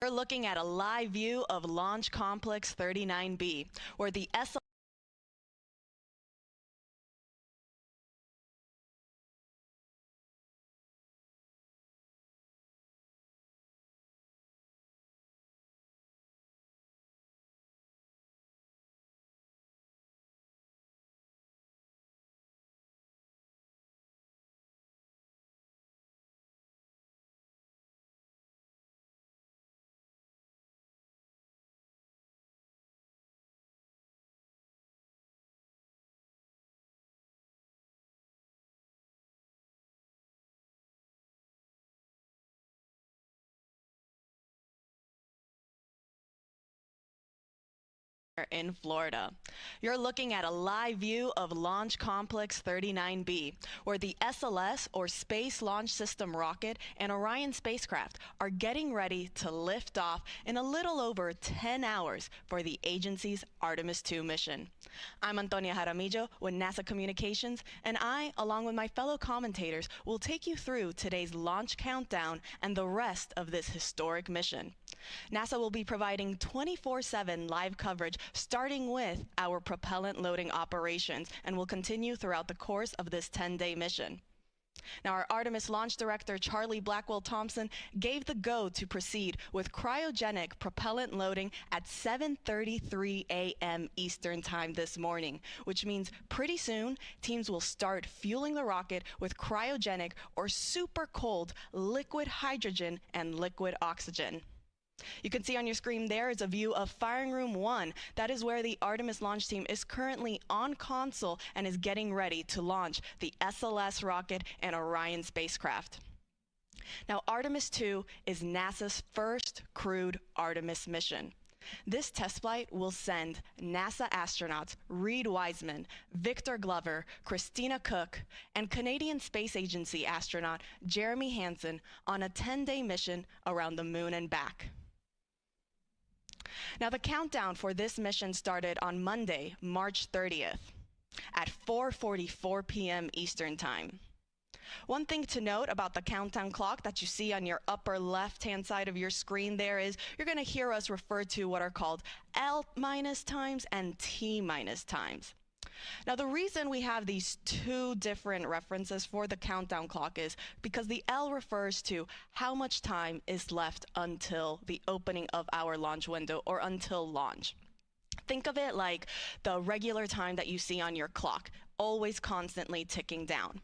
We're looking at a live view of Launch Complex 39B, where the SLS in Florida. You're looking at a live view of Launch Complex 39B, where the SLS, or Space Launch System rocket, and Orion spacecraft are getting ready to lift off in a little over 10 hours for the agency's Artemis II mission. I'm Antonia Jaramillo with NASA Communications, and I, along with my fellow commentators, will take you through today's launch countdown and the rest of this historic mission. NASA will be providing 24/7 live coverage starting with our propellant loading operations and will continue throughout the course of this 10-day mission. Now, our Artemis launch director, Charlie Blackwell Thompson, gave the go to proceed with cryogenic propellant loading at 7:33 a.m. Eastern Time this morning, which means pretty soon teams will start fueling the rocket with cryogenic or super cold liquid hydrogen and liquid oxygen. You can see on your screen there is a view of Firing Room 1. That is where the Artemis launch team is currently on console and is getting ready to launch the SLS rocket and Orion spacecraft. Now, Artemis II is NASA's first crewed Artemis mission. This test flight will send NASA astronauts Reed Wiseman, Victor Glover, Christina Cook, and Canadian Space Agency astronaut Jeremy Hansen on a 10-day mission around the moon and back. Now, the countdown for this mission started on Monday, March 30th at 4:44 p.m. Eastern Time. One thing to note about the countdown clock that you see on your upper left-hand side of your screen there is you're going to hear us refer to what are called L- times and T- times. Now, the reason we have these two different references for the countdown clock is because the L refers to how much time is left until the opening of our launch window or until launch. Think of it like the regular time that you see on your clock, always constantly ticking down.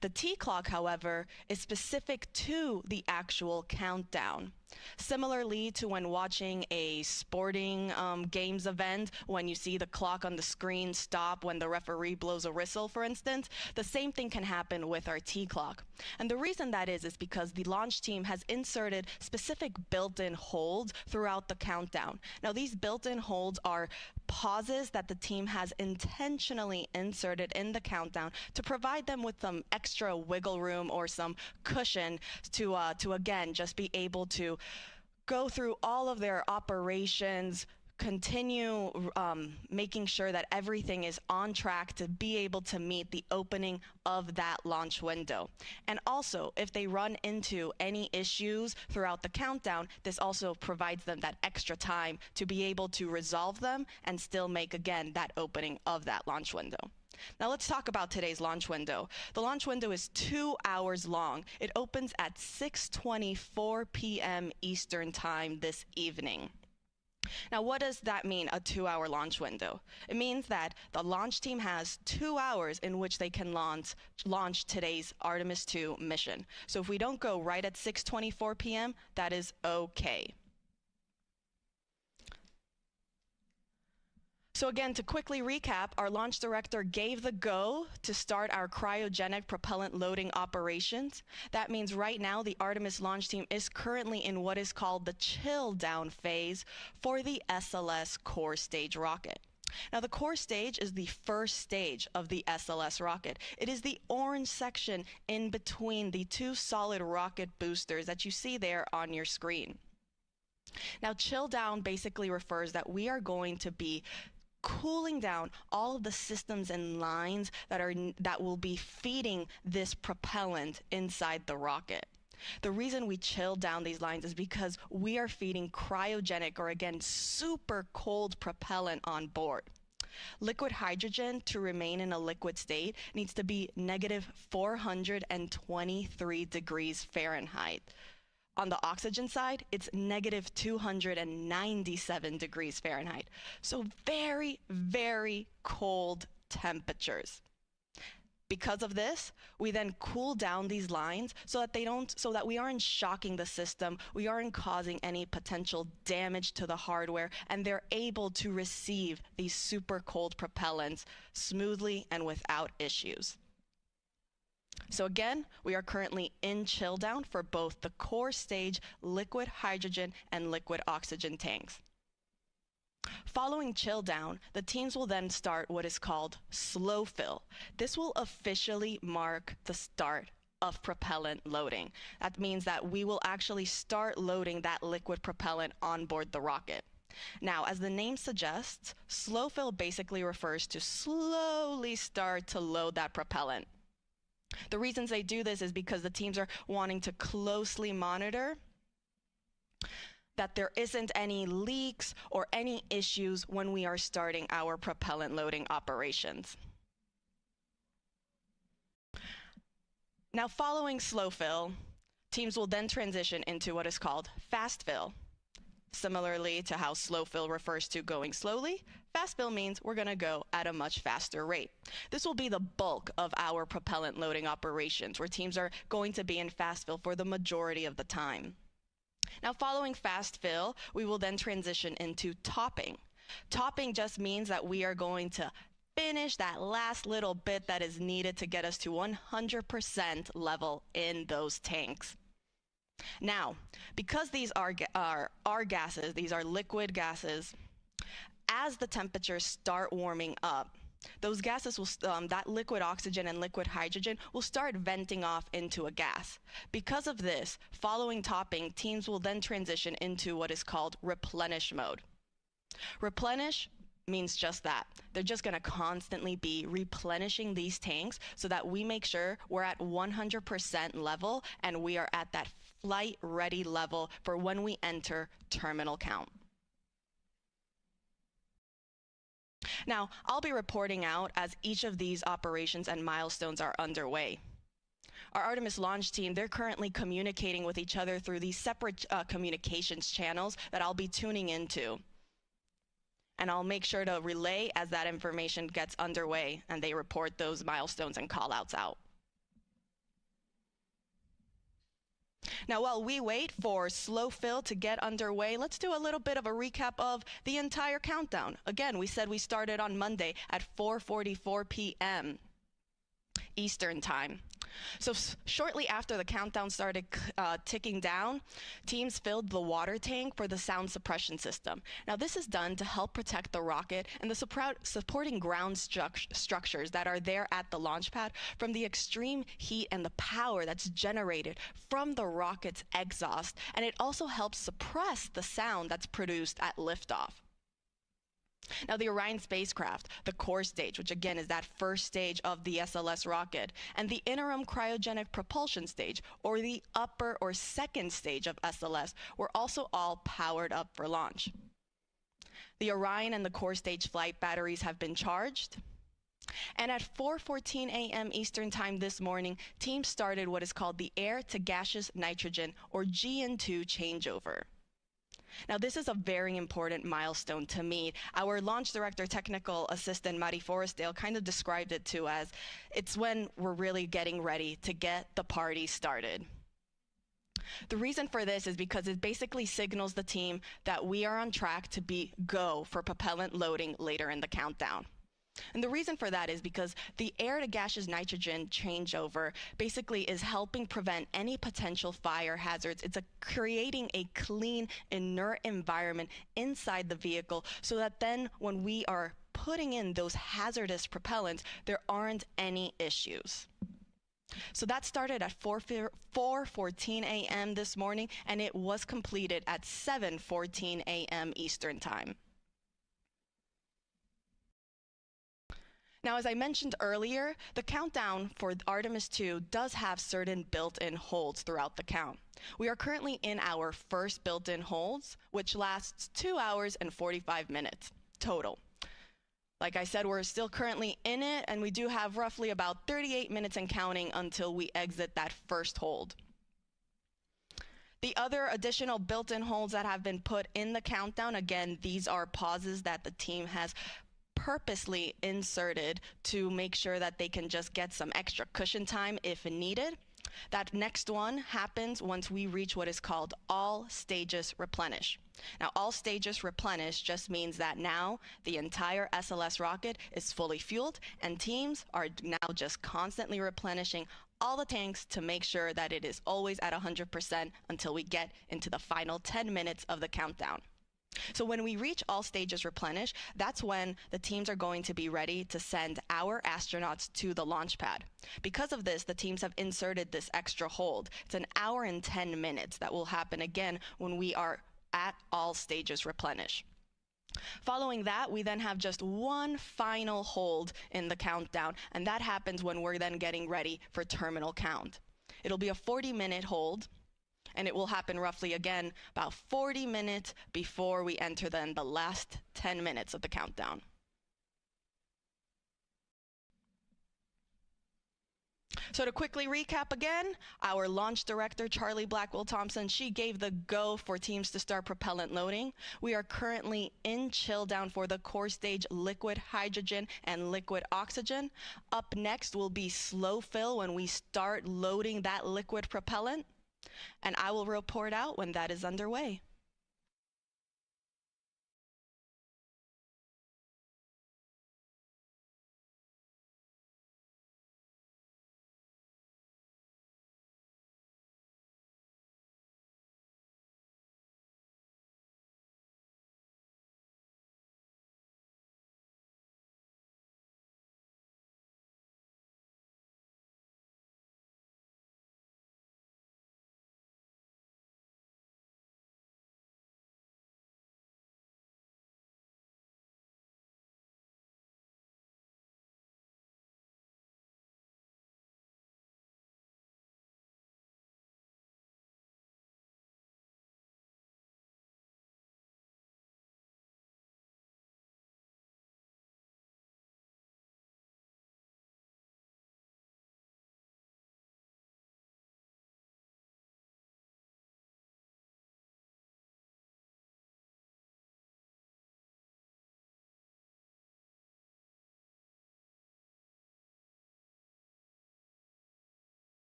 The T clock, however, is specific to the actual countdown. Similarly to when watching a sporting games event, when you see the clock on the screen stop when the referee blows a whistle, for instance, the same thing can happen with our T clock. And the reason that is because the launch team has inserted specific built-in holds throughout the countdown. Now, these built-in holds are pauses that the team has intentionally inserted in the countdown to provide them with some extra wiggle room or some cushion to again just be able to go through all of their operations, continue making sure that everything is on track to be able to meet the opening of that launch window. And also, if they run into any issues throughout the countdown, this also provides them that extra time to be able to resolve them and still make, again, that opening of that launch window. Now, let's talk about today's launch window. The launch window is 2 hours long. It opens at 6:24 p.m. Eastern Time this evening. Now, what does that mean, a 2-hour launch window? It means that the launch team has 2 hours in which they can launch today's Artemis II mission. So if we don't go right at 6:24 p.m., that is okay. So again, to quickly recap, our launch director gave the go to start our cryogenic propellant loading operations. That means right now the Artemis launch team is currently in what is called the chill down phase for the SLS core stage rocket. Now, the core stage is the first stage of the SLS rocket. It is the orange section in between the two solid rocket boosters that you see there on your screen. Now, chill down basically refers that we are going to be cooling down all of the systems and lines that will be feeding this propellant inside the rocket. The reason we chill down these lines is because we are feeding cryogenic, or again, super cold propellant on board. Liquid hydrogen, to remain in a liquid state, needs to be negative 423 degrees Fahrenheit. On the oxygen side, it's negative 297 degrees Fahrenheit. So very, very cold temperatures. Because of this, we then cool down these lines so that we aren't shocking the system, we aren't causing any potential damage to the hardware, and they're able to receive these super cold propellants smoothly and without issues. So again, we are currently in chill down for both the core stage liquid hydrogen and liquid oxygen tanks. Following chill down, the teams will then start what is called slow fill. This will officially mark the start of propellant loading. That means that we will actually start loading that liquid propellant on board the rocket. Now, as the name suggests, slow fill basically refers to slowly start to load that propellant. The reasons they do this is because the teams are wanting to closely monitor that there isn't any leaks or any issues when we are starting our propellant loading operations. Now, following slow fill, teams will then transition into what is called fast fill. Similarly to how slow fill refers to going slowly, fast fill means we're going to go at a much faster rate. This will be the bulk of our propellant loading operations, where teams are going to be in fast fill for the majority of the time. Now, following fast fill, we will then transition into topping. Topping just means that we are going to finish that last little bit that is needed to get us to 100% level in those tanks. Now, because these are gases, these are liquid gases, as the temperatures start warming up, those gases will, that liquid oxygen and liquid hydrogen will start venting off into a gas. Because of this, following topping, teams will then transition into what is called replenish mode. Replenish means just that. They're just going to constantly be replenishing these tanks so that we make sure we're at 100% level and we are at that flight ready level for when we enter terminal count. Now, I'll be reporting out as each of these operations and milestones are underway. Our Artemis launch team, they're currently communicating with each other through these separate communications channels that I'll be tuning into. And I'll make sure to relay as that information gets underway and they report those milestones and call-outs out. Now, while we wait for slow fill to get underway, let's do a little bit of a recap of the entire countdown. Again, we said we started on Monday at 4:44 p.m. Eastern Time. So shortly after the countdown started ticking down, teams filled the water tank for the sound suppression system. Now, this is done to help protect the rocket and the supporting ground structures that are there at the launch pad from the extreme heat and the power that's generated from the rocket's exhaust. And it also helps suppress the sound that's produced at liftoff. Now, the Orion spacecraft, the core stage, which again is that first stage of the SLS rocket, and the interim cryogenic propulsion stage, or the upper or second stage of SLS, were also all powered up for launch. The Orion and the core stage flight batteries have been charged. And at 4:14 a.m. Eastern Time this morning, teams started what is called the air to gaseous nitrogen, or GN2 changeover. Now, this is a very important milestone to meet. Our launch director, technical assistant, Mari Forrestdale, kind of described it to as it's when we're really getting ready to get the party started. The reason for this is because it basically signals the team that we are on track to be go for propellant loading later in the countdown. And the reason for that is because the air to gaseous nitrogen changeover basically is helping prevent any potential fire hazards. It's creating a clean, inert environment inside the vehicle so that then when we are putting in those hazardous propellants, there aren't any issues. So that started at 4:14 a.m. this morning, and it was completed at 7:14 a.m. Eastern Time. Now, as I mentioned earlier, the countdown for Artemis 2 does have certain built-in holds throughout the count. We are currently in our first built-in holds, which lasts 2 hours and 45 minutes total. Like I said, we're still currently in it, and we do have roughly about 38 minutes and counting until we exit that first hold. The other additional built-in holds that have been put in the countdown, again, these are pauses that the team has purposely inserted to make sure that they can just get some extra cushion time if needed. That next one happens once we reach what is called all stages replenish. Now, all stages replenish just means that now the entire SLS rocket is fully fueled, and teams are now just constantly replenishing all the tanks to make sure that it is always at 100% until we get into the final 10 minutes of the countdown. So when we reach all stages replenish, that's when the teams are going to be ready to send our astronauts to the launch pad. Because of this, the teams have inserted this extra hold. It's an hour and 10 minutes that will happen again when we are at all stages replenish. Following that, we then have just one final hold in the countdown, and that happens when we're then getting ready for terminal count. It'll be a 40-minute hold, and it will happen roughly, again, about 40 minutes before we enter then the last 10 minutes of the countdown. So to quickly recap again, our launch director, Charlie Blackwell-Thompson, she gave the go for teams to start propellant loading. We are currently in chill down for the core stage liquid hydrogen and liquid oxygen. Up next will be slow fill when we start loading that liquid propellant. And I will report out when that is underway.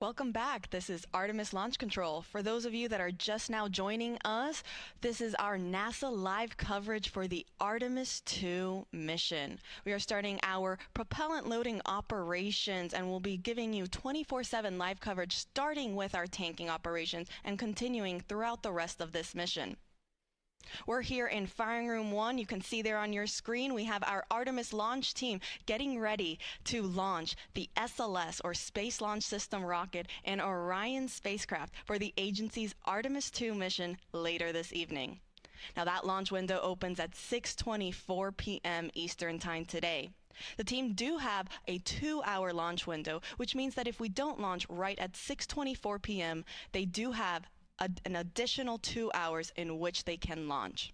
Welcome back. This is Artemis Launch Control. For those of you that are just now joining us, this is our NASA live coverage for the Artemis II mission. We are starting our propellant loading operations and we'll be giving you 24/7 live coverage starting with our tanking operations and continuing throughout the rest of this mission. We're here in Firing Room 1. You can see there on your screen, we have our Artemis launch team getting ready to launch the SLS, or Space Launch System rocket, and Orion spacecraft for the agency's Artemis II mission later this evening. Now that launch window opens at 6:24 p.m. Eastern Time today. The team do have a 2-hour launch window, which means that if we don't launch right at 6:24 p.m., they do have an additional 2 hours in which they can launch.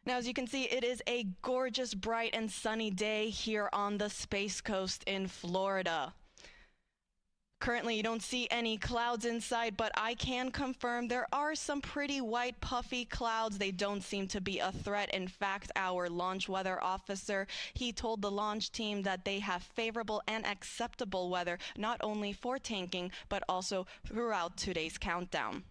Now, as you can see, it is a gorgeous, bright, and sunny day here on the Space Coast in Florida. Currently, you don't see any clouds inside, but I can confirm there are some pretty white, puffy clouds. They don't seem to be a threat. In fact, our launch weather officer, he told the launch team that they have favorable and acceptable weather, not only for tanking, but also throughout today's countdown.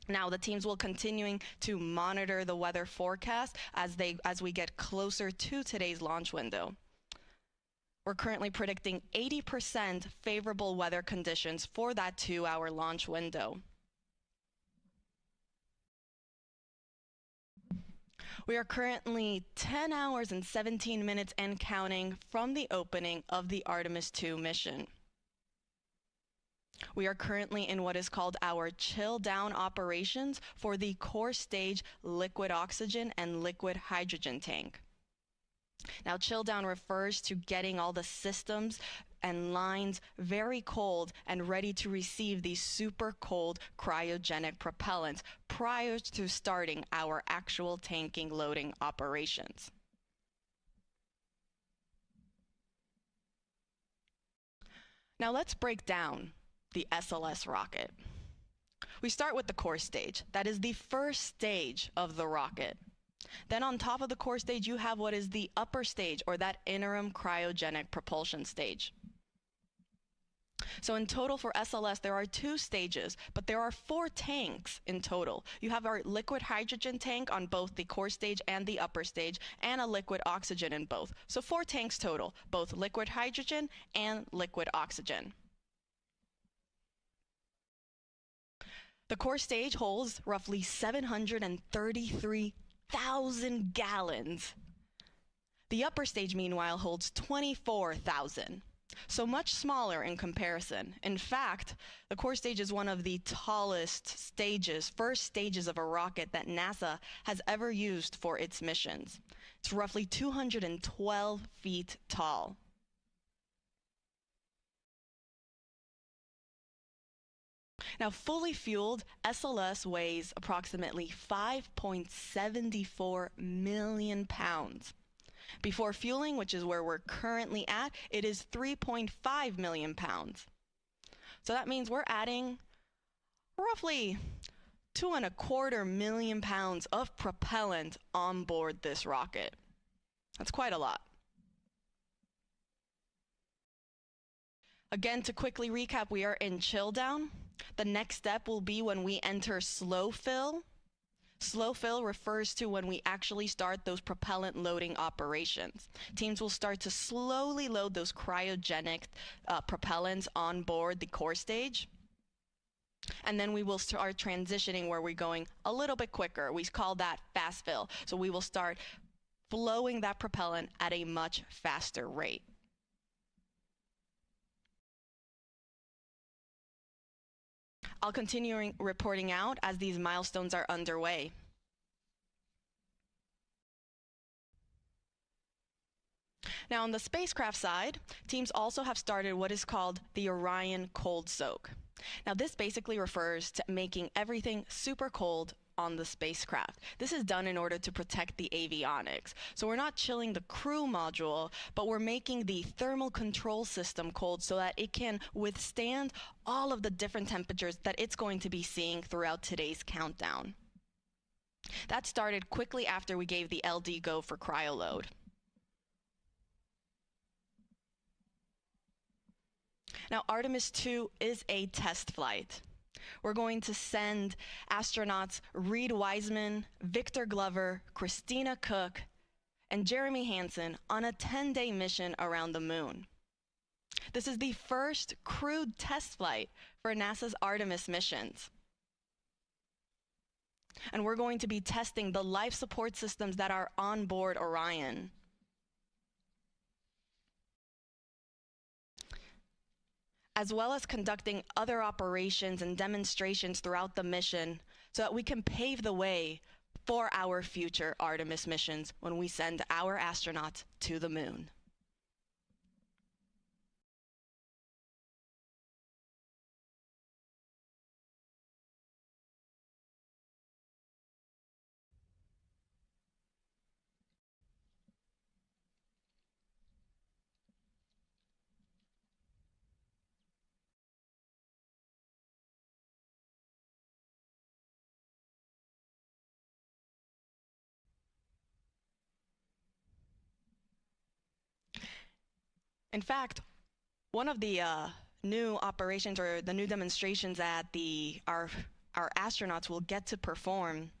Now, the teams will continuing to monitor the weather forecast as we get closer to today's launch window. We're currently predicting 80% favorable weather conditions for that 2-hour launch window. We are currently 10 hours and 17 minutes and counting from the opening of the Artemis II mission. We are currently in what is called our chill down operations for the core stage liquid oxygen and liquid hydrogen tank. Now, chill down refers to getting all the systems and lines very cold and ready to receive these super cold cryogenic propellants prior to starting our actual tanking loading operations. Now, let's break down the SLS rocket. We start with the core stage. That is the first stage of the rocket. Then on top of the core stage, you have what is the upper stage, or that interim cryogenic propulsion stage. So in total for SLS, there are 2 stages, but there are 4 tanks in total. You have our liquid hydrogen tank on both the core stage and the upper stage, and a liquid oxygen in both. So 4 tanks total, both liquid hydrogen and liquid oxygen. The core stage holds roughly 733,000 gallons. The upper stage, meanwhile, holds 24,000, so much smaller in comparison. In fact, the core stage is one of the tallest stages, first stages of a rocket that NASA has ever used for its missions. It's roughly 212 feet tall. Now, fully fueled, SLS weighs approximately 5.74 million pounds. Before fueling, which is where we're currently at, it is 3.5 million pounds. So that means we're adding roughly 2.25 million pounds of propellant on board this rocket. That's quite a lot. Again, to quickly recap, we are in chill down. The next step will be when we enter slow fill. Slow fill refers to when we actually start those propellant loading operations. Teams will start to slowly load those cryogenic propellants on board the core stage. And then we will start transitioning where we're going a little bit quicker. We call that fast fill. So we will start flowing that propellant at a much faster rate. I'll continue reporting out as these milestones are underway. Now, on the spacecraft side, teams also have started what is called the Orion cold soak. Now, this basically refers to making everything super cold on the spacecraft. This is done in order to protect the avionics. So we're not chilling the crew module, but we're making the thermal control system cold so that it can withstand all of the different temperatures that it's going to be seeing throughout today's countdown. That started quickly after we gave the LD go for cryoload. Now, Artemis 2 is a test flight. We're going to send astronauts Reed Wiseman, Victor Glover, Christina Cook, and Jeremy Hansen on a 10-day mission around the moon. This is the first crewed test flight for NASA's Artemis missions. And we're going to be testing the life support systems that are on board Orion. As well as conducting other operations and demonstrations throughout the mission so that we can pave the way for our future Artemis missions when we send our astronauts to the moon. In fact, one of the new operations or the new demonstrations that our astronauts will get to perform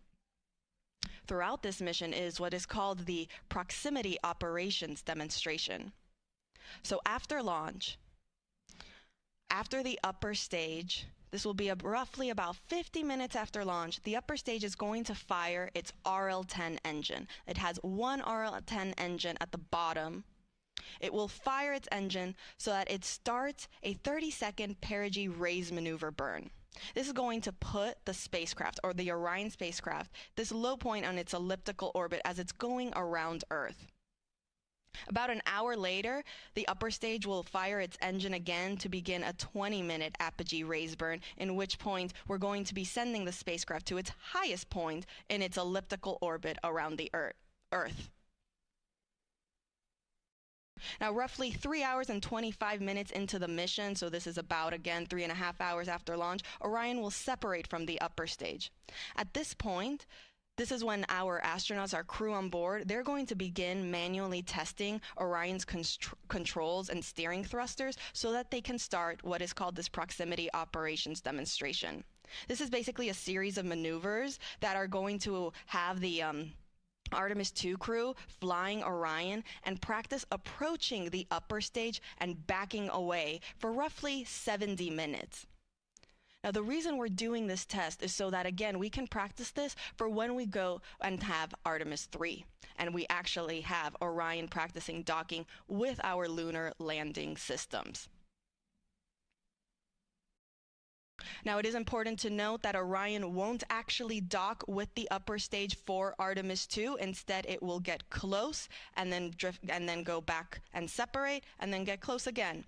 throughout this mission is what is called the proximity operations demonstration. So after launch, after the upper stage, this will be roughly about 50 minutes after launch, the upper stage is going to fire its RL-10 engine. It has one RL-10 engine at the bottom. It will fire its engine so that it starts a 30-second perigee raise maneuver burn. This is going to put the spacecraft, or the Orion spacecraft, this low point on its elliptical orbit as it's going around Earth. About an hour later, the upper stage will fire its engine again to begin a 20-minute apogee raise burn, in which point we're going to be sending the spacecraft to its highest point in its elliptical orbit around the Earth. Now, roughly 3 hours and 25 minutes into the mission, so this is about, again, 3.5 hours after launch, Orion will separate from the upper stage. At this point, this is when our astronauts, our crew on board, they're going to begin manually testing Orion's controls and steering thrusters so that they can start what is called this proximity operations demonstration. This is basically a series of maneuvers that are going to have the Artemis 2 crew flying Orion and practice approaching the upper stage and backing away for roughly 70 minutes. Now, the reason we're doing this test is so that, again, we can practice this for when we go and have Artemis 3, and we actually have Orion practicing docking with our lunar landing systems. Now, it is important to note that Orion won't actually dock with the upper stage for Artemis 2. Instead, it will get close and then drift and then go back and separate and then get close again.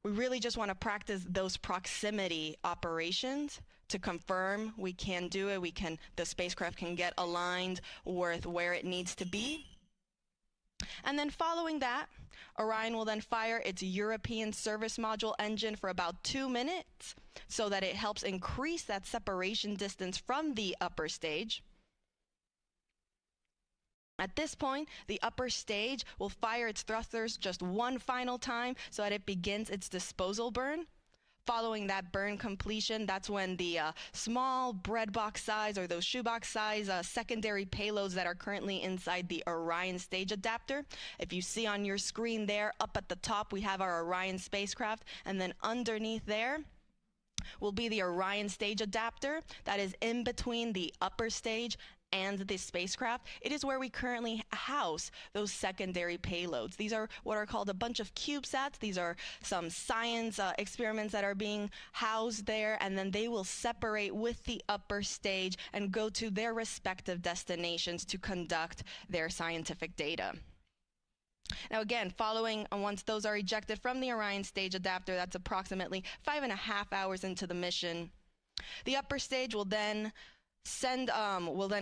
We really just want to practice those proximity operations to confirm we can do it. The spacecraft can get aligned with where it needs to be. And then following that, Orion will then fire its European service module engine for about 2 minutes so that it helps increase that separation distance from the upper stage. At this point, the upper stage will fire its thrusters just one final time so that it begins its disposal burn. Following that burn completion, that's when the small bread box size or those shoebox size secondary payloads that are currently inside the Orion stage adapter. If you see on your screen there, up at the top, we have our Orion spacecraft, and then underneath there will be the Orion stage adapter that is in between the upper stage and the spacecraft. It is where we currently house those secondary payloads. These are what are called a bunch of CubeSats. These are some science experiments that are being housed there, and then they will separate with the upper stage and go to their respective destinations to conduct their scientific data. Now again, once those are ejected from the Orion stage adapter, that's approximately 5.5 hours into the mission. The upper stage will then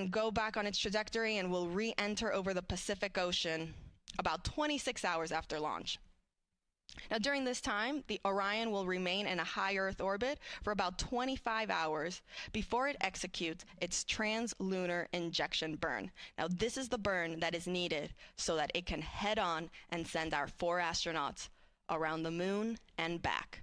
go back on its trajectory and will re-enter over the Pacific Ocean about 26 hours after launch. Now, during this time, the Orion will remain in a high Earth orbit for about 25 hours before it executes its translunar injection burn. Now, this is the burn that is needed so that it can head on and send our 4 astronauts around the moon and back.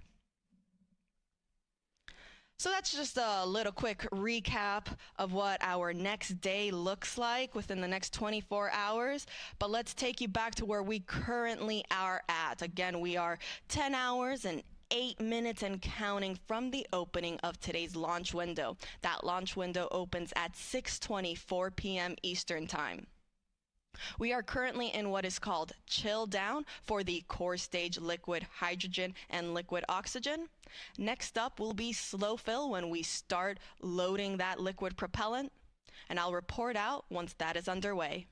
So that's just a little quick recap of what our next day looks like within the next 24 hours. But let's take you back to where we currently are at. Again, we are 10 hours and 8 minutes and counting from the opening of today's launch window. That launch window opens at 6:24 p.m. Eastern Time. We are currently in what is called chill down for the core stage liquid hydrogen and liquid oxygen. Next up will be slow fill when we start loading that liquid propellant, and I'll report out once that is underway.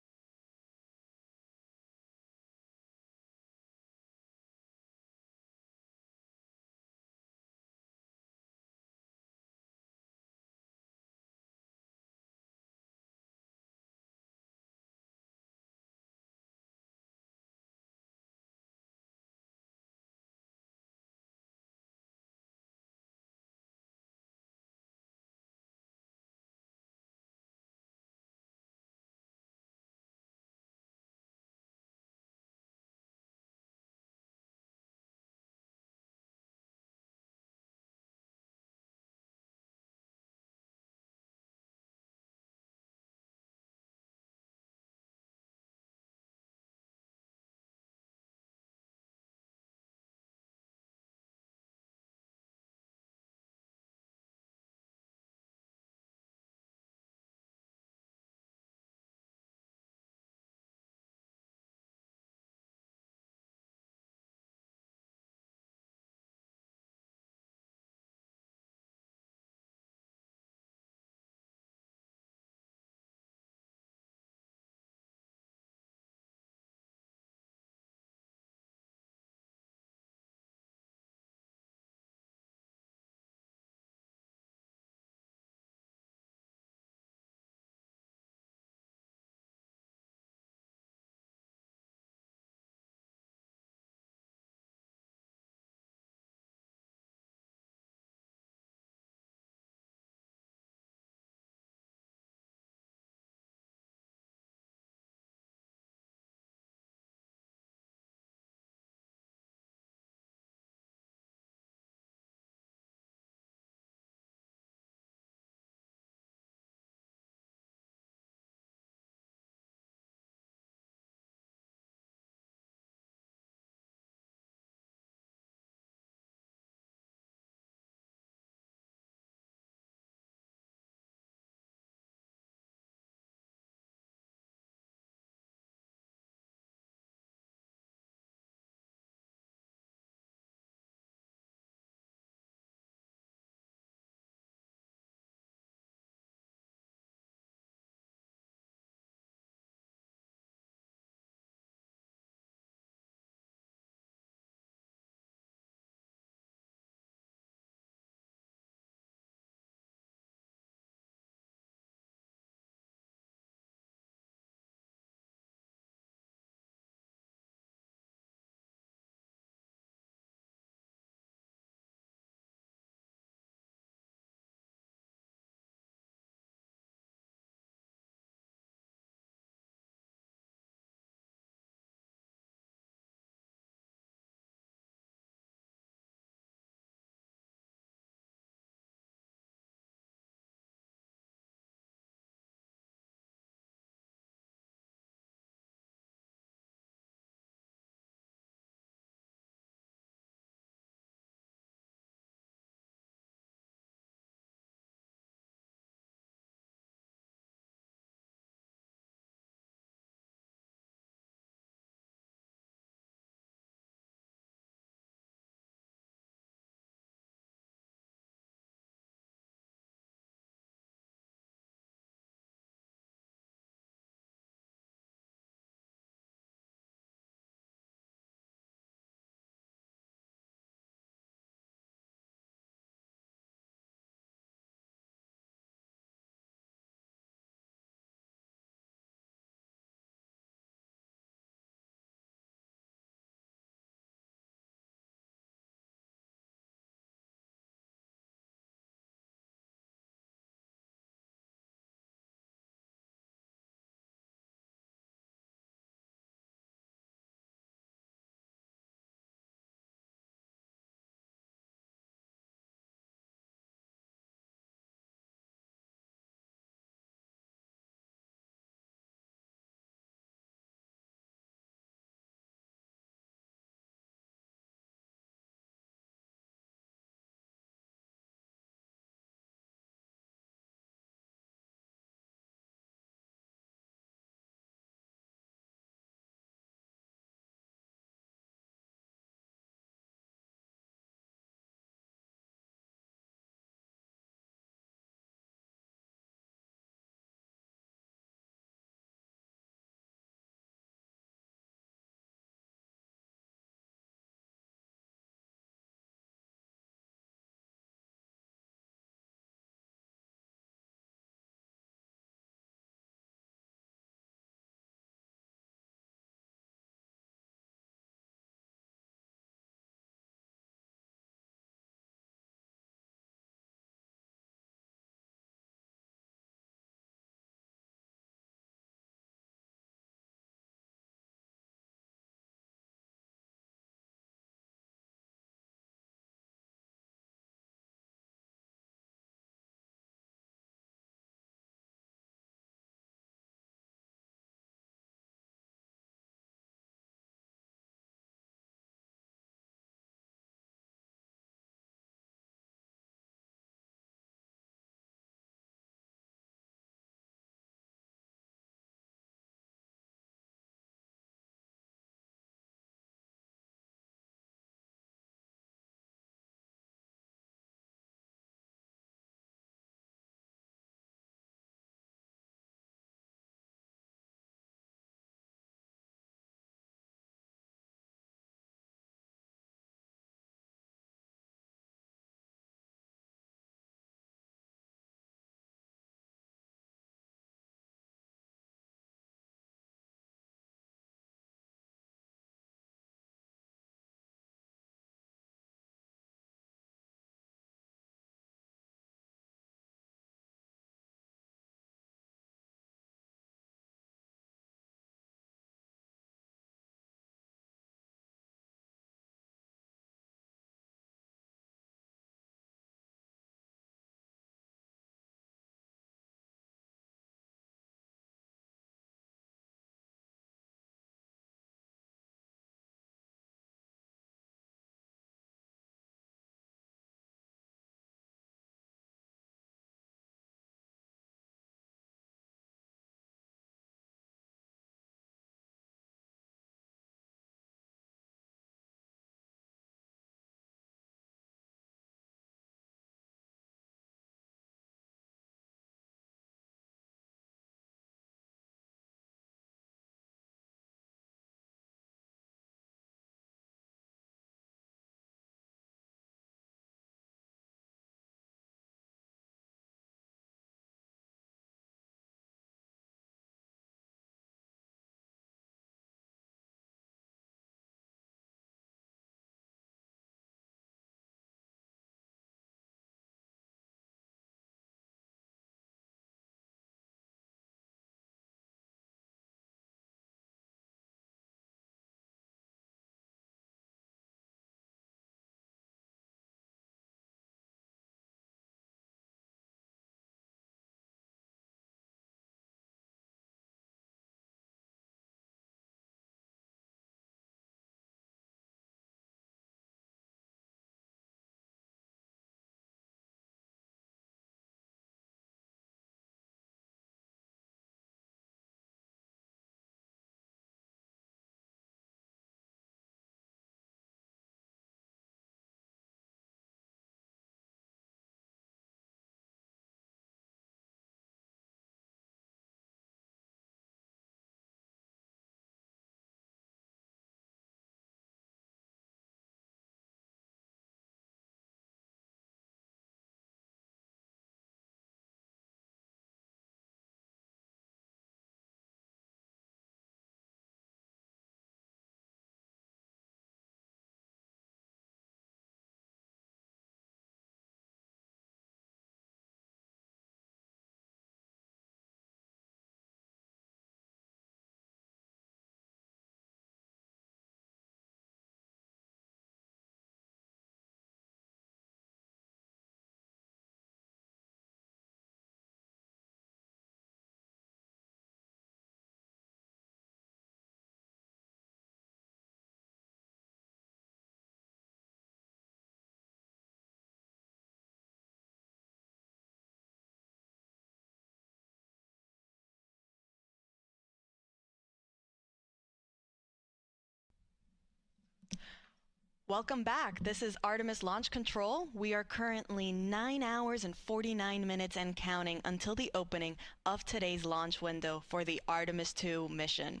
Welcome back. This is Artemis Launch Control. We are currently 9 hours and 49 minutes and counting until the opening of today's launch window for the Artemis II mission.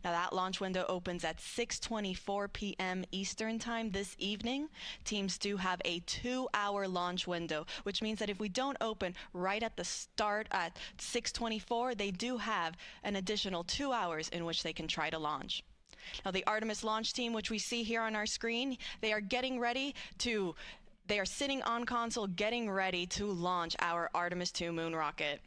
Now that launch window opens at 6:24 p.m. Eastern Time this evening. Teams do have a 2-hour launch window, which means that if we don't open right at the start at 6:24, they do have an additional 2 hours in which they can try to launch. Now the Artemis launch team, which we see here on our screen, they are sitting on console getting ready to launch our Artemis II moon rocket.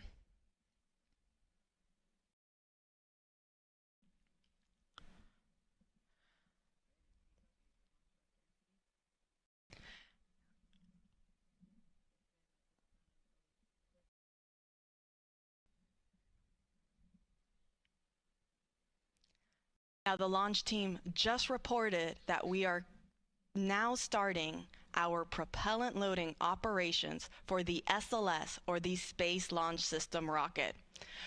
Now, the launch team just reported that we are now starting our propellant loading operations for the SLS, or the Space Launch System rocket.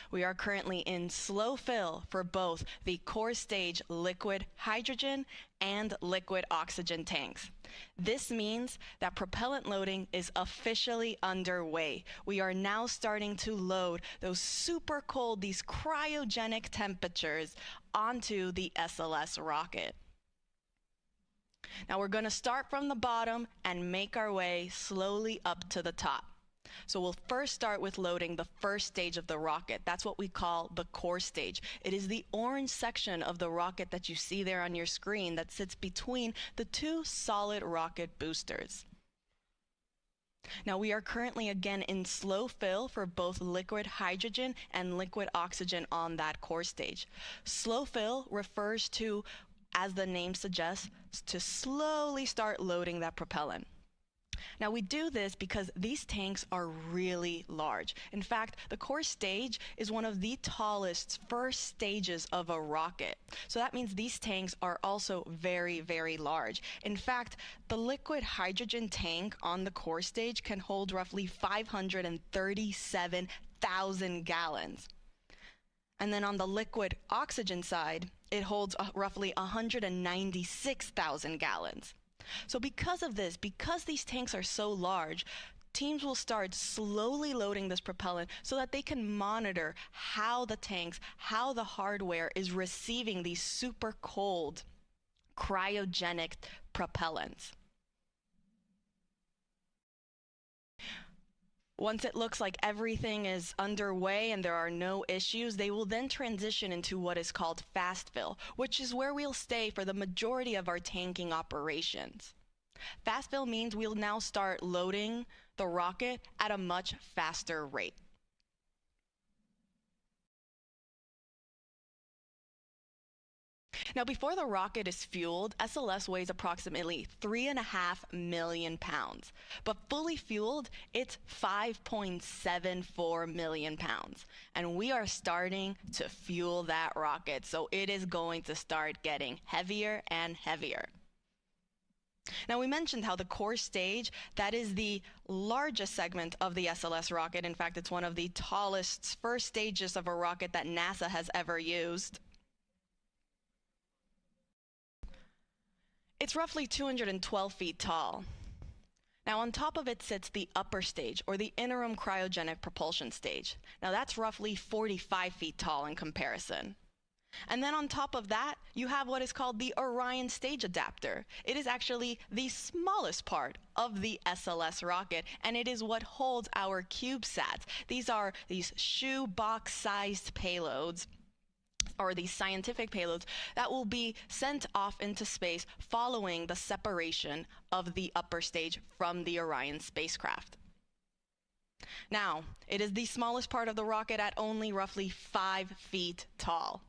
We are currently in slow fill for both the core stage liquid hydrogen and liquid oxygen tanks. This means that propellant loading is officially underway. We are now starting to load those super cold, these cryogenic temperatures onto the SLS rocket. Now we're going to start from the bottom and make our way slowly up to the top. So we'll first start with loading the first stage of the rocket. That's what we call the core stage. It is the orange section of the rocket that you see there on your screen that sits between the two solid rocket boosters. Now we are currently again in slow fill for both liquid hydrogen and liquid oxygen on that core stage. Slow fill refers to, as the name suggests, to slowly start loading that propellant. Now we do this because these tanks are really large. In fact, the core stage is one of the tallest first stages of a rocket. So that means these tanks are also very, very large. In fact, the liquid hydrogen tank on the core stage can hold roughly 537,000 gallons. And then on the liquid oxygen side, it holds roughly 196,000 gallons. So because of this, because these tanks are so large, teams will start slowly loading this propellant so that they can monitor how the tanks, how the hardware is receiving these super cold cryogenic propellants. Once it looks like everything is underway and there are no issues, they will then transition into what is called fast fill, which is where we'll stay for the majority of our tanking operations. Fast fill means we'll now start loading the rocket at a much faster rate. Now, before the rocket is fueled, SLS weighs approximately 3.5 million pounds. But fully fueled, it's 5.74 million pounds. And we are starting to fuel that rocket, so it is going to start getting heavier and heavier. Now, we mentioned how the core stage, that is the largest segment of the SLS rocket. In fact, it's one of the tallest first stages of a rocket that NASA has ever used. It's roughly 212 feet tall. Now on top of it sits the upper stage, or the interim cryogenic propulsion stage. Now that's roughly 45 feet tall in comparison. And then on top of that, you have what is called the Orion stage adapter. It is actually the smallest part of the SLS rocket, and it is what holds our CubeSats. These are these shoebox-sized payloads, or these scientific payloads that will be sent off into space following the separation of the upper stage from the Orion spacecraft. Now, it is the smallest part of the rocket at only roughly 5 feet tall.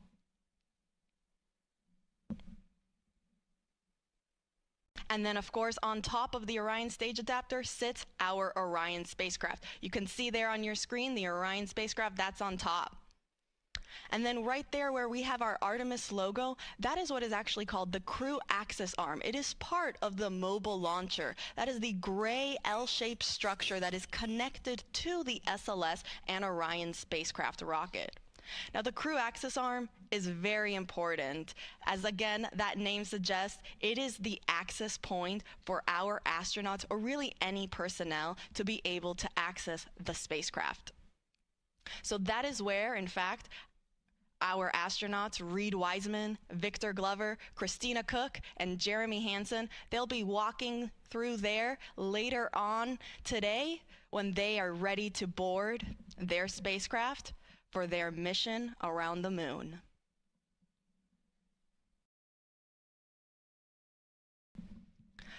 And then, of course, on top of the Orion stage adapter sits our Orion spacecraft. You can see there on your screen the Orion spacecraft, that's on top. And then right there where we have our Artemis logo, that is what is actually called the crew access arm. It is part of the mobile launcher. That is the gray L-shaped structure that is connected to the SLS and Orion spacecraft rocket. Now, the crew access arm is very important, as again, that name suggests it is the access point for our astronauts, or really any personnel, to be able to access the spacecraft. So that is where, in fact, our astronauts, Reed Wiseman, Victor Glover, Christina Cook, and Jeremy Hansen, they'll be walking through there later on today when they are ready to board their spacecraft for their mission around the moon.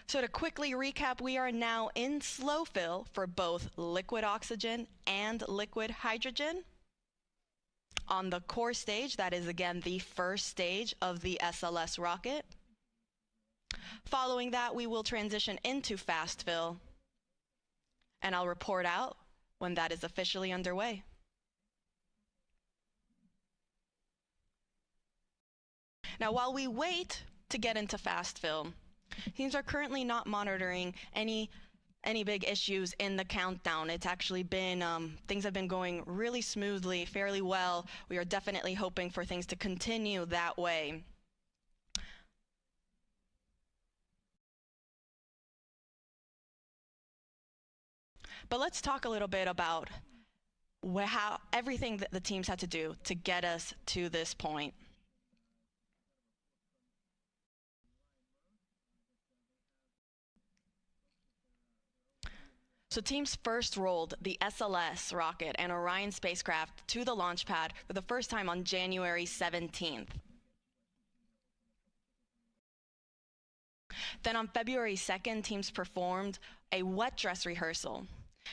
So to quickly recap, we are now in slow fill for both liquid oxygen and liquid hydrogen. On the core stage, that is again the first stage of the SLS rocket. Following that, we will transition into fast fill, and I'll report out when that is officially underway. Now, while we wait to get into fast fill, teams are currently not monitoring any big issues in the countdown. It's actually been, things have been going really smoothly, fairly well. We are definitely hoping for things to continue that way. But let's talk a little bit about how everything that the teams had to do to get us to this point. So teams first rolled the SLS rocket and Orion spacecraft to the launch pad for the first time on January 17th. Then on February 2nd, teams performed a wet dress rehearsal.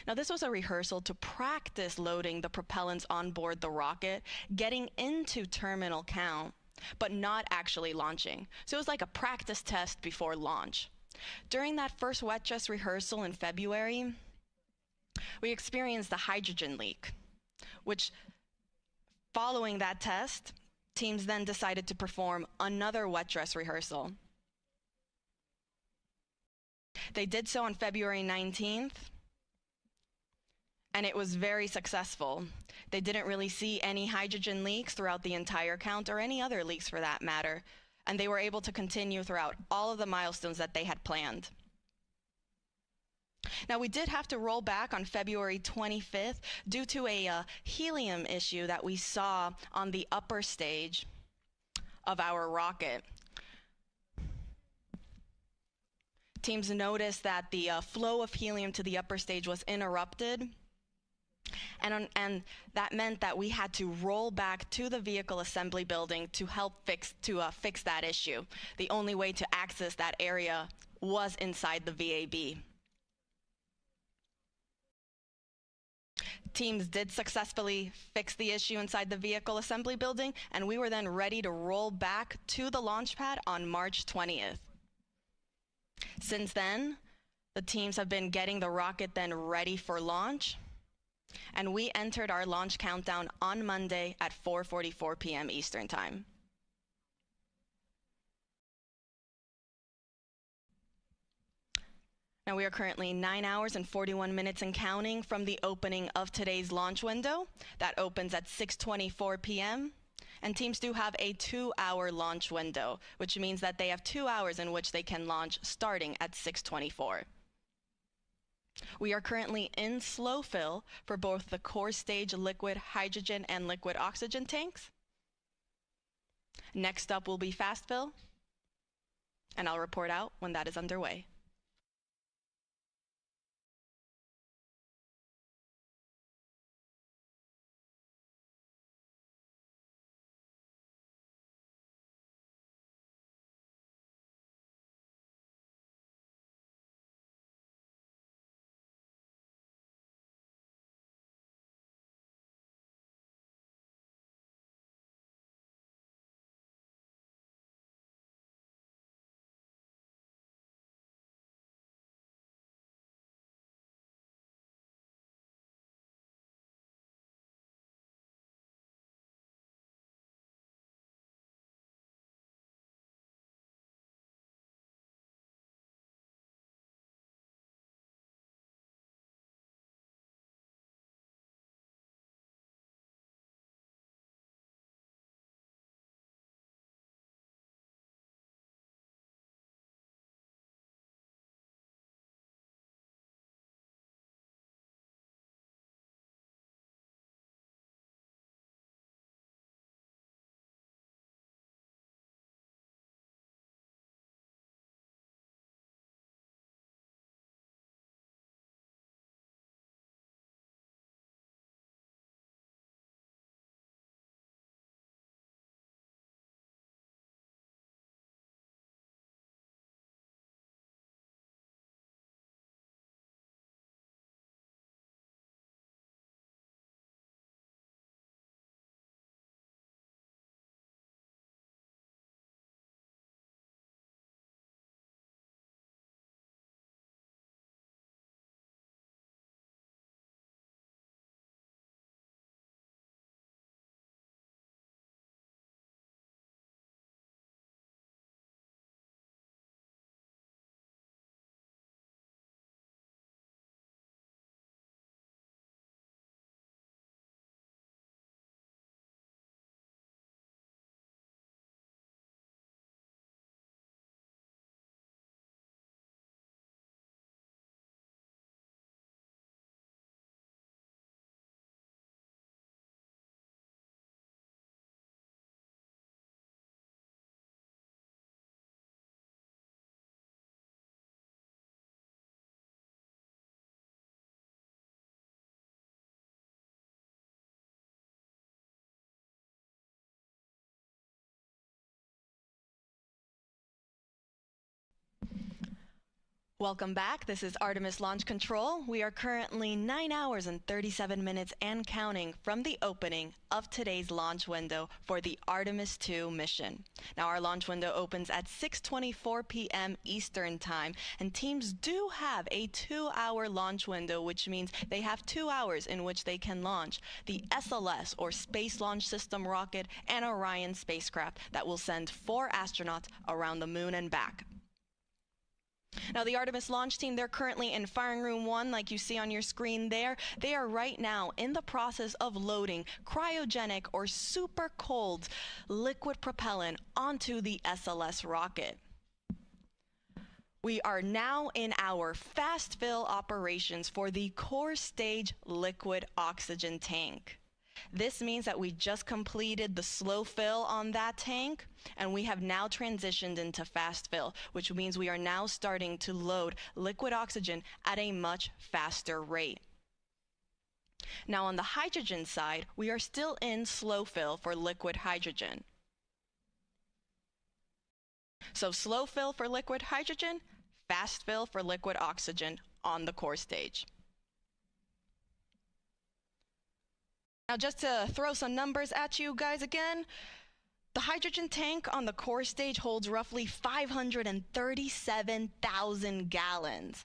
Now, this was a rehearsal to practice loading the propellants on board the rocket, getting into terminal count, but not actually launching. So it was like a practice test before launch. During that first wet dress rehearsal in February, we experienced a hydrogen leak, which, following that test, teams then decided to perform another wet dress rehearsal. They did so on February 19th, and it was very successful. They didn't really see any hydrogen leaks throughout the entire count, or any other leaks for that matter, and they were able to continue throughout all of the milestones that they had planned. Now, we did have to roll back on February 25th due to a helium issue that we saw on the upper stage of our rocket. Teams noticed that the flow of helium to the upper stage was interrupted, and that meant that we had to roll back to the vehicle assembly building to help fix that issue. The only way to access that area was inside the VAB. Teams did successfully fix the issue inside the vehicle assembly building, and we were then ready to roll back to the launch pad on March 20th. Since then, the teams have been getting the rocket then ready for launch, and we entered our launch countdown on Monday at 4:44 p.m. Eastern Time. Now, we are currently 9 hours and 41 minutes and counting from the opening of today's launch window. That opens at 6:24 p.m. And teams do have a 2-hour launch window, which means that they have 2 hours in which they can launch starting at 6:24. We are currently in slow fill for both the core stage liquid hydrogen and liquid oxygen tanks. Next up will be fast fill, and I'll report out when that is underway. Welcome back. This is Artemis Launch Control. We are currently 9 hours and 37 minutes and counting from the opening of today's launch window for the Artemis II mission. Now, our launch window opens at 6:24 p.m. Eastern Time, and teams do have a 2-hour launch window, which means they have 2 hours in which they can launch the SLS, or Space Launch System rocket, and Orion spacecraft that will send 4 astronauts around the moon and back. Now, the Artemis launch team, they're currently in firing room 1, like you see on your screen there. They are right now in the process of loading cryogenic or super cold liquid propellant onto the SLS rocket. We are now in our fast fill operations for the core stage liquid oxygen tank. This means that we just completed the slow fill on that tank, and we have now transitioned into fast fill, which means we are now starting to load liquid oxygen at a much faster rate. Now, on the hydrogen side, we are still in slow fill for liquid hydrogen. So slow fill for liquid hydrogen, fast fill for liquid oxygen on the core stage. Now, just to throw some numbers at you guys again, the hydrogen tank on the core stage holds roughly 537,000 gallons.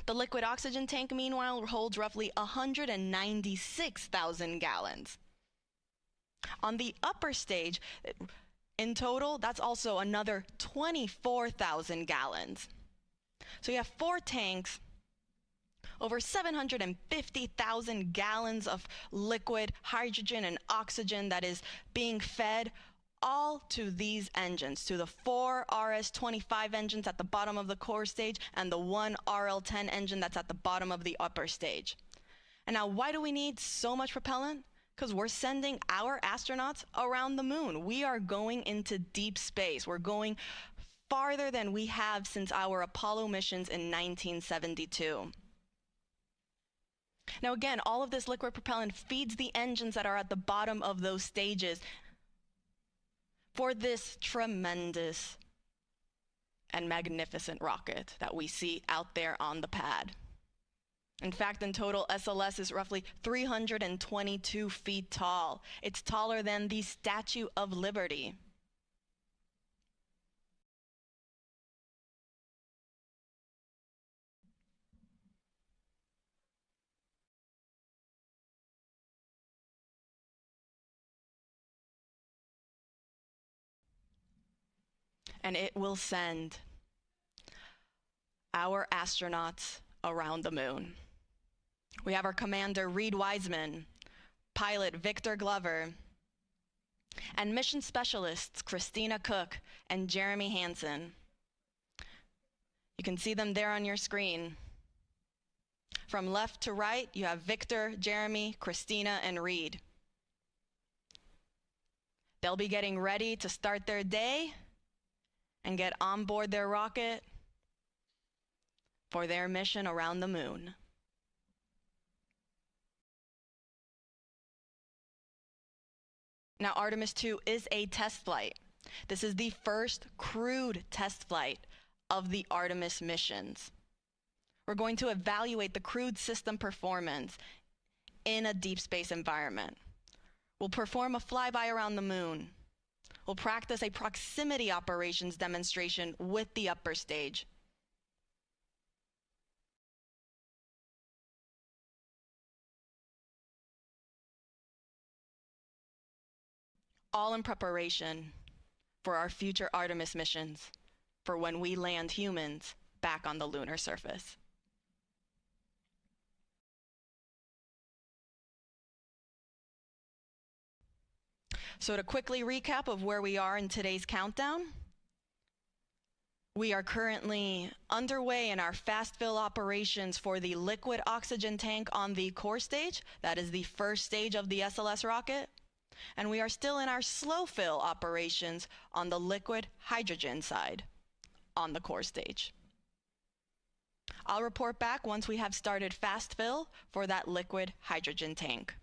The liquid oxygen tank, meanwhile, holds roughly 196,000 gallons. On the upper stage, in total, that's also another 24,000 gallons. So you have 4 tanks, over 750,000 gallons of liquid hydrogen and oxygen that is being fed all to these engines, to the 4 RS-25 engines at the bottom of the core stage and the 1 RL-10 engine that's at the bottom of the upper stage. And now, why do we need so much propellant? Because we're sending our astronauts around the moon. We are going into deep space. We're going farther than we have since our Apollo missions in 1972. Now, again, all of this liquid propellant feeds the engines that are at the bottom of those stages for this tremendous and magnificent rocket that we see out there on the pad. In fact, in total, SLS is roughly 322 feet tall. It's taller than the Statue of Liberty. And it will send our astronauts around the moon. We have our commander, Reed Wiseman, pilot Victor Glover, and mission specialists, Christina Cook and Jeremy Hansen. You can see them there on your screen. From left to right, you have Victor, Jeremy, Christina, and Reed. They'll be getting ready to start their day and get on board their rocket for their mission around the moon. Now, Artemis II is a test flight. This is the first crewed test flight of the Artemis missions. We're going to evaluate the crewed system performance in a deep space environment. We'll perform a flyby around the moon. We'll practice a proximity operations demonstration with the upper stage. All in preparation for our future Artemis missions, for when we land humans back on the lunar surface. So to quickly recap of where we are in today's countdown, we are currently underway in our fast fill operations for the liquid oxygen tank on the core stage. That is the first stage of the SLS rocket. And we are still in our slow fill operations on the liquid hydrogen side on the core stage. I'll report back once we have started fast fill for that liquid hydrogen tank.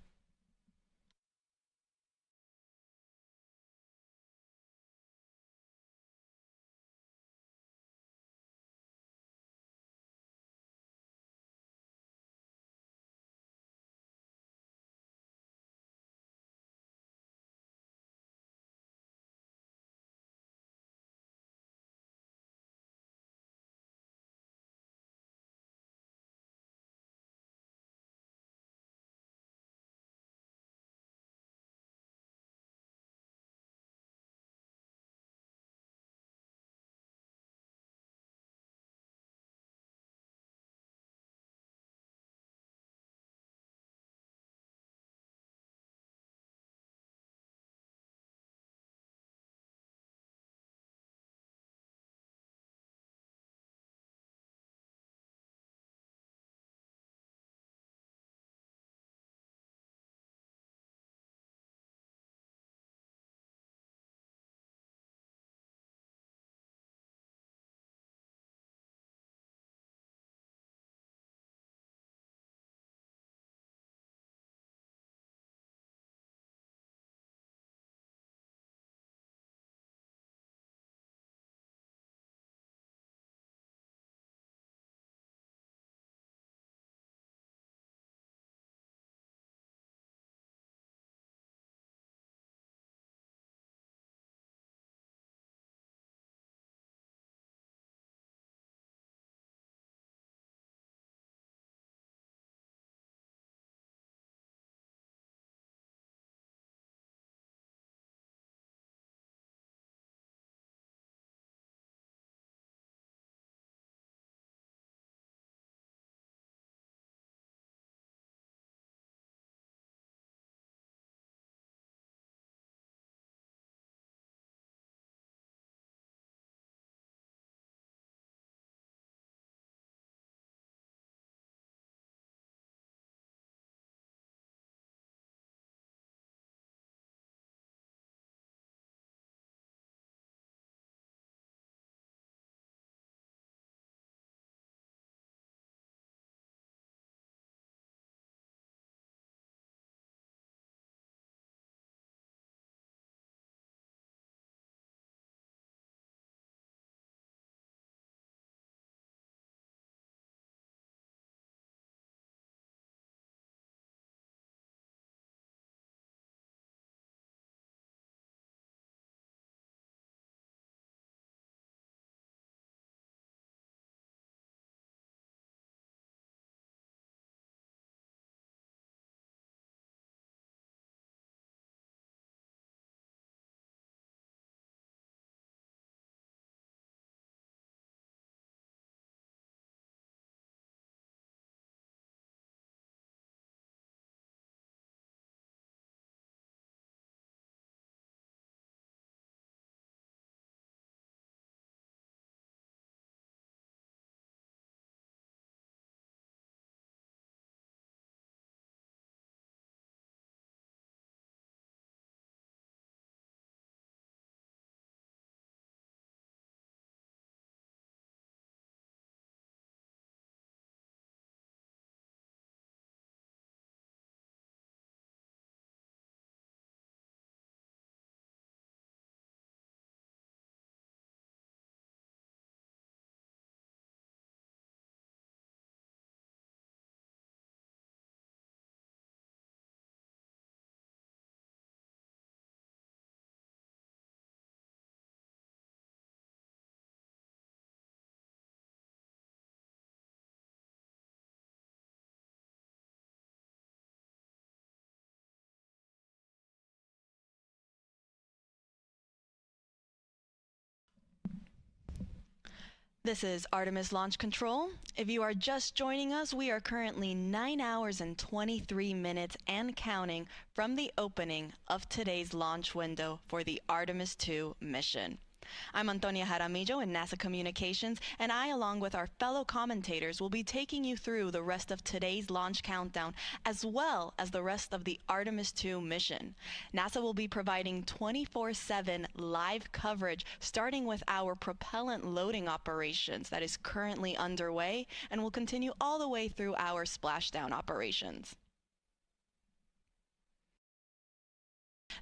This is Artemis Launch Control. If you are just joining us, we are currently 9 hours and 23 minutes and counting from the opening of today's launch window for the Artemis II mission. I'm Antonia Jaramillo in NASA Communications, and I, along with our fellow commentators, will be taking you through the rest of today's launch countdown, as well as the rest of the Artemis II mission. NASA will be providing 24/7 live coverage, starting with our propellant loading operations that is currently underway and will continue all the way through our splashdown operations.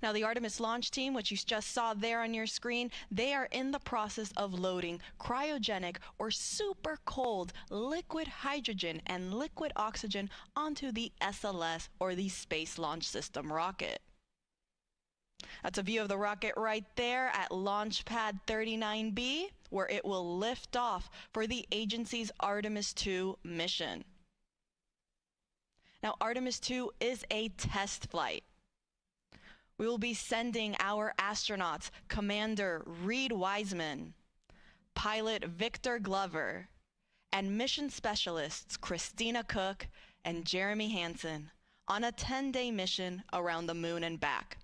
Now, the Artemis launch team, which you just saw there on your screen, they are in the process of loading cryogenic or super cold liquid hydrogen and liquid oxygen onto the SLS, or the Space Launch System rocket. That's a view of the rocket right there at Launch Pad 39B, where it will lift off for the agency's Artemis II mission. Now, Artemis II is a test flight. We will be sending our astronauts, Commander Reed Wiseman, pilot Victor Glover, and mission specialists Christina Cook and Jeremy Hansen on a 10-day mission around the moon and back.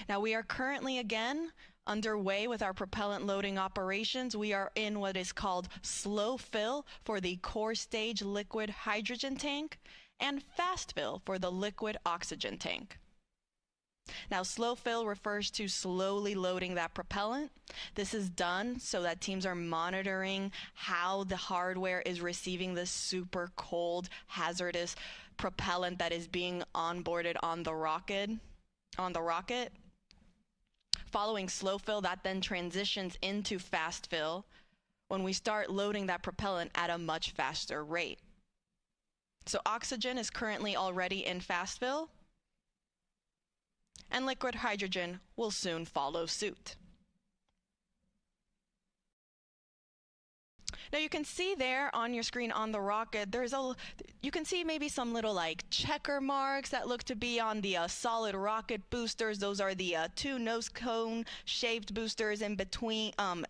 Now, we are currently again underway with our propellant loading operations. We are in what is called slow fill for the core stage liquid hydrogen tank, and fast fill for the liquid oxygen tank. Now, slow fill refers to slowly loading that propellant. This is done so that teams are monitoring how the hardware is receiving this super cold, hazardous propellant that is being onboarded on the rocket. Following slow fill, that then transitions into fast fill when we start loading that propellant at a much faster rate. So oxygen is currently already in fast fill, and liquid hydrogen will soon follow suit. Now, you can see there on your screen on the rocket, you can see maybe some little checker marks that look to be on the solid rocket boosters. Those are the two nose cone shaped boosters in between on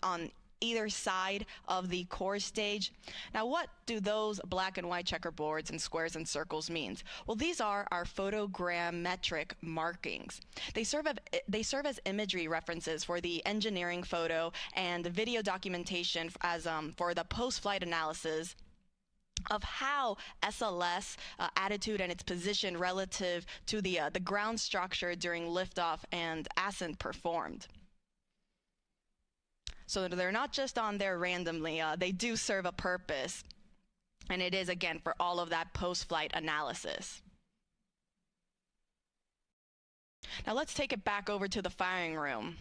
either side of the core stage. Now, what do those black and white checkerboards and squares and circles mean? Well, these are our photogrammetric markings. They serve as imagery references for the engineering photo and video documentation as for the post-flight analysis of how SLS attitude and its position relative to the ground structure during liftoff and ascent performed. So they're not just on there randomly, they do serve a purpose. And it is, again, for all of that post-flight analysis. Now let's take it back over to the firing room.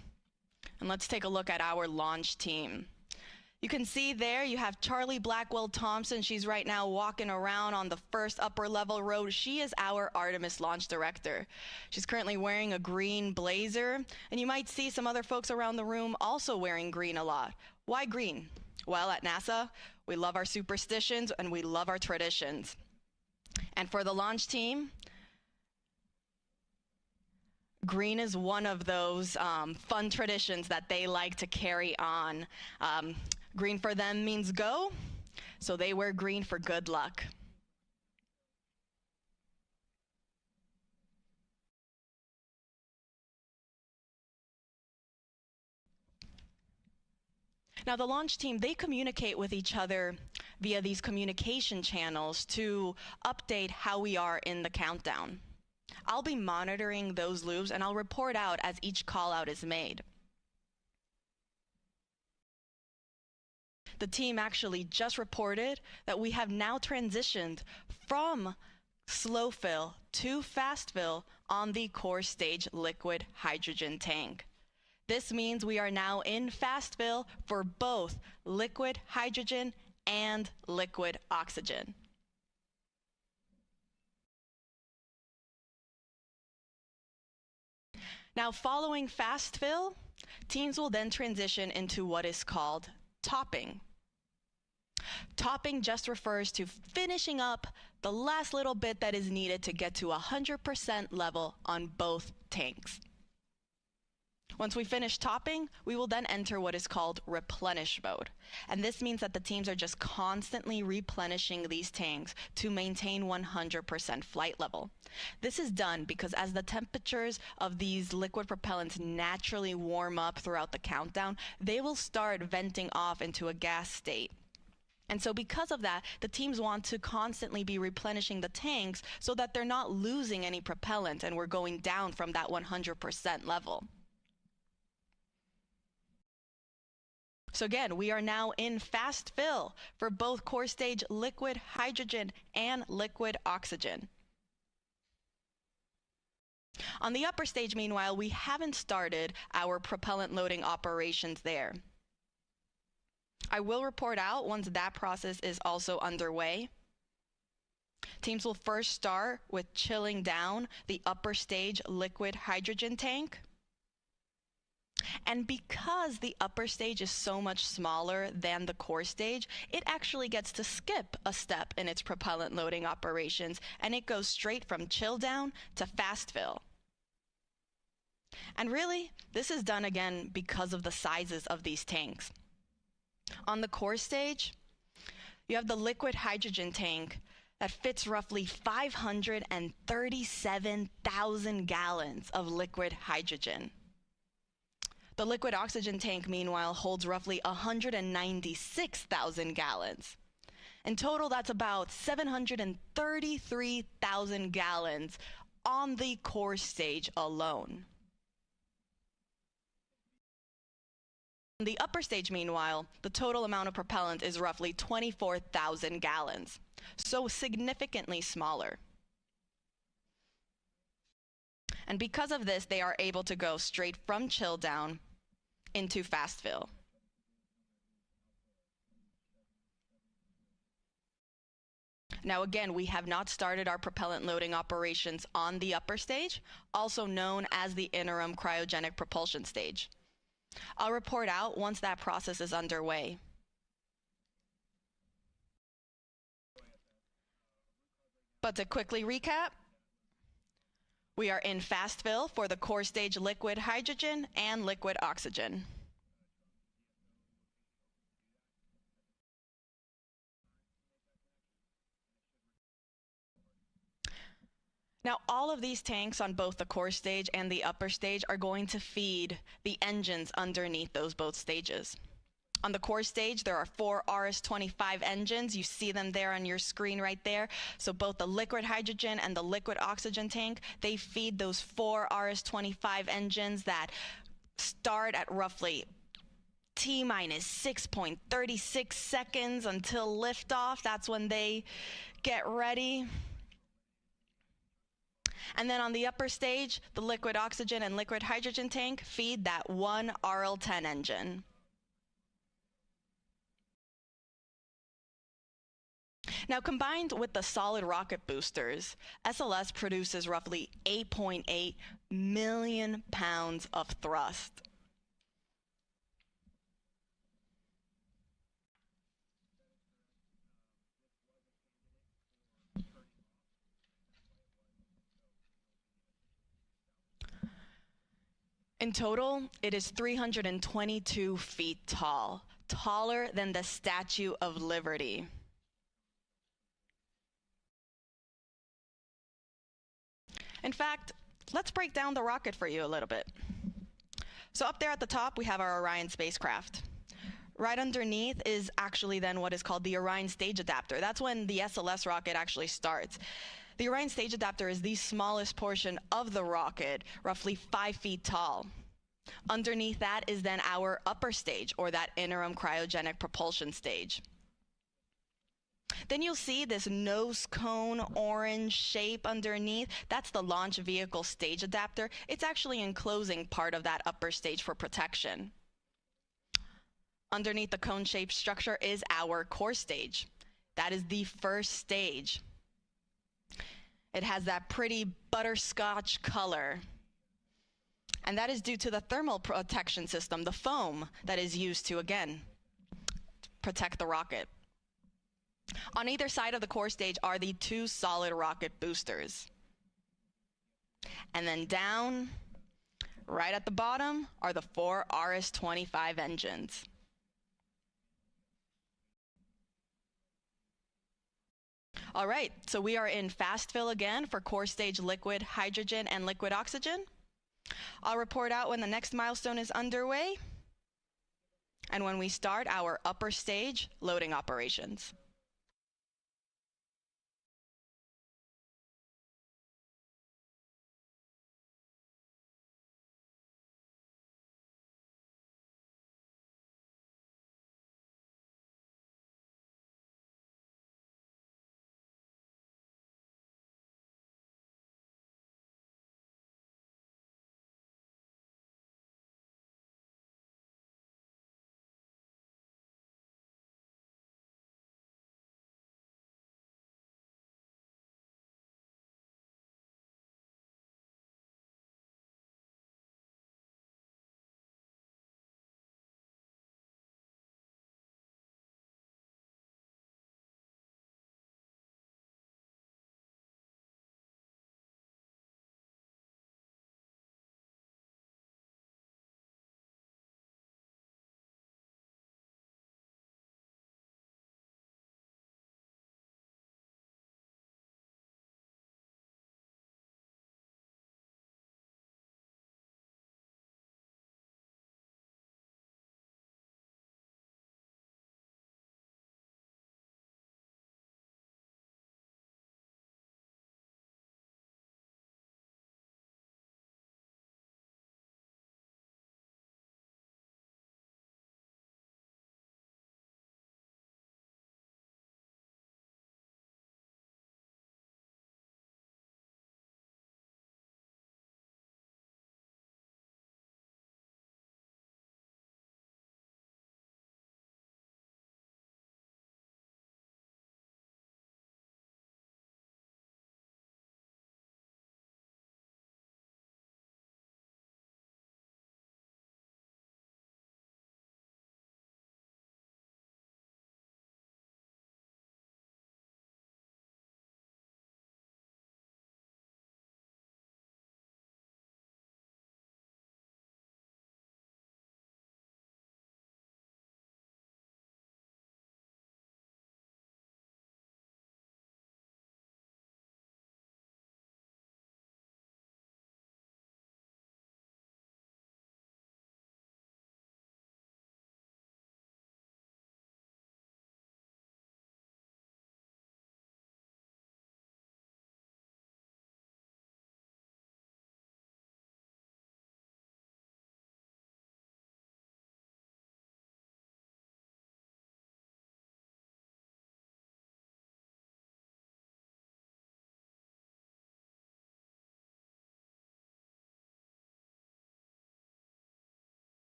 And let's take a look at our launch team. You can see there you have Charlie Blackwell Thompson. She's right now walking around on the first upper level row. She is our Artemis launch director. She's currently wearing a green blazer, and you might see some other folks around the room also wearing green a lot. Why green? Well, at NASA, we love our superstitions and we love our traditions. And for the launch team, green is one of those fun traditions that they like to carry on. Green for them means go, so they wear green for good luck. Now, the launch team, they communicate with each other via these communication channels to update how we are in the countdown. I'll be monitoring those loops, and I'll report out as each call out is made. The team actually just reported that we have now transitioned from slow fill to fast fill on the core stage liquid hydrogen tank. This means we are now in fast fill for both liquid hydrogen and liquid oxygen. Now, following fast fill, teams will then transition into what is called topping. Topping just refers to finishing up the last little bit that is needed to get to 100% level on both tanks. Once we finish topping, we will then enter what is called replenish mode. And this means that the teams are just constantly replenishing these tanks to maintain 100% flight level. This is done because as the temperatures of these liquid propellants naturally warm up throughout the countdown, they will start venting off into a gas state. And so because of that, the teams want to constantly be replenishing the tanks so that they're not losing any propellant and we're going down from that 100% level. So again, we are now in fast fill for both core stage liquid hydrogen and liquid oxygen. On the upper stage, meanwhile, we haven't started our propellant loading operations there. I will report out once that process is also underway. Teams will first start with chilling down the upper stage liquid hydrogen tank. And because the upper stage is so much smaller than the core stage, it actually gets to skip a step in its propellant loading operations, and it goes straight from chill down to fast fill. And really, this is done again because of the sizes of these tanks. On the core stage, you have the liquid hydrogen tank that fits roughly 537,000 gallons of liquid hydrogen. The liquid oxygen tank, meanwhile, holds roughly 196,000 gallons. In total, that's about 733,000 gallons on the core stage alone. On the upper stage, meanwhile, the total amount of propellant is roughly 24,000 gallons, so significantly smaller. And because of this, they are able to go straight from chill down into fast fill. Now again, we have not started our propellant loading operations on the upper stage, also known as the interim cryogenic propulsion stage. I'll report out once that process is underway. But to quickly recap, we are in fast fill for the core stage liquid hydrogen and liquid oxygen. Now, all of these tanks on both the core stage and the upper stage are going to feed the engines underneath those both stages. On the core stage, there are 4 RS-25 engines. You see them there on your screen right there. So both the liquid hydrogen and the liquid oxygen tank, they feed those 4 RS-25 engines that start at roughly T-minus 6.36 seconds until liftoff. That's when they get ready. And then on the upper stage, the liquid oxygen and liquid hydrogen tank feed that one ARL-10 engine. Now, combined with the solid rocket boosters, SLS produces roughly 8.8 million pounds of thrust. In total, it is 322 feet tall, taller than the Statue of Liberty. In fact, let's break down the rocket for you a little bit. So up there at the top, we have our Orion spacecraft. Right underneath is actually then what is called the Orion stage adapter. That's when the SLS rocket actually starts. The Orion stage adapter is the smallest portion of the rocket, roughly 5 feet tall. Underneath that is then our upper stage, or that interim cryogenic propulsion stage. Then you'll see this nose cone orange shape underneath. That's the launch vehicle stage adapter. It's actually enclosing part of that upper stage for protection. Underneath the cone-shaped structure is our core stage. That is the first stage. It has that pretty butterscotch color. And that is due to the thermal protection system, the foam that is used to, again, protect the rocket. On either side of the core stage are the 2 solid rocket boosters. And then down, Right at the bottom are the 4 RS-25 engines. All right, so we are in fast fill again for core stage liquid hydrogen and liquid oxygen. I'll report out when the next milestone is underway and when we start our upper stage loading operations.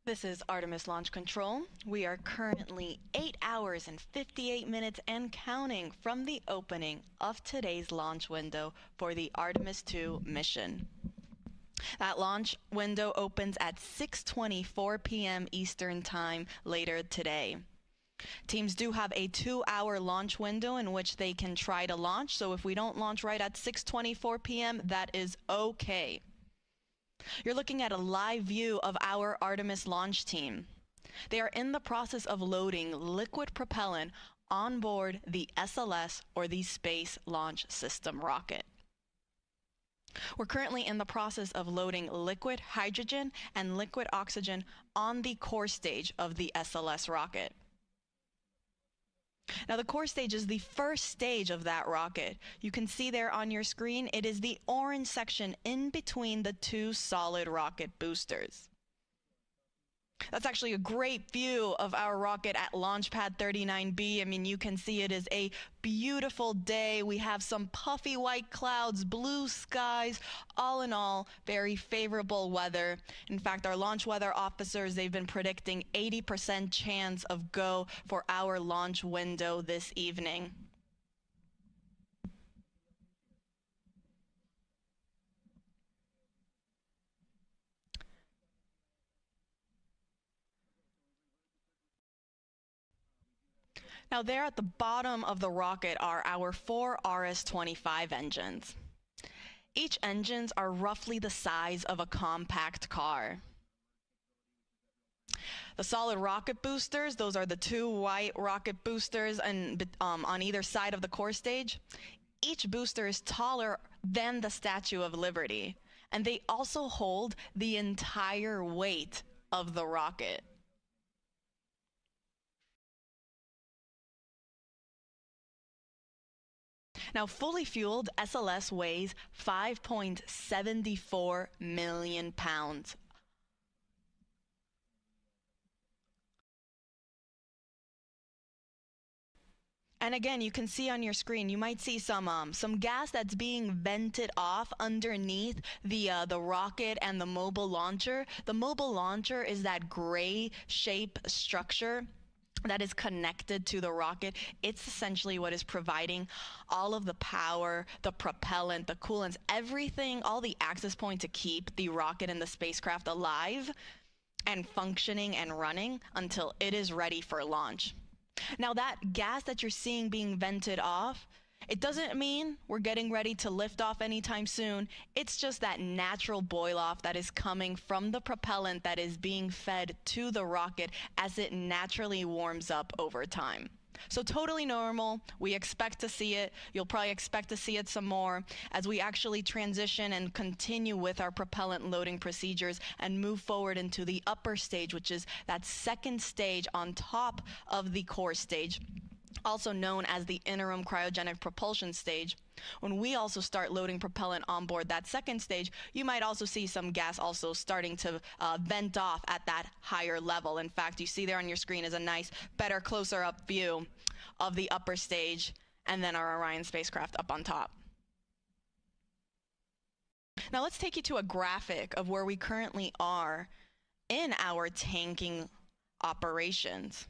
This is Artemis Launch Control. We are currently 8 hours and 58 minutes and counting from the opening of today's launch window for the Artemis II mission. That launch window opens at 6:24 p.m. Eastern Time later today. Teams do have a 2-hour launch window in which they can try to launch, so if we don't launch right at 6:24 p.m., that is okay. You're looking at a live view of our Artemis launch team. They are in the process of loading liquid propellant on board the SLS, or the Space Launch System rocket. We're currently in the process of loading liquid hydrogen and liquid oxygen on the core stage of the SLS rocket. Now, the core stage is the first stage of that rocket. You can see there on your screen, it is the orange section in between the two solid rocket boosters. That's actually a great view of our rocket at Launch Pad 39B. I mean, you can see it is a beautiful day. We have some puffy white clouds, blue skies, all in all, very favorable weather. In fact, our launch weather officers, they've been predicting 80% chance of go for our launch window this evening. Now, there at the bottom of the rocket are our 4 RS-25 engines. Each engines are roughly the size of a compact car. The solid rocket boosters, those are the 2 white rocket boosters and on either side of the core stage. Each booster is taller than the Statue of Liberty, and they also hold the entire weight of the rocket. Now, fully fueled, SLS weighs 5.74 million pounds. And again, you can see on your screen, you might see some gas that's being vented off underneath the rocket and the mobile launcher. The mobile launcher is that gray shape structure that is connected to the rocket. It's essentially what is providing all of the power, the propellant, the coolants, everything, all the access points to keep the rocket and the spacecraft alive and functioning and running until it is ready for launch. Now, that gas that you're seeing being vented off, it doesn't mean we're getting ready to lift off anytime soon. It's just that natural boil-off that is coming from the propellant that is being fed to the rocket as it naturally warms up over time. So totally normal. We expect to see it. You'll probably expect to see it some more as we actually transition and continue with our propellant loading procedures and move forward into the upper stage, which is that second stage on top of the core stage, also known as the interim cryogenic propulsion stage. When we also start loading propellant on board that second stage, you might also see some gas also starting to vent off at that higher level. In fact, you see there on your screen is a nice, better, closer up view of the upper stage and then our Orion spacecraft up on top. Now let's take you to a graphic of where we currently are in our tanking operations.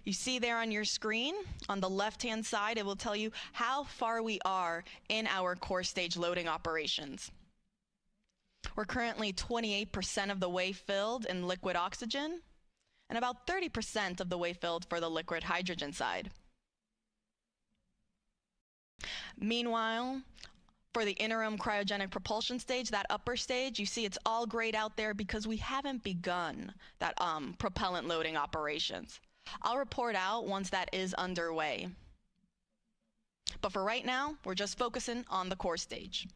You see there on your screen, on the left-hand side, it will tell you how far we are in our core stage loading operations. We're currently 28% of the way filled in liquid oxygen and about 30% of the way filled for the liquid hydrogen side. Meanwhile, for the interim cryogenic propulsion stage, that upper stage, you see it's all grayed out there because we haven't begun that propellant loading operations. I'll report out once that is underway. But for right now, we're just focusing on the core stage.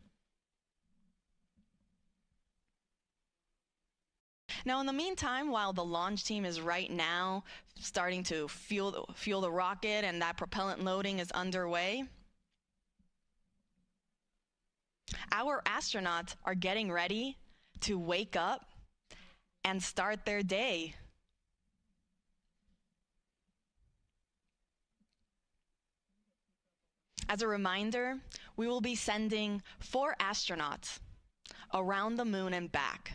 Now, in the meantime, while the launch team is right now starting to fuel the rocket and that propellant loading is underway, our astronauts are getting ready to wake up and start their day. As a reminder, we will be sending 4 astronauts around the moon and back.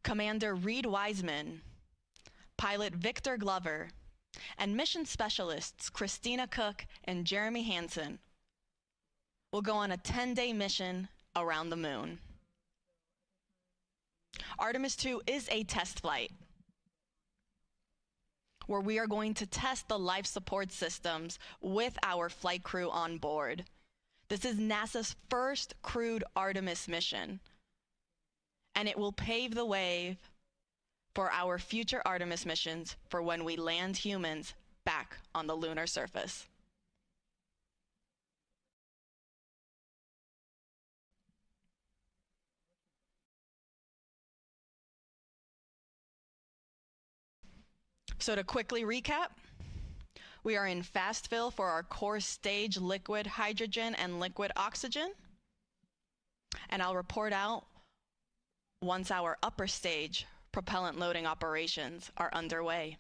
Commander Reed Wiseman, pilot Victor Glover, and mission specialists Christina Cook and Jeremy Hansen will go on a 10-day mission around the moon. Artemis 2 is a test flight where we are going to test the life support systems with our flight crew on board. This is NASA's first crewed Artemis mission, and it will pave the way for our future Artemis missions for when we land humans back on the lunar surface. So to quickly recap, we are in fast fill for our core stage liquid hydrogen and liquid oxygen, and I'll report out once our upper stage propellant loading operations are underway.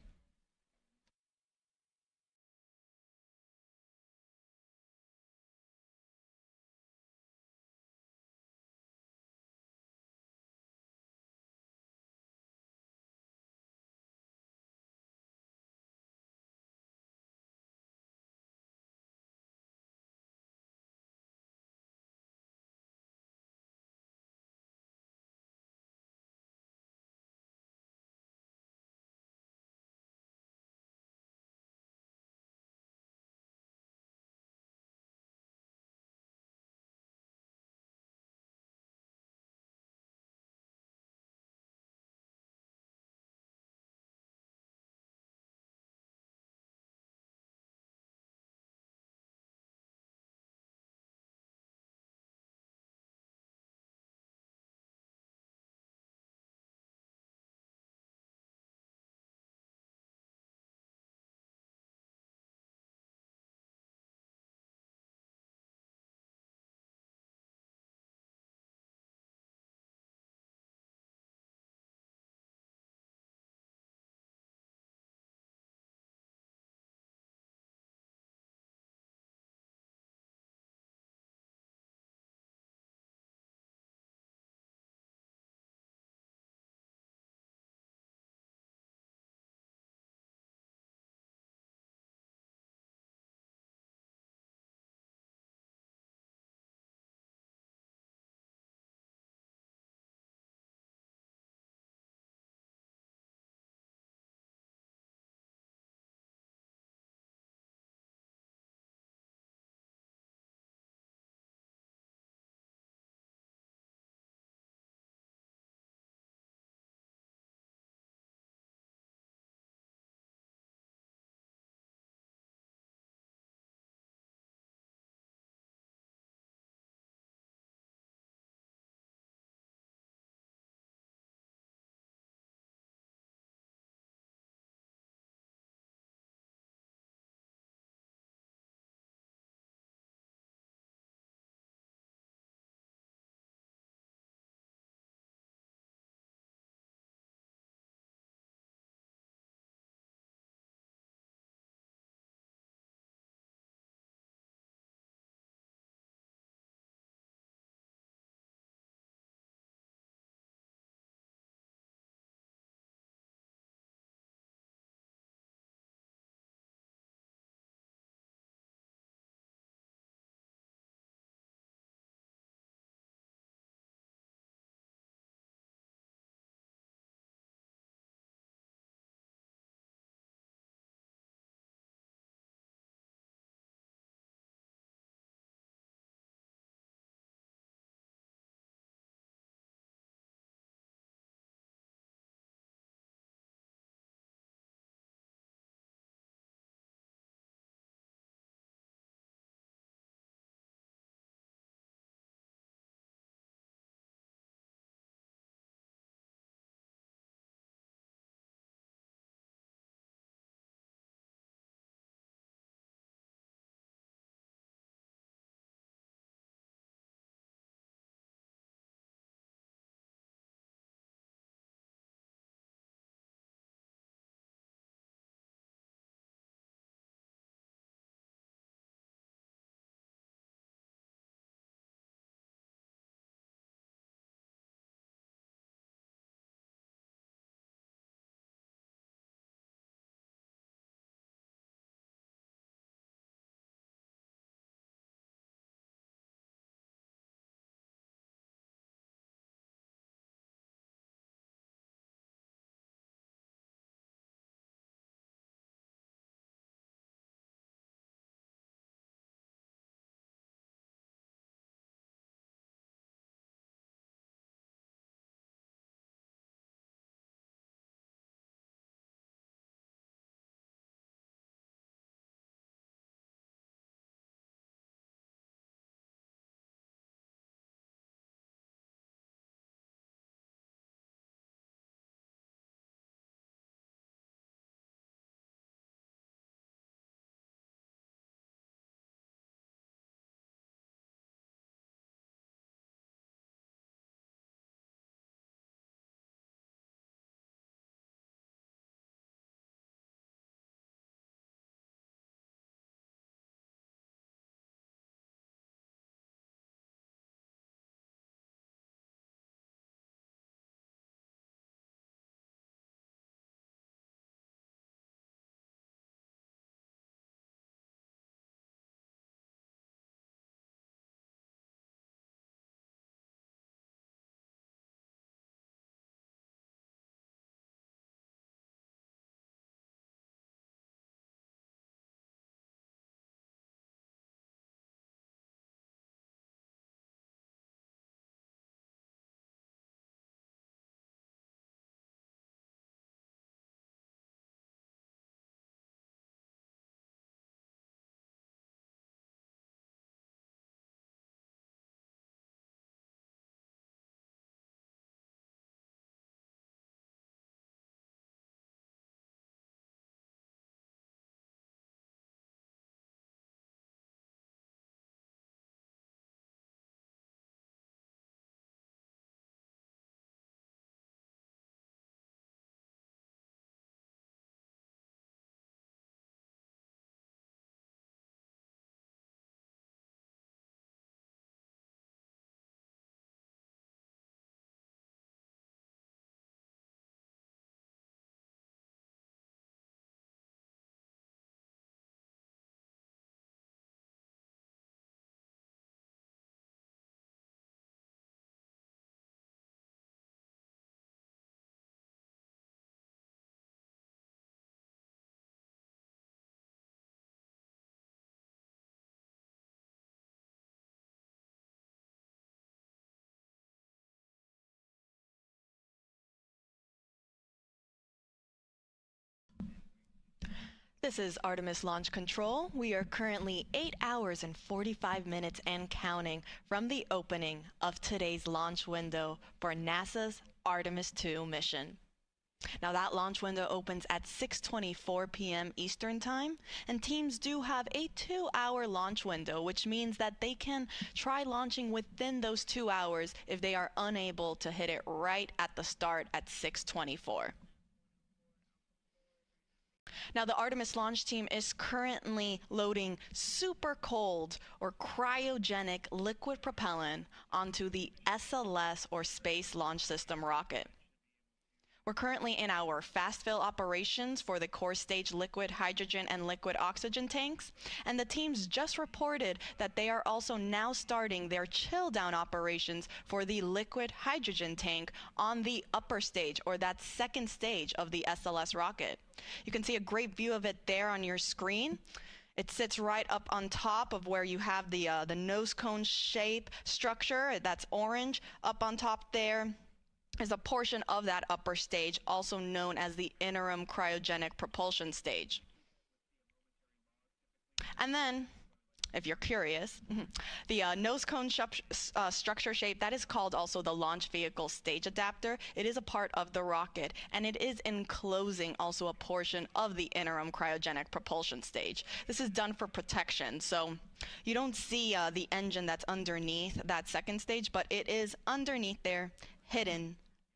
This is Artemis Launch Control. We are currently 8 hours and 45 minutes and counting from the opening of today's launch window for NASA's Artemis II mission. Now that launch window opens at 6:24 p.m. Eastern Time, and teams do have a 2-hour launch window, which means that they can try launching within those 2 hours if they are unable to hit it right at the start at 6:24. Now, the Artemis launch team is currently loading super cold or cryogenic liquid propellant onto the SLS or Space Launch System rocket. We're currently in our fast fill operations for the core stage liquid hydrogen and liquid oxygen tanks, and the teams just reported that they are also now starting their chill down operations for the liquid hydrogen tank on the upper stage, or that second stage of the SLS rocket. You can see a great view of it there on your screen. It sits right up on top of where you have the nose cone shape structure. That's orange. Up on top there is a portion of that upper stage, also known as the interim cryogenic propulsion stage. And then, if you're curious, the nose cone structure shape, that is called also the launch vehicle stage adapter. It is a part of the rocket, and it is enclosing also a portion of the interim cryogenic propulsion stage. This is done for protection, so you don't see the engine that's underneath that second stage, but it is underneath there, hidden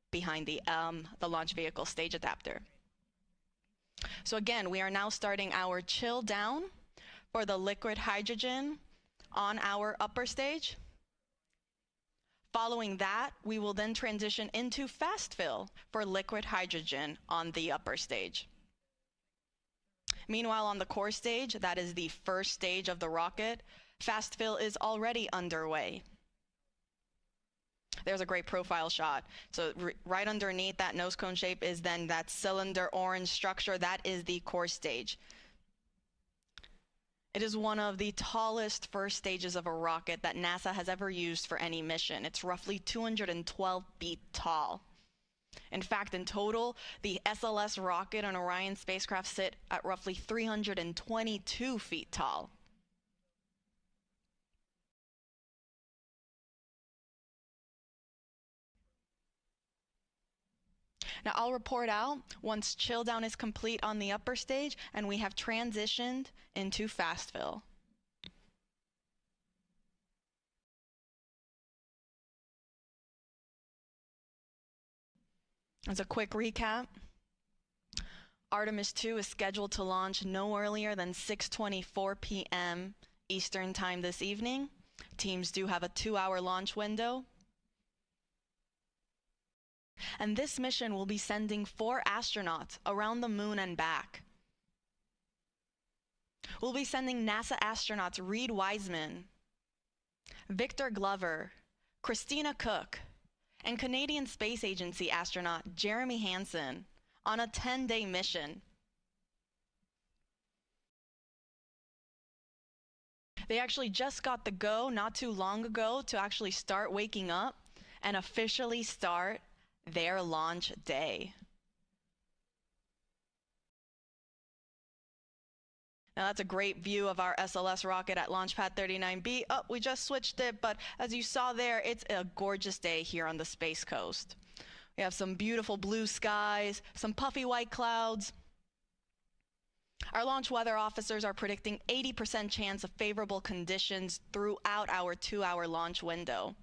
behind the launch vehicle stage adapter. So again, we are now starting our chill down for the liquid hydrogen on our upper stage. Following that, we will then transition into fast fill for liquid hydrogen on the upper stage. Meanwhile, on the core stage, that is the first stage of the rocket, fast fill is already underway. There's a great profile shot. So right underneath that nose cone shape is then that cylinder orange structure. That is the core stage. It is one of the tallest first stages of a rocket that NASA has ever used for any mission. It's roughly 212 feet tall. In fact, in total, the SLS rocket and Orion spacecraft sit at roughly 322 feet tall. Now I'll report out once chill down is complete on the upper stage and we have transitioned into fast fill. As a quick recap, Artemis II is scheduled to launch no earlier than 6:24 p.m. Eastern Time this evening. Teams do have a 2-hour launch window. And this mission will be sending 4 astronauts around the moon and back. We'll be sending NASA astronauts Reed Wiseman, Victor Glover, Christina Cook, and Canadian Space Agency astronaut Jeremy Hansen on a 10-day mission. They actually just got the go not too long ago to actually start waking up and officially start their launch day. Now that's a great view of our SLS rocket at Launch Pad 39B. Oh, we just switched it, but as you saw there, it's a gorgeous day here on the Space Coast. We have some beautiful blue skies, some puffy white clouds. Our launch weather officers are predicting 80% chance of favorable conditions throughout our 2-hour launch window.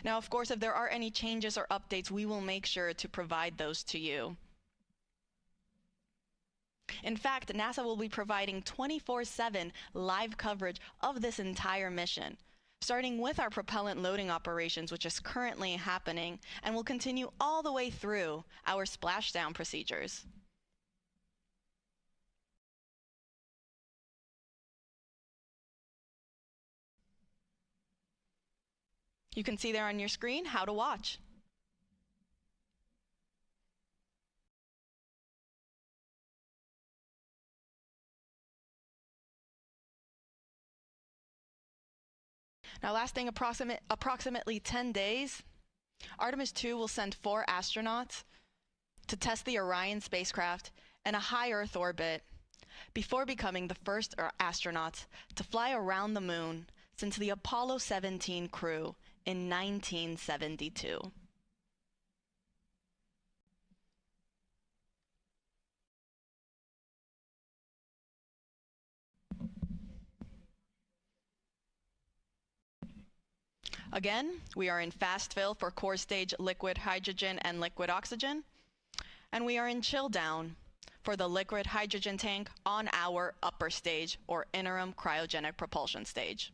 Now, of course, if there are any changes or updates, we will make sure to provide those to you. In fact, NASA will be providing 24/7 live coverage of this entire mission, starting with our propellant loading operations, which is currently happening, and will continue all the way through our splashdown procedures. You can see there on your screen how to watch. Now, lasting approximately 10 days, Artemis II will send 4 astronauts to test the Orion spacecraft in a high Earth orbit before becoming the first astronauts to fly around the moon since the Apollo 17 crew in 1972. Again, we are in fast fill for core stage liquid hydrogen and liquid oxygen, and we are in chill down for the liquid hydrogen tank on our upper stage or interim cryogenic propulsion stage.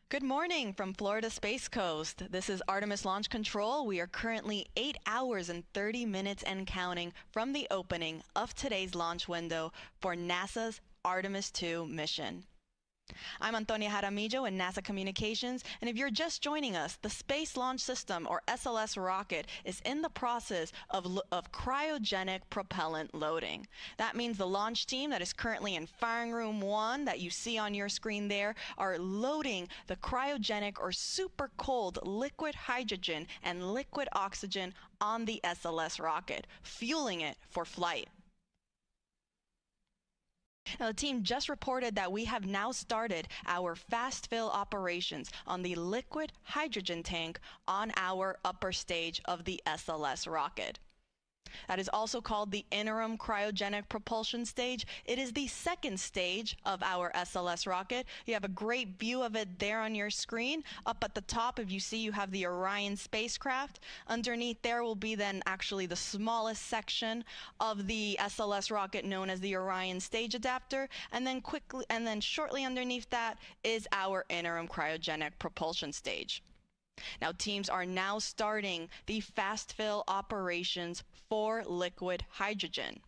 Good morning from Florida Space Coast. This is Artemis Launch Control. We are currently 8 hours and 30 minutes and counting from the opening of today's launch window for NASA's Artemis II mission. I'm Antonia Jaramillo in NASA Communications, and if you're just joining us, the Space Launch System, or SLS rocket, is in the process of cryogenic propellant loading. That means the launch team that is currently in Firing Room 1 that you see on your screen there are loading the cryogenic or super cold liquid hydrogen and liquid oxygen on the SLS rocket, fueling it for flight. Now, the team just reported that we have now started our fast fill operations on the liquid hydrogen tank on our upper stage of the SLS rocket. That is also called the interim cryogenic propulsion stage. It is the second stage of our SLS rocket. You have a great view of it there on your screen. Up at the top, if you see, you have the Orion spacecraft. Underneath there will be then actually the smallest section of the SLS rocket known as the Orion stage adapter. And then shortly underneath that is our interim cryogenic propulsion stage. Now, teams are now starting the fast fill operations for liquid hydrogen.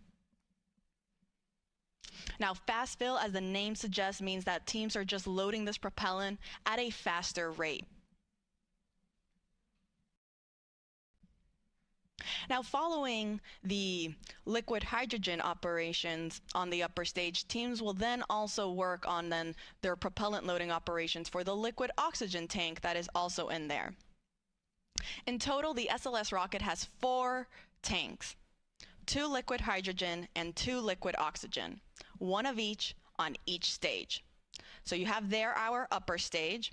Now, fast fill, as the name suggests, means that teams are just loading this propellant at a faster rate. Now, following the liquid hydrogen operations on the upper stage, teams will then also work on their propellant loading operations for the liquid oxygen tank that is also in there. In total, the SLS rocket has 4 tanks, 2 liquid hydrogen and 2 liquid oxygen, 1 of each on each stage. So you have there our upper stage,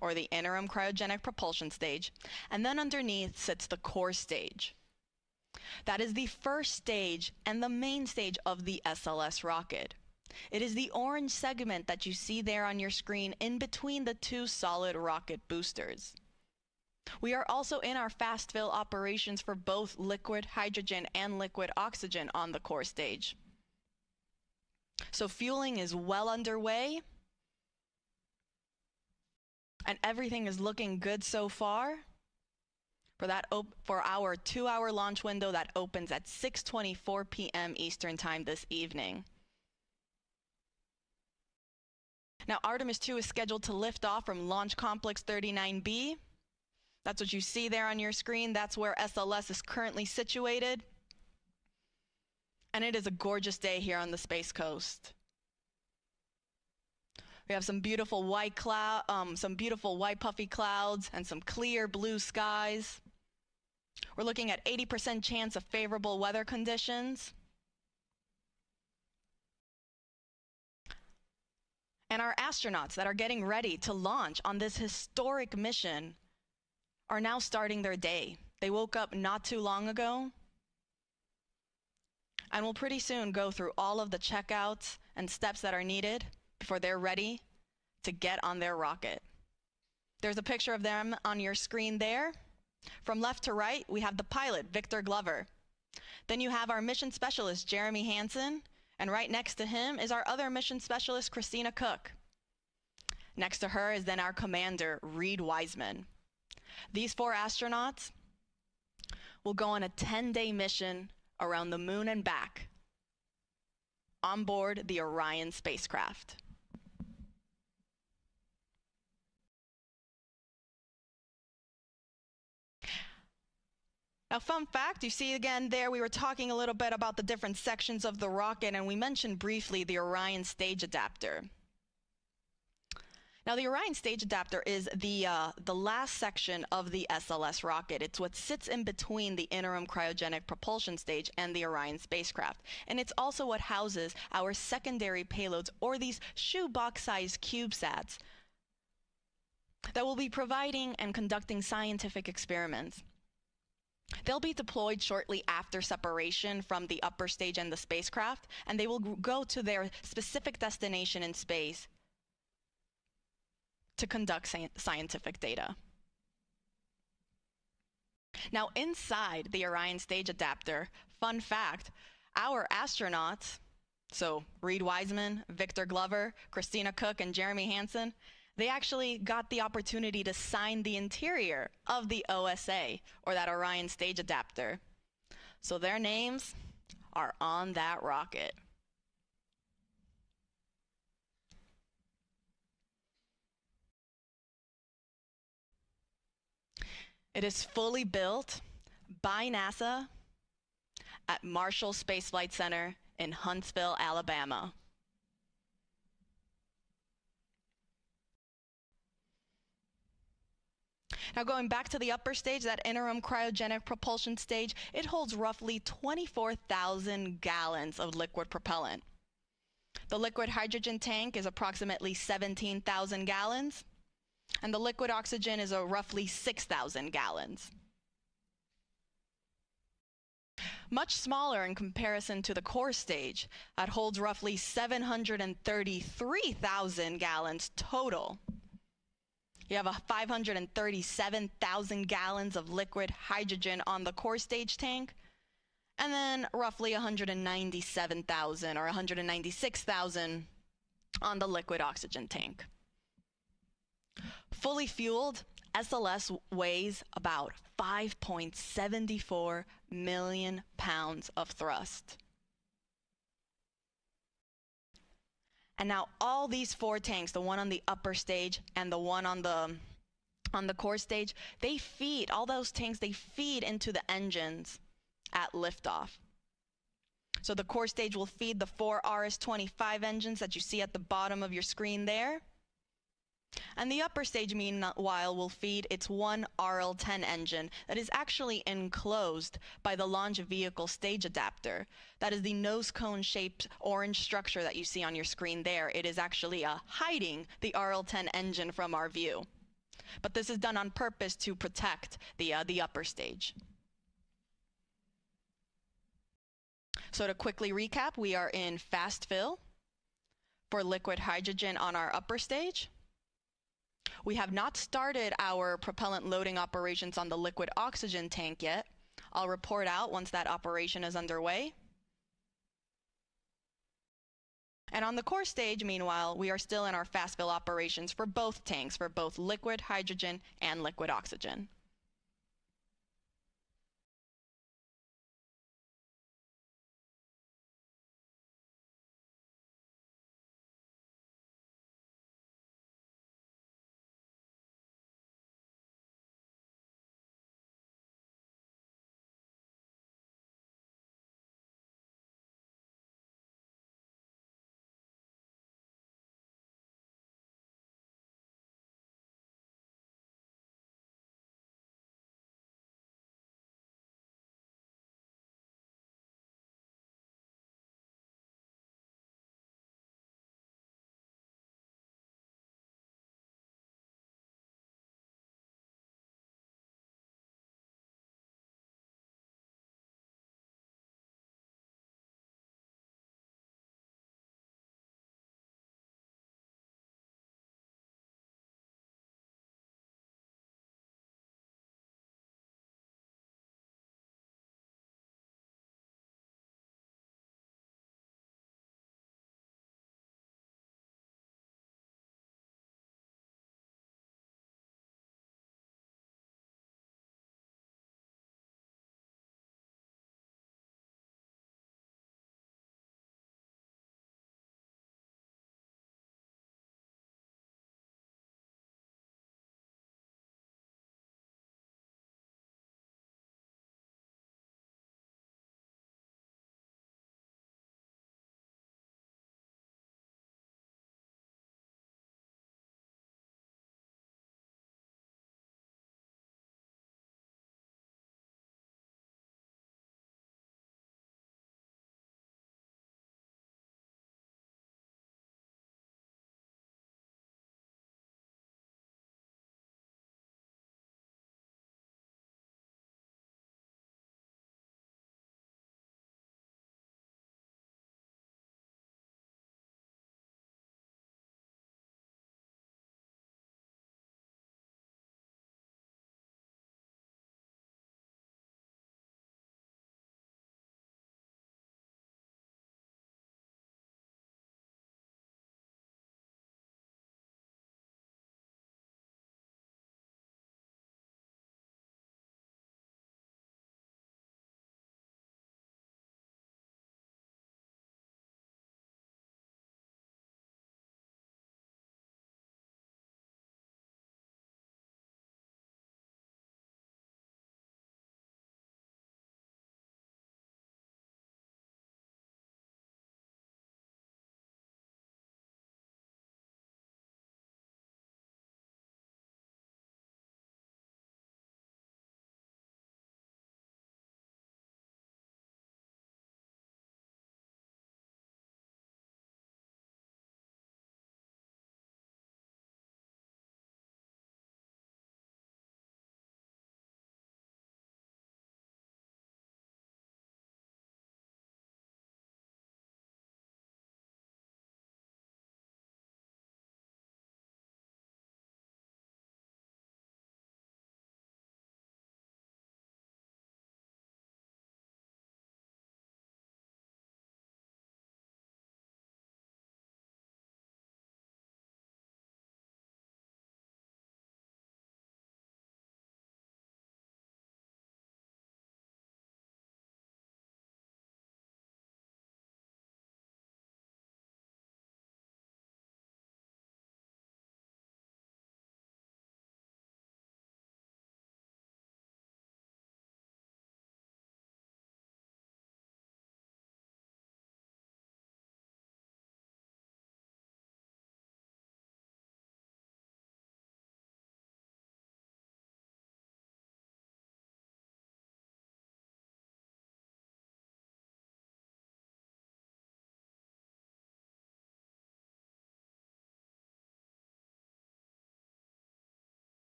or the interim cryogenic propulsion stage, and then underneath sits the core stage. That is the first stage and the main stage of the SLS rocket. It is the orange segment that you see there on your screen in between the 2 solid rocket boosters. We are also in our fast fill operations for both liquid hydrogen and liquid oxygen on the core stage. So fueling is well underway, and everything is looking good so far for our 2-hour launch window that opens at 6:24 p.m. Eastern Time this evening. Now, Artemis II is scheduled to lift off from Launch Complex 39B. That's what you see there on your screen. That's where SLS is currently situated. And it is a gorgeous day here on the Space Coast. We have some beautiful white puffy clouds and some clear blue skies. We're looking at 80% chance of favorable weather conditions. And our astronauts that are getting ready to launch on this historic mission are now starting their day. They woke up not too long ago and will pretty soon go through all of the checkouts and steps that are needed before they're ready to get on their rocket. There's a picture of them on your screen there. From left to right, we have the pilot, Victor Glover. Then you have our mission specialist, Jeremy Hansen, and right next to him is our other mission specialist, Christina Cook. Next to her is then our commander, Reed Wiseman. These 4 astronauts will go on a 10-day mission around the moon and back on board the Orion spacecraft. Now, fun fact, you see again there, we were talking a little bit about the different sections of the rocket, and we mentioned briefly the Orion stage adapter. Now, the Orion stage adapter is the last section of the SLS rocket. It's what sits in between the interim cryogenic propulsion stage and the Orion spacecraft. And it's also what houses our secondary payloads, or these shoebox-sized CubeSats, that will be providing and conducting scientific experiments. They'll be deployed shortly after separation from the upper stage and the spacecraft, and they will go to their specific destination in space to conduct scientific data. Now, inside the Orion stage adapter, fun fact, our astronauts, so Reed Wiseman, Victor Glover, Christina Cook, and Jeremy Hansen, They actually got the opportunity to sign the interior of the OSA, or that Orion stage adapter. So their names are on that rocket. It is fully built by NASA at Marshall Space Flight Center in Huntsville, Alabama. Now going back to the upper stage, that interim cryogenic propulsion stage, it holds roughly 24,000 gallons of liquid propellant. The liquid hydrogen tank is approximately 17,000 gallons, and the liquid oxygen is roughly 6,000 gallons. Much smaller in comparison to the core stage, that holds roughly 733,000 gallons total. You have 537,000 gallons of liquid hydrogen on the core stage tank, and then roughly 197,000 or 196,000 on the liquid oxygen tank. Fully fueled, SLS weighs about 5.74 million pounds of thrust. And now all these four tanks, the one on the upper stage and the one on the core stage, they feed, all those tanks, they feed into the engines at liftoff. So the core stage will feed the 4 RS-25 engines that you see at the bottom of your screen there. And the upper stage, meanwhile, will feed its one ARL-10 engine that is actually enclosed by the launch vehicle stage adapter. That is the nose cone-shaped orange structure that you see on your screen there. It is actually hiding the ARL-10 engine from our view. But this is done on purpose to protect the upper stage. So to quickly recap, we are in fast fill for liquid hydrogen on our upper stage. We have not started our propellant loading operations on the liquid oxygen tank yet. I'll report out once that operation is underway. And on the core stage, meanwhile, we are still in our fast fill operations for both tanks, for both liquid hydrogen and liquid oxygen.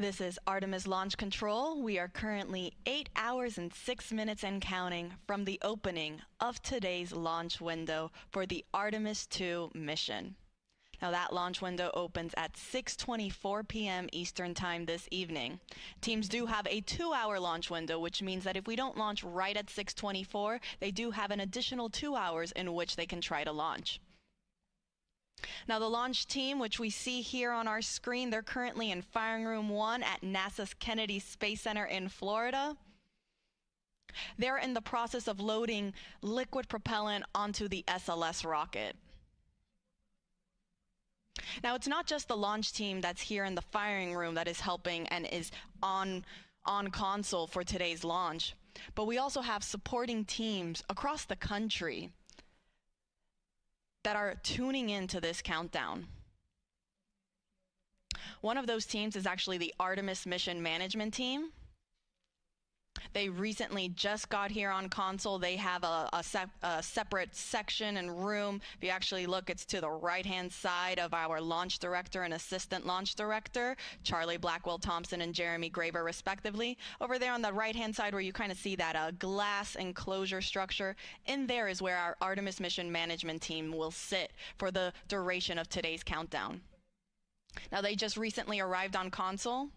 This is Artemis Launch Control. We are currently 8 hours and 6 minutes and counting from the opening of today's launch window for the Artemis II mission. Now that launch window opens at 6:24 p.m. Eastern Time this evening. Teams do have a 2-hour launch window, which means that if we don't launch right at 6:24, they do have an additional 2 hours in which they can try to launch. Now the launch team, which we see here on our screen, they're currently in Firing Room 1 at NASA's Kennedy Space Center in Florida. They're in the process of loading liquid propellant onto the SLS rocket. Now it's not just the launch team that's here in the firing room that is helping and is on console for today's launch, but we also have supporting teams across the country that are tuning into this countdown. One of those teams is actually the Artemis Mission Management Team. They recently just got here on console. They have a separate section and room. If you actually look, it's to the right-hand side of our launch director and assistant launch director, Charlie Blackwell Thompson and Jeremy Graber, respectively. Over there on the right-hand side where you kind of see that glass enclosure structure, in there is where our Artemis Mission Management Team will sit for the duration of today's countdown. Now, they just recently arrived on console.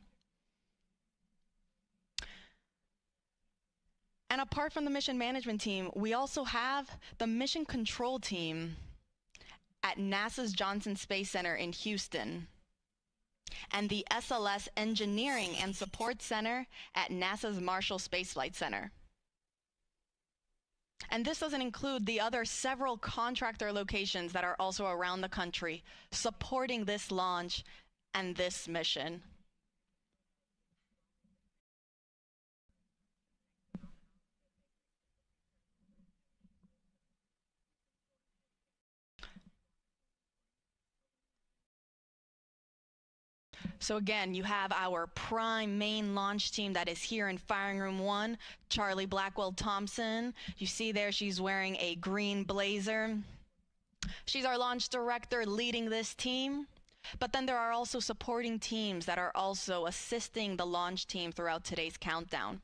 And apart from the mission management team, we also have the mission control team at NASA's Johnson Space Center in Houston and the SLS Engineering and Support Center at NASA's Marshall Space Flight Center. And this doesn't include the other several contractor locations that are also around the country supporting this launch and this mission. So again, you have our prime main launch team that is here in Firing Room 1, Charlie Blackwell Thompson. You see there she's wearing a green blazer. She's our launch director leading this team. But then there are also supporting teams that are also assisting the launch team throughout today's countdown.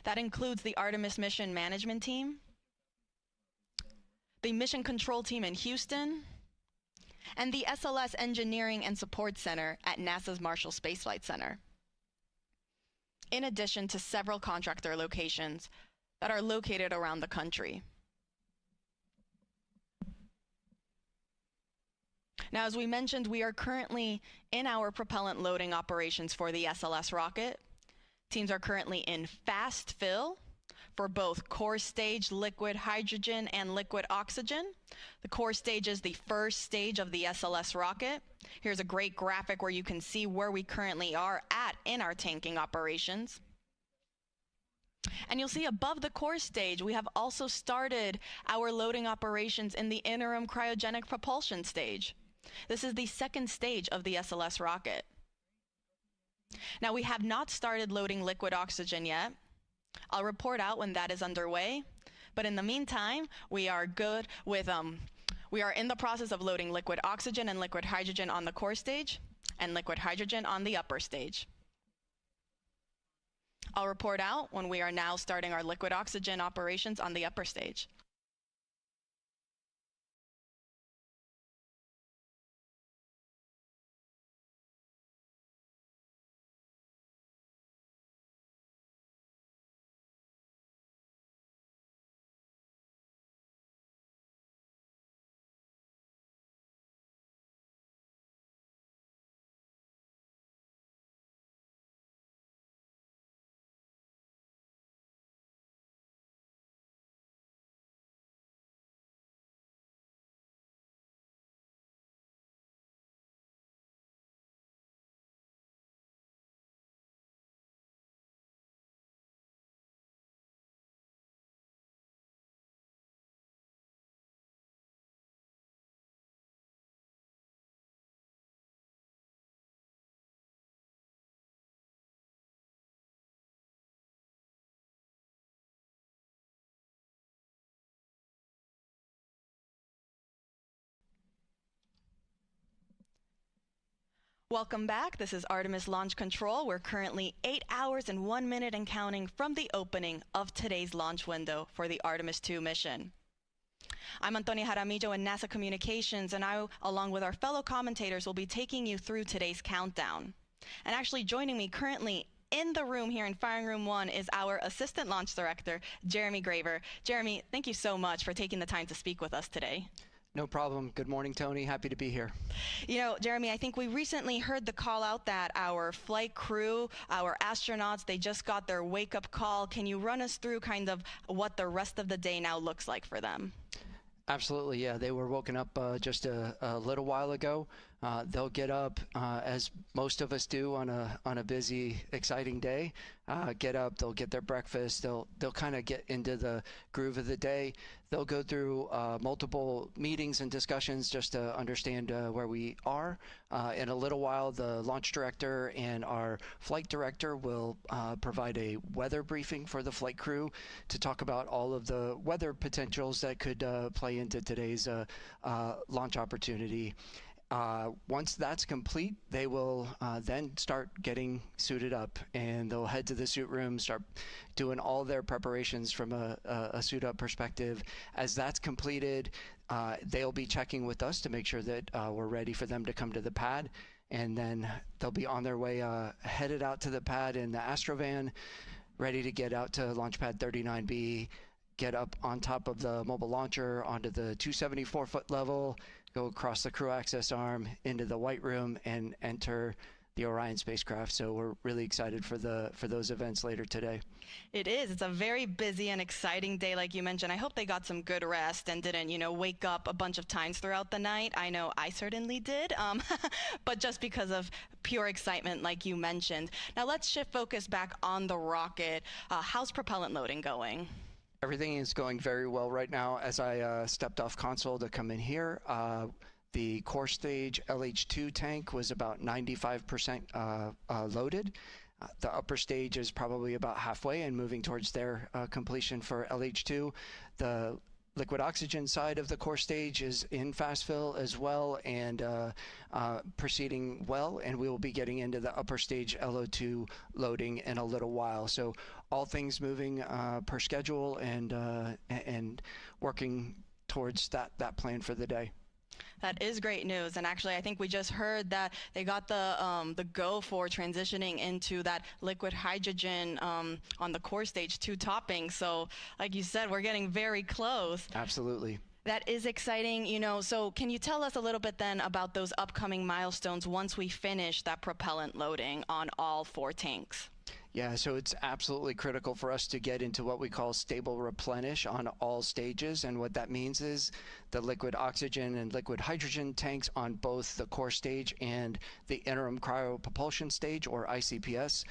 That includes the Artemis Mission Management Team, the Mission Control Team in Houston, and the SLS Engineering and Support Center at NASA's Marshall Space Flight Center, in addition to several contractor locations that are located around the country. Now, as we mentioned, we are currently in our propellant loading operations for the SLS rocket. Teams are currently in fast fill for both core stage liquid hydrogen and liquid oxygen. The core stage is the first stage of the SLS rocket. Here's a great graphic where you can see where we currently are at in our tanking operations. And you'll see above the core stage, we have also started our loading operations in the interim cryogenic propulsion stage. This is the second stage of the SLS rocket. Now, we have not started loading liquid oxygen yet. I'll report out when that is underway, but in the meantime, we are good with, we are in the process of loading liquid oxygen and liquid hydrogen on the core stage and liquid hydrogen on the upper stage. I'll report out when we are now starting our liquid oxygen operations on the upper stage. Welcome back. This is Artemis Launch Control. We're currently 8 hours and 1 minute and counting from the opening of today's launch window for the Artemis II mission. I'm Antonia Jaramillo in NASA Communications, and I, along with our fellow commentators, will be taking you through today's countdown. And actually joining me currently in the room here in Firing Room 1 is our Assistant Launch Director, Jeremy Graver. Jeremy, thank you so much for taking the time to speak with us today. No problem. Good morning, Tony. Happy to be here. You know, Jeremy, I think we recently heard the call out that our flight crew, our astronauts, they just got their wake-up call. Can you run us through kind of what the rest of the day now looks like for them? Absolutely, yeah. They were woken up just a little while ago. They'll get up as most of us do on a busy, exciting day. Get up, they'll get their breakfast. They'll kind of get into the groove of the day. They'll go through multiple meetings and discussions just to understand where we are. In a little while, the launch director and our flight director will provide a weather briefing for the flight crew to talk about all of the weather potentials that could play into today's launch opportunity. Once that's complete, they will then start getting suited up, and they'll head to the suit room, start doing all their preparations from a suit up perspective. As that's completed, they'll be checking with us to make sure that we're ready for them to come to the pad, and then they'll be on their way headed out to the pad in the Astrovan, ready to get out to launch pad 39B, get up on top of the mobile launcher onto the 274-foot level, go across the crew access arm into the White Room and enter the Orion spacecraft. So we're really excited for those events later today. It is. It's a very busy and exciting day, like you mentioned. I hope they got some good rest and didn't, wake up a bunch of times throughout the night. I know I certainly did, but just because of pure excitement, like you mentioned. Now let's shift focus back on the rocket. How's propellant loading going? Everything is going very well right now. As I stepped off console to come in here, the core stage LH2 tank was about 95% loaded. The upper stage is probably about halfway and moving towards their completion for LH2. The liquid oxygen side of the core stage is in fast fill as well and proceeding well, and we will be getting into the upper stage LO2 loading in a little while. So all things moving per schedule and working towards that plan for the day. That is great news, and actually I think we just heard that they got the go for transitioning into that liquid hydrogen on the core stage 2 topping. So like you said, we're getting very close. Absolutely. That is exciting, so can you tell us a little bit then about those upcoming milestones once we finish that propellant loading on all 4 tanks? Yeah, so it's absolutely critical for us to get into what we call stable replenish on all stages. And what that means is the liquid oxygen and liquid hydrogen tanks on both the core stage and the interim cryopropulsion stage, or ICPS,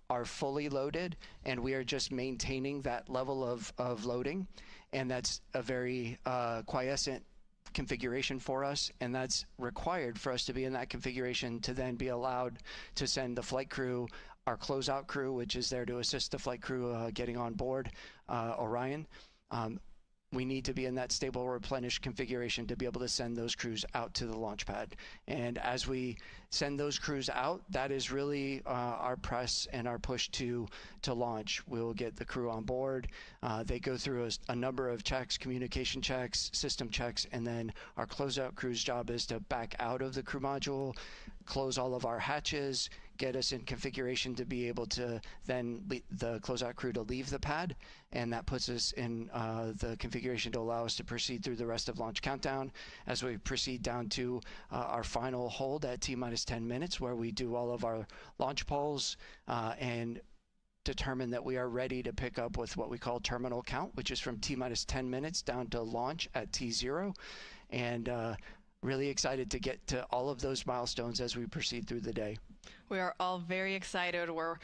are fully loaded, and we are just maintaining that level of loading. And that's a very quiescent configuration for us, and that's required for us to be in that configuration to then be allowed to send the flight crew, our closeout crew, which is there to assist the flight crew getting on board Orion. We need to be in that stable replenish configuration to be able to send those crews out to the launch pad. And as we send those crews out, that is really our press and our push to launch. We'll get the crew on board. They go through a number of checks, communication checks, system checks, and then our closeout crew's job is to back out of the crew module, close all of our hatches, get us in configuration to be able to then the closeout crew to leave the pad, and that puts us in the configuration to allow us to proceed through the rest of launch countdown as we proceed down to our final hold at T-minus 10 minutes, where we do all of our launch polls and determine that we are ready to pick up with what we call terminal count, which is from T-minus 10 minutes down to launch at T0. And really excited to get to all of those milestones as we proceed through the day. We are all very excited. We're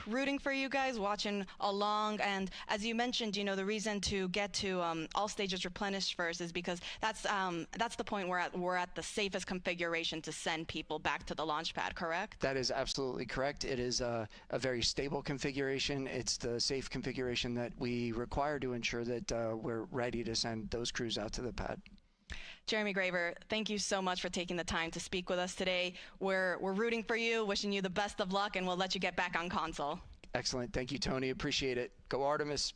rooting for you guys, watching along. And as you mentioned, the reason to get to all stages replenished first is because that's the point where we're at the safest configuration to send people back to the launch pad, correct? That is absolutely correct. It is a very stable configuration. It's the safe configuration that we require to ensure that we're ready to send those crews out to the pad. Jeremy Graver, thank you so much for taking the time to speak with us today. We're rooting for you, wishing you the best of luck, and we'll let you get back on console. Excellent. Thank you, Tony. Appreciate it. Go Artemis.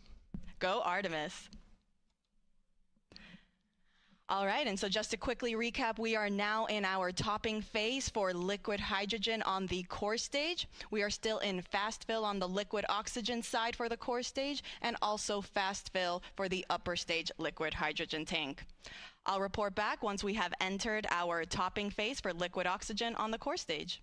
Go Artemis. All right, and so just to quickly recap, we are now in our topping phase for liquid hydrogen on the core stage. We are still in fast fill on the liquid oxygen side for the core stage, and also fast fill for the upper stage liquid hydrogen tank. I'll report back once we have entered our topping phase for liquid oxygen on the core stage.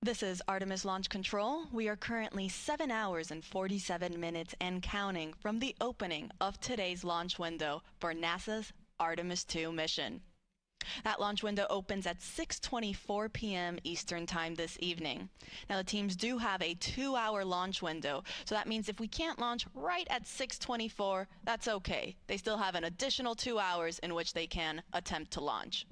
This is Artemis Launch Control. We are currently 7 hours and 47 minutes and counting from the opening of today's launch window for NASA's Artemis II mission. That launch window opens at 6:24 p.m. Eastern Time this evening. Now, the teams do have a 2-hour launch window, so that means if we can't launch right at 6:24, that's okay. They still have an additional 2 hours in which they can attempt to launch.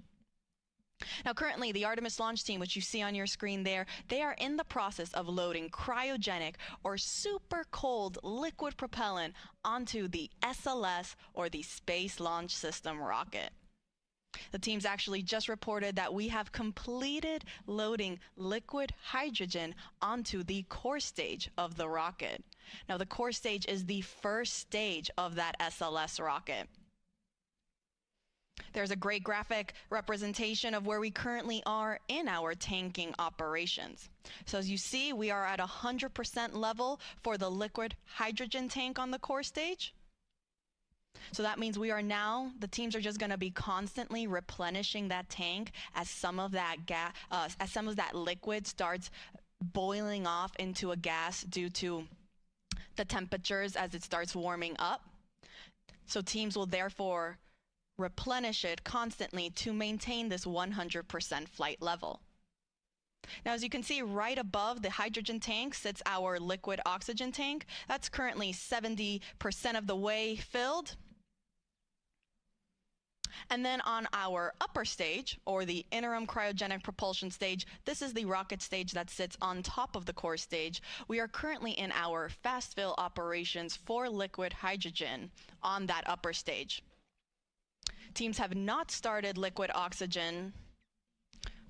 Now, currently, the Artemis launch team, which you see on your screen there, they are in the process of loading cryogenic or super cold liquid propellant onto the SLS, or the Space Launch System rocket. The teams actually just reported that we have completed loading liquid hydrogen onto the core stage of the rocket. Now, the core stage is the first stage of that SLS rocket. There's a great graphic representation of where we currently are in our tanking operations. So as you see, we are at 100% level for the liquid hydrogen tank on the core stage. So that means we are now, the teams are just going to be constantly replenishing that tank as some of that liquid starts boiling off into a gas due to the temperatures as it starts warming up. So teams will therefore replenish it constantly to maintain this 100% flight level. Now, as you can see, right above the hydrogen tank sits our liquid oxygen tank. That's currently 70% of the way filled. And then on our upper stage, or the interim cryogenic propulsion stage, this is the rocket stage that sits on top of the core stage. We are currently in our fast fill operations for liquid hydrogen on that upper stage. Teams have not started liquid oxygen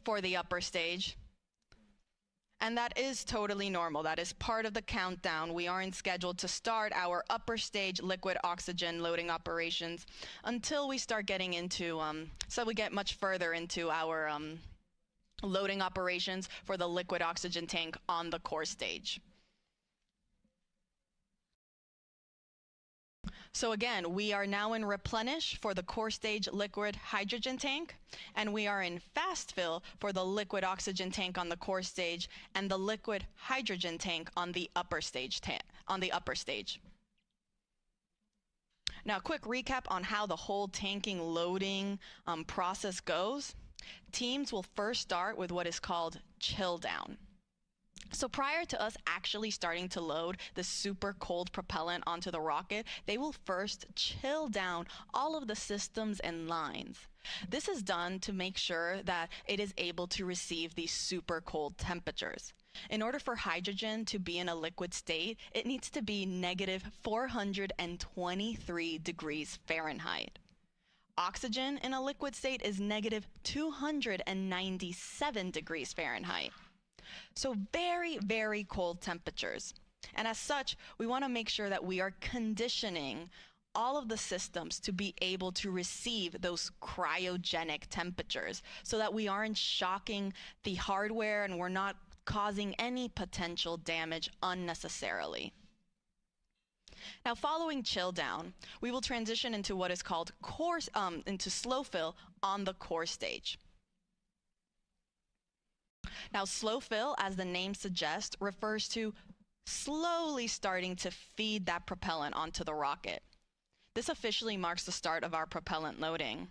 for the upper stage, and that is totally normal. That is part of the countdown. We aren't scheduled to start our upper stage liquid oxygen loading operations until we start getting into, so we get much further into our loading operations for the liquid oxygen tank on the core stage. So again, we are now in replenish for the core stage liquid hydrogen tank, and we are in fast fill for the liquid oxygen tank on the core stage and the liquid hydrogen tank on the upper stage. Now, a quick recap on how the whole tanking loading process goes. Teams will first start with what is called chill down. So prior to us actually starting to load the super cold propellant onto the rocket, they will first chill down all of the systems and lines. This is done to make sure that it is able to receive these super cold temperatures. In order for hydrogen to be in a liquid state, it needs to be negative 423 degrees Fahrenheit. Oxygen in a liquid state is negative 297 degrees Fahrenheit. So very, very cold temperatures. And as such, we want to make sure that we are conditioning all of the systems to be able to receive those cryogenic temperatures so that we aren't shocking the hardware and we're not causing any potential damage unnecessarily. Now, following chill down, we will transition into what is called into slow fill on the core stage. Now, slow fill, as the name suggests, refers to slowly starting to feed that propellant onto the rocket. This officially marks the start of our propellant loading.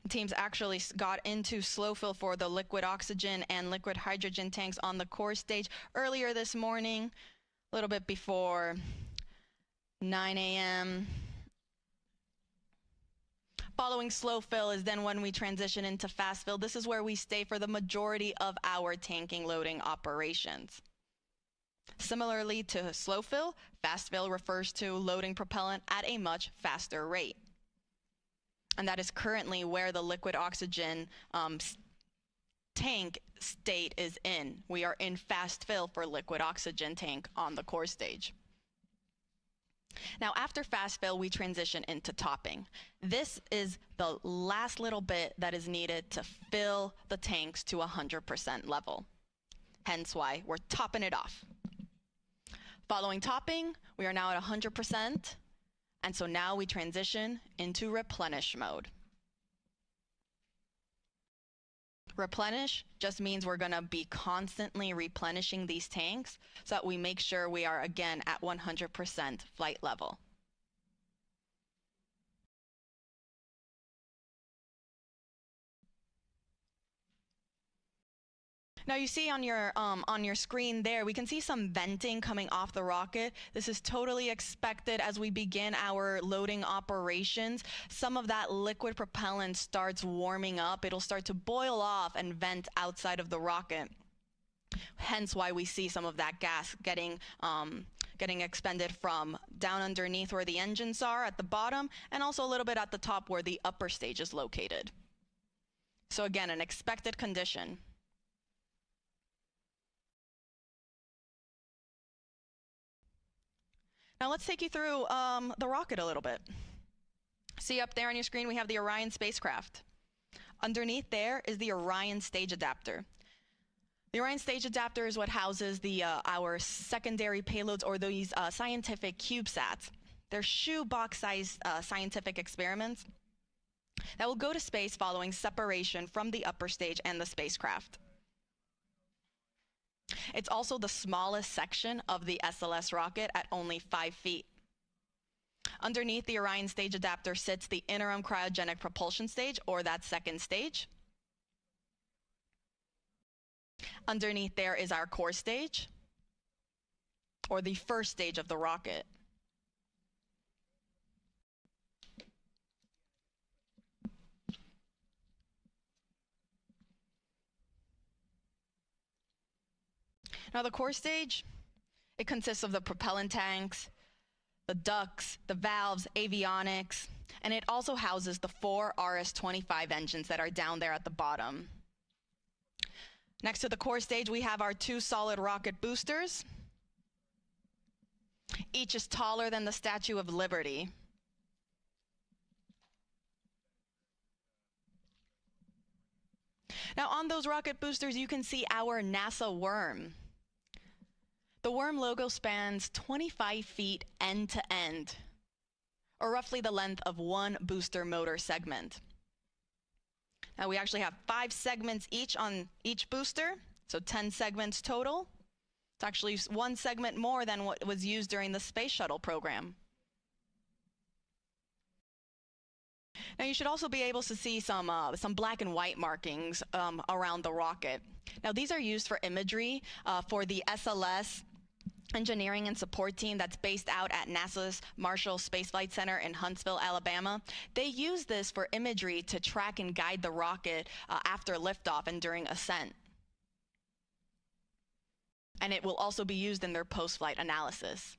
Teams actually got into slow fill for the liquid oxygen and liquid hydrogen tanks on the core stage earlier this morning, a little bit before 9 a.m. Following slow fill is then when we transition into fast fill. This is where we stay for the majority of our tanking loading operations. Similarly to slow fill, fast fill refers to loading propellant at a much faster rate. And that is currently where the liquid oxygen tank state is in. We are in fast fill for liquid oxygen tank on the core stage. Now, after fast fill, we transition into topping. This is the last little bit that is needed to fill the tanks to 100% level. Hence why we're topping it off. Following topping, we are now at 100%. And so now we transition into replenish mode. Replenish just means we're going to be constantly replenishing these tanks so that we make sure we are again at 100% flight level. Now you see on your screen there, we can see some venting coming off the rocket. This is totally expected as we begin our loading operations. Some of that liquid propellant starts warming up. It'll start to boil off and vent outside of the rocket. Hence why we see some of that gas getting expended from down underneath where the engines are at the bottom, and also a little bit at the top where the upper stage is located. So again, an expected condition. Now let's take you through the rocket a little bit. See up there on your screen, we have the Orion spacecraft. Underneath there is the Orion stage adapter. The Orion stage adapter is what houses our secondary payloads, or these scientific CubeSats. They're shoebox-sized scientific experiments that will go to space following separation from the upper stage and the spacecraft. It's also the smallest section of the SLS rocket at only 5 feet. Underneath the Orion stage adapter sits the interim cryogenic propulsion stage, or that second stage. Underneath there is our core stage, or the first stage of the rocket. Now the core stage, it consists of the propellant tanks, the ducts, the valves, avionics, and it also houses the 4 RS-25 engines that are down there at the bottom. Next to the core stage, we have our 2 solid rocket boosters. Each is taller than the Statue of Liberty. Now on those rocket boosters, you can see our NASA worm. The worm logo spans 25 feet end to end, or roughly the length of 1 booster motor segment. Now we actually have 5 segments each on each booster, so 10 segments total. It's actually 1 segment more than what was used during the space shuttle program. Now you should also be able to see some black and white markings around the rocket. Now these are used for imagery for the SLS engineering and support team that's based out at NASA's Marshall Space Flight Center in Huntsville, Alabama. They use this for imagery to track and guide the rocket after liftoff and during ascent. And it will also be used in their post-flight analysis.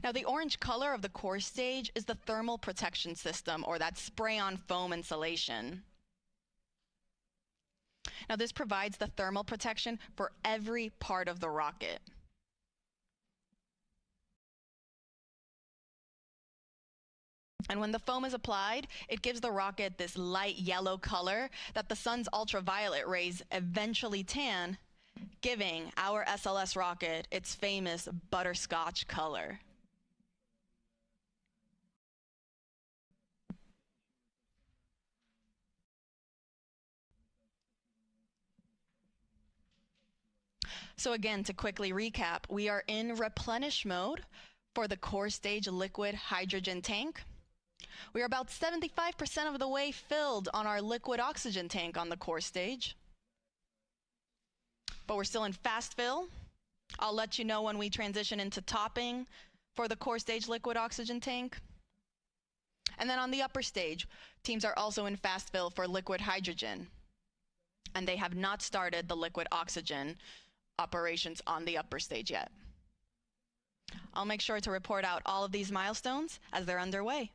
Now the orange color of the core stage is the thermal protection system, or that spray-on foam insulation. Now this provides the thermal protection for every part of the rocket. And when the foam is applied, it gives the rocket this light yellow color that the sun's ultraviolet rays eventually tan, giving our SLS rocket its famous butterscotch color. So again, to quickly recap, we are in replenish mode for the core stage liquid hydrogen tank. We are about 75% of the way filled on our liquid oxygen tank on the core stage. But we're still in fast fill. I'll let you know when we transition into topping for the core stage liquid oxygen tank. And then on the upper stage, teams are also in fast fill for liquid hydrogen. And they have not started the liquid oxygen operations on the upper stage yet. I'll make sure to report out all of these milestones as they're underway.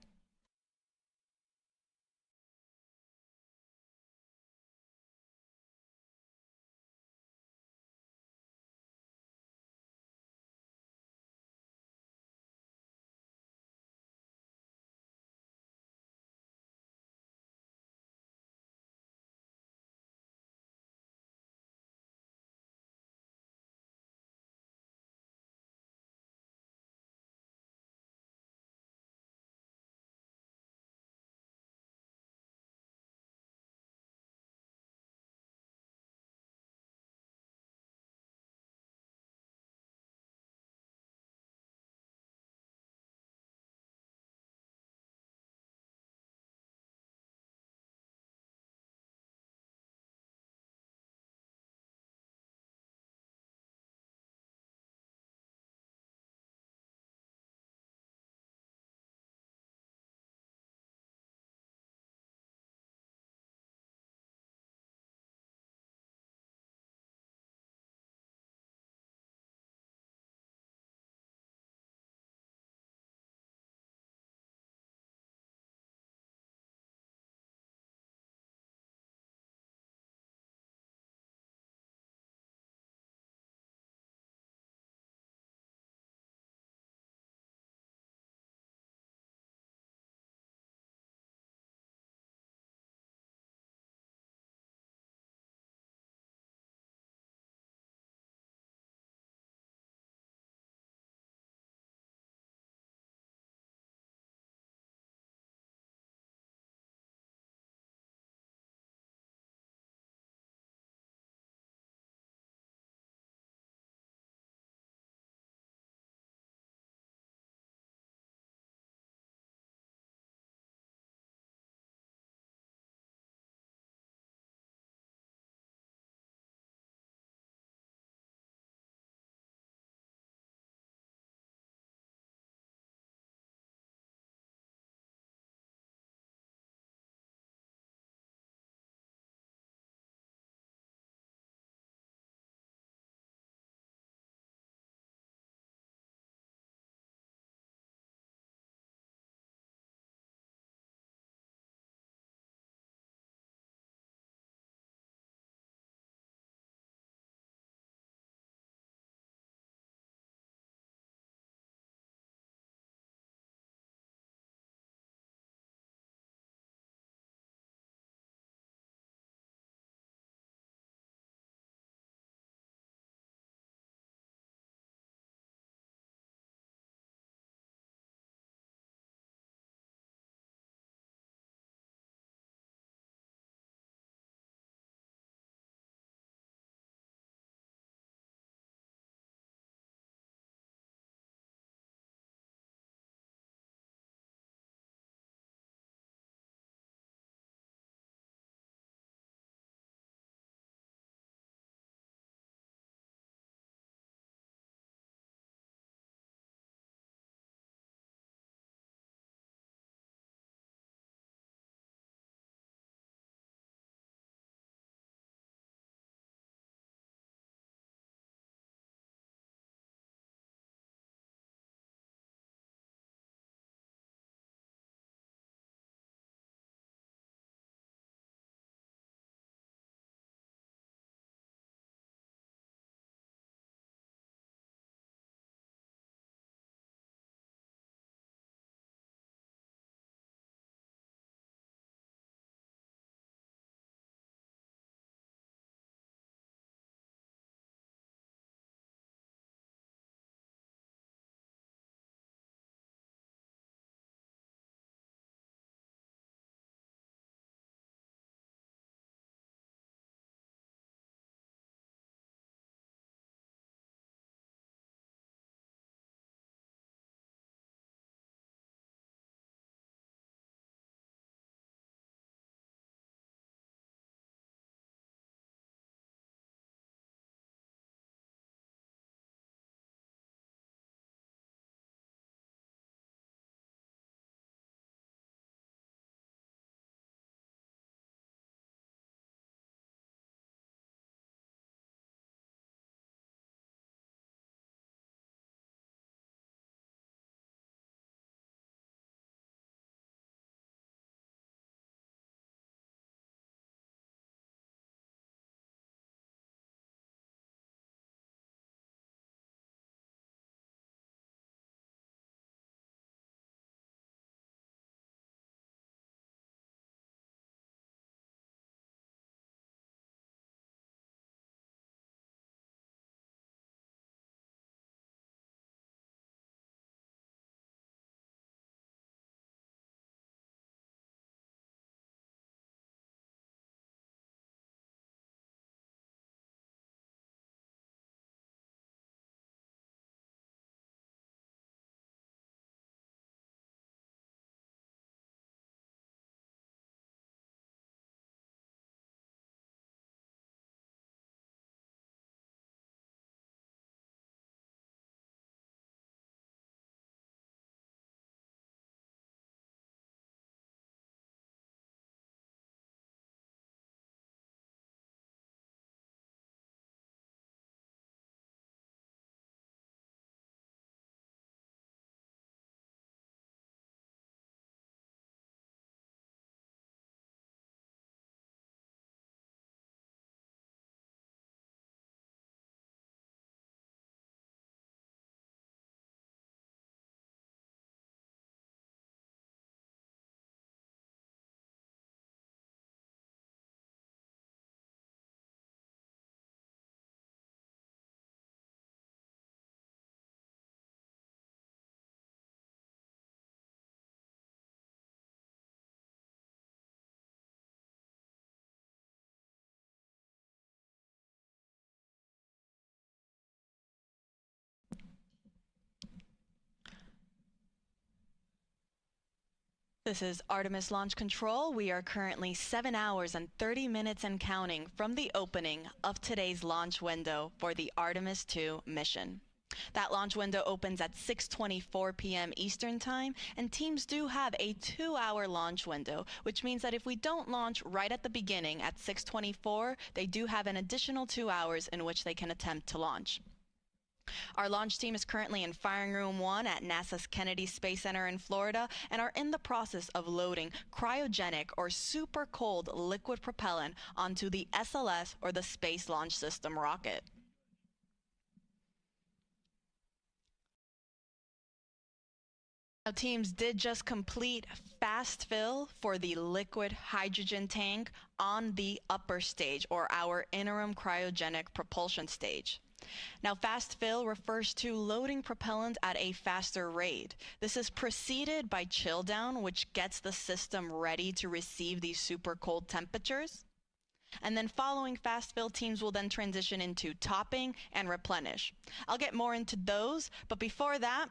This is Artemis Launch Control. We are currently 7 hours and 30 minutes and counting from the opening of today's launch window for the Artemis 2 mission. That launch window opens at 6:24 p.m. Eastern Time, and teams do have a 2-hour launch window, which means that if we don't launch right at the beginning at 6:24, they do have an additional 2 hours in which they can attempt to launch. Our launch team is currently in Firing Room 1 at NASA's Kennedy Space Center in Florida and are in the process of loading cryogenic or super cold liquid propellant onto the SLS or the Space Launch System rocket. Now, teams did just complete fast fill for the liquid hydrogen tank on the upper stage, or our interim cryogenic propulsion stage. Now, fast fill refers to loading propellant at a faster rate. This is preceded by chill down, which gets the system ready to receive these super cold temperatures. And then following fast fill, teams will then transition into topping and replenish. I'll get more into those, but before that,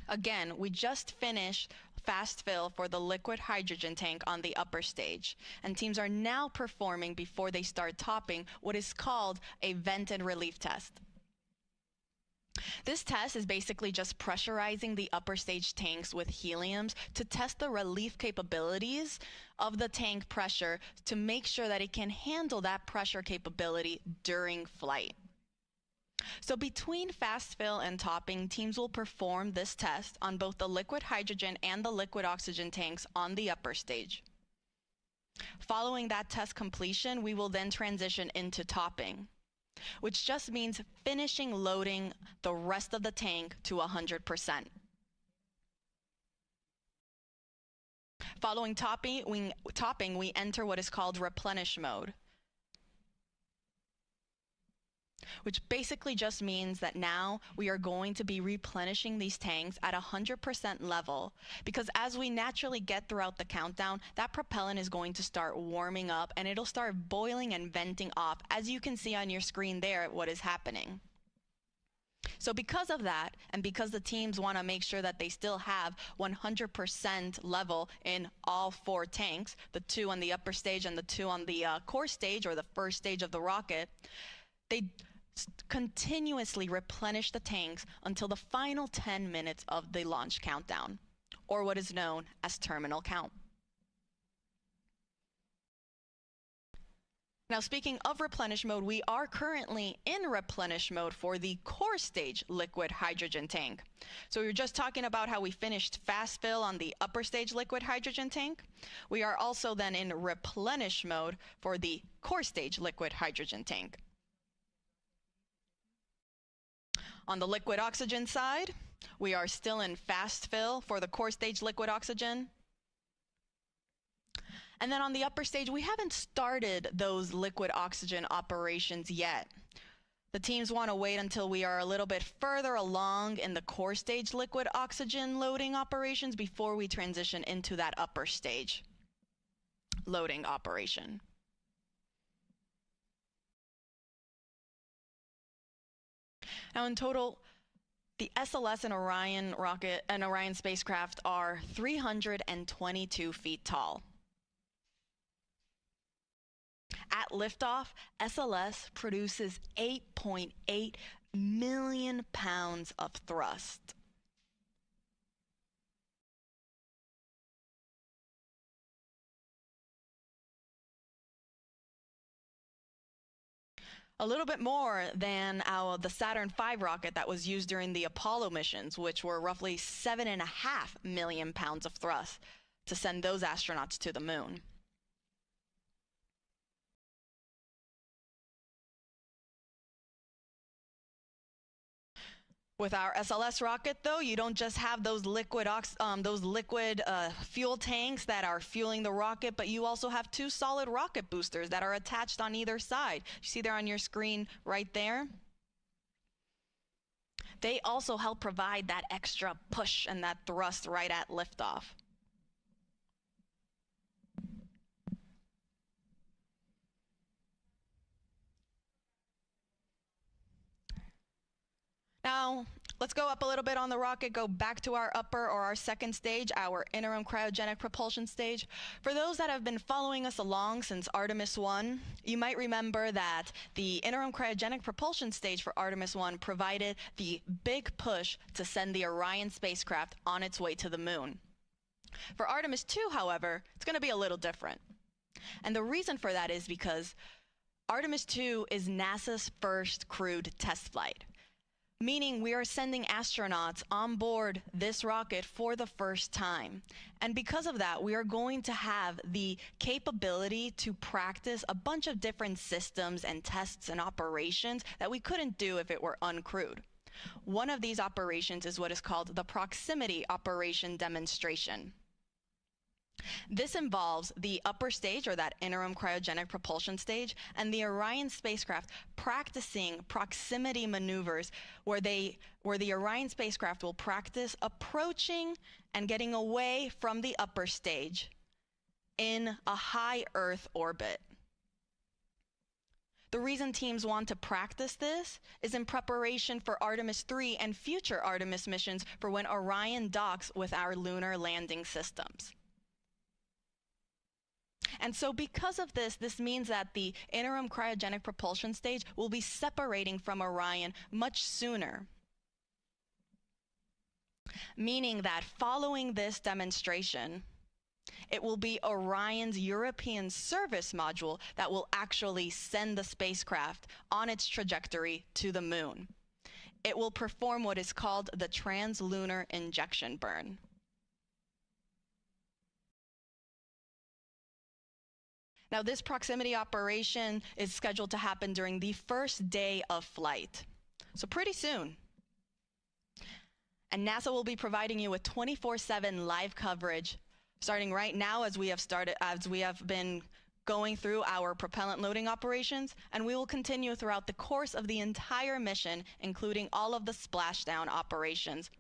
again, we just finished fast fill for the liquid hydrogen tank on the upper stage, and teams are now performing, before they start topping, what is called a vent and relief test. This test is basically just pressurizing the upper stage tanks with heliums to test the relief capabilities of the tank pressure to make sure that it can handle that pressure capability during flight. So between fast fill and topping, teams will perform this test on both the liquid hydrogen and the liquid oxygen tanks on the upper stage. Following that test completion, we will then transition into topping, which just means finishing loading the rest of the tank to 100%. Following topping, we enter what is called replenish mode, which basically just means that now we are going to be replenishing these tanks at 100% level, because as we naturally get throughout the countdown, that propellant is going to start warming up and it'll start boiling and venting off, as you can see on your screen there what is happening. So because of that, and because the teams want to make sure that they still have 100% level in all 4 tanks, the 2 on the upper stage and the 2 on the core stage, or the first stage of the rocket, they continuously replenish the tanks until the final 10 minutes of the launch countdown, or what is known as terminal count. Now, speaking of replenish mode, we are currently in replenish mode for the core stage liquid hydrogen tank. So we were just talking about how we finished fast fill on the upper stage liquid hydrogen tank. We are also then in replenish mode for the core stage liquid hydrogen tank. On the liquid oxygen side, we are still in fast fill for the core stage liquid oxygen. And then on the upper stage, we haven't started those liquid oxygen operations yet. The teams want to wait until we are a little bit further along in the core stage liquid oxygen loading operations before we transition into that upper stage loading operation. Now, in total, the SLS and Orion rocket and Orion spacecraft are 322 feet tall. At liftoff, SLS produces 8.8 million pounds of thrust. A little bit more than the Saturn V rocket that was used during the Apollo missions, which were roughly 7.5 million pounds of thrust to send those astronauts to the moon. With our SLS rocket, though, you don't just have those liquid fuel tanks that are fueling the rocket, but you also have 2 solid rocket boosters that are attached on either side. You see there on your screen right there? They also help provide that extra push and that thrust right at liftoff. Now, Let's go up a little bit on the rocket, go back to our upper or our second stage, our interim cryogenic propulsion stage. For those that have been following us along since Artemis 1, you might remember that the interim cryogenic propulsion stage for Artemis 1 provided the big push to send the Orion spacecraft on its way to the moon. For Artemis 2, however, it's going to be a little different. And the reason for that is because Artemis 2 is NASA's first crewed test flight, meaning we are sending astronauts on board this rocket for the first time. And because of that, we are going to have the capability to practice a bunch of different systems and tests and operations that we couldn't do if it were uncrewed. One of these operations is what is called the proximity operation demonstration. This involves the upper stage, or that interim cryogenic propulsion stage, and the Orion spacecraft practicing proximity maneuvers where the Orion spacecraft will practice approaching and getting away from the upper stage in a high Earth orbit. The reason teams want to practice this is in preparation for Artemis 3 and future Artemis missions for when Orion docks with our lunar landing systems. And so because of this, this means that the interim cryogenic propulsion stage will be separating from Orion much sooner. Meaning that following this demonstration, it will be Orion's European service module that will actually send the spacecraft on its trajectory to the moon. It will perform what is called the translunar injection burn. Now, this proximity operation is scheduled to happen during the first day of flight, so pretty soon. And NASA will be providing you with 24/7 live coverage, starting right now as we have been going through our propellant loading operations, and we will continue throughout the course of the entire mission, including all of the splashdown operations.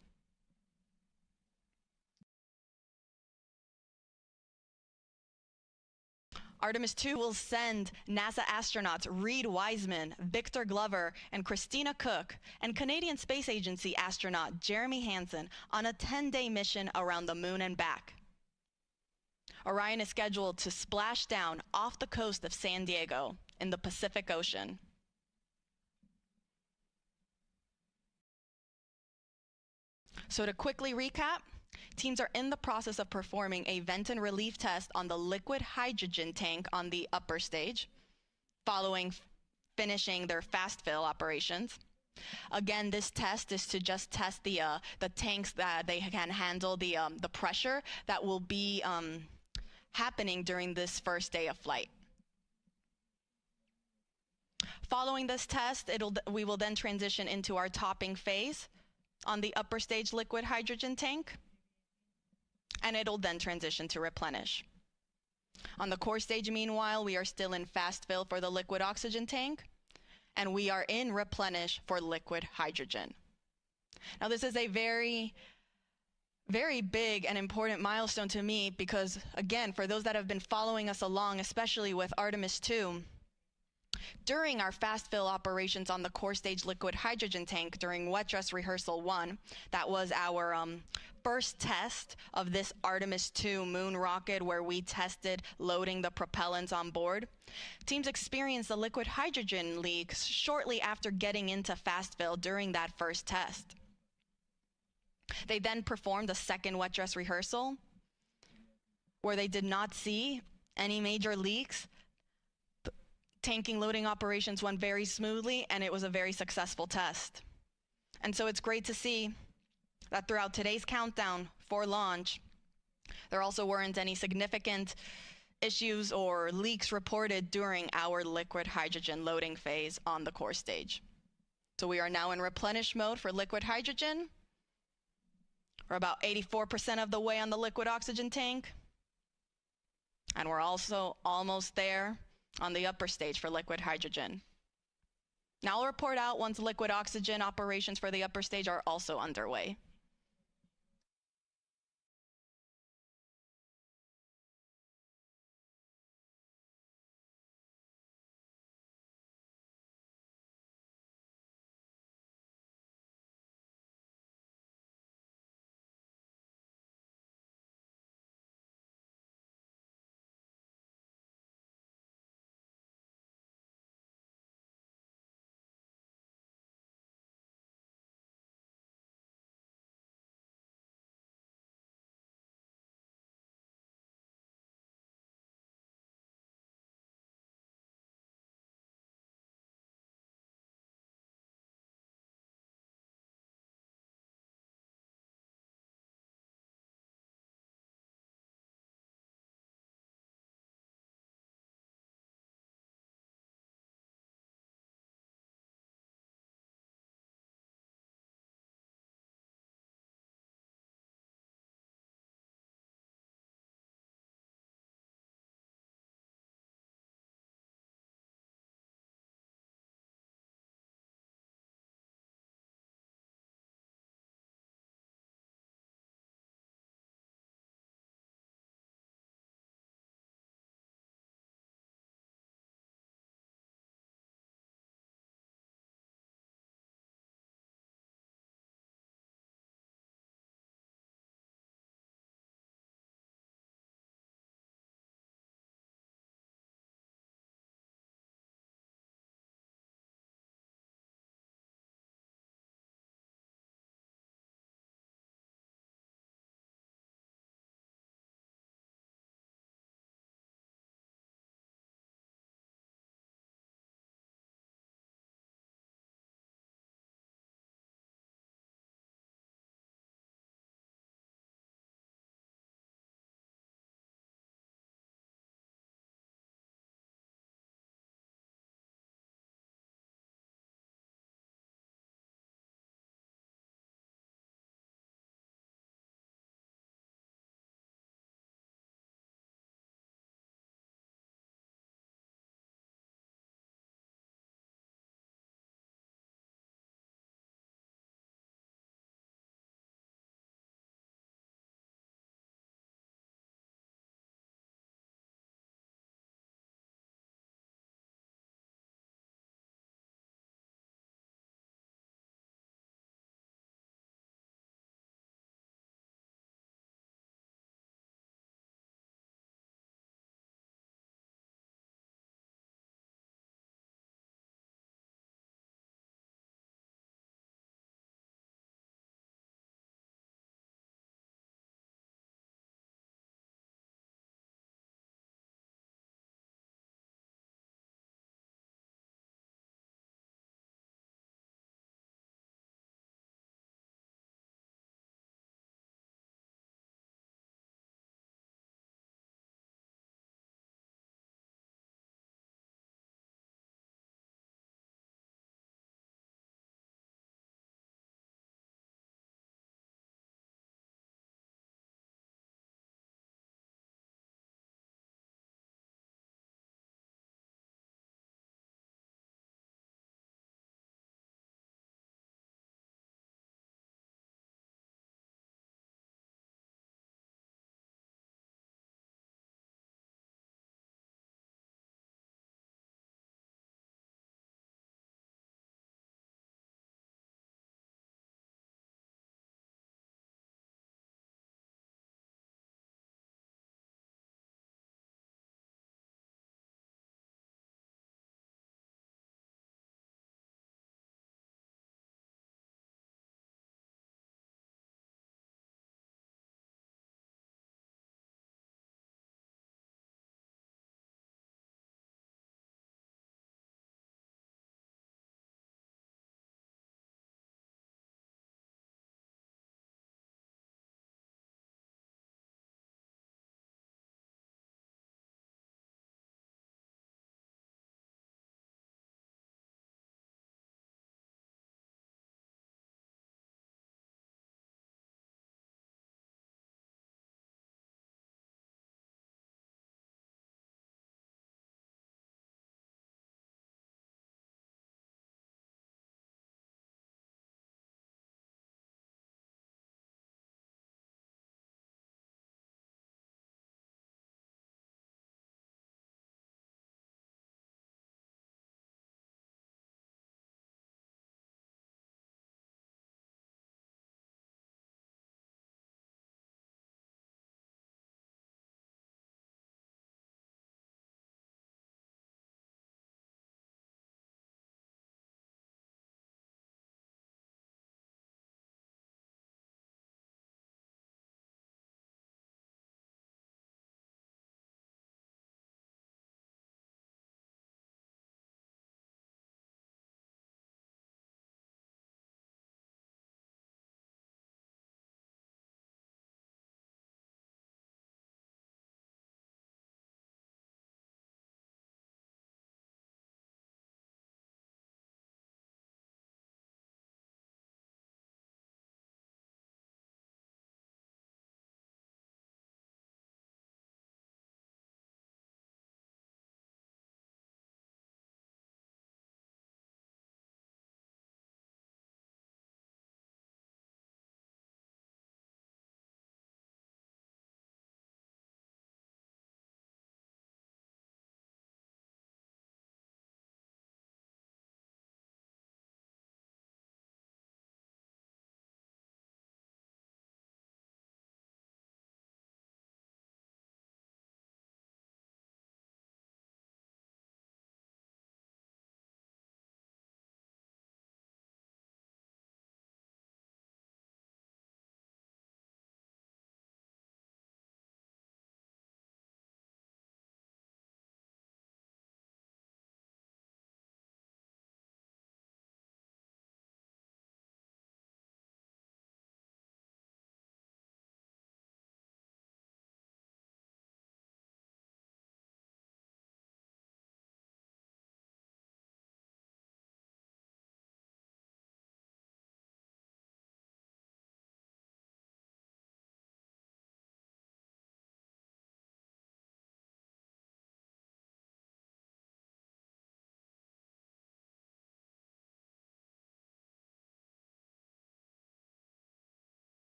Artemis 2 will send NASA astronauts Reed Wiseman, Victor Glover, and Christina Cook, and Canadian Space Agency astronaut Jeremy Hansen on a 10-day mission around the moon and back. Orion is scheduled to splash down off the coast of San Diego in the Pacific Ocean. So to quickly recap, teams are in the process of performing a vent and relief test on the liquid hydrogen tank on the upper stage, following finishing their fast fill operations. Again, this test is to just test the tanks that they can handle the pressure that will be happening during this first day of flight. Following this test, we will then transition into our topping phase on the upper stage liquid hydrogen tank, and it'll then transition to replenish. On the core stage, meanwhile, we are still in fast fill for the liquid oxygen tank, and we are in replenish for liquid hydrogen. Now, this is a very, very big and important milestone to me because, again, for those that have been following us along, especially with Artemis 2, during our fast fill operations on the core stage liquid hydrogen tank during wet dress rehearsal 1, that was our first test of this Artemis 2 moon rocket where we tested loading the propellants on board. Teams experienced the liquid hydrogen leaks shortly after getting into fast fill during that first test. They then performed a second wet dress rehearsal where they did not see any major leaks. Tanking loading operations went very smoothly, and it was a very successful test. And so it's great to see that throughout today's countdown for launch, there also weren't any significant issues or leaks reported during our liquid hydrogen loading phase on the core stage. So we are now in replenish mode for liquid hydrogen. We're about 84% of the way on the liquid oxygen tank. And we're also almost there on the upper stage for liquid hydrogen. Now I'll report out once liquid oxygen operations for the upper stage are also underway.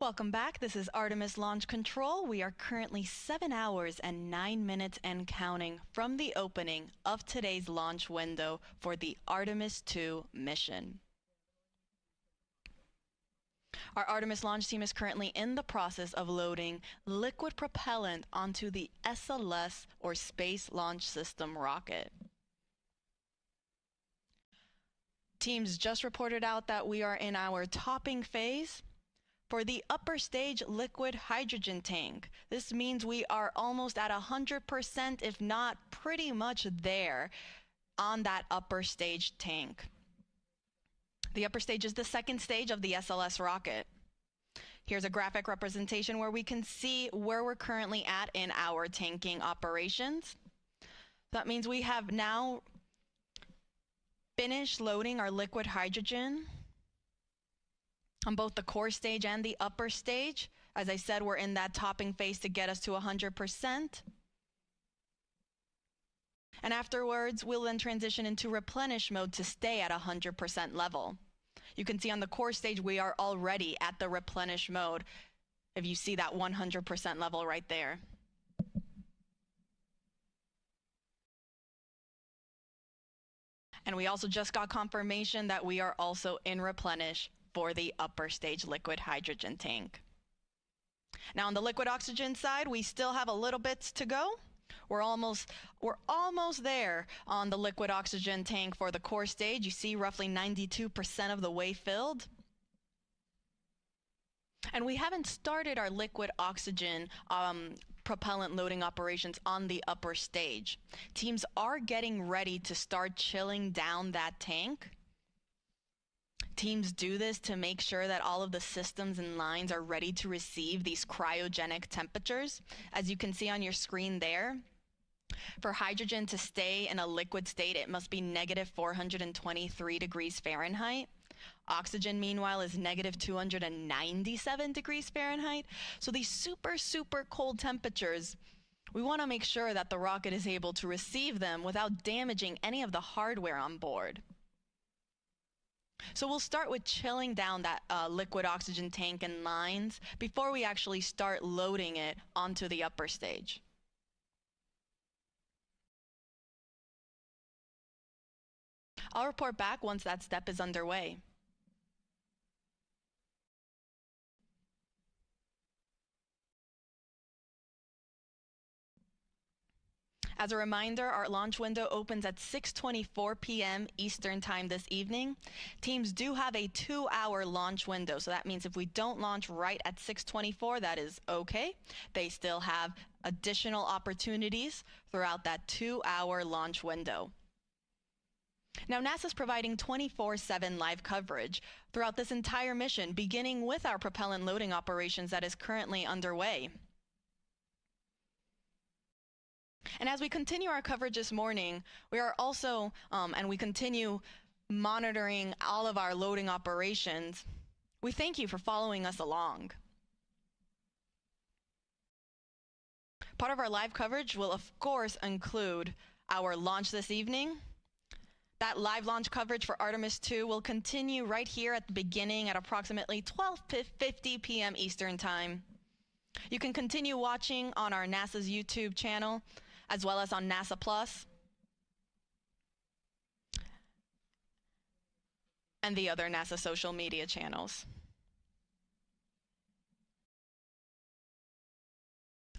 Welcome back. This is Artemis Launch Control. We are currently 7 hours and 9 minutes and counting from the opening of today's launch window for the Artemis II mission. Our Artemis launch team is currently in the process of loading liquid propellant onto the SLS, or Space Launch System, rocket. Teams just reported out that we are in our topping phase. For the upper stage liquid hydrogen tank, this means we are almost at 100%, if not pretty much there, on that upper stage tank. The upper stage is the second stage of the SLS rocket. Here's a graphic representation where we can see where we're currently at in our tanking operations. That means we have now finished loading our liquid hydrogen on both the core stage and the upper stage. As I said, we're in that topping phase to get us to 100%. And afterwards, we'll then transition into replenish mode to stay at 100% level. You can see on the core stage, we are already at the replenish mode, if you see that 100% level right there. And we also just got confirmation that we are also in replenish for the upper stage liquid hydrogen tank. Now on the liquid oxygen side, we still have a little bit to go. We're almost there on the liquid oxygen tank for the core stage. You see roughly 92% of the way filled. And we haven't started our liquid oxygen propellant loading operations on the upper stage. Teams are getting ready to start chilling down that tank. Teams do this to make sure that all of the systems and lines are ready to receive these cryogenic temperatures. As you can see on your screen there, for hydrogen to stay in a liquid state, it must be negative 423 degrees Fahrenheit. Oxygen, meanwhile, is negative 297 degrees Fahrenheit. So these super, super cold temperatures, we want to make sure that the rocket is able to receive them without damaging any of the hardware on board. So we'll start with chilling down that liquid oxygen tank and lines before we actually start loading it onto the upper stage. I'll report back once that step is underway. As a reminder, our launch window opens at 6:24 p.m. Eastern Time this evening. Teams do have a 2-hour launch window, so that means if we don't launch right at 6:24, that is okay. They still have additional opportunities throughout that 2-hour launch window. Now, NASA's providing 24/7 live coverage throughout this entire mission, beginning with our propellant loading operations that is currently underway. And as we continue our coverage this morning, we are also, and we continue monitoring all of our loading operations, we thank you for following us along. Part of our live coverage will, of course, include our launch this evening. That live launch coverage for Artemis II will continue right here at the beginning at approximately 12:50 p.m. Eastern Time. You can continue watching on our NASA's YouTube channel, as well as on NASA Plus and the other NASA social media channels.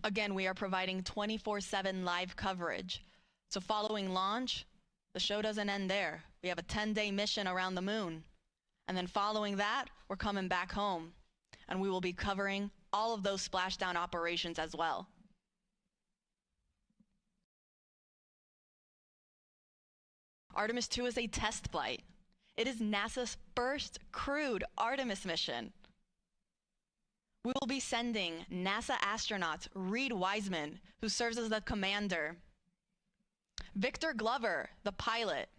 Again, we are providing 24/7 live coverage. So following launch, the show doesn't end there. We have a 10-day mission around the moon. And then following that, we're coming back home. And we will be covering all of those splashdown operations as well. Artemis II is a test flight. It is NASA's first crewed Artemis mission. We will be sending NASA astronauts Reed Wiseman, who serves as the commander, Victor Glover, the pilot,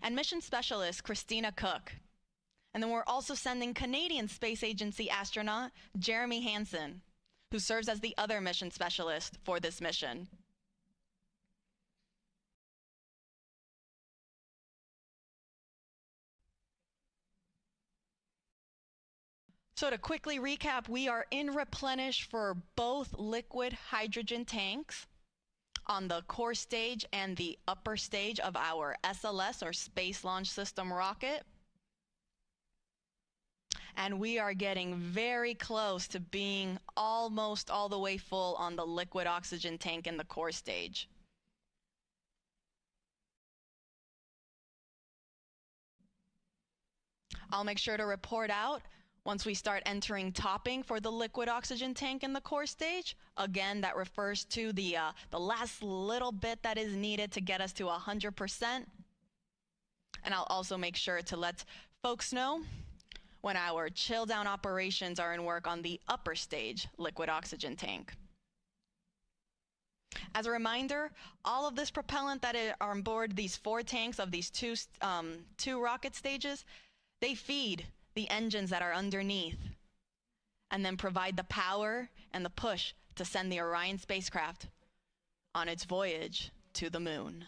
and mission specialist Christina Cook. And then we're also sending Canadian Space Agency astronaut Jeremy Hansen, who serves as the other mission specialist for this mission. So to quickly recap, we are in replenish for both liquid hydrogen tanks on the core stage and the upper stage of our SLS, or Space Launch System rocket. And we are getting very close to being almost all the way full on the liquid oxygen tank in the core stage. I'll make sure to report out once we start entering topping for the liquid oxygen tank in the core stage. Again, that refers to the last little bit that is needed to get us to 100%. And I'll also make sure to let folks know when our chill down operations are in work on the upper stage liquid oxygen tank. As a reminder, all of this propellant that are on board these 4 tanks of these two rocket stages, they feed the engines that are underneath and then provide the power and the push to send the Orion spacecraft on its voyage to the moon.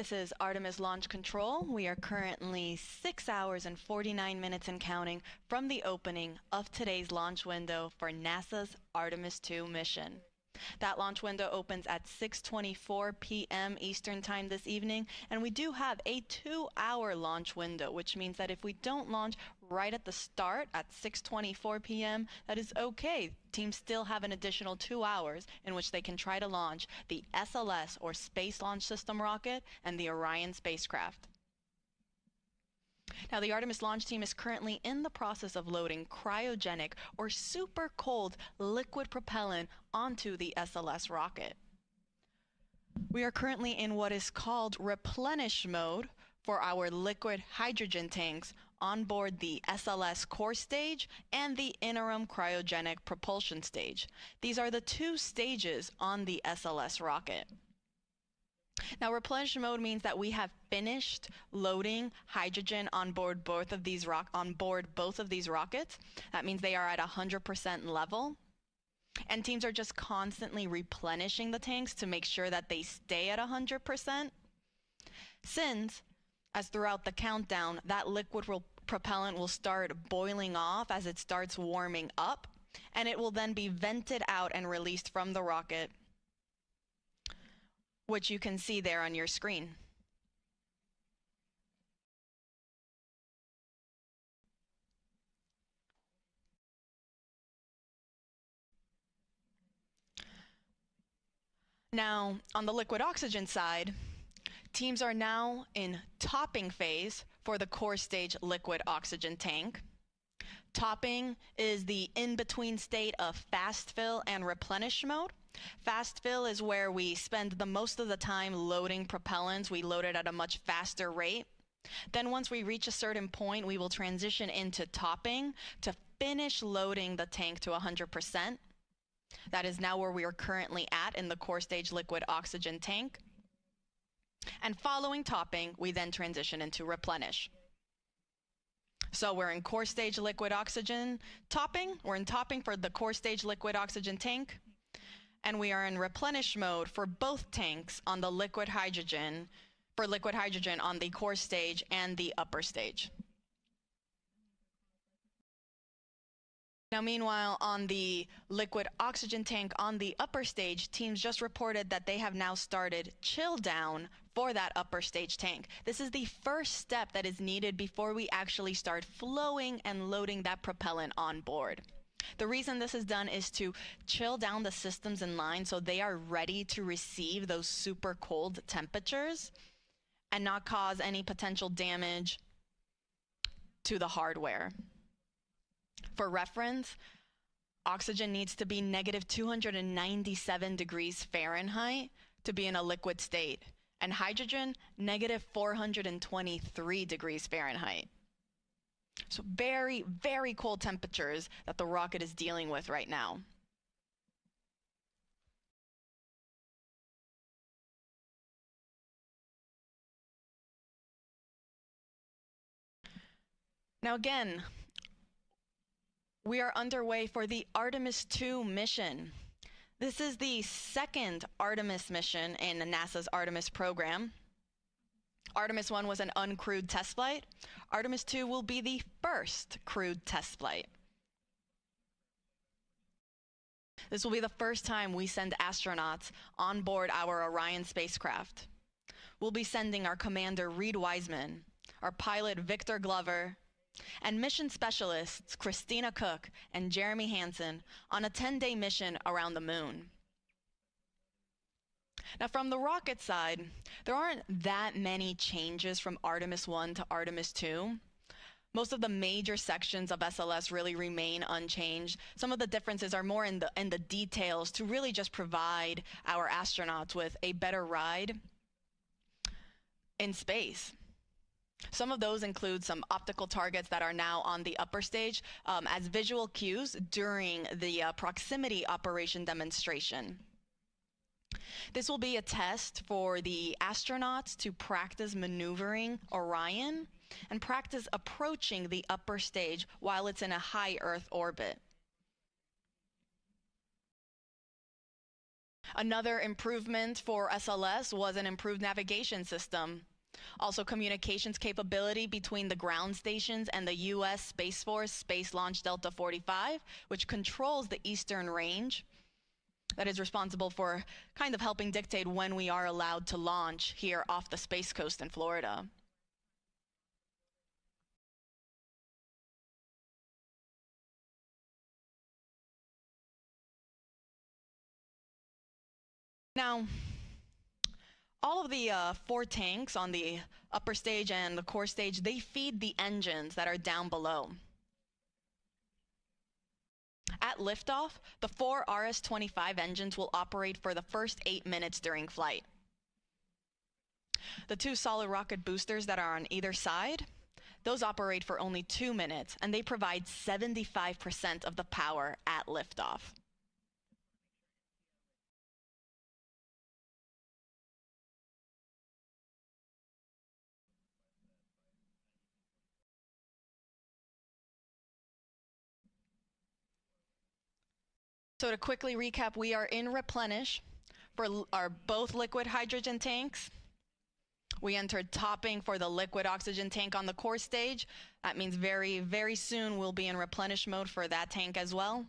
This is Artemis Launch Control. We are currently 6 hours and 49 minutes and counting from the opening of today's launch window for NASA's Artemis II mission. That launch window opens at 6:24 p.m. Eastern Time this evening, and we do have a 2-hour launch window, which means that if we don't launch right at the start at 6:24 p.m., that is okay. Teams still have an additional 2 hours in which they can try to launch the SLS, or Space Launch System rocket, and the Orion spacecraft. Now, the Artemis launch team is currently in the process of loading cryogenic or super cold liquid propellant onto the SLS rocket. We are currently in what is called replenish mode for our liquid hydrogen tanks on board the SLS core stage and the interim cryogenic propulsion stage. These are the two stages on the SLS rocket. Now, replenish mode means that we have finished loading hydrogen on board both of these rockets. That means they are at 100% level. And teams are just constantly replenishing the tanks to make sure that they stay at 100%. Since, as throughout the countdown, that liquid propellant will start boiling off as it starts warming up, and it will then be vented out and released from the rocket, which you can see there on your screen. Now, on the liquid oxygen side, teams are now in topping phase for the core stage liquid oxygen tank. Topping is the in-between state of fast fill and replenish mode. Fast fill is where we spend the most of the time loading propellants. We load it at a much faster rate. Then once we reach a certain point, we will transition into topping to finish loading the tank to 100%. That is now where we are currently at in the core stage liquid oxygen tank. And following topping, we then transition into replenish. So we're in core stage liquid oxygen topping. We're in topping for the core stage liquid oxygen tank. And we are in replenish mode for both tanks on the liquid hydrogen, on the core stage and the upper stage. Now, meanwhile, on the liquid oxygen tank on the upper stage, teams just reported that they have now started chill down for that upper stage tank. This is the first step that is needed before we actually start flowing and loading that propellant on board. The reason this is done is to chill down the systems in line so they are ready to receive those super cold temperatures and not cause any potential damage to the hardware. For reference, oxygen needs to be negative 297 degrees Fahrenheit to be in a liquid state, and hydrogen, negative 423 degrees Fahrenheit. So very, very cold temperatures that the rocket is dealing with right now. Now again, we are underway for the Artemis II mission. This is the second Artemis mission in NASA's Artemis program. Artemis 1 was an uncrewed test flight. Artemis 2 will be the first crewed test flight. This will be the first time we send astronauts on board our Orion spacecraft. We'll be sending our commander Reed Wiseman, our pilot Victor Glover, and mission specialists Christina Cook and Jeremy Hansen on a 10-day mission around the moon. Now, from the rocket side, there aren't that many changes from Artemis 1 to Artemis 2. Most of the major sections of SLS really remain unchanged. Some of the differences are more in the details to really just provide our astronauts with a better ride in space. Some of those include some optical targets that are now on the upper stage as visual cues during the proximity operation demonstration. This will be a test for the astronauts to practice maneuvering Orion and practice approaching the upper stage while it's in a high Earth orbit. Another improvement for SLS was an improved navigation system. Also, communications capability between the ground stations and the U.S. Space Force Space Launch Delta 45, which controls the eastern range. That is responsible for kind of helping dictate when we are allowed to launch here off the Space Coast in Florida. Now, all of the 4 tanks on the upper stage and the core stage, they feed the engines that are down below. At liftoff, the 4 RS-25 engines will operate for the first 8 minutes during flight. The 2 solid rocket boosters that are on either side, those operate for only 2 minutes, and they provide 75% of the power at liftoff. So to quickly recap, we are in replenish for our both liquid hydrogen tanks. We entered topping for the liquid oxygen tank on the core stage. That means very, very soon we'll be in replenish mode for that tank as well.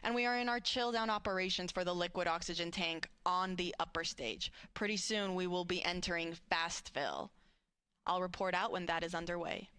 And we are in our chill down operations for the liquid oxygen tank on the upper stage. Pretty soon we will be entering fast fill. I'll report out when that is underway.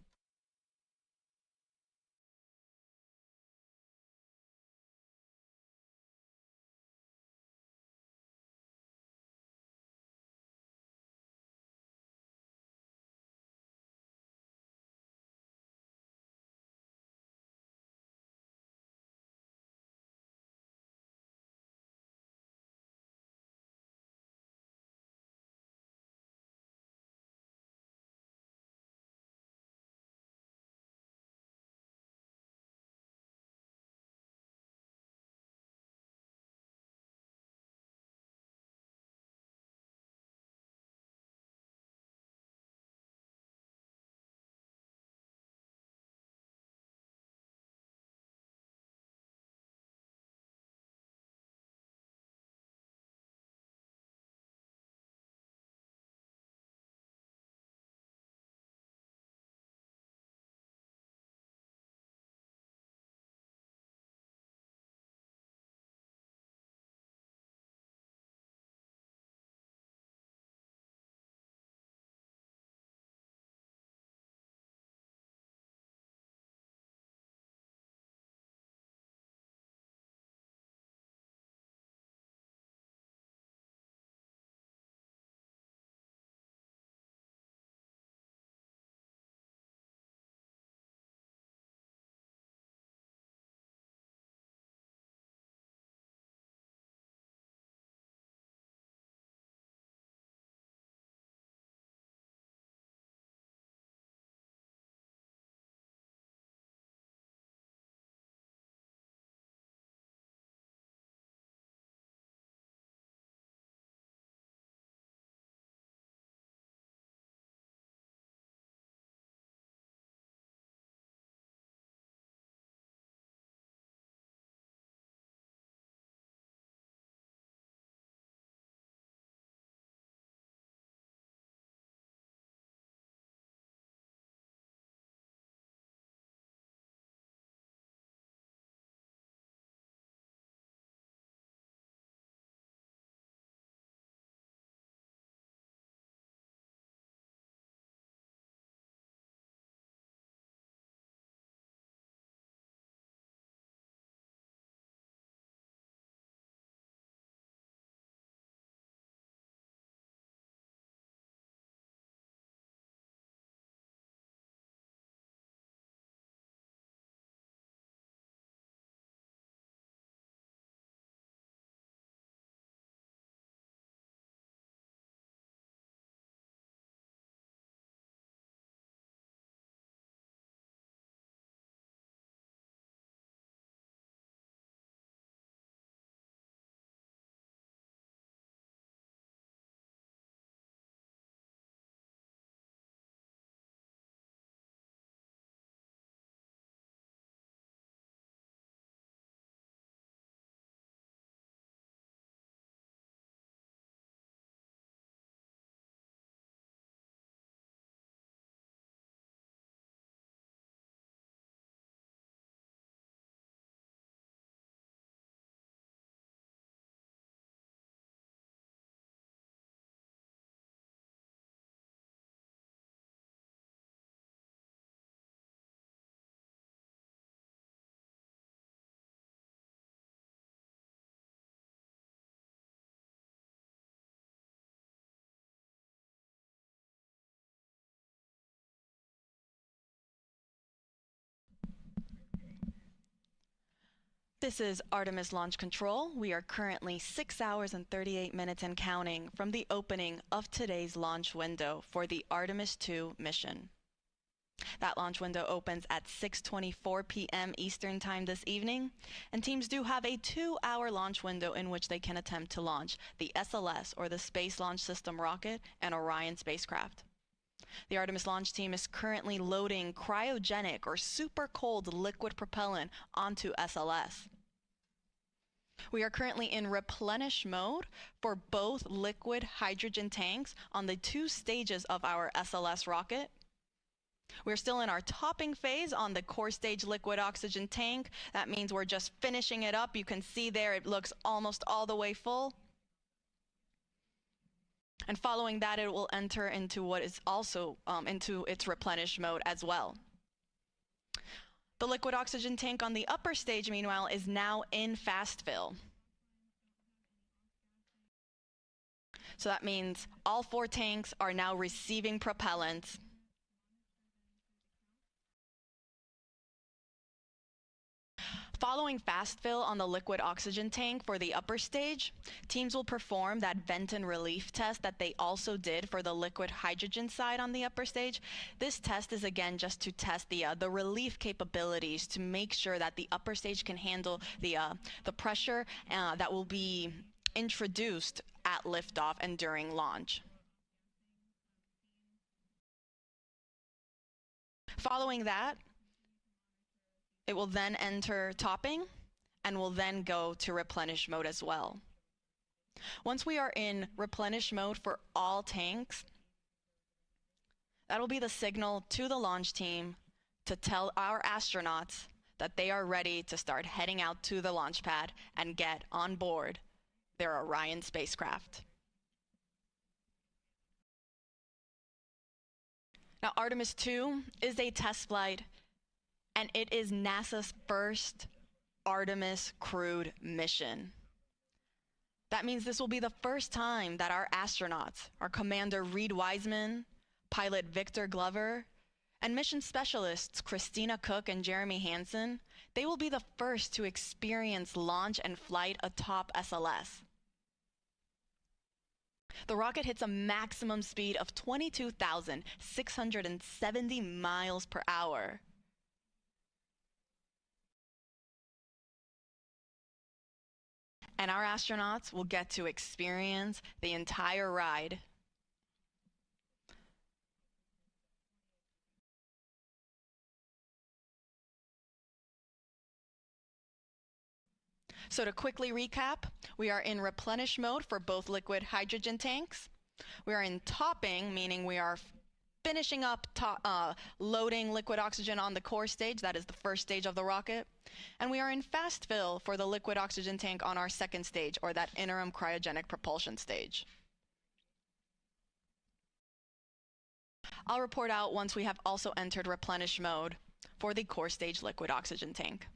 This is Artemis Launch Control. We are currently 6 hours and 38 minutes and counting from the opening of today's launch window for the Artemis II mission. That launch window opens at 6:24 p.m. Eastern Time this evening, and teams do have a 2-hour launch window in which they can attempt to launch the SLS, or the Space Launch System rocket, and Orion spacecraft. The Artemis launch team is currently loading cryogenic or super cold liquid propellant onto SLS. We are currently in replenish mode for both liquid hydrogen tanks on the 2 stages of our SLS rocket. We're still in our topping phase on the core stage liquid oxygen tank. That means we're just finishing it up. You can see there it looks almost all the way full. And following that, it will enter into what is also into its replenish mode as well. The liquid oxygen tank on the upper stage, meanwhile, is now in fast fill. So that means all 4 tanks are now receiving propellant. Following fast fill on the liquid oxygen tank for the upper stage, teams will perform that vent and relief test that they also did for the liquid hydrogen side on the upper stage. This test is again just to test the relief capabilities to make sure that the upper stage can handle the pressure that will be introduced at liftoff and during launch. Following that, it will then enter topping and will then go to replenish mode as well. Once we are in replenish mode for all tanks, that'll be the signal to the launch team to tell our astronauts that they are ready to start heading out to the launch pad and get on board their Orion spacecraft. Now, Artemis II is a test flight, and it is NASA's first Artemis crewed mission. That means this will be the first time that our astronauts, our Commander Reed Wiseman, pilot Victor Glover, and mission specialists Christina Cook and Jeremy Hansen, they will be the first to experience launch and flight atop SLS. The rocket hits a maximum speed of 22,670 miles per hour. And our astronauts will get to experience the entire ride. So to quickly recap, we are in replenish mode for both liquid hydrogen tanks. We are in topping, meaning we are finishing up loading liquid oxygen on the core stage. That is the first stage of the rocket. And we are in fast fill for the liquid oxygen tank on our second stage, or that interim cryogenic propulsion stage. I'll report out once we have also entered replenish mode for the core stage liquid oxygen tank.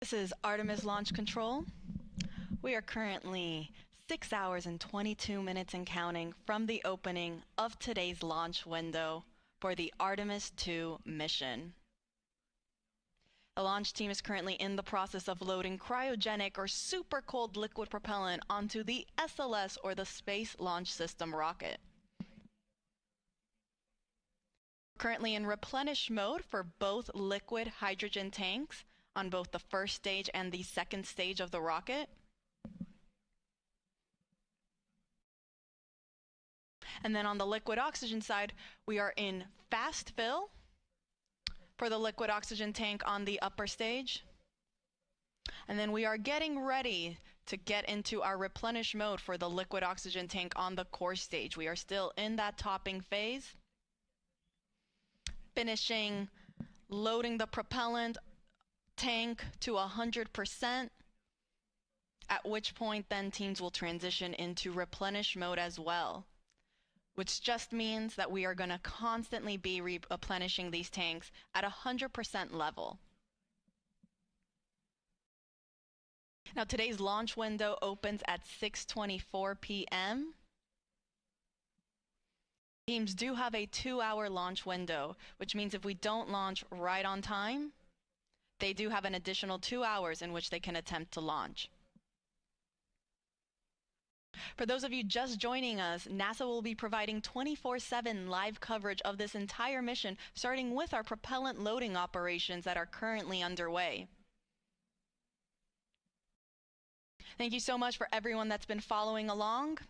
This is Artemis Launch Control. We are currently 6 hours and 22 minutes and counting from the opening of today's launch window for the Artemis II mission. The launch team is currently in the process of loading cryogenic or super cold liquid propellant onto the SLS, or the Space Launch System rocket. Currently in replenish mode for both liquid hydrogen tanks on both the first stage and the second stage of the rocket. And then on the liquid oxygen side, we are in fast fill for the liquid oxygen tank on the upper stage. And then we are getting ready to get into our replenish mode for the liquid oxygen tank on the core stage. We are still in that topping phase, finishing loading the propellant tank to 100%, at which point then teams will transition into replenish mode as well, which just means that we are going to constantly be replenishing these tanks at 100% level. Now today's launch window opens at 6:24 p.m. Teams do have a 2-hour launch window, which means if we don't launch right on time, they do have an additional 2 hours in which they can attempt to launch. For those of you just joining us, NASA will be providing 24/7 live coverage of this entire mission, starting with our propellant loading operations that are currently underway. Thank you so much for everyone that's been following along.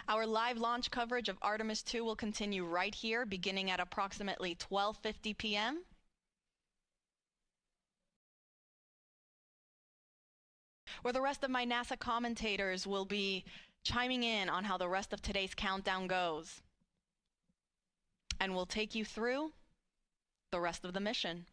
Our live launch coverage of Artemis II will continue right here, beginning at approximately 12:50 p.m. where the rest of my NASA commentators will be chiming in on how the rest of today's countdown goes. And we'll take you through the rest of the mission.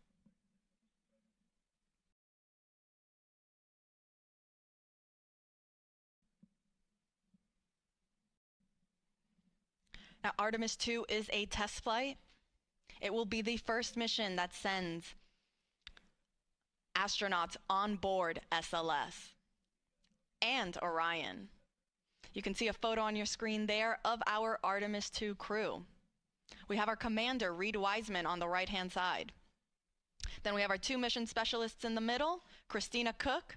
Now, Artemis II is a test flight. It will be the first mission that sends astronauts on board SLS and Orion. You can see a photo on your screen there of our Artemis II crew. We have our commander, Reed Wiseman, on the right-hand side. Then we have our 2 mission specialists in the middle, Christina Cook,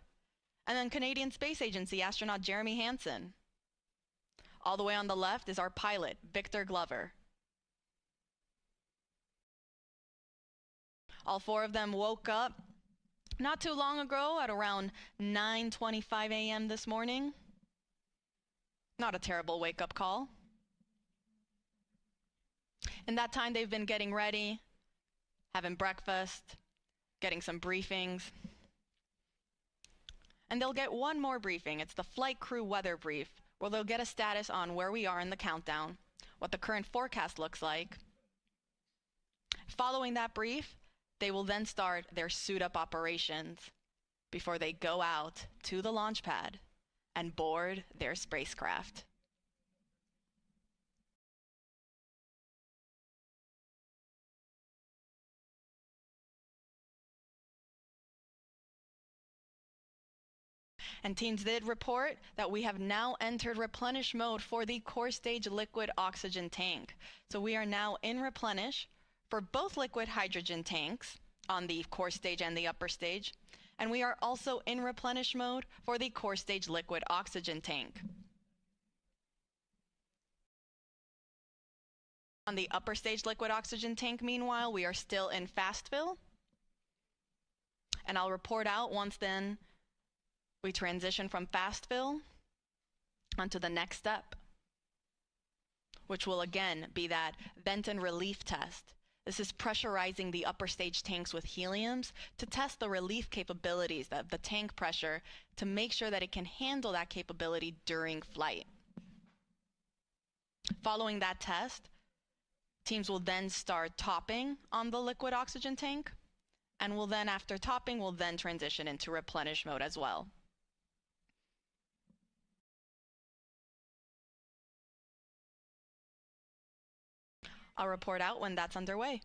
and then Canadian Space Agency astronaut Jeremy Hansen. All the way on the left is our pilot, Victor Glover. All 4 of them woke up not too long ago at around 9:25 a.m. this morning. Not a terrible wake-up call. In that time, they've been getting ready, having breakfast, getting some briefings. And they'll get one more briefing. It's the flight crew weather brief, where they'll get a status on where we are in the countdown, what the current forecast looks like. Following that brief, they will then start their suit-up operations before they go out to the launch pad and board their spacecraft. And teams did report that we have now entered replenish mode for the core stage liquid oxygen tank. So we are now in replenish for both liquid hydrogen tanks on the core stage and the upper stage. And we are also in replenish mode for the core stage liquid oxygen tank. On the upper stage liquid oxygen tank, meanwhile, we are still in fast fill. And I'll report out once then we transition from fast fill onto the next step, which will again be that vent and relief test. This is pressurizing the upper stage tanks with heliums to test the relief capabilities of the tank pressure to make sure that it can handle that capability during flight. Following that test, teams will then start topping on the liquid oxygen tank, and will then, after topping, will then transition into replenish mode as well. I'll report out when that's underway.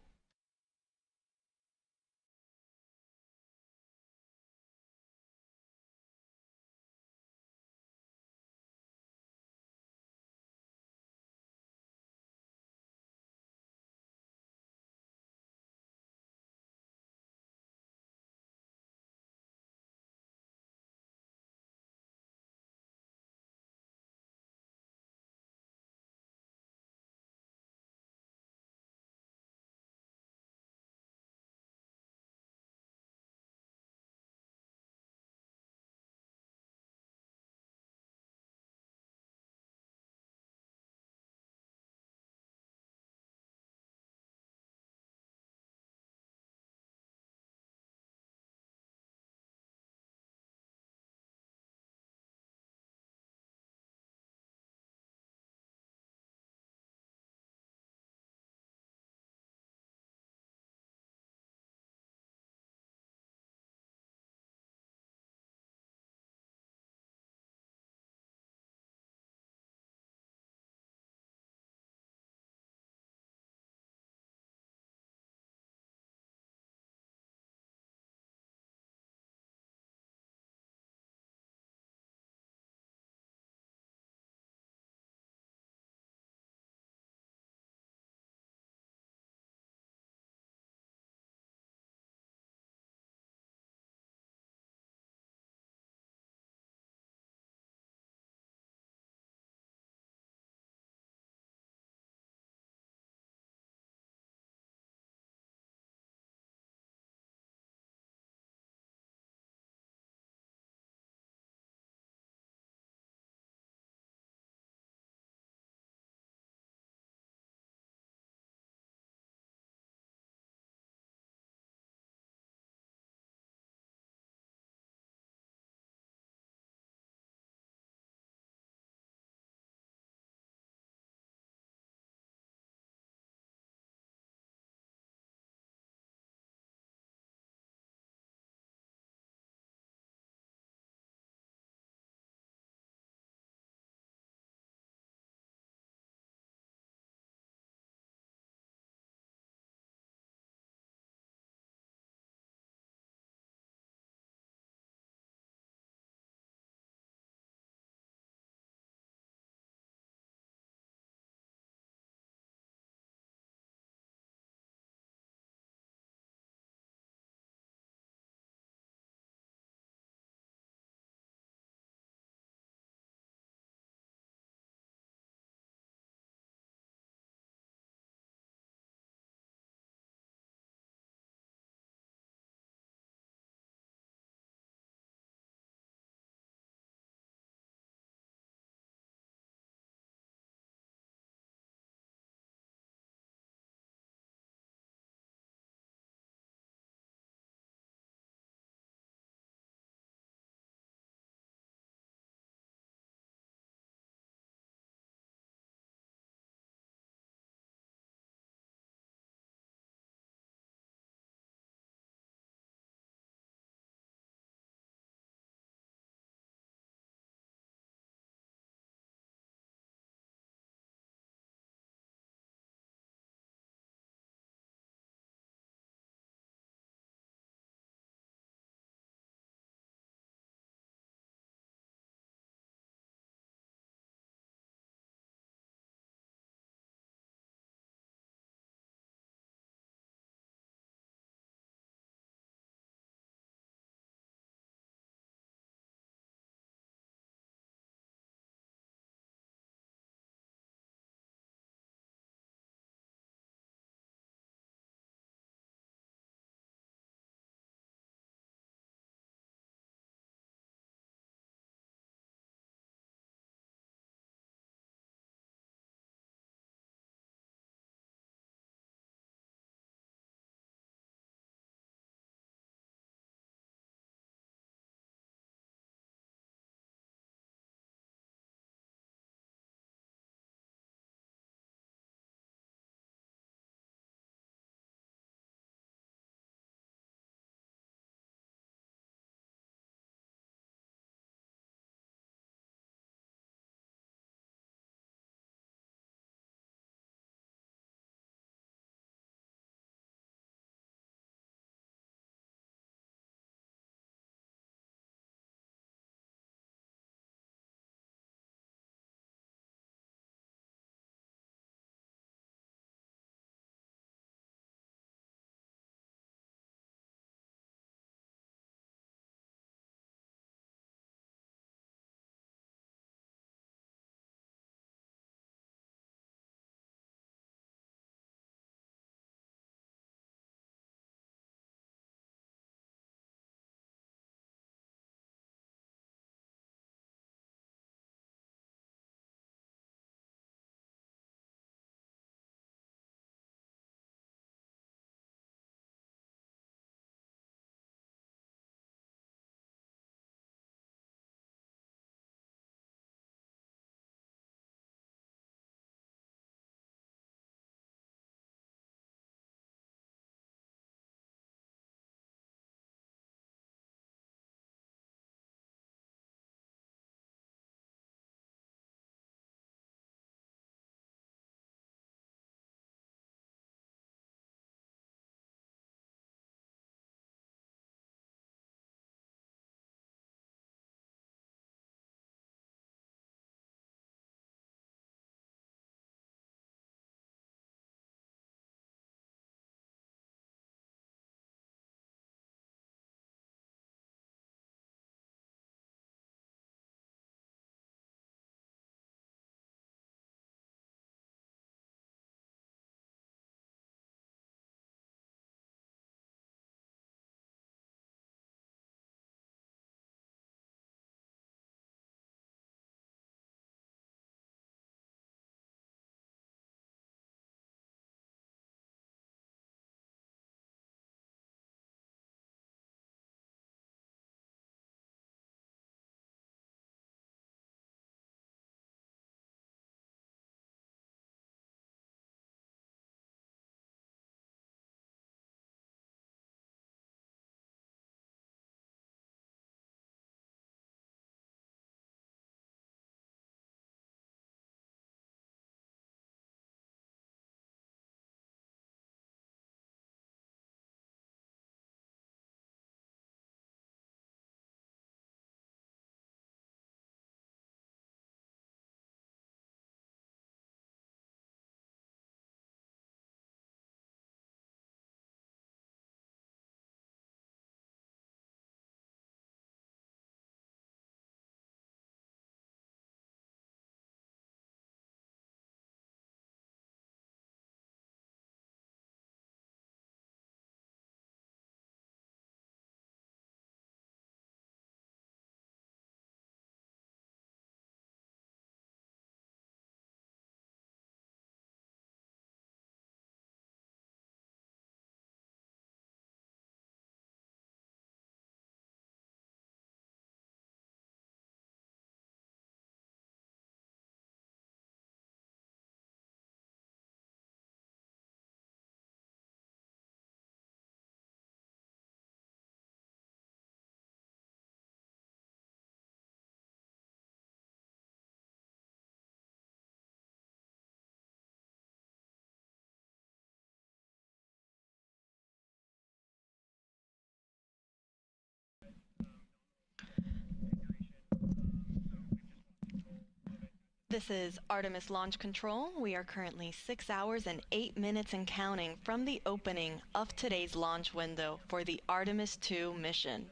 This is Artemis Launch Control. We are currently 6 hours and 8 minutes and counting from the opening of today's launch window for the Artemis 2 mission.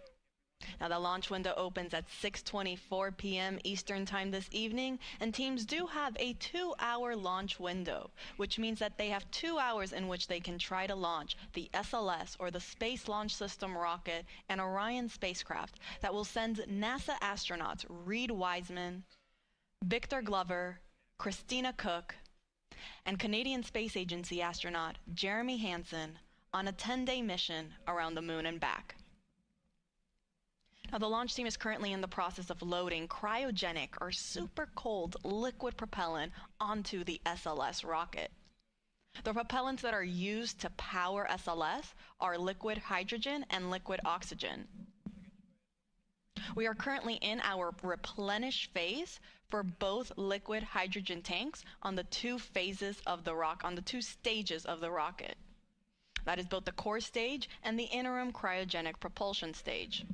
Now, the launch window opens at 6:24 p.m. Eastern Time this evening, and teams do have a 2-hour launch window, which means that they have 2 hours in which they can try to launch the SLS, or the Space Launch System rocket, and Orion spacecraft that will send NASA astronauts Reed Wiseman, Victor Glover, Christina Cook, and Canadian Space Agency astronaut Jeremy Hansen on a 10-day mission around the moon and back. Now, the launch team is currently in the process of loading cryogenic or super cold liquid propellant onto the SLS rocket. The propellants that are used to power SLS are liquid hydrogen and liquid oxygen. We are currently in our replenish phase for both liquid hydrogen tanks on the 2 phases of the on the 2 stages of the rocket. That is both the core stage and the interim cryogenic propulsion stage.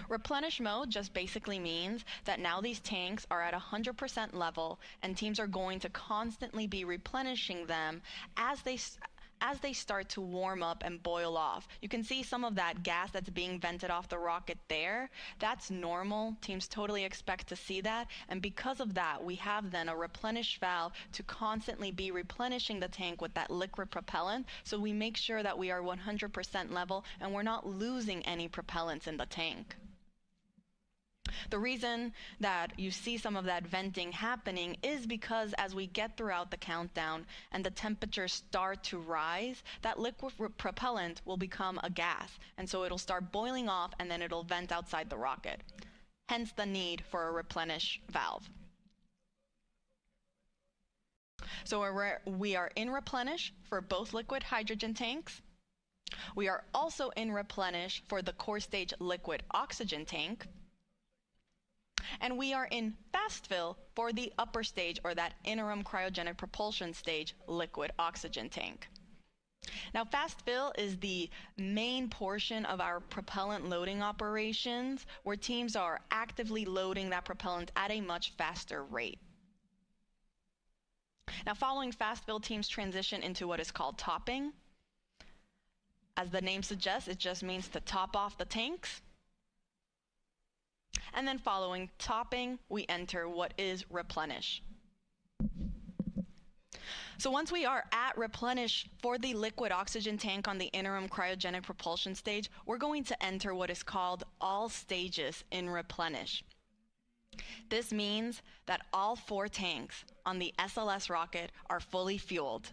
Replenish mode just basically means that now these tanks are at 100% level, and teams are going to constantly be replenishing them as they start to warm up and boil off. You can see some of that gas that's being vented off the rocket there. That's normal. Teams totally expect to see that. And because of that, we have then a replenish valve to constantly be replenishing the tank with that liquid propellant. So we make sure that we are 100% level and we're not losing any propellants in the tank. The reason that you see some of that venting happening is because as we get throughout the countdown and the temperatures start to rise, that liquid propellant will become a gas, and so it'll start boiling off and then it'll vent outside the rocket. Hence the need for a replenish valve. So we are in replenish for both liquid hydrogen tanks. We are also in replenish for the core stage liquid oxygen tank. And we are in fast fill for the upper stage, or that interim cryogenic propulsion stage, liquid oxygen tank. Now, fast fill is the main portion of our propellant loading operations, where teams are actively loading that propellant at a much faster rate. Now, following fast fill, teams transition into what is called topping. As the name suggests, it just means to top off the tanks. And then following topping, we enter what is replenish. So once we are at replenish for the liquid oxygen tank on the interim cryogenic propulsion stage, we're going to enter what is called all stages in replenish. This means that all 4 tanks on the SLS rocket are fully fueled,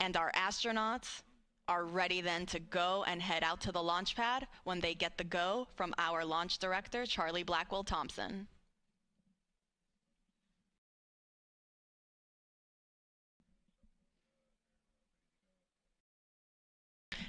and our astronauts are ready then to go and head out to the launch pad when they get the go from our launch director, Charlie Blackwell Thompson.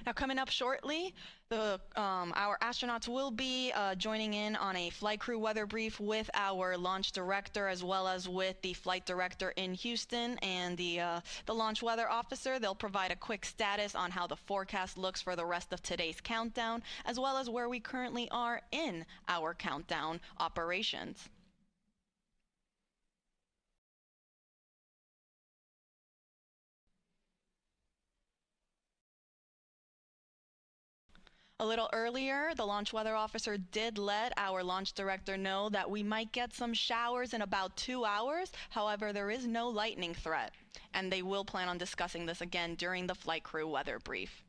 Now, coming up shortly, our astronauts will be joining in on a flight crew weather brief with our launch director, as well as with the flight director in Houston and the launch weather officer. They'll provide a quick status on how the forecast looks for the rest of today's countdown, as well as where we currently are in our countdown operations. A little earlier, the launch weather officer did let our launch director know that we might get some showers in about 2 hours. However, there is no lightning threat, and they will plan on discussing this again during the flight crew weather brief.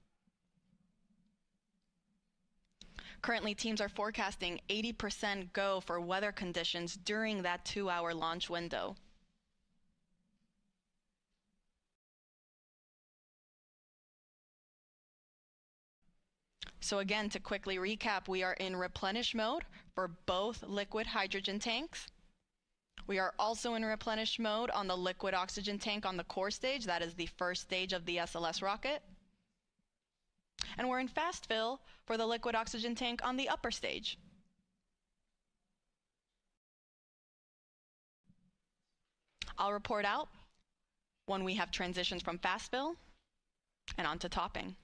Currently, teams are forecasting 80% go for weather conditions during that 2-hour launch window. So again, to quickly recap, we are in replenish mode for both liquid hydrogen tanks. We are also in replenish mode on the liquid oxygen tank on the core stage. That is the first stage of the SLS rocket. And we're in fast fill for the liquid oxygen tank on the upper stage. I'll report out when we have transitions from fast fill and onto topping.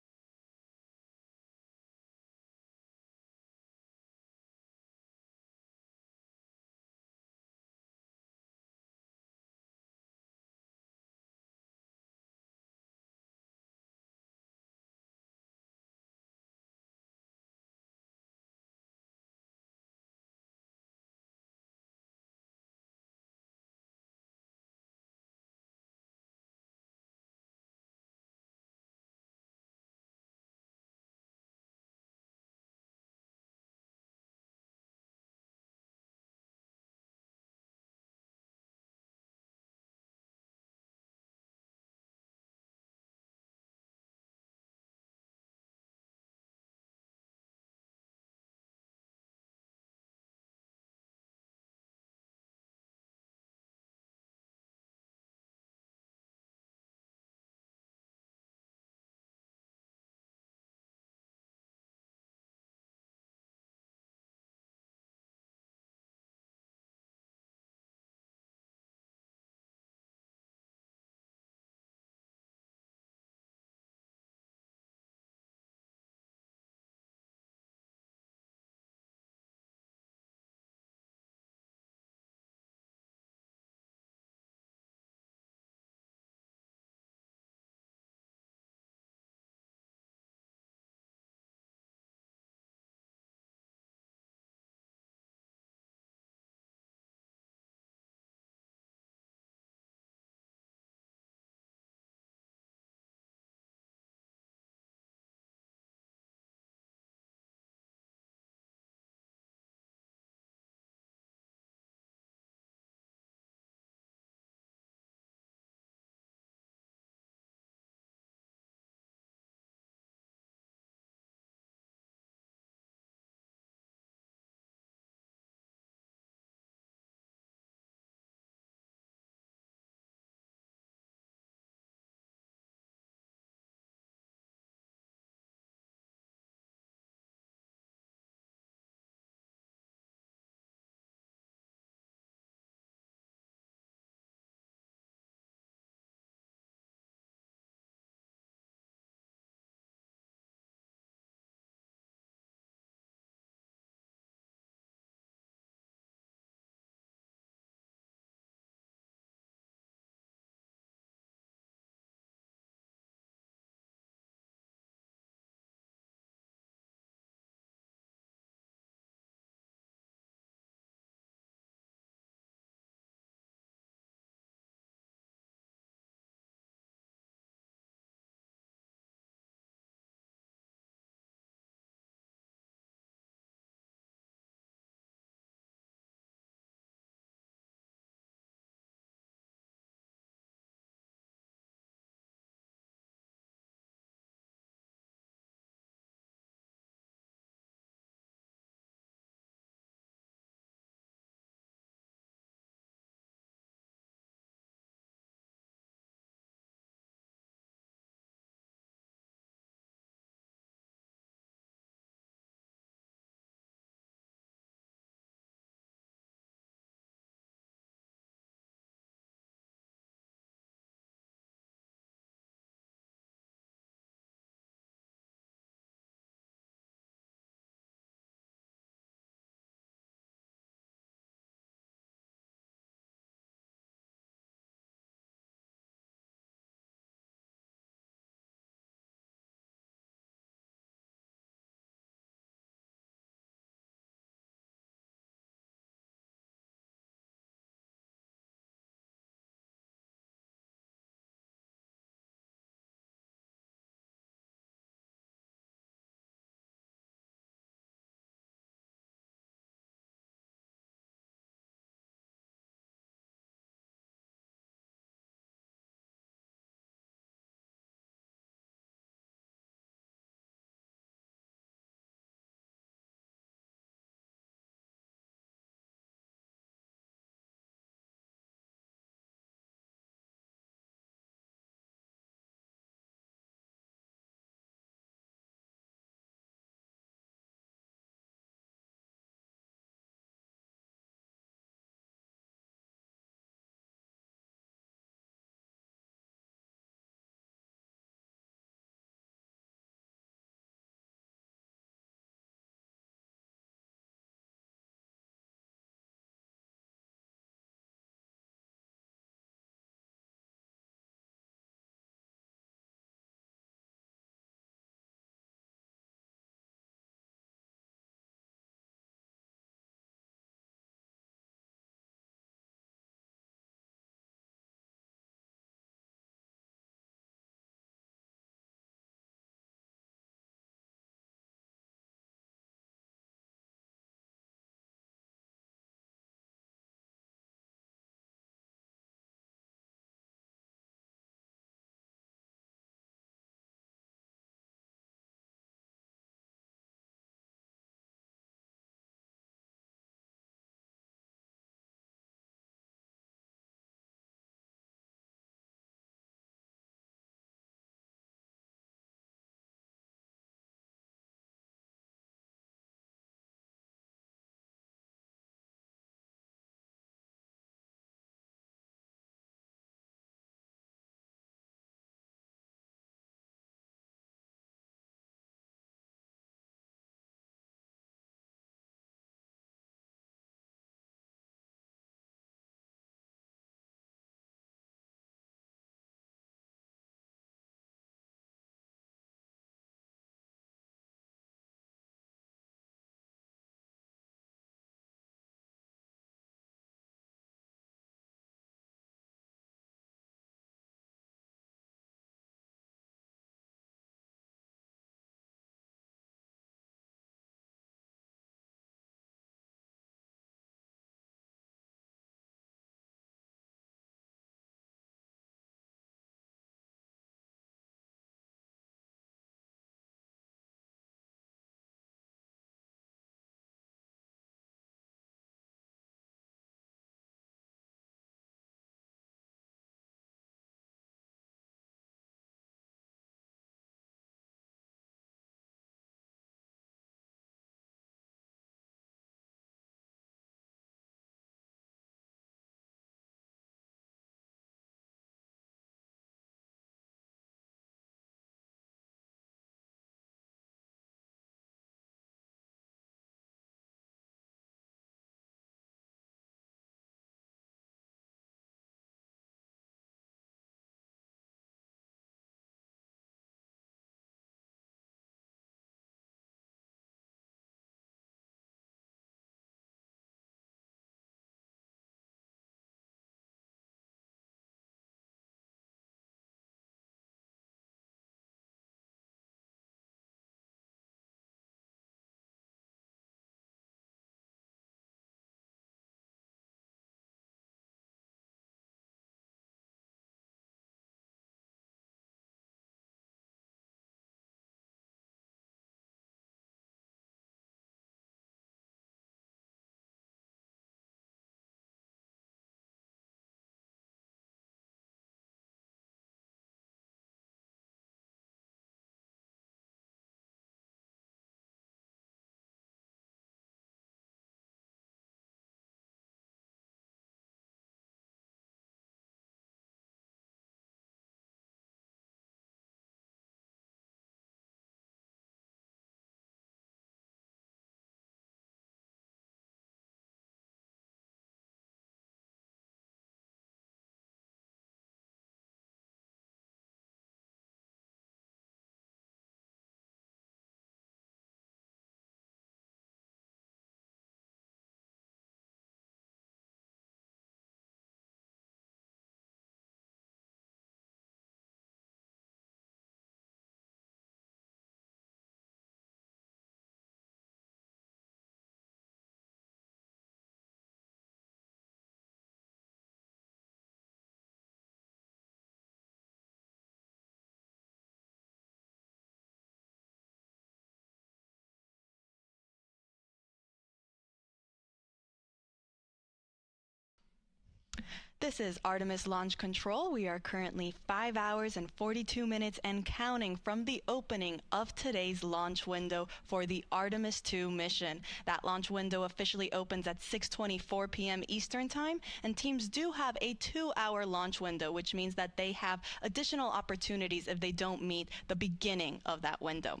This is Artemis Launch Control. We are currently 5 hours and 42 minutes and counting from the opening of today's launch window for the Artemis II mission. That launch window officially opens at 6:24 p.m. Eastern Time, and teams do have a 2-hour launch window, which means that they have additional opportunities if they don't meet the beginning of that window.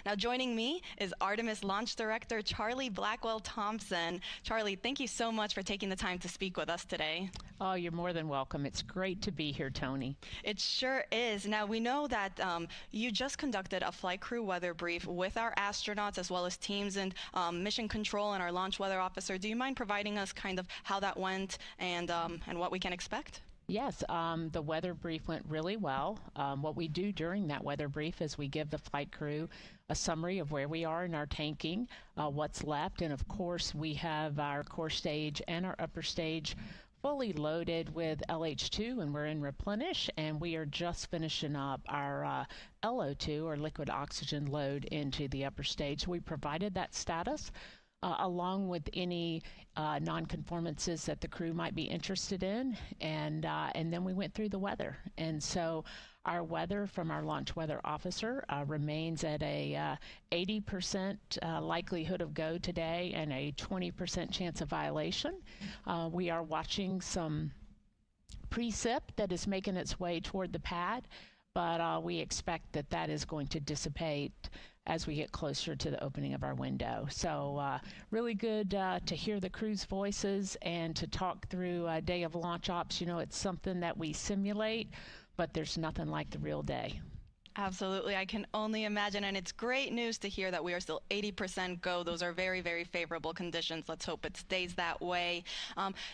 Now joining me is Artemis Launch Director Charlie Blackwell-Thompson. Charlie, thank you so much for taking the time to speak with us today. Oh, you're more than welcome. It's great to be here, Tony. It sure is. Now, we know that you just conducted a flight crew weather brief with our astronauts as well as teams and mission control and our launch weather officer. Do you mind providing us kind of how that went and what we can expect? Yes, the weather brief went really well. What we do during that weather brief is we give the flight crew a summary of where we are in our tanking, what's left, and of course we have our core stage and our upper stage fully loaded with LH2, and we're in replenish, and we are just finishing up our LO2, or liquid oxygen load, into the upper stage. So we provided that status along with any non-conformances that the crew might be interested in, and then we went through the weather. And so our weather from our launch weather officer remains at a 80% likelihood of go today and a 20% chance of violation. We are watching some precip that is making its way toward the pad, but we expect that that is going to dissipate as we get closer to the opening of our window. So really good to hear the crew's voices and to talk through a day of launch ops. You know, it's something that we simulate, but there's nothing like the real day. Absolutely. I can only imagine, and it's great news to hear that we are still 80% go. Those are very, very favorable conditions. Let's hope it stays that way.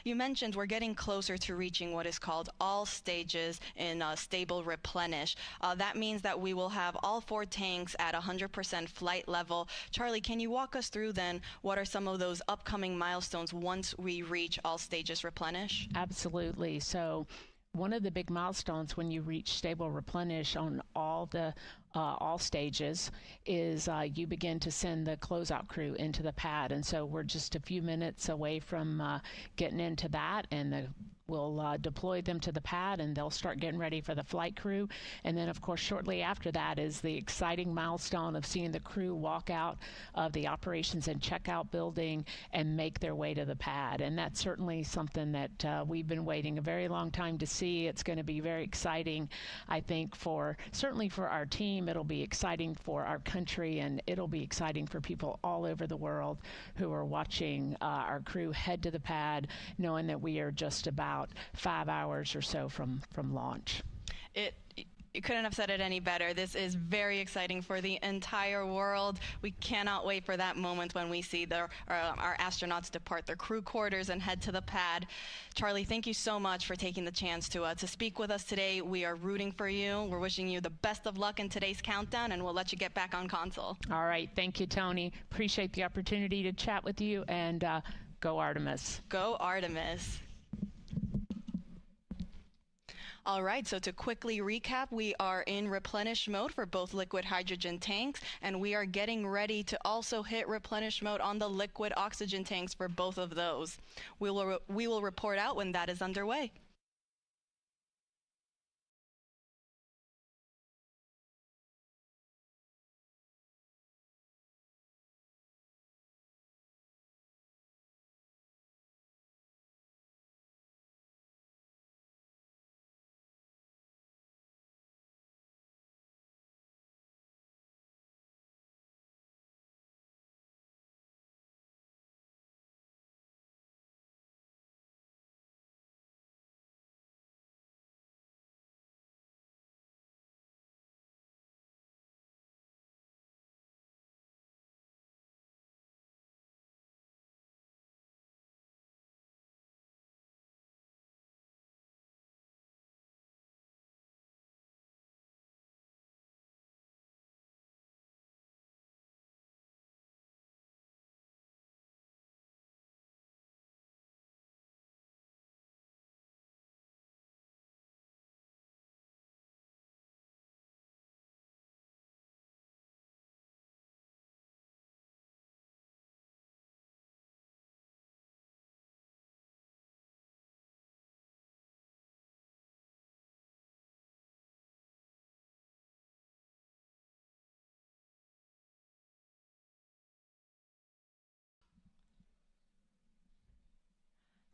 You mentioned we're getting closer to reaching what is called all stages in stable replenish. That means that we will have all 4 tanks at 100% flight level. Charlie, can you walk us through then what are some of those upcoming milestones once we reach all stages replenish? Absolutely. So one of the big milestones when you reach stable replenish on all the all stages is you begin to send the closeout crew into the pad, and so we're just a few minutes away from getting into that, and we'll deploy them to the pad, and they'll start getting ready for the flight crew. And then, of course, shortly after that is the exciting milestone of seeing the crew walk out of the operations and checkout building and make their way to the pad. And that's certainly something that we've been waiting a very long time to see. It's going to be very exciting, I think, certainly for our team. It'll be exciting for our country, and it'll be exciting for people all over the world who are watching our crew head to the pad, knowing that we are just about 5 hours or so from launch. You couldn't have said it any better. This is very exciting for the entire world. We cannot wait for that moment when we see our astronauts depart their crew quarters and head to the pad. Charlie, thank you so much for taking the chance to speak with us today. We are rooting for you. We're wishing you the best of luck in today's countdown, and we'll let you get back on console. All right. Thank you, Tony. Appreciate the opportunity to chat with you, and go Artemis. Go Artemis. All right, so to quickly recap, we are in replenish mode for both liquid hydrogen tanks, and we are getting ready to also hit replenish mode on the liquid oxygen tanks for both of those. We will report out when that is underway.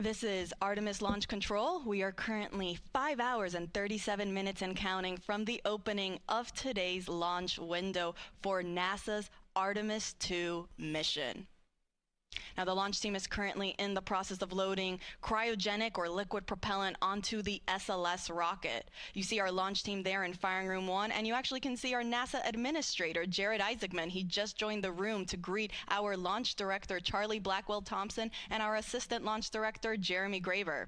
This is Artemis Launch Control. We are currently 5 hours and 37 minutes and counting from the opening of today's launch window for NASA's Artemis II mission. Now, the launch team is currently in the process of loading cryogenic or liquid propellant onto the SLS rocket. You see our launch team there in Firing Room 1, and you actually can see our NASA administrator, Jared Isaacman. He just joined the room to greet our launch director, Charlie Blackwell Thompson, and our assistant launch director, Jeremy Graver.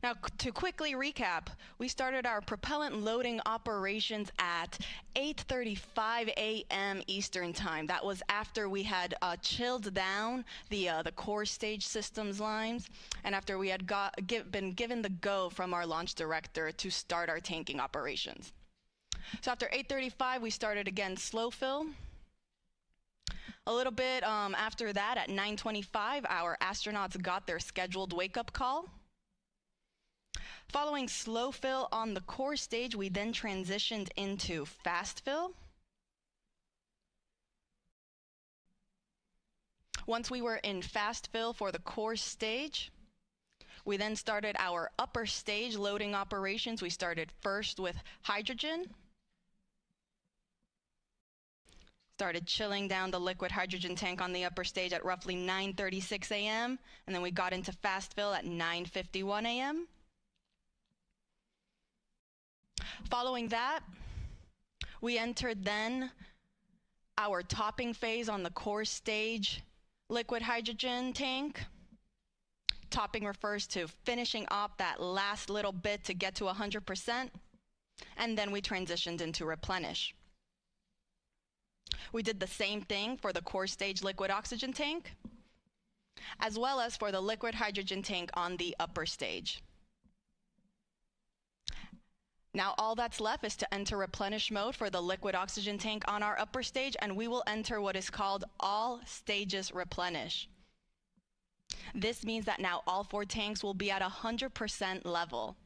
Now, to quickly recap, we started our propellant loading operations at 8:35 a.m. Eastern Time. That was after we had chilled down the core stage systems lines, and after we had been given the go from our launch director to start our tanking operations. So after 8:35, we started again slow fill. A little bit after that, at 9:25, our astronauts got their scheduled wake-up call. Following slow fill on the core stage, we then transitioned into fast fill. Once we were in fast fill for the core stage, we then started our upper stage loading operations. We started first with hydrogen. Started chilling down the liquid hydrogen tank on the upper stage at roughly 9:36 a.m. And then we got into fast fill at 9:51 a.m. Following that, we entered then our topping phase on the core stage liquid hydrogen tank. Topping refers to finishing up that last little bit to get to 100%, and then we transitioned into replenish. We did the same thing for the core stage liquid oxygen tank, as well as for the liquid hydrogen tank on the upper stage. Now all that's left is to enter replenish mode for the liquid oxygen tank on our upper stage, and we will enter what is called all stages replenish. This means that now all 4 tanks will be at 100% level.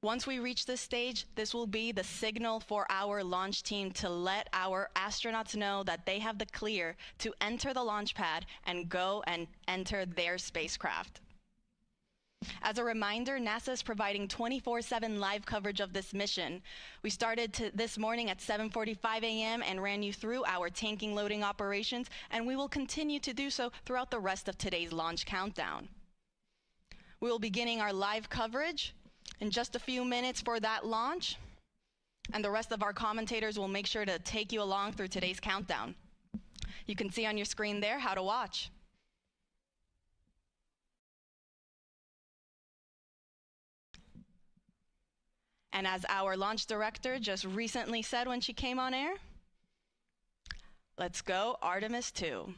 Once we reach this stage, this will be the signal for our launch team to let our astronauts know that they have the clear to enter the launch pad and go and enter their spacecraft. As a reminder, NASA is providing 24/7 live coverage of this mission. We started this morning at 7:45 a.m. and ran you through our tanking loading operations, and we will continue to do so throughout the rest of today's launch countdown. We will be beginning our live coverage in just a few minutes for that launch, and the rest of our commentators will make sure to take you along through today's countdown. You can see on your screen there how to watch. And as our launch director just recently said when she came on air, let's go Artemis II.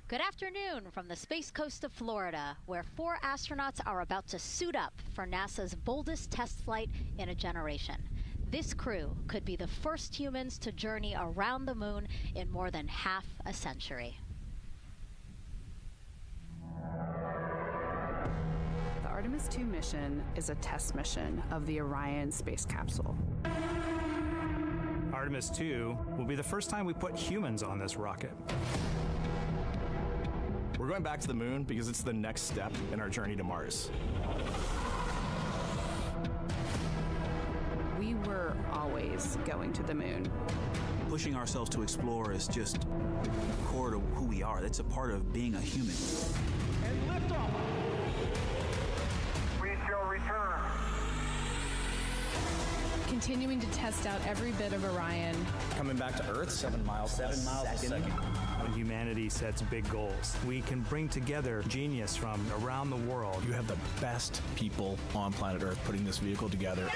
Good afternoon from the Space Coast of Florida, where 4 astronauts are about to suit up for NASA's boldest test flight in a generation. This crew could be the first humans to journey around the moon in more than half a century. The Artemis II mission is a test mission of the Orion space capsule. Artemis II will be the first time we put humans on this rocket. We're going back to the moon because it's the next step in our journey to Mars. We were always going to the moon. Pushing ourselves to explore is just core to who we are. That's a part of being a human. And liftoff. We shall return. Continuing to test out every bit of Orion. Coming back to Earth, 7 miles a second. When humanity sets big goals, we can bring together genius from around the world. You have the best people on planet Earth putting this vehicle together.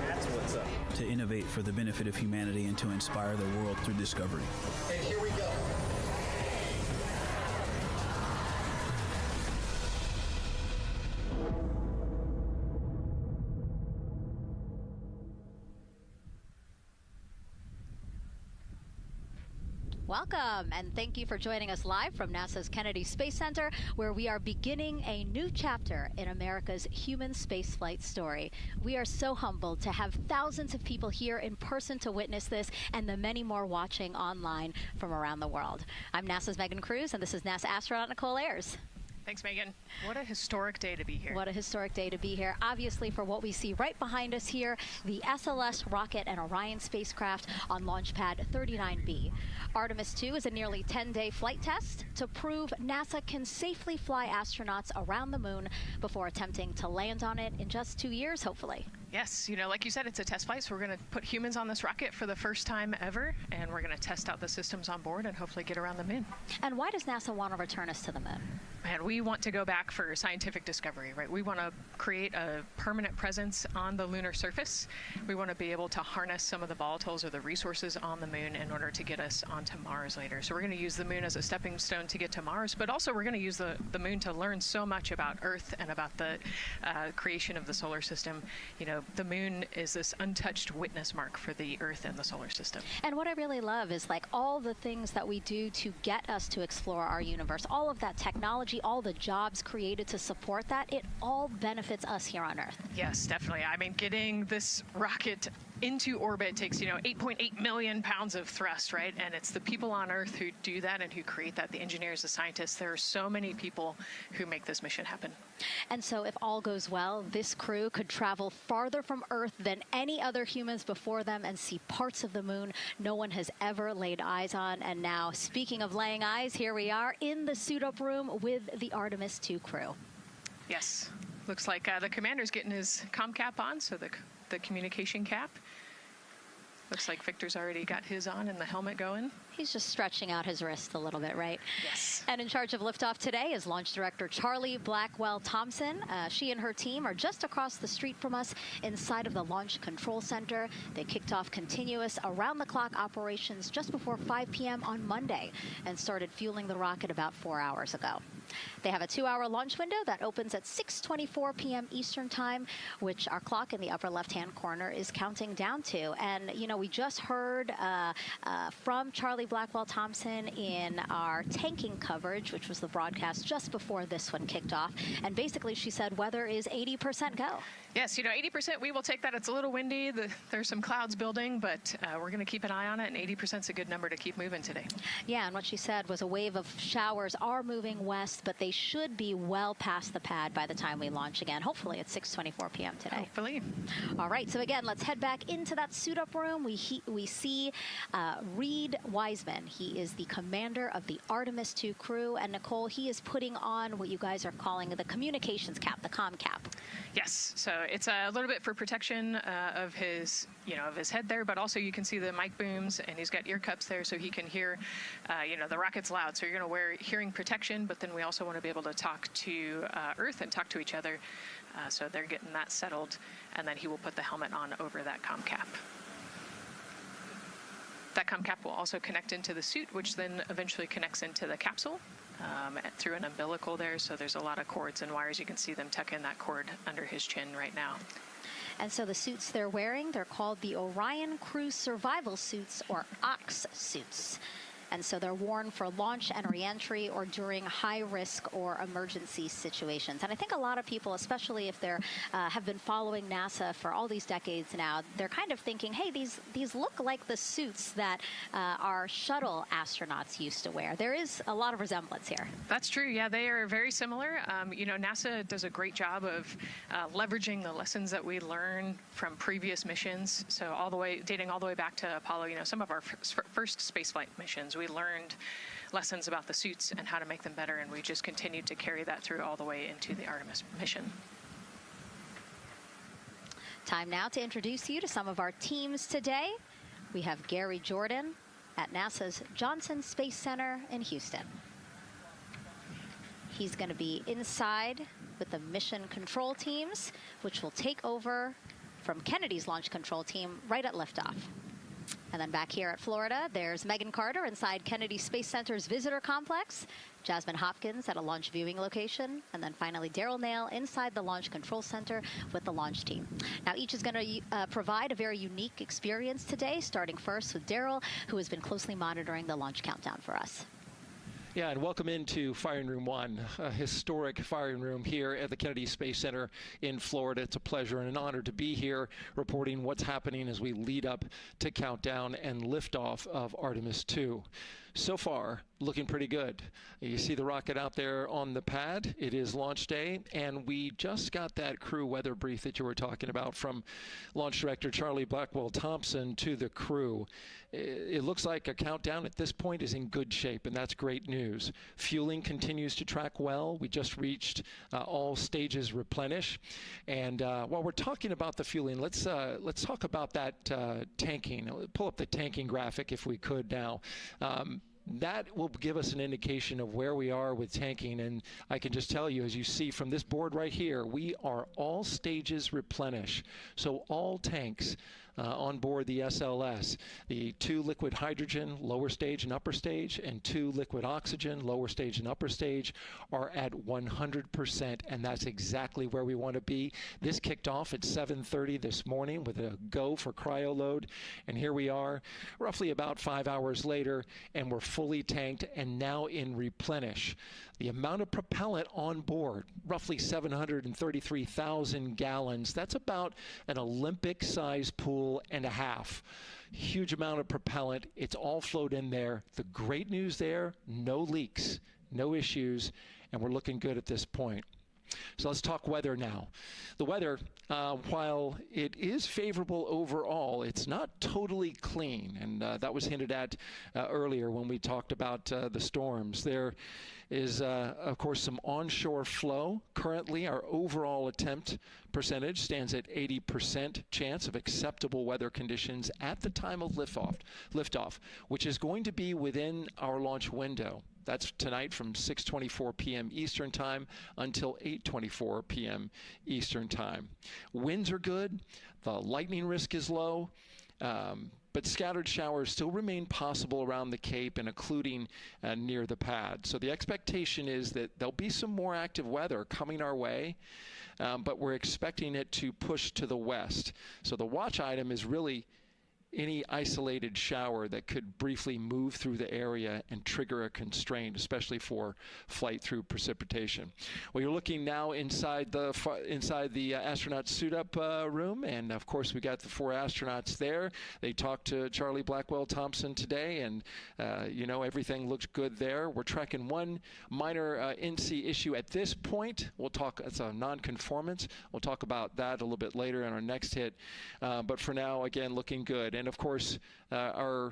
That's what's up. To innovate for the benefit of humanity and to inspire the world through discovery. And here we go. Welcome, and thank you for joining us live from NASA's Kennedy Space Center, where we are beginning a new chapter in America's human spaceflight story. We are so humbled to have thousands of people here in person to witness this, and the many more watching online from around the world. I'm NASA's Megan Cruz, and this is NASA astronaut Nicole Ayers. Thanks, Megan. What a historic day to be here. What a historic day to be here. Obviously, for what we see right behind us here, the SLS rocket and Orion spacecraft on Launch Pad 39B. Artemis II is a nearly 10-day flight test to prove NASA can safely fly astronauts around the moon before attempting to land on it in just 2 years, hopefully. Yes, you know, like you said, it's a test flight, so we're going to put humans on this rocket for the first time ever, and we're going to test out the systems on board and hopefully get around the moon. And why does NASA want to return us to the moon? And we want to go back for scientific discovery, right? We want to create a permanent presence on the lunar surface. We want to be able to harness some of the volatiles or the resources on the moon in order to get us onto Mars later. So we're going to use the moon as a stepping stone to get to Mars, but also we're going to use the moon to learn so much about Earth and about the creation of the solar system. You know, the moon is this untouched witness mark for the Earth and the solar system. And what I really love is like all the things that we do to get us to explore our universe, all of that technology, all the jobs created to support that, it all benefits us here on Earth. Yes, definitely. I mean, getting this rocket into orbit takes, 8.8 million pounds of thrust, right? And it's the people on Earth who do that and who create that, the engineers, the scientists. There are so many people who make this mission happen. And so if all goes well, this crew could travel farther from Earth than any other humans before them and see parts of the moon no one has ever laid eyes on. And now, speaking of laying eyes, here we are in the suit-up room with the Artemis II crew. Yes. Looks like the commander's getting his comm cap on, so the communication cap. Looks like Victor's already got his on and the helmet going. He's just stretching out his wrist a little bit, right? Yes. And in charge of liftoff today is Launch Director Charlie Blackwell-Thompson. She and her team are just across the street from us inside of the Launch Control Center. They kicked off continuous around-the-clock operations just before 5 p.m. on Monday and started fueling the rocket about 4 hours ago. They have a 2-hour launch window that opens at 6:24 p.m. Eastern Time, which our clock in the upper left-hand corner is counting down to. And, we just heard from Charlie Blackwell-Thompson in our tanking coverage, which was the broadcast just before this one kicked off. And basically, she said weather is 80% go. Yes, 80%, we will take that. It's a little windy. There's some clouds building, but we're going to keep an eye on it, and 80% is a good number to keep moving today. Yeah, and what she said was a wave of showers are moving west, but they should be well past the pad by the time we launch again. Hopefully at 6:24 p.m. today. Hopefully. All right, so again, let's head back into that suit-up room. We see Reed Wiseman. He is the commander of the Artemis II crew, and Nicole, he is putting on what you guys are calling the communications cap, the comm cap. Yes, so it's a little bit for protection of his, of his head there, but also you can see the mic booms, and he's got ear cups there so he can hear, the rocket's loud. So you're going to wear hearing protection, but then we also want to be able to talk to Earth and talk to each other. So they're getting that settled, and then he will put the helmet on over that comm cap. That COM cap will also connect into the suit, which then eventually connects into the capsule through an umbilical there. So there's a lot of cords and wires. You can see them tuck in that cord under his chin right now. And so the suits they're wearing, they're called the Orion Crew Survival Suits, or OX suits. And so they're worn for launch and reentry or during high-risk or emergency situations. And I think a lot of people, especially if they're have been following NASA for all these decades now, they're kind of thinking, hey, these look like the suits that our shuttle astronauts used to wear. There is a lot of resemblance here. That's true. Yeah, they are very similar. You know, NASA does a great job of leveraging the lessons that we learned from previous missions. So dating all the way back to Apollo, you know, some of our first spaceflight missions, we learned lessons about the suits and how to make them better, and we just continued to carry that through all the way into the Artemis mission. Time now to introduce you to some of our teams today. We have Gary Jordan at NASA's Johnson Space Center in Houston. He's going to be inside with the mission control teams, which will take over from Kennedy's launch control team right at liftoff. And then back here at Florida, there's Megan Carter inside Kennedy Space Center's visitor complex, Jasmine Hopkins at a launch viewing location, and then finally Daryl Nail inside the launch control center with the launch team. Now each is going to provide a very unique experience today, starting first with Daryl, who has been closely monitoring the launch countdown for us. Yeah, and welcome into Firing Room 1, a historic firing room here at the Kennedy Space Center in Florida. It's a pleasure and an honor to be here reporting what's happening as we lead up to countdown and liftoff of Artemis 2. So far, looking pretty good. You see the rocket out there on the pad. It is launch day, and we just got that crew weather brief that you were talking about from Launch Director Charlie Blackwell-Thompson to the crew. It looks like a countdown at this point is in good shape, and that's great news. Fueling continues to track well. We just reached all stages replenish. And while we're talking about the fueling, let's talk about that tanking. Pull up the tanking graphic if we could now. That will give us an indication of where we are with tanking, and I can just tell you, as you see from this board right here, we are all stages replenish. So all tanks on board the SLS, the 2 liquid hydrogen, lower stage and upper stage, and 2 liquid oxygen, lower stage and upper stage, are at 100%, and that's exactly where we want to be. This kicked off at 7:30 this morning with a go for cryo load, and here we are roughly about 5 hours later, and we're fully tanked and now in replenish. The amount of propellant on board, roughly 733,000 gallons. That's about an Olympic-sized pool and a half. Huge amount of propellant. It's all flowed in there. The great news there, no leaks, no issues, and we're looking good at this point. So let's talk weather now. The weather, while it is favorable overall, it's not totally clean, and that was hinted at earlier when we talked about the storms. There is, of course, some onshore flow. Currently, our overall attempt percentage stands at 80% chance of acceptable weather conditions at the time of liftoff, which is going to be within our launch window. That's tonight from 6:24 p.m. Eastern Time until 8:24 p.m. Eastern Time. Winds are good. The lightning risk is low. But scattered showers still remain possible around the Cape and including near the pad. So the expectation is that there'll be some more active weather coming our way, but we're expecting it to push to the west. So the watch item is really any isolated shower that could briefly move through the area and trigger a constraint, especially for flight through precipitation. Well, you're looking now inside the astronaut suit-up room, and of course we got the 4 astronauts there. They talked to Charlie Blackwell-Thompson today, and you know, everything looks good there. We're tracking one minor NC issue at this point. We'll talk, it's a non-conformance. We'll talk about that a little bit later in our next hit, but for now, again, looking good. And of course, our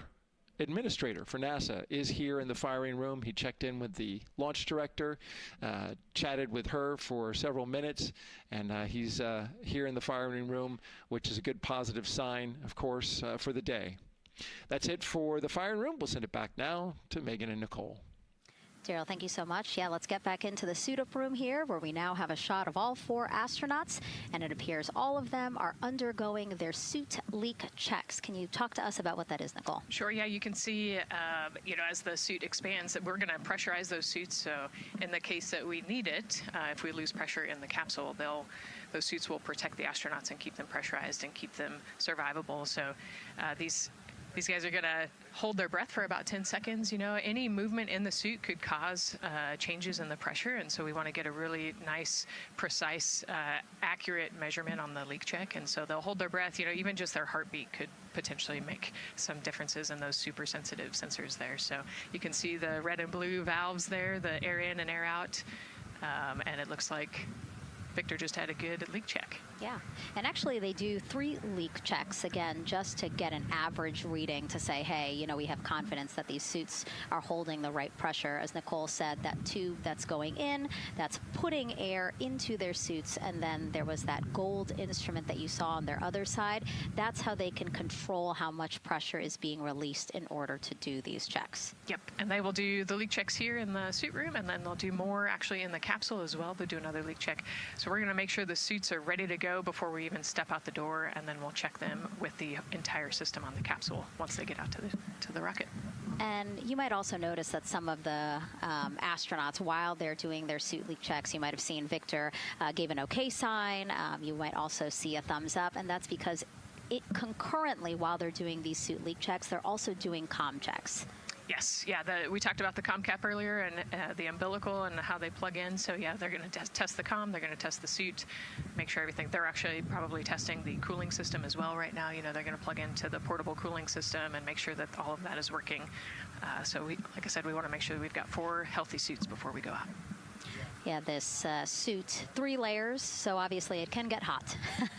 administrator for NASA is here in the firing room. He checked in with the launch director, chatted with her for several minutes, and he's here in the firing room, which is a good positive sign, of course, for the day. That's it for the firing room. We'll send it back now to Megan and Nicole. Daryl, thank you so much. Yeah, let's get back into the suit-up room here, where we now have a shot of all 4 astronauts, and it appears all of them are undergoing their suit leak checks. Can you talk to us about what that is, Nicole? Sure, yeah, you can see, as the suit expands, that we're going to pressurize those suits. So in the case that we need it, if we lose pressure in the capsule, those suits will protect the astronauts and keep them pressurized and keep them survivable. So these guys are going to hold their breath for about 10 seconds. Any movement in the suit could cause changes in the pressure, and so we want to get a really nice, precise, accurate measurement on the leak check. And so they'll hold their breath. Even just their heartbeat could potentially make some differences in those super sensitive sensors there. So you can see the red and blue valves there, the air in and air out, and it looks like Victor just had a good leak check. Yeah, and actually they do 3 leak checks, again, just to get an average reading to say, hey, we have confidence that these suits are holding the right pressure. As Nicole said, that tube that's going in, that's putting air into their suits, and then there was that gold instrument that you saw on their other side. That's how they can control how much pressure is being released in order to do these checks. Yep, and they will do the leak checks here in the suit room, and then they'll do more actually in the capsule as well. They'll do another leak check. So we're going to make sure the suits are ready to go before we even step out the door, and then we'll check them with the entire system on the capsule once they get out to the rocket. And you might also notice that some of the astronauts, while they're doing their suit leak checks, you might have seen Victor gave an OK sign. You might also see a thumbs up, and that's because concurrently, while they're doing these suit leak checks, they're also doing comm checks. Yes, yeah, we talked about the comm cap earlier and the umbilical and how they plug in. So yeah, they're going to test the comm, they're going to test the suit, make sure everything. They're actually probably testing the cooling system as well right now. They're going to plug into the portable cooling system and make sure that all of that is working. So like I said, we want to make sure that we've got 4 healthy suits before we go out. Yeah, this suit, 3 layers, so obviously it can get hot.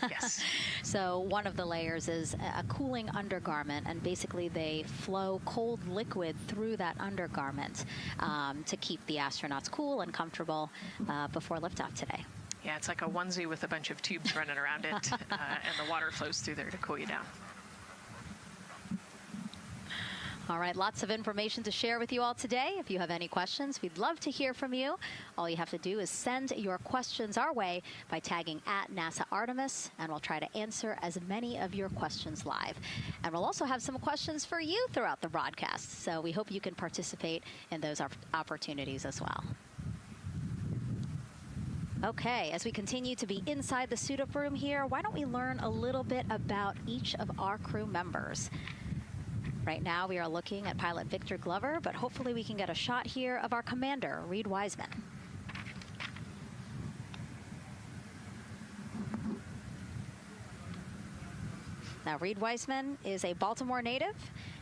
Yes. So one of the layers is a cooling undergarment, and basically they flow cold liquid through that undergarment to keep the astronauts cool and comfortable before liftoff today. Yeah, it's like a onesie with a bunch of tubes running around it, and the water flows through there to cool you down. All right, lots of information to share with you all today. If you have any questions, we'd love to hear from you. All you have to do is send your questions our way by tagging @NASA Artemis, and we'll try to answer as many of your questions live. And we'll also have some questions for you throughout the broadcast, so we hope you can participate in those opportunities as well. Okay, as we continue to be inside the suit-up room here, why don't we learn a little bit about each of our crew members? Right now, we are looking at pilot Victor Glover, but hopefully we can get a shot here of our commander, Reed Wiseman. Now, Reed Wiseman is a Baltimore native.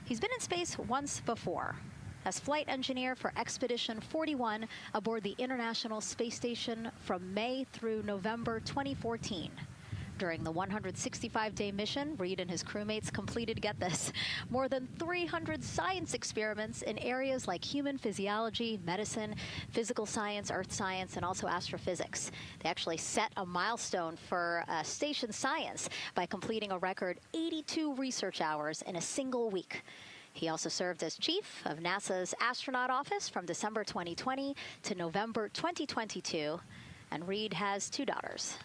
He's been in space once before as flight engineer for Expedition 41 aboard the International Space Station from May through November 2014. During the 165-day mission, Reed and his crewmates completed, get this, more than 300 science experiments in areas like human physiology, medicine, physical science, earth science, and also astrophysics. They actually set a milestone for station science by completing a record 82 research hours in a single week. He also served as chief of NASA's astronaut office from December 2020 to November 2022, and Reed has 2 daughters.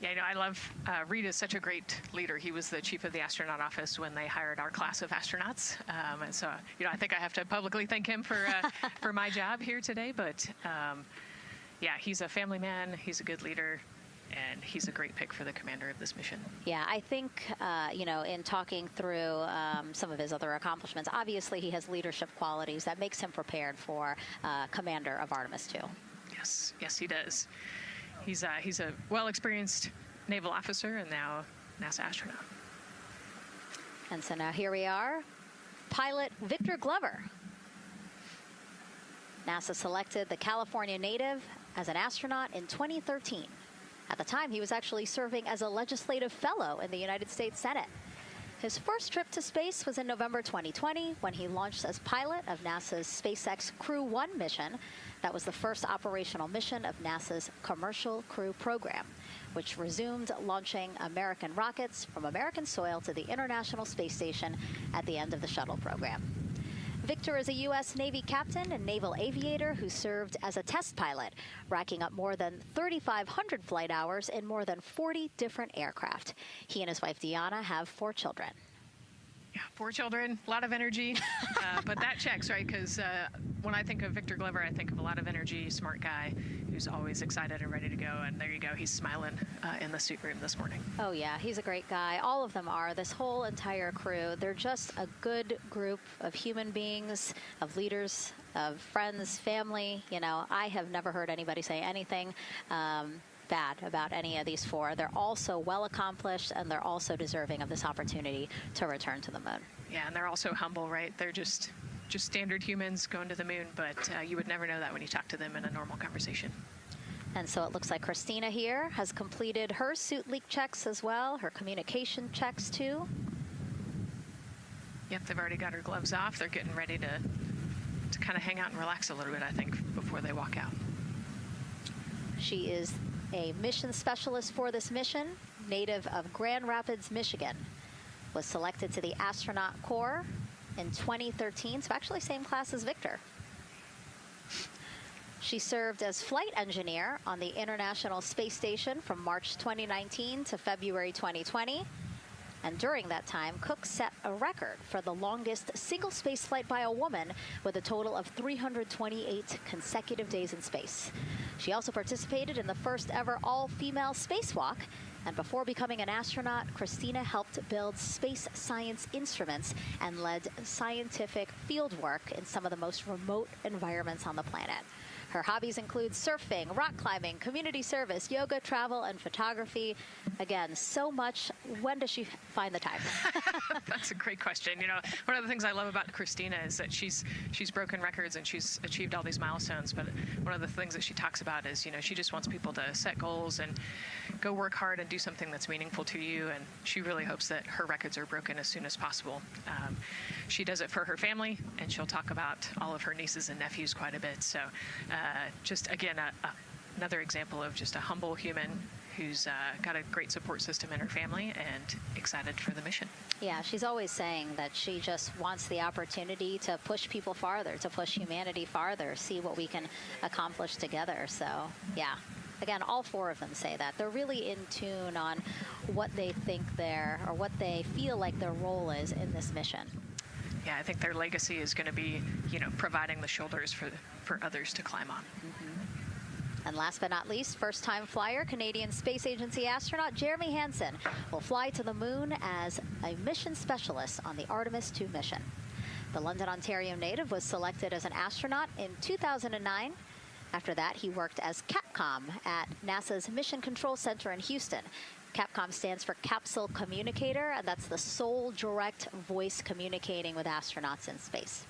Yeah, I love, Reed is such a great leader. He was the chief of the astronaut office when they hired our class of astronauts. And so, I think I have to publicly thank him for my job here today. But yeah, he's a family man, he's a good leader, and he's a great pick for the commander of this mission. Yeah, I think, in talking through some of his other accomplishments, obviously he has leadership qualities that makes him prepared for commander of Artemis 2. Yes, he does. He's a well-experienced naval officer and now NASA astronaut. And so now here we are, pilot Victor Glover. NASA selected the California native as an astronaut in 2013. At the time, he was actually serving as a legislative fellow in the United States Senate. His first trip to space was in November 2020 when he launched as pilot of NASA's SpaceX Crew 1 mission. That was the first operational mission of NASA's Commercial Crew program, which resumed launching American rockets from American soil to the International Space Station at the end of the shuttle program. Victor is a U.S. Navy captain and naval aviator who served as a test pilot, racking up more than 3,500 flight hours in more than 40 different aircraft. He and his wife, Deanna, have 4 children. Yeah, 4 children, a lot of energy, but that checks, right? Because when I think of Victor Glover, I think of a lot of energy, smart guy who's always excited and ready to go. And there you go, he's smiling in the suit room this morning. Oh yeah, he's a great guy. All of them are. This whole entire crew, they're just a good group of human beings, of leaders, of friends, family. You know, I have never heard anybody say anything bad about any of these 4. They're also well accomplished, and they're also deserving of this opportunity to return to the moon. Yeah, and they're also humble, right? They're just standard humans going to the moon, but you would never know that when you talk to them in a normal conversation. And so it looks like Christina here has completed her suit leak checks as well, her communication checks too. Yep, they've already got her gloves off. They're getting ready to kind of hang out and relax a little bit, I think, before they walk out. She is a mission specialist for this mission, native of Grand Rapids, Michigan, was selected to the astronaut corps in 2013, so actually same class as Victor. She served as flight engineer on the International Space Station from March 2019 to February 2020. And during that time, Cook set a record for the longest single space flight by a woman with a total of 328 consecutive days in space. She also participated in the first ever all-female spacewalk. And before becoming an astronaut, Christina helped build space science instruments and led scientific field work in some of the most remote environments on the planet. Her hobbies include surfing, rock climbing, community service, yoga, travel, and photography. Again, so much. When does she find the time? That's a great question. You know, one of the things I love about Christina is that she's broken records and she's achieved all these milestones. But one of the things that she talks about is, you know, she just wants people to set goals and go work hard and do something that's meaningful to you. And she really hopes that her records are broken as soon as possible. She does it for her family, and she'll talk about all of her nieces and nephews quite a bit. So just, again, another example of just a humble human who's got a great support system in her family and excited for the mission. Yeah, she's always saying that she just wants the opportunity to push people farther, to push humanity farther, see what we can accomplish together. So, yeah. Again, all 4 of them say that. They're really in tune on what they think or what they feel like their role is in this mission. Yeah, I think their legacy is going to be, you know, providing the shoulders for others to climb on. And last but not least, first-time flyer, Canadian Space Agency astronaut Jeremy Hansen will fly to the moon as a mission specialist on the Artemis II mission. The London, Ontario native was selected as an astronaut in 2009. After that, he worked as Capcom at NASA's Mission Control Center in Houston. Capcom stands for Capsule Communicator, and that's the sole direct voice communicating with astronauts in space.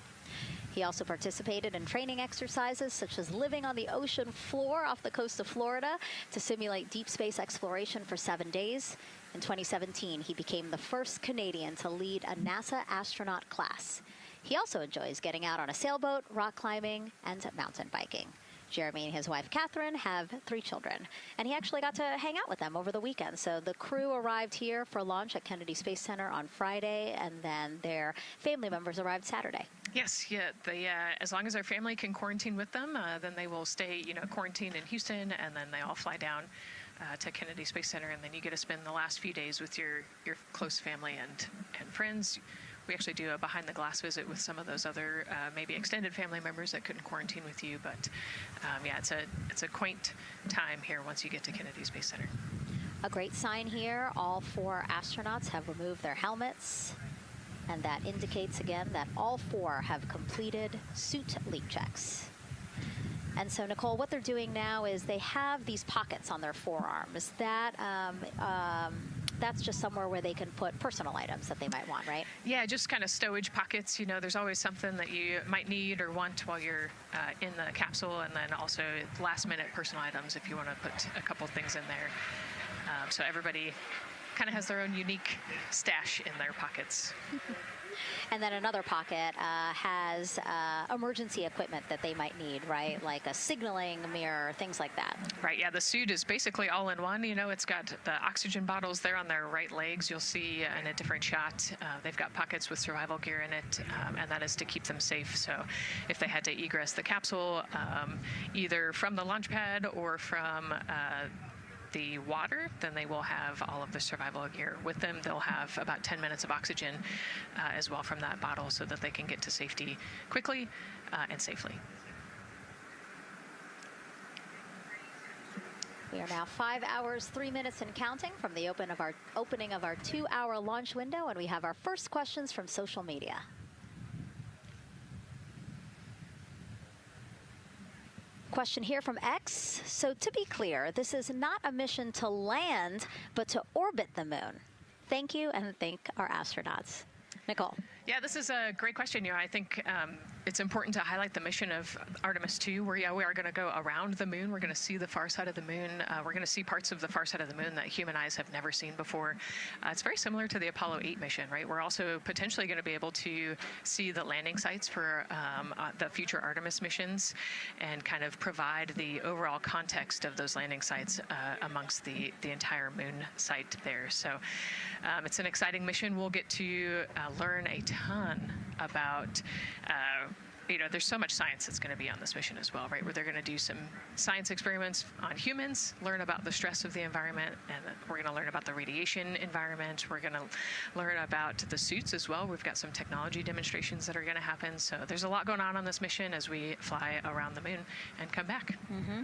He also participated in training exercises such as living on the ocean floor off the coast of Florida to simulate deep space exploration for 7 days. In 2017, he became the first Canadian to lead a NASA astronaut class. He also enjoys getting out on a sailboat, rock climbing, and mountain biking. Jeremy and his wife, Catherine, have 3 children, and he actually got to hang out with them over the weekend. So the crew arrived here for launch at Kennedy Space Center on Friday, and then their family members arrived Saturday. Yes, yeah. As long as their family can quarantine with them, then they will stay, you know, quarantined in Houston, and then they all fly down to Kennedy Space Center, and then you get to spend the last few days with your close family and friends. We actually do a behind-the-glass visit with some of those other maybe extended family members that couldn't quarantine with you. But yeah, it's a quaint time here once you get to Kennedy Space Center. A great sign here, all 4 astronauts have removed their helmets. And that indicates, again, that all 4 have completed suit leak checks. And so, Nicole, what they're doing now is they have these pockets on their forearms. That's just somewhere where they can put personal items that they might want, right? Yeah, just kind of stowage pockets. You know, there's always something that you might need or want while you're in the capsule, and then also last-minute personal items if you want to put a couple things in there. So everybody kind of has their own unique stash in their pockets. And then another pocket has emergency equipment that they might need, right? Like a signaling mirror, things like that. Right, yeah, the suit is basically all in one. You know, it's got the oxygen bottles there on their right legs. You'll see in a different shot, they've got pockets with survival gear in it, and that is to keep them safe. So if they had to egress the capsule, either from the launch pad or from the water, then they will have all of the survival gear with them. They'll have about 10 minutes of oxygen as well from that bottle so that they can get to safety quickly and safely. We are now 5 hours, 3 minutes and counting from the opening of our 2-hour launch window, and we have our first questions from social media. Question here from X. So to be clear, this is not a mission to land, but to orbit the moon. Thank you, and thank our astronauts. Nicole. Yeah, this is a great question. You know, I think it's important to highlight the mission of Artemis 2, where we are going to go around the moon. We're going to see the far side of the moon. We're going to see parts of the far side of the moon that human eyes have never seen before. It's very similar to the Apollo 8 mission, right? We're also potentially going to be able to see the landing sites for the future Artemis missions and kind of provide the overall context of those landing sites amongst the entire moon site there. So it's an exciting mission. We'll get to learn a ton about you know, there's so much science that's going to be on this mission as well, right? Where they're going to do some science experiments on humans, learn about the stress of the environment, and we're going to learn about the radiation environment. We're going to learn about the suits as well. We've got some technology demonstrations that are going to happen. So there's a lot going on this mission as we fly around the moon and come back. Mm-hmm.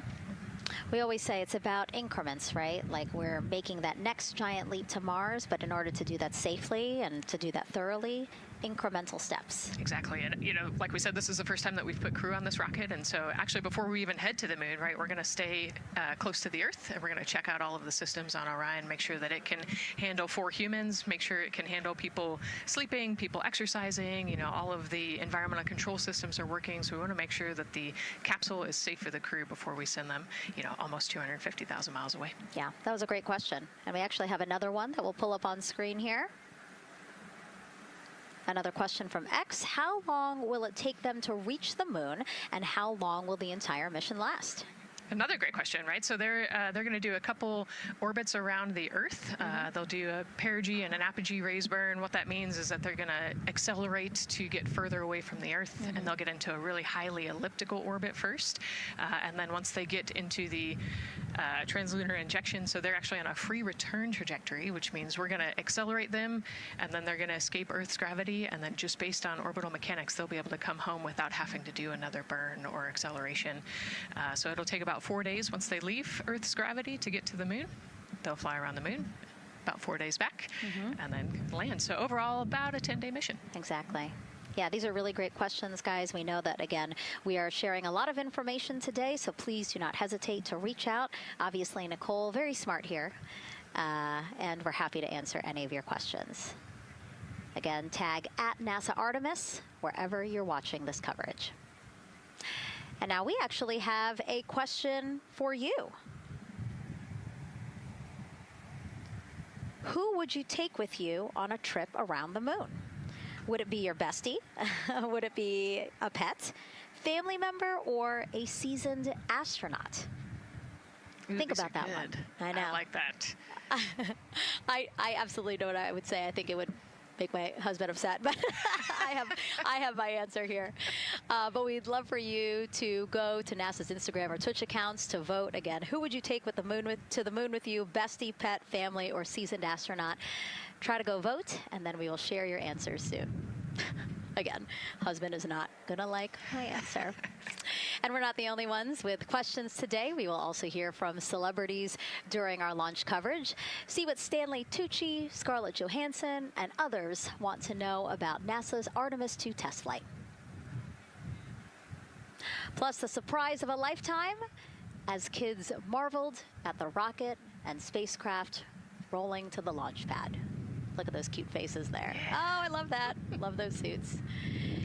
We always say it's about increments, right? Like we're making that next giant leap to Mars, but in order to do that safely and to do that thoroughly, incremental steps. Exactly. And, you know, like we said, this is the first time that we've put crew on this rocket. And so actually before we even head to the moon, right, we're going to stay close to the Earth, and we're going to check out all of the systems on Orion, make sure that it can handle 4 humans, make sure it can handle people sleeping, people exercising, you know, all of the environmental control systems are working. So we want to make sure that the capsule is safe for the crew before we send them, you know, almost 250,000 miles away. Yeah, that was a great question. And we actually have another one that we'll pull up on screen here. Another question from X. How long will it take them to reach the moon, and how long will the entire mission last? Another great question, right? So they're going to do a couple orbits around the Earth. They'll do a perigee and an apogee raise burn. What that means is that they're going to accelerate to get further away from the Earth, and they'll get into a really highly elliptical orbit first. And then once they get into the translunar injection, so they're actually on a free return trajectory, which means we're going to accelerate them, and then they're going to escape Earth's gravity, and then just based on orbital mechanics, they'll be able to come home without having to do another burn or acceleration. So it'll take about 4 days once they leave Earth's gravity to get to the moon. They'll fly around the moon, about 4 days back, and then land. So overall, about a 10-day mission. Exactly. Yeah, these are really great questions, guys. We know that, again, we are sharing a lot of information today, so please do not hesitate to reach out. Obviously, Nicole, very smart here, and we're happy to answer any of your questions. Again, tag @NASA Artemis wherever you're watching this coverage. And now we actually have a question for you. Who would you take with you on a trip around the moon? Would it be your bestie? Would it be a pet, family member, or a seasoned astronaut? Think about that one. I know. I like that. I absolutely know what I would say. I think it would make my husband upset, but I have my answer here. But we'd love for you to go to NASA's Instagram or Twitch accounts to vote. Again, who would you take with to the moon with you? Bestie, pet, family, or seasoned astronaut? Try to go vote, and then we will share your answers soon. Again, husband is not going to like my answer. And we're not the only ones with questions today. We will also hear from celebrities during our launch coverage. See what Stanley Tucci, Scarlett Johansson, and others want to know about NASA's Artemis 2 test flight. Plus, the surprise of a lifetime as kids marveled at the rocket and spacecraft rolling to the launch pad. Look at those cute faces there. Oh, I love that. Love those suits.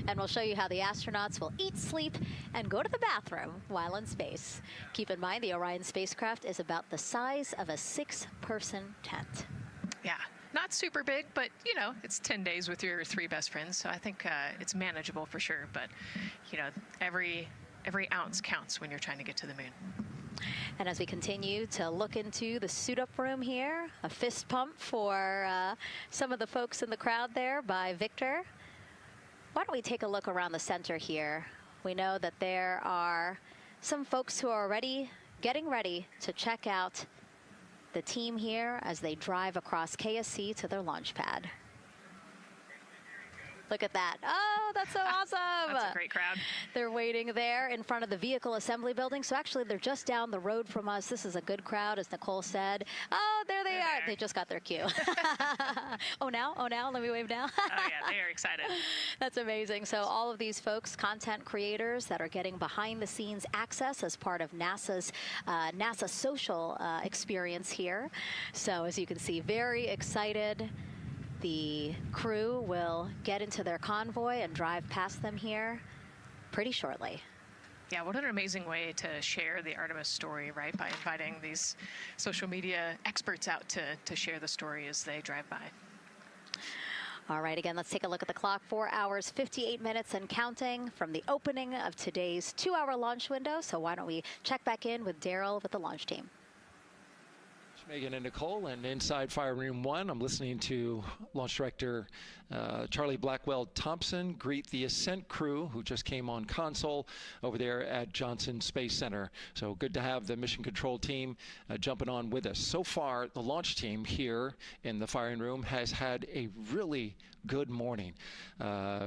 And we'll show you how the astronauts will eat, sleep, and go to the bathroom while in space. Keep in mind, the Orion spacecraft is about the size of a 6-person tent. Yeah, not super big, but you know, it's 10 days with your 3 best friends, so I think it's manageable for sure. But you know, every ounce counts when you're trying to get to the moon. And as we continue to look into the suit-up room here, a fist pump for some of the folks in the crowd there by Victor. Why don't we take a look around the center here? We know that there are some folks who are already getting ready to check out the team here as they drive across KSC to their launch pad. Look at that. Oh, that's so awesome. That's a great crowd. They're waiting there in front of the vehicle assembly building. So actually, they're just down the road from us. This is a good crowd, as Nicole said. Oh, there they are. They just got their cue. Oh, now? Let me wave now. Oh, yeah, they are excited. That's amazing. So all of these folks, content creators that are getting behind-the-scenes access as part of NASA's NASA social experience here. So as you can see, very excited. The crew will get into their convoy and drive past them here pretty shortly. Yeah, what an amazing way to share the Artemis story, right? By inviting these social media experts out to share the story as they drive by. All right, again, let's take a look at the clock. 4 hours, 58 minutes and counting from the opening of today's 2-hour launch window. So why don't we check back in with Daryl with the launch team. Megan and Nicole, and inside Fire Room 1, I'm listening to Launch Director Charlie Blackwell Thompson greet the Ascent crew who just came on console over there at Johnson Space Center. So good to have the mission control team jumping on with us. So far, the launch team here in the firing room has had a really good morning.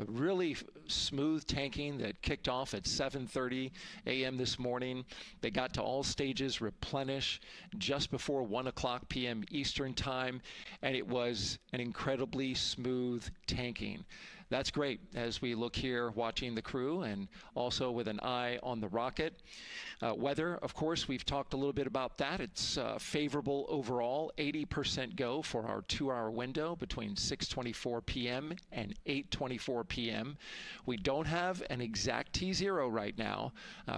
Really smooth tanking that kicked off at 7:30 a.m. this morning. They got to all stages replenish just before 1 o'clock p.m. Eastern time, and it was an incredibly smooth tanking. That's great as we look here watching the crew and also with an eye on the rocket. Weather, of course, we've talked a little bit about that. It's favorable overall, 80% go for our 2-hour window between 6:24 p.m. and 8:24 p.m. We don't have an exact T0 right now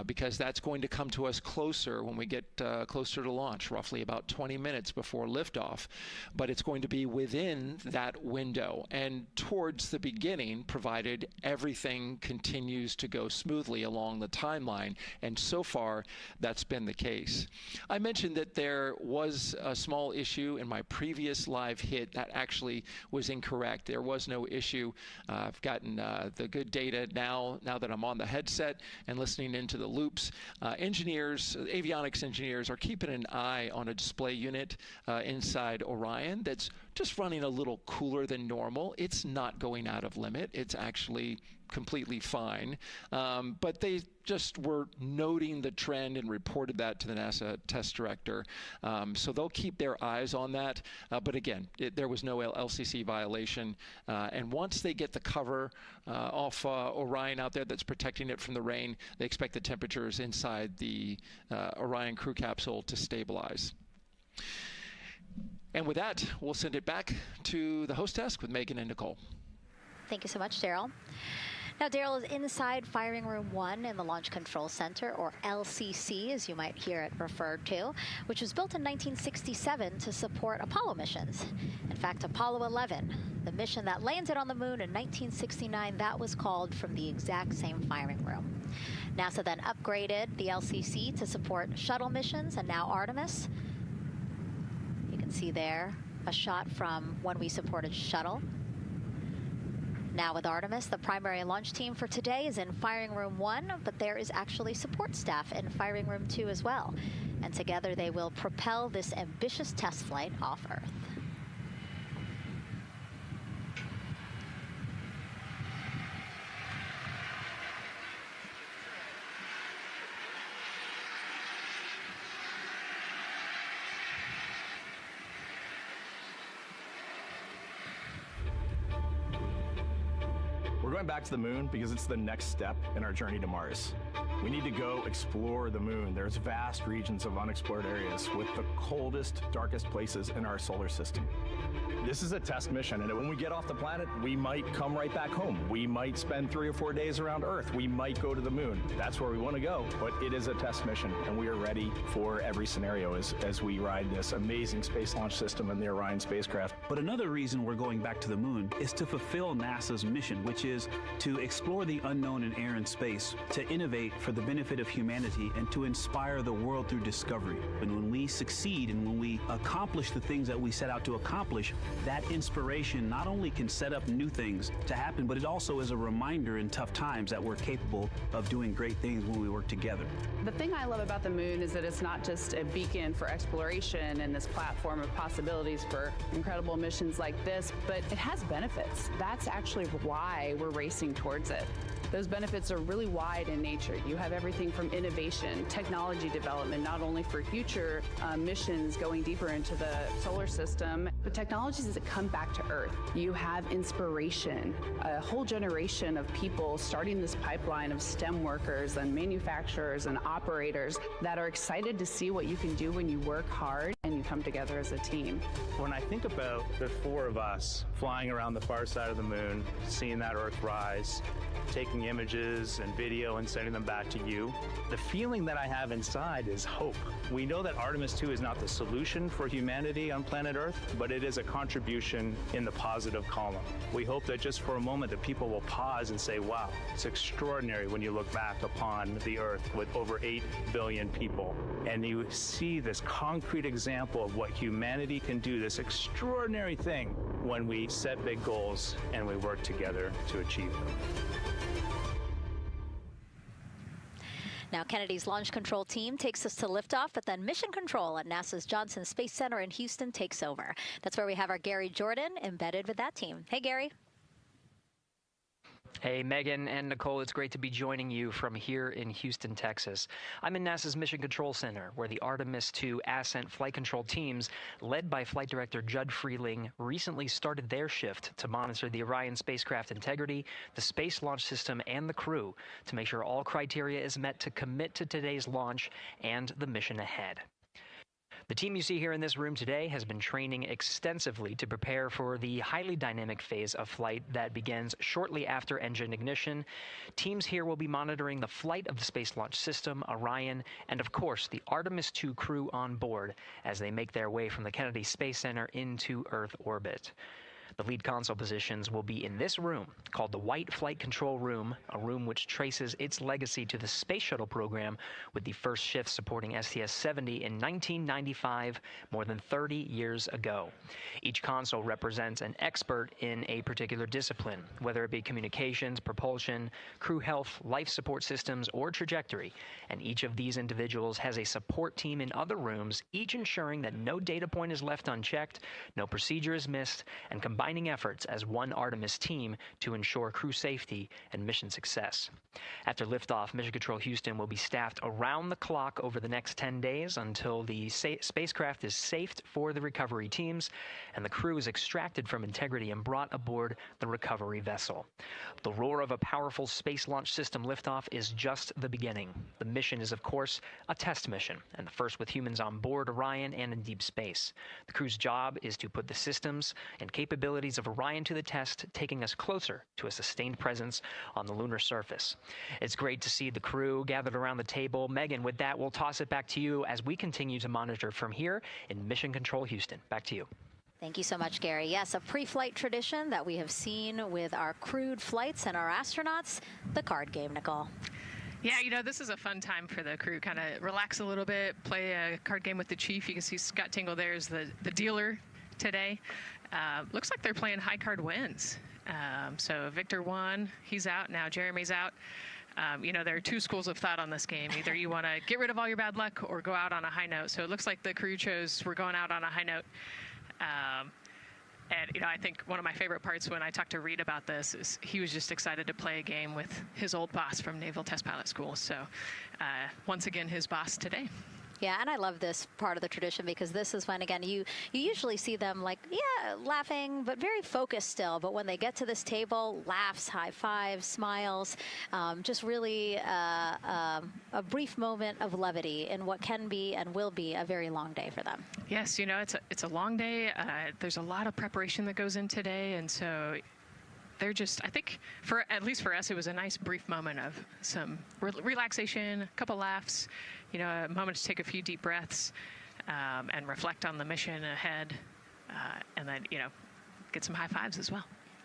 because that's going to come to us closer when we get closer to launch, roughly about 20 minutes before liftoff. But it's going to be within that window and towards the beginning, provided everything continues to go smoothly along the timeline. And so far, that's been the case. I mentioned that there was a small issue in my previous live hit that actually was incorrect. There was no issue. I've gotten the good data now that I'm on the headset and listening into the loops. Engineers, avionics engineers, are keeping an eye on a display unit inside Orion that's just running a little cooler than normal. It's not going out of limit. It's actually completely fine. But they just were noting the trend and reported that to the NASA test director. So they'll keep their eyes on that. But again, there was no LCC violation. And once they get the cover off Orion out there that's protecting it from the rain, they expect the temperatures inside the Orion crew capsule to stabilize. And with that, we'll send it back to the host desk with Megan and Nicole. Thank you so much, Daryl. Now, Daryl is inside Firing Room 1 in the Launch Control Center, or LCC, as you might hear it referred to, which was built in 1967 to support Apollo missions. In fact, Apollo 11, the mission that landed on the moon in 1969, that was called from the exact same firing room. NASA then upgraded the LCC to support shuttle missions, and now Artemis. You can see there a shot from when we supported shuttle. Now with Artemis, the primary launch team for today is in Firing Room 1, but there is actually support staff in Firing Room 2 as well. And together they will propel this ambitious test flight off Earth. We're going back to the moon because it's the next step in our journey to Mars. We need to go explore the moon. There's vast regions of unexplored areas with the coldest, darkest places in our solar system. This is a test mission, and when we get off the planet, we might come right back home. We might spend 3 or 4 days around Earth. We might go to the moon. That's where we want to go, but it is a test mission, and we are ready for every scenario as we ride this amazing space launch system in the Orion spacecraft. But another reason we're going back to the moon is to fulfill NASA's mission, which is to explore the unknown in air and space, to innovate for the benefit of humanity, and to inspire the world through discovery. And when we succeed and when we accomplish the things that we set out to accomplish, that inspiration not only can set up new things to happen, but it also is a reminder in tough times that we're capable of doing great things when we work together. The thing I love about the moon is that it's not just a beacon for exploration and this platform of possibilities for incredible missions like this, but it has benefits. That's actually why we're racing towards it. Those benefits are really wide in nature. You have everything from innovation, technology development, not only for future missions going deeper into the solar system, but technologies that come back to Earth. You have inspiration, a whole generation of people starting this pipeline of STEM workers and manufacturers and operators that are excited to see what you can do when you work hard and you come together as a team. When I think about the 4 of us flying around the far side of the moon, seeing that Earth rise, taking images and video and sending them back to you, the feeling that I have inside is hope. We know that Artemis 2 is not the solution for humanity on planet Earth, but it is a contribution in the positive column. We hope that just for a moment that people will pause and say, wow, it's extraordinary when you look back upon the Earth with over 8 billion people, and you see this concrete example of what humanity can do, this extraordinary thing when we set big goals and we work together to achieve them. Now, Kennedy's launch control team takes us to liftoff, but then mission control at NASA's Johnson Space Center in Houston takes over. That's where we have our Gary Jordan embedded with that team. Hey, Gary. Hey, Megan and Nicole, it's great to be joining you from here in Houston, Texas. I'm in NASA's Mission Control Center, where the Artemis II Ascent flight control teams, led by Flight Director Judd Freeling, recently started their shift to monitor the Orion spacecraft integrity, the Space Launch System, and the crew to make sure all criteria is met to commit to today's launch and the mission ahead. The team you see here in this room today has been training extensively to prepare for the highly dynamic phase of flight that begins shortly after engine ignition. Teams here will be monitoring the flight of the Space Launch System, Orion, and of course the Artemis II crew on board as they make their way from the Kennedy Space Center into Earth orbit. The lead console positions will be in this room, called the White Flight Control Room, a room which traces its legacy to the Space Shuttle program, with the first shift supporting STS-70 in 1995, more than 30 years ago. Each console represents an expert in a particular discipline, whether it be communications, propulsion, crew health, life support systems, or trajectory. And each of these individuals has a support team in other rooms, each ensuring that no data point is left unchecked, no procedure is missed, and combining efforts as one Artemis team to ensure crew safety and mission success. After liftoff, Mission Control Houston will be staffed around the clock over the next 10 days until the spacecraft is safed for the recovery teams and the crew is extracted from integrity and brought aboard the recovery vessel. The roar of a powerful Space Launch System liftoff is just the beginning. The mission is, of course, a test mission, and the first with humans on board Orion and in deep space. The crew's job is to put the systems and capabilities of Orion to the test, taking us closer to a sustained presence on the lunar surface. It's great to see the crew gathered around the table. Megan, with that, we'll toss it back to you as we continue to monitor from here in Mission Control Houston. Back to you. Thank you so much, Gary. Yes, a pre-flight tradition that we have seen with our crewed flights and our astronauts, the card game, Nicole. Yeah, you know, this is a fun time for the crew. Kind of relax a little bit, play a card game with the chief. You can see Scott Tingle there is the dealer today. Looks like they're playing high card wins. So Victor won, he's out, now Jeremy's out. You know, there are two schools of thought on this game. Either you want to get rid of all your bad luck or go out on a high note. So it looks like the crew chose we're going out on a high note. And, you know, I think one of my favorite parts when I talked to Reed about this is he was just excited to play a game with his old boss from Naval Test Pilot School. So once again, his boss today. Yeah, and I love this part of the tradition because this is when, again, you usually see them like, yeah, laughing, but very focused still. But when they get to this table, laughs, high fives, smiles, just really a brief moment of levity in what can be and will be a very long day for them. Yes, you know, it's a long day. There's a lot of preparation that goes in today, and so they're just, I think, at least for us, it was a nice brief moment of some relaxation, a couple laughs, you know, a moment to take a few deep breaths and reflect on the mission ahead, and then, you know, get some high fives as well.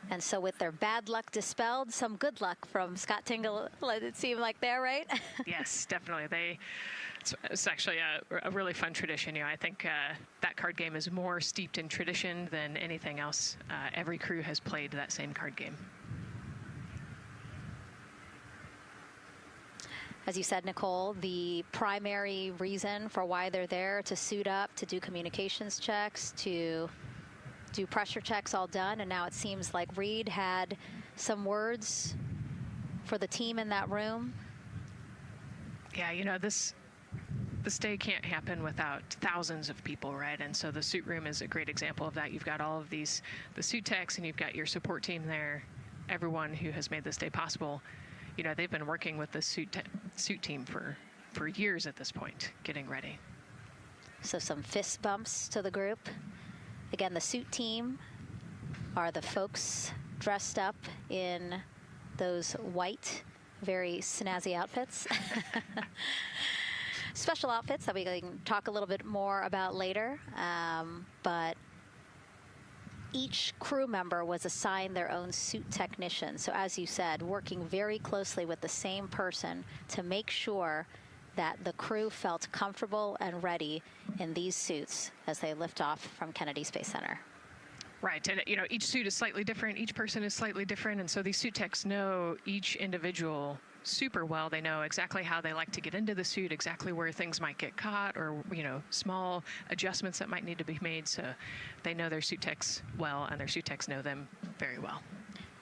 And so with their bad luck dispelled, some good luck from Scott Tingle, it seemed like there, right? Yes, definitely. It's actually a really fun tradition. You know, I think that card game is more steeped in tradition than anything else. Every crew has played that same card game. As you said, Nicole, the primary reason for why they're there to suit up, to do communications checks, to do pressure checks all done, and now it seems like Reed had some words for the team in that room. Yeah, you know, this day can't happen without thousands of people, right? And so the suit room is a great example of that. You've got all of the suit techs, and you've got your support team there, everyone who has made this day possible. You know, they've been working with the suit team for years at this point, getting ready. So some fist bumps to the group. Again, the suit team are the folks dressed up in those white, very snazzy outfits. Special outfits that we can talk a little bit more about later, but each crew member was assigned their own suit technician. So as you said, working very closely with the same person to make sure that the crew felt comfortable and ready in these suits as they lift off from Kennedy Space Center. Right, and you know, each suit is slightly different, each person is slightly different, and so these suit techs know each individual super well. They know exactly how they like to get into the suit, exactly where things might get caught, or, you know, small adjustments that might need to be made. So they know their suit techs well, and their suit techs know them very well.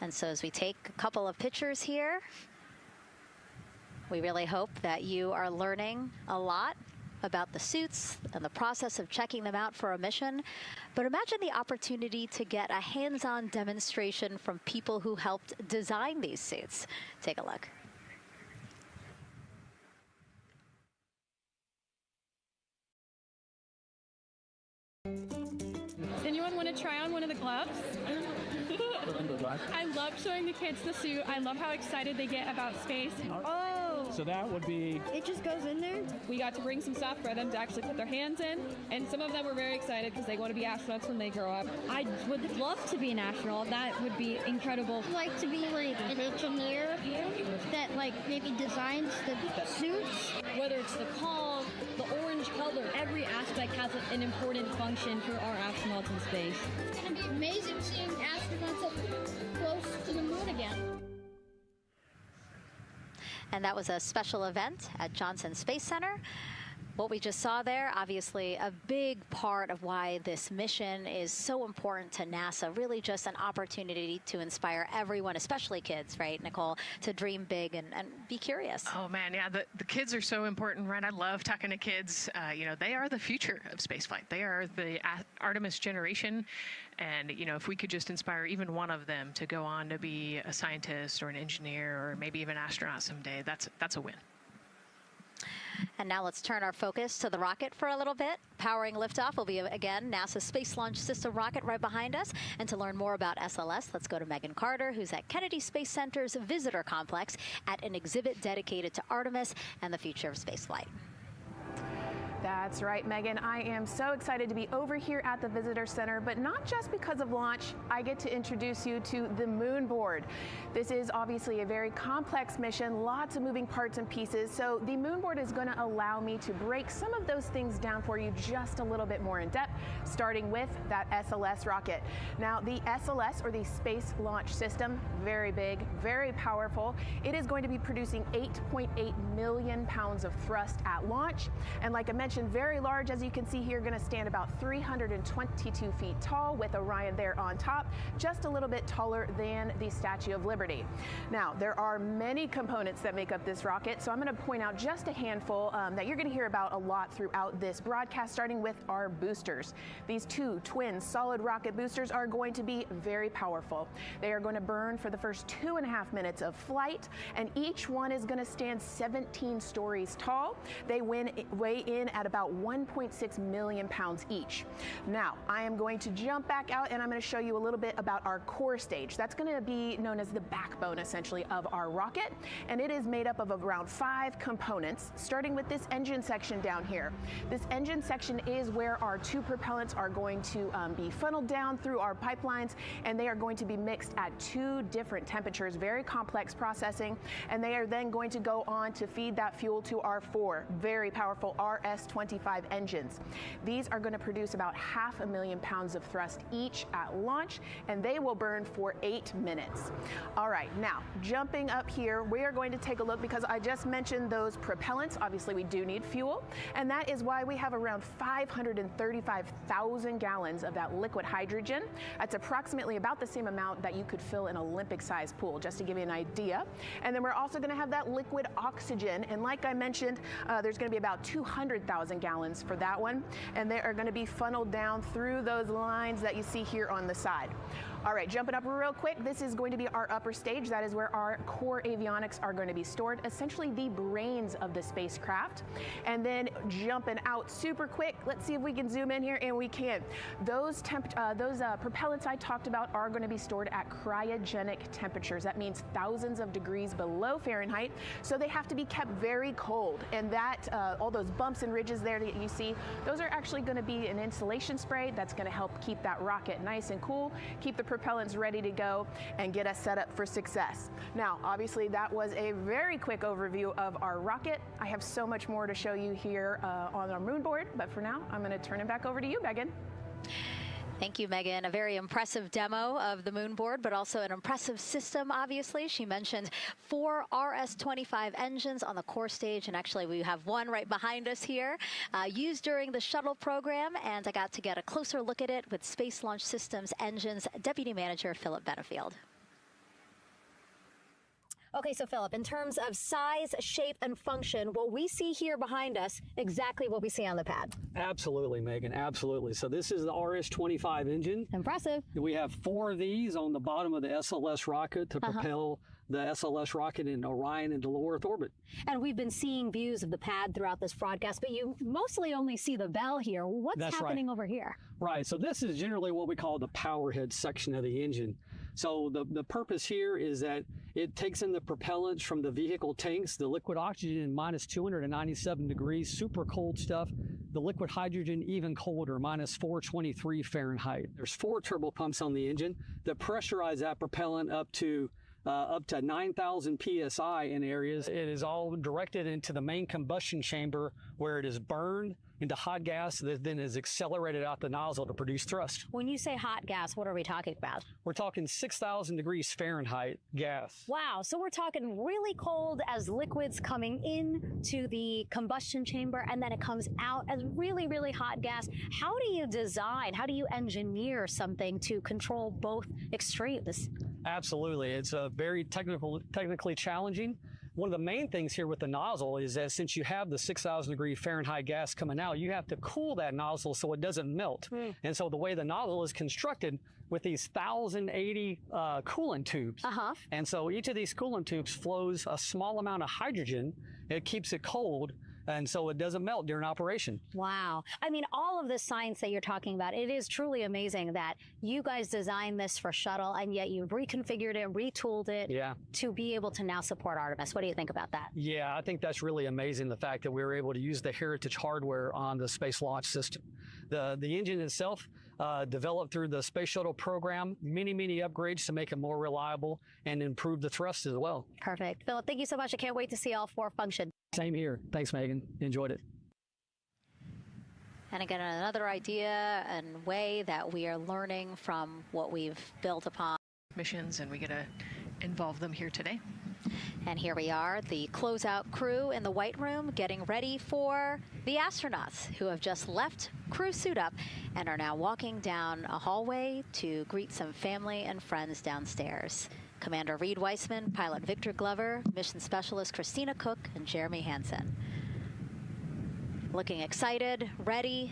And so as we take a couple of pictures here, we really hope that you are learning a lot about the suits and the process of checking them out for a mission. But imagine the opportunity to get a hands-on demonstration from people who helped design these suits. Take a look. Does anyone want to try on one of the gloves? I love showing the kids the suit. I love how excited they get about space. Oh! So that would be... It just goes in there? We got to bring some stuff for them to actually put their hands in, and some of them were very excited because they want to be astronauts when they grow up. I would love to be an astronaut. That would be incredible. I'd like to be like an engineer that like maybe designs the suits. Whether it's the call, the orange color, every aspect has an important function for our astronauts in space. It's going to be amazing seeing astronauts up close to the moon again. And that was a special event at Johnson Space Center. What we just saw there, obviously a big part of why this mission is so important to NASA, really just an opportunity to inspire everyone, especially kids, right, Nicole, to dream big and be curious. Oh man, yeah, the kids are so important, right? I love talking to kids. You know, they are the future of spaceflight. They are the Artemis generation. And, you know, if we could just inspire even one of them to go on to be a scientist or an engineer or maybe even an astronaut someday, that's a win. And now let's turn our focus to the rocket for a little bit. Powering liftoff will be, again, NASA's Space Launch System rocket right behind us. And to learn more about SLS, let's go to Megan Carter, who's at Kennedy Space Center's Visitor Complex at an exhibit dedicated to Artemis and the future of spaceflight. That's right, Megan. I am so excited to be over here at the Visitor Center, but not just because of launch. I get to introduce you to the moon board. This is obviously a very complex mission, lots of moving parts and pieces. So the moon board is going to allow me to break some of those things down for you just a little bit more in depth, starting with that SLS rocket. Now, the SLS, or the Space Launch System, very big, very powerful. It is going to be producing 8.8 million pounds of thrust at launch. And like I mentioned, mentioned, very large, as you can see here, going to stand about 322 feet tall with Orion there on top, just a little bit taller than the Statue of Liberty. Now, there are many components that make up this rocket, so I'm going to point out just a handful that you're going to hear about a lot throughout this broadcast, starting with our boosters. These two twin solid rocket boosters are going to be very powerful. They are going to burn for the first 2.5 minutes of flight, and each one is going to stand 17 stories tall. They weigh in at about 1.6 million pounds each. Now, I am going to jump back out and I'm going to show you a little bit about our core stage. That's going to be known as the backbone, essentially, of our rocket, and it is made up of around 5 components, starting with this engine section down here. This engine section is where our 2 propellants are going to be funneled down through our pipelines, and they are going to be mixed at 2 different temperatures, very complex processing, and they are then going to go on to feed that fuel to our 4 very powerful RS-25 engines. These are going to produce about 500,000 pounds of thrust each at launch, and they will burn for 8 minutes. All right, now jumping up here, we are going to take a look, because I just mentioned those propellants. Obviously, we do need fuel, and that is why we have around 535,000 gallons of that liquid hydrogen. That's approximately about the same amount that you could fill an Olympic-sized pool, just to give you an idea. And then we're also going to have that liquid oxygen, and like I mentioned, there's going to be about 200,000 gallons for that one, and they are going to be funneled down through those lines that you see here on the side. All right, jumping up real quick, this is going to be our upper stage. That is where our core avionics are going to be stored, essentially the brains of the spacecraft. And then jumping out super quick, let's see if we can zoom in here, and we can. Those propellants I talked about are going to be stored at cryogenic temperatures. That means thousands of degrees below Fahrenheit, so they have to be kept very cold. And that, all those bumps and ridges there that you see, those are actually going to be an insulation spray that's going to help keep that rocket nice and cool, keep the propellants ready to go, and get us set up for success. Now, obviously, that was a very quick overview of our rocket. I have so much more to show you here on our moon board, but for now, I'm going to turn it back over to you, Megan. Thank you, Megan. A very impressive demo of the moon board, but also an impressive system, obviously. She mentioned 4 RS-25 engines on the core stage, and actually we have one right behind us here, used during the shuttle program, and I got to get a closer look at it with Space Launch Systems Engines Deputy Manager Philip Benefield. Okay, so Philip, in terms of size, shape, and function, what we see here behind us, exactly what we see on the pad. Absolutely, Megan, absolutely. So this is the RS-25 engine. Impressive. We have 4 of these on the bottom of the SLS rocket to propel the SLS rocket in Orion into low Earth orbit. And we've been seeing views of the pad throughout this broadcast, but you mostly only see the bell here. What's happening over here? Right, so this is generally what we call the power head section of the engine. So the purpose here is that it takes in the propellants from the vehicle tanks, the liquid oxygen minus 297 degrees, super cold stuff. The liquid hydrogen even colder, minus 423 Fahrenheit. There's 4 turbo pumps on the engine that pressurize that propellant up to 9,000 psi in areas. It is all directed into the main combustion chamber, where it is burned into hot gas that then is accelerated out the nozzle to produce thrust. When you say hot gas, what are we talking about? We're talking 6,000 degrees Fahrenheit gas. Wow, so we're talking really cold as liquids coming into the combustion chamber, and then it comes out as really, really hot gas. How do you design, how do you engineer something to control both extremes? Absolutely, it's very technically challenging. One of the main things here with the nozzle is that since you have the 6,000 degree Fahrenheit gas coming out, you have to cool that nozzle so it doesn't melt. And so the way the nozzle is constructed with these 1,080 coolant tubes. And so each of these coolant tubes flows a small amount of hydrogen. It keeps it cold, and so it doesn't melt during operation. Wow. I mean, all of this science that you're talking about, it is truly amazing that you guys designed this for shuttle, and yet you reconfigured it, retooled it to be able to now support Artemis. What do you think about that? Yeah, I think that's really amazing, the fact that we were able to use the heritage hardware on the Space Launch System. The engine itself, developed through the Space Shuttle program, many upgrades to make it more reliable and improve the thrust as well. Perfect. Philip, thank you so much. I can't wait to see all 4 function. Same here. Thanks, Megan. Enjoyed it. And again, another idea and way that we are learning from what we've built upon. Missions, and we get to involve them here today. And here we are, the closeout crew in the White Room getting ready for the astronauts who have just left crew suit up and are now walking down a hallway to greet some family and friends downstairs. Commander Reed Weissman, Pilot Victor Glover, Mission Specialist Christina Cook, and Jeremy Hansen. Looking excited, ready.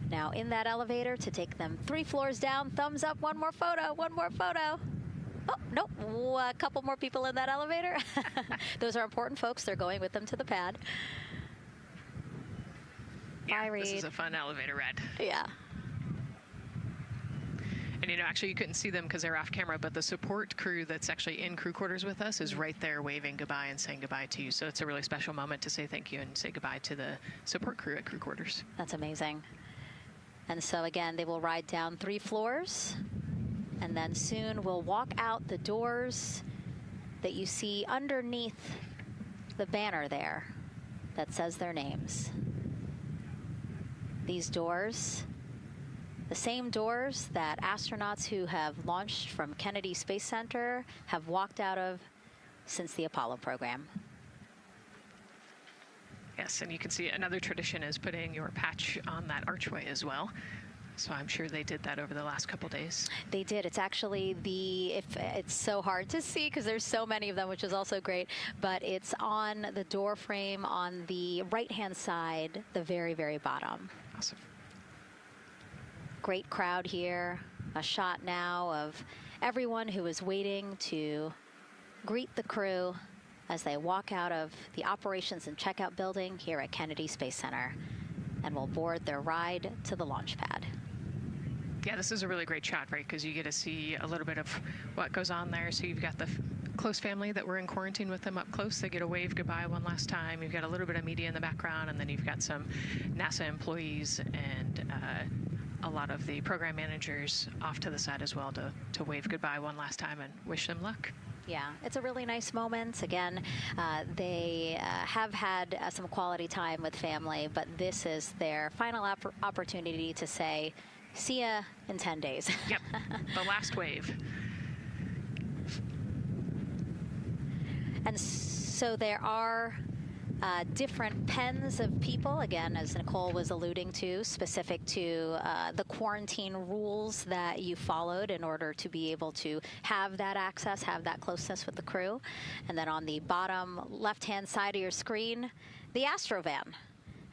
Now in that elevator to take them 3 floors down. Thumbs up, one more photo, one more photo. Oh, nope, a couple more people in that elevator. Those are important folks. They're going with them to the pad. Yeah, this is a fun elevator ride. Yeah. And, you know, actually you couldn't see them because they're off camera, but the support crew that's actually in crew quarters with us is right there waving goodbye and saying goodbye to you. So it's a really special moment to say thank you and say goodbye to the support crew at crew quarters. That's amazing. And so again, they will ride down 3 floors and then soon we'll walk out the doors that you see underneath the banner there that says their names. These doors, the same doors that astronauts who have launched from Kennedy Space Center have walked out of since the Apollo program. Yes, and you can see another tradition is putting your patch on that archway as well. So I'm sure they did that over the last couple days. They did. It's actually it's so hard to see because there's so many of them, which is also great, but it's on the door frame on the right-hand side, the very, very bottom. Awesome. Great crowd here. A shot now of everyone who is waiting to greet the crew as they walk out of the operations and checkout building here at Kennedy Space Center and will board their ride to the launch pad. Yeah, this is a really great shot, right? Because you get to see a little bit of what goes on there. So you've got the close family that were in quarantine with them up close. They get to wave goodbye one last time. You've got a little bit of media in the background, and then you've got some NASA employees and a lot of the program managers off to the side as well to wave goodbye one last time and wish them luck. Yeah, it's a really nice moment. Again, they have had some quality time with family, but this is their final opportunity to say, see ya in 10 days. Yep, the last wave. And so there are different pens of people, again, as Nicole was alluding to, specific to the quarantine rules that you followed in order to be able to have that access, have that closeness with the crew. And then on the bottom left-hand side of your screen, the Astrovan.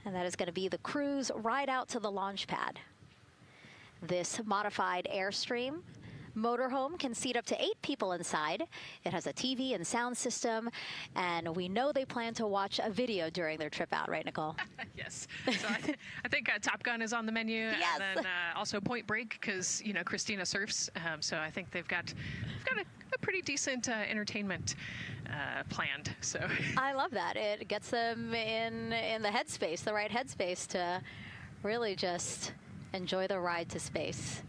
And that is going to be the crew's ride out to the launch pad. This modified Airstream motorhome can seat up to 8 people inside. It has a TV and sound system, and we know they plan to watch a video during their trip out, right, Nicole? Yes. So I think Top Gun is on the menu, yes. And then also Point Break, because you know Christina surfs, so I think they've got a pretty decent entertainment planned. So I love that. It gets them in the headspace, the right headspace, to really just enjoy the ride to space.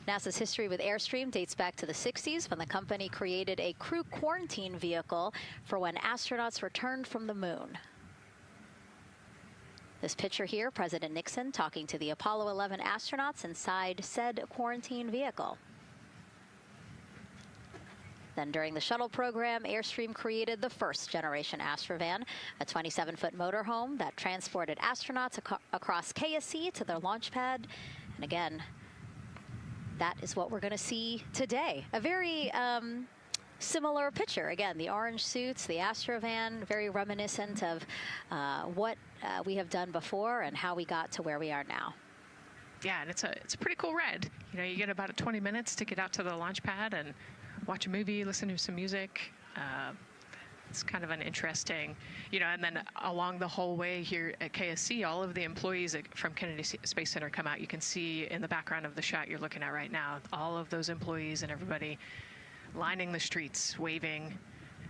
NASA's history with Airstream dates back to the 60s when the company created a crew quarantine vehicle for when astronauts returned from the moon. This picture here, President Nixon talking to the Apollo 11 astronauts inside said quarantine vehicle. Then during the shuttle program, Airstream created the first generation Astrovan, a 27-foot motorhome that transported astronauts across KSC to their launch pad. And again, that is what we're going to see today. A very similar picture. Again, the orange suits, the Astrovan, very reminiscent of what we have done before and how we got to where we are now. Yeah, and it's a pretty cool ride. You know, you get about 20 minutes to get out to the launch pad and watch a movie, listen to some music. It's kind of an interesting, you know, and then along the whole way here at KSC, all of the employees from Kennedy Space Center come out. You can see in the background of the shot you're looking at right now, all of those employees and everybody lining the streets, waving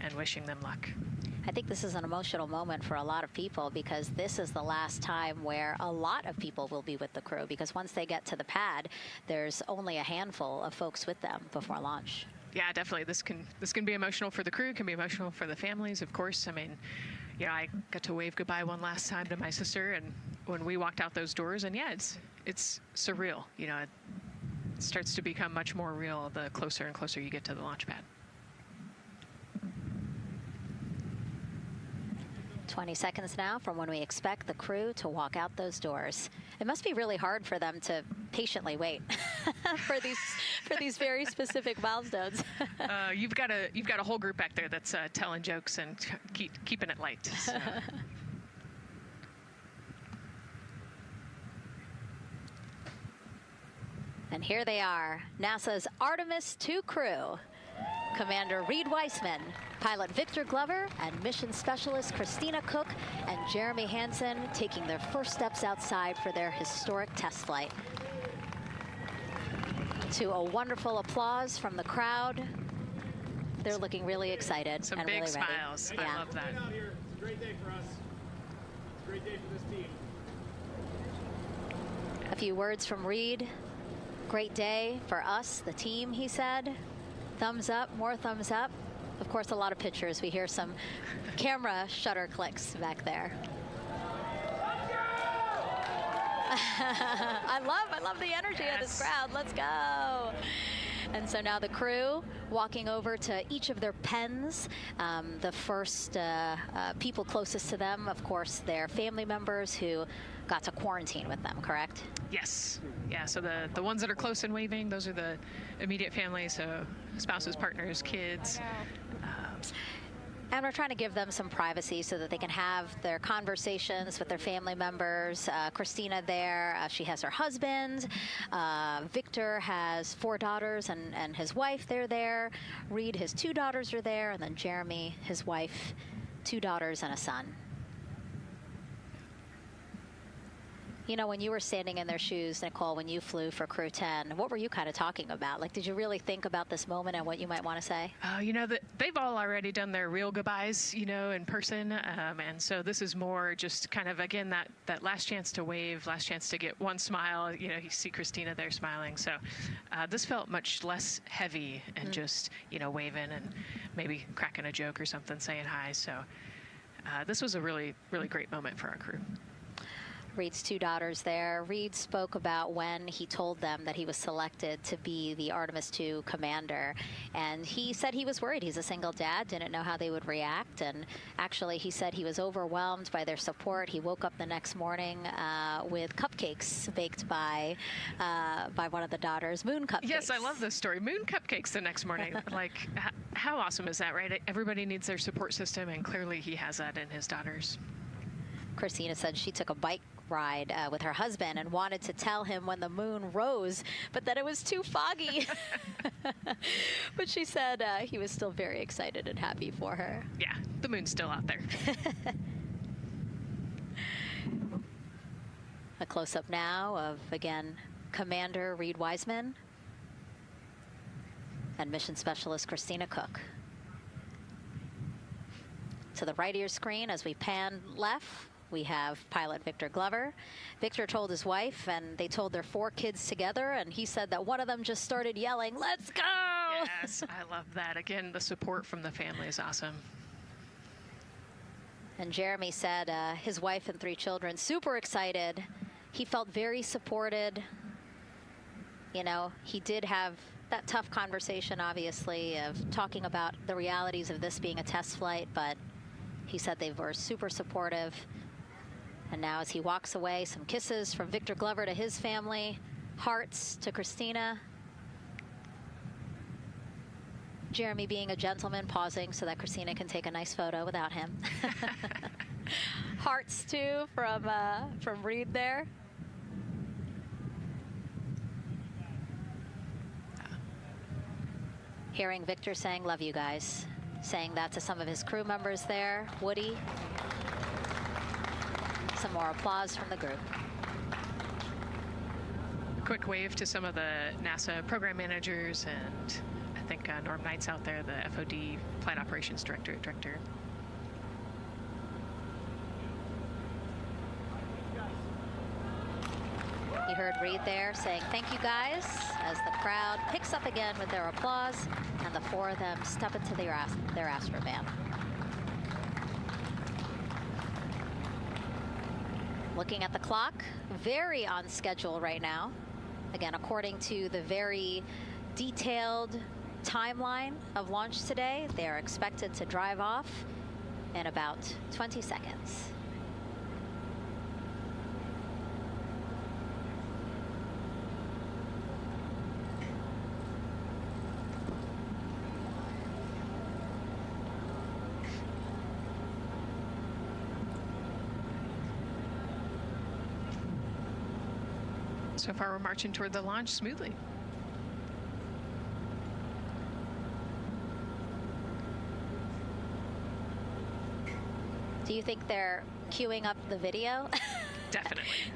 and wishing them luck. I think this is an emotional moment for a lot of people because this is the last time where a lot of people will be with the crew, because once they get to the pad, there's only a handful of folks with them before launch. Yeah, definitely. This can be emotional for the crew, can be emotional for the families, of course. I mean, you know, I got to wave goodbye one last time to my sister, and when we walked out those doors, and yeah, it's surreal. You know, it starts to become much more real the closer and closer you get to the launch pad. 20 seconds now from when we expect the crew to walk out those doors. It must be really hard for them to patiently wait for these very specific milestones. You've got a whole group back there that's telling jokes and keeping it light. So. And here they are, NASA's Artemis II crew. Commander Reed Weissman, pilot Victor Glover, and mission specialist Christina Cook and Jeremy Hansen taking their first steps outside for their historic test flight. To a wonderful applause from the crowd. They're looking really excited Some and big really smiles. ready. I love that. It's a great day for us. It's a great day for this team. A few words from Reed. Great day for us, the team, he said. Thumbs up, more thumbs up. Of course, a lot of pictures. We hear some camera shutter clicks back there. I love the energy of this crowd. Let's go. And so now the crew walking over to each of their pens. The first people closest to them, of course, their family members who got to quarantine with them, correct? Yes. Yeah, so the ones that are close and waving, those are the immediate family, so spouses, partners, kids. And we're trying to give them some privacy so that they can have their conversations with their family members. Christina there, she has her husband. Victor has 4 daughters and his wife, they're there. Reed, his 2 daughters are there. And then Jeremy, his wife, 2 daughters and a son. You know, when you were standing in their shoes, Nicole, when you flew for Crew 10, what were you kind of talking about? Like, did you really think about this moment and what you might want to say? You know, they've all already done their real goodbyes, you know, in person. And so this is more just kind of, again, that last chance to wave, last chance to get one smile. You know, you see Christina there smiling. So this felt much less heavy and just, you know, waving and maybe cracking a joke or something, saying hi. So this was a really, really great moment for our crew. Reed's 2 daughters there. Reed spoke about when he told them that he was selected to be the Artemis II commander. And he said he was worried. He's a single dad, didn't know how they would react. And actually, he said he was overwhelmed by their support. He woke up the next morning with cupcakes baked by one of the daughters, moon cupcakes. Yes, I love this story. Moon cupcakes the next morning. Like, how awesome is that, right? Everybody needs their support system, and clearly he has that in his daughters. Christina said she took a bike ride with her husband and wanted to tell him when the moon rose, but that it was too foggy. But she said he was still very excited and happy for her. Yeah, the moon's still out there. A close-up now of, again, Commander Reed Weissman and Mission Specialist Christina Cook. To the right of your screen, as we pan left, we have pilot Victor Glover. Victor told his wife, and they told their 4 kids together, and he said that one of them just started yelling, "Let's go!" Yes, I love that. Again, the support from the family is awesome. And Jeremy said his wife and 3 children, super excited. He felt very supported. You know, he did have that tough conversation, obviously, of talking about the realities of this being a test flight, but he said they were super supportive. And now as he walks away, some kisses from Victor Glover to his family, hearts to Christina. Jeremy being a gentleman, pausing so that Christina can take a nice photo without him. Hearts too from Reed there. Hearing Victor saying, "Love you guys." Saying that to some of his crew members there. Woody. Some more applause from the group. Quick wave to some of the NASA program managers, and I think Norm Knight's out there, the FOD Flight Operations Director. You heard Reed there saying, "Thank you guys," as the crowd picks up again with their applause, and the 4 of them step into their Astrovan. Looking at the clock, very on schedule right now. Again, according to the very detailed timeline of launch today, they are expected to drive off in about 20 seconds. So far, we're marching toward the launch smoothly. Do you think they're queuing up the video? Definitely.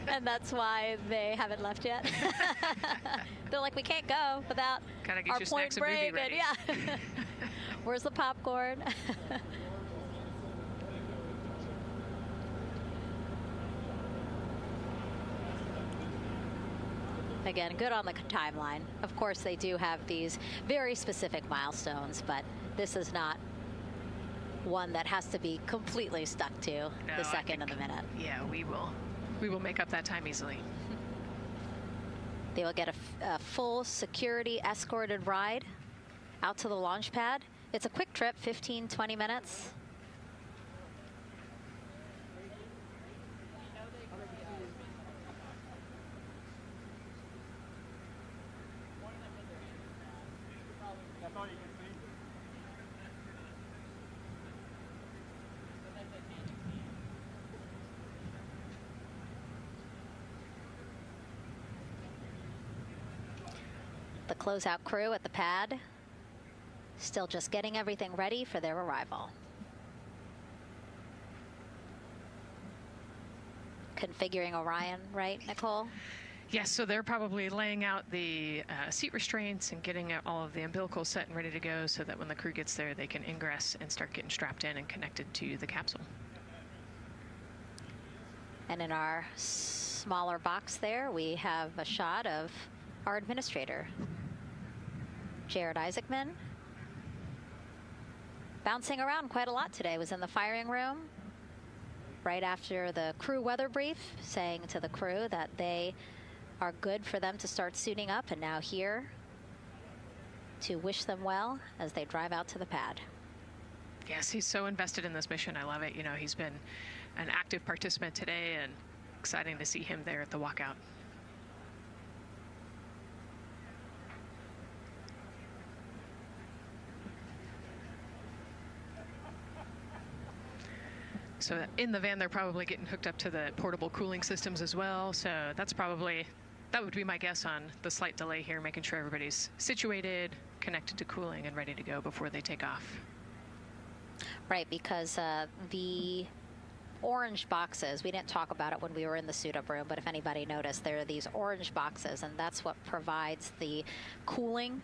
And that's why they haven't left yet? They're like, we can't go without Gotta get our your point snacks and movie break. ready. And yeah. Where's the popcorn? Again, good on the timeline. Of course, they do have these very specific milestones, but this is not one that has to be completely stuck to the second and the minute. Yeah, we will make up that time easily. They will get a full security escorted ride out to the launch pad. It's a quick trip, 15, 20 minutes. The closeout crew at the pad still just getting everything ready for their arrival. Configuring Orion, right, Nicole? Yes, so they're probably laying out the seat restraints and getting all of the umbilicals set and ready to go so that when the crew gets there, they can ingress and start getting strapped in and connected to the capsule. And in our smaller box there, we have a shot of our administrator, Jared Isaacman. Bouncing around quite a lot today, was in the firing room right after the crew weather brief, saying to the crew that they are good for them to start suiting up, and now here to wish them well as they drive out to the pad. Yes, he's so invested in this mission. I love it. You know, he's been an active participant today, and exciting to see him there at the walkout. So in the van, they're probably getting hooked up to the portable cooling systems as well. So that would be my guess on the slight delay here, making sure everybody's situated, connected to cooling, and ready to go before they take off. Right, because the orange boxes, we didn't talk about it when we were in the suit-up room, but if anybody noticed, there are these orange boxes, and that's what provides the cooling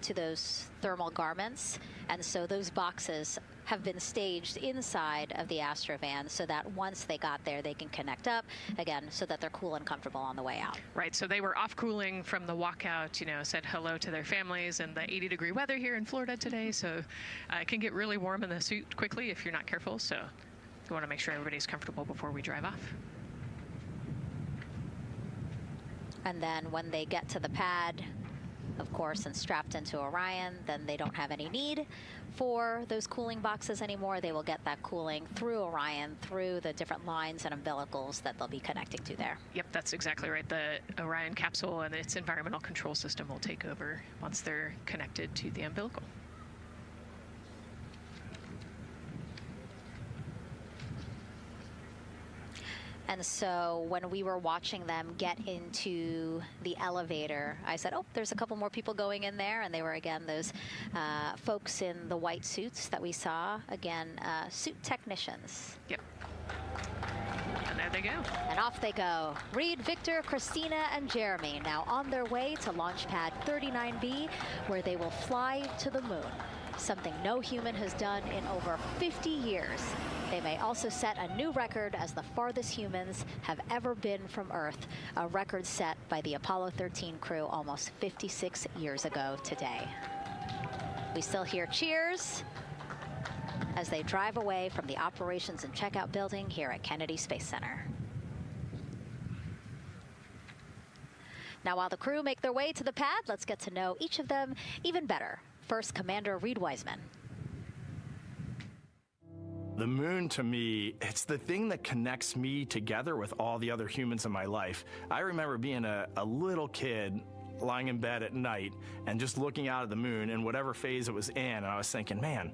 to those thermal garments. And so those boxes have been staged inside of the Astrovan so that once they got there, they can connect up again so that they're cool and comfortable on the way out. Right, so they were off cooling from the walkout, you know, said hello to their families and the 80-degree weather here in Florida today. So it can get really warm in the suit quickly if you're not careful. So we want to make sure everybody's comfortable before we drive off. And then when they get to the pad, of course, and strapped into Orion, then they don't have any need for those cooling boxes anymore. They will get that cooling through Orion, through the different lines and umbilicals that they'll be connecting to there. Yep, that's exactly right. The Orion capsule and its environmental control system will take over once they're connected to the umbilical. And so when we were watching them get into the elevator, I said, oh, there's a couple more people going in there. And they were, again, those folks in the white suits that we saw. Again, suit technicians. Yep. And there they go. And off they go. Reed, Victor, Christina, and Jeremy now on their way to launch pad 39B, where they will fly to the moon, something no human has done in over 50 years. They may also set a new record as the farthest humans have ever been from Earth, a record set by the Apollo 13 crew almost 56 years ago today. We still hear cheers as they drive away from the operations and checkout building here at Kennedy Space Center. Now, while the crew make their way to the pad, let's get to know each of them even better. First, Commander Reed Wiseman. The moon, to me, it's the thing that connects me together with all the other humans in my life. I remember being a little kid lying in bed at night and just looking out at the moon in whatever phase it was in, and I was thinking, man,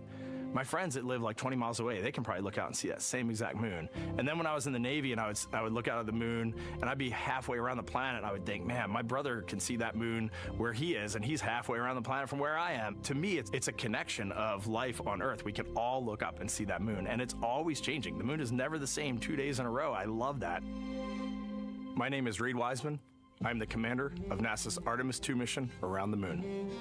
my friends that live like 20 miles away, they can probably look out and see that same exact moon. And then when I was in the Navy and I would look out at the moon and I'd be halfway around the planet, and I would think, man, my brother can see that moon where he is, and he's halfway around the planet from where I am. To me, it's a connection of life on Earth. We can all look up and see that moon, and it's always changing. The moon is never the same 2 days in a row. I love that. My name is Reed Wiseman. I'm the commander of NASA's Artemis II mission around the moon.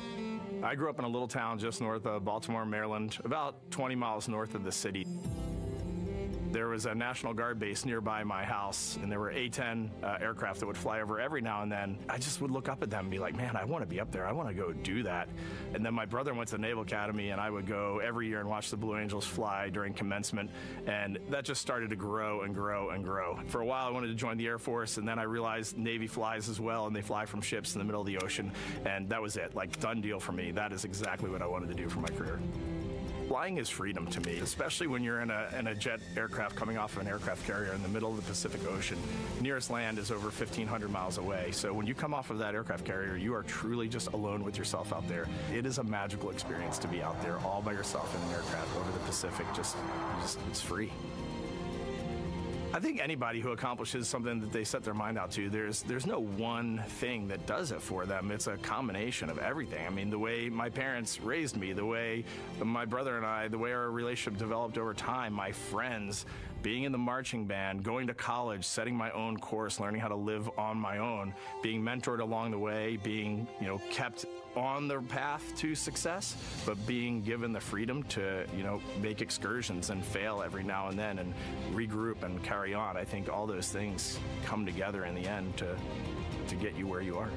I grew up in a little town just north of Baltimore, Maryland, about 20 miles north of the city. There was a National Guard base nearby my house, and there were A-10 aircraft that would fly over every now and then. I just would look up at them and be like, man, I want to be up there. I want to go do that. And then my brother went to the Naval Academy, and I would go every year and watch the Blue Angels fly during commencement, and that just started to grow and grow and grow. For a while, I wanted to join the Air Force, and then I realized Navy flies as well, and they fly from ships in the middle of the ocean, and that was it. Like, done deal for me. That is exactly what I wanted to do for my career. Flying is freedom to me, especially when you're in a jet aircraft coming off of an aircraft carrier in the middle of the Pacific Ocean. Nearest land is over 1,500 miles away. So when you come off of that aircraft carrier, you are truly just alone with yourself out there. It is a magical experience to be out there all by yourself in an aircraft over the Pacific. Just it's free. I think anybody who accomplishes something that they set their mind out to, there's no one thing that does it for them. It's a combination of everything. I mean, the way my parents raised me, the way my brother and I, the way our relationship developed over time, my friends, being in the marching band, going to college, setting my own course, learning how to live on my own, being mentored along the way, being, kept on the path to success, but being given the freedom to, make excursions and fail every now and then and regroup and carry on. I think all those things come together in the end to get you where you are.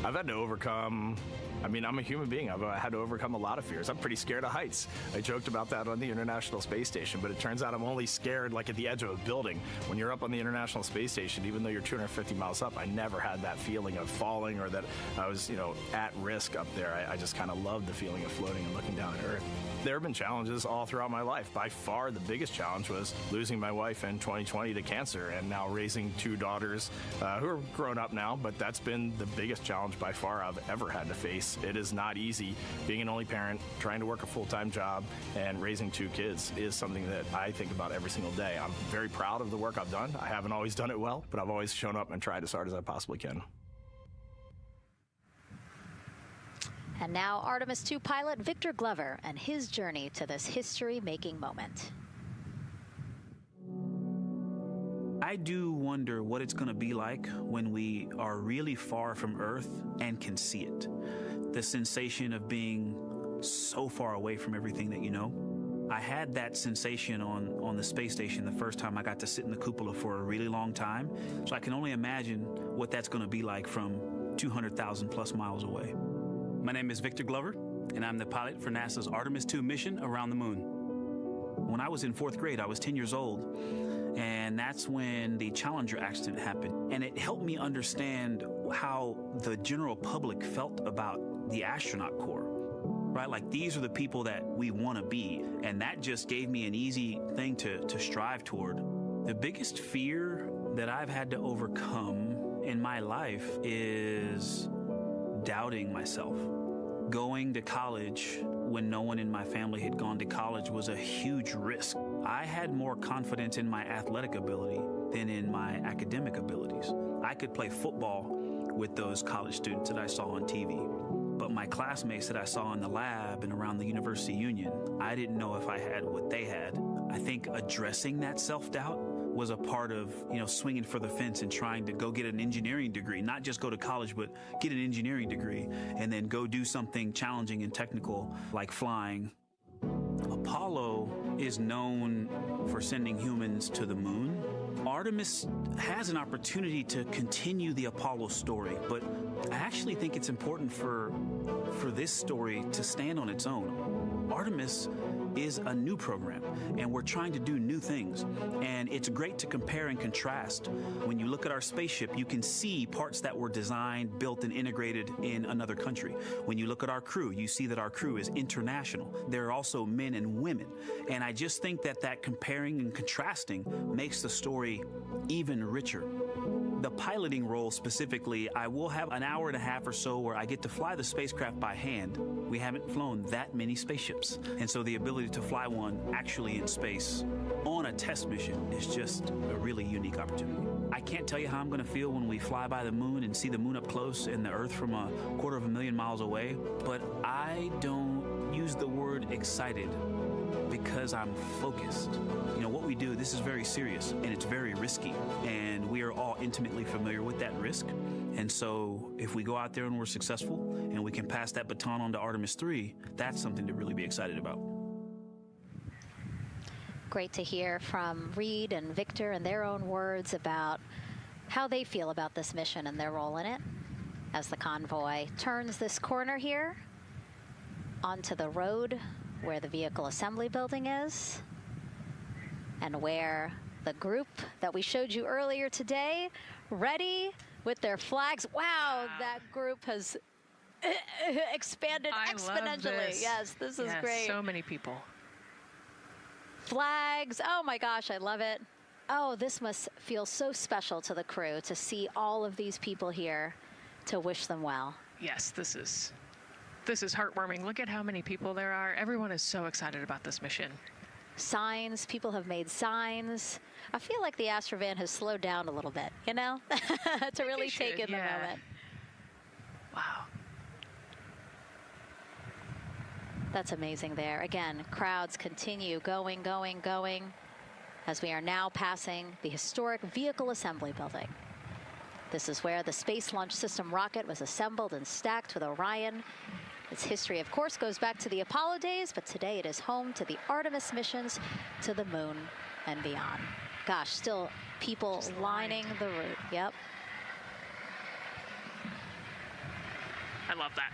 I've had to overcome, I'm a human being. I've had to overcome a lot of fears. I'm pretty scared of heights. I joked about that on the International Space Station, but it turns out I'm only scared like at the edge of a building. When you're up on the International Space Station, even though you're 250 miles up, I never had that feeling of falling or that I was, at risk up there. I just kind of loved the feeling of floating and looking down at Earth. There have been challenges all throughout my life. By far, the biggest challenge was losing my wife in 2020 to cancer and now raising two daughters who are grown up now, but that's been the biggest challenge by far I've ever had to face. It is not easy. Being an only parent, trying to work a full-time job, and raising two kids is something that I think about every single day. I'm very proud of the work I've done. I haven't always done it well, but I've always shown up and tried as hard as I possibly can. And now Artemis II pilot Victor Glover and his journey to this history-making moment. I do wonder what it's going to be like when we are really far from Earth and can see it. The sensation of being so far away from everything that you know. I had that sensation on the space station the first time I got to sit in the cupola for a really long time. So I can only imagine what that's going to be like from 200,000 plus miles away. My name is Victor Glover, and I'm the pilot for NASA's Artemis II mission around the moon. When I was in 4th grade, I was 10 years old, and that's when the Challenger accident happened. And it helped me understand how the general public felt about the astronaut corps, right? Like, these are the people that we want to be, and that just gave me an easy thing to strive toward. The biggest fear that I've had to overcome in my life is doubting myself. Going to college when no one in my family had gone to college was a huge risk. I had more confidence in my athletic ability than in my academic abilities. I could play football with those college students that I saw on TV, but my classmates that I saw in the lab and around the University Union, I didn't know if I had what they had. I think addressing that self-doubt was a part of, swinging for the fence and trying to go get an engineering degree, not just go to college, but get an engineering degree and then go do something challenging and technical like flying. Apollo is known for sending humans to the moon. Artemis has an opportunity to continue the Apollo story, but I actually think it's important for this story to stand on its own. Artemis is a new program, and we're trying to do new things. And it's great to compare and contrast. When you look at our spaceship, you can see parts that were designed, built, and integrated in another country. When you look at our crew, you see that our crew is international. There are also men and women. And I just think that comparing and contrasting makes the story even richer. The piloting role specifically, I will have an hour and a half or so where I get to fly the spacecraft by hand. We haven't flown that many spaceships. And so the ability to fly one actually in space on a test mission is just a really unique opportunity. I can't tell you how I'm going to feel when we fly by the moon and see the moon up close and the Earth from 250,000 miles away, but I don't use the word excited because I'm focused. You know, what we do, this is very serious and it's very risky, and we are all intimately familiar with that risk. And so if we go out there and we're successful and we can pass that baton on to Artemis 3, that's something to really be excited about. Great to hear from Reed and Victor in their own words about how they feel about this mission and their role in it as the convoy turns this corner here onto the road where the vehicle assembly building is and where the group that we showed you earlier today, ready with their flags. Wow, that group has expanded exponentially. Love this. Yes, this is great. So many people. Flags, oh my gosh, I love it. Oh, this must feel so special to the crew to see all of these people here to wish them well. Yes, this is heartwarming. Look at how many people there are. Everyone is so excited about this mission. Signs, people have made signs. I feel like the Astrovan has slowed down a little bit, you know, to really take in the moment. Wow. That's amazing there. Again, crowds continue going as we are now passing the historic vehicle assembly building. This is where the Space Launch System rocket was assembled and stacked with Orion. Its history, of course, goes back to the Apollo days, but today it is home to the Artemis missions to the moon and beyond. Gosh, still people lining the route. Yep. I love that.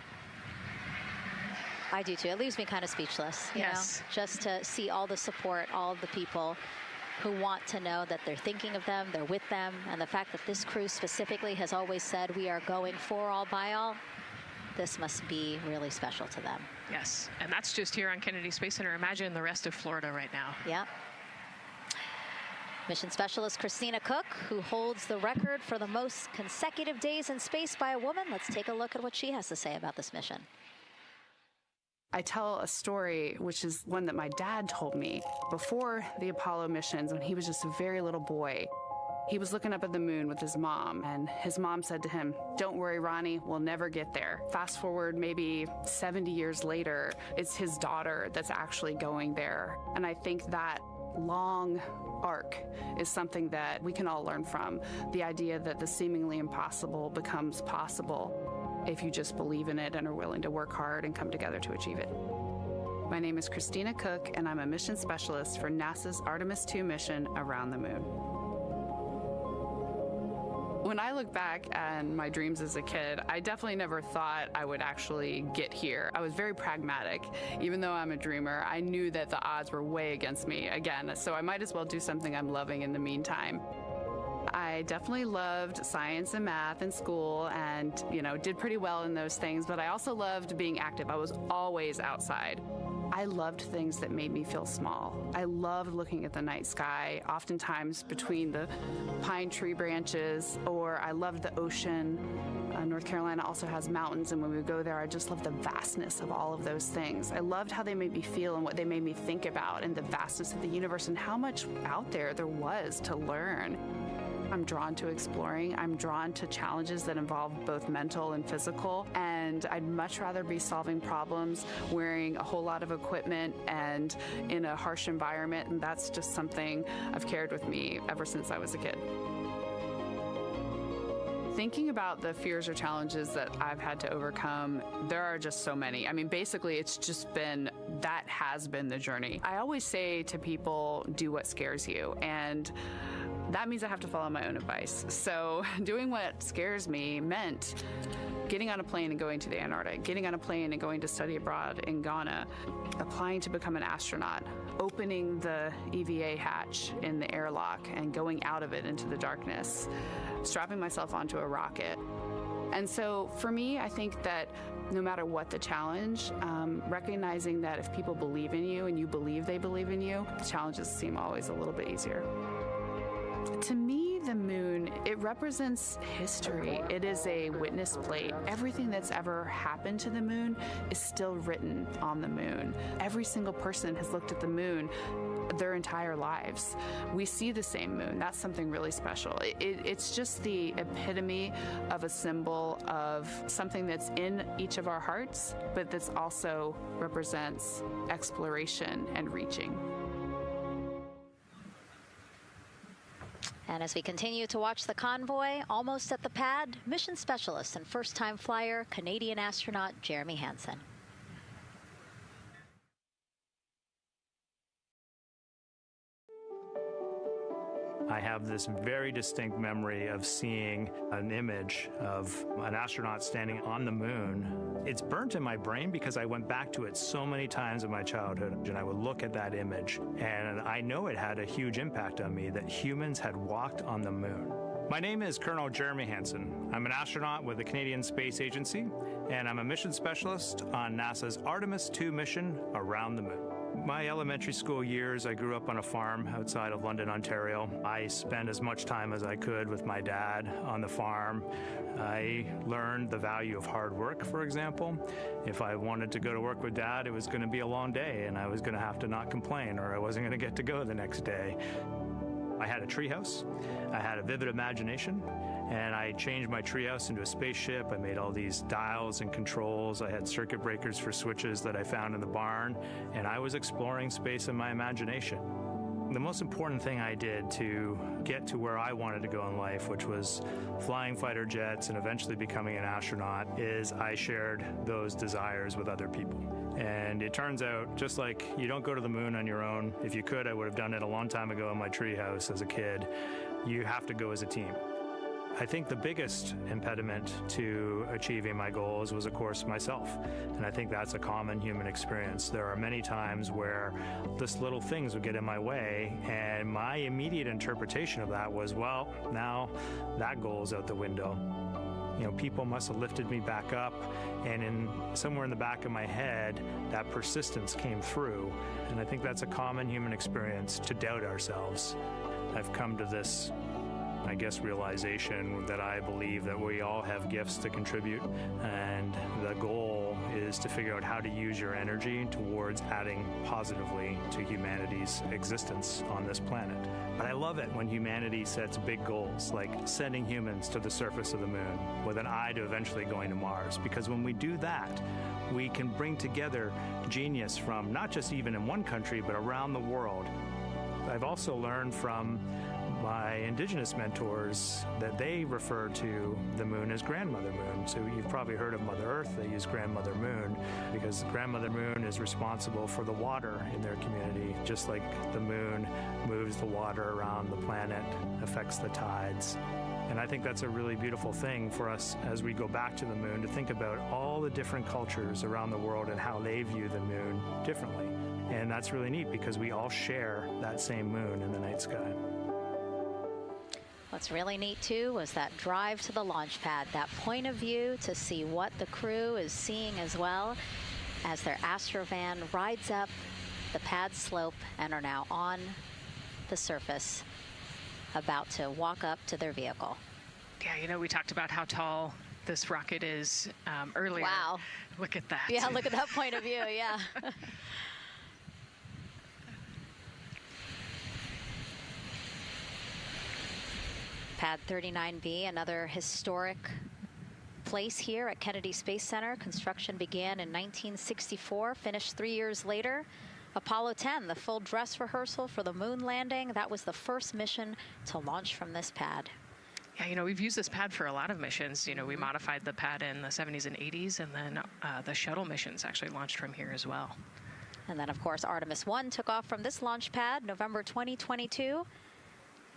I do too. It leaves me kind of speechless, you know, just to see all the support, all of the people who want to know that they're thinking of them, they're with them, and the fact that this crew specifically has always said we are going for all by all. This must be really special to them. Yes, and that's just here on Kennedy Space Center. Imagine the rest of Florida right now. Yep. Mission specialist Christina Cook, who holds the record for the most consecutive days in space by a woman. Let's take a look at what she has to say about this mission. I tell a story, which is one that my dad told me before the Apollo missions when he was just a very little boy. He was looking up at the moon with his mom, and his mom said to him, "Don't worry, Ronnie, we'll never get there." Fast forward maybe 70 years later, it's his daughter that's actually going there. And I think that long arc is something that we can all learn from. The idea that the seemingly impossible becomes possible if you just believe in it and are willing to work hard and come together to achieve it. My name is Christina Cook, and I'm a mission specialist for NASA's Artemis II mission around the moon. When I look back at my dreams as a kid, I definitely never thought I would actually get here. I was very pragmatic. Even though I'm a dreamer, I knew that the odds were way against me again, so I might as well do something I'm loving in the meantime. I definitely loved science and math in school and, you know, did pretty well in those things, but I also loved being active. I was always outside. I loved things that made me feel small. I loved looking at the night sky, oftentimes between the pine tree branches, or I loved the ocean. North Carolina also has mountains, and when we go there, I just love the vastness of all of those things. I loved how they made me feel and what they made me think about, and the vastness of the universe and how much out there was to learn. I'm drawn to exploring. I'm drawn to challenges that involve both mental and physical, and I'd much rather be solving problems wearing a whole lot of equipment and in a harsh environment, and that's just something I've carried with me ever since I was a kid. Thinking about the fears or challenges that I've had to overcome, there are just so many. I mean, basically, it's just been, that has been the journey. I always say to people, do what scares you, and that means I have to follow my own advice. So doing what scares me meant getting on a plane and going to the Antarctic, getting on a plane and going to study abroad in Ghana, applying to become an astronaut, opening the EVA hatch in the airlock and going out of it into the darkness, strapping myself onto a rocket. And so for me, I think that no matter what the challenge, recognizing that if people believe in you and you believe they believe in you, the challenges seem always a little bit easier. To me, the moon, it represents history. It is a witness plate. Everything that's ever happened to the moon is still written on the moon. Every single person has looked at the moon their entire lives. We see the same moon. That's something really special. It's just the epitome of a symbol of something that's in each of our hearts, but that's also represents exploration and reaching. And as we continue to watch the convoy, almost at the pad, mission specialist and first-time flyer, Canadian astronaut Jeremy Hansen. I have this very distinct memory of seeing an image of an astronaut standing on the moon. It's burnt in my brain because I went back to it so many times in my childhood, and I would look at that image, and I know it had a huge impact on me that humans had walked on the moon. My name is Colonel Jeremy Hansen. I'm an astronaut with the Canadian Space Agency, and I'm a mission specialist on NASA's Artemis II mission around the moon. My elementary school years, I grew up on a farm outside of London, Ontario. I spent as much time as I could with my dad on the farm. I learned the value of hard work, for example. If I wanted to go to work with Dad, it was going to be a long day, and I was going to have to not complain, or I wasn't going to get to go the next day. I had a treehouse. I had a vivid imagination, and I changed my treehouse into a spaceship. I made all these dials and controls. I had circuit breakers for switches that I found in the barn, and I was exploring space in my imagination. The most important thing I did to get to where I wanted to go in life, which was flying fighter jets and eventually becoming an astronaut, is I shared those desires with other people. And it turns out, just like you don't go to the moon on your own, if you could, I would have done it a long time ago in my treehouse as a kid, you have to go as a team. I think the biggest impediment to achieving my goals was, of course, myself. And I think that's a common human experience. There are many times where just little things would get in my way, and my immediate interpretation of that was, well, now that goal's out the window. You know, people must have lifted me back up, and somewhere in the back of my head, that persistence came through. And I think that's a common human experience, to doubt ourselves. I've come to this, I guess, realization that I believe that we all have gifts to contribute, and the goal is to figure out how to use your energy towards adding positively to humanity's existence on this planet. But I love it when humanity sets big goals, like sending humans to the surface of the moon with an eye to eventually going to Mars, because when we do that, we can bring together genius from not just even in one country, but around the world. I've also learned from my indigenous mentors that they refer to the moon as Grandmother Moon. So you've probably heard of Mother Earth. They use Grandmother Moon because Grandmother Moon is responsible for the water in their community, just like the moon moves the water around the planet, affects the tides. And I think that's a really beautiful thing for us as we go back to the moon, to think about all the different cultures around the world and how they view the moon differently. And that's really neat because we all share that same moon in the night sky. What's really neat, too, was that drive to the launch pad, that point of view to see what the crew is seeing as well as their Astrovan rides up the pad slope and are now on the surface, about to walk up to their vehicle. Yeah, you know, we talked about how tall this rocket is earlier. Wow. Look at that. Yeah, look at that point of view, yeah. Pad 39B, another historic place here at Kennedy Space Center. Construction began in 1964, finished 3 years later. Apollo 10, the full dress rehearsal for the moon landing. That was the first mission to launch from this pad. Yeah, you know, we've used this pad for a lot of missions. You know, we modified the pad in the 70s and 80s, and then the shuttle missions actually launched from here as well. And then, of course, Artemis 1 took off from this launch pad, November 2022.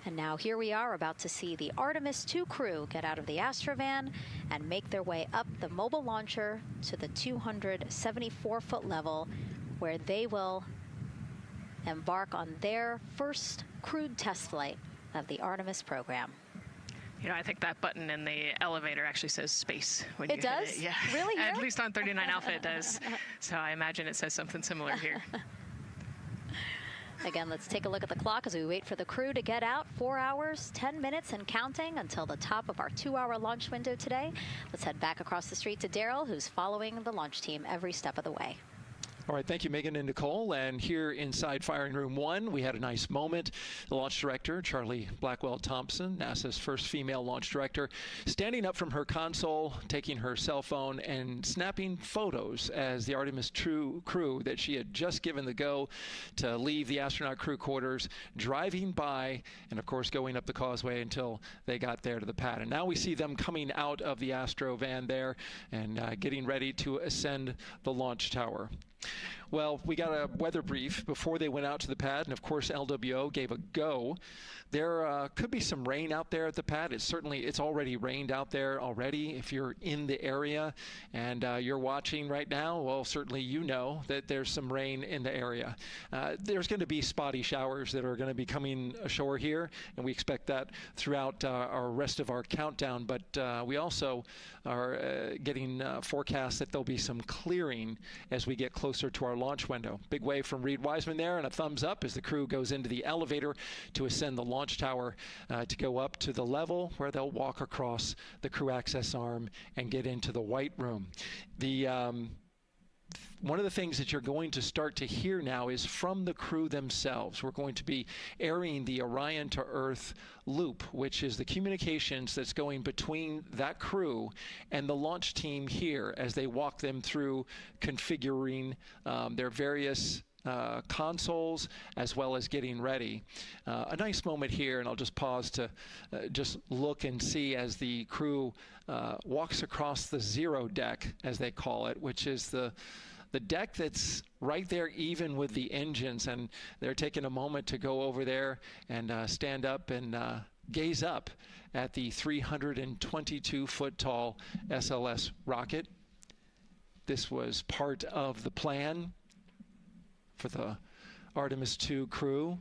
And now here we are about to see the Artemis II crew get out of the Astrovan and make their way up the mobile launcher to the 274-foot level, where they will embark on their first crewed test flight of the Artemis program. You know, I think that button in the elevator actually says space when you hit it. Yeah. Really? At least on 39 Alpha it does. So I imagine it says something similar here. Again, let's take a look at the clock as we wait for the crew to get out. 4 hours, 10 minutes and counting until the top of our 2-hour launch window today. Let's head back across the street to Daryl, who's following the launch team every step of the way. All right, thank you, Megan and Nicole. And here inside Firing Room 1, we had a nice moment. The launch director, Charlie Blackwell Thompson, NASA's first female launch director, standing up from her console, taking her cell phone and snapping photos as the Artemis crew that she had just given the go to leave the astronaut crew quarters, driving by, and of course going up the causeway until they got there to the pad. And now we see them coming out of the Astro van there and getting ready to ascend the launch tower. Well, we got a weather brief before they went out to the pad, and of course LWO gave a go. There could be some rain out there at the pad. It's already rained out there already. If you're in the area and you're watching right now, well, certainly you know that there's some rain in the area. There's going to be spotty showers that are going to be coming ashore here, and we expect that throughout our rest of our countdown. But we also are getting forecasts that there'll be some clearing as we get closer to our launch window. Big wave from Reed Wiseman there, and a thumbs up as the crew goes into the elevator to ascend the launch tower to go up to the level where they'll walk across the crew access arm and get into the white room. One of the things that you're going to start to hear now is from the crew themselves. We're going to be airing the Orion to Earth loop, which is the communications that's going between that crew and the launch team here as they walk them through configuring their various consoles as well as getting ready. A nice moment here, and I'll just pause to just look and see as the crew walks across the zero deck, as they call it, which is the deck that's right there even with the engines, and they're taking a moment to go over there and stand up and gaze up at the 322-foot tall SLS rocket. This was part of the plan for the Artemis II crew,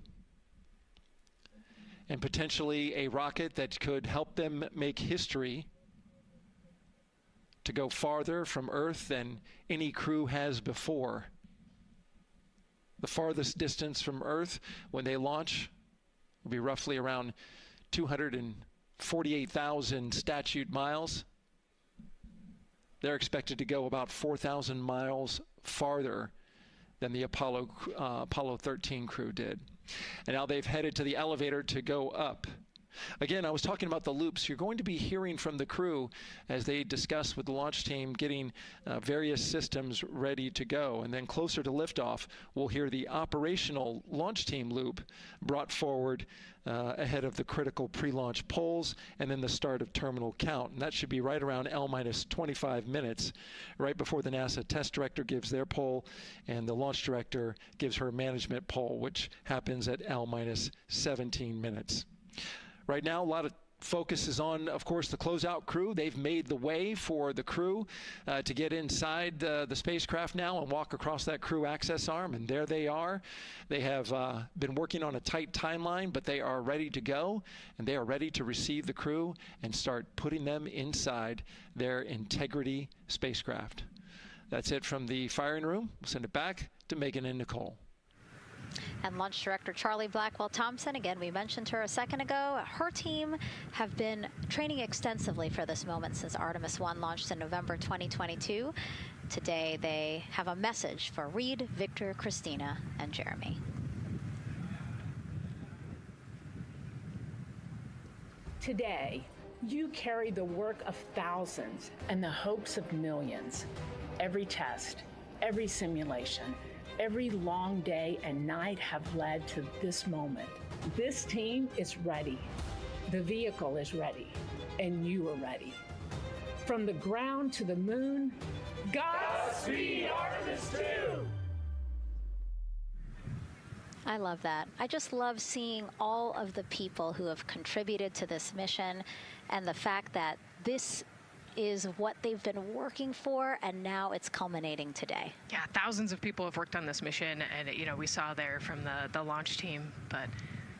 and potentially a rocket that could help them make history to go farther from Earth than any crew has before. The farthest distance from Earth when they launch will be roughly around 248,000 statute miles. They're expected to go about 4,000 miles farther than the Apollo 13 crew did. And now they've headed to the elevator to go up. Again, I was talking about the loops. You're going to be hearing from the crew as they discuss with the launch team getting various systems ready to go. And then closer to liftoff, we'll hear the operational launch team loop brought forward ahead of the critical pre-launch polls and then the start of terminal count. And that should be right around L-25 minutes, right before the NASA test director gives their poll and the launch director gives her management poll, which happens at L-17 minutes. Right now, a lot of focus is on, of course, the closeout crew. They've made the way for the crew to get inside the spacecraft now and walk across that crew access arm, and there they are. They have been working on a tight timeline, but they are ready to go, and they are ready to receive the crew and start putting them inside their Integrity spacecraft. That's it from the firing room. We'll send it back to Megan and Nicole. And Launch Director Charlie Blackwell Thompson, again, we mentioned her a second ago. Her team have been training extensively for this moment since Artemis I launched in November 2022. Today, they have a message for Reed, Victor, Christina, and Jeremy. Today, you carry the work of thousands and the hopes of millions. Every test, every simulation, every long day and night have led to this moment. This team is ready. The vehicle is ready, and you are ready. From the ground to the moon, Godspeed, Artemis II! I love that. I just love seeing all of the people who have contributed to this mission and the fact that this is what they've been working for, and now it's culminating today. Yeah, thousands of people have worked on this mission, and you know, we saw there from the launch team, but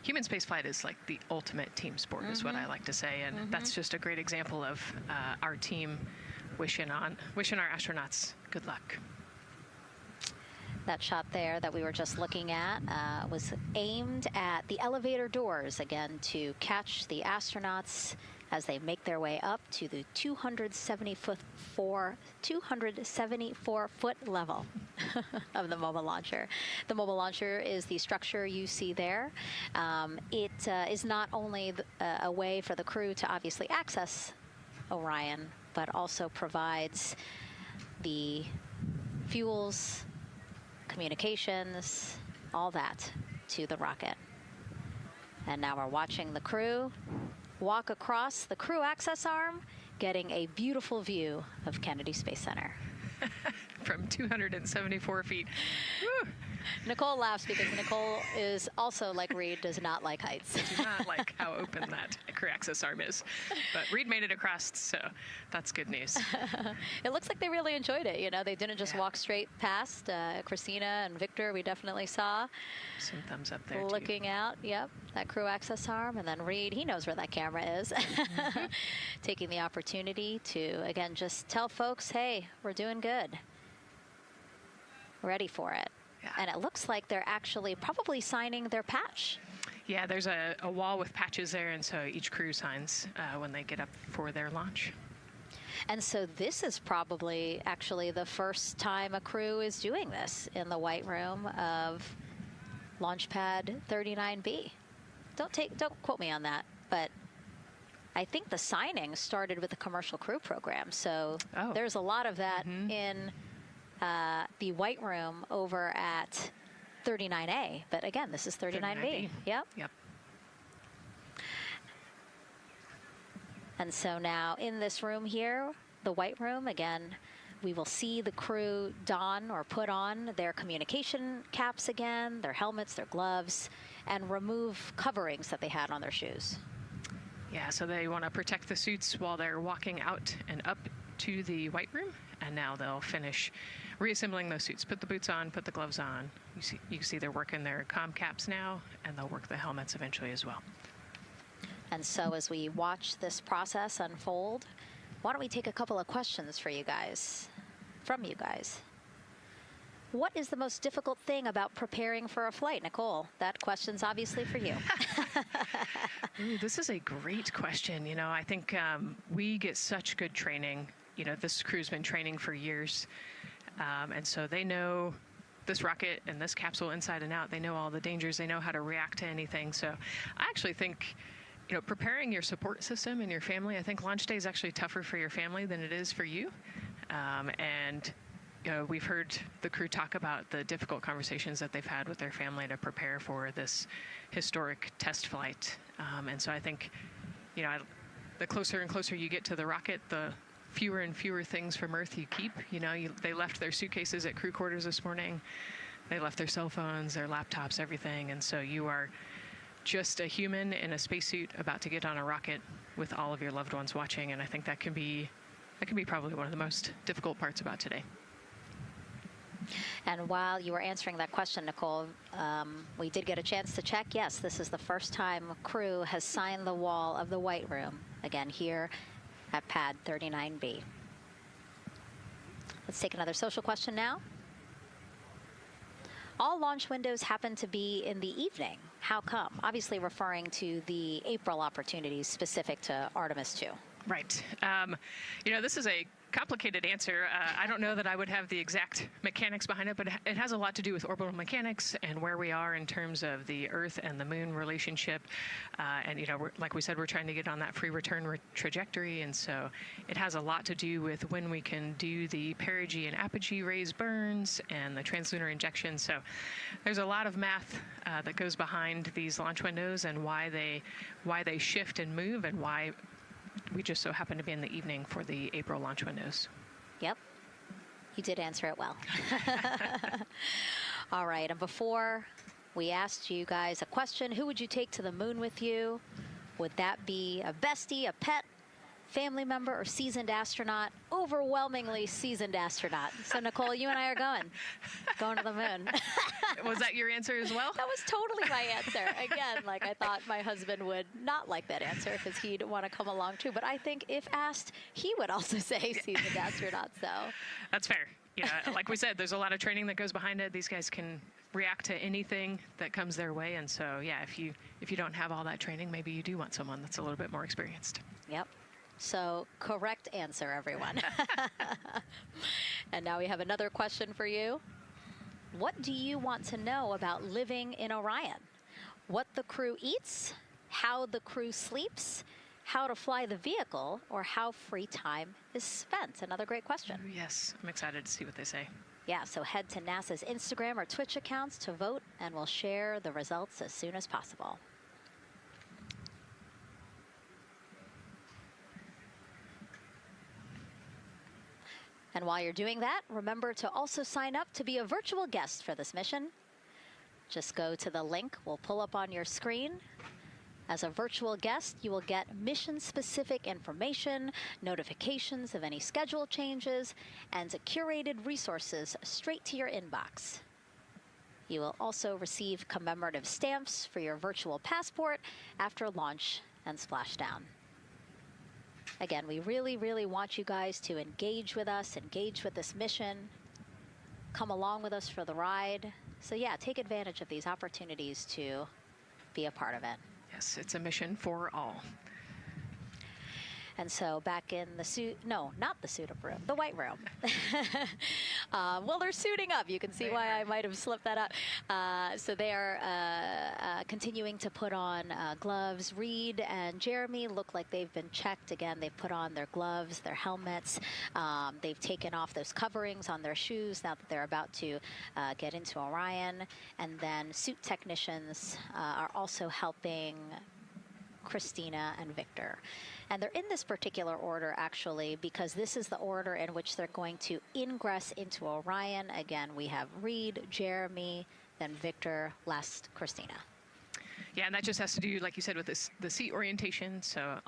human spaceflight is like the ultimate team sport, is what I like to say, and that's just a great example of our team wishing our astronauts good luck. That shot there that we were just looking at was aimed at the elevator doors, again, to catch the astronauts as they make their way up to the 274-foot level of the mobile launcher. The mobile launcher is the structure you see there. It is not only a way for the crew to obviously access Orion, but also provides the fuels, communications, all that to the rocket. And now we're watching the crew walk across the crew access arm, getting a beautiful view of Kennedy Space Center. From 274 feet. Woo. Nicole laughs because Nicole is also, like Reed, does not like heights. Does not like how open that crew access arm is. But Reed made it across, so that's good news. It looks like they really enjoyed it. You know, they didn't just walk straight past. Christina and Victor, we definitely saw. Some thumbs up there, looking out, yep, that crew access arm. And then Reed, he knows where that camera is. Taking the opportunity to, again, just tell folks, hey, we're doing good. Ready for it. Yeah. And it looks like they're actually probably signing their patch. Yeah, there's a wall with patches there, and so each crew signs when they get up for their launch. And so this is probably actually the first time a crew is doing this in the White Room of Launch Pad 39B. Don't quote me on that, but I think the signing started with the commercial crew program. So there's a lot of that in the White Room over at 39A. But again, this is 39B. Yep. And so now in this room here, the White Room, again, we will see the crew don or put on their communication caps again, their helmets, their gloves, and remove coverings that they had on their shoes. Yeah, so they want to protect the suits while they're walking out and up to the White Room, and now they'll finish reassembling those suits. Put the boots on, put the gloves on. You can see they're working their comm caps now, and they'll work the helmets eventually as well. And so as we watch this process unfold, why don't we take a couple of questions from you guys? What is the most difficult thing about preparing for a flight? Nicole, that question's obviously for you. Ooh, this is a great question. You know, I think we get such good training. You know, this crew's been training for years. And so they know this rocket and this capsule inside and out. They know all the dangers. They know how to react to anything. So I actually think, you know, preparing your support system and your family, I think launch day is actually tougher for your family than it is for you. And you know, we've heard the crew talk about the difficult conversations that they've had with their family to prepare for this historic test flight. And so I think, you know, the closer and closer you get to the rocket, the fewer and fewer things from Earth you keep. You know, they left their suitcases at crew quarters this morning. They left their cell phones, their laptops, everything. And so you are just a human in a spacesuit about to get on a rocket with all of your loved ones watching. And I think that can be probably one of the most difficult parts about today. And while you were answering that question, Nicole, we did get a chance to check. Yes, this is the first time a crew has signed the wall of the White Room, again, here at Pad 39B. Let's take another social question now. All launch windows happen to be in the evening. How come? Obviously referring to the April opportunities specific to Artemis 2. Right. You know, this is a complicated answer. I don't know that I would have the exact mechanics behind it, but it has a lot to do with orbital mechanics and where we are in terms of the Earth and the Moon relationship. And, you know, like we said, we're trying to get on that free return trajectory. And so it has a lot to do with when we can do the perigee and apogee raised burns and the translunar injection. So there's a lot of math that goes behind these launch windows and why they shift and move and why we just so happen to be in the evening for the April launch windows. Yep. You did answer it well. All right. And before We asked you guys a question. Who would you take to the moon with you? Would that be a bestie, a pet, family member, or seasoned astronaut? Overwhelmingly seasoned astronaut. So Nicole, you and I are going to the moon. Was that your answer as well? That was totally my answer. Again, like I thought my husband would not like that answer because he'd want to come along too. But I think if asked, he would also say seasoned astronaut. So that's fair. Yeah, like we said, there's a lot of training that goes behind it. These guys can react to anything that comes their way, and so yeah, if you don't have all that training, maybe you do want someone that's a little bit more experienced. Yep. So correct answer, everyone. And now we have another question for you. What do you want to know about living in Orion? What the crew eats, how the crew sleeps, how to fly the vehicle, or how free time is spent? Another great question. Yes, I'm excited to see what they say. Yeah, so head to NASA's Instagram or Twitch accounts to vote, and we'll share the results as soon as possible. And while you're doing that, remember to also sign up to be a virtual guest for this mission. Just go to the link we'll pull up on your screen. As a virtual guest, you will get mission-specific information, notifications of any schedule changes, and curated resources straight to your inbox. You will also receive commemorative stamps for your virtual passport after launch and splashdown. Again, we really, really want you guys to engage with us, engage with this mission, come along with us for the ride. So yeah, take advantage of these opportunities to be a part of it. Yes, it's a mission for all. And so back in the suit, no, not the suit-up room, the white room. Well, they're suiting up. You can see why I might have slipped that up. So they are continuing to put on gloves. Reed and Jeremy look like they've been checked. Again, they've put on their gloves, their helmets. They've taken off those coverings on their shoes now that they're about to get into Orion. And then suit technicians are also helping Christina and Victor. And they're in this particular order, actually, because this is the order in which they're going to ingress into Orion. Again, we have Reed, Jeremy, then Victor, last Christina. Yeah, and that just has to do, like you said, with the seat orientation. So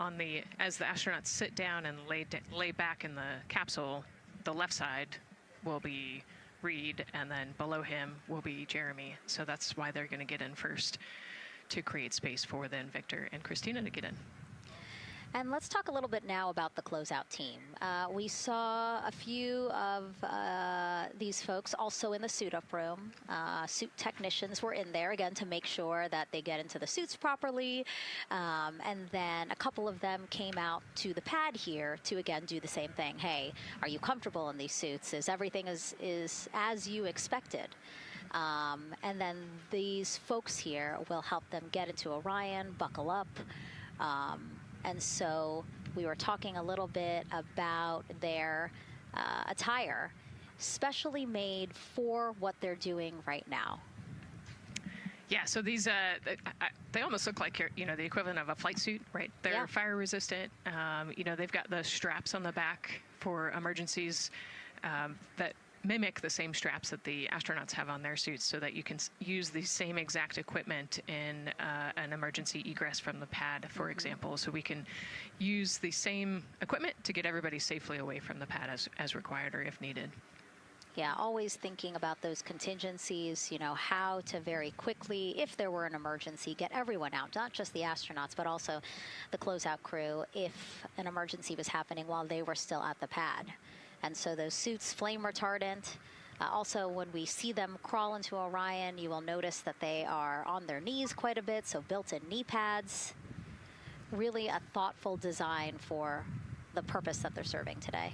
as the astronauts sit down and lay back in the capsule, the left side will be Reed, and then below him will be Jeremy. So that's why they're going to get in first, to create space for then Victor and Christina to get in. And let's talk a little bit now about the closeout team. We saw a few of these folks also in the suit-up room. Suit technicians were in there, again, to make sure that they get into the suits properly. And then a couple of them came out to the pad here to, again, do the same thing. Hey, are you comfortable in these suits? Is everything is as you expected? And then these folks here will help them get into Orion, buckle up. And so we were talking a little bit about their attire, specially made for what they're doing right now. Yeah, so these, they almost look like, the equivalent of a flight suit, right? They're fire resistant. They've got the straps on the back for emergencies that mimic the same straps that the astronauts have on their suits, so that you can use the same exact equipment in an emergency egress from the pad, for example. So we can use the same equipment to get everybody safely away from the pad as required or if needed. Yeah, always thinking about those contingencies, how to very quickly, if there were an emergency, get everyone out, not just the astronauts, but also the closeout crew, if an emergency was happening while they were still at the pad. And so those suits, flame retardant. Also, when we see them crawl into Orion, you will notice that they are on their knees quite a bit, so built-in knee pads. Really a thoughtful design for the purpose that they're serving today.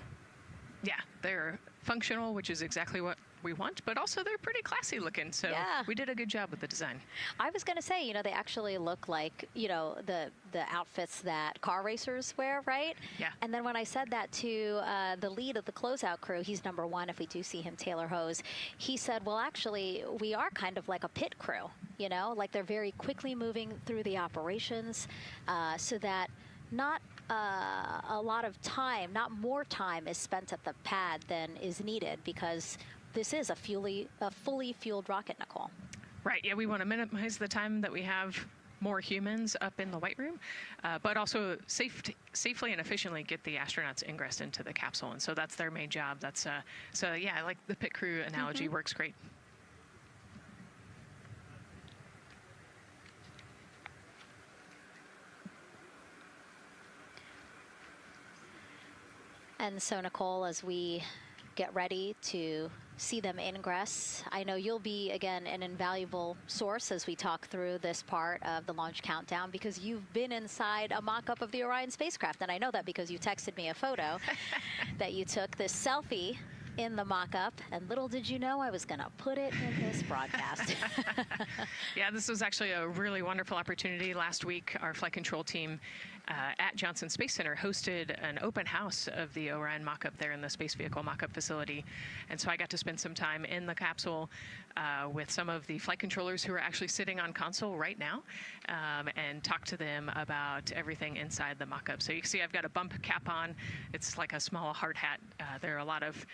Yeah, they're functional, which is exactly what we want, but also they're pretty classy looking, so we did a good job with the design. I was going to say, they actually look like, the outfits that car racers wear, right? Yeah. And then when I said that to the lead of the closeout crew, he's number one if we do see him, Taylor Hose, he said, well, actually, we are kind of like a pit crew, like they're very quickly moving through the operations so that not a lot of time, not more time is spent at the pad than is needed, because this is a fully fueled rocket, Nicole. Right, yeah, we want to minimize the time that we have more humans up in the White Room, but also safely and efficiently get the astronauts ingress into the capsule. And so that's their main job. That's so yeah, I like the pit crew analogy, works great. And so, Nicole, as we get ready to see them ingress, I know you'll be, again, an invaluable source as we talk through this part of the launch countdown, because you've been inside a mock-up of the Orion spacecraft. And I know that because you texted me a photo that you took, this selfie in the mock-up, and little did you know I was going to put it in this broadcast. Yeah, this was actually a really wonderful opportunity. Last week, our flight control team at Johnson Space Center hosted an open house of the Orion mock-up there in the space vehicle mock-up facility. And so I got to spend some time in the capsule with some of the flight controllers who are actually sitting on console right now and talk to them about everything inside the mock-up. So you can see I've got a bump cap on. It's like a small hard hat. There are a lot of,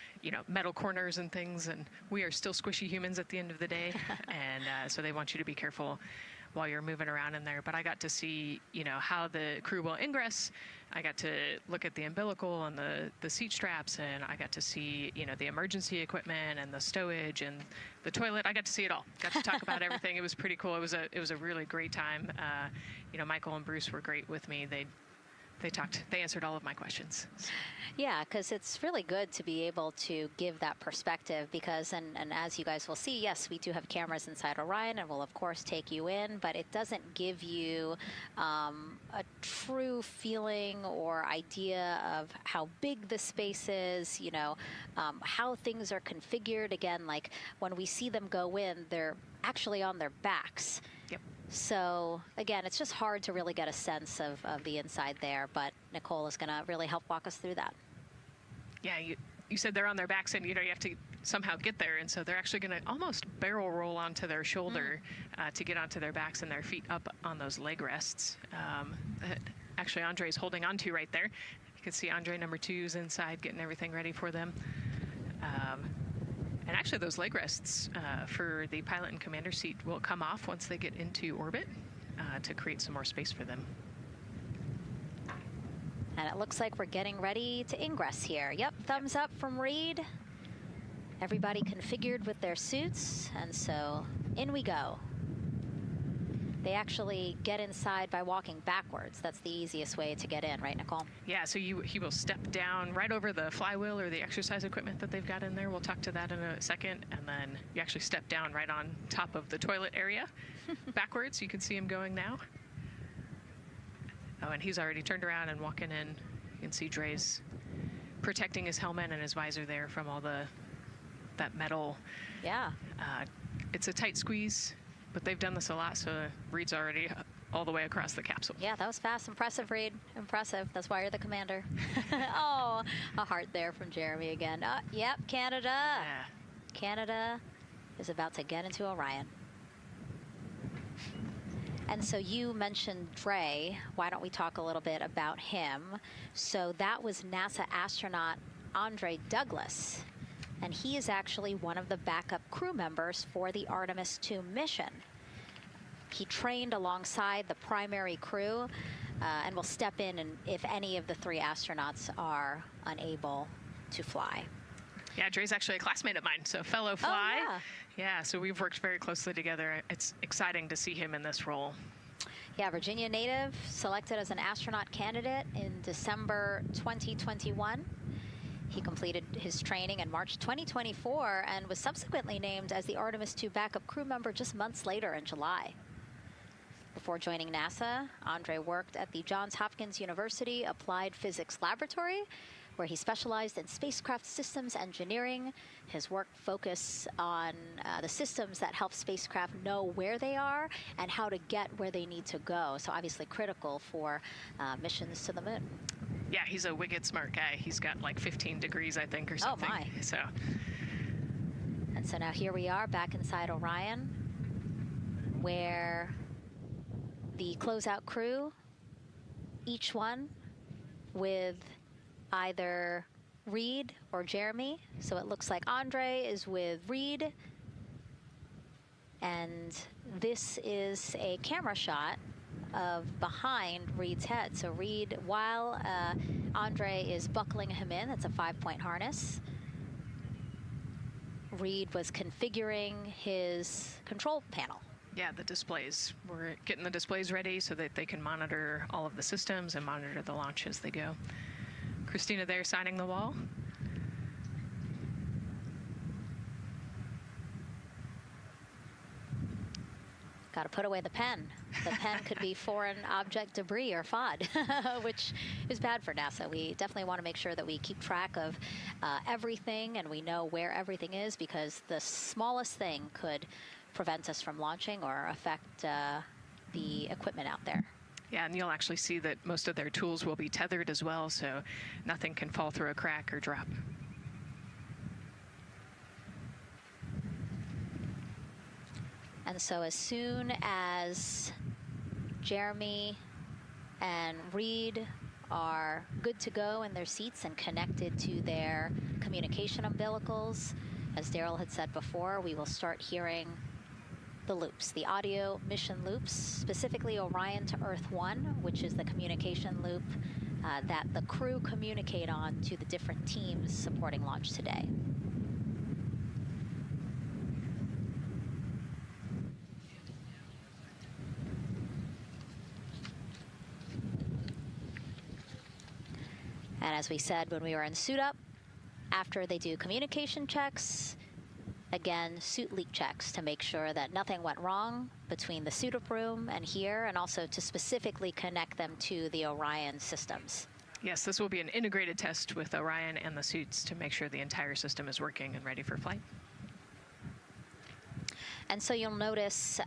metal corners and things, and we are still squishy humans at the end of the day. And so they want you to be careful while you're moving around in there. But I got to see, how the crew will ingress. I got to look at the umbilical and the seat straps, and I got to see, the emergency equipment and the stowage and the toilet. I got to see it all. Got to talk about everything. It was pretty cool. It was a really great time. Michael and Bruce were great with me. They answered all of my questions. Yeah, because it's really good to be able to give that perspective because, and as you guys will see, yes, we do have cameras inside Orion and we'll of course take you in, but it doesn't give you a true feeling or idea of how big the space is, how things are configured. Again, like when we see them go in, they're actually on their backs. Yep. So, again, it's just hard to really get a sense of the inside there, but Nicole is going to really help walk us through that. Yeah, you said they're on their backs, and, you have to somehow get there, and so they're actually going to almost barrel roll onto their shoulder to get onto their backs and their feet up on those leg rests. Actually, Andre's holding onto right there. You can see Andre number 2's inside getting everything ready for them. And actually, those leg rests for the pilot and commander seat will come off once they get into orbit to create some more space for them. And it looks like we're getting ready to ingress here. Yep, thumbs up from Reed. Everybody configured with their suits, and so in we go. They actually get inside by walking backwards. That's the easiest way to get in, right, Nicole? Yeah, so he will step down right over the flywheel or the exercise equipment that they've got in there. We'll talk to that in a second. And then you actually step down right on top of the toilet area backwards. You can see him going now. Oh, and he's already turned around and walking in. You can see Dre's protecting his helmet and his visor there from all that metal. Yeah. It's a tight squeeze. But they've done this a lot, so Reed's already all the way across the capsule. Yeah, that was fast. Impressive, Reed. Impressive. That's why you're the commander. Oh, a heart there from Jeremy again. Yep, Canada. Yeah. Canada is about to get into Orion. And so you mentioned Dre. Why don't we talk a little bit about him? So that was NASA astronaut Andre Douglas. And he is actually one of the backup crew members for the Artemis II mission. He trained alongside the primary crew and will step in and if any of the 3 astronauts are unable to fly. Yeah, Dre's actually a classmate of mine, so fellow fly. Oh, yeah. Yeah, so we've worked very closely together. It's exciting to see him in this role. Yeah, Virginia native, selected as an astronaut candidate in December 2021. He completed his training in March 2024 and was subsequently named as the Artemis II backup crew member just months later in July. Before joining NASA, Andre worked at the Johns Hopkins University Applied Physics Laboratory, where he specialized in spacecraft systems engineering. His work focused on the systems that help spacecraft know where they are and how to get where they need to go. So obviously critical for missions to the moon. Yeah, he's a wicked smart guy. He's got like 15 degrees, I think, or something. Oh, my. So. And so now here we are back inside Orion, where the closeout crew, each one with either Reed or Jeremy. So it looks like Andre is with Reed. And this is a camera shot of behind Reed's head. So Reed, while Andre is buckling him in, that's a 5-point harness, Reed was configuring his control panel. Yeah, the displays. We're getting the displays ready so that they can monitor all of the systems and monitor the launch as they go. Christina there signing the wall. Got to put away the pen. The pen could be foreign object debris or FOD, which is bad for NASA. We definitely want to make sure that we keep track of everything and we know where everything is, because the smallest thing could prevent us from launching or affect the equipment out there. Yeah, and you'll actually see that most of their tools will be tethered as well, so nothing can fall through a crack or drop. And so as soon as Jeremy and Reed are good to go in their seats and connected to their communication umbilicals, as Daryl had said before, we will start hearing the loops, the audio mission loops, specifically Orion to Earth 1, which is the communication loop that the crew communicate on to the different teams supporting launch today. And as we said when we were in suit up, after they do communication checks, again, suit leak checks to make sure that nothing went wrong between the suit up room and here, and also to specifically connect them to the Orion systems. Yes, this will be an integrated test with Orion and the suits to make sure the entire system is working and ready for flight. And so you'll notice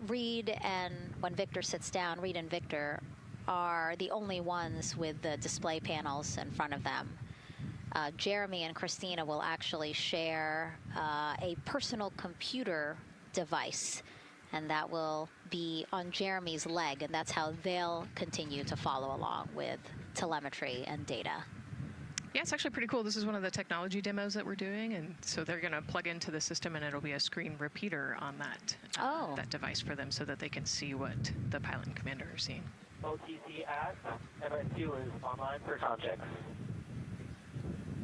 Reed and when Victor sits down, Reed and Victor are the only ones with the display panels in front of them. Jeremy and Christina will actually share a personal computer device, and that will be on Jeremy's leg, and that's how they'll continue to follow along with telemetry and data. Yeah, it's actually pretty cool. This is one of the technology demos that we're doing, and so they're going to plug into the system, and it'll be a screen repeater on that, that device for them so that they can see what the pilot and commander are seeing. OTC ask, MS2 is online for sound checks.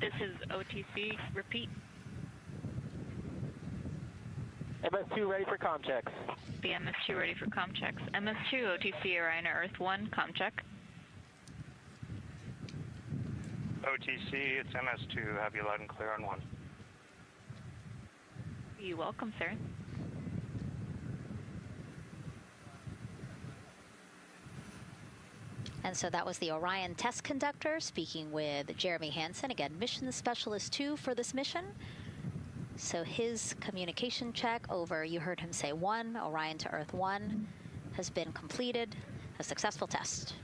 This is OTC, repeat. MS2 ready for comm checks. The MS2 ready for comm checks. MS2, OTC, Orion to Earth 1, comm check. OTC, it's MS2, have you loud and clear on 1. You're welcome, sir. And so that was the Orion test conductor speaking with Jeremy Hansen, again, mission specialist 2 for this mission. So his communication check over, you heard him say 1, Orion to Earth 1, has been completed, a successful test.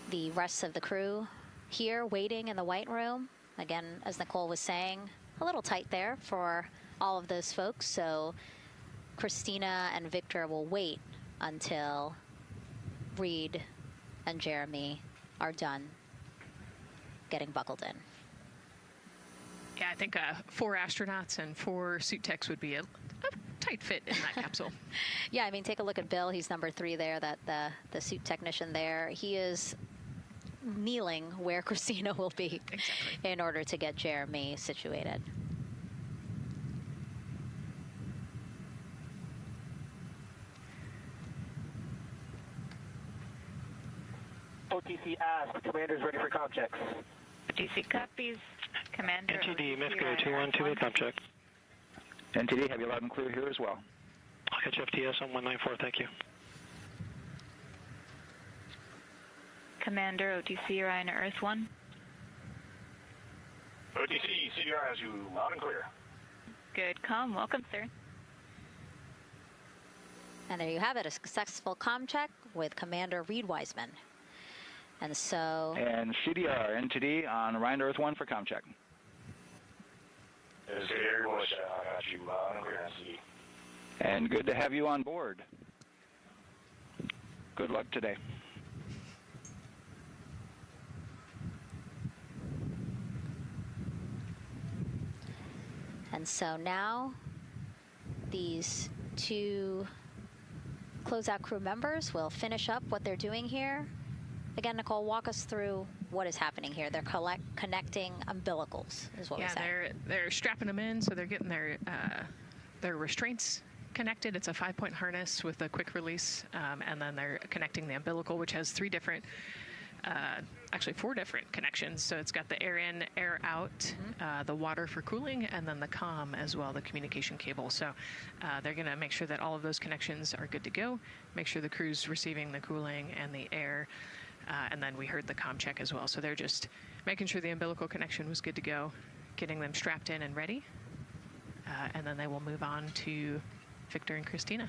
The rest of the crew here waiting in the white room. Again, as Nicole was saying, a little tight there for all of those folks. So Christina and Victor will wait until Reed and Jeremy are done getting buckled in. Yeah, I think 4 astronauts and 4 suit techs would be a tight fit in that capsule. Yeah, I mean, take a look at Bill. He's number 3 there, that the suit technician there. He is kneeling where Christina will be in order to get Jeremy situated. OTC ask, commander's ready for comm checks. OTC copies, commander. NTD, MESCO 212, comm check. NTD, have you loud and clear here as well. I'll catch FTS on 194, thank you. Commander, OTC, Orion to Earth 1. OTC, CDR has you loud and clear. Good comm, welcome, sir. And there you have it, a successful comm check with Commander Reed Wiseman. And so... And CDR, NTD on Orion to Earth 1 for comm check. I got you loud and clear, NTD. And good to have you on board. Good luck today. And so now these two closeout crew members will finish up what they're doing here. Again, Nicole, walk us through what is happening here. They're connecting umbilicals, is what we said. Yeah, they're strapping them in, so they're getting their restraints connected. It's a 5-point harness with a quick release, and then they're connecting the umbilical, which has actually 4 different connections. So it's got the air in, air out, the water for cooling, and then the comm as well, the communication cable. So they're going to make sure that all of those connections are good to go, make sure the crew's receiving the cooling and the air, and then we heard the comm check as well. So they're just making sure the umbilical connection was good to go, getting them strapped in and ready, and then they will move on to Victor and Christina.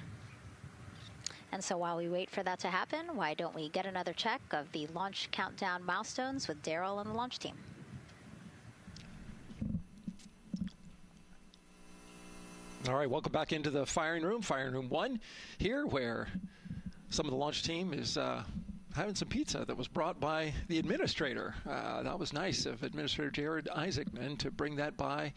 And so while we wait for that to happen, why don't we get another check of the launch countdown milestones with Daryl and the launch team? All right, welcome back into the firing room 1 here, where some of the launch team is having some pizza that was brought by the administrator. That was nice of Administrator Jared Isaacman to bring that by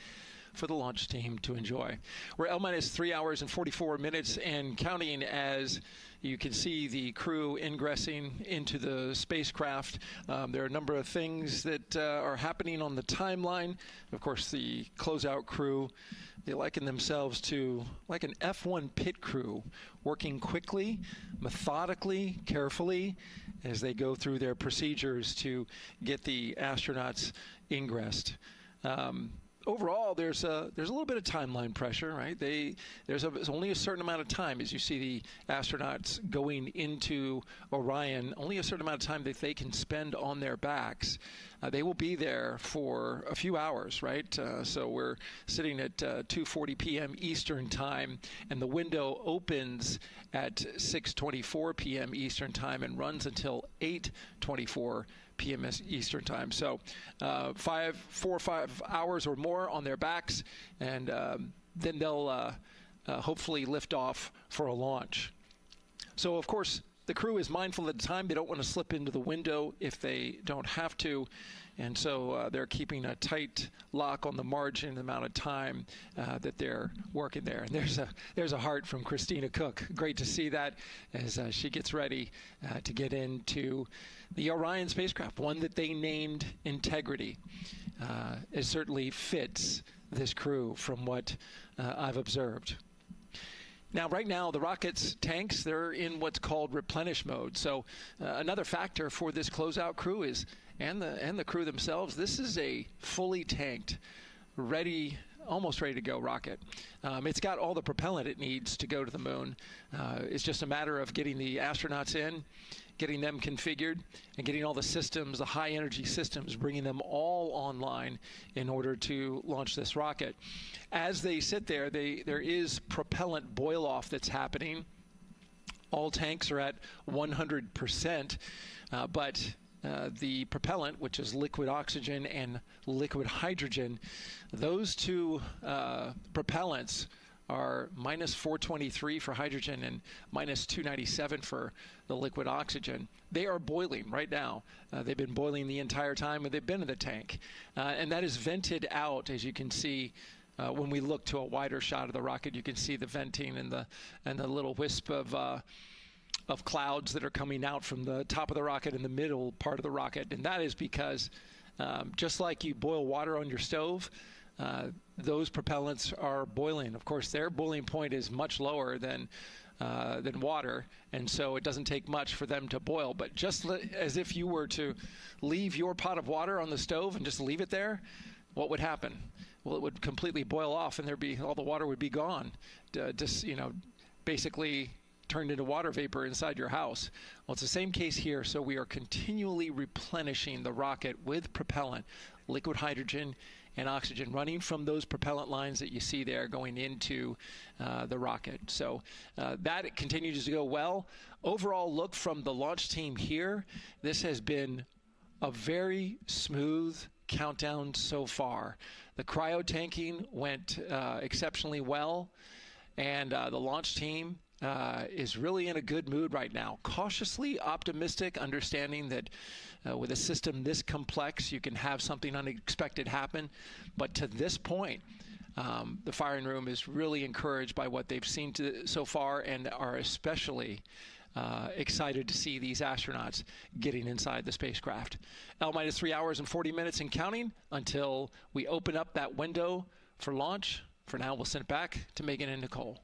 for the launch team to enjoy. We're L-3 hours and 44 minutes and counting as you can see the crew ingressing into the spacecraft. There are a number of things that are happening on the timeline. Of course, the closeout crew, they liken themselves to like an F1 pit crew, working quickly, methodically, carefully, as they go through their procedures to get the astronauts ingressed. Overall, there's a little bit of timeline pressure, right? There's only a certain amount of time, as you see the astronauts going into Orion, only a certain amount of time that they can spend on their backs. They will be there for a few hours, right? So we're sitting at 2:40 p.m. Eastern time, and the window opens at 6:24 p.m. Eastern time and runs until 8:24 p.m. Eastern time. So 4 or 5 hours or more on their backs, and then they'll hopefully lift off for a launch. So, of course, the crew is mindful at the time. They don't want to slip into the window if they don't have to. And so they're keeping a tight lock on the margin, the amount of time that they're working there. And there's a heart from Christina Cook. Great to see that as she gets ready to get into the Orion spacecraft, one that they named Integrity. It certainly fits this crew from what I've observed. Now, right now, the rocket's tanks, they're in what's called replenish mode. So another factor for this closeout crew is, and the crew themselves, this is a fully tanked, almost ready to go rocket. It's got all the propellant it needs to go to the moon. It's just a matter of getting the astronauts in, getting them configured, and getting all the systems, the high energy systems, bringing them all online in order to launch this rocket. As they sit there, there is propellant boil off that's happening. All tanks are at 100%, but the propellant, which is liquid oxygen and liquid hydrogen, those two propellants are minus 423 for hydrogen and minus 297 for the liquid oxygen. They are boiling right now. They've been boiling the entire time and they've been in the tank. And that is vented out, as you can see. When we look to a wider shot of the rocket, you can see the venting and the little wisp of clouds that are coming out from the top of the rocket in the middle part of the rocket. And that is because just like you boil water on your stove, those propellants are boiling. Of course, their boiling point is much lower than water, and so it doesn't take much for them to boil. But just as if you were to leave your pot of water on the stove and just leave it there, what would happen? Well, it would completely boil off, and all the water would be gone. Basically turned into water vapor inside your house. Well, it's the same case here. So we are continually replenishing the rocket with propellant, liquid hydrogen and oxygen, running from those propellant lines that you see there going into the rocket. So that continues to go well. Overall look from the launch team here, this has been a very smooth countdown so far. The cryo tanking went exceptionally well. And the launch team is really in a good mood right now. Cautiously optimistic, understanding that with a system this complex, you can have something unexpected happen. But to this point, the firing room is really encouraged by what they've seen so far, and are especially excited to see these astronauts getting inside the spacecraft. L-3 hours and 40 minutes and counting until we open up that window for launch. For now, we'll send it back to Megan and Nicole.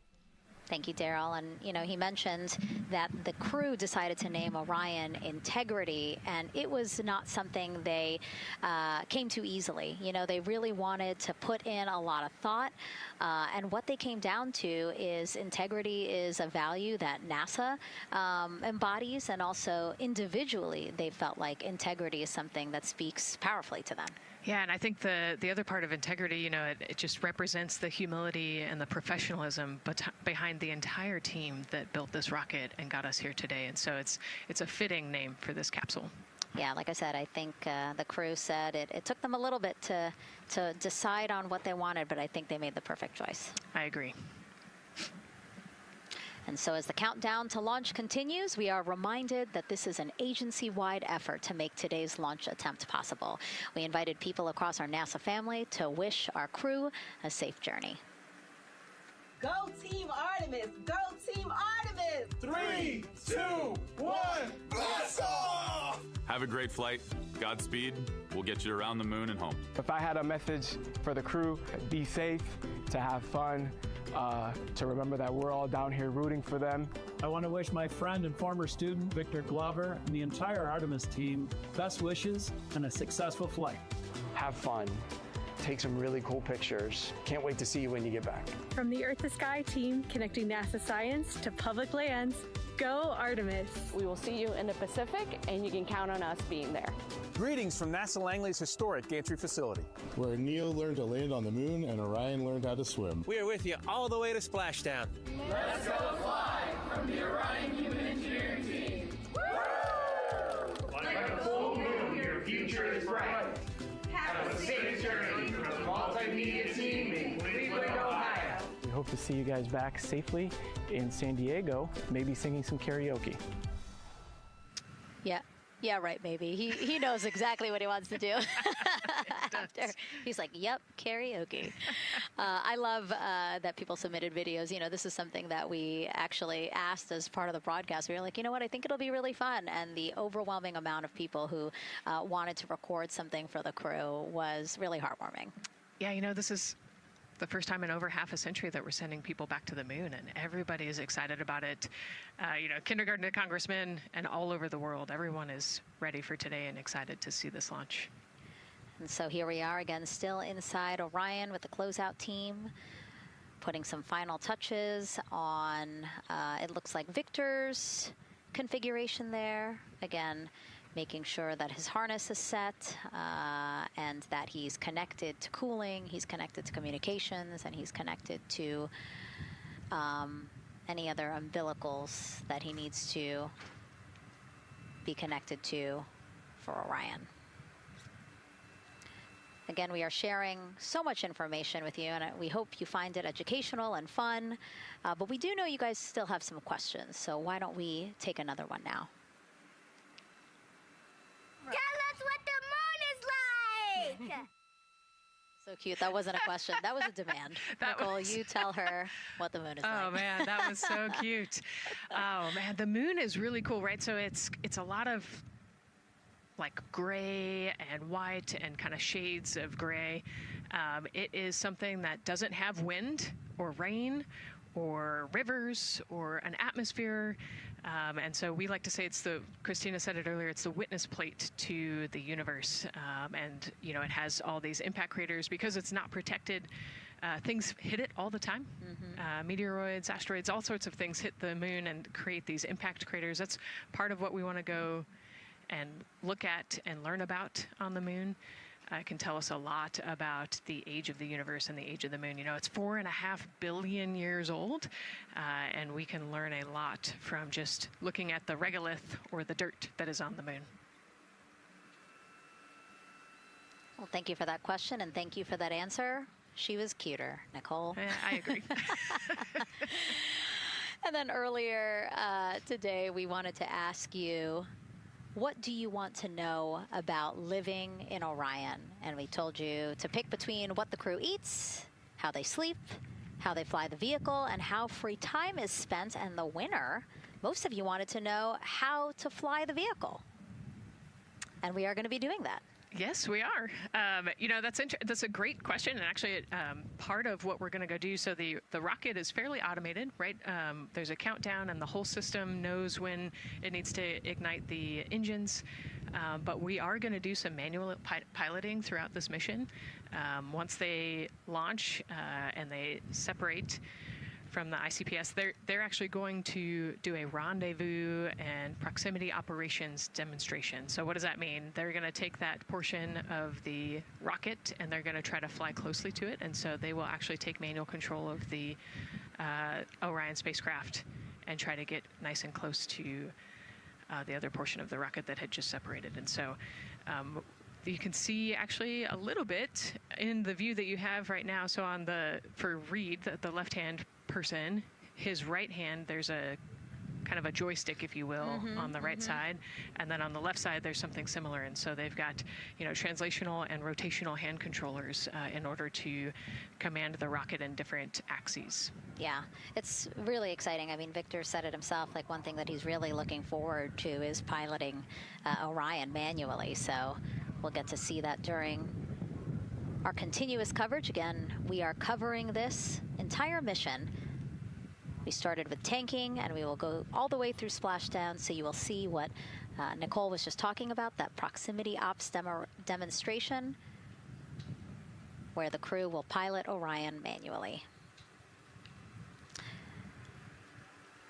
Thank you, Daryl. And, you know, he mentioned that the crew decided to name Orion Integrity, and it was not something they came to easily. You know, they really wanted to put in a lot of thought, and what they came down to is integrity is a value that NASA embodies, and also individually they felt like integrity is something that speaks powerfully to them. Yeah, and I think the other part of integrity, you know, it just represents the humility and the professionalism behind the entire team that built this rocket and got us here today. And so it's a fitting name for this capsule. Yeah, like I said, I think the crew said it took them a little bit to decide on what they wanted, but I think they made the perfect choice. I agree. And so as the countdown to launch continues, we are reminded that this is an agency-wide effort to make today's launch attempt possible. We invited people across our NASA family to wish our crew a safe journey. Go Team Artemis! Go Team Artemis! 3, 2, 1, blast off! Have a great flight. Godspeed. We'll get you around the moon and home. If I had a message for the crew, be safe, to have fun, to remember that we're all down here rooting for them. I want to wish my friend and former student, Victor Glover, and the entire Artemis team best wishes and a successful flight. Have fun. Take some really cool pictures. Can't wait to see you when you get back. From the Earth to Sky team connecting NASA science to public lands, go Artemis. We will see you in the Pacific, and you can count on us being there. Greetings from NASA Langley's historic gantry facility, where Neil learned to land on the moon and Orion learned how to swim. We are with you all the way to splashdown. Let's go fly from the Orion Human Engineering team. Woo! Like a full moon, your future is bright. Have a safe journey from the multimedia team in Cleveland, Ohio. We hope to see you guys back safely in San Diego, maybe singing some karaoke. Yeah, right, maybe. He knows exactly what he wants to do. After he's like, yep, karaoke. I love that people submitted videos. You know, this is something that we actually asked as part of the broadcast. We were like, you know what, I think it'll be really fun. And the overwhelming amount of people who wanted to record something for the crew was really heartwarming. Yeah, you know, this is the first time in over half a century that we're sending people back to the moon, and everybody is excited about it. You know, kindergarten to congressmen and all over the world, everyone is ready for today and excited to see this launch. And so here we are again, still inside Orion with the closeout team, putting some final touches on, it looks like Victor's configuration there. Again, making sure that his harness is set and that he's connected to cooling, he's connected to communications, and he's connected to any other umbilicals that he needs to be connected to for Orion. Again, we are sharing so much information with you, and we hope you find it educational and fun. But we do know you guys still have some questions, so why don't we take another one now? Tell us what the moon is like! So cute. That wasn't a question. That was a demand. Nicole, you tell her what the moon is like. Oh, man, that was so cute. Oh, man, the moon is really cool, right? So it's a lot of like gray and white and kind of shades of gray. It is something that doesn't have wind or rain or rivers or an atmosphere. And so we like to say Christina said it earlier, it's the witness plate to the universe. And, you know, it has all these impact craters because it's not protected. Things hit it all the time. Meteoroids, asteroids, all sorts of things hit the moon and create these impact craters. That's part of what we want to go and look at and learn about on the moon. It can tell us a lot about the age of the universe and the age of the moon. You know, it's 4.5 billion years old, and we can learn a lot from just looking at the regolith or the dirt that is on the moon. Well, thank you for that question, and thank you for that answer. She was cuter, Nicole. Yeah, I agree. And then earlier today, we wanted to ask you, what do you want to know about living in Orion? And we told you to pick between what the crew eats, how they sleep, how they fly the vehicle, and how free time is spent. And the winner, most of you wanted to know how to fly the vehicle. And we are going to be doing that. Yes, we are. You know, that's a great question, and actually part of what we're going to go do. So the rocket is fairly automated, right? There's a countdown, and the whole system knows when it needs to ignite the engines. But we are going to do some manual piloting throughout this mission. Once they launch and they separate from the ICPS, they're actually going to do a rendezvous and proximity operations demonstration. So what does that mean? They're going to take that portion of the rocket and they're going to try to fly closely to it. And so they will actually take manual control of the Orion spacecraft and try to get nice and close to the other portion of the rocket that had just separated. And so you can see actually a little bit in the view that you have right now. So on for Reed, the left-hand person, his right hand, there's a kind of a joystick, if you will, on the right side, and then on the left side there's something similar. And so they've got, you know, translational and rotational hand controllers in order to command the rocket in different axes. Yeah, it's really exciting. I mean, Victor said it himself, like one thing that he's really looking forward to is piloting Orion manually. So we'll get to see that during our continuous coverage. Again, we are covering this entire mission. We started with tanking, and we will go all the way through splashdown, so you will see what Nicole was just talking about, that proximity ops demonstration, where the crew will pilot Orion manually.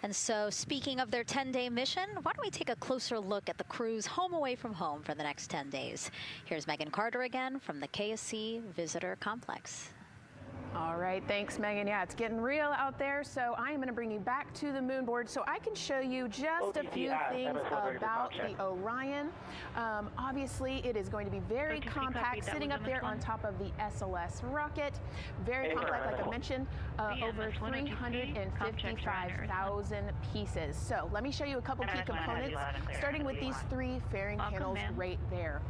And so, speaking of their 10-day mission, why don't we take a closer look at the crew's home away from home for the next 10 days. Here's Megan Carter again from the KSC Visitor Complex. All right, thanks, Megan. Yeah, it's getting real out there, so I am going to bring you back to the moon board so I can show you just a few things about the Orion. Obviously, it is going to be very compact, sitting up there on top of the SLS rocket. Very compact, like I mentioned, over 355,000 pieces. So let me show you a couple key components, starting with these three fairing panels right there.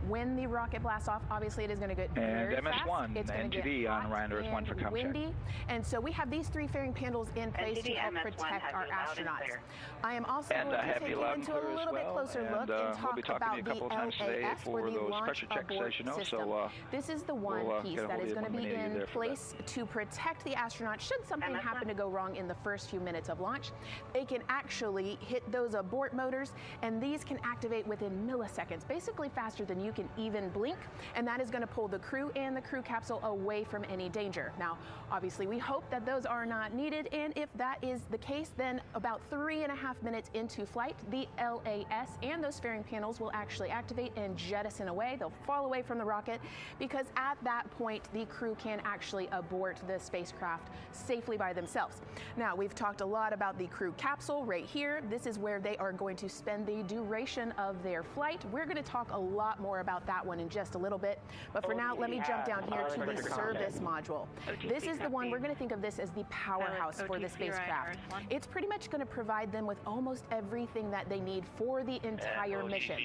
When the rocket blasts off, obviously it is going to get very fast. It's going to get hot and windy, and so we have these three fairing panels in place to help protect our astronauts. I am also going to take you into a little bit closer look and talk about the LAS, or the Launch Abort System. This is the one piece that is going to be in place to protect the astronauts should something happen to go wrong in the first few minutes of launch. They can actually hit those abort motors, and these can activate within milliseconds, basically faster than you can even blink, and that is going to pull the crew and the crew capsule away from any danger. Now, obviously, we hope that those are not needed, and if that is the case, then about 3.5 minutes into flight, the LAS and those fairing panels will actually activate and jettison away. They'll fall away from the rocket, because at that point, the crew can actually abort the spacecraft safely by themselves. Now, we've talked a lot about the crew capsule right here. This is where they are going to spend the duration of their flight. We're going to talk a lot more about that one in just a little bit, but for now, let me jump down here to the service module. This is the one, we're going to think of this as the powerhouse for the spacecraft. It's pretty much going to provide them with almost everything that they need for the entire mission.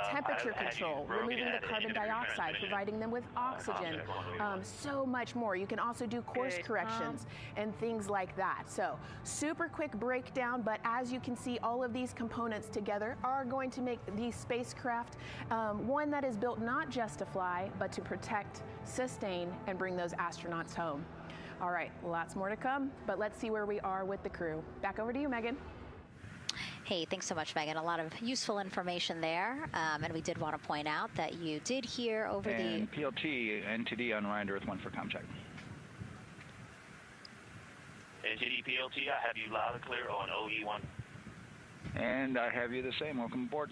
Temperature control, removing the carbon dioxide, providing them with oxygen, so much more. You can also do course corrections and things like that. So, super quick breakdown, but as you can see, all of these components together are going to make the spacecraft one that is built not just to fly, but to protect, sustain, and bring those astronauts home. All right, lots more to come, but let's see where we are with the crew. Back over to you, Megan. Hey, thanks so much, Megan. A lot of useful information there. And we did want to point out that you did hear over and the... PLT, NTD on Ryan Earth 1 for ComCheck. NTD PLT, I have you loud and clear on OE1. And I have you the same. Welcome aboard.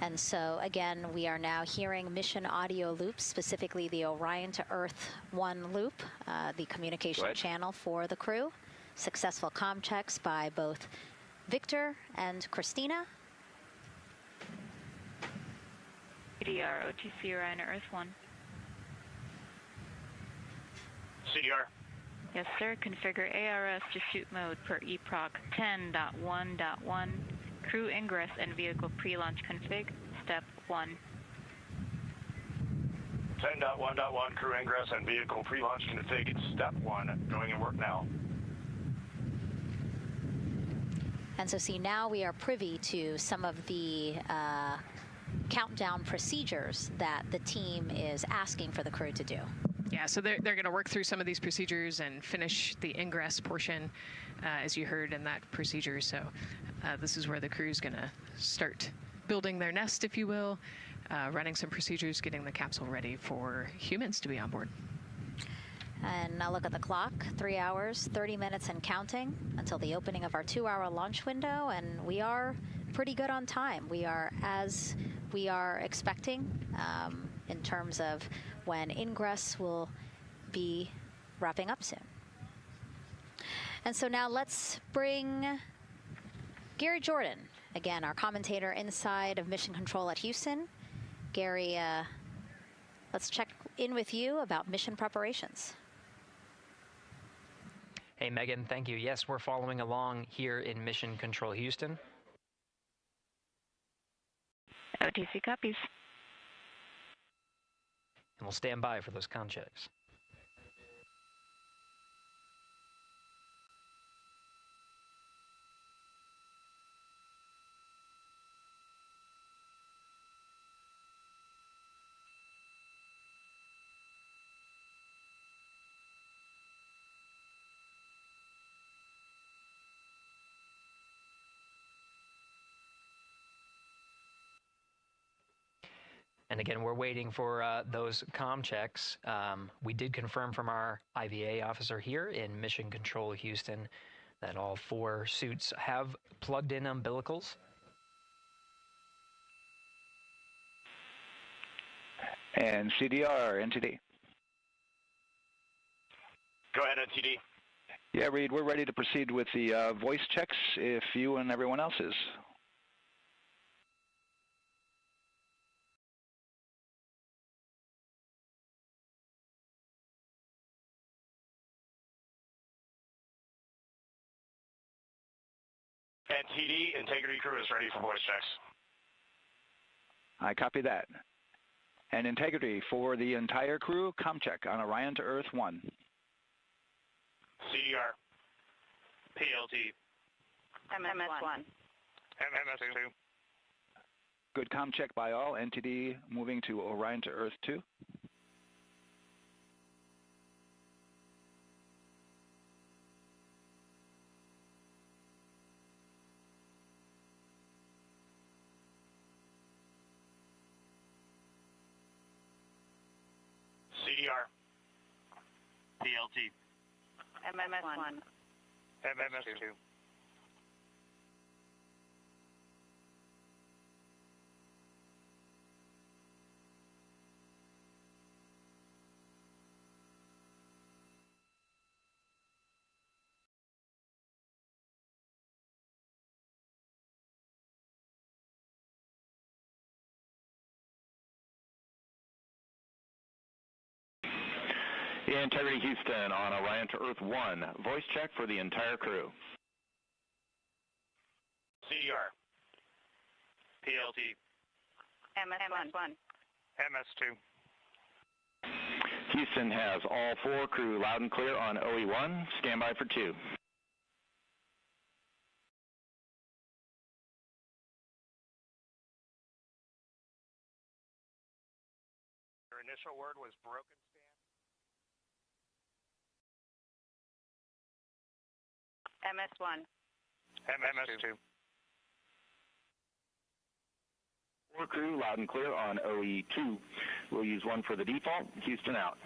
And so, again, we are now hearing mission audio loops, specifically the Orion to Earth 1 loop, the communication channel for the crew. Successful comm checks by both Victor and Christina. CDR, OTC Orion Earth 1. CDR. Yes, sir. Configure ARS to shoot mode per EPROC 10.1.1. Crew ingress and vehicle pre-launch config. Step 1. 10.1.1 crew ingress and vehicle pre-launch config. Step 1. Going in work now. And so see, now we are privy to some of the countdown procedures that the team is asking for the crew to do. Yeah, so they're going to work through some of these procedures and finish the ingress portion, as you heard in that procedure. So this is where the crew is going to start building their nest, if you will, running some procedures, getting the capsule ready for humans to be on board. And now look at the clock, 3 hours, 30 minutes and counting until the opening of our 2-hour launch window, and we are pretty good on time. We are as we are expecting in terms of when ingress will be wrapping up soon. And so now let's bring Gary Jordan, again, our commentator inside of Mission Control at Houston. Gary, let's check in with you about mission preparations. Hey, Megan, thank you. Yes, we're following along here in Mission Control Houston. OTC copies. And we'll stand by for those comm checks. And again, we're waiting for those comm checks. We did confirm from our IVA officer here in Mission Control Houston that all 4 suits have plugged in umbilicals. And CDR, NTD. Go ahead, NTD. Yeah, Reed, we're ready to proceed with the voice checks if you and everyone else is. NTD, Integrity crew is ready for voice checks. I copy that. And Integrity for the entire crew, comm check on Orion to Earth 1. CDR. PLT. MS1. MS2. Good comm check by all. NTD moving to Orion to Earth 2. CDR. PLT. MS1. MS2. Integrity Houston on Orion to Earth 1. Voice check for the entire crew. CDR. PLT. MS1. MS2. Houston has all 4 crew loud and clear on OE1. Stand by for 2. Your initial word was broken. MS1. MS2. 4 crew loud and clear on OE2. We'll use 1 for the default. Houston out.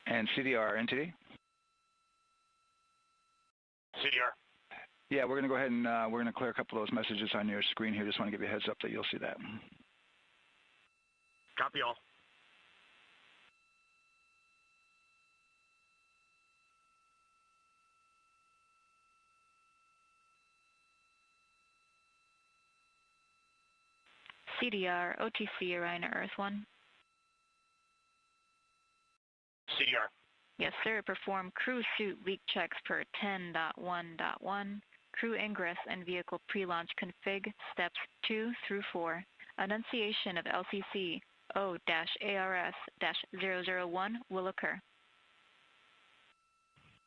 And CDR, NTD? CDR. Yeah, we're going to go ahead and we're going to clear a couple of those messages on your screen here. Just want to give you a heads up that you'll see that. Copy all. CDR, OTC, Orion to Earth 1. CDR. Yes, sir. Perform crew suit leak checks per 10.1.1. Crew ingress and vehicle pre-launch config steps 2 through 4. Annunciation of LCC O-ARS-001 will occur.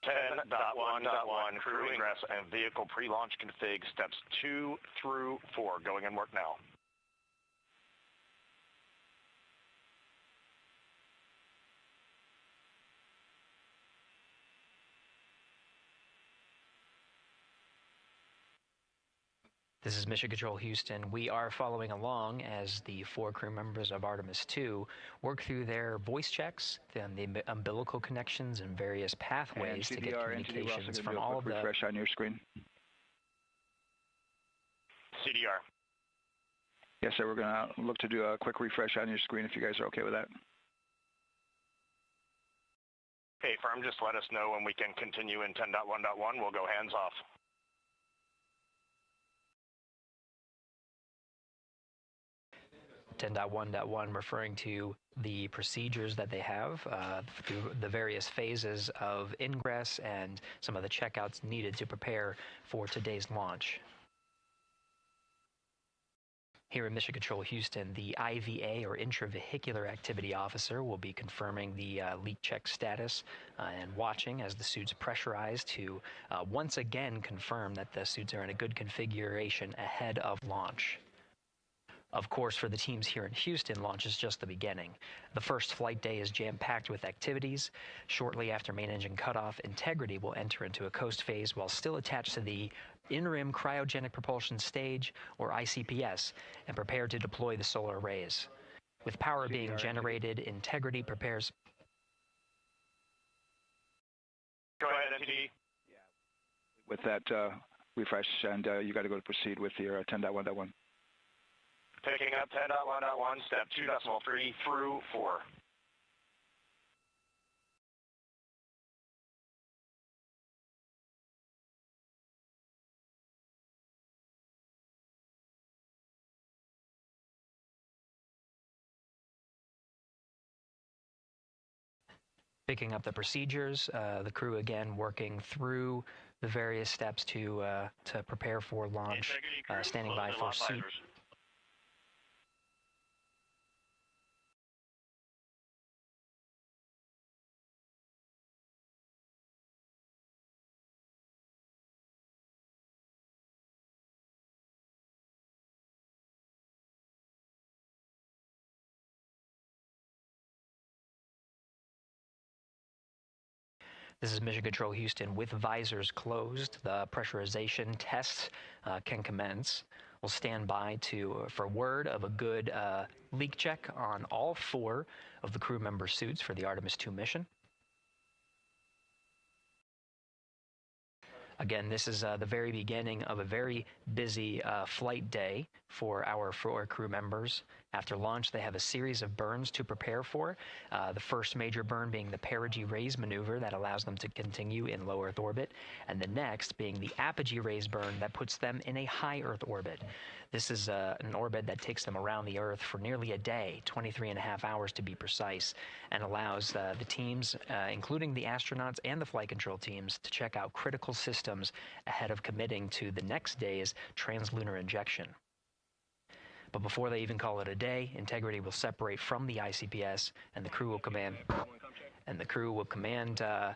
10.1.1 crew ingress and vehicle pre-launch config steps 2 through 4. Going in work now. This is Mission Control Houston. We are following along as the 4 crew members of Artemis II work through their voice checks, then the umbilical connections and various pathways to get communications from all of the... refresh on your screen. CDR. Yes, sir. We're going to look to do a quick refresh on your screen if you guys are okay with that. Hey, firm, just let us know when we can continue in 10.1.1. We'll go hands off. .1.1 referring to the procedures that they have through the various phases of ingress and some of the checkouts needed to prepare for today's launch. Here in Mission Control Houston, the IVA, or Intravehicular Activity Officer, will be confirming the leak check status and watching as the suits pressurize to once again confirm that the suits are in a good configuration ahead of launch. Of course, for the teams here in Houston, launch is just the beginning. The first flight day is jam-packed with activities. Shortly after main engine cutoff, Integrity will enter into a coast phase while still attached to the Interim Cryogenic Propulsion Stage, or ICPS, and prepare to deploy the solar arrays. With power being generated, Integrity prepares... Go ahead, NTD. With that refresh, and you got to go to proceed with your 10.1.1. Picking up 10.1.1, step 2.3 through 4. Picking up the procedures, the crew again working through the various steps to prepare for launch, standing by for suit. This is Mission Control Houston. With visors closed, the pressurization tests can commence. We'll stand by for word of a good leak check on all 4 of the crew member suits for the Artemis II mission. Again, this is the very beginning of a very busy flight day for our 4 crew members. After launch, they have a series of burns to prepare for. The first major burn being the perigee raise maneuver that allows them to continue in low Earth orbit, and the next being the apogee raise burn that puts them in a high Earth orbit. This is an orbit that takes them around the Earth for nearly a day, 23.5 hours to be precise, and allows the teams, including the astronauts and the flight control teams, to check out critical systems ahead of committing to the next day's translunar injection. But before they even call it a day, Integrity will separate from the ICPS, and the crew will command. And the crew will command. The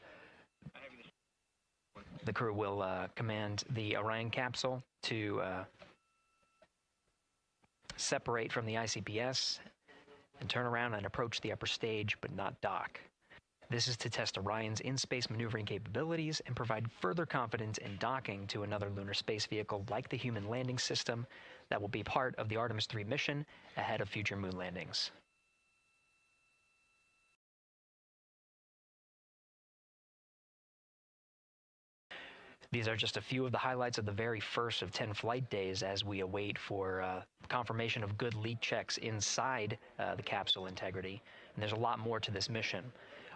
crew will command the Orion capsule to separate from the ICPS and turn around and approach the upper stage, but not dock. This is to test Orion's in-space maneuvering capabilities and provide further confidence in docking to another lunar space vehicle like the Human Landing System that will be part of the Artemis III mission ahead of future moon landings. These are just a few of the highlights of the very first of 10 flight days as we await for confirmation of good leak checks inside the capsule integrity. And there's a lot more to this mission.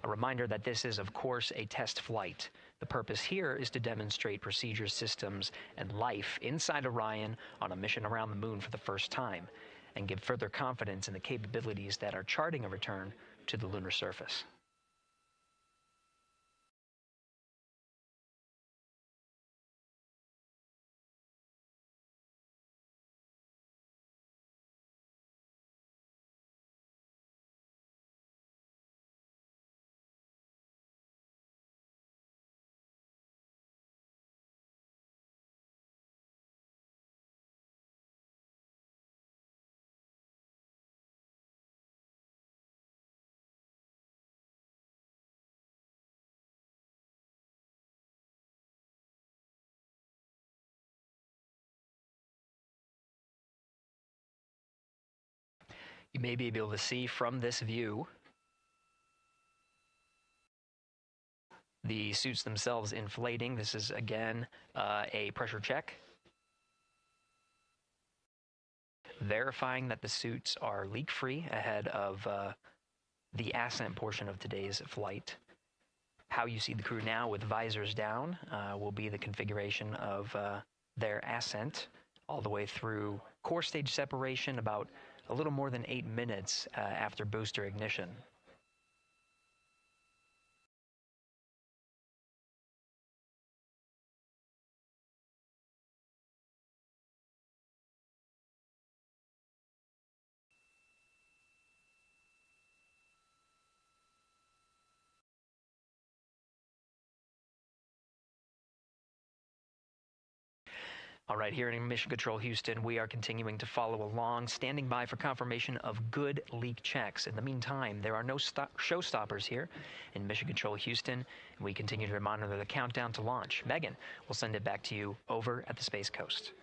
A reminder that this is, of course, a test flight. The purpose here is to demonstrate procedures, systems, and life inside Orion on a mission around the moon for the first time, and give further confidence in the capabilities that are charting a return to the lunar surface. You may be able to see from this view the suits themselves inflating. This is, again, a pressure check, verifying that the suits are leak-free ahead of the ascent portion of today's flight. How you see the crew now with visors down will be the configuration of their ascent all the way through core stage separation, about a little more than 8 minutes after booster ignition. All right, here in Mission Control Houston, we are continuing to follow along, standing by for confirmation of good leak checks. In the meantime, there are no showstoppers here in Mission Control Houston, and we continue to monitor the countdown to launch. Megan, we'll send it back to you over at the Space Coast.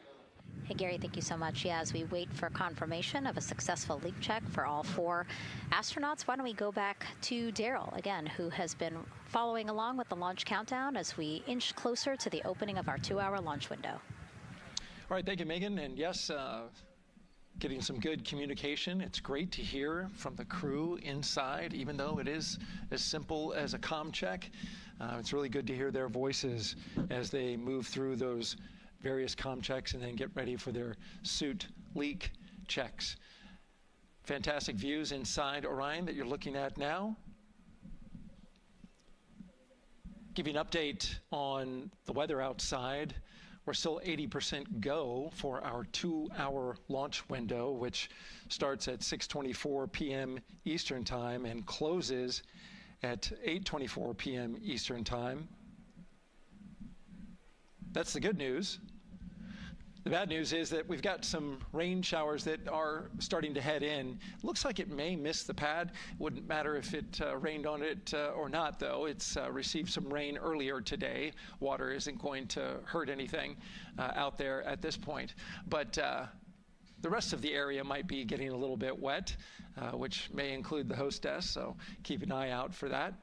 Hey, Gary, thank you so much. Yeah, as we wait for confirmation of a successful leak check for all 4 astronauts, why don't we go back to Daryl, again, who has been following along with the launch countdown as we inch closer to the opening of our 2-hour launch window. All right, thank you, Megan. And yes, getting some good communication. It's great to hear from the crew inside, even though it is as simple as a comm check. It's really good to hear their voices as they move through those various comm checks and then get ready for their suit leak checks. Fantastic views inside Orion that you're looking at now. Give you an update on the weather outside. We're still 80% go for our 2-hour launch window, which starts at 6:24 p.m. Eastern Time and closes at 8:24 p.m. Eastern Time. That's the good news. The bad news is that we've got some rain showers that are starting to head in. Looks like it may miss the pad. Wouldn't matter if it rained on it or not, though. It's received some rain earlier today. Water isn't going to hurt anything out there at this point. But the rest of the area might be getting a little bit wet, which may include the hostess, so keep an eye out for that.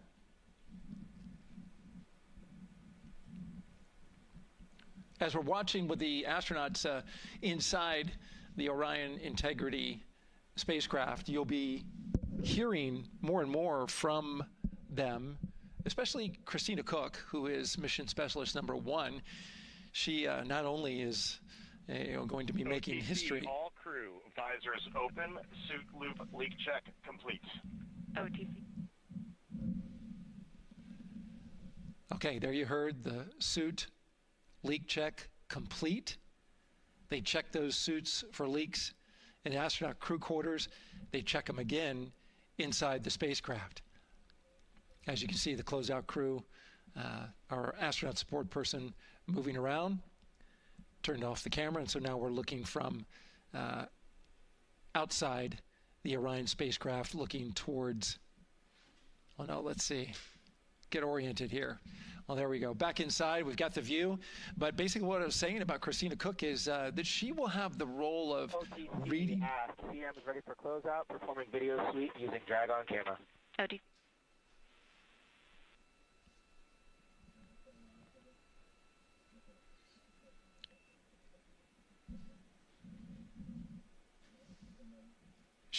As we're watching with the astronauts inside the Orion Integrity spacecraft, you'll be hearing more and more from them, especially Christina Cook, who is mission specialist number 1. She not only is going to be making history. All crew, visors open, suit loop leak check complete. OTC. Okay, there you heard the suit leak check complete. They check those suits for leaks in astronaut crew quarters. They check them again inside the spacecraft. As you can see, the closeout crew, our astronaut support person moving around, turned off the camera, and so now we're looking from outside the Orion spacecraft looking towards, oh no, let's see, get oriented here. Well, there we go. Back inside, we've got the view. But basically what I was saying about Christina Cook is that she will have the role of reading. CM is ready for closeout, performing video sweep using drag-on camera. OTC.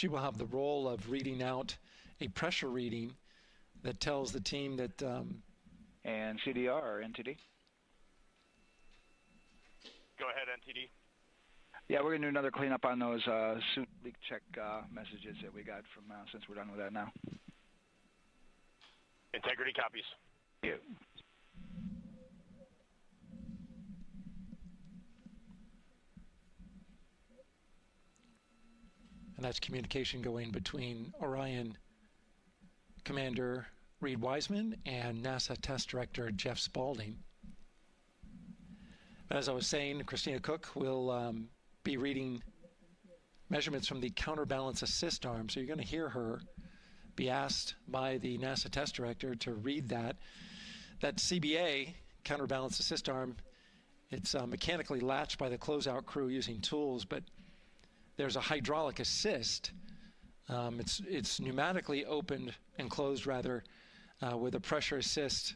she will have the role of reading out a pressure reading that tells the team that... and CDR or NTD? Go ahead, NTD. Yeah, we're going to do another cleanup on those suit leak check messages that we got from since we're done with that now. Integrity copies. Yeah. And that's communication going between Orion Commander Reed Wiseman and NASA Test Director Jeff Spaulding. As I was saying, Christina Cook will be reading measurements from the counterbalance assist arm. So you're going to hear her be asked by the NASA Test Director to read that. That CBA, counterbalance assist arm, it's mechanically latched by the closeout crew using tools, but there's a hydraulic assist. It's pneumatically opened and closed, rather, with a pressure assist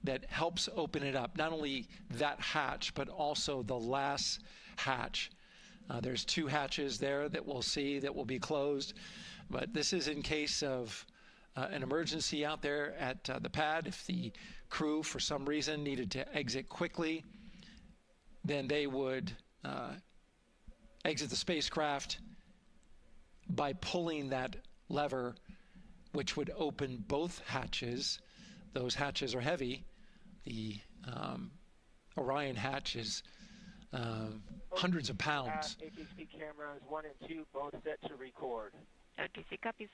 that helps open it up. Not only that hatch, but also the last hatch. There's 2 hatches there that we'll see that will be closed. But this is in case of an emergency out there at the pad. If the crew, for some reason, needed to exit quickly, then they would exit the spacecraft by pulling that lever, which would open both hatches. Those hatches are heavy. The Orion hatch is hundreds of pounds. ATC cameras 1 and 2 both set to record. ATC copies.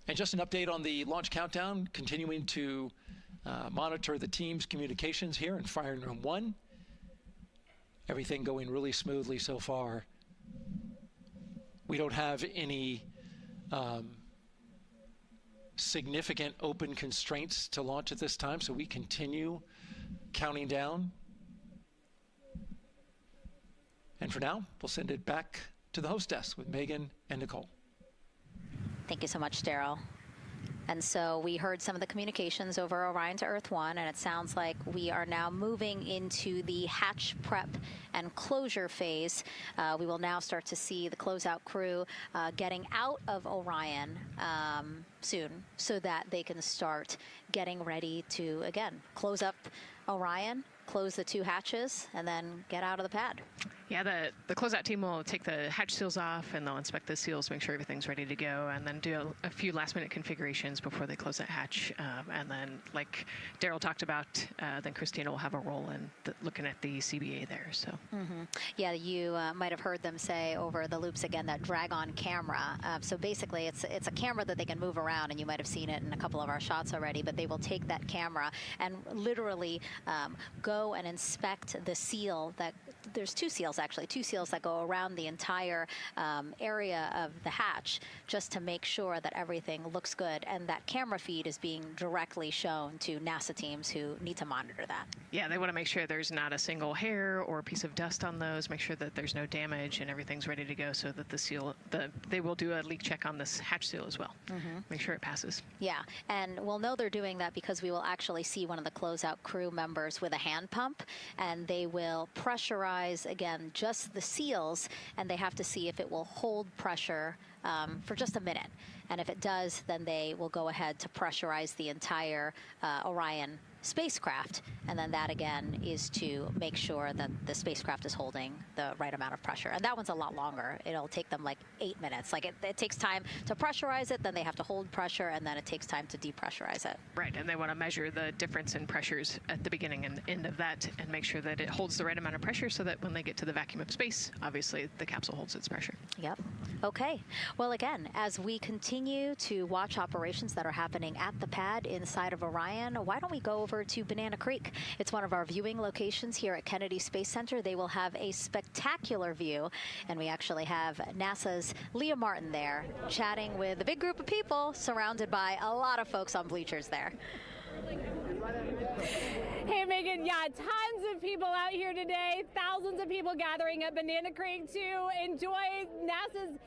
And just an update on the launch countdown, continuing to monitor the team's communications here in Firing Room 1. Everything going really smoothly so far. We don't have any significant open constraints to launch at this time, so we continue counting down. And for now, we'll send it back to the host desk with Megan and Nicole. Thank you so much, Daryl. And so we heard some of the communications over Orion to Earth 1, and it sounds like we are now moving into the hatch prep and closure phase. We will now start to see the closeout crew getting out of Orion soon so that they can start getting ready to, again, close up Orion, close the 2 hatches, and then get out of the pad. Yeah, the closeout team will take the hatch seals off, and they'll inspect the seals, make sure everything's ready to go, and then do a few last-minute configurations before they close that hatch. And then, like Daryl talked about, then Christina will have a role in looking at the CBA there. So. Yeah, you might have heard them say over the loops again that drag-on camera. So basically, it's a camera that they can move around, and you might have seen it in a couple of our shots already. But they will take that camera and literally go and inspect the seal that. There's 2 seals, actually, 2 seals that go around the entire area of the hatch just to make sure that everything looks good. And that camera feed is being directly shown to NASA teams who need to monitor that. Yeah, they want to make sure there's not a single hair or piece of dust on those, make sure that there's no damage and everything's ready to go so that the seal, they will do a leak check on this hatch seal as well. Make sure it passes. Yeah, and we'll know they're doing that because we will actually see one of the closeout crew members with a hand pump, and they will pressurize, again, just the seals, and they have to see if it will hold pressure for just a minute. And if it does, then they will go ahead to pressurize the entire Orion spacecraft, and then that again is to make sure that the spacecraft is holding the right amount of pressure. And that one's a lot longer. It'll take them like 8 minutes. Like it takes time to pressurize it, then they have to hold pressure, and then it takes time to depressurize it. Right, and they want to measure the difference in pressures at the beginning and end of that and make sure that it holds the right amount of pressure so that when they get to the vacuum of space, obviously the capsule holds its pressure. Yep. Okay. Well, again, as we continue to watch operations that are happening at the pad inside of Orion, why don't we go over to Banana Creek? It's one of our viewing locations here at Kennedy Space Center. They will have a spectacular view, and we actually have NASA's Leah Martin there chatting with a big group of people surrounded by a lot of folks on bleachers there. Hey, Megan, yeah, tons of people out here today, thousands of people gathering at Banana Creek to enjoy NASA's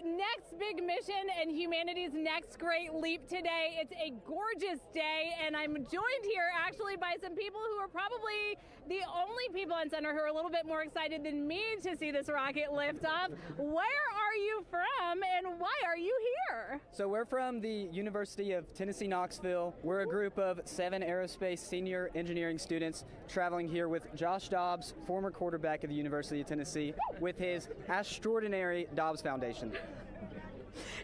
next big mission and humanity's next great leap today. It's a gorgeous day, and I'm joined here actually by some people who are probably the only people on center who are a little bit more excited than me to see this rocket lift off. Where are you from, and why are you here? So we're from the University of Tennessee, Knoxville. We're a group of 7 aerospace senior engineering students traveling here with Josh Dobbs, former quarterback of the University of Tennessee, with his extraordinary Dobbs Foundation.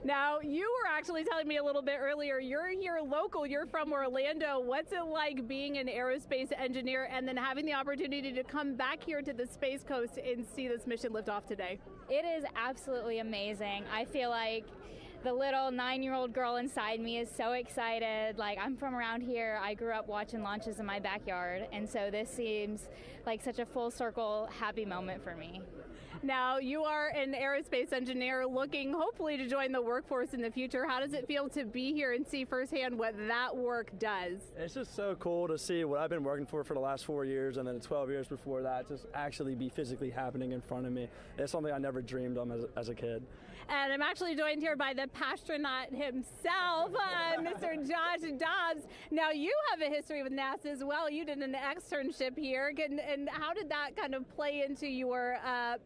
Now, you were actually telling me a little bit earlier, you're here local, you're from Orlando. What's it like being an aerospace engineer and then having the opportunity to come back here to the Space Coast and see this mission lift off today? It is absolutely amazing. I feel like the little 9-year-old girl inside me is so excited. Like, I'm from around here. I grew up watching launches in my backyard, and so this seems like such a full circle happy moment for me. Now, you are an aerospace engineer looking hopefully to join the workforce in the future. How does it feel to be here and see firsthand what that work does? It's just so cool to see what I've been working for the last 4 years and then 12 years before that just actually be physically happening in front of me. It's something I never dreamed of as a kid. And I'm actually joined here by the pastronaut himself, Mr. Josh Dobbs. Now, you have a history with NASA as well. You did an externship here. And how did that kind of play into your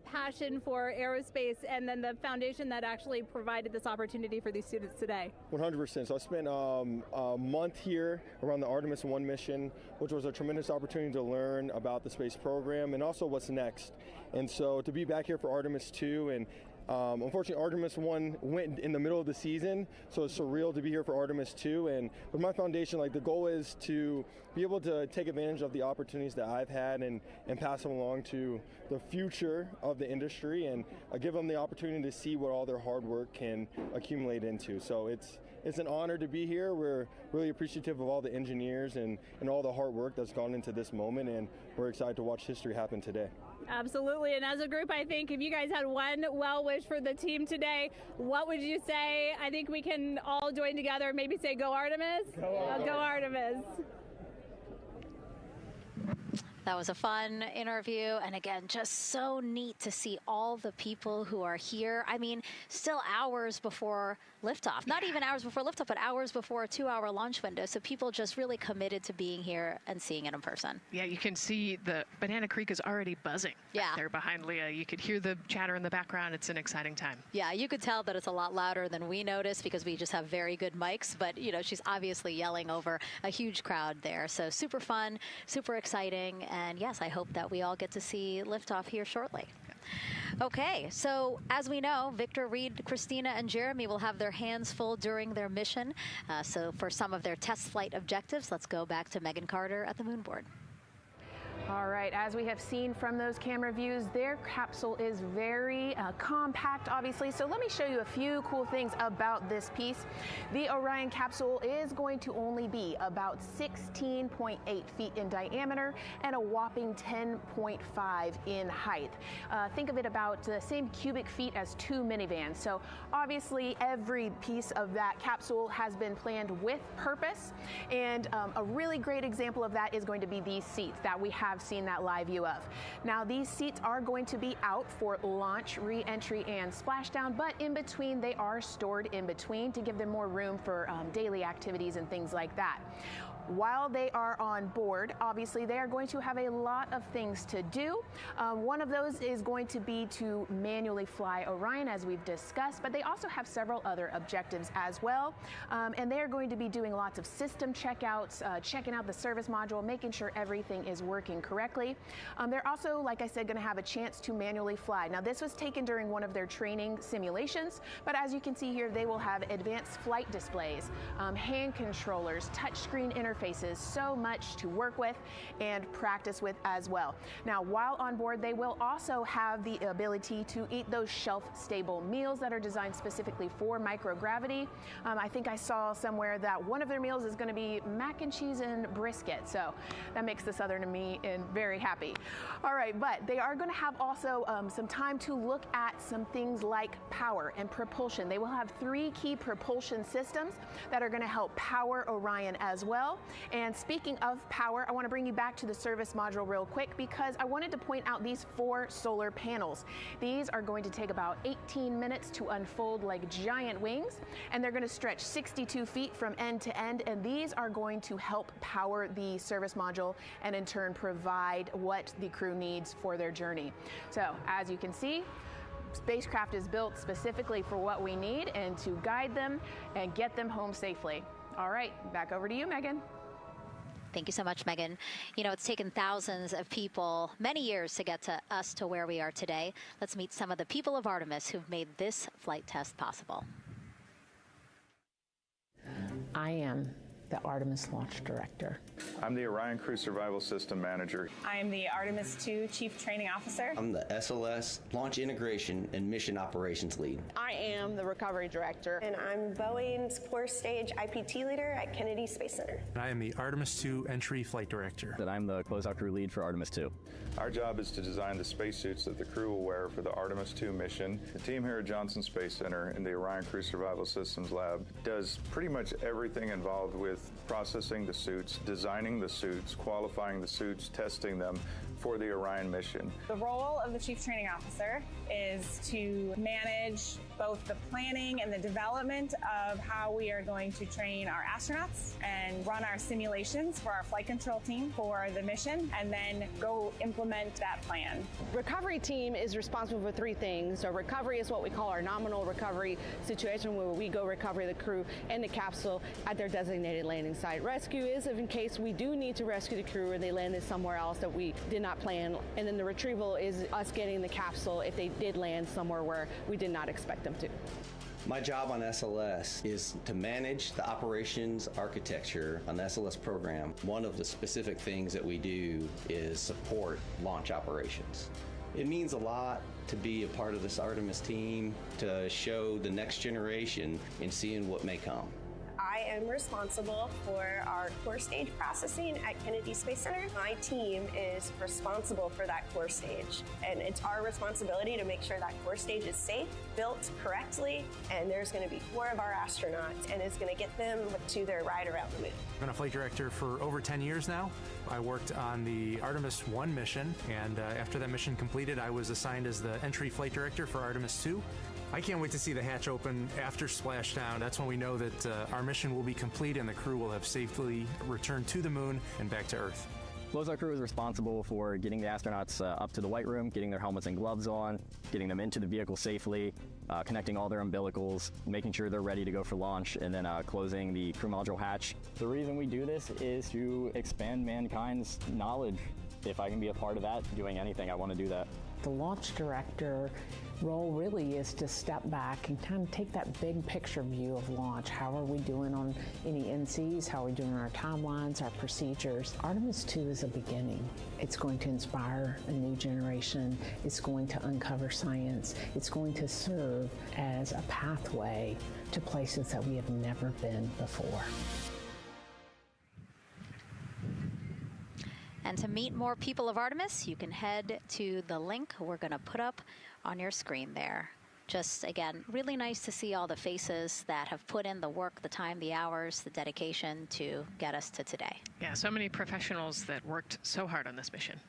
passion for aerospace and then the foundation that actually provided this opportunity for these students today? 100%. So I spent a month here around the Artemis 1 mission, which was a tremendous opportunity to learn about the space program and also what's next. And so to be back here for Artemis 2 and unfortunately, Artemis 1 went in the middle of the season, so it's surreal to be here for Artemis 2. And with my foundation, like, the goal is to be able to take advantage of the opportunities that I've had and pass them along to the future of the industry and give them the opportunity to see what all their hard work can accumulate into. So it's an honor to be here. We're really appreciative of all the engineers and all the hard work that's gone into this moment, and we're excited to watch history happen today. Absolutely, and as a group, I think if you guys had one well wish for the team today, what would you say? I think we can all join together, maybe say go Artemis? Go Artemis. That was a fun interview, and again, just so neat to see all the people who are here. I mean, still hours before liftoff. Not even hours before liftoff, but hours before a 2-hour launch window. So people just really committed to being here and seeing it in person. Yeah, you can see the Banana Creek is already buzzing. Yeah. There behind Leah. You could hear the chatter in the background. It's an exciting time. Yeah, you could tell that it's a lot louder than we noticed because we just have very good mics. But, you know, she's obviously yelling over a huge crowd there. So super fun, super exciting. And yes, I hope that we all get to see liftoff here shortly. Okay, so as we know, Victor, Reed, Christina, and Jeremy will have their hands full during their mission. So for some of their test flight objectives, let's go back to Megan Carter at the moon board. All right, as we have seen from those camera views, their capsule is very compact, obviously. So let me show you a few cool things about this piece. The Orion capsule is going to only be about 16.8 feet in diameter and a whopping 10.5 in height. Think of it about the same cubic feet as 2 minivans. So obviously every piece of that capsule has been planned with purpose. And a really great example of that is going to be these seats that we have seen that live view of. Now, these seats are going to be out for launch, re-entry, and splashdown, but in between, they are stored in between to give them more room for daily activities and things like that. While they are on board, obviously they are going to have a lot of things to do. One of those is going to be to manually fly Orion, as we've discussed, but they also have several other objectives as well. And they're going to be doing lots of system checkouts, checking out the service module, making sure everything is working correctly. They're also, like I said, going to have a chance to manually fly. Now, this was taken during one of their training simulations, but as you can see here, they will have advanced flight displays, hand controllers, touchscreen interfaces, so much to work with and practice with as well. Now, while on board, they will also have the ability to eat those shelf-stable meals that are designed specifically for microgravity. I think I saw somewhere that one of their meals is going to be mac and cheese and brisket, so that makes the Southern in me very happy. All right, but they are going to have also some time to look at some things like power and propulsion. They will have 3 key propulsion systems that are going to help power Orion as well. And speaking of power, I want to bring you back to the service module real quick because I wanted to point out these 4 solar panels. These are going to take about 18 minutes to unfold like giant wings, and they're going to stretch 62 feet from end to end, and these are going to help power the service module and in turn provide what the crew needs for their journey. So as you can see, spacecraft is built specifically for what we need and to guide them and get them home safely. All right, back over to you, Megan. Thank you so much, Megan. You know, it's taken thousands of people many years to get to us to where we are today. Let's meet some of the people of Artemis who've made this flight test possible. I am the Artemis Launch Director. I'm the Orion Crew Survival System Manager. I'm the Artemis II Chief Training Officer. I'm the SLS Launch Integration and Mission Operations Lead. I am the Recovery Director. And I'm Boeing's Core Stage IPT Leader at Kennedy Space Center. And I am the Artemis II Entry Flight Director. And I'm the Closeout Crew Lead for Artemis II. Our job is to design the spacesuits that the crew will wear for the Artemis II mission. The team here at Johnson Space Center in the Orion Crew Survival Systems Lab does pretty much everything involved with processing the suits, designing the suits, qualifying the suits, testing them for the Orion mission. The role of the Chief Training Officer is to manage both the planning and the development of how we are going to train our astronauts and run our simulations for our flight control team for the mission, and then go implement that plan. Recovery team is responsible for 3 things. So recovery is what we call our nominal recovery situation, where we go recover the crew and the capsule at their designated landing site. Rescue is in case we do need to rescue the crew or they landed somewhere else that we did not plan. And then the retrieval is us getting the capsule if they did land somewhere where we did not expect them to. My job on SLS is to manage the operations architecture on the SLS program. One of the specific things that we do is support launch operations. It means a lot to be a part of this Artemis team, to show the next generation in seeing what may come. I am responsible for our core stage processing at Kennedy Space Center. My team is responsible for that core stage, and it's our responsibility to make sure that core stage is safe, built correctly, and there's going to be 4 of our astronauts, and it's going to get them to their ride around the moon. I've been a flight director for over 10 years now. I worked on the Artemis I mission, and after that mission completed, I was assigned as the entry flight director for Artemis II. I can't wait to see the hatch open after splashdown. That's when we know that our mission will be complete and the crew will have safely returned to the moon and back to Earth. Closeout Crew is responsible for getting the astronauts up to the white room, getting their helmets and gloves on, getting them into the vehicle safely, connecting all their umbilicals, making sure they're ready to go for launch, and then closing the crew module hatch. The reason we do this is to expand mankind's knowledge. If I can be a part of that, doing anything, I want to do that. The launch director role really is to step back and kind of take that big picture view of launch. How are we doing on any NCs? How are we doing on our timelines, our procedures? Artemis II is a beginning. It's going to inspire a new generation. It's going to uncover science. It's going to serve as a pathway to places that we have never been before. And to meet more people of Artemis, you can head to the link we're going to put up on your screen there. Just, again, really nice to see all the faces that have put in the work, the time, the hours, the dedication to get us to today. Yeah, so many professionals that worked so hard on this mission.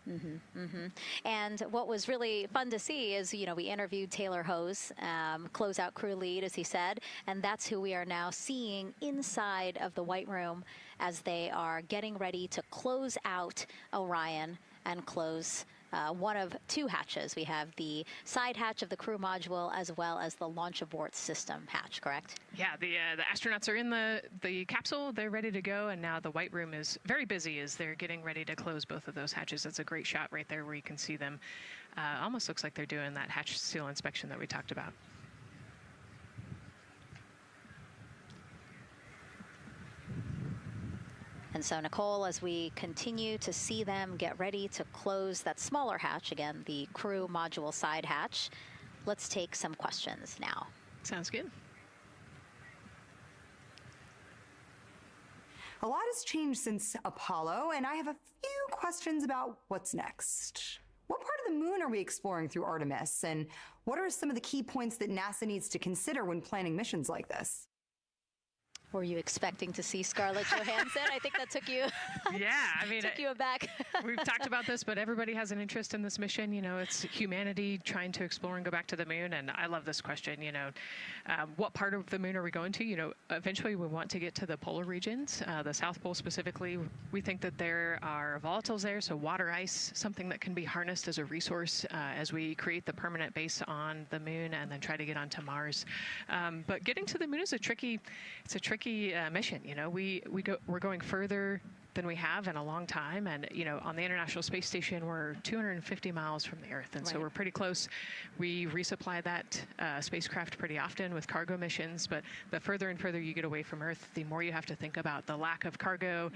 And what was really fun to see is, you know, we interviewed Taylor Hose, closeout crew lead, as he said, and that's who we are now seeing inside of the White Room as they are getting ready to close out Orion and close one of 2 hatches. We have the side hatch of the crew module as well as the launch abort system hatch, correct? Yeah, the astronauts are in the capsule. They're ready to go, and now the White Room is very busy as they're getting ready to close both of those hatches. It's a great shot right there where you can see them. Almost looks like they're doing that hatch seal inspection that we talked about. And so, Nicole, as we continue to see them get ready to close that smaller hatch, again, the crew module side hatch, let's take some questions now. Sounds good. A lot has changed since Apollo, and I have a few questions about what's next. What part of the moon are we exploring through Artemis, and what are some of the key points that NASA needs to consider when planning missions like this? Were you expecting to see Scarlett Johansson? I think that took you. Yeah, I mean, took you aback. We've talked about this, but everybody has an interest in this mission. You know, it's humanity trying to explore and go back to the moon. And I love this question. You know, what part of the moon are we going to? You know, eventually we want to get to the polar regions, the South Pole specifically. We think that there are volatiles there, so water ice, something that can be harnessed as a resource as we create the permanent base on the moon and then try to get onto Mars. But getting to the moon is a tricky mission. You know, we're going further than we have in a long time, and you know, on the International Space Station we're 250 miles from the Earth, and so we're pretty close. We resupply that spacecraft pretty often with cargo missions, but the further and further you get away from Earth, the more you have to think about the lack of cargo,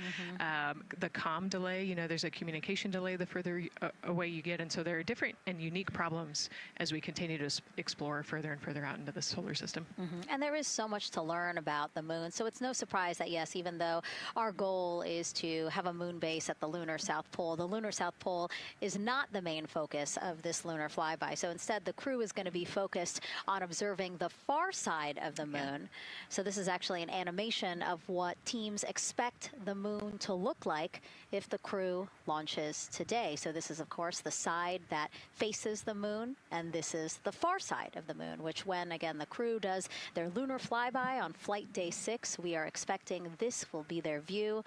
the comm delay. You know, there's a communication delay the further away you get, and so there are different and unique problems as we continue to explore further and further out into the solar system. And there is so much to learn about the moon, so it's no surprise that yes, even though our goal is to have a moon base at the lunar South Pole, the lunar South Pole is not the main focus of this lunar flyby. So instead, the crew is going to be focused on observing the far side of the moon. So this is actually an animation of what teams expect the moon to look like if the crew launches today. So this is, of course, the side that faces the moon, and this is the far side of the moon, which when, again, the crew does their lunar flyby on flight day 6, we are expecting this will be their view.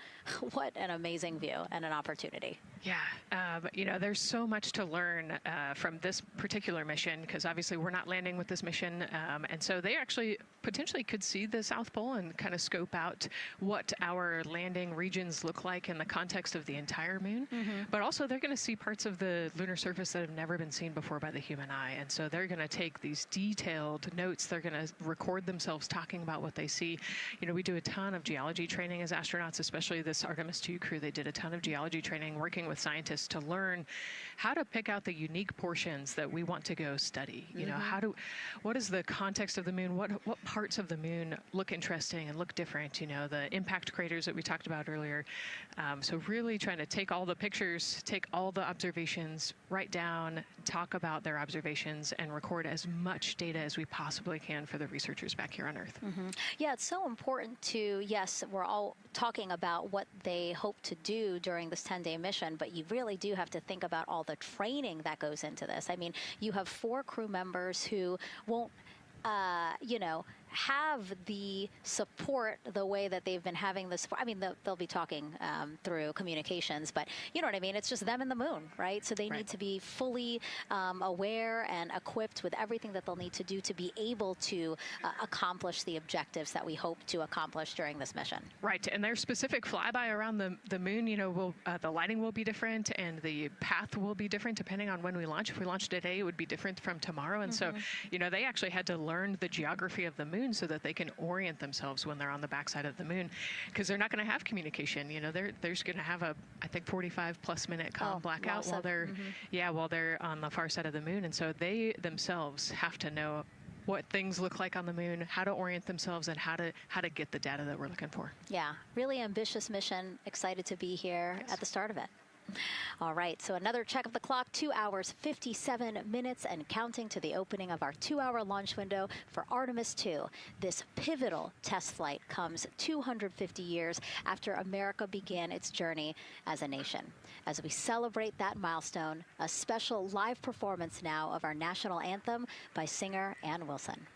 What an amazing view and an opportunity. Yeah, you know, there's so much to learn from this particular mission, because obviously we're not landing with this mission, and so they actually potentially could see the South Pole and kind of scope out what our landing regions look like in the context of the entire moon. But also they're going to see parts of the lunar surface that have never been seen before by the human eye, and so they're going to take these detailed notes. They're going to record themselves talking about what they see. You know, we do a ton of geology training as astronauts, especially this Artemis II crew. They did a ton of geology training working with scientists to learn how to pick out the unique portions that we want to go study. You know, what is the context of the moon? What parts of the moon look interesting and look different? You know, the impact craters that we talked about earlier. So really trying to take all the pictures, take all the observations, write down, talk about their observations, and record as much data as we possibly can for the researchers back here on Earth. Yeah, it's so important to, yes, we're all talking about what they hope to do during this 10-day mission, but you really do have to think about all the training that goes into this. I mean, you have 4 crew members who won't, you know, have the support the way that they've been having this. I mean, they'll be talking through communications, but you know what I mean? It's just them and the moon, right? So they need to be fully aware and equipped with everything that they'll need to do to be able to accomplish the objectives that we hope to accomplish during this mission. Right, and their specific flyby around the moon, you know, the lighting will be different and the path will be different depending on when we launch. If we launch today, it would be different from tomorrow. And so, you know, they actually had to learn the geography of the moon so that they can orient themselves when they're on the backside of the moon, because they're not going to have communication. You know, they're going to have a, I think, 45+ minute comm blackout while they're while they're on the far side of the moon, and so they themselves have to know what things look like on the moon, how to orient themselves, and how to get the data that we're looking for. Yeah, really ambitious mission. Excited to be here at the start of it. All right, so another check of the clock, 2 hours, 57 minutes and counting to the opening of our 2-hour launch window for Artemis II. This pivotal test flight comes 250 years after America began its journey as a nation. As we celebrate that milestone, a special live performance now of our national anthem by singer Ann Wilson.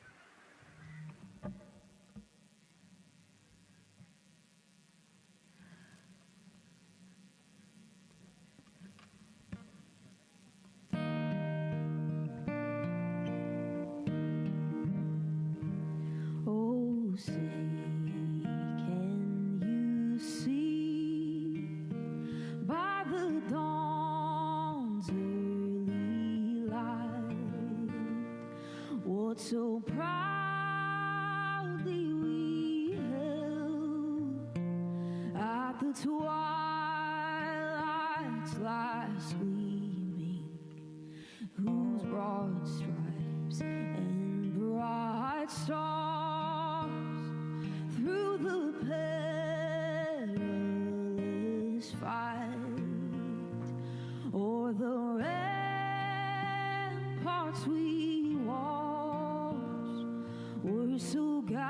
Say, can you see by the dawn's early light what so proudly we held at the twilight's last gleaming, whose broad stripes and bright stars through the perilous fight, o'er the ramparts we watched, were so gallantly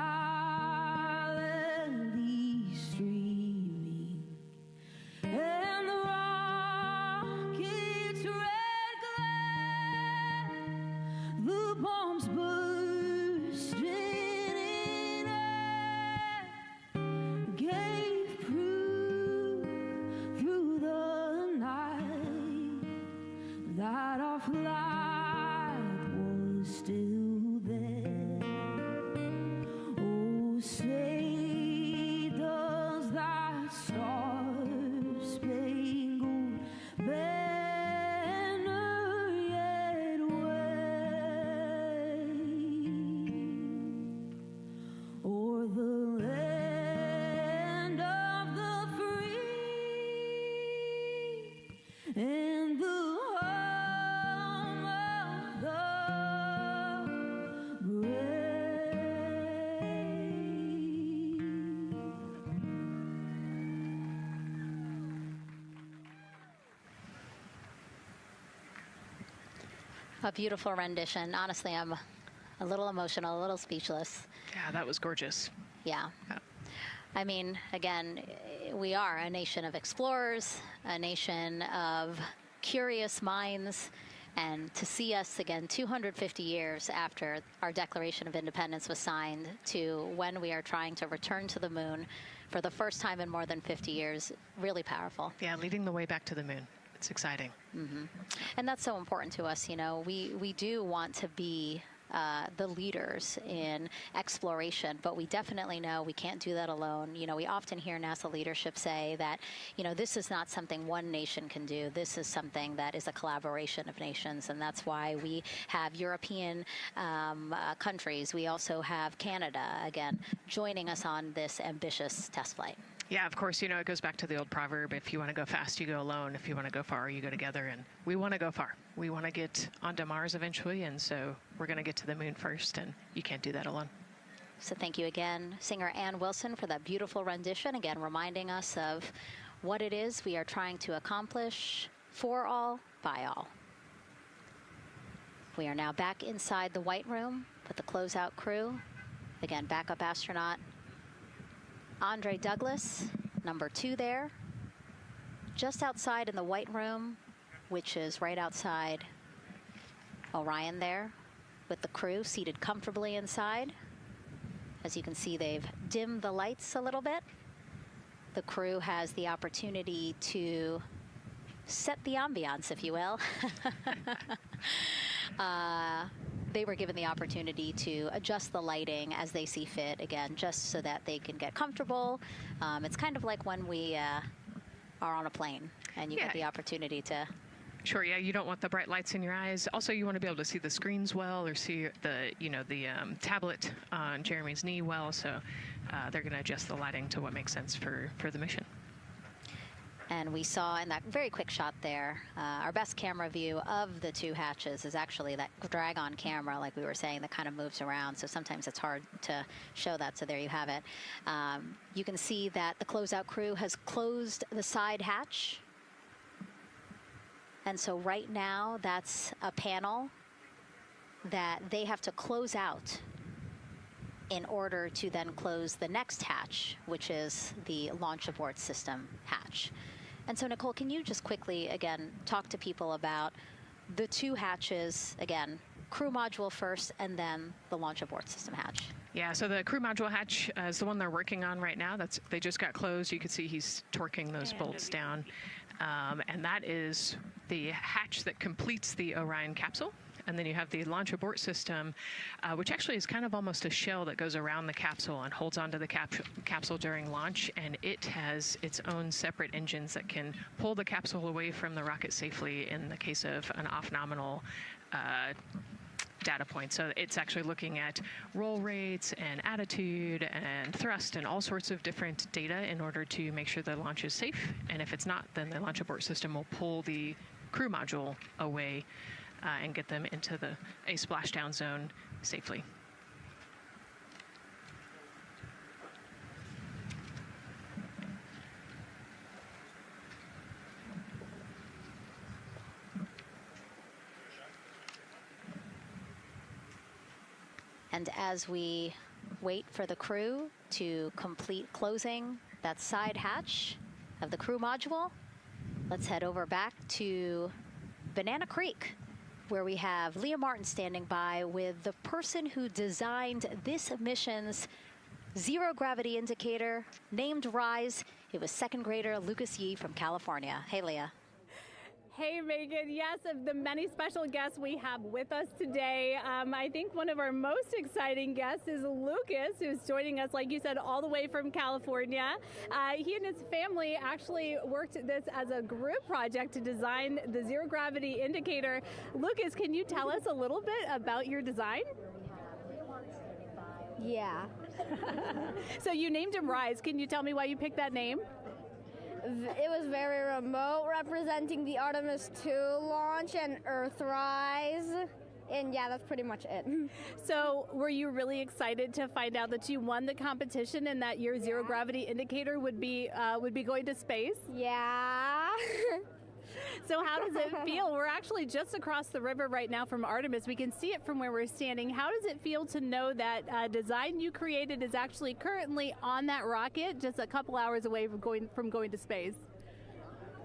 A beautiful rendition. Honestly, I'm a little emotional, a little speechless. Yeah, that was gorgeous. Yeah. I mean, again, we are a nation of explorers, a nation of curious minds, and to see us again 250 years after our Declaration of Independence was signed to when we are trying to return to the moon for the first time in more than 50 years, really powerful. Yeah, leading the way back to the moon. It's exciting. Mm-hmm. And that's so important to us. You know, we do want to be the leaders in exploration, but we definitely know we can't do that alone. You know, we often hear NASA leadership say that, you know, this is not something one nation can do. This is something that is a collaboration of nations, and that's why we have European countries. We also have Canada, again, joining us on this ambitious test flight. Yeah, of course, you know, it goes back to the old proverb, if you want to go fast, you go alone. If you want to go far, you go together. And we want to go far. We want to get onto Mars eventually, and so we're going to get to the moon first, and you can't do that alone. So thank you again, singer Ann Wilson, for that beautiful rendition, again reminding us of what it is we are trying to accomplish for all, by all. We are now back inside the White Room with the closeout crew. Again, backup astronaut Andre Douglas, number 2 there, just outside in the White Room, which is right outside Orion there, with the crew seated comfortably inside. As you can see, they've dimmed the lights a little bit. The crew has the opportunity to set the ambiance, if you will. They were given the opportunity to adjust the lighting as they see fit, again, just so that they can get comfortable. It's kind of like when we are on a plane and you get the opportunity to... Sure, yeah, you don't want the bright lights in your eyes. Also, you want to be able to see the screens well, or see the, you know, the tablet on Jeremy's knee well, so they're going to adjust the lighting to what makes sense for the mission. And we saw in that very quick shot there, our best camera view of the 2 hatches is actually that drag-on camera, like we were saying, that kind of moves around. So sometimes it's hard to show that. So there you have it. You can see that the closeout crew has closed the side hatch. And so right now, that's a panel that they have to close out in order to then close the next hatch, which is the launch abort system hatch. And so, Nicole, can you just quickly, again, talk to people about the 2 hatches, again, crew module first, and then the launch abort system hatch? Yeah, so the crew module hatch is the one they're working on right now. They just got closed. You can see he's torquing those bolts down. And that is the hatch that completes the Orion capsule. And then you have the launch abort system, which actually is kind of almost a shell that goes around the capsule and holds onto the capsule during launch. And it has its own separate engines that can pull the capsule away from the rocket safely in the case of an off-nominal data point. So it's actually looking at roll rates and attitude and thrust and all sorts of different data in order to make sure the launch is safe. And if it's not, then the launch abort system will pull the crew module away and get them into a splashdown zone safely. And as we wait for the crew to complete closing that side hatch of the crew module, let's head over back to Banana Creek, where we have Leah Martin standing by with the person who designed this mission's zero gravity indicator, named RISE. It was 2nd grader Lucas Yee from California. Hey, Leah. Hey, Megan. Yes, of the many special guests we have with us today, I think one of our most exciting guests is Lucas, who's joining us, like you said, all the way from California. He and his family actually worked this as a group project to design the zero gravity indicator. Lucas, can you tell us a little bit about your design? Yeah. So you named him RISE. Can you tell me why you picked that name? It was very remote, representing the Artemis 2 launch and Earthrise. And yeah, that's pretty much it. So were you really excited to find out that you won the competition and that your zero gravity indicator would be going to space? Yeah. So how does it feel? We're actually just across the river right now from Artemis. We can see it from where we're standing. How does it feel to know that design you created is actually currently on that rocket just a couple hours away from going to space?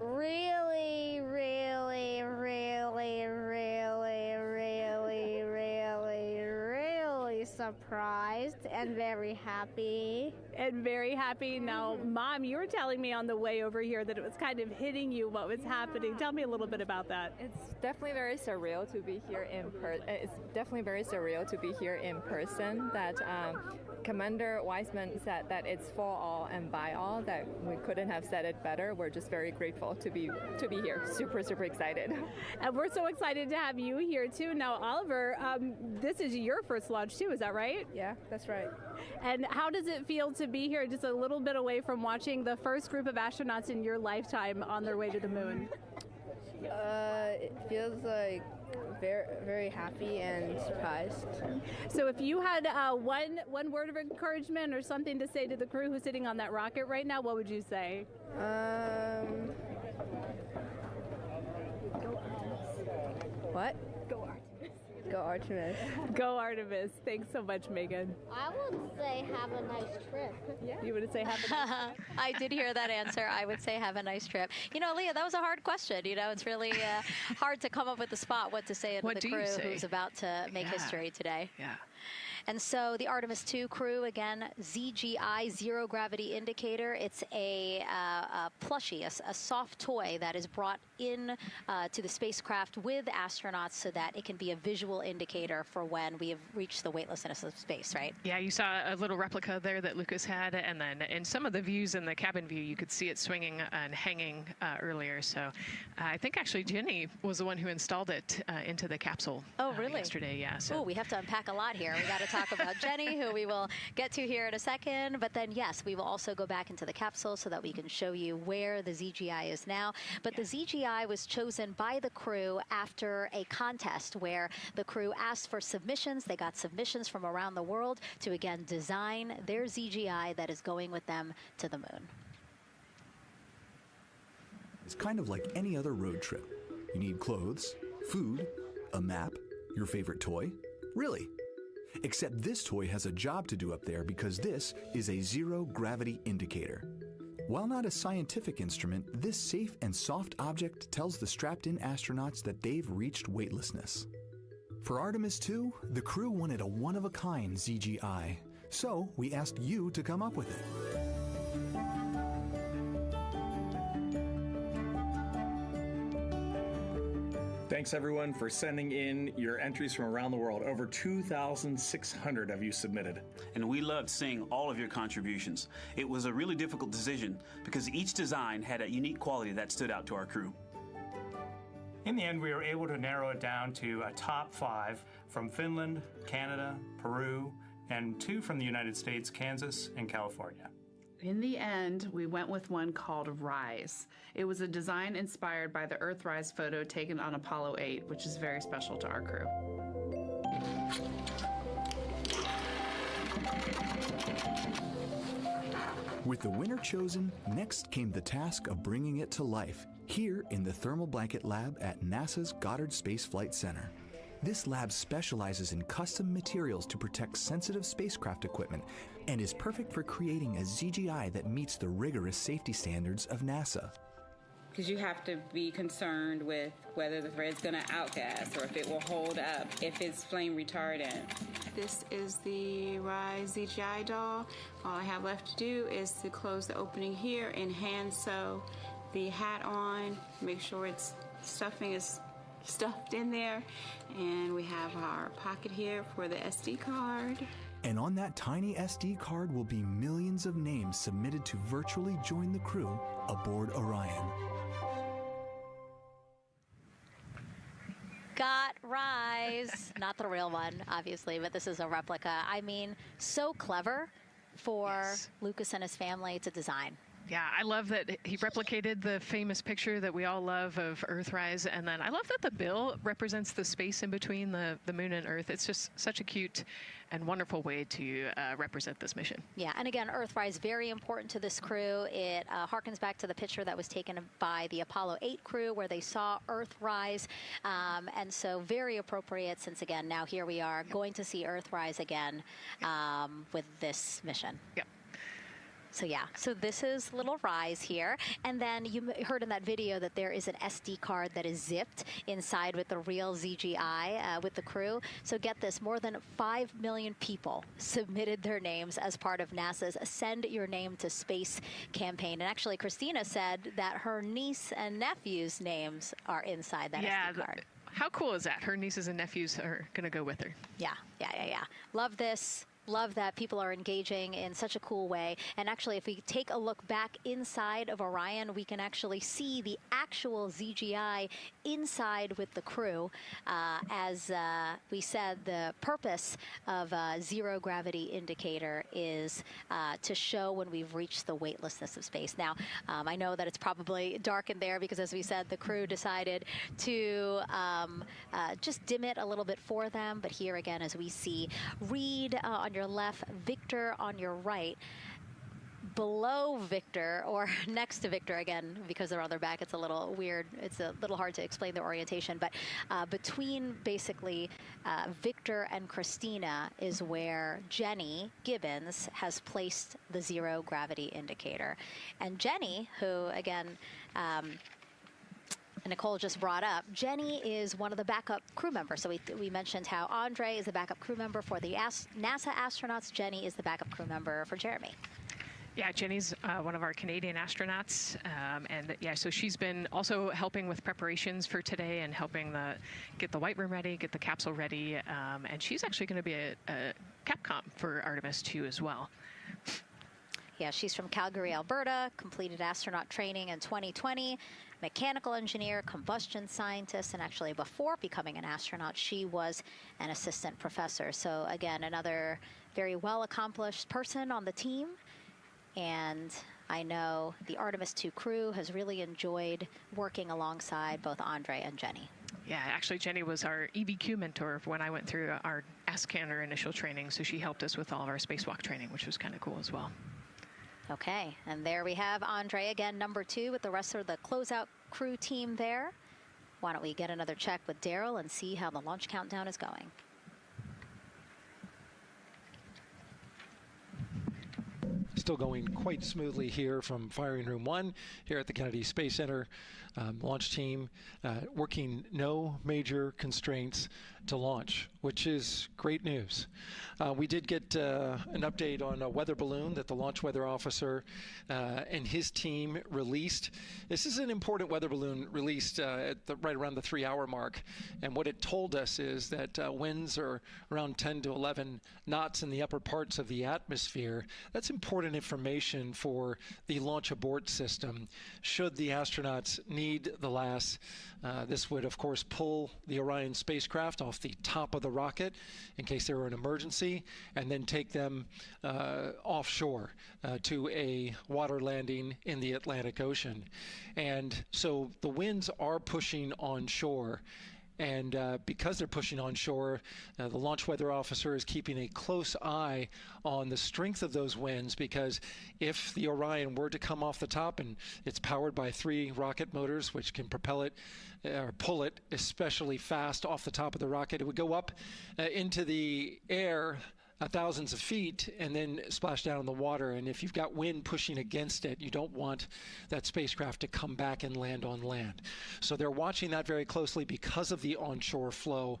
Really, really, really, really, really, really, really surprised and very happy. And very happy. Now, Mom, you were telling me on the way over here that it was kind of hitting you what was happening. Tell me a little bit about that. It's definitely very surreal to be here in person. It's definitely very surreal to be here in person. That Commander Weissman said that it's for all and by all. That we couldn't have said it better. We're just very grateful to be here. Super, super excited. And we're so excited to have you here too. Now, Oliver, this is your first launch too. Is that right? Yeah, that's right. And how does it feel to be here just a little bit away from watching the first group of astronauts in your lifetime on their way to the moon? It feels like very, very happy and surprised. So if you had one word of encouragement or something to say to the crew who's sitting on that rocket right now, what would you say? What? Go Artemis. Go Artemis. Go Artemis. Thanks so much, Megan. I would say have a nice trip. Yeah. You would say have a nice trip? I did hear that answer. I would say have a nice trip. You know, Leah, that was a hard question. You know, it's really hard to come up with the spot what to say to the crew who's about to make history today. Yeah. And so the Artemis 2 crew, again, ZGI, Zero Gravity Indicator. It's a plushie, a soft toy that is brought in to the spacecraft with astronauts so that it can be a visual indicator for when we have reached the weightlessness of space, right? Yeah, you saw a little replica there that Lucas had, and then in some of the views in the cabin view, you could see it swinging and hanging earlier. So I think actually Jenny was the one who installed it into the capsule. Oh, really? Yesterday, yeah. So. Oh, we have to unpack a lot here. We got to talk about Jenny, who we will get to here in a second. But then, yes, we will also go back into the capsule so that we can show you where the ZGI is now. But the ZGI was chosen by the crew after a contest where the crew asked for submissions. They got submissions from around the world to, again, design their ZGI that is going with them to the moon. It's kind of like any other road trip. You need clothes, food, a map, your favorite toy. Really. Except this toy has a job to do up there because this is a zero gravity indicator. While not a scientific instrument, this safe and soft object tells the strapped-in astronauts that they've reached weightlessness. For Artemis 2, the crew wanted a one-of-a-kind ZGI, so we asked you to come up with it. Thanks everyone for sending in your entries from around the world. Over 2,600 of you submitted. And we loved seeing all of your contributions. It was a really difficult decision because each design had a unique quality that stood out to our crew. In the end, we were able to narrow it down to a top 5 from Finland, Canada, Peru, and 2 from the United States, Kansas, and California. In the end, we went with one called Rise. It was a design inspired by the Earthrise photo taken on Apollo 8, which is very special to our crew. With the winner chosen, next came the task of bringing it to life here in the Thermal Blanket Lab at NASA's Goddard Space Flight Center. This lab specializes in custom materials to protect sensitive spacecraft equipment and is perfect for creating a ZGI that meets the rigorous safety standards of NASA. Because you have to be concerned with whether the thread's going to outgas or if it will hold up, if it's flame retardant. This is the Rise ZGI doll. All I have left to do is to close the opening here and hand sew the hat on, make sure its stuffing is stuffed in there, and we have our pocket here for the SD card. And on that tiny SD card will be millions of names submitted to virtually join the crew aboard Orion. Got Rise. Not the real one, obviously, but this is a replica. I mean, so clever for Lucas and his family to design. Yeah, I love that he replicated the famous picture that we all love of Earthrise, and then I love that the bill represents the space in between the moon and Earth. It's just such a cute and wonderful way to represent this mission. Yeah, and again, Earthrise, very important to this crew. It harkens back to the picture that was taken by the Apollo 8 crew where they saw Earthrise, and so very appropriate since, again, now here we are going to see Earthrise again with this mission. Yep. So yeah, so this is little Rise here. And then you heard in that video that there is an SD card that is zipped inside with the real ZGI with the crew. So get this, more than 5 million people submitted their names as part of NASA's Send Your Name to Space campaign. And actually, Christina said that her niece and nephew's names are inside that SD card. How cool is that? Her nieces and nephews are going to go with her. Yeah. Love this. Love that people are engaging in such a cool way. And actually, if we take a look back inside of Orion, we can actually see the actual ZGI inside with the crew. As we said, the purpose of zero gravity indicator is to show when we've reached the weightlessness of space. Now, I know that it's probably dark in there because, as we said, the crew decided to just dim it a little bit for them. But here again, as we see, Reed on your left, Victor on your right. Below Victor, or next to Victor, again, because they're on their back, it's a little weird. It's a little hard to explain their orientation. But between basically Victor and Christina is where Jenny Gibbons has placed the zero gravity indicator. And Jenny, who, again, Nicole just brought up, Jenny is one of the backup crew members. So we mentioned how Andre is the backup crew member for the NASA astronauts. Jenny is the backup crew member for Jeremy. Yeah, Jenny's one of our Canadian astronauts, and yeah, so she's been also helping with preparations for today and helping get the White Room ready, get the capsule ready, and she's actually going to be a Capcom for Artemis 2 as well. Yeah, she's from Calgary, Alberta, completed astronaut training in 2020, mechanical engineer, combustion scientist, and actually before becoming an astronaut, she was an assistant professor. So again, another very well-accomplished person on the team. And I know the Artemis 2 crew has really enjoyed working alongside both Andre and Jenny. Yeah, actually, Jenny was our EBQ mentor when I went through our AskCanner initial training, so she helped us with all of our spacewalk training, which was kind of cool as well. Okay, and there we have Andre again, number 2, with the rest of the closeout crew team there. Why don't we get another check with Daryl and see how the launch countdown is going. Still going quite smoothly here from Firing Room 1 here at the Kennedy Space Center. Launch team working no major constraints to launch, which is great news. We did get an update on a weather balloon that the launch weather officer and his team released. This is an important weather balloon released at right around the 3-hour mark. And what it told us is that winds are around 10 to 11 knots in the upper parts of the atmosphere. That's important information for the launch abort system should the astronauts need the LAS. This would, of course, pull the Orion spacecraft off the top of the rocket in case there were an emergency, and then take them offshore to a water landing in the Atlantic Ocean. And so the winds are pushing onshore. And because they're pushing onshore, the launch weather officer is keeping a close eye on the strength of those winds, because if the Orion were to come off the top, and it's powered by 3 rocket motors which can propel it or pull it especially fast off the top of the rocket, it would go up into the air thousands of feet and then splash down in the water. And if you've got wind pushing against it, you don't want that spacecraft to come back and land on land. So they're watching that very closely because of the onshore flow.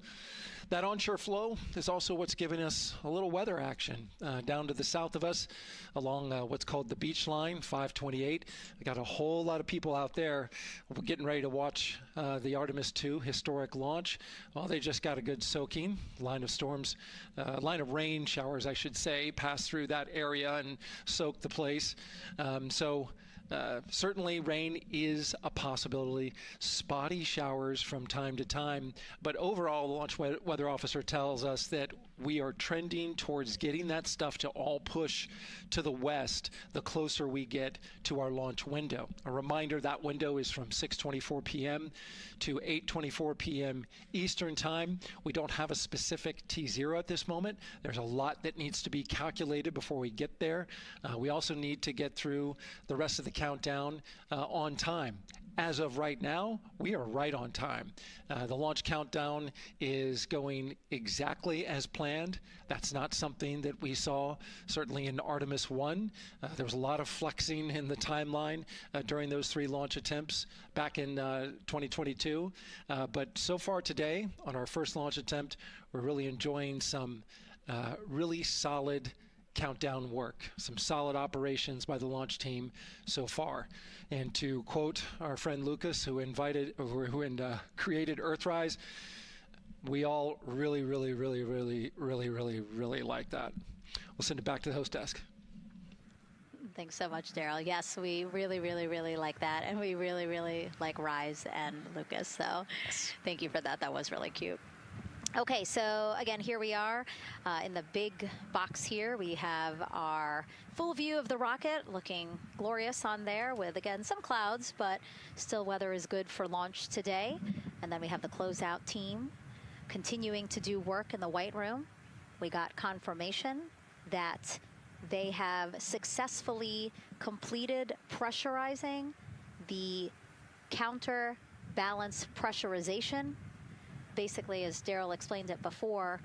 That onshore flow is also what's giving us a little weather action down to the south of us along what's called the beach line, 528. We got a whole lot of people out there. We're getting ready to watch the Artemis 2 historic launch. Well, they just got a good soaking. Line of rain showers, I should say, passed through that area and soaked the place. Certainly rain is a possibility, spotty showers from time to time, but overall the launch weather officer tells us that we are trending towards getting that stuff to all push to the west the closer we get to our launch window. A reminder, that window is from 6:24 p.m. to 8:24 p.m. Eastern Time. We don't have a specific T0 at this moment. There's a lot that needs to be calculated before we get there. We also need to get through the rest of the countdown on time. As of right now, we are right on time. The launch countdown is going exactly as planned. That's not something that we saw certainly in Artemis 1. There was a lot of flexing in the timeline during those 3 launch attempts back in 2022. But so far today, on our first launch attempt, we're really enjoying some really solid countdown work, some solid operations by the launch team so far. And to quote our friend Lucas, who created Earthrise, we all really like that. We'll send it back to the host desk. Thanks so much, Daryl. Yes, we really like that, and we really like Rise and Lucas. So thank you for that. That was really cute. Okay, so again, here we are in the big box here. We have our full view of the rocket, looking glorious on there with, again, some clouds, but still weather is good for launch today. And then we have the closeout team continuing to do work in the White Room. We got confirmation that they have successfully completed pressurizing the counterbalance pressurization. Basically, as Daryl explained it before,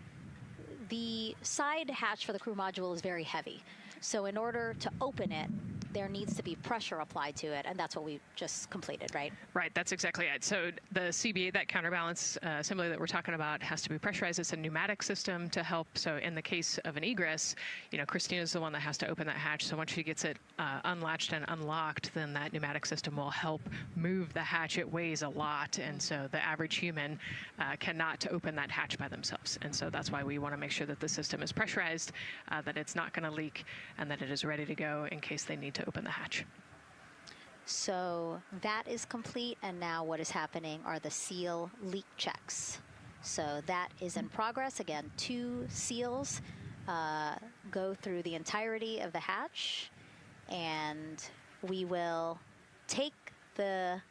the side hatch for the crew module is very heavy. So in order to open it, there needs to be pressure applied to it, and that's what we just completed, right? Right, that's exactly it. So the CBA, that counterbalance assembly that we're talking about, has to be pressurized. It's a pneumatic system to help. So in the case of an egress, you know, Christina's the one that has to open that hatch. So once she gets it unlatched and unlocked, then that pneumatic system will help move the hatch. It weighs a lot, and so the average human cannot open that hatch by themselves. And so that's why we want to make sure that the system is pressurized, that it's not going to leak, and that it is ready to go in case they need to open the hatch. So that is complete, and now what is happening are the seal leak checks. So that is in progress. Again, 2 seals go through the entirety of the hatch, and we will take the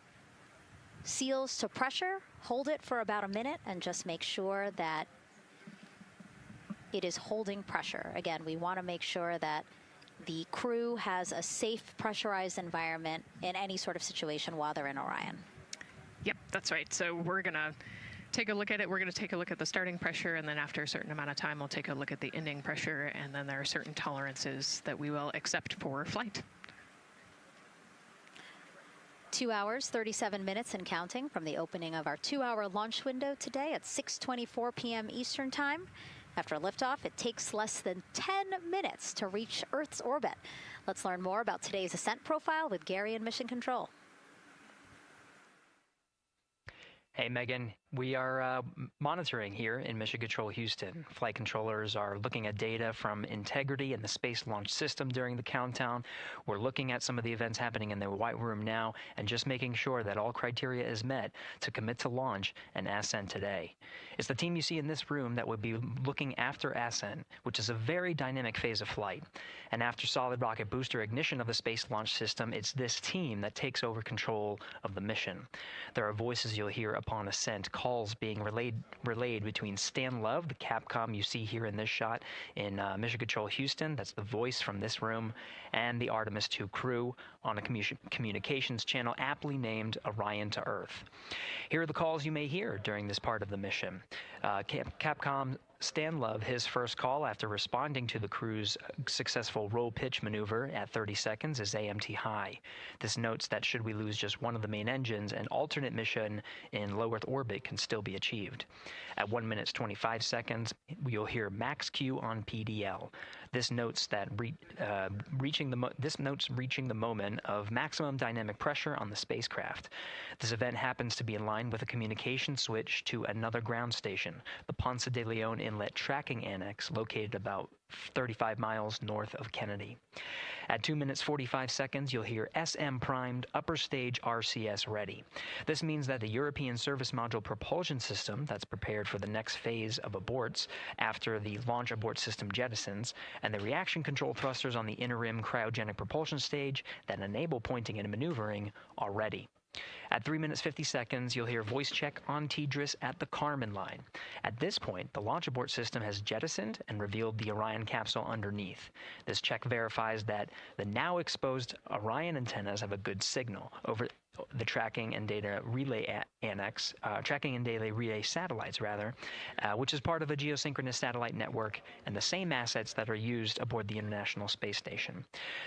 seals to pressure, hold it for about a minute, and just make sure that it is holding pressure. Again, we want to make sure that the crew has a safe, pressurized environment in any sort of situation while they're in Orion. Yep, that's right. So we're going to take a look at it. We're going to take a look at the starting pressure, and then after a certain amount of time, we'll take a look at the ending pressure, and then there are certain tolerances that we will accept for flight. 2 hours, 37 minutes and counting from the opening of our 2-hour launch window today at 6:24 p.m. Eastern Time. After liftoff, it takes less than 10 minutes to reach Earth's orbit. Let's learn more about today's ascent profile with Gary in Mission Control. Hey, Megan. We are monitoring here in Mission Control Houston. Flight controllers are looking at data from integrity in the Space Launch System during the countdown. We're looking at some of the events happening in the White Room now and just making sure that all criteria is met to commit to launch and ascent today. It's the team you see in this room that would be looking after ascent, which is a very dynamic phase of flight. And after solid rocket booster ignition of the Space Launch System, it's this team that takes over control of the mission. There are voices you'll hear upon ascent, calls being relayed between Stan Love, the Capcom you see here in this shot in Mission Control Houston, that's the voice from this room, and the Artemis II crew on a communications channel aptly named Orion to Earth. Here are the calls you may hear during this part of the mission. Capcom Stan Love, his first call after responding to the crew's successful roll pitch maneuver at 30 seconds is AMT high. This notes that should we lose just one of the main engines, an alternate mission in low Earth orbit can still be achieved. At 1 minute 25 seconds, you'll hear max Q on PDL. This notes that reaching the moment of maximum dynamic pressure on the spacecraft. This event happens to be in line with a communication switch to another ground station, the Ponce de Leon Inlet Tracking Annex, located about 35 miles north of Kennedy. At 2 minutes 45 seconds, you'll hear SM primed, upper stage RCS ready. This means that the European Service Module propulsion system that's prepared for the next phase of aborts after the launch abort system jettisons, and the reaction control thrusters on the inner rim cryogenic propulsion stage that enable pointing and maneuvering are ready. At 3 minutes 50 seconds, you'll hear voice check on TDRS at the Kármán line. At this point, the launch abort system has jettisoned and revealed the Orion capsule underneath. This check verifies that the now exposed Orion antennas have a good signal over the tracking and data relay tracking and data relay satellites, which is part of a geosynchronous satellite network and the same assets that are used aboard the International Space Station.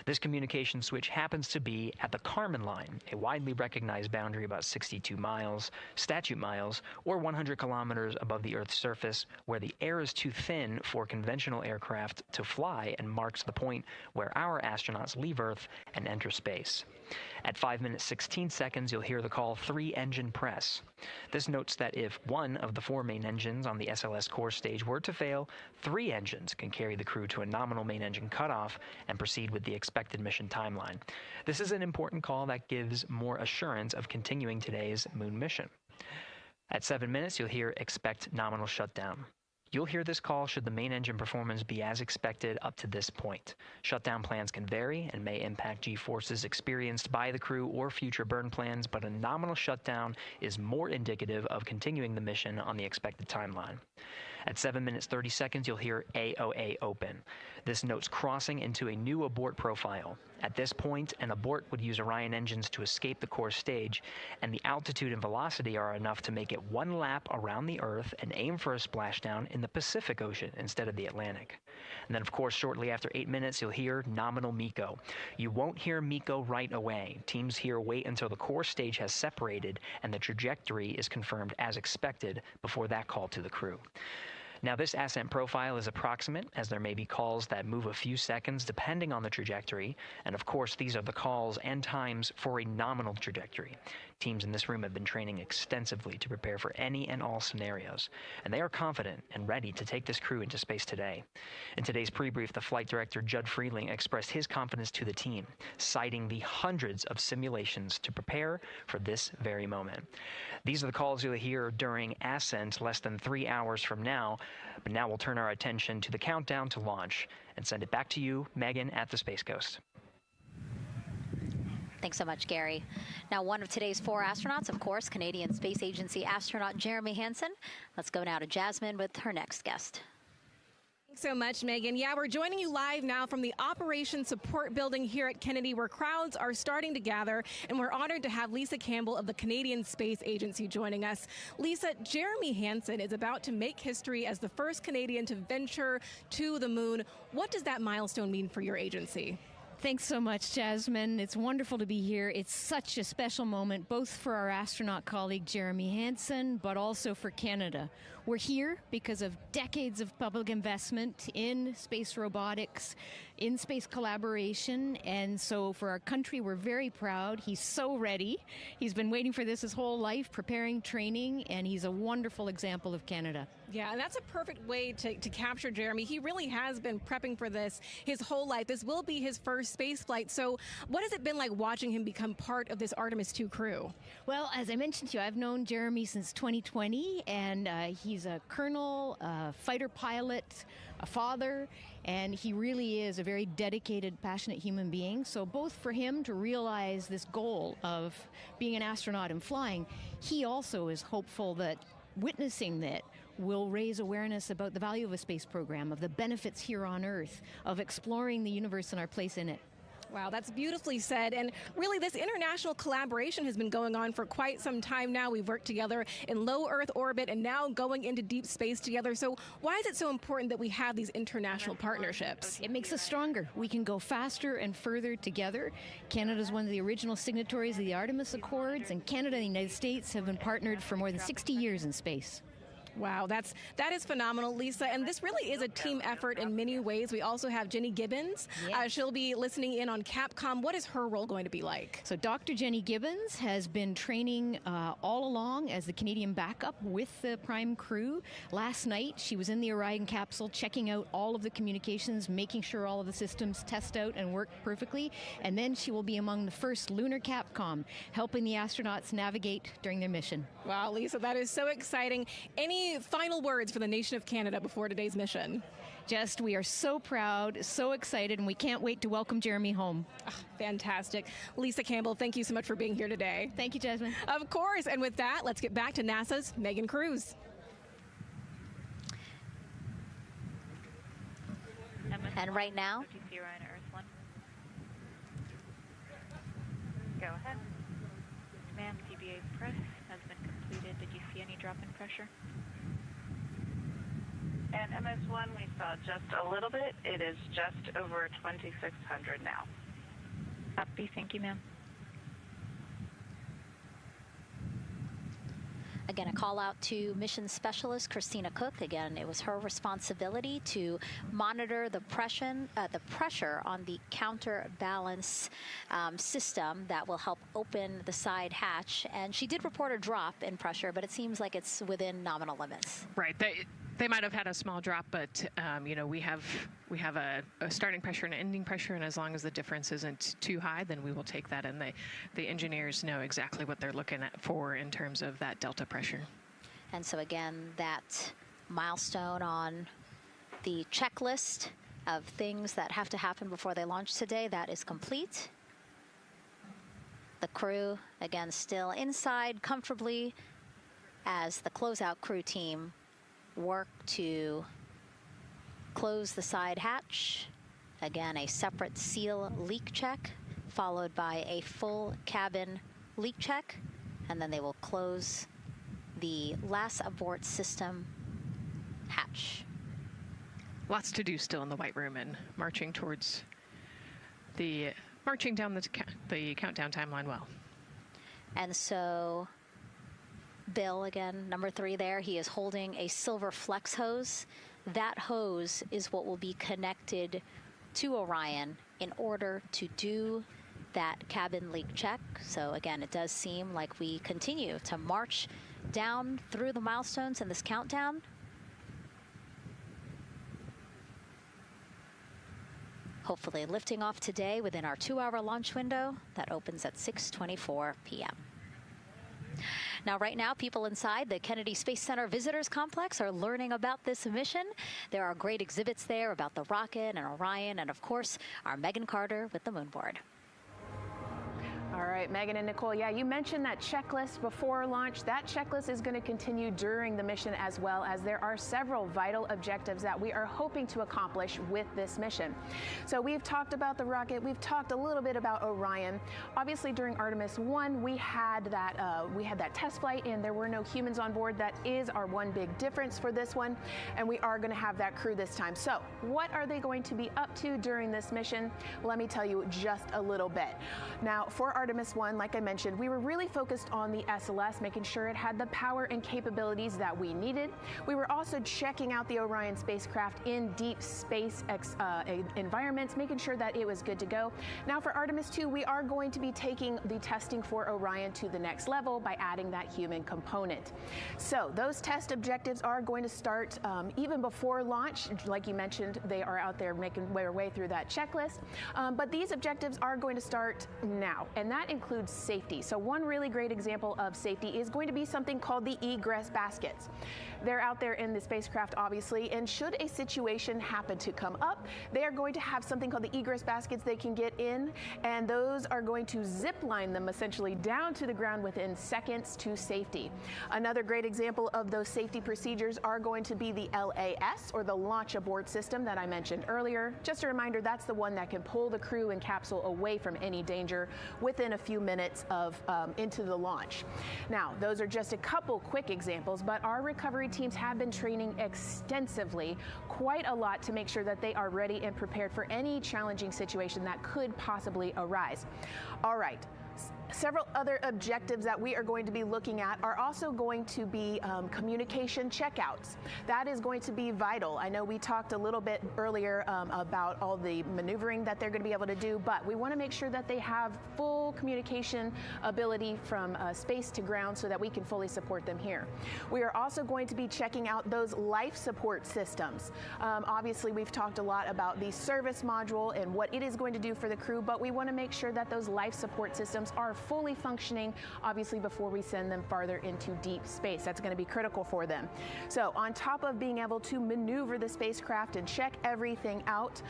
This communication switch happens to be at the Kármán line, a widely recognized boundary about 62 miles, statute miles, or 100 kilometers above the Earth's surface, where the air is too thin for conventional aircraft to fly and marks the point where our astronauts leave Earth and enter space. At 5 minutes 16 seconds, you'll hear the call 3-engine press. This notes that if one of the 4 main engines on the SLS core stage were to fail, 3 engines can carry the crew to a nominal main engine cutoff and proceed with the expected mission timeline. This is an important call that gives more assurance of continuing today's moon mission. At 7 minutes, you'll hear expect nominal shutdown. You'll hear this call should the main engine performance be as expected up to this point. Shutdown plans can vary and may impact G-forces experienced by the crew or future burn plans, but a nominal shutdown is more indicative of continuing the mission on the expected timeline. At 7 minutes 30 seconds, you'll hear AOA open. This notes crossing into a new abort profile. At this point, an abort would use Orion engines to escape the core stage, and the altitude and velocity are enough to make it 1 lap around the Earth and aim for a splashdown in the Pacific Ocean instead of the Atlantic. And then, of course, shortly after 8 minutes, you'll hear nominal MECO. You won't hear MECO right away. Teams here wait until the core stage has separated and the trajectory is confirmed as expected before that call to the crew. Now, this ascent profile is approximate, as there may be calls that move a few seconds depending on the trajectory, and of course these are the calls and times for a nominal trajectory. Teams in this room have been training extensively to prepare for any and all scenarios, and they are confident and ready to take this crew into space today. In today's pre-brief, the flight director, Judd Freeling, expressed his confidence to the team, citing the hundreds of simulations to prepare for this very moment. These are the calls you'll hear during ascent less than 3 hours from now, but now we'll turn our attention to the countdown to launch and send it back to you, Megan, at the Space Coast. Thanks so much, Gary. Now, one of today's 4 astronauts, of course, Canadian Space Agency astronaut Jeremy Hansen. Let's go now to Jasmine with her next guest. Thanks so much, Megan. Yeah, we're joining you live now from the Operations Support Building here at Kennedy, where crowds are starting to gather, and we're honored to have Lisa Campbell of the Canadian Space Agency joining us. Lisa, Jeremy Hansen is about to make history as the first Canadian to venture to the moon. What does that milestone mean for your agency? Thanks so much, Jasmine. It's wonderful to be here. It's such a special moment, both for our astronaut colleague Jeremy Hansen, but also for Canada. We're here because of decades of public investment in space robotics, in space collaboration, and so for our country, we're very proud. He's so ready. He's been waiting for this his whole life, preparing, training, and he's a wonderful example of Canada. Yeah, and that's a perfect way to capture Jeremy. He really has been prepping for this his whole life. This will be his first space flight. So what has it been like watching him become part of this Artemis II crew? Well, as I mentioned to you, I've known Jeremy since 2020, and he's a colonel, a fighter pilot, a father, and he really is a very dedicated, passionate human being. So both for him to realize this goal of being an astronaut and flying, he also is hopeful that witnessing that will raise awareness about the value of a space program, of the benefits here on Earth, of exploring the universe and our place in it. Wow, that's beautifully said. And really, this international collaboration has been going on for quite some time now. We've worked together in low Earth orbit and now going into deep space together. So why is it so important that we have these international partnerships? It makes us stronger. We can go faster and further together. Canada is one of the original signatories of the Artemis Accords, and Canada and the United States have been partnered for more than 60 years in space. Wow, that is phenomenal, Lisa. And this really is a team effort in many ways. We also have Jenny Gibbons. Yes. She'll be listening in on Capcom. What is her role going to be like? So Dr. Jenny Gibbons has been training all along as the Canadian backup with the Prime crew. Last night, she was in the Orion capsule checking out all of the communications, making sure all of the systems test out and work perfectly. And then she will be among the first lunar Capcom, helping the astronauts navigate during their mission. Wow, Lisa, that is so exciting. Any final words for the nation of Canada before today's mission? Just, we are so proud, so excited, and we can't wait to welcome Jeremy home. Fantastic. Lisa Campbell, thank you so much for being here today. Thank you, Jasmine. Of course. And with that, let's get back to NASA's Megan Cruz. And right now, go ahead. Ma'am, TBA press has been completed. Did you see any drop in pressure? And MS1, we saw just a little bit. It is just over 2,600 now. Copy. Thank you, ma'am. again, a call out to mission specialist Christina Cook. Again, it was her responsibility to monitor the pressure on the counterbalance system that will help open the side hatch. And she did report a drop in pressure, but it seems like it's within nominal limits. Right. They might have had a small drop, but you know, we have a starting pressure and an ending pressure, and as long as the difference isn't too high, then we will take that, and the engineers know exactly what they're looking for in terms of that delta pressure. And so again, that milestone on the checklist of things that have to happen before they launch today, that is complete. The crew, again, still inside comfortably as the closeout crew team work to close the side hatch. Again, a separate seal leak check, followed by a full cabin leak check, and then they will close the last abort system hatch. Lots to do still in the White Room and marching down the countdown timeline well. And so Bill, again, number 3 there, he is holding a silver flex hose. That hose is what will be connected to Orion in order to do that cabin leak check. So again, it does seem like we continue to march down through the milestones in this countdown. Hopefully lifting off today within our 2-hour launch window that opens at 6:24 p.m. Now, right now, people inside the Kennedy Space Center Visitors Complex are learning about this mission. There are great exhibits there about the rocket and Orion, and of course, our Megan Carter with the moon board. All right, Megan and Nicole, yeah, you mentioned that checklist before launch. That checklist is going to continue during the mission, as well as there are several vital objectives that we are hoping to accomplish with this mission. So we've talked about the rocket. We've talked a little bit about Orion. Obviously, during Artemis 1, we had that test flight, and there were no humans on board. That is our one big difference for this one, and we are going to have that crew this time. So what are they going to be up to during this mission? Let me tell you just a little bit. Now, for Artemis 1, like I mentioned, we were really focused on the SLS, making sure it had the power and capabilities that we needed. We were also checking out the Orion spacecraft in deep space environments, making sure that it was good to go. Now for Artemis 2, we are going to be taking the testing for Orion to the next level by adding that human component. So those test objectives are going to start even before launch. Like you mentioned, they are out there making their way through that checklist. But these objectives are going to start now, and that includes safety. So one really great example of safety is going to be something called the egress baskets. They're out there in the spacecraft, obviously, and should a situation happen to come up, they are going to have something called the egress baskets they can get in, and those are going to zip line them essentially down to the ground within seconds to safety. Another great example of those safety procedures are going to be the LAS, or the launch abort system that I mentioned earlier. Just a reminder, that's the one that can pull the crew and capsule away from any danger within a few minutes of into the launch. Now, those are just a couple quick examples, but our recovery teams have been training extensively, quite a lot, to make sure that they are ready and prepared for any challenging situation that could possibly arise. All right. Several other objectives that we are going to be looking at are also going to be communication checkouts. That is going to be vital. I know we talked a little bit earlier about all the maneuvering that they're going to be able to do, but we want to make sure that they have full communication ability from space to ground so that we can fully support them here. We are also going to be checking out those life support systems. Obviously, we've talked a lot about the service module and what it is going to do for the crew, but we want to make sure that those life support systems are fully functioning, obviously, before we send them farther into deep space. That's going to be critical for them. So on top of being able to maneuver the spacecraft and check everything out,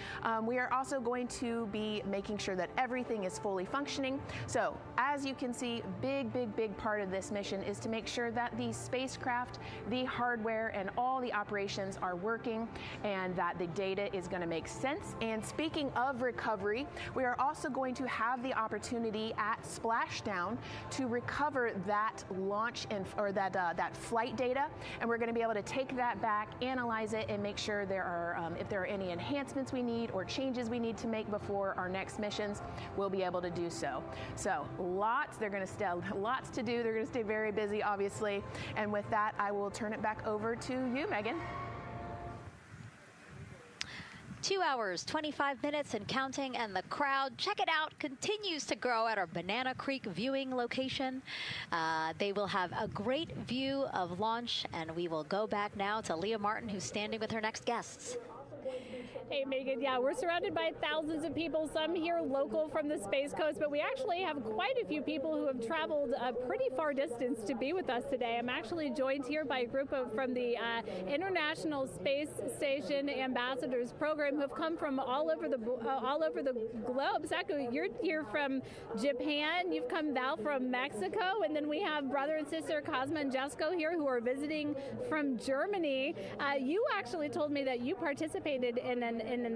we are also going to be making sure that everything is fully functioning. So as you can see, big part of this mission is to make sure that the spacecraft, the hardware, and all the operations are working and that the data is going to make sense. And speaking of recovery, we are also going to have the opportunity at Splashdown to recover that launch or that flight data, and we're going to be able to take that back, analyze it, and make sure there are if there are any enhancements we need or changes we need to make before our next missions, we'll be able to do so. So lots to do. They're going to stay very busy, obviously. And with that, I will turn it back over to you, Megan. 2 hours, 25 minutes and counting, and the crowd, check it out, continues to grow at our Banana Creek viewing location. They will have a great view of launch, and we will go back now to Leah Martin, who's standing with her next guests. Hey, Megan, yeah, we're surrounded by thousands of people, some here local from the Space Coast, but we actually have quite a few people who have traveled a pretty far distance to be with us today. I'm actually joined here by a group from the International Space Station Ambassadors Program who have come from all over the globe. Saku, you're here from Japan, you've come Val from Mexico, and then we have brother and sister Cosma and Jesko here who are visiting from Germany. You actually told me that you participated in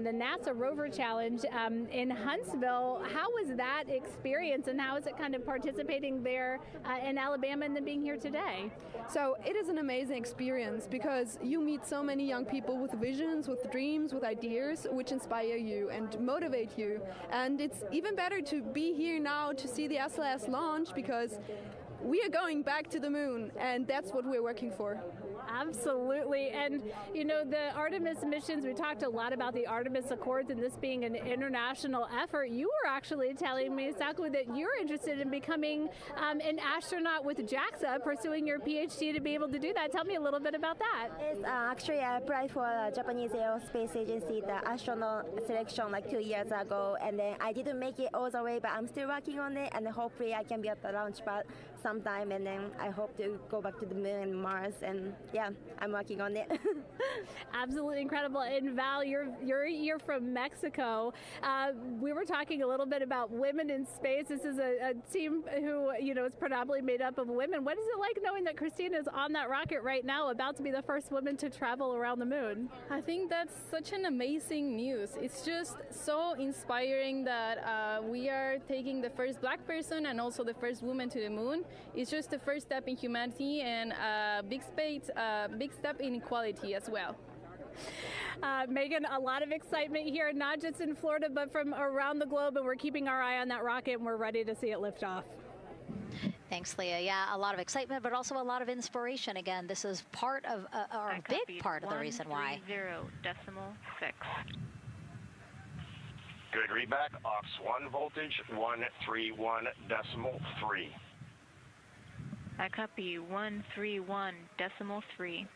the NASA Rover Challenge in Huntsville. How was that experience, and how is it kind of participating there in Alabama and then being here today? So it is an amazing experience because you meet so many young people with visions, with dreams, with ideas which inspire you and motivate you. And it's even better to be here now to see the SLS launch because we are going back to the moon, and that's what we're working for. Absolutely. And, you know, the Artemis missions, we talked a lot about the Artemis Accords and this being an international effort. You were actually telling me, Saku, that you're interested in becoming an astronaut with JAXA, pursuing your PhD to be able to do that. Tell me a little bit about that. Yes, actually, I applied for the Japanese Aerospace Agency, the astronaut selection like 2 years ago, and then I didn't make it all the way, but I'm still working on it, and hopefully I can be at the launch pad sometime, and then I hope to go back to the moon and Mars, and yeah, I'm working on it. Absolutely incredible. And Val, you're from Mexico. We were talking a little bit about women in space. This is a team who, you know, is predominantly made up of women. What is it like knowing that Christina is on that rocket right now, about to be the first woman to travel around the moon? I think that's such an amazing news. It's just so inspiring that we are taking the first black person and also the first woman to the moon. It's just the first step in humanity and a big step in equality as well. Megan, a lot of excitement here, not just in Florida, but from around the globe, and we're keeping our eye on that rocket, and we're ready to see it lift off. Thanks, Leah. Yeah, a lot of excitement, but also a lot of inspiration. Again, this is part of, or a big part of the reason why. 130.6. Good readback. Aux 1 voltage, 131.3. I copy 131.3.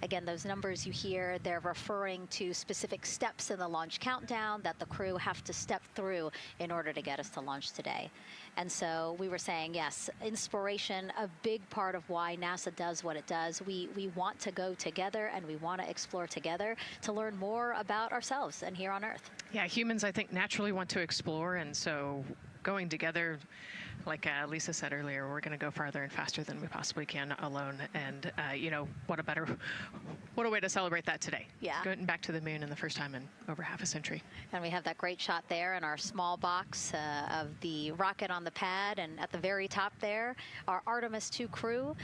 Again, those numbers you hear, they're referring to specific steps in the launch countdown that the crew have to step through in order to get us to launch today. And so we were saying, yes, inspiration, a big part of why NASA does what it does. We want to go together and we want to explore together to learn more about ourselves and here on Earth. Yeah, humans, I think, naturally want to explore, and so going together, like Lisa said earlier, we're going to go farther and faster than we possibly can alone. And, you know, what a way to celebrate that today. Yeah. Going back to the moon in the first time in over half a century. And we have that great shot there in our small box of the rocket on the pad. And at the very top there, our Artemis 2 crew.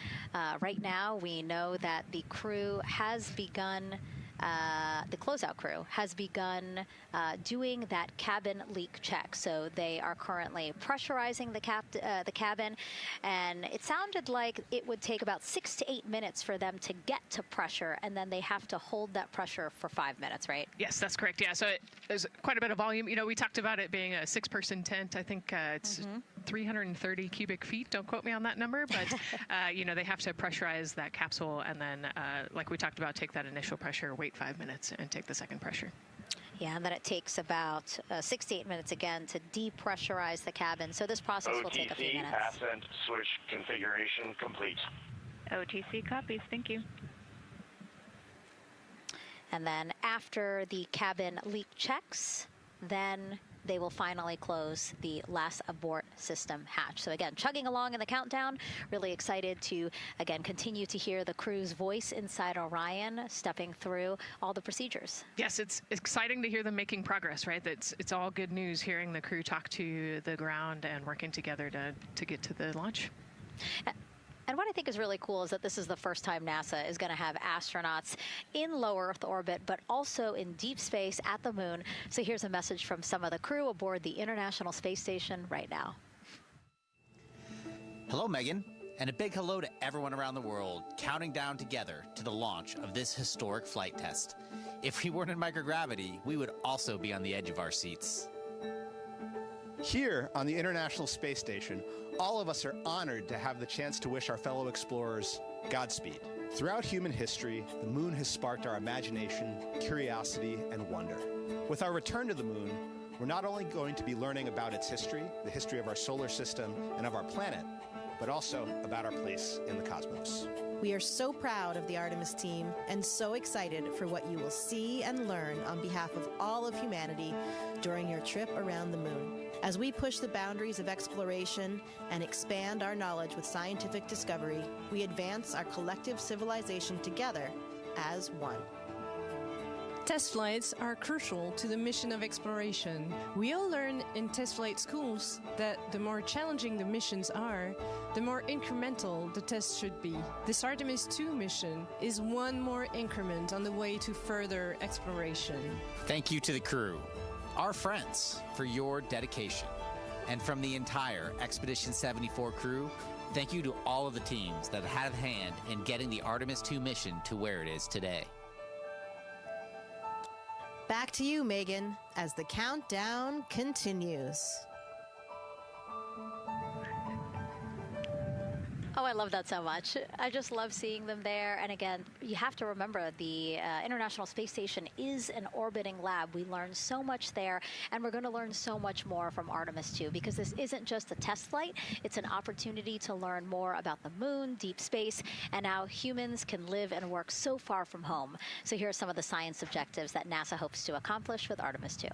Right now, we know that the crew has begun the closeout crew has begun doing that cabin leak check. So they are currently pressurizing the cabin, and it sounded like it would take about 6 to 8 minutes for them to get to pressure, and then they have to hold that pressure for 5 minutes, right? Yes, that's correct. Yeah, so there's quite a bit of volume. You know, we talked about it being a 6-person tent. I think it's 330 cubic feet. Don't quote me on that number, but you know, they have to pressurize that capsule, and then, like we talked about, take that initial pressure, wait 5 minutes, and take the second pressure. Yeah, and then it takes about 6 to 8 minutes again to depressurize the cabin. So this process will take a few minutes. Ascent switch configuration complete. OTC copies. Thank you. And then after the cabin leak checks, then they will finally close the last abort system hatch. So again, chugging along in the countdown, really excited to, again, continue to hear the crew's voice inside Orion, stepping through all the procedures. Yes, it's exciting to hear them making progress, right? It's all good news hearing the crew talk to the ground and working together to get to the launch. And what I think is really cool is that this is the first time NASA is going to have astronauts in low Earth orbit, but also in deep space at the moon. So here's a message from some of the crew aboard the International Space Station right now. Hello, Megan, and a big hello to everyone around the world counting down together to the launch of this historic flight test. If we weren't in microgravity, we would also be on the edge of our seats. Here on the International Space Station, all of us are honored to have the chance to wish our fellow explorers Godspeed. Throughout human history, the moon has sparked our imagination, curiosity, and wonder. With our return to the moon, we're not only going to be learning about its history, the history of our solar system and of our planet, but also about our place in the cosmos. We are so proud of the Artemis team and so excited for what you will see and learn on behalf of all of humanity during your trip around the moon. As we push the boundaries of exploration and expand our knowledge with scientific discovery, we advance our collective civilization together as one. Test flights are crucial to the mission of exploration. We all learn in test flight schools that the more challenging the missions are, the more incremental the tests should be. This Artemis II mission is one more increment on the way to further exploration. Thank you to the crew, our friends, for your dedication. And from the entire Expedition 74 crew, thank you to all of the teams that had a hand in getting the Artemis II mission to where it is today. Back to you, Megan, as the countdown continues. Oh, I love that so much. I just love seeing them there. And again, you have to remember the International Space Station is an orbiting lab. We learn so much there, and we're going to learn so much more from Artemis II, because this isn't just a test flight. It's an opportunity to learn more about the moon, deep space, and how humans can live and work so far from home. So here are some of the science objectives that NASA hopes to accomplish with Artemis II.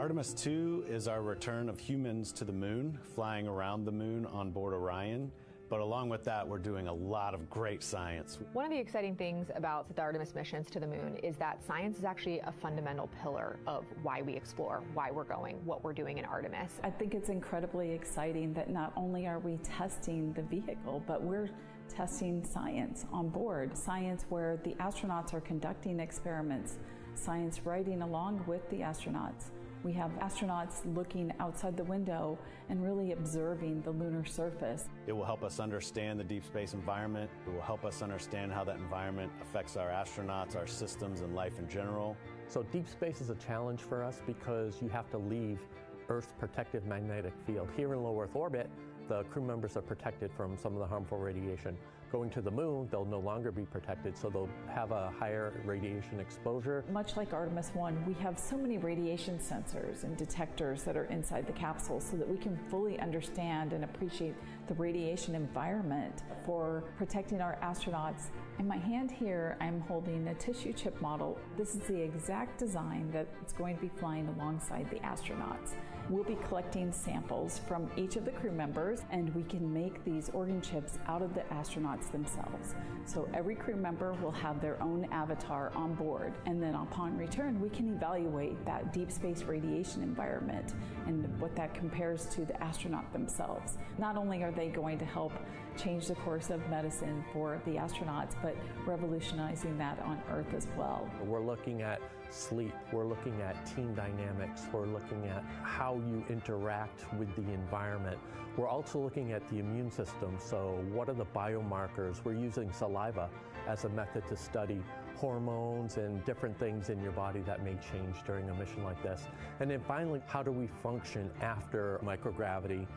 Artemis II is our return of humans to the moon, flying around the moon on board Orion. But along with that, we're doing a lot of great science. One of the exciting things about the Artemis missions to the moon is that science is actually a fundamental pillar of why we explore, why we're going, what we're doing in Artemis. I think it's incredibly exciting that not only are we testing the vehicle, but we're testing science on board. Science where the astronauts are conducting experiments, science riding along with the astronauts. We have astronauts looking outside the window and really observing the lunar surface. It will help us understand the deep space environment. It will help us understand how that environment affects our astronauts, our systems, and life in general. So deep space is a challenge for us because you have to leave Earth's protective magnetic field. Here in low Earth orbit, the crew members are protected from some of the harmful radiation. Going to the moon, they'll no longer be protected, so they'll have a higher radiation exposure. Much like Artemis 1, we have so many radiation sensors and detectors that are inside the capsule so that we can fully understand and appreciate the radiation environment for protecting our astronauts. In my hand here, I'm holding a tissue chip model. This is the exact design that's going to be flying alongside the astronauts. We'll be collecting samples from each of the crew members, and we can make these organ chips out of the astronauts themselves. So every crew member will have their own avatar on board, and then upon return, we can evaluate that deep space radiation environment and what that compares to the astronaut themselves. Not only are they going to help change the course of medicine for the astronauts, but revolutionizing that on Earth as well. We're looking at sleep, we're looking at team dynamics, we're looking at how you interact with the environment. We're also looking at the immune system, so what are the biomarkers? We're using saliva as a method to study hormones and different things in your body that may change during a mission like this. And then finally, how do we function after microgravity,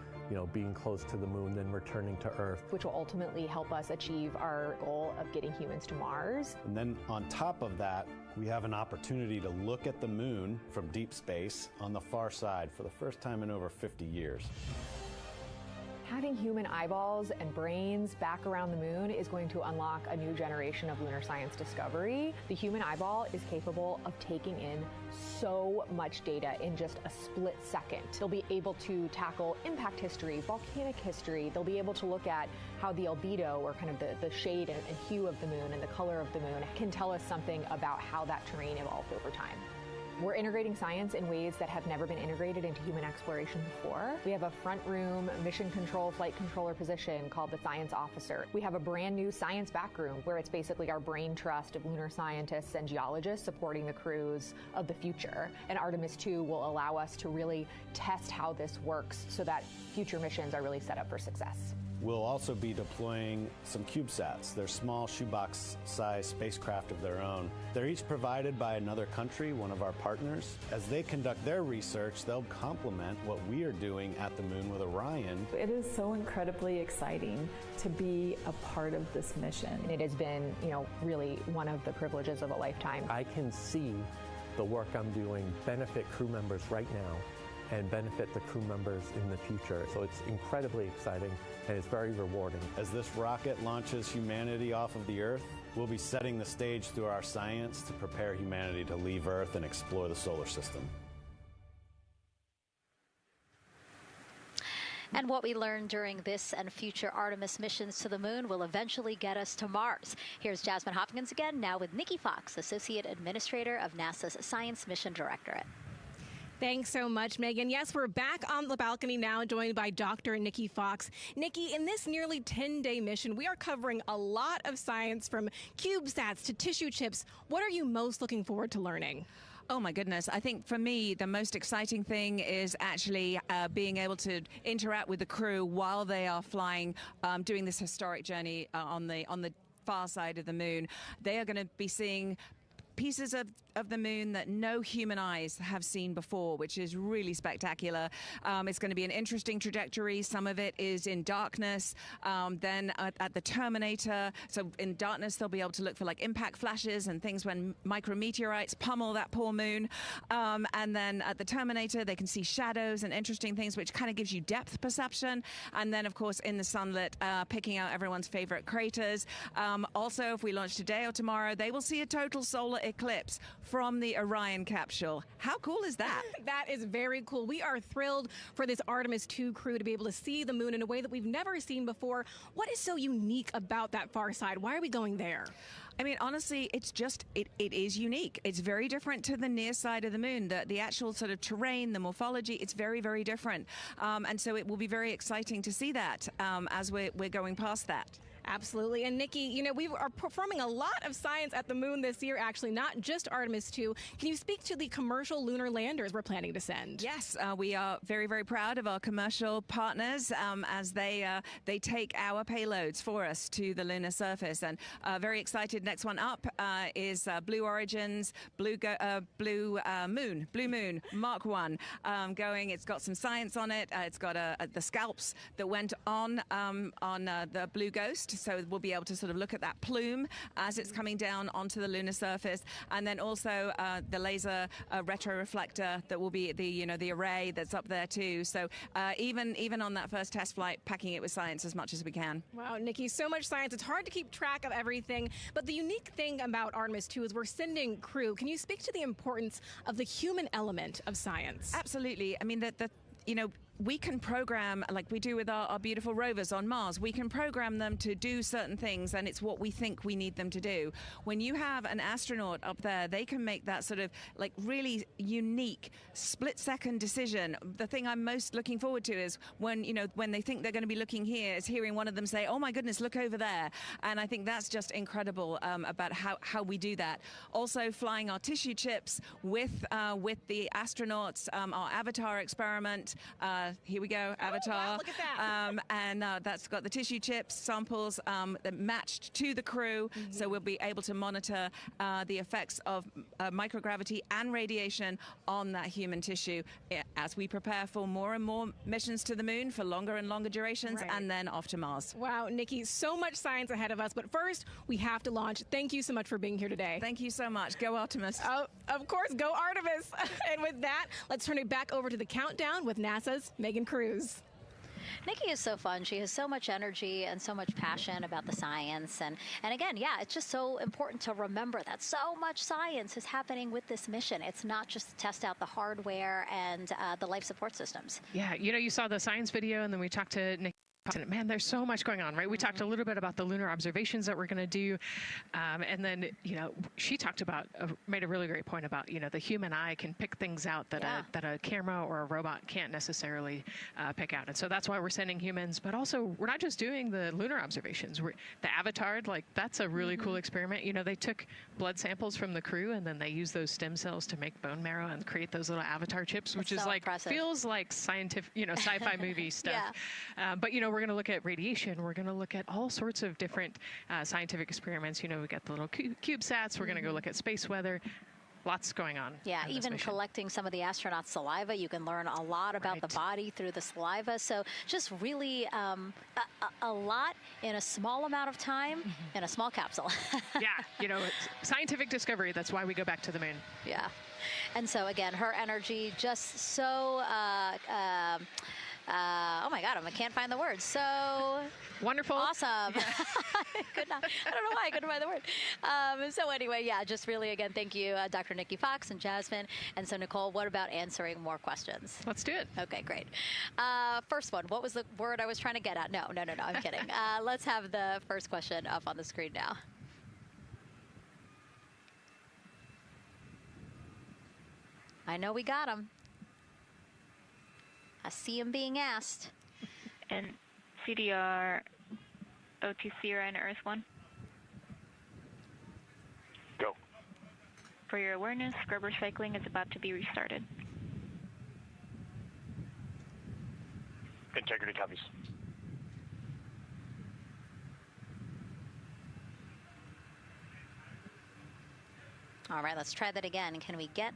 being close to the moon, then returning to Earth. Which will ultimately help us achieve our goal of getting humans to Mars. And then on top of that, we have an opportunity to look at the moon from deep space on the far side for the first time in over 50 years. Having human eyeballs and brains back around the moon is going to unlock a new generation of lunar science discovery. The human eyeball is capable of taking in so much data in just a split second. They'll be able to tackle impact history, volcanic history. They'll be able to look at how the albedo, or kind of the shade and hue of the moon and the color of the moon, can tell us something about how that terrain evolved over time. We're integrating science in ways that have never been integrated into human exploration before. We have a front room mission control flight controller position called the science officer. We have a brand new science back room where it's basically our brain trust of lunar scientists and geologists supporting the crews of the future. And Artemis 2 will allow us to really test how this works so that future missions are really set up for success. We'll also be deploying some CubeSats. They're small shoebox-sized spacecraft of their own. They're each provided by another country, one of our partners. As they conduct their research, they'll complement what we are doing at the moon with Orion. It is so incredibly exciting to be a part of this mission. It has been, really one of the privileges of a lifetime. I can see the work I'm doing benefit crew members right now and benefit the crew members in the future. So it's incredibly exciting and it's very rewarding. As this rocket launches humanity off of the Earth, we'll be setting the stage through our science to prepare humanity to leave Earth and explore the solar system. And what we learn during this and future Artemis missions to the moon will eventually get us to Mars. Here's Jasmine Hopkins again, now with Nikki Fox, Associate Administrator of NASA's Science Mission Directorate. Thanks so much, Megan. Yes, we're back on the balcony now, joined by Dr. Nikki Fox. Nikki, in this nearly 10-day mission, we are covering a lot of science, from CubeSats to tissue chips. What are you most looking forward to learning? Oh my goodness. I think for me, the most exciting thing is actually being able to interact with the crew while they are flying, doing this historic journey on the far side of the moon. They are going to be seeing pieces of the moon that no human eyes have seen before, which is really spectacular. It's going to be an interesting trajectory. Some of it is in darkness. Then at the terminator, so in darkness, they'll be able to look for like impact flashes and things when micrometeorites pummel that poor moon. And then at the terminator, they can see shadows and interesting things, which kind of gives you depth perception. And then, of course, in the sunlit, picking out everyone's favorite craters. Also, if we launch today or tomorrow, they will see a total solar eclipse from the Orion capsule. How cool is that? That is very cool. We are thrilled for this Artemis 2 crew to be able to see the moon in a way that we've never seen before. What is so unique about that far side? Why are we going there? I mean, honestly, it's just, it is unique. It's very different to the near side of the moon. The actual sort of terrain, the morphology, it's very, very different. And so it will be very exciting to see that as we're going past that. Absolutely. And Nikki, we are performing a lot of science at the moon this year, actually, not just Artemis 2. Can you speak to the commercial lunar landers we're planning to send? Yes, we are very, very proud of our commercial partners as they take our payloads for us to the lunar surface. And very excited. Next one up is Blue Origin's Blue Moon Mark 1 going. It's got some science on it. It's got the scalps that went on the Blue Ghost. So we'll be able to sort of look at that plume as it's coming down onto the lunar surface, and then also the laser retroreflector that will be the array that's up there too. So even on that first test flight, packing it with science as much as we can. Wow, Nikki, so much science. It's hard to keep track of everything. But the unique thing about Artemis 2 is we're sending crew. Can you speak to the importance of the human element of science? Absolutely. I mean, we can program, like we do with our beautiful rovers on Mars, we can program them to do certain things, and it's what we think we need them to do. When you have an astronaut up there, they can make that sort of like really unique split-second decision. The thing I'm most looking forward to is when, you know, when they think they're going to be looking here, is hearing one of them say, oh my goodness, look over there. And I think that's just incredible about how we do that. Also flying our tissue chips with the astronauts, our Avatar experiment. Here we go, Avatar. Oh, wow, look at that. And that's got the tissue chips samples that matched to the crew, so we'll be able to monitor the effects of microgravity and radiation on that human tissue as we prepare for more and more missions to the moon for longer and longer durations, and then off to Mars. Wow, Nikki, so much science ahead of us, but first we have to launch. Thank you so much for being here today. Thank you so much. Go Artemis. Oh, of course, go Artemis. And with that, let's turn it back over to the countdown with NASA's Megan Cruz. Nikki is so fun. She has so much energy and so much passion about the science. And again, yeah, it's just so important to remember that so much science is happening with this mission. It's not just to test out the hardware and the life support systems. Yeah, you know, you saw the science video, and then we talked to Nikki. Man, there's so much going on, right? We talked a little bit about the lunar observations that we're going to do. And then, you know, she talked about, made a really great point about, you know, the human eye can pick things out that, that a camera or a robot can't necessarily pick out. And so that's why we're sending humans. But also, we're not just doing the lunar observations. The Avatar, like, that's a really cool experiment. You know, they took blood samples from the crew, and then they used those stem cells to make bone marrow and create those little Avatar chips, which is like, feels like scientific, you know, sci-fi movie stuff. But, you know, we're going to look at radiation. We're going to look at all sorts of different scientific experiments. You know, we got the little CubeSats. We're going to go look at space weather. Lots going on. Yeah, even collecting some of the astronauts' saliva, you can learn a lot about the body through the saliva. So just really a lot in a small amount of time in a small capsule. Yeah, you know, scientific discovery. That's why we go back to the moon. Yeah. And so, again, her energy just so... oh my God, I can't find the words. So wonderful, awesome. Yeah. I don't know why I couldn't find the word. So anyway, yeah, just really again, thank you, Dr. Nikki Fox and Jasmine. And so Nicole, what about answering more questions? Let's do it. Okay, great. First one, what was the word I was trying to get at? No, I'm kidding. Let's have the first question up on the screen now. I know we got them. I see him being asked. And CDR, OTC, or Earth 1? Go. For your awareness, scrubber cycling is about to be restarted. Integrity copies. All right, let's try that again. Can we get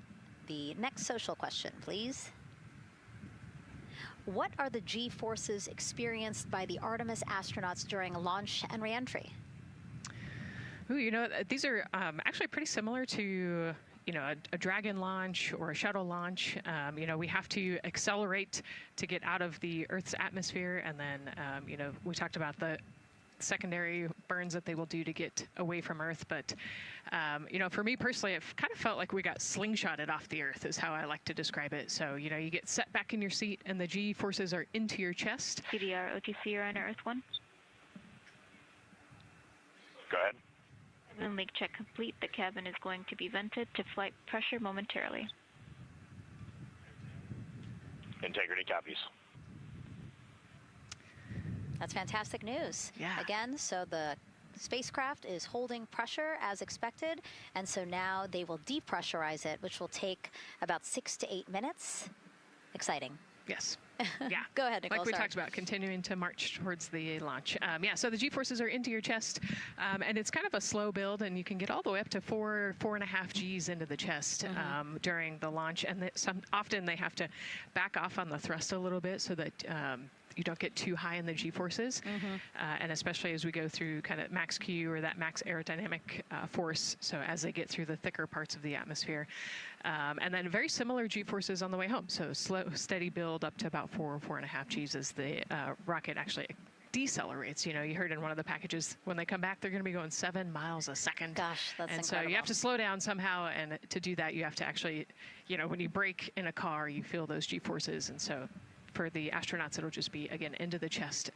the next social question, please? What are the G-forces experienced by the Artemis astronauts during launch and reentry? Ooh, you know, these are actually pretty similar to, you know, a Dragon launch or a shuttle launch. You know, we have to accelerate to get out of the Earth's atmosphere, and then, you know, we talked about the secondary burns that they will do to get away from Earth. But, you know, for me personally, it kind of felt like we got slingshotted off the Earth is how I like to describe it. So, you know, you get set back in your seat and the G forces are into your chest. CDR, OTC, or Earth 1? Go ahead. Cabin leak check complete. The cabin is going to be vented to flight pressure momentarily. Integrity copies. That's fantastic news. Yeah. Again, so the spacecraft is holding pressure as expected, and so now they will depressurize it, which will take about 6 to 8 minutes. Exciting. Yes. Yeah. Go ahead, Nicole. Like we talked about, continuing to march towards the launch. Yeah, so the G-forces are into your chest, and it's kind of a slow build, and you can get all the way up to 4.5 Gs into the chest during the launch, and often they have to back off on the thrust a little bit so that you don't get too high in the G-forces, and especially as we go through kind of max Q or that max aerodynamic force, so as they get through the thicker parts of the atmosphere. And then very similar G-forces on the way home, so slow, steady build up to about 4.5 Gs as the rocket actually decelerates. You know, you heard in one of the packages, when they come back, they're going to be going 7 miles a second. Gosh, that's and incredible. So you have to slow down somehow, and to do that, you have to actually, you know, when you brake in a car, you feel those G-forces, and so for the astronauts, it'll just be, again, into the chest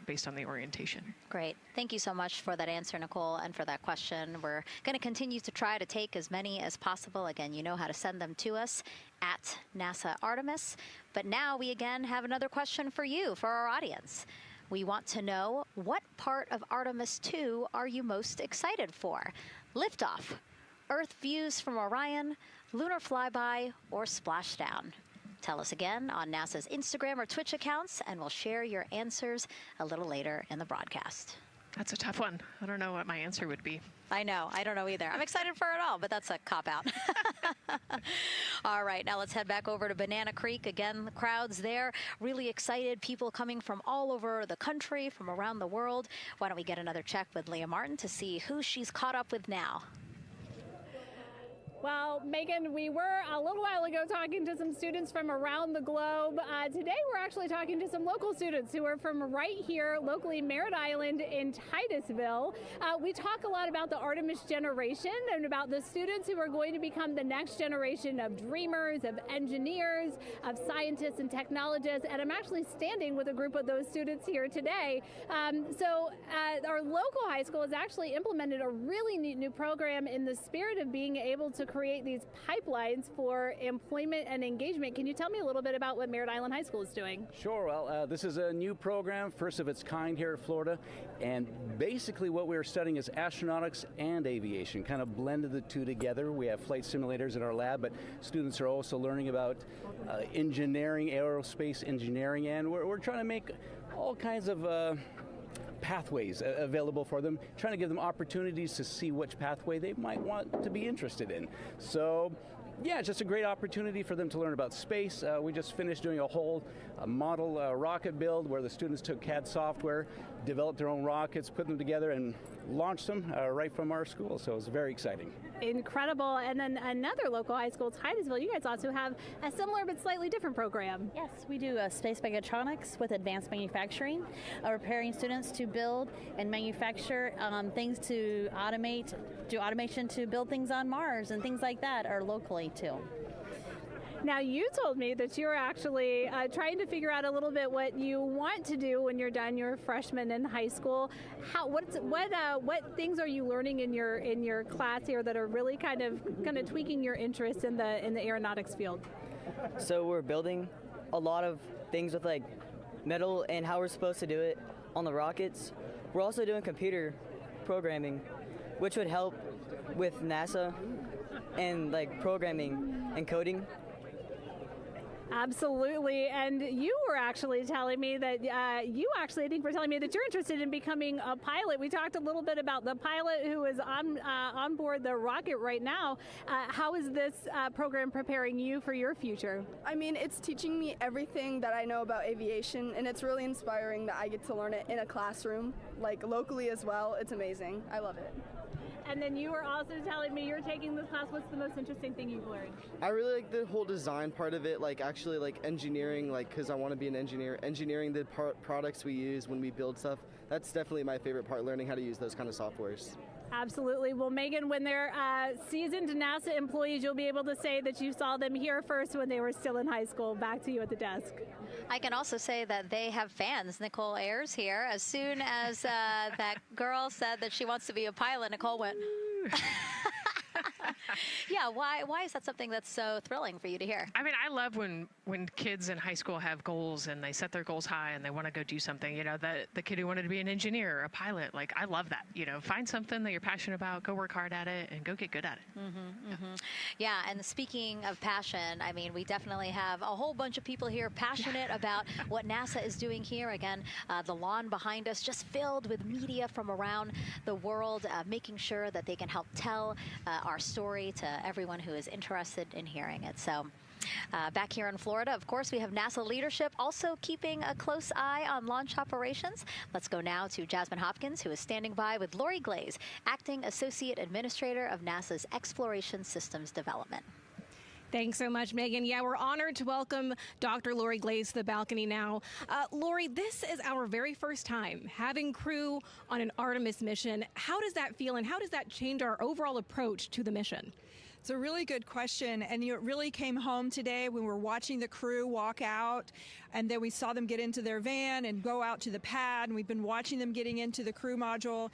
based on the orientation. Great. Thank you so much for that answer, Nicole, and for that question. We're going to continue to try to take as many as possible. Again, you know how to send them to us at NASA Artemis. But now we again have another question for you, for our audience. We want to know, what part of Artemis 2 are you most excited for? Liftoff, Earth views from Orion, lunar flyby, or splashdown? Tell us again on NASA's Instagram or Twitch accounts, and we'll share your answers a little later in the broadcast. That's a tough one. I don't know what my answer would be. I know. I don't know either. I'm excited for it all, but that's a cop-out. All right, now let's head back over to Banana Creek. Again, the crowds there, really excited. People coming from all over the country, from around the world. Why don't we get another check with Leah Martin to see who she's caught up with now. Well, Megan, we were a little while ago talking to some students from around the globe. Today, we're actually talking to some local students who are from right here, locally, Merritt Island in Titusville. We talk a lot about the Artemis generation and about the students who are going to become the next generation of dreamers, of engineers, of scientists and technologists. And I'm actually standing with a group of those students here today. Our local high school has actually implemented a really neat new program in the spirit of being able to create these pipelines for employment and engagement. Can you tell me a little bit about what Merritt Island High School is doing? Sure. Well, this is a new program, first of its kind here at Florida, and basically what we're studying is astronautics and aviation, kind of blended the two together. We have flight simulators in our lab, but students are also learning about engineering, aerospace engineering, and we're trying to make all kinds of pathways available for them, trying to give them opportunities to see which pathway they might want to be interested in. So, yeah, just a great opportunity for them to learn about space. We just finished doing a whole model rocket build where the students took CAD software, developed their own rockets, put them together, and launched them right from our school. So it was very exciting. Incredible. And then another local high school, Titusville, you guys also have a similar but slightly different program. Yes, we do space mechatronics with advanced manufacturing, preparing students to build and manufacture things to automate, do automation to build things on Mars and things like that, or locally too. Now, you told me that you're actually trying to figure out a little bit what you want to do when you're done your freshman in high school. What things are you learning in your class here that are really kind of tweaking your interest in the aeronautics field? So we're building a lot of things with like metal and how we're supposed to do it on the rockets. We're also doing computer programming, which would help with NASA and like programming and coding. Absolutely. And you were actually telling me that I think were telling me that you're interested in becoming a pilot. We talked a little bit about the pilot who is on board the rocket right now. How is this program preparing you for your future? I mean, it's teaching me everything that I know about aviation, and it's really inspiring that I get to learn it in a classroom, like locally as well. It's amazing. I love it. And then you were also telling me you're taking this class. What's the most interesting thing you've learned? I really like the whole design part of it, like actually like engineering, like because I want to be an engineer. Engineering the products we use when we build stuff, that's definitely my favorite part, learning how to use those kind of softwares. Absolutely. Well, Megan, when they're seasoned NASA employees, you'll be able to say that you saw them here first when they were still in high school. Back to you at the desk. I can also say that they have fans. Nicole Ayers here. As soon as that girl said that she wants to be a pilot, Nicole went, yeah, why is that something that's so thrilling for you to hear? I mean, I love when kids in high school have goals and they set their goals high and they want to go do something. You know, the kid who wanted to be an engineer or a pilot, like, I love that. You know, find something that you're passionate about, go work hard at it, and go get good at it. Yeah, and speaking of passion, I mean, we definitely have a whole bunch of people here passionate about what NASA is doing here. Again, the lawn behind us just filled with media from around the world, making sure that they can help tell our story to everyone who is interested in hearing it. So back here in Florida, of course, we have NASA leadership also keeping a close eye on launch operations. Let's go now to Jasmine Hopkins, who is standing by with Lori Glaze, Acting Associate Administrator of NASA's Exploration Systems Development. Thanks so much, Megan. Yeah, we're honored to welcome Dr. Lori Glaze to the balcony now. Lori, this is our very first time having crew on an Artemis mission. How does that feel, and how does that change our overall approach to the mission? It's a really good question, and it really came home today when we were watching the crew walk out, and then we saw them get into their van and go out to the pad, and we've been watching them getting into the crew module.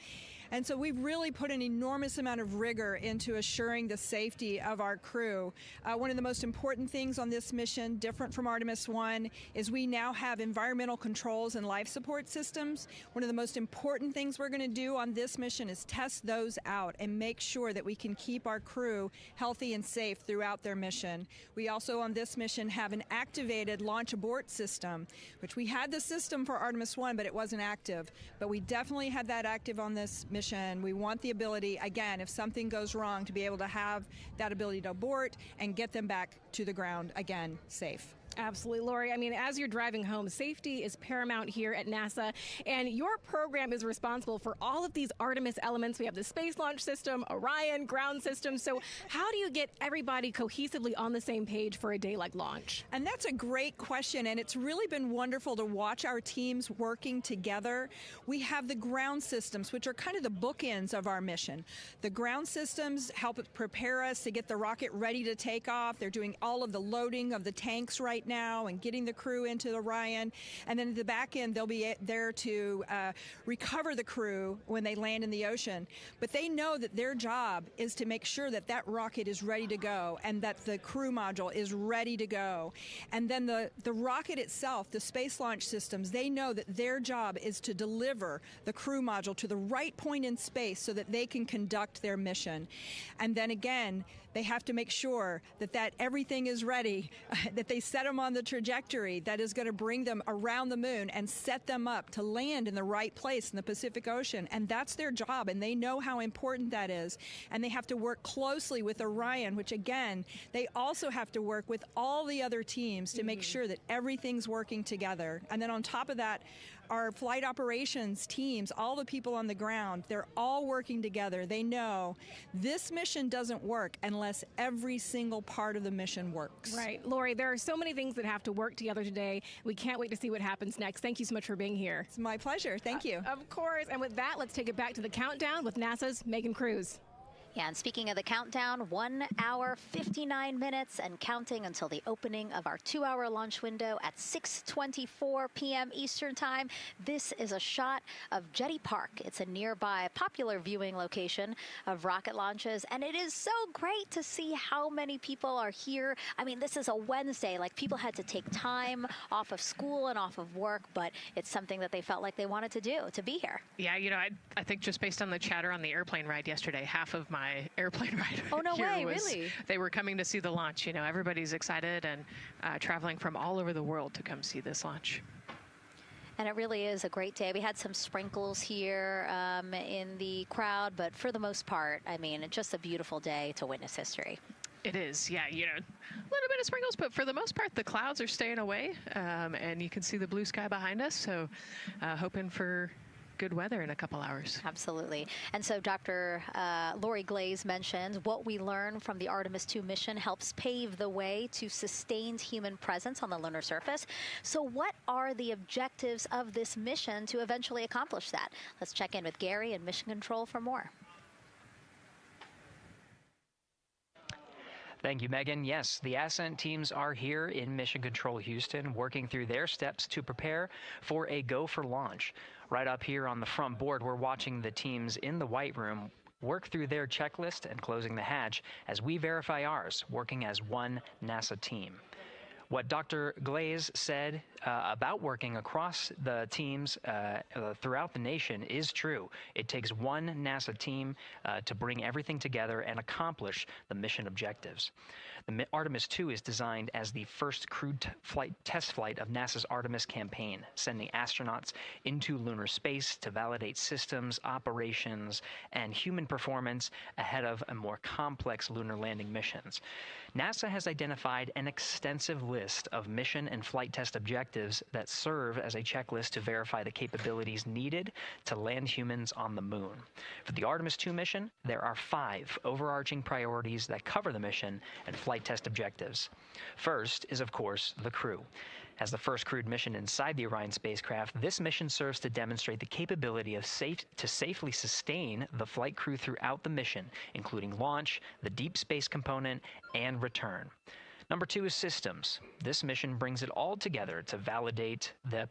And so we've really put an enormous amount of rigor into assuring the safety of our crew. One of the most important things on this mission, different from Artemis 1, is we now have environmental controls and life support systems. One of the most important things we're going to do on this mission is test those out and make sure that we can keep our crew healthy and safe throughout their mission. We also on this mission have an activated launch abort system, which we had the system for Artemis 1, but it wasn't active. But we definitely had that active on this mission. We want the ability, again, if something goes wrong, to be able to have that ability to abort and get them back to the ground again, safe. Absolutely, Lori. I mean, as you're driving home, safety is paramount here at NASA, and your program is responsible for all of these Artemis elements. We have the Space Launch System, Orion, ground system. So how do you get everybody cohesively on the same page for a day like launch? And that's a great question, and it's really been wonderful to watch our teams working together. We have the ground systems, which are kind of the bookends of our mission. The ground systems help prepare us to get the rocket ready to take off. They're doing all of the loading of the tanks right now and getting the crew into Orion. And then at the back end, they'll be there to recover the crew when they land in the ocean. But they know that their job is to make sure that that rocket is ready to go and that the crew module is ready to go. And then the rocket itself, the space launch systems, they know that their job is to deliver the crew module to the right point in space so that they can conduct their mission. And then again, they have to make sure that everything is ready, that they set them on the trajectory that is going to bring them around the moon and set them up to land in the right place in the Pacific Ocean. And that's their job, and they know how important that is. And they have to work closely with Orion, which again, they also have to work with all the other teams to make sure that everything's working together. And then on top of that, our flight operations teams, all the people on the ground, they're all working together. They know this mission doesn't work unless every single part of the mission works. Right. Lori, there are so many things that have to work together today. We can't wait to see what happens next. Thank you so much for being here. It's my pleasure. Thank you. Of course. And with that, let's take it back to the countdown with NASA's Megan Cruz. Yeah, and speaking of the countdown, 1 hour, 59 minutes and counting until the opening of our 2-hour launch window at 6:24 p.m. Eastern Time. This is a shot of Jetty Park. It's a nearby popular viewing location of rocket launches, and it is so great to see how many people are here. I mean, this is a Wednesday. Like, people had to take time off of school and off of work, but it's something that they felt like they wanted to do, to be here. Yeah, you know, I think just based on the chatter on the airplane ride yesterday, half of my airplane ride oh, no here way, was really? They were coming to see the launch. You know, everybody's excited and traveling from all over the world to come see this launch. And it really is a great day. We had some sprinkles here in the crowd, but for the most part, I mean, it's just a beautiful day to witness history. It is, yeah, you know, a little bit of sprinkles, but for the most part, the clouds are staying away, and you can see the blue sky behind us, so hoping for good weather in a couple hours. Absolutely. And so Dr. Lori Glaze mentioned what we learned from the Artemis 2 mission helps pave the way to sustained human presence on the lunar surface. So what are the objectives of this mission to eventually accomplish that? Let's check in with Gary in Mission Control for more. Thank you, Megan. Yes, the Ascent teams are here in Mission Control Houston, working through their steps to prepare for a go for launch. Right up here on the front board, we're watching the teams in the White Room work through their checklist and closing the hatch as we verify ours, working as one NASA team. What Dr. Glaze said about working across the teams throughout the nation is true. It takes one NASA team to bring everything together and accomplish the mission objectives. The Artemis 2 is designed as the first crewed test flight of NASA's Artemis campaign, sending astronauts into lunar space to validate systems, operations, and human performance ahead of a more complex lunar landing missions. NASA has identified an extensive list list of mission and flight test objectives that serve as a checklist to verify the capabilities needed to land humans on the moon. For the Artemis II mission, there are 5 overarching priorities that cover the mission and flight test objectives. First is, of course, the crew. As the first crewed mission inside the Orion spacecraft, this mission serves to demonstrate the capability of safely sustain the flight crew throughout the mission, including launch, the deep space component, and return. Number 2 is systems. This mission brings it all together to validate the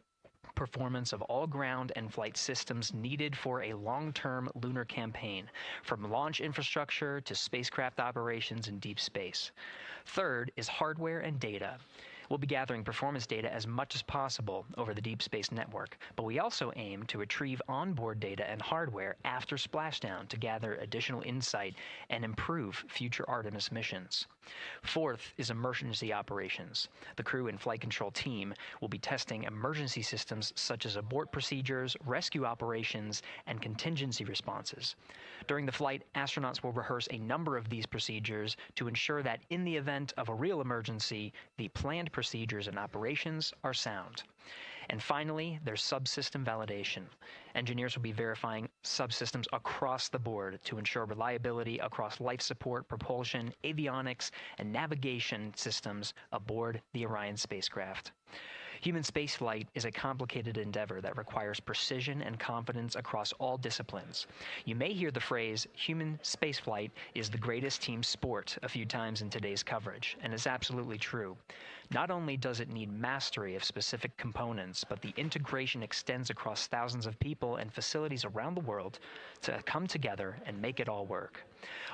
performance of all ground and flight systems needed for a long-term lunar campaign, from launch infrastructure to spacecraft operations in deep space. Third is hardware and data. We'll be gathering performance data as much as possible over the Deep Space Network, but we also aim to retrieve onboard data and hardware after splashdown to gather additional insight and improve future Artemis missions. Fourth is emergency operations. The crew and flight control team will be testing emergency systems such as abort procedures, rescue operations, and contingency responses. During the flight, astronauts will rehearse a number of these procedures to ensure that in the event of a real emergency, the planned procedures and operations are sound. And finally, there's subsystem validation. Engineers will be verifying subsystems across the board to ensure reliability across life support, propulsion, avionics, and navigation systems aboard the Orion spacecraft. Human spaceflight is a complicated endeavor that requires precision and confidence across all disciplines. You may hear the phrase, human spaceflight is the greatest team sport, a few times in today's coverage, and it's absolutely true. Not only does it need mastery of specific components, but the integration extends across thousands of people and facilities around the world to come together and make it all work.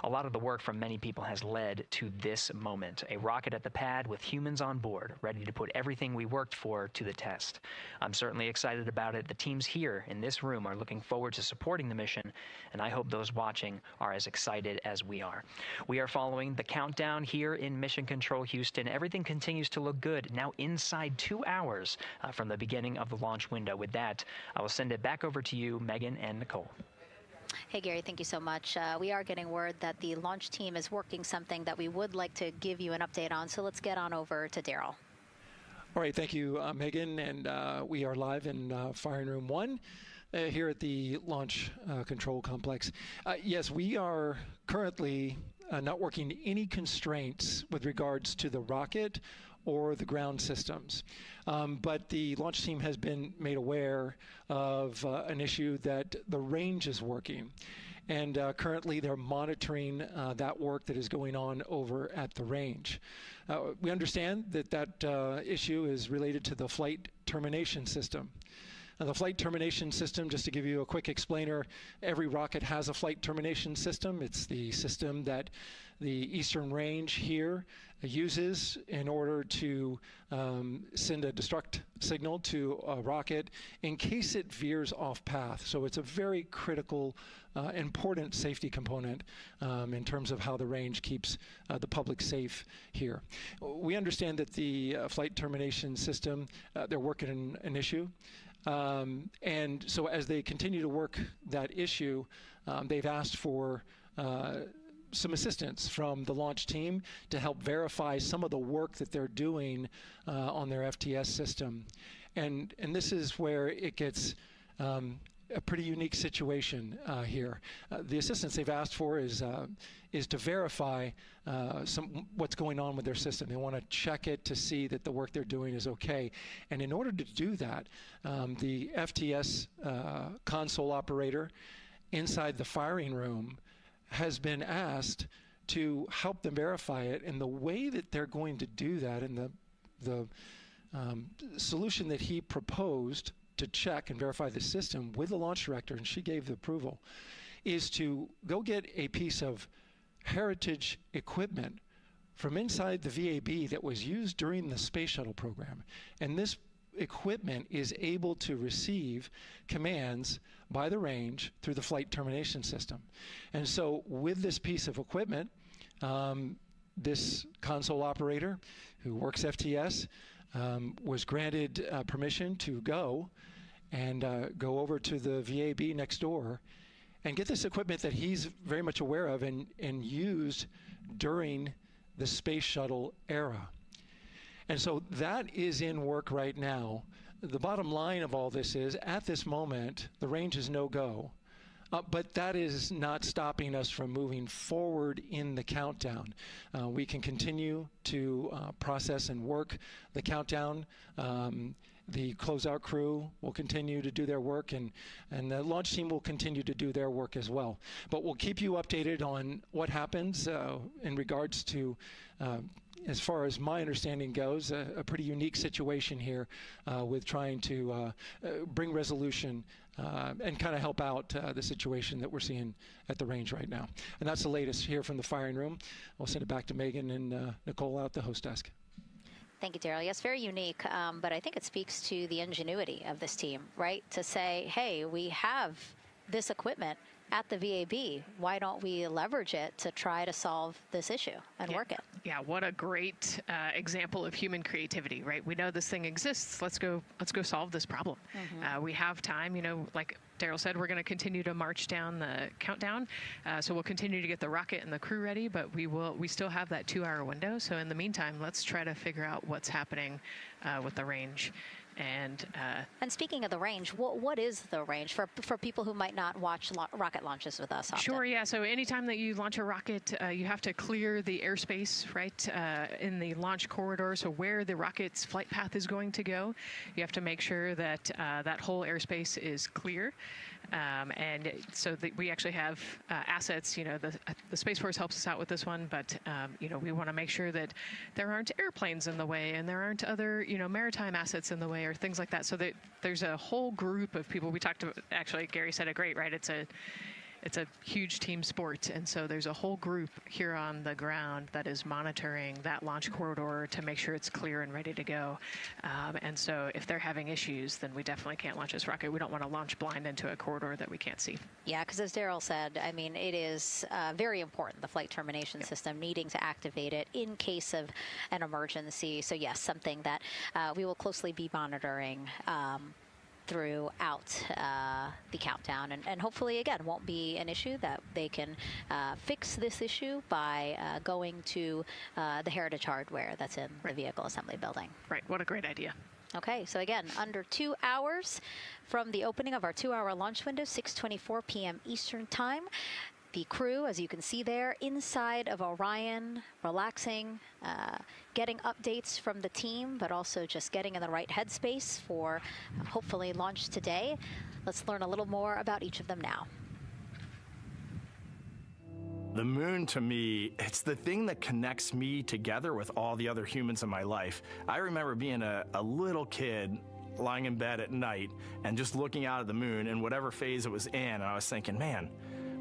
A lot of the work from many people has led to this moment, a rocket at the pad with humans on board, ready to put everything we worked for to the test. I'm certainly excited about it. The teams here in this room are looking forward to supporting the mission, and I hope those watching are as excited as we are. We are following the countdown here in Mission Control Houston. Everything continues to look good. Now inside 2 hours from the beginning of the launch window. With that, I will send it back over to you, Megan and Nicole. Hey, Gary, thank you so much. We are getting word that the launch team is working something that we would like to give you an update on. So let's get on over to Daryl. All right, thank you, Megan. And we are live in Firing Room 1 here at the Launch Control Complex. Yes, we are currently not working any constraints with regards to the rocket or the ground systems. But the launch team has been made aware of an issue that the range is working. And currently they're monitoring that work that is going on over at the range. We understand that that issue is related to the flight termination system. Now, the flight termination system, just to give you a quick explainer, every rocket has a flight termination system. It's the system that the Eastern Range here uses in order to send a destruct signal to a rocket in case it veers off path. So it's a very critical, important safety component in terms of how the range keeps the public safe here. We understand that the flight termination system, they're working an issue. And so as they continue to work that issue, they've asked for some assistance from the launch team to help verify some of the work that they're doing on their FTS system. And this is where it gets a pretty unique situation here. The assistance they've asked for is to verify what's going on with their system. They want to check it to see that the work they're doing is okay. And in order to do that, the FTS console operator inside the firing room has been asked to help them verify it. And the way that they're going to do that, and the solution that he proposed to check and verify the system with the launch director, and she gave the approval, is to go get a piece of heritage equipment from inside the VAB that was used during the space shuttle program. And this equipment is able to receive commands by the range through the flight termination system. And so with this piece of equipment, this console operator who works FTS was granted permission to go go over to the VAB next door and get this equipment that he's very much aware of and used during the space shuttle era. And so that is in work right now. The bottom line of all this is, at this moment, the range is no-go. But that is not stopping us from moving forward in the countdown. We can continue to process and work the countdown. The closeout crew will continue to do their work, and the launch team will continue to do their work as well. But we'll keep you updated on what happens in regards to, as far as my understanding goes, a pretty unique situation here with trying to bring resolution and kind of help out the situation that we're seeing at the range right now. And that's the latest here from the firing room. I'll send it back to Megan and Nicole out the host desk. Thank you, Daryl. Yes, very unique, but I think it speaks to the ingenuity of this team, right? To say, hey, we have this equipment at the VAB. Why don't we leverage it to try to solve this issue and work it? Yeah, what a great example of human creativity, right? We know this thing exists. Let's go solve this problem. We have time, you know, like Daryl said, we're going to continue to march down the countdown. So we'll continue to get the rocket and the crew ready, but we still have that 2-hour window. So in the meantime, let's try to figure out what's happening with the range. And speaking of the range, what is the range for people who might not watch rocket launches with us often? Sure, yeah. So anytime that you launch a rocket, you have to clear the airspace, right, in the launch corridor. So where the rocket's flight path is going to go, you have to make sure that that whole airspace is clear. And so we actually have assets, you know, the Space Force helps us out with this one, but, you know, we want to make sure that there aren't airplanes in the way and there aren't other, you know, maritime assets in the way or things like that. So that there's a whole group of people. We talked to, actually, Gary said it great, right? It's a huge team sport, and so there's a whole group here on the ground that is monitoring that launch corridor to make sure it's clear and ready to go. And so if they're having issues, then we definitely can't launch this rocket. We don't want to launch blind into a corridor that we can't see. Yeah, because as Daryl said, I mean, it is very important, the flight termination system, needing to activate it in case of an emergency. So yes, something that we will closely be monitoring throughout the countdown, and hopefully again won't be an issue, that they can fix this issue by going to the heritage hardware that's in the vehicle assembly building. Right, what a great idea. Okay, so again, under 2 hours from the opening of our 2-hour launch window, 6:24 p.m. Eastern Time. The crew, as you can see there, inside of Orion, relaxing, getting updates from the team, but also just getting in the right headspace for hopefully launch today. Let's learn a little more about each of them now. The moon, to me, it's the thing that connects me together with all the other humans in my life. I remember being a little kid lying in bed at night and just looking out at the moon in whatever phase it was in, and I was thinking, man,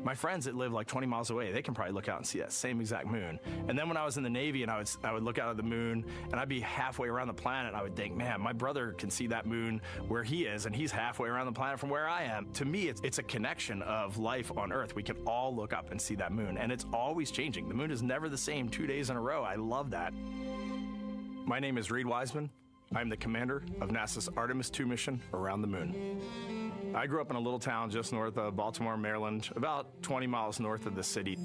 my friends that live like 20 miles away, they can probably look out and see that same exact moon. And then when I was in the Navy and I would look out at the moon and I'd be halfway around the planet, I would think, man, my brother can see that moon where he is, and he's halfway around the planet from where I am. To me, it's a connection of life on Earth. We can all look up and see that moon, and it's always changing. The moon is never the same 2 days in a row. I love that. My name is Reed Wiseman. I'm the commander of NASA's Artemis II mission around the moon. I grew up in a little town just north of Baltimore, Maryland, about 20 miles north of the city.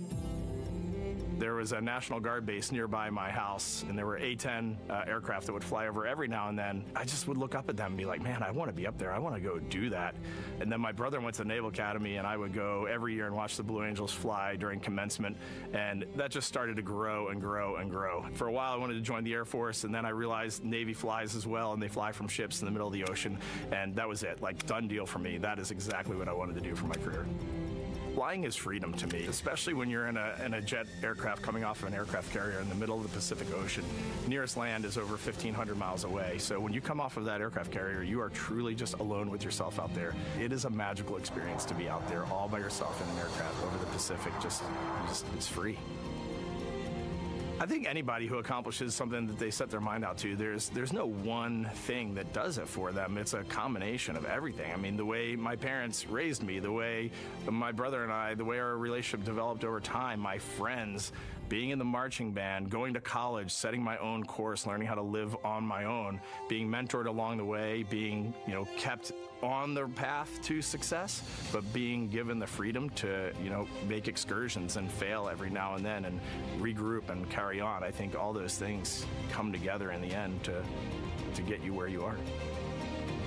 There was a National Guard base nearby my house, and there were A-10 aircraft that would fly over every now and then. I just would look up at them and be like, man, I want to be up there. I want to go do that. And then my brother went to the Naval Academy, and I would go every year and watch the Blue Angels fly during commencement, and that just started to grow and grow and grow. For a while, I wanted to join the Air Force, and then I realized Navy flies as well, and they fly from ships in the middle of the ocean, and that was it. Like, done deal for me. That is exactly what I wanted to do for my career. Flying is freedom to me, especially when you're in a jet aircraft coming off of an aircraft carrier in the middle of the Pacific Ocean. Nearest land is over 1,500 miles away. So when you come off of that aircraft carrier, you are truly just alone with yourself out there. It is a magical experience to be out there all by yourself in an aircraft over the Pacific. Just it's free. I think anybody who accomplishes something that they set their mind out to, there's no one thing that does it for them. It's a combination of everything. I mean, the way my parents raised me, the way my brother and I, the way our relationship developed over time, my friends, being in the marching band, going to college, setting my own course, learning how to live on my own, being mentored along the way, being, kept on the path to success, but being given the freedom to, make excursions and fail every now and then and regroup and carry on. I think all those things come together in the end to get you where you are.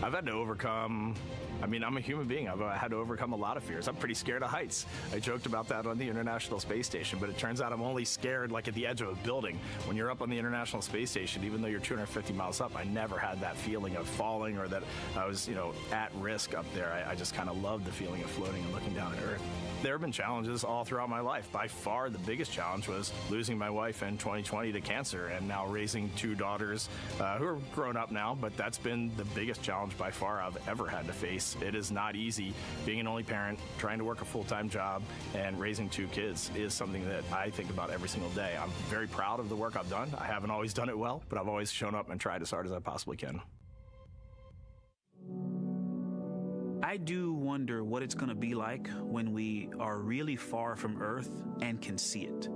I've had to overcome, I'm a human being. I've had to overcome a lot of fears. I'm pretty scared of heights. I joked about that on the International Space Station, but it turns out I'm only scared like at the edge of a building. When you're up on the International Space Station, even though you're 250 miles up, I never had that feeling of falling or that I was, at risk up there. I just kind of loved the feeling of floating and looking down at Earth. There have been challenges all throughout my life. By far, the biggest challenge was losing my wife in 2020 to cancer and now raising two daughters who are grown up now, but that's been the biggest challenge by far I've ever had to face. It is not easy. Being an only parent, trying to work a full-time job, and raising two kids is something that I think about every single day. I'm very proud of the work I've done. I haven't always done it well, but I've always shown up and tried as hard as I possibly can. I do wonder what it's going to be like when we are really far from Earth and can see it.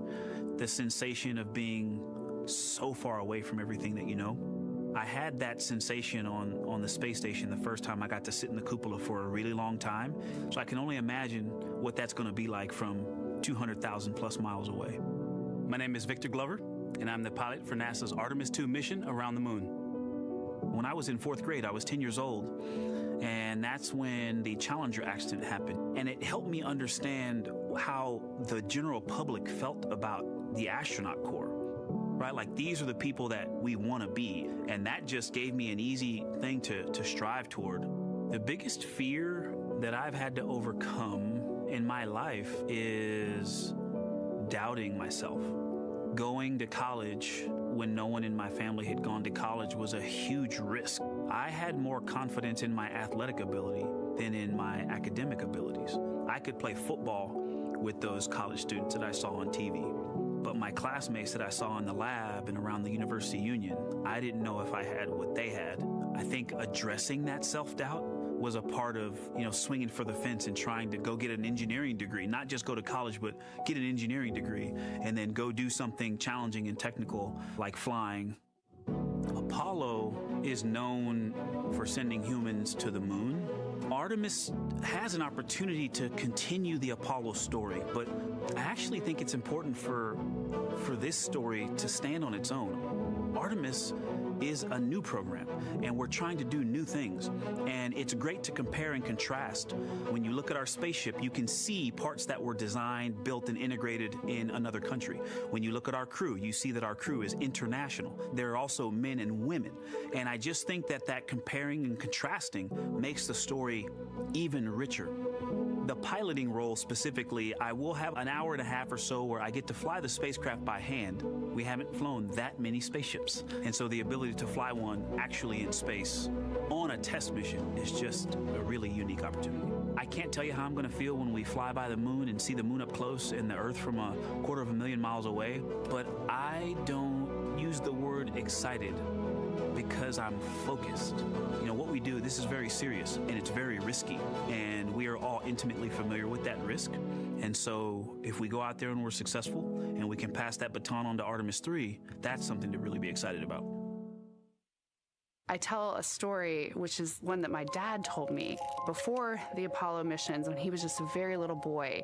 The sensation of being so far away from everything that you know. I had that sensation on the space station the first time I got to sit in the cupola for a really long time. So I can only imagine what that's going to be like from 200,000 plus miles away. My name is Victor Glover, and I'm the pilot for NASA's Artemis II mission around the moon. When I was in 4th grade, I was 10 years old, and that's when the Challenger accident happened. And it helped me understand how the general public felt about the astronaut corps, right? Like, these are the people that we want to be, and that just gave me an easy thing to strive toward. The biggest fear that I've had to overcome in my life is doubting myself. Going to college when no one in my family had gone to college was a huge risk. I had more confidence in my athletic ability than in my academic abilities. I could play football with those college students that I saw on TV, but my classmates that I saw in the lab and around the University Union, I didn't know if I had what they had. I think addressing that self-doubt was a part of, swinging for the fence and trying to go get an engineering degree, not just go to college, but get an engineering degree and then go do something challenging and technical like flying. Apollo is known for sending humans to the moon. Artemis has an opportunity to continue the Apollo story, but I actually think it's important for this story to stand on its own. Artemis is a new program, and we're trying to do new things. And it's great to compare and contrast. When you look at our spaceship, you can see parts that were designed, built, and integrated in another country. When you look at our crew, you see that our crew is international. There are also men and women. And I just think that comparing and contrasting makes the story even richer. The piloting role specifically, I will have an hour and a half or so where I get to fly the spacecraft by hand. We haven't flown that many spaceships. And so the ability to fly one actually in space on a test mission is just a really unique opportunity. I can't tell you how I'm going to feel when we fly by the moon and see the moon up close and the Earth from 250,000 miles away, but I don't use the word excited because I'm focused. What we do, this is very serious and it's very risky, and we are all intimately familiar with that risk. And so if we go out there and we're successful and we can pass that baton on to Artemis 3, that's something to really be excited about. I tell a story, which is one that my dad told me before the Apollo missions when he was just a very little boy.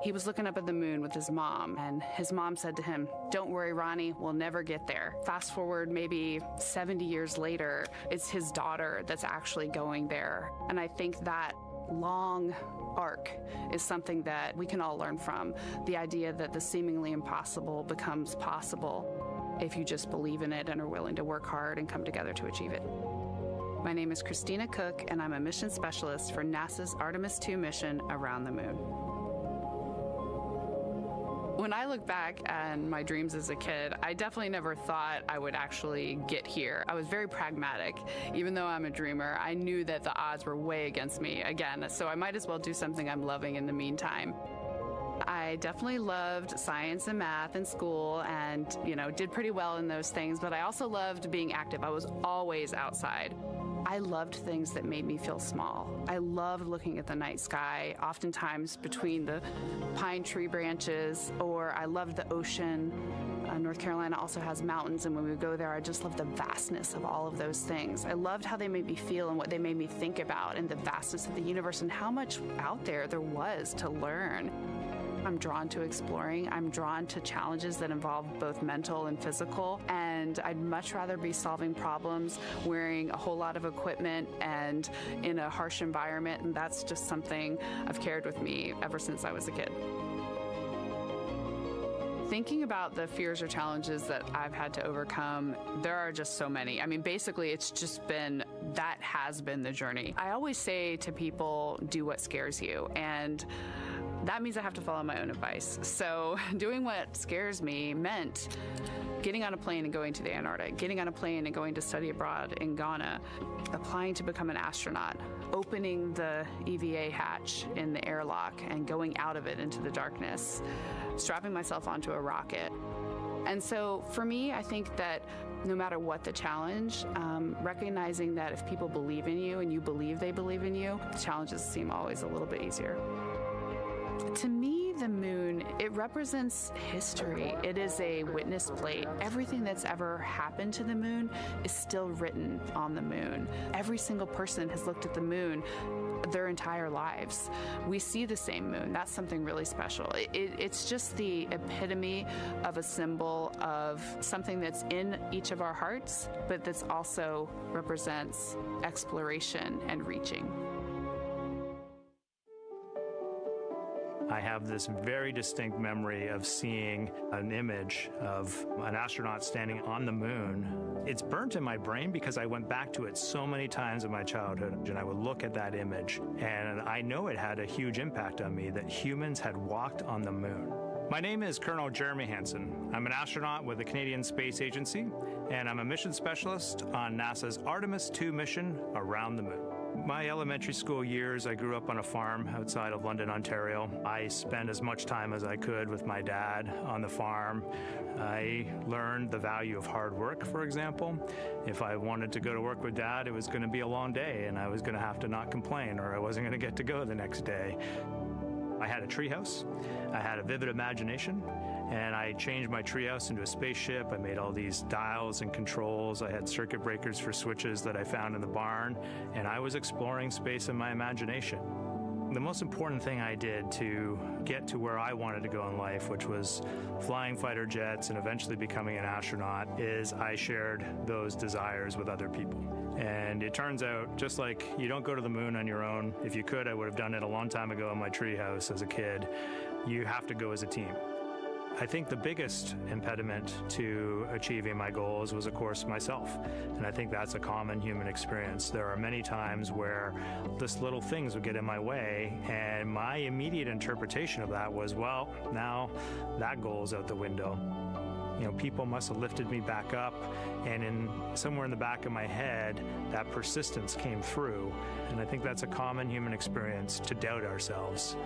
He was looking up at the moon with his mom, and his mom said to him, "Don't worry, Ronnie, we'll never get there." Fast forward maybe 70 years later, it's his daughter that's actually going there. And I think that long arc is something that we can all learn from. The idea that the seemingly impossible becomes possible if you just believe in it and are willing to work hard and come together to achieve it. My name is Christina Cook, and I'm a mission specialist for NASA's Artemis II mission around the moon. When I look back at my dreams as a kid, I definitely never thought I would actually get here. I was very pragmatic. Even though I'm a dreamer, I knew that the odds were way against me again, so I might as well do something I'm loving in the meantime. I definitely loved science and math in school and, did pretty well in those things, but I also loved being active. I was always outside. I loved things that made me feel small. I loved looking at the night sky, oftentimes between the pine tree branches, or I loved the ocean. North Carolina also has mountains, and when we go there, I just love the vastness of all of those things. I loved how they made me feel and what they made me think about, and the vastness of the universe and how much out there was to learn. I'm drawn to exploring. I'm drawn to challenges that involve both mental and physical, and I'd much rather be solving problems wearing a whole lot of equipment and in a harsh environment, and that's just something I've carried with me ever since I was a kid. Thinking about the fears or challenges that I've had to overcome, there are just so many. I mean, basically, it's just been, that has been the journey. I always say to people, do what scares you, and that means I have to follow my own advice. So doing what scares me meant getting on a plane and going to the Antarctic, getting on a plane and going to study abroad in Ghana, applying to become an astronaut, opening the EVA hatch in the airlock and going out of it into the darkness, strapping myself onto a rocket. And so for me, I think that no matter what the challenge, recognizing that if people believe in you and you believe they believe in you, the challenges seem always a little bit easier. To me, the moon, it represents history. It is a witness plate. Everything that's ever happened to the moon is still written on the moon. Every single person has looked at the moon their entire lives. We see the same moon. That's something really special. It's just the epitome of a symbol of something that's in each of our hearts, but that's also represents exploration and reaching. I have this very distinct memory of seeing an image of an astronaut standing on the moon. It's burnt in my brain because I went back to it so many times in my childhood, and I would look at that image, and I know it had a huge impact on me that humans had walked on the moon. My name is Colonel Jeremy Hansen. I'm an astronaut with the Canadian Space Agency, and I'm a mission specialist on NASA's Artemis II mission around the moon. My elementary school years, I grew up on a farm outside of London, Ontario. I spent as much time as I could with my dad on the farm. I learned the value of hard work, for example. If I wanted to go to work with Dad, it was going to be a long day, and I was going to have to not complain, or I wasn't going to get to go the next day. I had a treehouse. I had a vivid imagination, and I changed my treehouse into a spaceship. I made all these dials and controls. I had circuit breakers for switches that I found in the barn, and I was exploring space in my imagination. The most important thing I did to get to where I wanted to go in life, which was flying fighter jets and eventually becoming an astronaut, is I shared those desires with other people. And it turns out, just like you don't go to the moon on your own, if you could, I would have done it a long time ago in my treehouse as a kid. You have to go as a team. I think the biggest impediment to achieving my goals was, of course, myself. And I think that's a common human experience. There are many times where just little things would get in my way, and my immediate interpretation of that was, well, now that goal's out the window. You know, people must have lifted me back up, and somewhere in the back of my head, that persistence came through. And I think that's a common human experience, to doubt ourselves.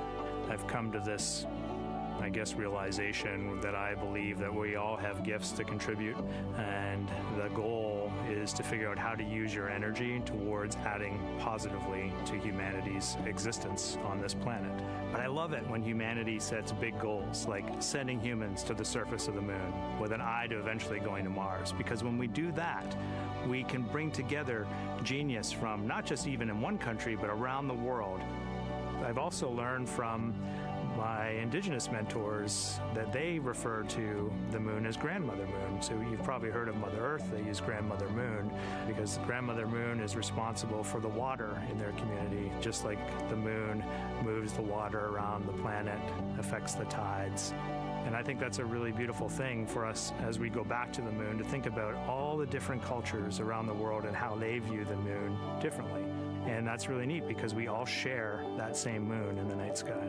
I've come to this, I guess, realization that I believe that we all have gifts to contribute, and the goal is to figure out how to use your energy towards adding positively to humanity's existence on this planet. But I love it when humanity sets big goals, like sending humans to the surface of the moon with an eye to eventually going to Mars, because when we do that, we can bring together genius from not just even in one country, but around the world. I've also learned from my indigenous mentors that they refer to the moon as Grandmother Moon. So you've probably heard of Mother Earth. They use Grandmother Moon because Grandmother Moon is responsible for the water in their community, just like the moon moves the water around the planet, affects the tides. And I think that's a really beautiful thing for us as we go back to the moon, to think about all the different cultures around the world and how they view the moon differently. And that's really neat because we all share that same moon in the night sky.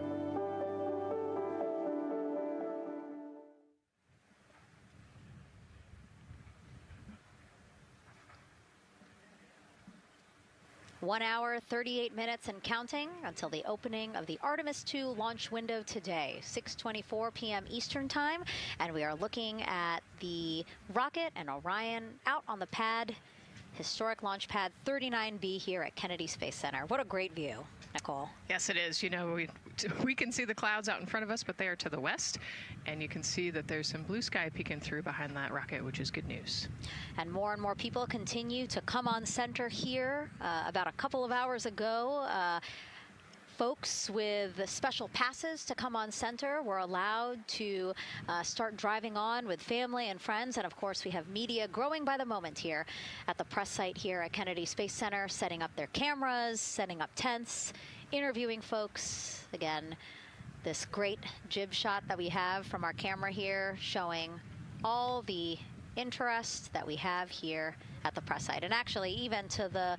One hour, 38 minutes and counting until the opening of the Artemis II launch window today, 6:24 p.m. Eastern Time. And we are looking at the rocket and Orion out on the pad historic launch pad 39B here at Kennedy Space Center. What a great view, Nicole. Yes, it is. You know, we can see the clouds out in front of us, but they are to the west, and you can see that there's some blue sky peeking through behind that rocket, which is good news. And more people continue to come on center here. About a couple of hours ago, folks with special passes to come on center were allowed to start driving on with family and friends. And of course, we have media growing by the moment here at the press site here at Kennedy Space Center, setting up their cameras, setting up tents, interviewing folks. Again, this great jib shot that we have from our camera here showing all the interest that we have here at the press site. And actually, even to the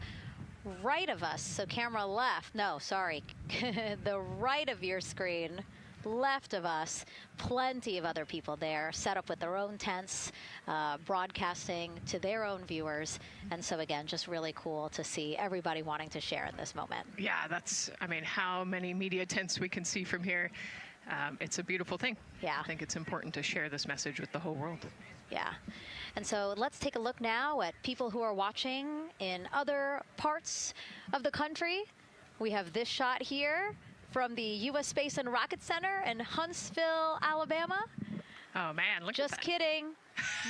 right of us, so camera left, no, sorry, the right of your screen, left of us, plenty of other people there, set up with their own tents, broadcasting to their own viewers. And so again, just really cool to see everybody wanting to share in this moment. Yeah, that's, I mean, how many media tents we can see from here. It's a beautiful thing. Yeah. I think it's important to share this message with the whole world. Yeah. And so let's take a look now at people who are watching in other parts of the country. We have this shot here from the U.S. Space and Rocket Center in Huntsville, Alabama. Oh, man, look Just at that. kidding.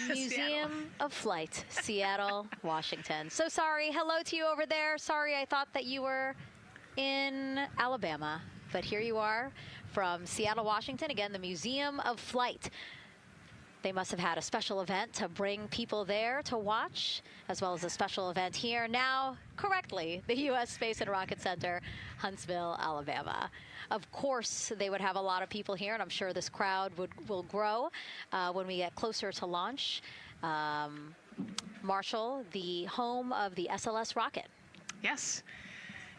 Museum of Flight, Seattle, Washington. So sorry. Hello to you over there. Sorry, I thought that you were in Alabama. But here you are from Seattle, Washington. Again, the Museum of Flight. They must have had a special event to bring people there to watch, as well as a special event here. Now, correctly, the U.S. Space and Rocket Center, Huntsville, Alabama. Of course, they would have a lot of people here, and I'm sure this crowd will grow when we get closer to launch. Marshall, the home of the SLS rocket. Yes.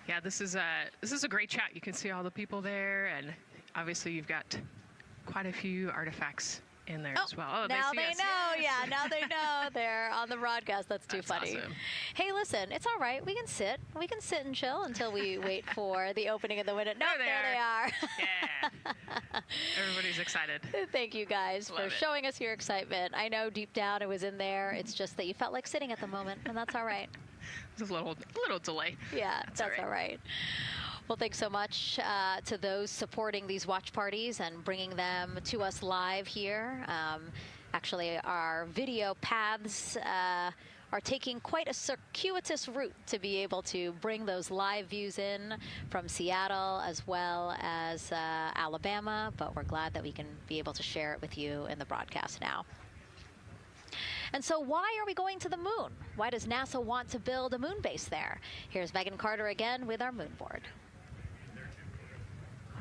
Yeah, this is a great shot. You can see all the people there, and obviously you've got quite a few artifacts in there as well. Oh, now they us. know. Yes. Yeah, now they know. They're on the broadcast. That's too funny. Awesome. Hey, listen, it's all right. We can sit. We can sit and chill until we wait for the opening of the window. No, there they are. Yeah. Everybody's excited. Thank you guys for showing us your excitement. I know deep down it was in there. It's just that you felt like sitting at the moment, and that's all right. There's a little delay. Yeah, that's all right. Well, thanks so much to those supporting these watch parties and bringing them to us live here. Actually, our video paths are taking quite a circuitous route to be able to bring those live views in from Seattle as well as Alabama, but we're glad that we can be able to share it with you in the broadcast now. And so why are we going to the moon? Why does NASA want to build a moon base there? Here's Megan Carter again with our moon board.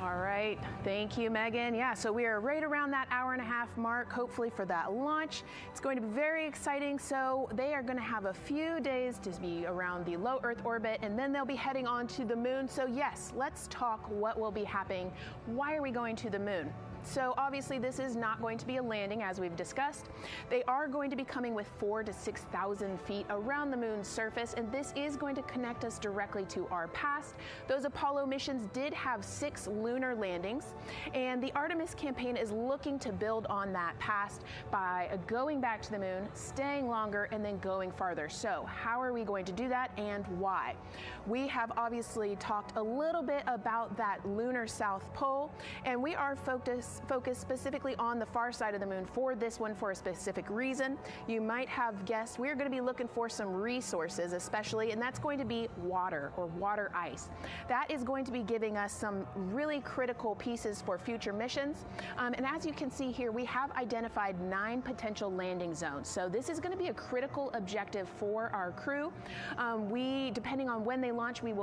All right, thank you, Megan. Yeah, so we are right around that hour-and-a-half mark, hopefully for that launch. It's going to be very exciting. So they are going to have a few days to be around the low Earth orbit, and then they'll be heading on to the moon. So yes, let's talk what will be happening. Why are we going to the moon? So obviously this is not going to be a landing, as we've discussed. They are going to be coming with 4,000 to 6,000 feet around the moon's surface, and this is going to connect us directly to our past. Those Apollo missions did have 6 lunar landings, and the Artemis campaign is looking to build on that past by going back to the moon, staying longer, and then going farther. So how are we going to do that, and why? We have obviously talked a little bit about that lunar South Pole, and we are focused specifically on the far side of the moon for this one for a specific reason. You might have guessed we're going to be looking for some resources especially, and that's going to be water or water ice. That is going to be giving us some really critical pieces for future missions. And as you can see here, we have identified 9 potential landing zones. So this is going to be a critical objective for our crew. Depending on when they launch, it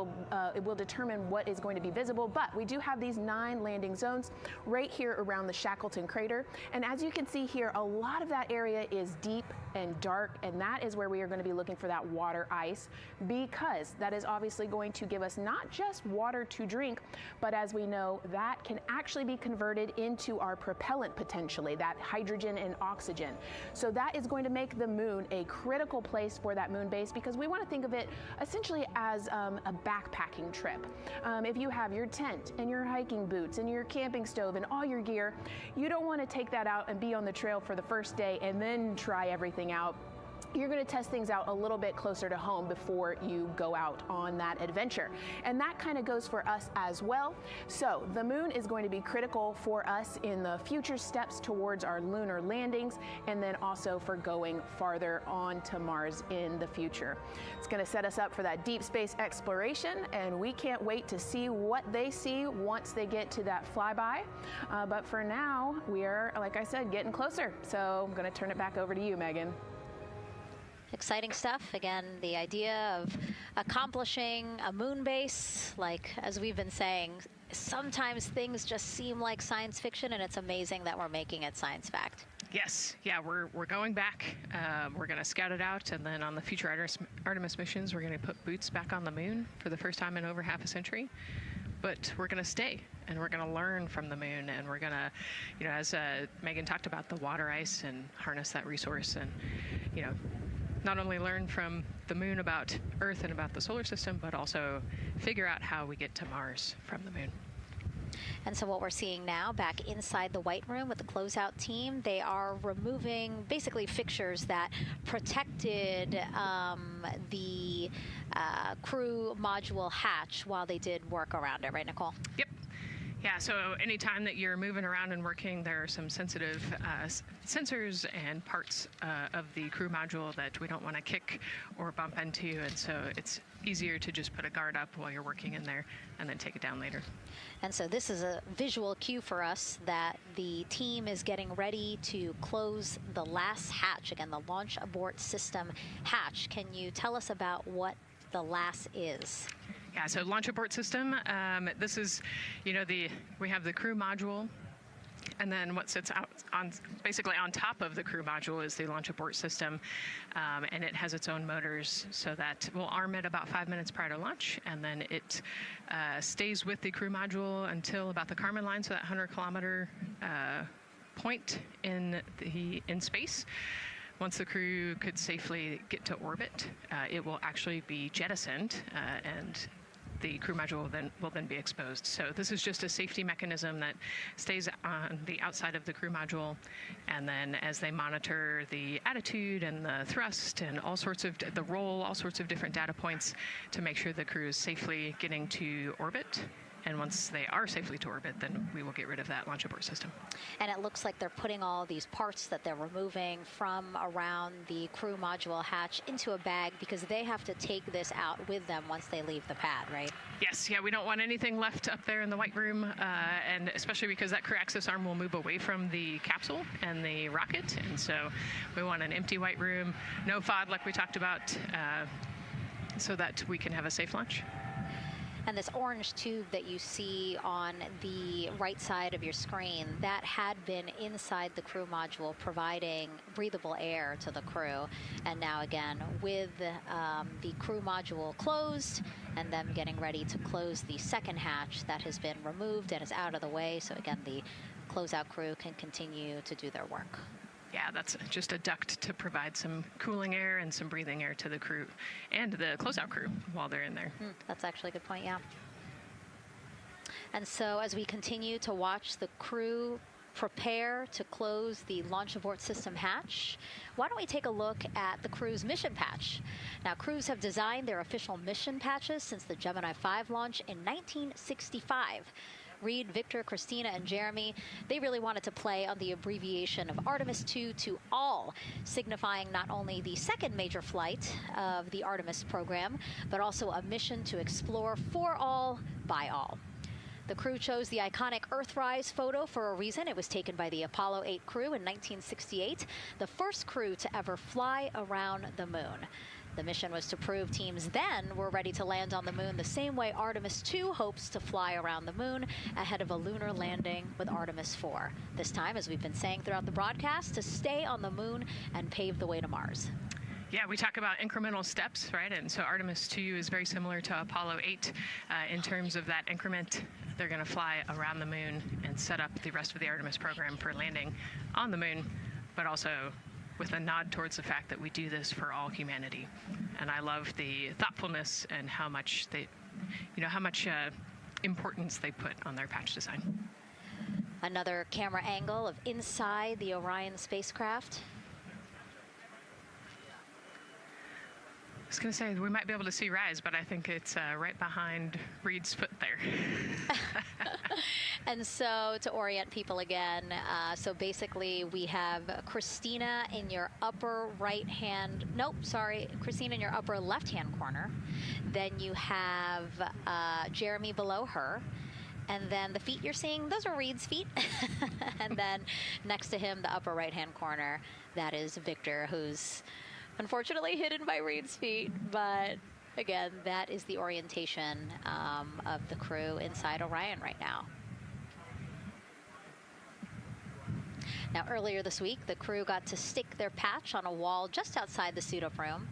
will determine what is going to be visible, but we do have these 9 landing zones right here around the Shackleton crater. And as you can see here, a lot of that area is deep and dark, and that is where we are going to be looking for that water ice, because that is obviously going to give us not just water to drink, but as we know, that can actually be converted into our propellant potentially, that hydrogen and oxygen. So that is going to make the moon a critical place for that moon base, because we want to think of it essentially as a backpacking trip. If you have your tent and your hiking boots and your camping stove and all your gear, you don't want to take that out and be on the trail for the first day and then try everything out you're going to test things out a little bit closer to home before you go out on that adventure. And that kind of goes for us as well. So the moon is going to be critical for us in the future steps towards our lunar landings, and then also for going farther on to Mars in the future. It's going to set us up for that deep space exploration, and we can't wait to see what they see once they get to that flyby. But for now, we are, like I said, getting closer. So I'm going to turn it back over to you, Megan. Exciting stuff. Again, the idea of accomplishing a moon base, like as we've been saying, sometimes things just seem like science fiction, and it's amazing that we're making it science fact. Yes, yeah, we're going back. We're going to scout it out, and then on the future Artemis missions, we're going to put boots back on the moon for the first time in over half a century. But we're going to stay, and we're going to learn from the moon, and we're going to, you know, as Megan talked about, the water ice, and harness that resource, and, you know, not only learn from the moon about Earth and about the solar system, but also figure out how we get to Mars from the moon. And so what we're seeing now back inside the White Room with the closeout team, they are removing basically fixtures that protected the crew module hatch while they did work around it, right, Nicole? Yep. Yeah, so anytime that you're moving around and working, there are some sensitive sensors and parts of the crew module that we don't want to kick or bump into, and so it's easier to just put a guard up while you're working in there and then take it down later. And so this is a visual cue for us that the team is getting ready to close the last hatch, again, the launch abort system hatch. Can you tell us about what the LAS is? Yeah, so launch abort system, this is, you know, we have the crew module, and then what sits out on basically on top of the crew module is the launch abort system, and it has its own motors, so that we'll arm it about 5 minutes prior to launch, and then it stays with the crew module until about the Kármán line, so that 100-kilometer point in space. Once the crew could safely get to orbit, it will actually be jettisoned, and the crew module will then be exposed. So this is just a safety mechanism that stays on the outside of the crew module, and then as they monitor the attitude and the thrust and all sorts of the roll, all sorts of different data points to make sure the crew is safely getting to orbit. And once they are safely to orbit, then we will get rid of that launch abort system. And it looks like they're putting all these parts that they're removing from around the crew module hatch into a bag, because they have to take this out with them once they leave the pad, right? Yes, yeah, we don't want anything left up there in the White Room, and especially because that crew access arm will move away from the capsule and the rocket, and so we want an empty White Room, no FOD like we talked about, so that we can have a safe launch. And this orange tube that you see on the right side of your screen, that had been inside the crew module providing breathable air to the crew. And now again, with the crew module closed and them getting ready to close the second hatch that has been removed and is out of the way. So again, the closeout crew can continue to do their work. Yeah, that's just a duct to provide some cooling air and some breathing air to the crew and the closeout crew while they're in there. That's actually a good point, yeah. And so as we continue to watch the crew prepare to close the launch abort system hatch, why don't we take a look at the crew's mission patch? Now, crews have designed their official mission patches since the Gemini 5 launch in 1965. Reed, Victor, Christina, and Jeremy, they really wanted to play on the abbreviation of Artemis 2 to all, signifying not only the second major flight of the Artemis program, but also a mission to explore for all, by all. The crew chose the iconic Earthrise photo for a reason. It was taken by the Apollo 8 crew in 1968, the first crew to ever fly around the moon. The mission was to prove teams then were ready to land on the moon the same way Artemis 2 hopes to fly around the moon ahead of a lunar landing with Artemis 4. This time, as we've been saying throughout the broadcast, to stay on the moon and pave the way to Mars. Yeah, we talk about incremental steps, right? And so Artemis 2 is very similar to Apollo 8 in terms of that increment. They're going to fly around the moon and set up the rest of the Artemis program for landing on the moon, but also with a nod towards the fact that we do this for all humanity. And I love the thoughtfulness and how much they, how much importance they put on their patch design. Another camera angle of inside the Orion spacecraft. was going to say, we might be able to see Rise, but I think it's right behind Reed's foot there. And so to orient people again, so basically we have Christina in your upper right hand, Christina in your upper left hand corner. Then you have Jeremy below her. And then the feet you're seeing, those are Reed's feet. And then next to him, the upper right hand corner, that is Victor, who's unfortunately hidden by Reed's feet. But again, that is the orientation of the crew inside Orion right now. Now, earlier this week, the crew got to stick their patch on a wall just outside the suit-up room.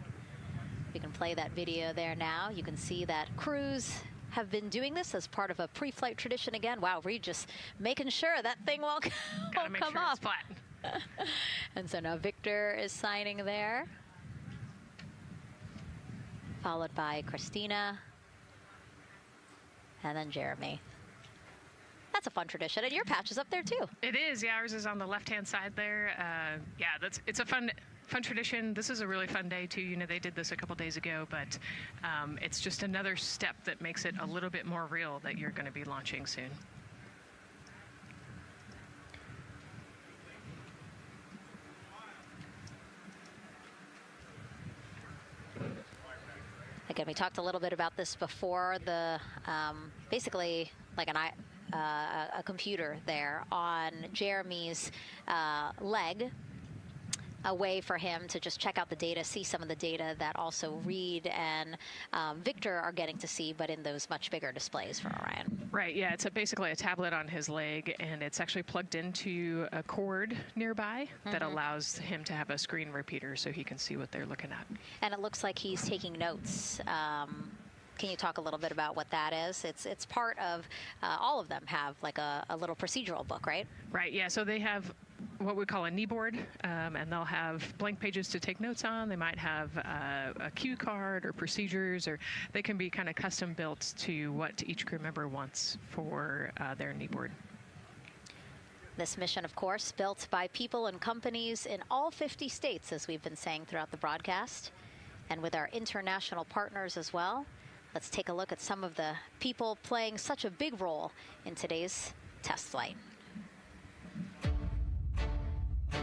We can play that video there now. You can see that crews have been doing this as part of a pre-flight tradition again. Wow, Reed just making sure that thing won't come sure up. It's flat. And so now Victor is signing there, followed by Christina, and then Jeremy. That's a fun tradition, and your patch is up there too. It is, yeah, ours is on the left-hand side there. Yeah, it's a fun tradition. This is a really fun day too. You know, they did this a couple days ago, but it's just another step that makes it a little bit more real that you're going to be launching soon. Again, we talked a little bit about this before. The basically like a computer there on Jeremy's leg, a way for him to just check out the data, see some of the data that also Reed and Victor are getting to see, but in those much bigger displays for Orion. Right, yeah, it's basically a tablet on his leg, and it's actually plugged into a cord nearby that allows him to have a screen repeater so he can see what they're looking at. And it looks like he's taking notes. Can you talk a little bit about what that is? It's part of, all of them have like a little procedural book, right? Right, yeah, so they have what we call a knee board, and they'll have blank pages to take notes on. They might have a cue card or procedures, or they can be kind of custom built to what each crew member wants for their knee board. This mission, of course, built by people and companies in all 50 states, as we've been saying throughout the broadcast, and with our international partners as well. Let's take a look at some of the people playing such a big role in today's test flight.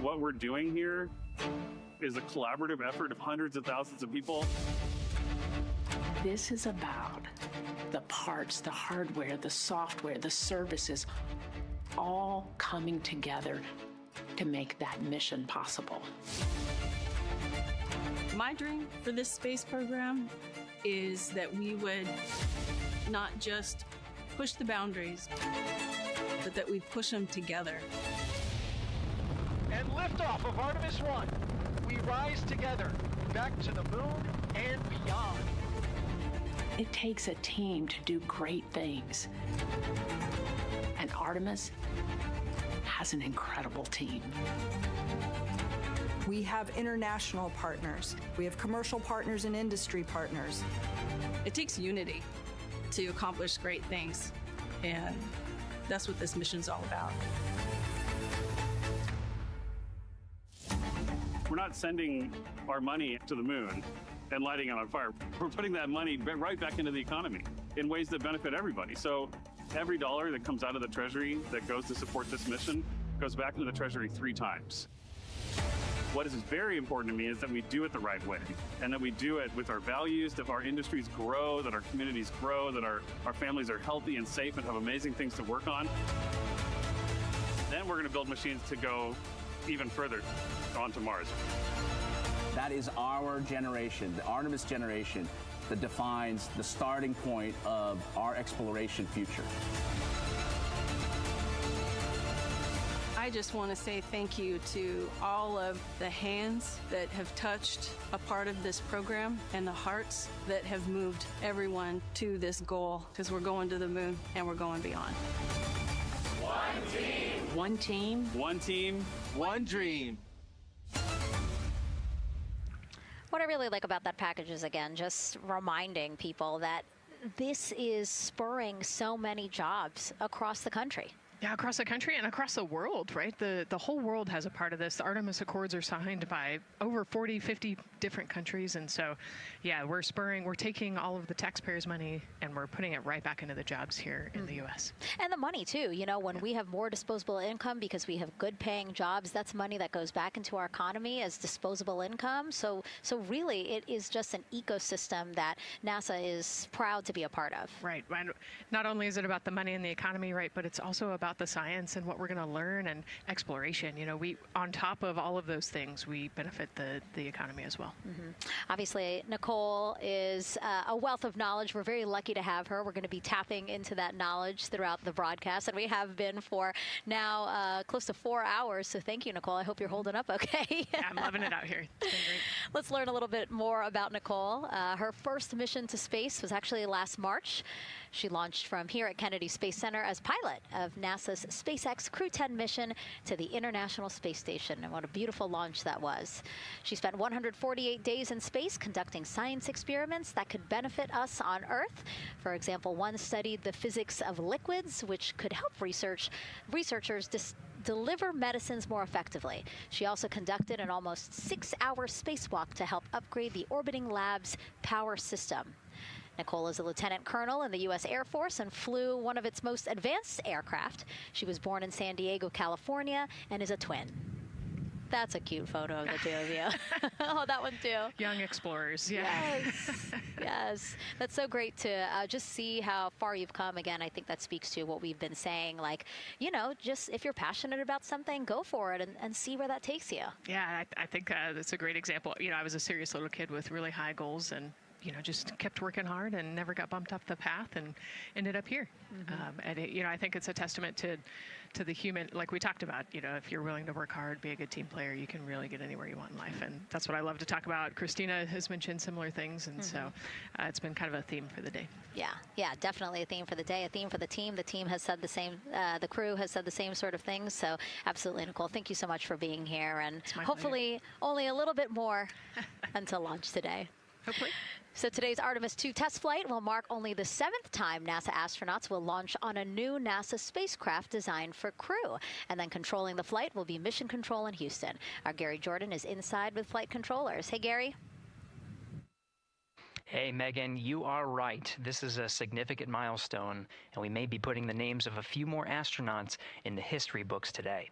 What we're doing here is a collaborative effort of hundreds of thousands of people. This is about the parts, the hardware, the software, the services, all coming together to make that mission possible. My dream for this space program is that we would not just push the boundaries, but that we push them together. And liftoff of Artemis 1. We rise together, back to the moon and beyond. It takes a team to do great things. And Artemis has an incredible team. We have international partners. We have commercial partners and industry partners. It takes unity to accomplish great things, and that's what this mission's all about. We're not sending our money to the moon and lighting it on fire. We're putting that money right back into the economy in ways that benefit everybody. So every dollar that comes out of the Treasury that goes to support this mission goes back into the Treasury 3 times. What is very important to me is that we do it the right way, and that we do it with our values, that our industries grow, that our communities grow, that our families are healthy and safe and have amazing things to work on. Then we're going to build machines to go even further onto Mars. That is our generation, the Artemis generation, that defines the starting point of our exploration future. I just want to say thank you to all of the hands that have touched a part of this program and the hearts that have moved everyone to this goal, because we're going to the moon and we're going beyond. One team. One team. One team. One dream. What I really like about that package is, again, just reminding people that this is spurring so many jobs across the country. Yeah, across the country and across the world, right? The whole world has a part of this. The Artemis Accords are signed by over 40, 50 different countries. And so, yeah, we're taking all of the taxpayers' money and we're putting it right back into the jobs here in the U.S. And the money, too. You know, when we have more disposable income because we have good paying jobs, that's money that goes back into our economy as disposable income. So really, it is just an ecosystem that NASA is proud to be a part of. Right. Not only is it about the money and the economy, right, but it's also about the science and what we're going to learn and exploration. You know, on top of all of those things, we benefit the economy as well. Obviously, Nicole is a wealth of knowledge. We're very lucky to have her. We're going to be tapping into that knowledge throughout the broadcast, and we have been for now close to 4 hours. So thank you, Nicole. I hope you're holding up okay. Yeah, I'm loving it out here. It's been great. Let's learn a little bit more about Nicole. Her first mission to space was actually last March. She launched from here at Kennedy Space Center as pilot of NASA's SpaceX Crew 10 mission to the International Space Station. And what a beautiful launch that was. She spent 148 days in space conducting science experiments that could benefit us on Earth. For example, one studied the physics of liquids, which could help researchers deliver medicines more effectively. She also conducted an almost 6-hour spacewalk to help upgrade the orbiting lab's power system. Nicole is a lieutenant colonel in the U.S. Air Force and flew one of its most advanced aircraft. She was born in San Diego, California, and is a twin. That's a cute photo of the two of you. Oh, that one too. Young explorers, yeah. Yes, yes. That's so great to just see how far you've come. Again, I think that speaks to what we've been saying. Like, you know, just if you're passionate about something, go for it and see where that takes you. Yeah, I think that's a great example. You know, I was a serious little kid with really high goals and you know, just kept working hard and never got bumped off the path and ended up here. And it, you know, I think it's a testament to the human, like we talked about, you know, if you're willing to work hard, be a good team player, you can really get anywhere you want in life. And that's what I love to talk about. Christina has mentioned similar things. And so it's been kind of a theme for the day. Yeah, definitely a theme for the day, a theme for the team. The team has said the same, the crew has said the same sort of things. So absolutely, Nicole, thank you so much for being here. And hopefully only a little bit more until launch today. Hopefully. So today's Artemis 2 test flight will mark only the 7th time NASA astronauts will launch on a new NASA spacecraft designed for crew. And then controlling the flight will be Mission Control in Houston. Our Gary Jordan is inside with flight controllers. Hey, Gary. Hey, Megan, you are right. This is a significant milestone, and we may be putting the names of a few more astronauts in the history books today.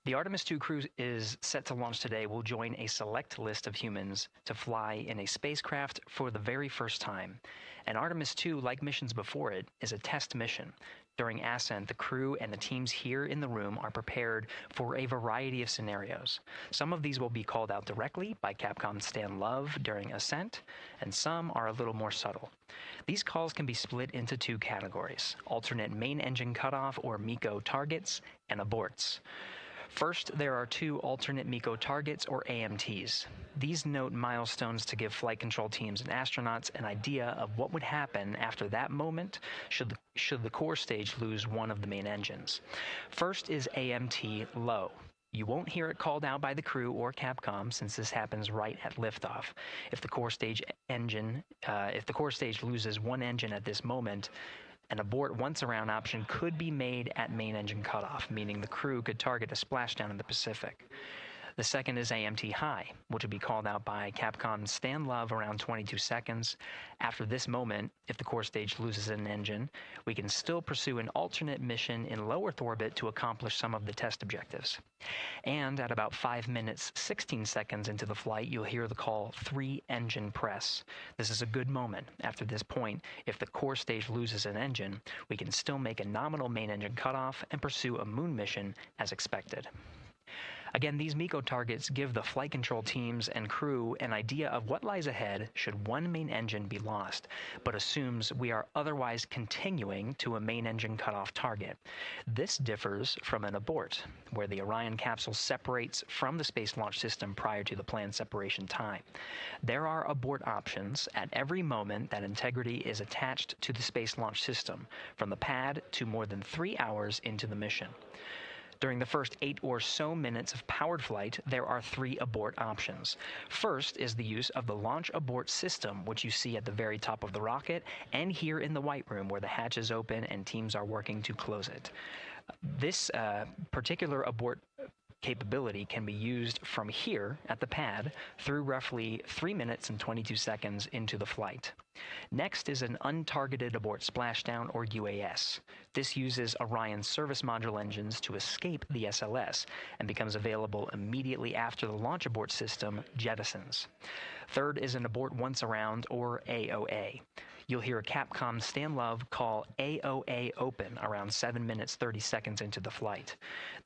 The Artemis 2 crew is set to launch today. Will join a select list of humans to fly in a spacecraft for the very first time. And Artemis 2, like missions before it, is a test mission. During ascent, the crew and the teams here in the room are prepared for a variety of scenarios. Some of these will be called out directly by Capcom Stan Love during ascent, and some are a little more subtle. These calls can be split into 2 categories: alternate main engine cutoff or MECO targets and aborts. First, there are 2 alternate MECO targets, or AMTs. These note milestones to give flight control teams and astronauts an idea of what would happen after that moment should the core stage lose one of the main engines. First is AMT low. You won't hear it called out by the crew or Capcom since this happens right at liftoff. If the core stage loses one engine at this moment, an abort once around option could be made at main engine cutoff, meaning the crew could target a splashdown in the Pacific. The second is AMT high, which would be called out by Capcom's Stan Love around 22 seconds. After this moment, if the core stage loses an engine, we can still pursue an alternate mission in low Earth orbit to accomplish some of the test objectives. And at about 5 minutes, 16 seconds into the flight, you'll hear the call 3-engine press. This is a good moment. After this point, if the core stage loses an engine, we can still make a nominal main engine cutoff and pursue a moon mission as expected. Again, these MECO targets give the flight control teams and crew an idea of what lies ahead should one main engine be lost, but assumes we are otherwise continuing to a main engine cutoff target. This differs from an abort, where the Orion capsule separates from the Space Launch System prior to the planned separation time. There are abort options at every moment that integrity is attached to the Space Launch System, from the pad to more than 3 hours into the mission. During the first 8 or so minutes of powered flight, there are 3 abort options. First is the use of the launch abort system, which you see at the very top of the rocket and here in the White Room where the hatch is open and teams are working to close it. This particular abort capability can be used from here at the pad through roughly 3 minutes and 22 seconds into the flight. Next is an untargeted abort splashdown, or UAS. This uses Orion's service module engines to escape the SLS and becomes available immediately after the launch abort system jettisons. Third is an abort once around, or AOA. You'll hear a Capcom Stan Love call AOA open around 7 minutes 30 seconds into the flight.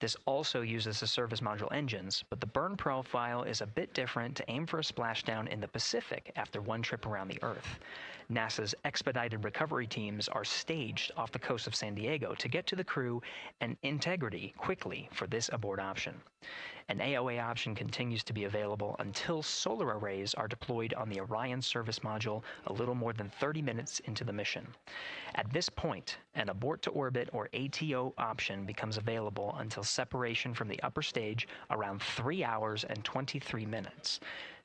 This also uses the service module engines, but the burn profile is a bit different to aim for a splashdown in the Pacific after one trip around the Earth. NASA's expedited recovery teams are staged off the coast of San Diego to get to the crew and integrity quickly for this abort option. An AOA option continues to be available until solar arrays are deployed on the Orion service module a little more than 30 minutes into the mission. At this point, an abort to orbit, or ATO option, becomes available until separation from the upper stage around 3 hours and 23 minutes.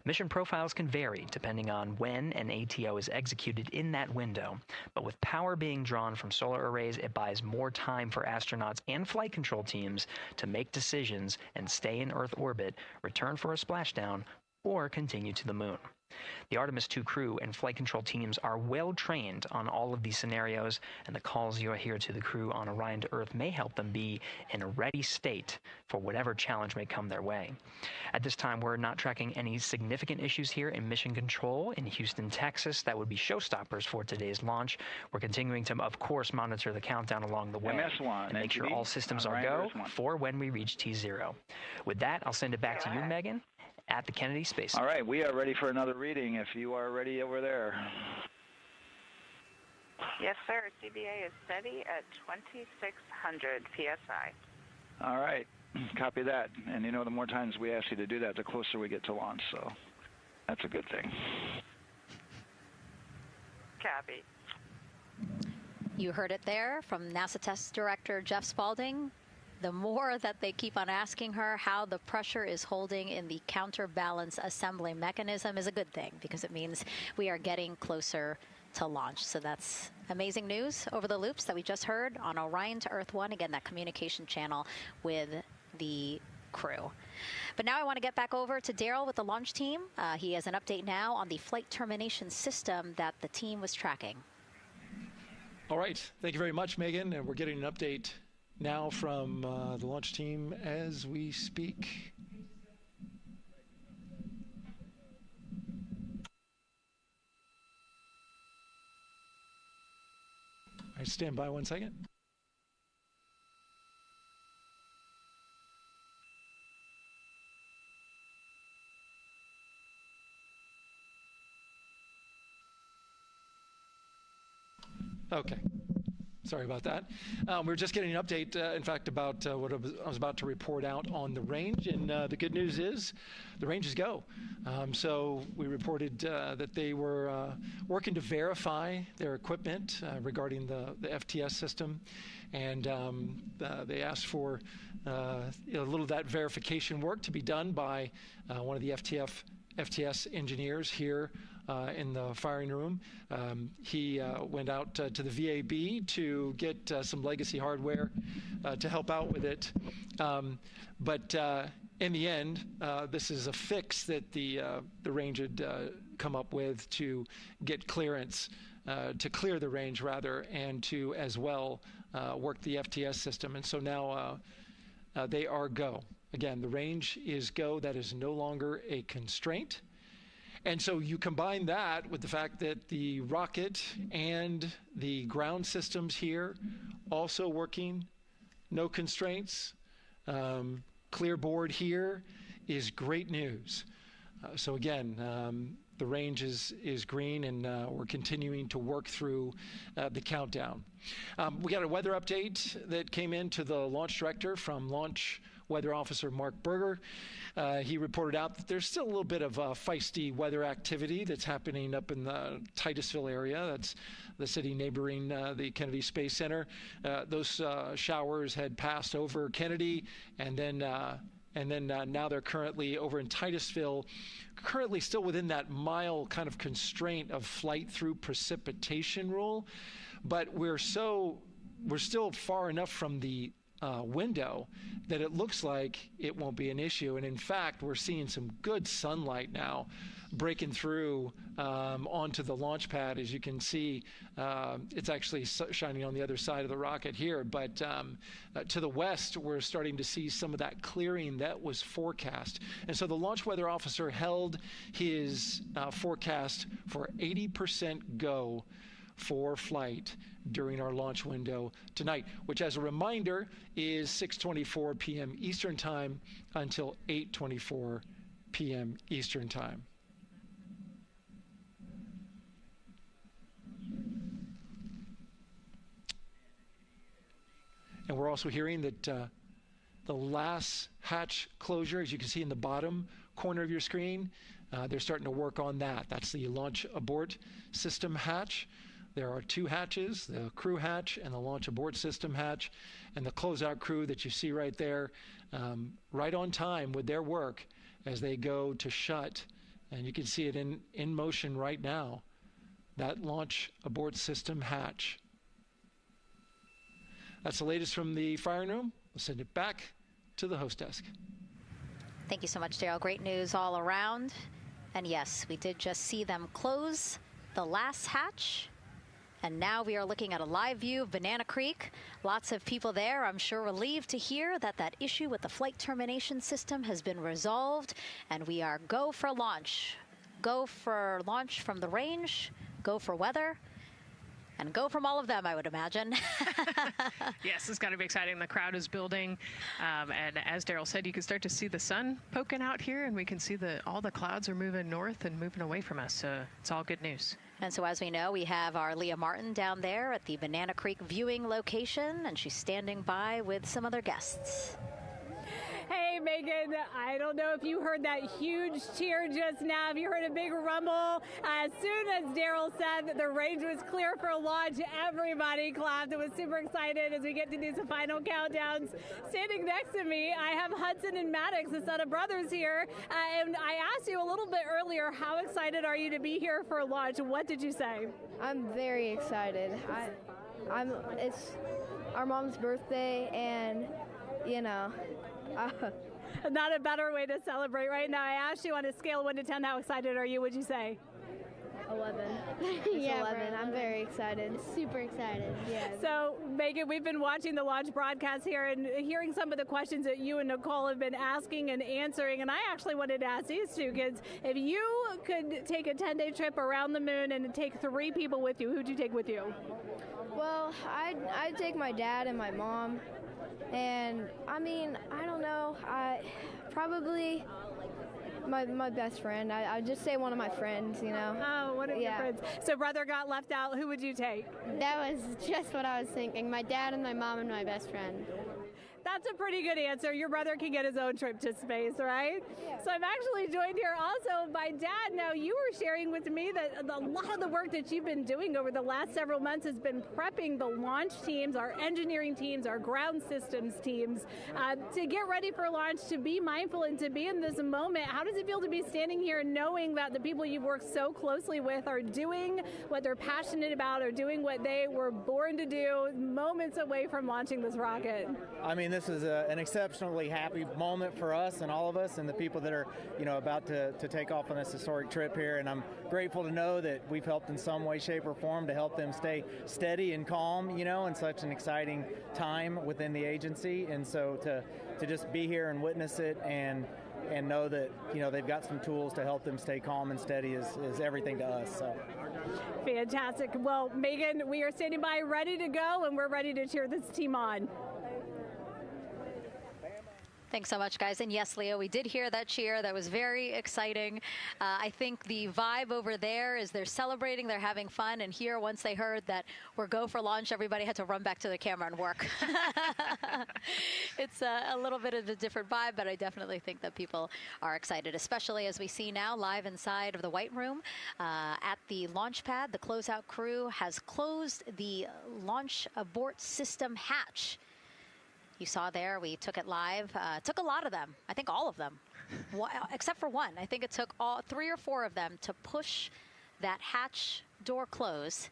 Mission profiles can vary depending on when an ATO is executed in that window, but with power being drawn from solar arrays, it buys more time for astronauts and flight control teams to make decisions and stay in Earth orbit, return for a splashdown, or continue to the moon. The Artemis II crew and flight control teams are well trained on all of these scenarios, and the calls you'll hear to the crew on Orion to Earth may help them be in a ready state for whatever challenge may come their way. At this time, we're not tracking any significant issues here in mission control in Houston, Texas. That would be showstoppers for today's launch. We're continuing to, of course, monitor the countdown along the way and make sure all systems are go for when we reach T0. With that, I'll send it back to you, Megan, at the Kennedy Space Center. All right, we are ready for another reading if you are ready over there. Yes, sir. CBA is steady at 2,600 PSI. All right, copy that. And you know, the more times we ask you to do that, the closer we get to launch, so that's a good thing. Copy. You heard it there from NASA Test Director Jeff Spaulding. The more that they keep on asking her how the pressure is holding in the counterbalance assembly mechanism is a good thing, because it means we are getting closer to launch. So that's amazing news over the loops that we just heard on Orion to Earth 1. Again, that communication channel with the crew. But now I want to get back over to Daryl with the launch team. He has an update now on the flight termination system that the team was tracking. All right. Thank you very much, Megan. And we're getting an update now from the launch team as we speak. All right, stand by 1 second. Okay. Sorry about that. We're just getting an update, in fact, about what I was about to report out on the range. And the good news is the range is go. So we reported that they were working to verify their equipment regarding the FTS system. And they asked for a little of that verification work to be done by one of the FTS engineers here in the firing room. He went out to the VAB to get some legacy hardware to help out with it. But in the end, this is a fix that the range had come up with to get clearance, to clear the range rather, and to as well work the FTS system. And so now they are go. Again, the range is go. That is no longer a constraint. And so you combine that with the fact that the rocket and the ground systems here also working, no constraints, clear board here is great news. So again, the range is green, and we're continuing to work through the countdown. We got a weather update that came in to the launch director from Launch Weather Officer Mark Berger. He reported out that there's still a little bit of feisty weather activity that's happening up in the Titusville area. That's the city neighboring the Kennedy Space Center. Those showers had passed over Kennedy, and then now they're currently over in Titusville, currently still within that mile kind of constraint of flight through precipitation rule. But we're still far enough from the window that it looks like it won't be an issue. And in fact, we're seeing some good sunlight now breaking through onto the launch pad. As you can see, it's actually shining on the other side of the rocket here. But to the west, we're starting to see some of that clearing that was forecast. And so the launch weather officer held his forecast for 80% go for flight during our launch window tonight, which, as a reminder, is 6:24 p.m. Eastern Time until 8:24 p.m. Eastern Time. And we're also hearing that the last hatch closure, as you can see in the bottom corner of your screen, they're starting to work on that. That's the launch abort system hatch. There are two hatches, the crew hatch and the launch abort system hatch. And the closeout crew that you see right there, right on time with their work as they go to shut. And you can see it in motion right now, that launch abort system hatch. That's the latest from the firing room. We'll send it back to the host desk. Thank you so much, Daryl. Great news all around. And yes, we did just see them close the last hatch. And now we are looking at a live view of Banana Creek. Lots of people there, I'm sure, relieved to hear that that issue with the flight termination system has been resolved. And we are go for launch. Go for launch from the range, go for weather, and go from all of them, I would imagine. Yes, it's got to be exciting. The crowd is building. And as Daryl said, you can start to see the sun poking out here, and we can see all the clouds are moving north and moving away from us. So it's all good news. And so as we know, we have our Leah Martin down there at the Banana Creek viewing location, and she's standing by with some other guests. Hey, Megan, I don't know if you heard that huge cheer just now. If you heard a big rumble, as soon as Daryl said that the range was clear for launch, everybody clapped. It was super excited as we get to do some final countdowns. Standing next to me, I have Hudson and Maddox, the son of brothers here. And I asked you a little bit earlier, how excited are you to be here for launch? What did you say? I'm very excited. It's our mom's birthday, and, you know, not a better way to celebrate right now. I asked you on a scale of 1 to 10, how excited are you? Would you say? 11. Yeah, 11. I'm very excited. Super excited. Yeah. So, Megan, we've been watching the launch broadcast here and hearing some of the questions that you and Nicole have been asking and answering. And I actually wanted to ask these two kids, if you could take a 10-day trip around the moon and take 3 people with you, who'd you take with you? Well, I'd take my dad and my mom. And I mean, I don't know, probably my best friend. I'd just say one of my friends, you know. Oh, one of your friends. So brother got left out. Who would you take? That was just what I was thinking. My dad and my mom and my best friend. That's a pretty good answer. Your brother can get his own trip to space, right? Yeah. So I'm actually joined here also by Dad. Now, you were sharing with me that a lot of the work that you've been doing over the last several months has been prepping the launch teams, our engineering teams, our ground systems teams to get ready for launch, to be mindful and to be in this moment. How does it feel to be standing here knowing that the people you've worked so closely with are doing what they're passionate about, or doing what they were born to do, moments away from launching this rocket? I mean, this is an exceptionally happy moment for us and all of us and the people that are, you know, about to take off on this historic trip here. And I'm grateful to know that we've helped in some way, shape, or form to help them stay steady and calm, you know, in such an exciting time within the agency. And so to just be here and witness it and know that, you know, they've got some tools to help them stay calm and steady is everything to us. So. Fantastic. Well, Megan, we are standing by ready to go, and we're ready to cheer this team on. Thanks so much, guys. And yes, Leo, we did hear that cheer. That was very exciting. I think the vibe over there is they're celebrating, they're having fun. And here, once they heard that we're go for launch, everybody had to run back to the camera and work. It's a little bit of a different vibe, but I definitely think that people are excited, especially as we see now live inside of the White Room at the launch pad. The closeout crew has closed the launch abort system hatch. You saw there, we took it live. Took a lot of them, I think all of them, except for one. I think it took all 3 or 4 of them to push that hatch door close.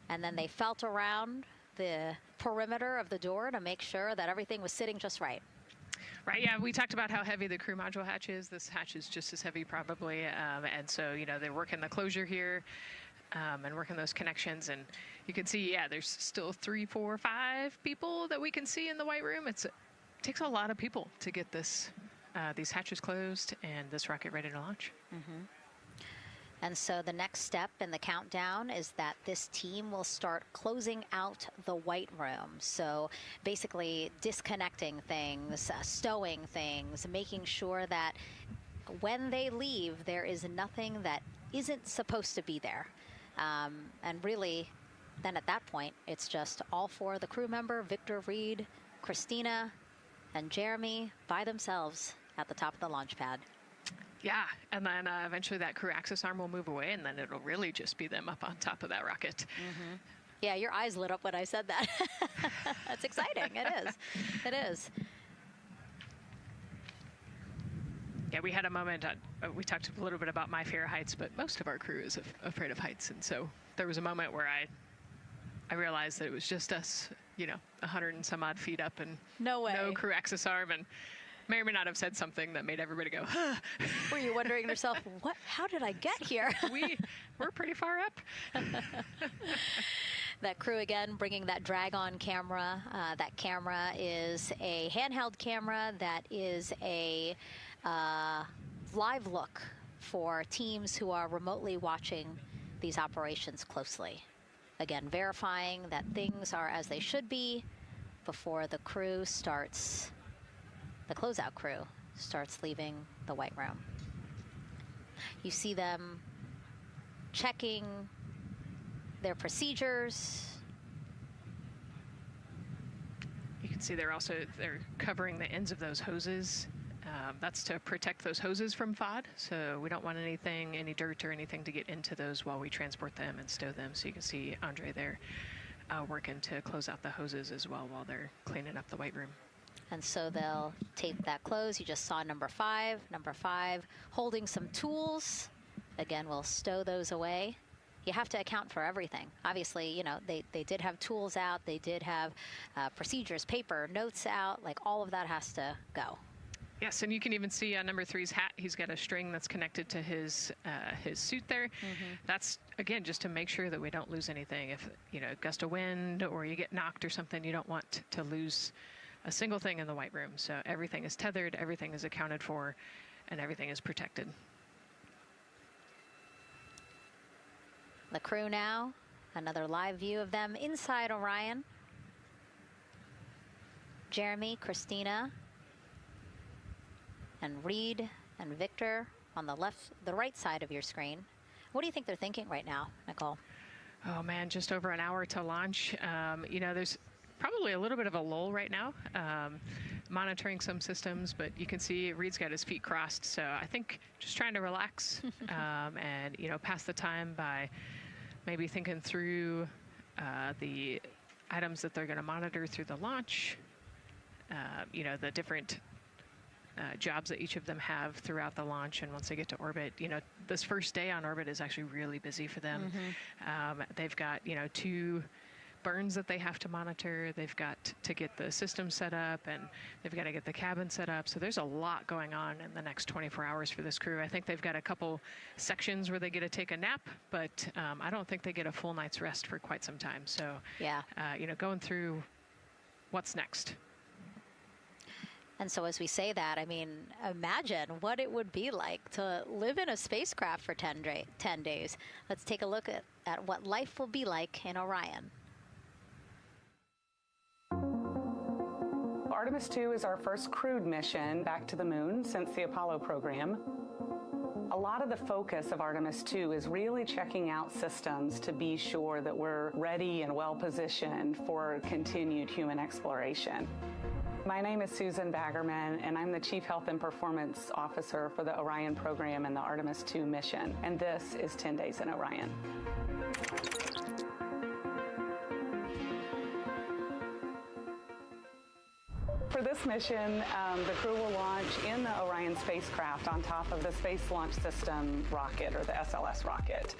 And then they felt around the perimeter of the door to make sure that everything was sitting just right. Right, yeah, we talked about how heavy the crew module hatch is. This hatch is just as heavy probably. And so, you know, they're working the closure here. And working those connections, and you can see, yeah, there's still 3, 4, 5 people that we can see in the White Room. It takes a lot of people to get this these hatches closed and this rocket ready to launch. Mm-hmm. And so the next step in the countdown is that this team will start closing out the White Room. So basically disconnecting things, stowing things, making sure that when they leave, there is nothing that isn't supposed to be there. And really, then at that point, it's just all 4 of the crew member, Victor, Reed, Christina, and Jeremy by themselves at the top of the launch pad. Yeah, and then eventually that crew access arm will move away, and then it'll really just be them up on top of that rocket. Mm-hmm. Yeah, your eyes lit up when I said that. That's exciting. It is. It is. Yeah, we had a moment, we talked a little bit about my fear of heights, but most of our crew is afraid of heights. And so there was a moment where I realized that it was just us, you know, 100 and some odd feet up and no crew access arm, and may or may not have said something that made everybody go, huh. Were you wondering to yourself, how did I get here? We're pretty far up. That crew again bringing that drag-on camera. That camera is a handheld camera that is a live look for teams who are remotely watching these operations closely. Again, verifying that things are as they should be before the crew starts, the closeout crew starts leaving the White Room. You see them checking their procedures. You can see they're covering the ends of those hoses. That's to protect those hoses from FOD, so we don't want any dirt or anything to get into those while we transport them and stow them. So you can see Andre there working to close out the hoses as well while they're cleaning up the White Room. And so they'll tape that close. You just saw number 5 holding some tools. Again, we'll stow those away. You have to account for everything. Obviously, you know, they did have tools out. They did have procedures, paper, notes out. Like, all of that has to go. Yes, and you can even see on number 3's hat, he's got a string that's connected to his suit there. Mm-hmm. That's, again, just to make sure that we don't lose anything. If, you know, gust of wind or you get knocked or something, you don't want to lose a single thing in the White Room. So everything is tethered, everything is accounted for, and everything is protected. The crew now, another live view of them inside Orion. Jeremy, Christina, and Reed and Victor on the right side of your screen. What do you think they're thinking right now, Nicole? Oh man, just over an hour to launch. You know, there's probably a little bit of a lull right now, monitoring some systems, but you can see Reed's got his feet crossed. So I think just trying to relax and, you know, pass the time by maybe thinking through the items that they're going to monitor through the launch, you know, the different jobs that each of them have throughout the launch. And once they get to orbit, you know, this first day on orbit is actually really busy for them. Mm-hmm. They've got, you know, 2 burns that they have to monitor. They've got to get the system set up, and they've got to get the cabin set up. So there's a lot going on in the next 24 hours for this crew. I think they've got a couple sections where they get to take a nap, but I don't think they get a full night's rest for quite some time. So, yeah, you know, going through what's next. And so as we say that, I mean, imagine what it would be like to live in a spacecraft for 10 days. Let's take a look at what life will be like in Orion. Artemis II is our first crewed mission back to the moon since the Apollo program. A lot of the focus of Artemis II is really checking out systems to be sure that we're ready and well positioned for continued human exploration. My name is Susan Baggerman, and I'm the Chief Health and Performance Officer for the Orion program and the Artemis II mission. And this is 10 Days in Orion. For this mission, the crew will launch in the Orion spacecraft on top of the Space Launch System rocket, or the SLS rocket.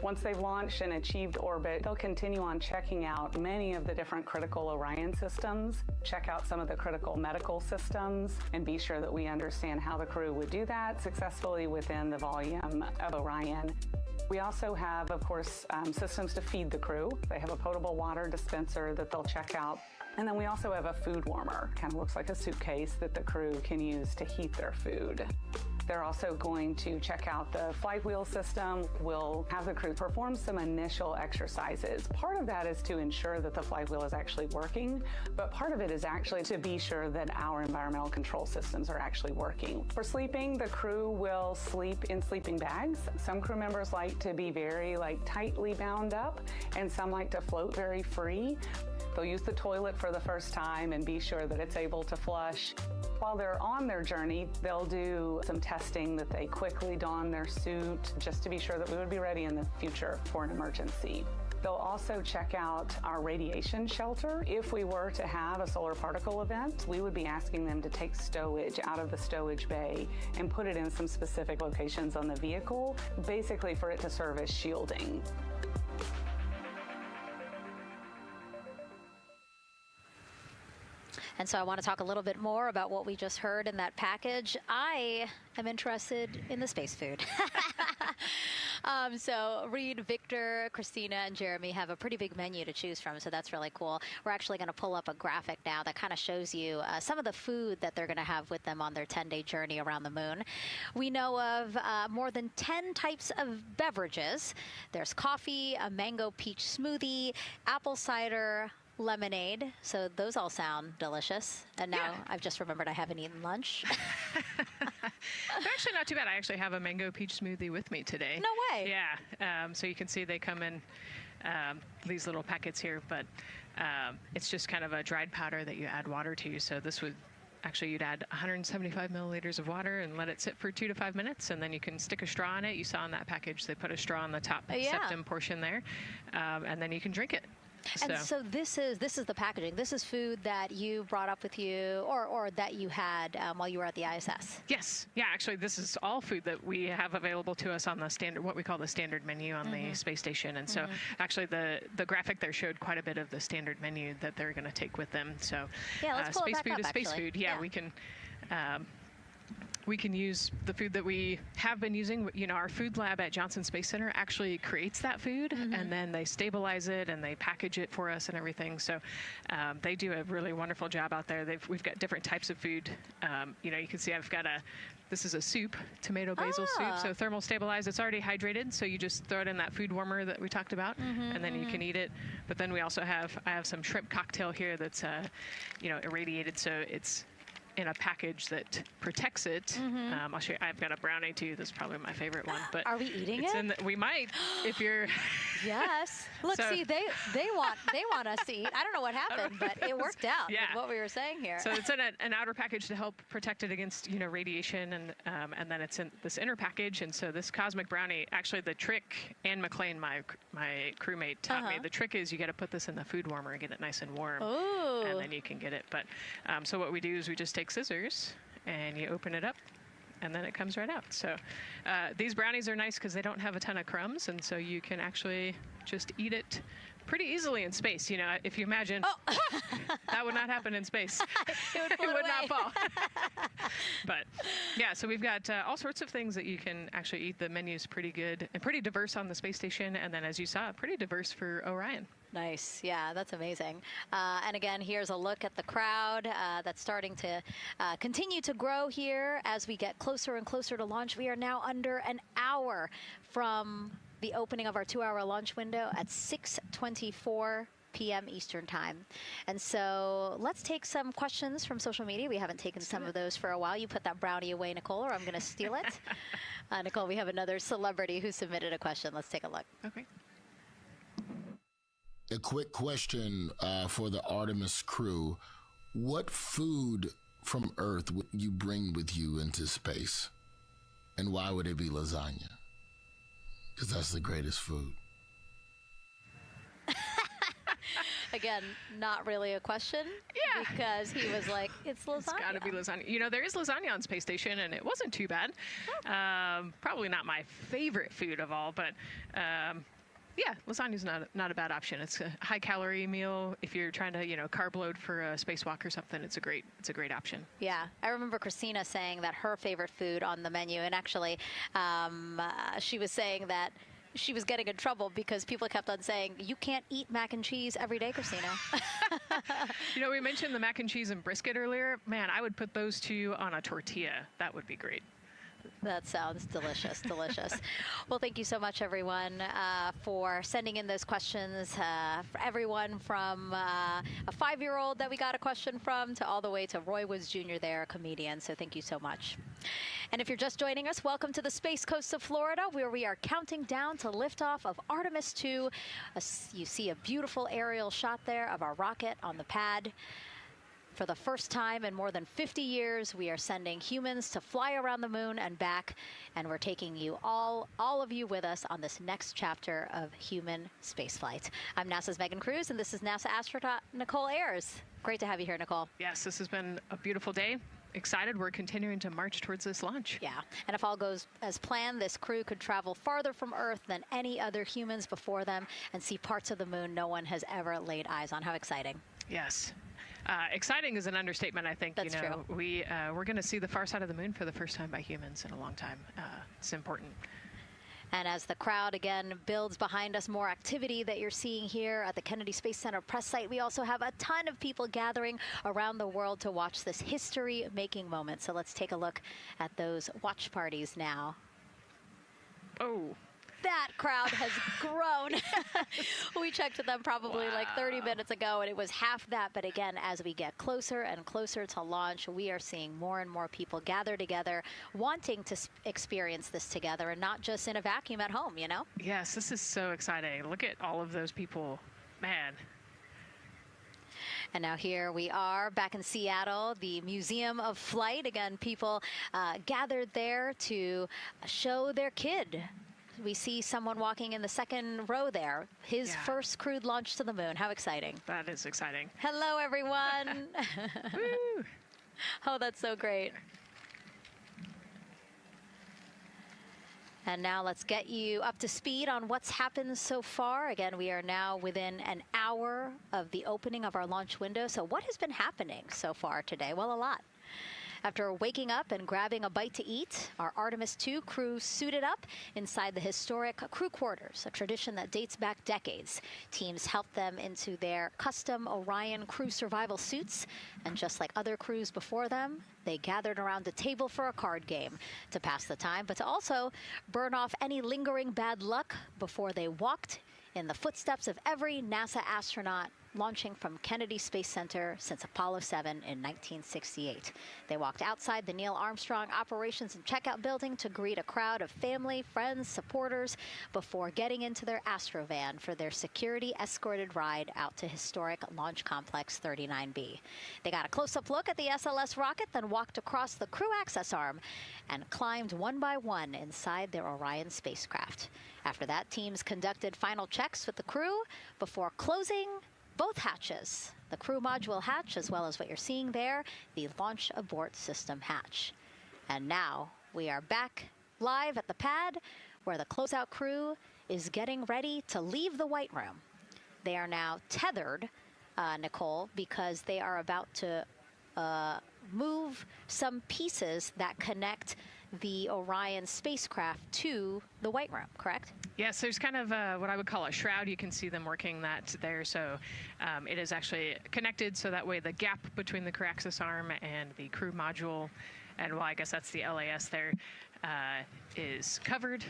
Once they've launched and achieved orbit, they'll continue on checking out many of the different critical Orion systems, check out some of the critical medical systems, and be sure that we understand how the crew would do that successfully within the volume of Orion. We also have, of course, systems to feed the crew. They have a potable water dispenser that they'll check out. And then we also have a food warmer, kind of looks like a suitcase that the crew can use to heat their food. They're also going to check out the flight wheel system. We'll have the crew perform some initial exercises. Part of that is to ensure that the flight wheel is actually working, but part of it is actually to be sure that our environmental control systems are actually working. For sleeping, the crew will sleep in sleeping bags. Some crew members like to be very tightly bound up, and some like to float very free. They'll use the toilet for the first time and be sure that it's able to flush. While they're on their journey, they'll do some testing that they quickly don their suit just to be sure that we would be ready in the future for an emergency. They'll also check out our radiation shelter. If we were to have a solar particle event, we would be asking them to take stowage out of the stowage bay and put it in some specific locations on the vehicle, basically for it to serve as shielding. And so I want to talk a little bit more about what we just heard in that package. I am interested in the space food. So Reed, Victor, Christina, and Jeremy have a pretty big menu to choose from, so that's really cool. We're actually going to pull up a graphic now that kind of shows you some of the food that they're going to have with them on their 10-day journey around the moon. We know of more than 10 types of beverages. There's coffee, a mango peach smoothie, apple cider, lemonade, so those all sound delicious. And now I've just remembered I haven't eaten lunch. They're actually not too bad. I actually have a mango peach smoothie with me today. No way. Yeah. So you can see they come in these little packets here, but it's just kind of a dried powder that you add water to. So this would actually, you'd add 175 milliliters of water and let it sit for 2 to 5 minutes, and then you can stick a straw in it. You saw in that package they put a straw on the top septum portion there, and then you can drink it. And so this is the packaging. This is food that you brought up with you, or that you had while you were at the ISS. Yes. Yeah. Actually, this is all food that we have available to us on the standard, what we call the standard menu on the space station. And so, actually, the graphic there showed quite a bit of the standard menu that they're going to take with them. So, yeah, let's pull space it back food up, is space actually. food. Yeah, we can use the food that we have been using. You know, our food lab at Johnson Space Center actually creates that food, and then they stabilize it and they package it for us and everything. So they do a really wonderful job out there. We've got different types of food. You know, you can see I've got this is a soup, tomato basil soup, so thermal stabilized. It's already hydrated, so you just throw it in that food warmer that we talked about, and then you can eat it. But then we also I have some shrimp cocktail here that's, you know, irradiated, so it's in a package that protects it. I'll show you. I've got a brownie too. That's probably my favorite one. But are we eating it? We might, if you're. Yes. Look, see, they want us to eat. I don't know what happened, but it worked out. with what we were saying here. So it's in an outer package to help protect it against, you know, radiation, and then it's in this inner package. And so this cosmic brownie, actually, the trick, Ann McLean, my crewmate, taught me. The trick is you got to put this in the food warmer and get it nice and warm, and then you can get it. But so what we do is we just take scissors and you open it up, and then it comes right out. So these brownies are nice because they don't have a ton of crumbs, and so you can actually just eat it pretty easily in space. You know, if you imagine, that would not happen in space. It would not fall. But yeah, so we've got all sorts of things that you can actually eat. The menu's pretty good and pretty diverse on the space station, and then as you saw, pretty diverse for Orion. Nice. Yeah, that's amazing. And again, here's a look at the crowd that's starting to continue to grow here as we get closer and closer to launch. We are now under an hour from the opening of our 2-hour launch window at 6:24 p.m. Eastern Time. And so let's take some questions from social media. We haven't taken some of those for a while. You put that brownie away, Nicole, or I'm going to steal it. Nicole, we have another celebrity who submitted a question. Let's take a look. Okay. A quick question for the Artemis crew. What food from Earth would you bring with you into space? And why would it be lasagna? Because that's the greatest food. Again, not really a question. Yeah. Because he was like, it's lasagna. It's got to be lasagna. You know, there is lasagna on Space Station, and it wasn't too bad. Probably not my favorite food of all, but yeah, lasagna's not a bad option. It's a high-calorie meal. If you're trying to, carb load for a spacewalk or something, it's a great option. Yeah, I remember Christina saying that her favorite food on the menu, and actually, she was saying that she was getting in trouble because people kept on saying, you can't eat mac and cheese every day, Christina. We mentioned the mac and cheese and brisket earlier. Man, I would put those two on a tortilla. That would be great. That sounds delicious, delicious. Well, thank you so much, everyone, for sending in those questions. For everyone from a 5-year-old that we got a question from to all the way to Roy Woods Jr. there, a comedian. So thank you so much. And if you're just joining us, welcome to the Space Coast of Florida, where we are counting down to liftoff of Artemis 2. You see a beautiful aerial shot there of our rocket on the pad. For the first time in more than 50 years, we are sending humans to fly around the moon and back, and we're taking you all of you with us on this next chapter of human spaceflight. I'm NASA's Megan Cruz, and this is NASA astronaut Nicole Ayers. Great to have you here, Nicole. Yes, this has been a beautiful day. Excited. We're continuing to march towards this launch. Yeah, and if all goes as planned, this crew could travel farther from Earth than any other humans before them and see parts of the moon no one has ever laid eyes on. How exciting. Yes. Exciting is an understatement, I think. That's true. We're going to see the far side of the moon for the first time by humans in a long time. It's important. And as the crowd again builds behind us, more activity that you're seeing here at the Kennedy Space Center press site. We also have a ton of people gathering around the world to watch this history-making moment. So let's take a look at those watch parties now. Oh. That crowd has grown. We checked them probably like 30 minutes ago, and it was half that. But again, as we get closer and closer to launch, we are seeing more and more people gather together, wanting to experience this together and not just in a vacuum at home, Yes, this is so exciting. Look at all of those people. Man. And now here we are back in Seattle, the Museum of Flight. Again, people gathered there to show their kid. We see someone walking in the second row there. His first crewed launch to the moon. How exciting. That is exciting. Hello, everyone. Woo. Oh, that's so great. And now let's get you up to speed on what's happened so far. Again, we are now within an hour of the opening of our launch window. So what has been happening so far today? Well, a lot. After waking up and grabbing a bite to eat, our Artemis 2 crew suited up inside the historic crew quarters, a tradition that dates back decades. Teams helped them into their custom Orion crew survival suits, and just like other crews before them, they gathered around a table for a card game to pass the time, but to also burn off any lingering bad luck before they walked in the footsteps of every NASA astronaut launching from Kennedy Space Center since Apollo 7 in 1968. They walked outside the Neil Armstrong Operations and Checkout Building to greet a crowd of family, friends, supporters before getting into their Astrovan for their security-escorted ride out to historic Launch Complex 39B. They got a close-up look at the SLS rocket, then walked across the crew access arm and climbed one by one inside their Orion spacecraft. After that, teams conducted final checks with the crew before closing both hatches, the crew module hatch, as well as what you're seeing there, the launch abort system hatch. And now we are back live at the pad where the closeout crew is getting ready to leave the White Room. They are now tethered, Nicole, because they are about to move some pieces that connect the Orion spacecraft to the White Room, correct? Yes, there's kind of what I would call a shroud. You can see them working that there. So it is actually connected so that way the gap between the crew access arm and the crew module, and well, I guess that's the LAS there, is covered.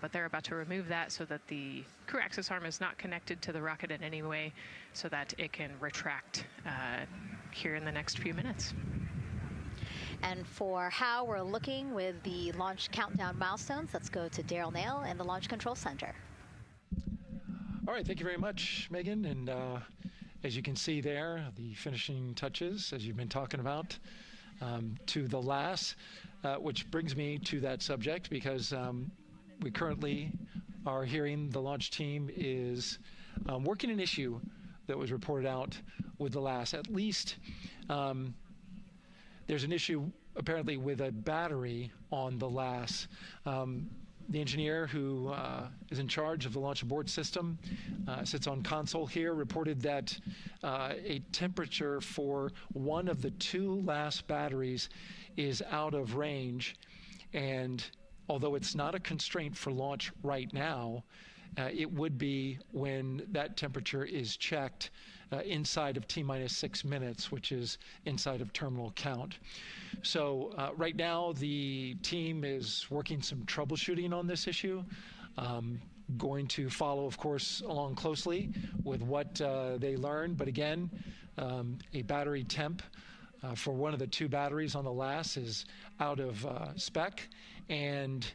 but they're about to remove that so that the crew access arm is not connected to the rocket in any way, so that it can retract here in the next few minutes. And for how we're looking with the launch countdown milestones, let's go to Daryl Nail in the Launch Control Center. All right, thank you very much, Megan. And as you can see there, the finishing touches, as you've been talking about, to the LAS, which brings me to that subject, because we currently are hearing the launch team is working an issue that was reported out with the LAS. At least there's an issue apparently with a battery on the LAS. The engineer who is in charge of the launch abort system sits on console here, reported that a temperature for one of the two LAS batteries is out of range. And although it's not a constraint for launch right now, it would be when that temperature is checked inside of T-minus 6 minutes, which is inside of terminal count. So right now, the team is working some troubleshooting on this issue. Going to follow, of course, along closely with what they learn. But again, a battery temp for one of the two batteries on the LAS is out of spec, and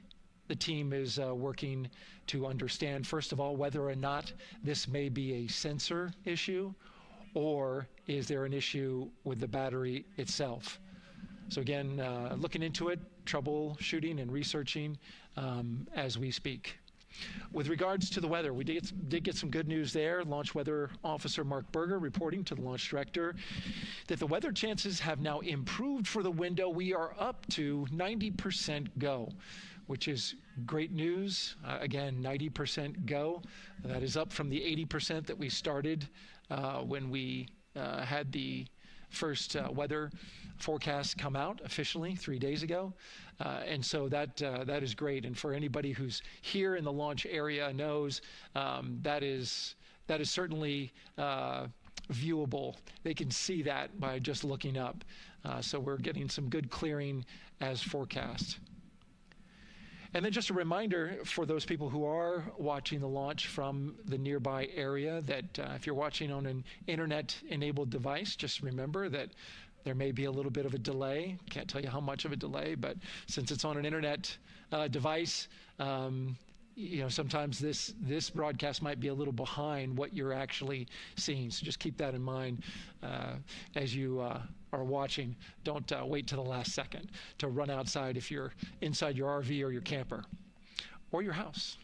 the team is working to understand, first of all, whether or not this may be a sensor issue, or is there an issue with the battery itself. So again, looking into it, troubleshooting and researching as we speak. With regards to the weather, we did get some good news there. Launch Weather Officer Mark Berger reporting to the launch director that the weather chances have now improved for the window. We are up to 90% go, which is great news. Again, 90% go. That is up from the 80% that we started when we had the first weather forecast come out officially 3 days ago. And so that is great. And for anybody who's here in the launch area knows that is certainly viewable. They can see that by just looking up. So we're getting some good clearing as forecast. And then just a reminder for those people who are watching the launch from the nearby area that if you're watching on an internet-enabled device, just remember that there may be a little bit of a delay. Can't tell you how much of a delay, but since it's on an internet device, sometimes this broadcast might be a little behind what you're actually seeing. So just keep that in mind as you are watching. Don't wait till the last second to run outside if you're inside your RV or your camper or your house.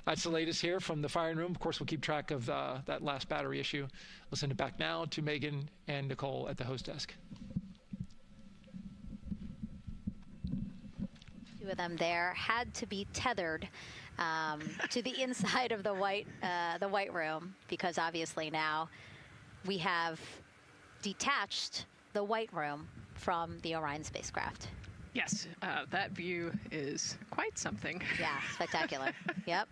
That's the latest here from the firing room. Of course, we'll keep track of that last battery issue. We'll send it back now to Megan and Nicole at the host desk. Two of them there had to be tethered to the inside of the white room, because obviously now we have detached the white room from the Orion spacecraft. Yes, that view is quite something. Yeah, spectacular. Yep.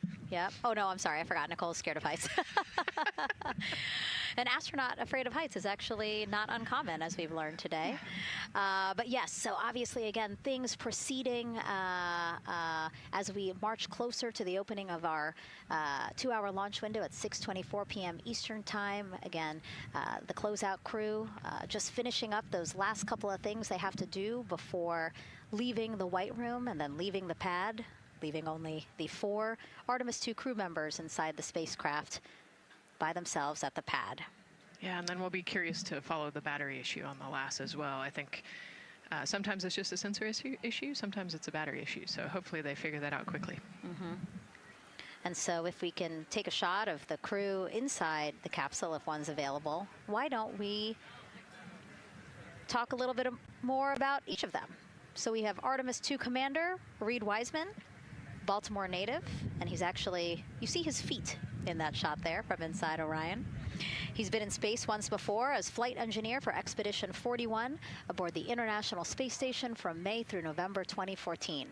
Oh, no, I'm sorry. I forgot. Nicole's scared of heights. An astronaut afraid of heights is actually not uncommon, as we've learned today. But yes, so obviously, again, things proceeding as we march closer to the opening of our 2-hour launch window at 6:24 p.m. Eastern Time. Again, the closeout crew just finishing up those last couple of things they have to do before leaving the white room and then leaving the pad, leaving only the 4 Artemis 2 crew members inside the spacecraft by themselves at the pad. Yeah, and then we'll be curious to follow the battery issue on the LAS as well. I think sometimes it's just a sensor issue, sometimes it's a battery issue. So hopefully they figure that out quickly. Mm-hmm. And so if we can take a shot of the crew inside the capsule, if one's available, why don't we talk a little bit more about each of them? So we have Artemis 2 Commander Reed Wiseman, Baltimore native, and he's actually, you see his feet in that shot there from inside Orion. He's been in space once before as flight engineer for Expedition 41 aboard the International Space Station from May through November 2014.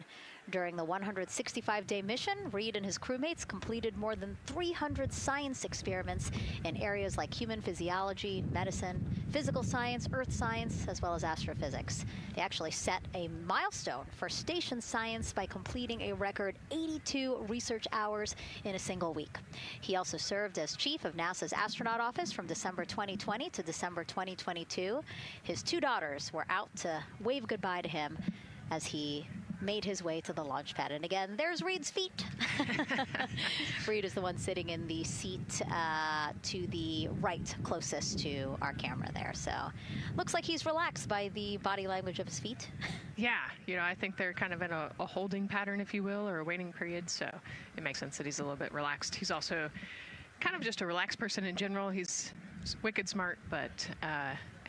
During the 165-day mission, Reed and his crewmates completed more than 300 science experiments in areas like human physiology, medicine, physical science, earth science, as well as astrophysics. They actually set a milestone for station science by completing a record 82 research hours in a single week. He also served as chief of NASA's astronaut office from December 2020 to December 2022. His 2 daughters were out to wave goodbye to him as he made his way to the launch pad. And again, there's Reed's feet. Reed is the one sitting in the seat to the right, closest to our camera there. So looks like he's relaxed by the body language of his feet. Yeah, you know, I think they're kind of in a holding pattern, if you will, or a waiting period. So it makes sense that he's a little bit relaxed. He's also kind of just a relaxed person in general. He's wicked smart, but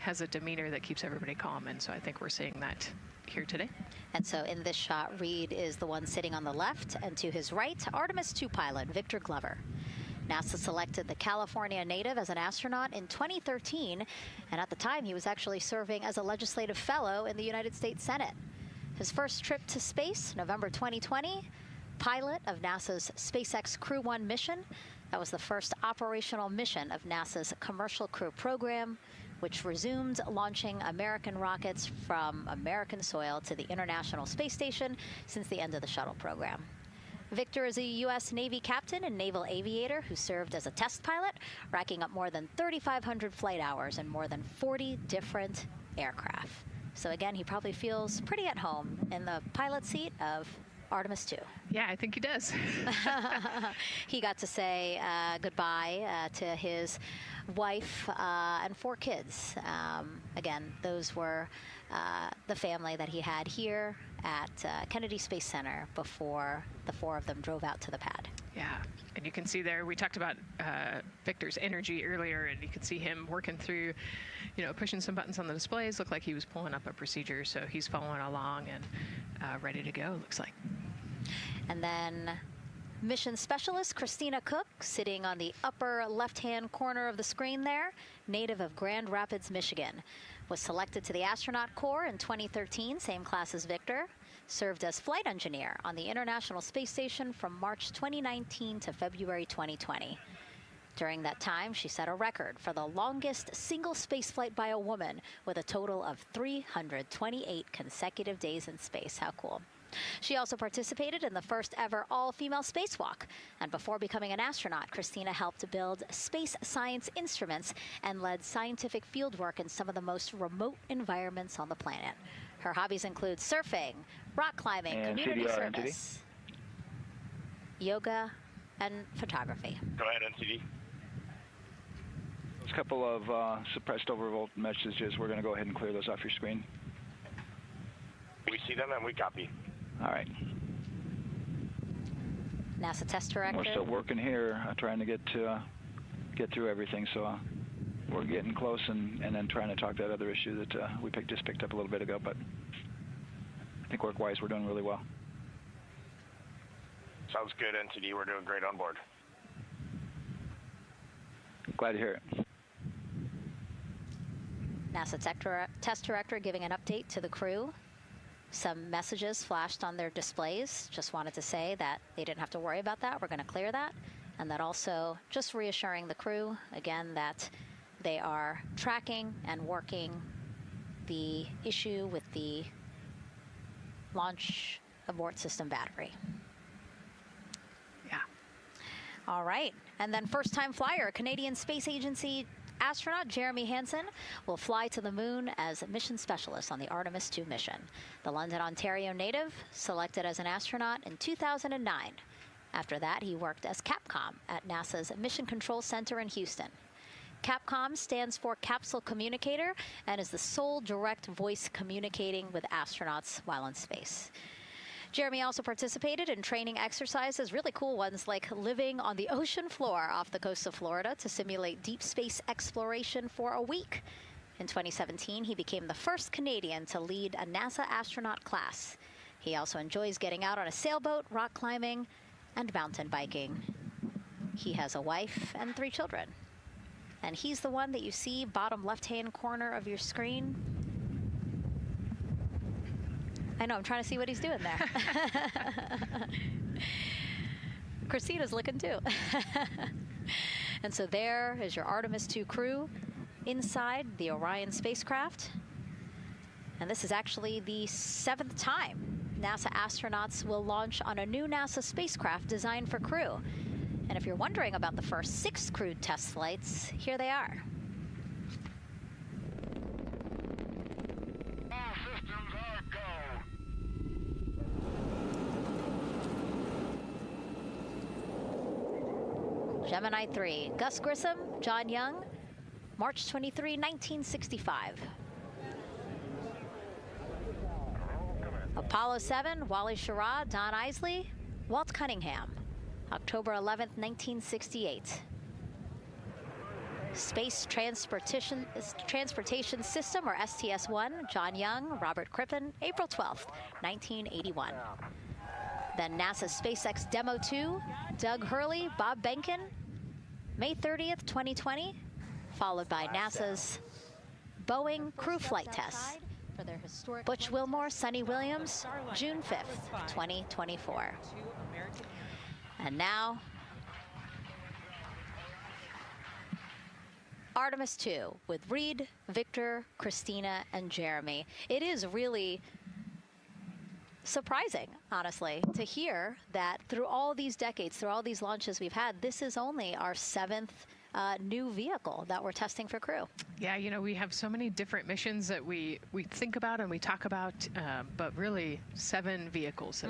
has a demeanor that keeps everybody calm. And so I think we're seeing that here today. And so in this shot, Reed is the one sitting on the left, and to his right, Artemis II pilot Victor Glover. NASA selected the California native as an astronaut in 2013, and at the time he was actually serving as a legislative fellow in the United States Senate. His first trip to space, November 2020, pilot of NASA's SpaceX Crew 1 mission. That was the first operational mission of NASA's Commercial Crew program, which resumed launching American rockets from American soil to the International Space Station since the end of the shuttle program. Victor is a U.S. Navy captain and naval aviator who served as a test pilot, racking up more than 3,500 flight hours in more than 40 different aircraft. So again, he probably feels pretty at home in the pilot seat of Artemis II. Yeah, I think he does. He got to say goodbye to his wife and 4 kids. Again, those were the family that he had here at Kennedy Space Center before the 4 of them drove out to the pad. Yeah, and you can see there, we talked about Victor's energy earlier, and you can see him working through, you know, pushing some buttons on the displays. Looked like he was pulling up a procedure, so he's following along and ready to go, looks like. And then mission specialist Christina Cook, sitting on the upper left-hand corner of the screen there, native of Grand Rapids, Michigan, was selected to the astronaut corps in 2013, same class as Victor, served as flight engineer on the International Space Station from March 2019 to February 2020. During that time, she set a record for the longest single spaceflight by a woman with a total of 328 consecutive days in space. How cool. She also participated in the first ever all-female spacewalk. And before becoming an astronaut, Christina helped build space science instruments and led scientific fieldwork in some of the most remote environments on the planet. Her hobbies include surfing, rock climbing, and community CDR, service, yoga, and photography. Go ahead, NCD. There's a couple of suppressed overvolt messages. We're going to go ahead and clear those off your screen. We see them and we copy. All right. NASA test director. We're still working here, trying to get through everything. So we're getting close, and then trying to talk that other issue that we just picked up a little bit ago. But I think work-wise, we're doing really well. Sounds good, NTD. We're doing great on board. Glad to hear it. NASA test director giving an update to the crew. Some messages flashed on their displays. Just wanted to say that they didn't have to worry about that. We're going to clear that. And that also just reassuring the crew, again, that they are tracking and working the issue with the launch abort system battery. Yeah. All right. And then first-time flyer, Canadian Space Agency astronaut Jeremy Hansen will fly to the moon as mission specialist on the Artemis II mission. The London, Ontario native selected as an astronaut in 2009. After that, he worked as Capcom at NASA's Mission Control Center in Houston. Capcom stands for Capsule Communicator and is the sole direct voice communicating with astronauts while in space. Jeremy also participated in training exercises, really cool ones like living on the ocean floor off the coast of Florida to simulate deep space exploration for a week. In 2017, he became the first Canadian to lead a NASA astronaut class. He also enjoys getting out on a sailboat, rock climbing, and mountain biking. He has a wife and 3 children. And he's the one that you see bottom left-hand corner of your screen. I know, I'm trying to see what he's doing there. Christina's looking too. And so there is your Artemis II crew inside the Orion spacecraft. And this is actually the 7th time NASA astronauts will launch on a new NASA spacecraft designed for crew. And if you're wondering about the first 6 crewed test flights, here they are. All systems are go. Gemini 3, Gus Grissom, John Young, March 23, 1965. Apollo 7, Wally Schirra, Don Isley, Walt Cunningham, October 11, 1968. Space Transportation System, or STS-1, John Young, Robert Crippen, April 12, 1981. Then NASA's SpaceX Demo 2, Doug Hurley, Bob Behnken, May 30th, 2020, followed by NASA's Boeing crew flight test. Butch Wilmore, Sonny Williams, June 5th, 2024. And now, Artemis II with Reed, Victor, Christina, and Jeremy. It is really surprising, honestly, to hear that through all these decades, through all these launches we've had, this is only our 7th new vehicle that we're testing for crew. Yeah, you know, we have so many different missions that we think about and we talk about, but really 7 vehicles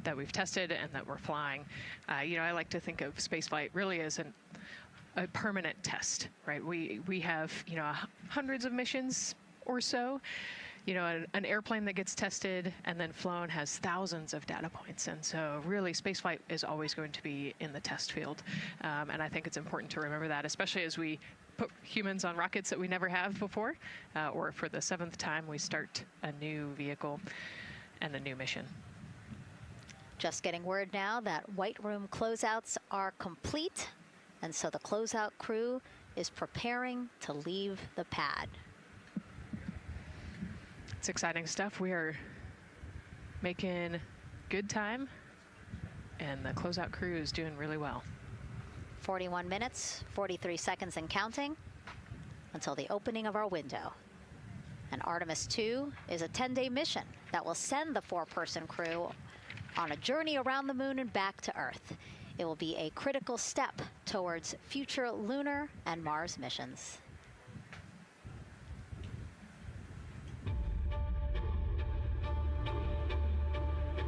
that we've tested and that we're flying. You know, I like to think of spaceflight really as a permanent test, right? We have, you know, hundreds of missions or so. You know, an airplane that gets tested and then flown has thousands of data points. And so really spaceflight is always going to be in the test field. And I think it's important to remember that, especially as we put humans on rockets that we never have before, or for the 7th time we start a new vehicle and a new mission. Just getting word now that White Room closeouts are complete. And so the closeout crew is preparing to leave the pad. It's exciting stuff. We are making good time, and the closeout crew is doing really well. 41 minutes, 43 seconds and counting until the opening of our window. And Artemis II is a 10-day mission that will send the 4-person crew on a journey around the moon and back to Earth. It will be a critical step towards future lunar and Mars missions.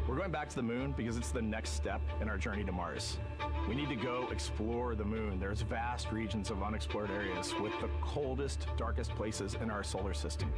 We're going back to the moon because it's the next step in our journey to Mars. We need to go explore the moon. There's vast regions of unexplored areas with the coldest, darkest places in our solar system.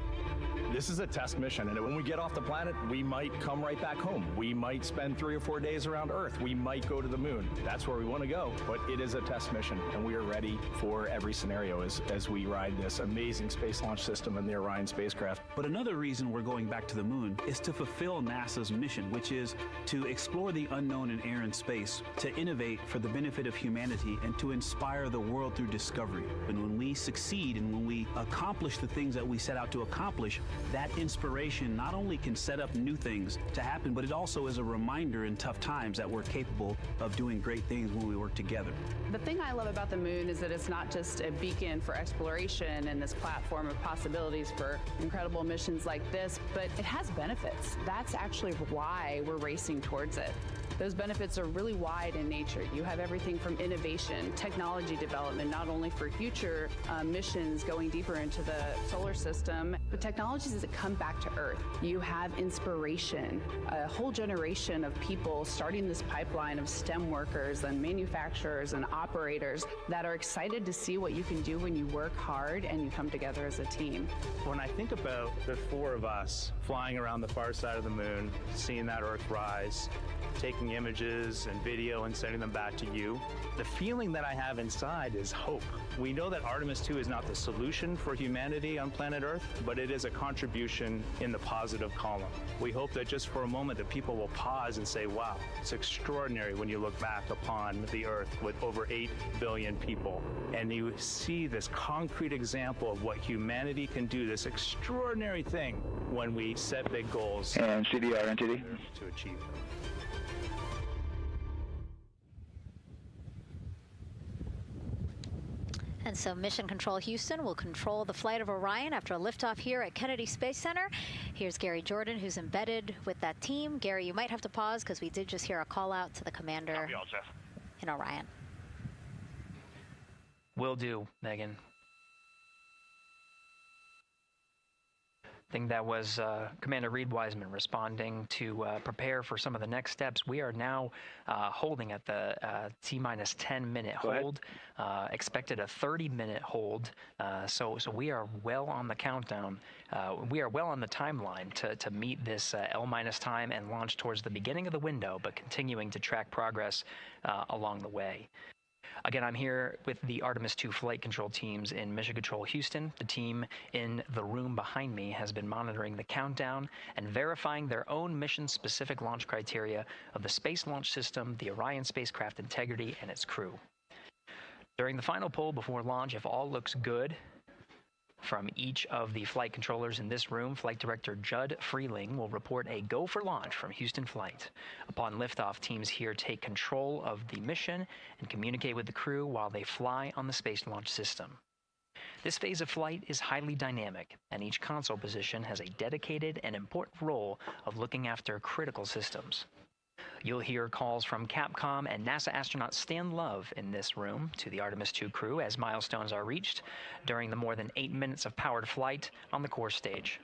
This is a test mission, and when we get off the planet, we might come right back home. We might spend 3 or 4 days around Earth. We might go to the moon. That's where we want to go, but it is a test mission, and we are ready for every scenario as we ride this amazing space launch system in the Orion spacecraft. But another reason we're going back to the moon is to fulfill NASA's mission, which is to explore the unknown in air and space, to innovate for the benefit of humanity, and to inspire the world through discovery. And when we succeed and when we accomplish the things that we set out to accomplish, that inspiration not only can set up new things to happen, but it also is a reminder in tough times that we're capable of doing great things when we work together. The thing I love about the moon is that it's not just a beacon for exploration and this platform of possibilities for incredible missions like this, but it has benefits. That's actually why we're racing towards it. Those benefits are really wide in nature. You have everything from innovation, technology development, not only for future missions going deeper into the solar system, but technologies that come back to Earth. You have inspiration, a whole generation of people starting this pipeline of STEM workers and manufacturers and operators that are excited to see what you can do when you work hard and you come together as a team. When I think about the 4 of us flying around the far side of the moon, seeing that Earth rise, taking images and video and sending them back to you. The feeling that I have inside is hope. We know that Artemis 2 is not the solution for humanity on planet Earth, but it is a contribution in the positive column. We hope that just for a moment that people will pause and say, wow, it's extraordinary when you look back upon the Earth with over 8 billion people, and you see this concrete example of what humanity can do, this extraordinary thing when we set big goals and CDR NTD to achieve them. And so Mission Control Houston will control the flight of Orion after a liftoff here at Kennedy Space Center. Here's Gary Jordan, who's embedded with that team. Gary, you might have to pause because we did just hear a call out to the commander in Orion. Will do, Megan. I think that was Commander Reed Wiseman responding to prepare for some of the next steps. We are now holding at the T-minus 10-minute hold. Expected a 30-minute hold. So we are well on the countdown. We are well on the timeline to meet this L-minus time and launch towards the beginning of the window, but continuing to track progress along the way. Again, I'm here with the Artemis 2 flight control teams in Mission Control Houston. The team in the room behind me has been monitoring the countdown and verifying their own mission-specific launch criteria of the Space Launch System, the Orion spacecraft integrity, and its crew. During the final poll before launch, if all looks good from each of the flight controllers in this room, Flight Director Judd Freeling will report a go for launch from Houston Flight. Upon liftoff, teams here take control of the mission and communicate with the crew while they fly on the Space Launch System. This phase of flight is highly dynamic, and each console position has a dedicated and important role of looking after critical systems. You'll hear calls from Capcom and NASA astronaut Stan Love in this room to the Artemis 2 crew as milestones are reached during the more than 8 minutes of powered flight on the core stage.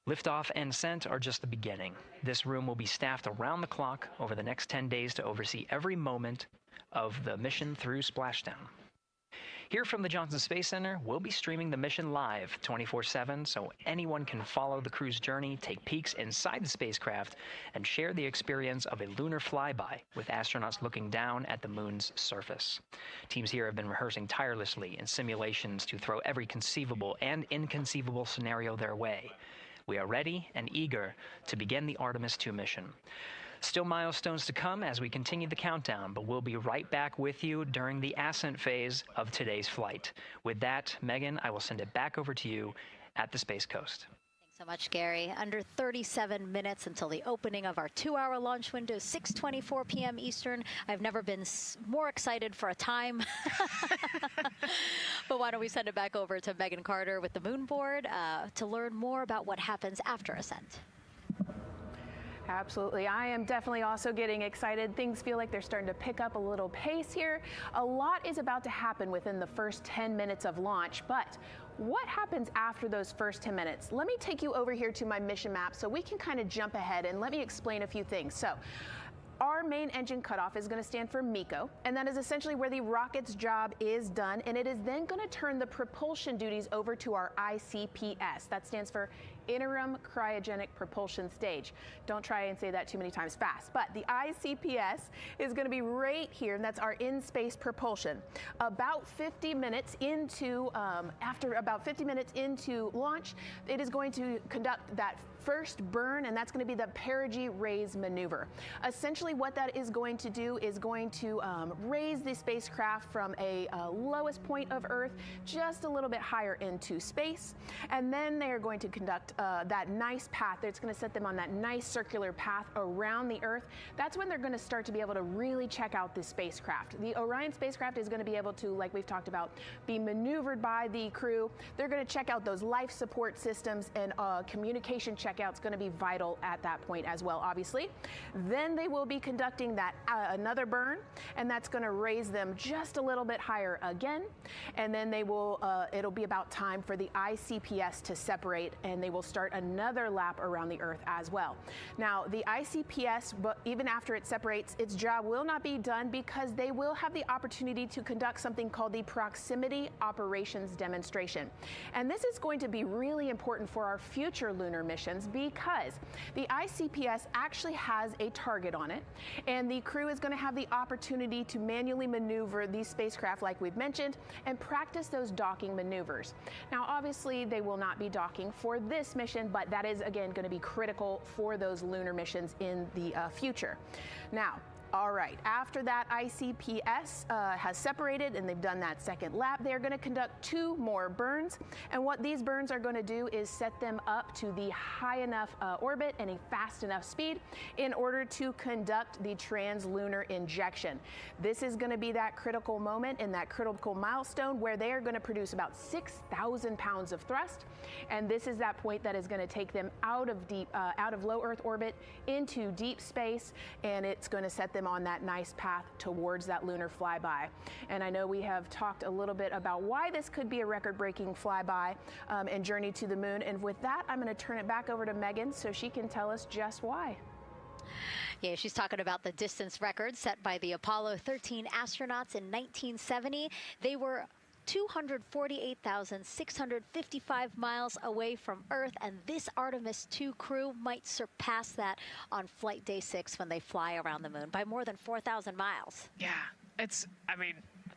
Liftoff and ascent are just the beginning. This room will be staffed around the clock over the next 10 days to oversee every moment of the mission through splashdown. Here from the Johnson Space Center, we'll be streaming the mission live 24/7 so anyone can follow the crew's journey, take peeks inside the spacecraft, and share the experience of a lunar flyby with astronauts looking down at the moon's surface. Teams here have been rehearsing tirelessly in simulations to throw every conceivable and inconceivable scenario their way. We are ready and eager to begin the Artemis 2 mission. Still milestones to come as we continue the countdown, but we'll be right back with you during the ascent phase of today's flight. With that, Megan, I will send it back over to you at the Space Coast. Thanks so much, Gary. Under 37 minutes until the opening of our 2-hour launch window, 6:24 p.m. Eastern. I've never been more excited for a time. But why don't we send it back over to Megan Carter with the moon board to learn more about what happens after ascent. Absolutely. I am definitely also getting excited. Things feel like they're starting to pick up a little pace here. A lot is about to happen within the first 10 minutes of launch, but what happens after those first 10 minutes? Let me take you over here to my mission map so we can kind of jump ahead and let me explain a few things. So, our main engine cutoff is going to stand for MECO, and that is essentially where the rocket's job is done, and it is then going to turn the propulsion duties over to our ICPS. That stands for Interim Cryogenic Propulsion Stage. Don't try and say that too many times fast, but the ICPS is going to be right here, and that's our in-space propulsion. About 50 minutes into, after about 50 minutes into launch, it is going to conduct that first burn, and that's going to be the perigee raise maneuver. Essentially what that is going to do is going to raise the spacecraft from a lowest point of Earth just a little bit higher into space, and then they are going to conduct that nice path that's going to set them on that nice circular path around the Earth. That's when they're going to start to be able to really check out the spacecraft. The Orion spacecraft is going to be able to, like we've talked about, be maneuvered by the crew. They're going to check out those life support systems, and communication checkout's going to be vital at that point as well, obviously. Then they will be conducting that another burn, and that's going to raise them just a little bit higher again. And then they will, it'll be about time for the ICPS to separate, and they will will start another lap around the Earth as well. Now, the ICPS, but even after it separates, its job will not be done because they will have the opportunity to conduct something called the Proximity Operations Demonstration. And this is going to be really important for our future lunar missions because the ICPS actually has a target on it, and the crew is going to have the opportunity to manually maneuver these spacecraft like we've mentioned and practice those docking maneuvers. Now, obviously, they will not be docking for this mission, but that is, again, going to be critical for those lunar missions in the future. Now, all right, after that ICPS has separated and they've done that second lap, they're going to conduct 2 more burns. And what these burns are going to do is set them up to the high enough orbit and a fast enough speed in order to conduct the translunar injection. This is going to be that critical moment and that critical milestone where they are going to produce about 6,000 pounds of thrust. And this is that point that is going to take them out of low Earth orbit into deep space, and it's going to set them on that nice path towards that lunar flyby. And I know we have talked a little bit about why this could be a record-breaking flyby and journey to the moon. And with that, I'm going to turn it back over to Megan so she can tell us just why. Yeah, she's talking about the distance record set by the Apollo 13 astronauts in 1970. They were 248,655 miles away from Earth, and this Artemis II crew might surpass that on flight day 6 when they fly around the moon by more than 4,000 miles. Yeah, it's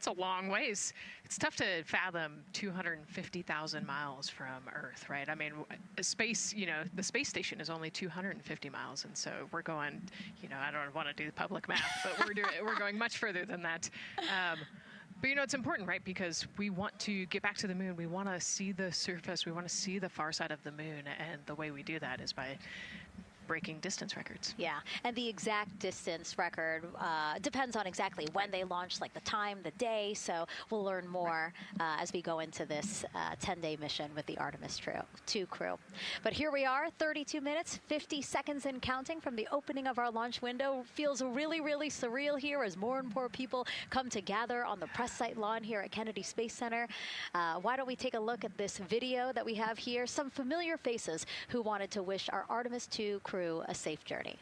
a long ways. It's tough to fathom 250,000 miles from Earth, right? I mean, space, the space station is only 250 miles, and so we're going, I don't want to do the public math, but we're going much further than that. But it's important, right? Because we want to get back to the moon. We want to see the surface. We want to see the far side of the moon. And the way we do that is by breaking distance records. Yeah, and the exact distance record depends on exactly when they launch, like the time, the day. So we'll learn more as we go into this 10-day mission with the Artemis II crew. But here we are, 32 minutes, 50 seconds and counting from the opening of our launch window. Feels really, really surreal here as more and more people come to gather on the press site lawn here at Kennedy Space Center. Why don't we take a look at this video that we have here? Some familiar faces who wanted to wish our Artemis II crew a safe journey.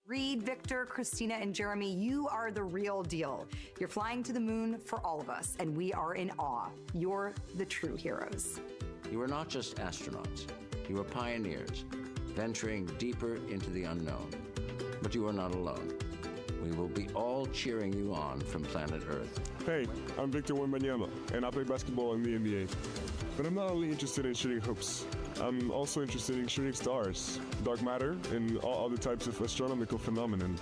Reed, Victor, Christina, and Jeremy, you are the real deal. You're flying to the moon for all of us, and we are in awe. You're the true heroes. You are not just astronauts. You are pioneers, venturing deeper into the unknown. But you are not alone. We will be all cheering you on from planet Earth. Hey, I'm Victor Wembanyama, and I play basketball in the NBA. But I'm not only interested in shooting hoops. I'm also interested in shooting stars, dark matter, and all other types of astronomical phenomenon.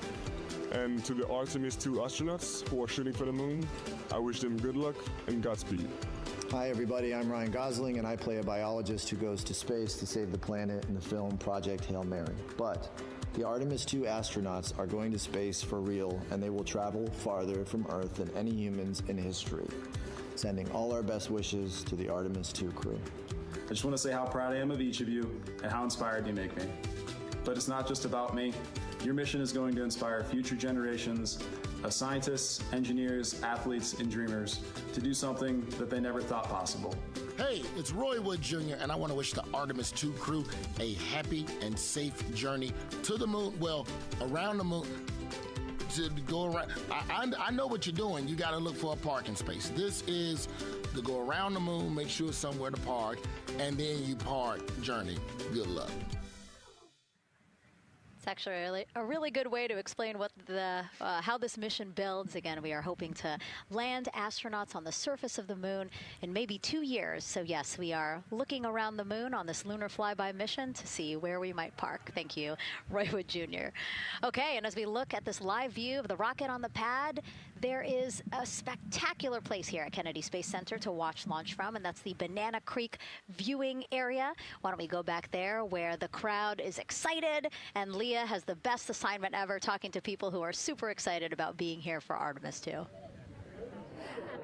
And to the Artemis II astronauts who are shooting for the moon, I wish them good luck and Godspeed. Hi everybody, I'm Ryan Gosling, and I play a biologist who goes to space to save the planet in the film Project Hail Mary. But the Artemis II astronauts are going to space for real, and they will travel farther from Earth than any humans in history. Sending all our best wishes to the Artemis II crew. I just want to say how proud I am of each of you and how inspired you make me. But it's not just about me. Your mission is going to inspire future generations of scientists, engineers, athletes, and dreamers to do something that they never thought possible. Hey, it's Roy Wood Jr., and I want to wish the Artemis II crew a happy and safe journey to the moon, well, around the moon. To go around. I know what you're doing. You got to look for a parking space. This is to go around the moon, make sure it's somewhere to park, and then you park journey. Good luck. It's actually a really good way to explain what how this mission builds. Again, we are hoping to land astronauts on the surface of the moon in maybe 2 years. So yes, we are looking around the moon on this lunar flyby mission to see where we might park. Thank you, Roy Wood Jr. Okay, and as we look at this live view of the rocket on the pad, there is a spectacular place here at Kennedy Space Center to watch launch from, and that's the Banana Creek viewing area. Why don't we go back there where the crowd is excited, and Leah has the best assignment ever talking to people who are super excited about being here for Artemis II.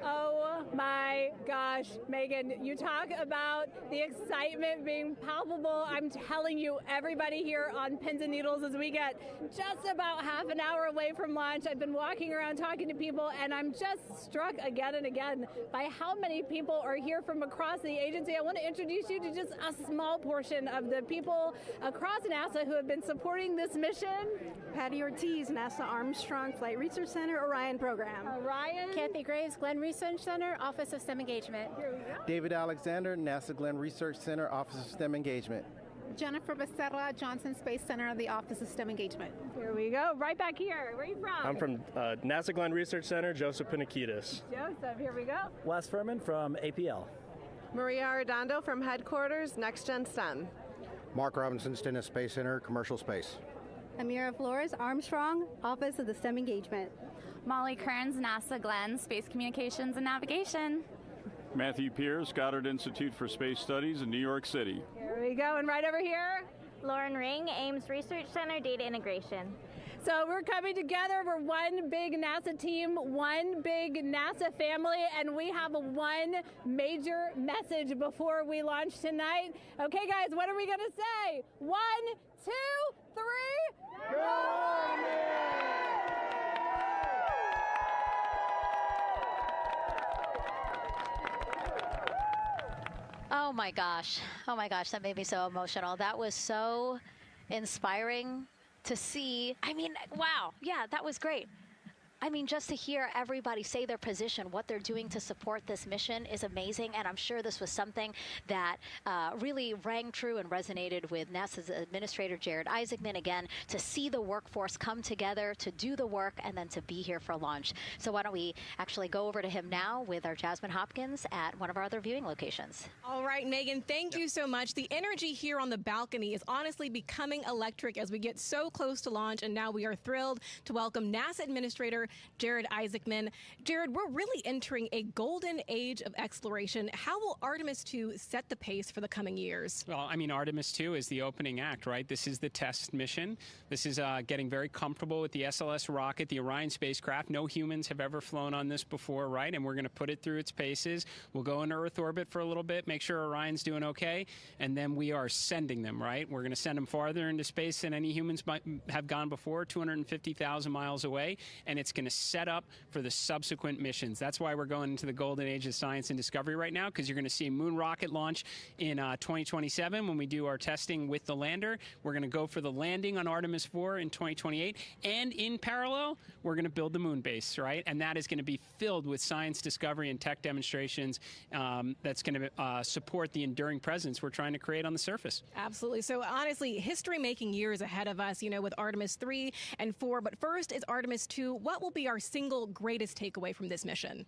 Oh my gosh, Megan, you talk about the excitement being palpable. I'm telling you, everybody here on pins and needles as we get just about half an hour away from launch. I've been walking around talking to people, and I'm just struck again and again by how many people are here from across the agency. I want to introduce you to just a small portion of the people across NASA who have been supporting this mission. Patty Ortiz, NASA Armstrong Flight Research Center, Orion Program. Orion. Kathy Graves, Glenn Research Center, Office of STEM Engagement. David Alexander, NASA Glenn Research Center, Office of STEM Engagement. Jennifer Becerra, Johnson Space Center, the Office of STEM Engagement. Here we go, right back here. Where are you from? I'm from NASA Glenn Research Center, Joseph Pinakitis. Joseph, here we go. Wes Furman from APL. Maria Arredondo from Headquarters, Next Gen STEM. Mark Robinson, Stennis Space Center, Commercial Space. Amira Flores, Armstrong, Office of the STEM Engagement. Molly Kearns, NASA Glenn, Space Communications and Navigation. Matthew Pierce, Goddard Institute for Space Studies in New York City. Here we go, and right over here. Lauren Ring, Ames Research Center, Data Integration. So we're coming together. We're one big NASA team, one big NASA family, and we have one major message before we launch tonight. Okay, guys, what are we going to say? 1, 2, 3. Go Army! Oh my gosh, that made me so emotional. That was so inspiring to see. I mean, wow, yeah, that was great. I mean, just to hear everybody say their position, what they're doing to support this mission is amazing. And I'm sure this was something that really rang true and resonated with NASA's Administrator Jared Isaacman, again, to see the workforce come together to do the work and then to be here for launch. So why don't we actually go over to him now with our Jasmine Hopkins at one of our other viewing locations. All right, Megan, thank you so much. The energy here on the balcony is honestly becoming electric as we get so close to launch, and now we are thrilled to welcome NASA Administrator Jared Isaacman. Jared, we're really entering a golden age of exploration. How will Artemis II set the pace for the coming years? Well, I mean, Artemis II is the opening act, right? This is the test mission. This is getting very comfortable with the SLS rocket, the Orion spacecraft. No humans have ever flown on this before, right? And we're going to put it through its paces. We'll go into Earth orbit for a little bit, make sure Orion's doing okay, and then we are sending them, right? We're going to send them farther into space than any humans might have gone before, 250,000 miles away, and it's going to set up for the subsequent missions. That's why we're going into the golden age of science and discovery right now, because you're going to see moon rocket launch in 2027 when we do our testing with the lander. We're going to go for the landing on Artemis IV in 2028, and in parallel, we're going to build the moon base, right? And that is going to be filled with science discovery and tech demonstrations that's going to support the enduring presence we're trying to create on the surface. Absolutely. So honestly, history-making years ahead of us, you know, with Artemis 3 and 4. But first is Artemis 2. What will be our single greatest takeaway from this mission?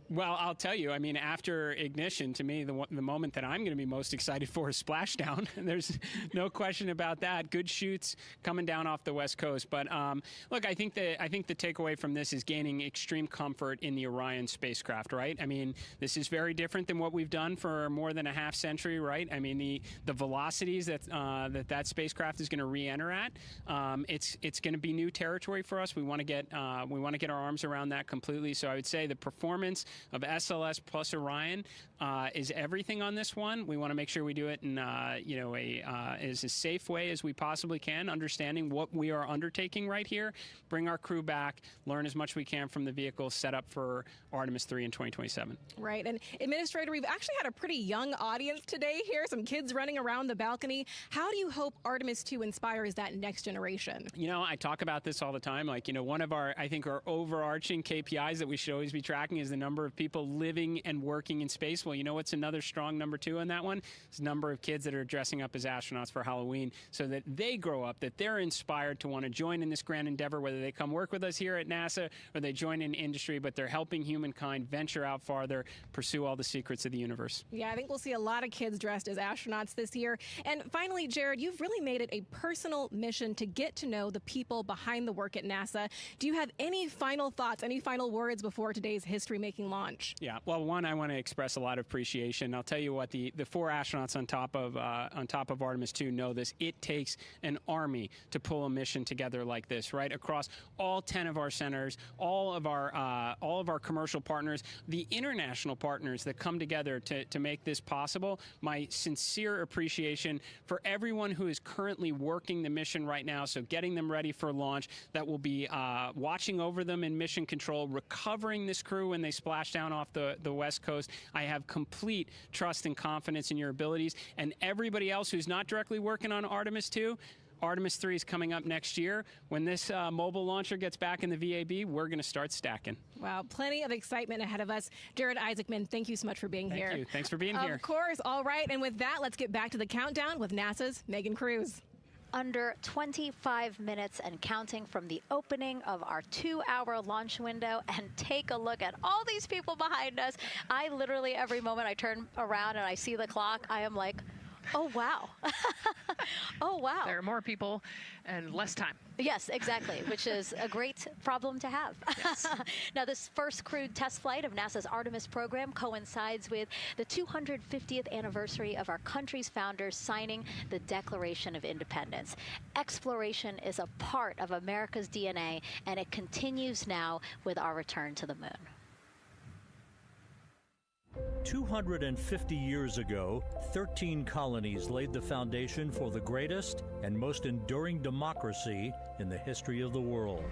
Well, I'll tell you, I mean, after ignition, to me, the moment that I'm going to be most excited for is splashdown. There's no question about that. Good shoots coming down off the West Coast. But look, I think the takeaway from this is gaining extreme comfort in the Orion spacecraft, right? I mean, this is very different than what we've done for more than a half century, right? I mean, the velocities that spacecraft is going to re-enter at, it's going to be new territory for us. We want to get our arms around that completely. So I would say the performance of SLS plus Orion is everything on this one. We want to make sure we do it in as a safe way as we possibly can, understanding what we are undertaking right here, bring our crew back, learn as much as we can from the vehicle, set up for Artemis 3 in 2027. Right. And Administrator, we've actually had a pretty young audience today here, some kids running around the balcony. How do you hope Artemis 2 inspires that next generation? You know, I talk about this all the time. Like, you know, one of our overarching KPIs that we should always be tracking is the number of people living and working in space. Well, you know what's another strong number 2 on that one? It's the number of kids that are dressing up as astronauts for Halloween, so that they grow up, that they're inspired to want to join in this grand endeavor, whether they come work with us here at NASA or they join in industry, but they're helping humankind venture out farther, pursue all the secrets of the universe. Yeah, I think we'll see a lot of kids dressed as astronauts this year. And finally, Jared, you've really made it a personal mission to get to know the people behind the work at NASA. Do you have any final thoughts, any final words before today's history-making launch launch. Yeah, well, one, I want to express a lot of appreciation. I'll tell you what, the 4 astronauts on top of Artemis 2 know this. It takes an army to pull a mission together like this, right? Across all 10 of our centers, all of our commercial partners, the international partners that come together to make this possible. My sincere appreciation for everyone who is currently working the mission right now, so getting them ready for launch, that will be watching over them in mission control, recovering this crew when they splash down off the West Coast. I have complete trust and confidence in your abilities. And everybody else who's not directly working on Artemis 2, Artemis 3 is coming up next year. When this mobile launcher gets back in the VAB, we're going to start stacking. Wow, plenty of excitement ahead of us. Jared Isaacman, thank you so much for being here. Thank you. Thanks for being here. Of course. All right. And with that, let's get back to the countdown with NASA's Megan Cruz. Under 25 minutes and counting from the opening of our 2-hour launch window. And take a look at all these people behind us. I literally, every moment I turn around and I see the clock, I am like, oh, wow. Oh, wow. There are more people and less time. Yes, exactly, which is a great problem to have. Yes. Now, this first crewed test flight of NASA's Artemis program coincides with the 250th anniversary of our country's founders signing the Declaration of Independence. Exploration is a part of America's DNA, and it continues now with our return to the moon. 250 years ago, 13 colonies laid the foundation for the greatest and most enduring democracy in the history of the world.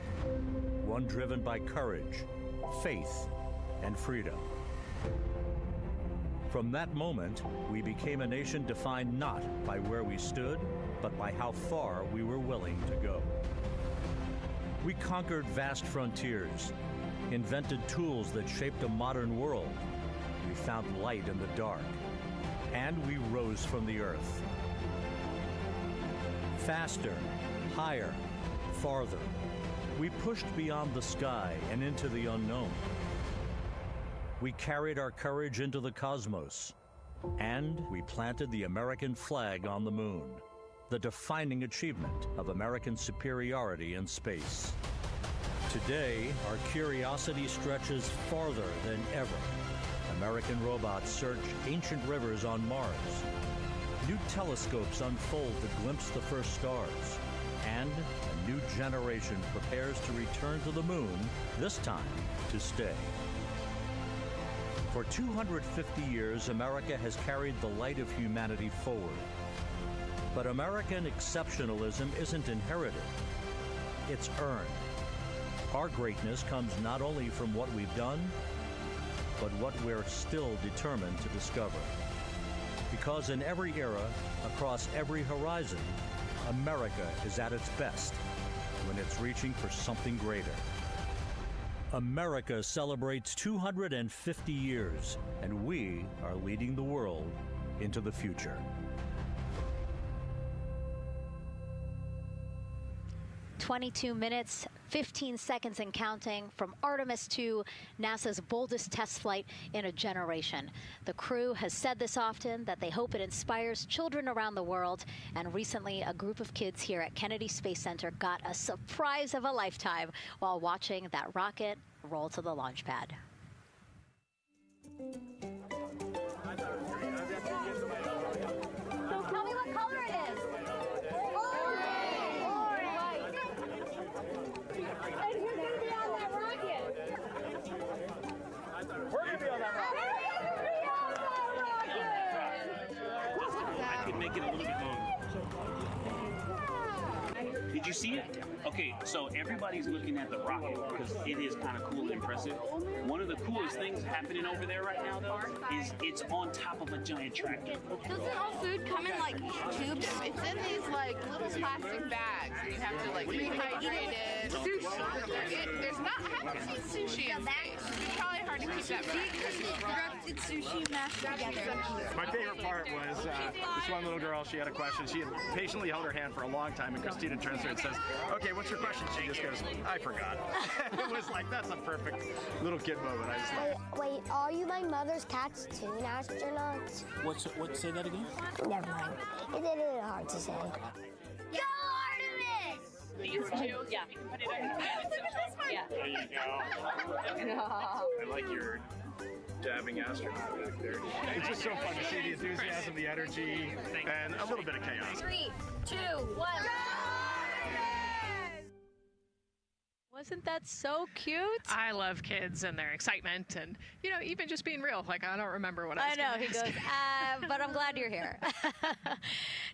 One driven by courage, faith, and freedom. From that moment, we became a nation defined not by where we stood, but by how far we were willing to go. We conquered vast frontiers, invented tools that shaped a modern world. We found light in the dark, and we rose from the earth. Faster, higher, farther. We pushed beyond the sky and into the unknown. We carried our courage into the cosmos, and we planted the American flag on the moon, the defining achievement of American superiority in space. Today, our curiosity stretches farther than ever. American robots search ancient rivers on Mars. New telescopes unfold to glimpse the first stars. And a new generation prepares to return to the moon, this time to stay. For 250 years, America has carried the light of humanity forward. But American exceptionalism isn't inherited, it's earned. Our greatness comes not only from what we've done, but what we're still determined to discover. Because in every era, across every horizon, America is at its best when it's reaching for something greater. America celebrates 250 years, and we are leading the world into the future. 22 minutes, 15 seconds and counting from Artemis 2, NASA's boldest test flight in a generation. The crew has said this often, that they hope it inspires children around the world. And recently, a group of kids here at Kennedy Space Center got a surprise of a lifetime while watching that rocket roll to the launch pad. So tell me what color it is. We're going to be on that rocket. I could make it a little bit longer. Did you see it? Okay, so everybody's looking at the rocket because it is kind of cool and impressive. One of the coolest things happening over there right now, though, is it's on top of a giant tractor. Doesn't all food come in like tubes? It's in these like little plastic bags. You have to like rehydrate it. Sushi. There's not. I haven't seen sushi in space. It's probably hard to keep that back. Sushi mashed together. My favorite part was this one little girl, she had a question. She had patiently held her hand for a long time, and Christina turns to her and says, okay, what's your question? She just goes, I forgot. It was like, that's a perfect little kid moment. I just love. Wait, are you my mother's cartoon astronauts? What? Say that again? Never mind. It's a little hard to say. Go Artemis! These two? Yeah. Yeah. There you go. I like your dabbing astronaut back there. It's just so fun to see the enthusiasm, the energy, and a little bit of chaos. 3, 2, 1. Wasn't that so cute? I love kids and their excitement and, you know, even just being real. Like, I don't remember what I was I know, gonna he ask. goes, but I'm glad you're here.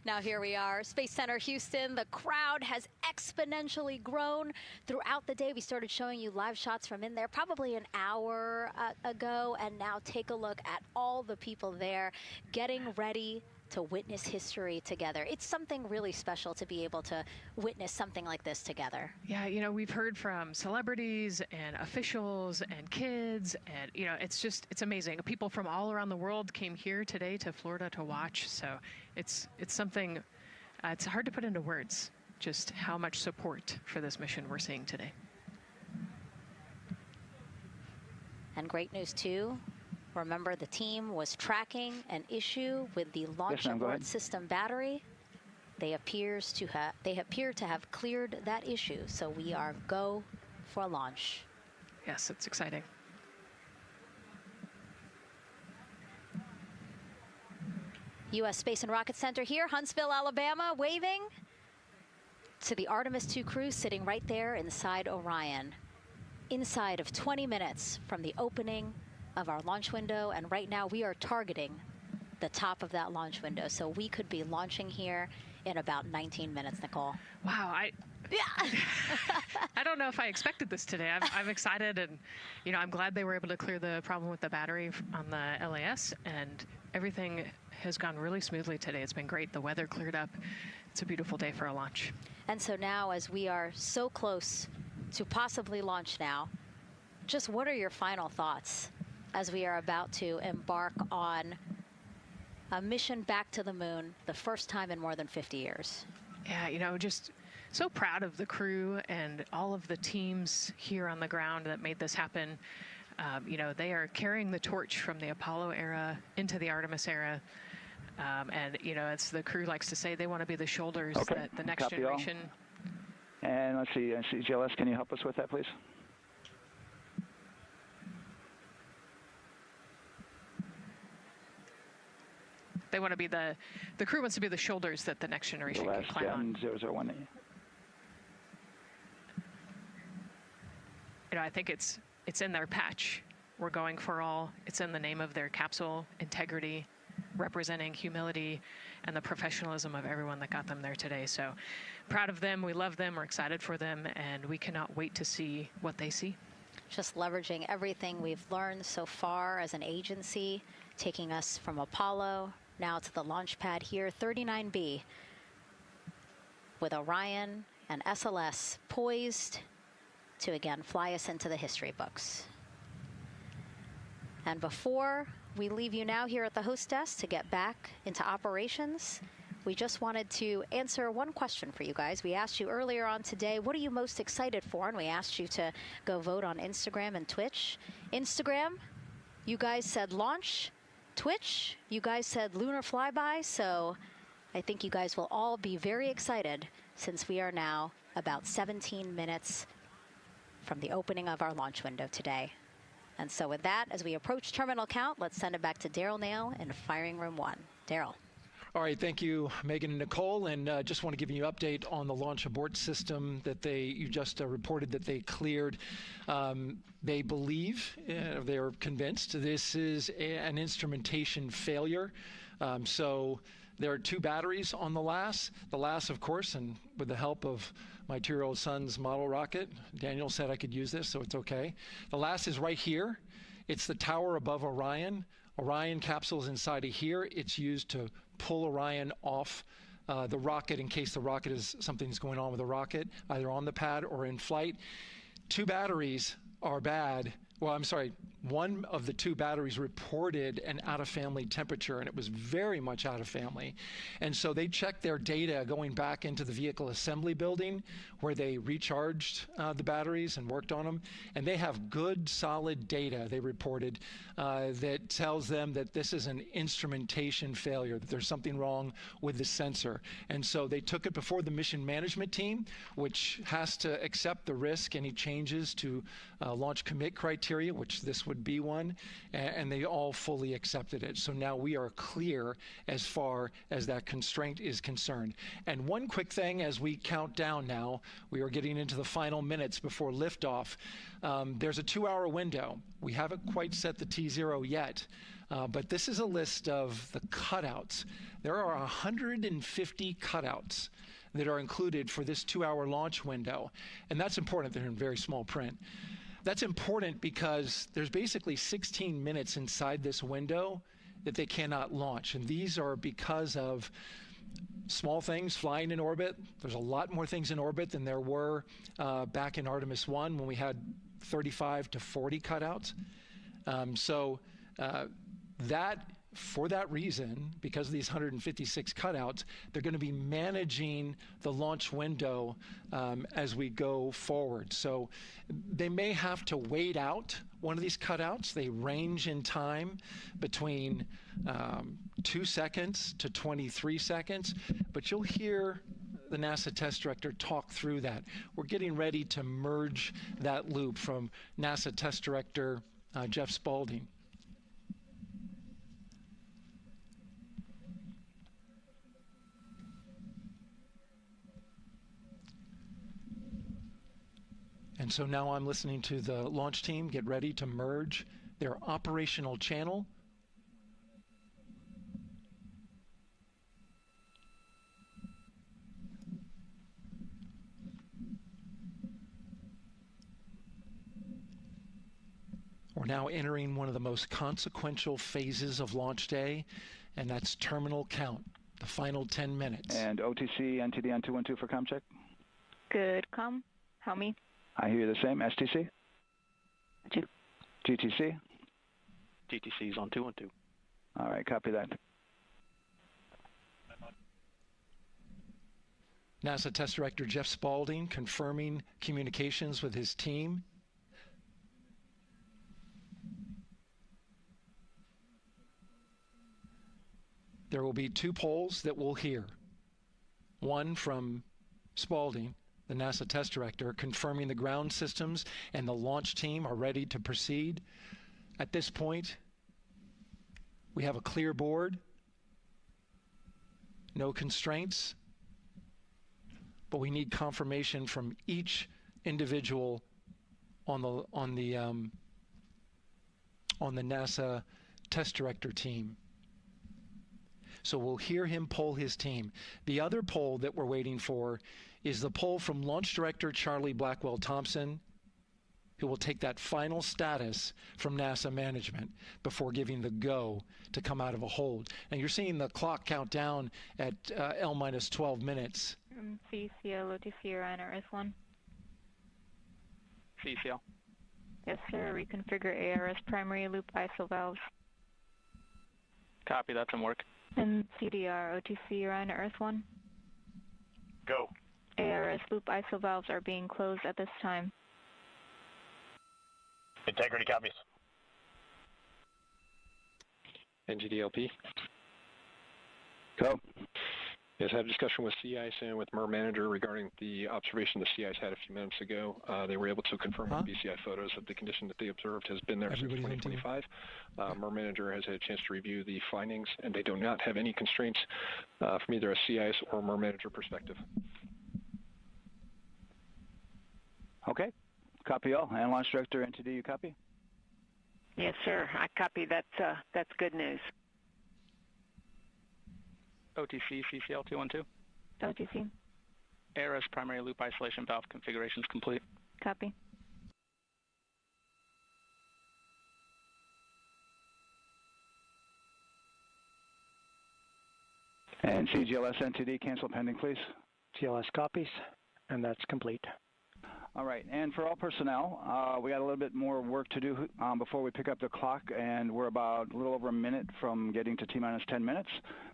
Now here we are, Space Center Houston. The crowd has exponentially grown throughout the day. We started showing you live shots from in there probably an hour ago, and now take a look at all the people there getting ready to witness history together. It's something really special to be able to witness something like this together. Yeah, you know, we've heard from celebrities and officials and kids, and, you know, it's amazing. People from all around the world came here today to Florida to watch, so it's something, it's hard to put into words, just how much support for this mission we're seeing today. And great news, too. Remember, the team was tracking an issue with the launch abort system battery. They appear to have cleared that issue, so we are go for launch. Yes, it's exciting. U.S. Space and Rocket Center here, Huntsville, Alabama, waving to the Artemis II crew sitting right there inside Orion. Inside of 20 minutes from the opening of our launch window, and right now we are targeting the top of that launch window, so we could be launching here in about 19 minutes, Nicole. Wow, I don't know if I expected this today. I'm excited, and, you know, I'm glad they were able to clear the problem with the battery on the LAS, and everything has gone really smoothly today. It's been great. The weather cleared up. It's a beautiful day for a launch. And so now, as we are so close to possibly launch now, just what are your final thoughts as we are about to embark on a mission back to the moon, the first time in more than 50 years? Yeah, you know, just so proud of the crew and all of the teams here on the ground that made this happen. You know, they are carrying the torch from the Apollo era into the Artemis era. And, you know, as the crew likes to say, they want to be the shoulders that the next generation. And let's see, GLS, can you help us with that, please? They want to be the crew wants to be the shoulders that the next generation can climb on. 001. You know, I think it's in their patch. We're going for all. It's in the name of their capsule, integrity, representing humility and the professionalism of everyone that got them there today. So proud of them. We love them. We're excited for them, and we cannot wait to see what they see. Just leveraging everything we've learned so far as an agency, taking us from Apollo now to the launch pad here, 39B, with Orion and SLS poised to again fly us into the history books. And before we leave you now here at the host desk to get back into operations, we just wanted to answer one question for you guys. We asked you earlier on today, what are you most excited for? And we asked you to go vote on Instagram and Twitch. Instagram, you guys said launch. Twitch, you guys said lunar flyby. So I think you guys will all be very excited since we are now about 17 minutes from the opening of our launch window today. And so with that, as we approach terminal count, let's send it back to Daryl Nail in Firing Room 1. Daryl. All right, thank you, Megan and Nicole, and just want to give you an update on the launch abort system that you just reported that they cleared. They believe, they're convinced, this is an instrumentation failure. So there are 2 batteries on the LAS. The LAS, of course, and with the help of my 2-year-old son's model rocket, Daniel said I could use this, so it's okay. The LAS is right here. It's the tower above Orion. Orion capsule is inside of here. It's used to pull Orion off the rocket in case the rocket is something's going on with the rocket, either on the pad or in flight. 2 batteries are bad. Well, I'm sorry, one of the 2 batteries reported an out-of-family temperature, and it was very much out of family. And so they checked their data going back into the vehicle assembly building where they recharged the batteries and worked on them. And they have good, solid data, they reported, that tells them that this is an instrumentation failure, that there's something wrong with the sensor. And so they took it before the mission management team, which has to accept the risk, any changes to launch commit criteria, which this would be one, and they all fully accepted it. So now we are clear as far as that constraint is concerned. And one quick thing as we count down now, we are getting into the final minutes before liftoff. There's a 2-hour window. We haven't quite set the T0 yet, but this is a list of the cutouts. There are 150 cutouts that are included for this 2-hour launch window. And that's important. They're in very small print. That's important because there's basically 16 minutes inside this window that they cannot launch. And these are because of small things flying in orbit. There's a lot more things in orbit than there were back in Artemis 1 when we had 35 to 40 cutouts. For that reason, because of these 156 cutouts, they're going to be managing the launch window as we go forward. So they may have to wait out one of these cutouts. They range in time between 2 seconds to 23 seconds, but you'll hear the NASA test director talk through that. We're getting ready to merge that loop from NASA test director Jeff Spaulding. And so now I'm listening to the launch team get ready to merge their operational channel. We're now entering one of the most consequential phases of launch day, and that's terminal count, the final 10 minutes. And OTC, NTD on 212 for comm check. Good comm. How me? I hear you the same. STC? 2. GTC? GTC is on 212. All right, copy that. NASA Test Director Jeff Spaulding confirming communications with his team. There will be 2 polls that we'll hear. One from Spaulding, the NASA Test Director, confirming the ground systems and the launch team are ready to proceed. At this point, we have a clear board, no constraints, but we need confirmation from each individual on the NASA Test Director team. So we'll hear him poll his team. The other poll that we're waiting for is the poll from Launch Director Charlie Blackwell Thompson, who will take that final status from NASA management before giving the go to come out of a hold. And you're seeing the clock count down at L-12 minutes. CCL, OTC, Orion, RS1. CCL. Yes, sir. Reconfigure ARS primary loop ISO valves. Copy, that's in work. And CDR, OTC, Orion, RS1. Go. ARS loop ISO valves are being closed at this time. Integrity copies. NGDLP. Go. Yes, I had a discussion with Sea Ice and with MER Manager regarding the observation the Sea Ice had a few minutes ago. They were able to confirm with BCI photos that the condition that they observed has been there since 2025. MER Manager has had a chance to review the findings, and they do not have any constraints from either a Sea Ice or MER Manager perspective. Okay. Copy all. And Launch Director NTD, you copy? Yes, sir. I copy. That's good news. OTC, CCL 212. OTC. ARS primary loop isolation valve configuration is complete. Copy. And CGLS NTD, cancel pending, please. GLS copies, and that's complete. All right, and for all personnel, we got a little bit more work to do before we pick up the clock, and we're about a little over a minute from getting to T-minus 10 minutes,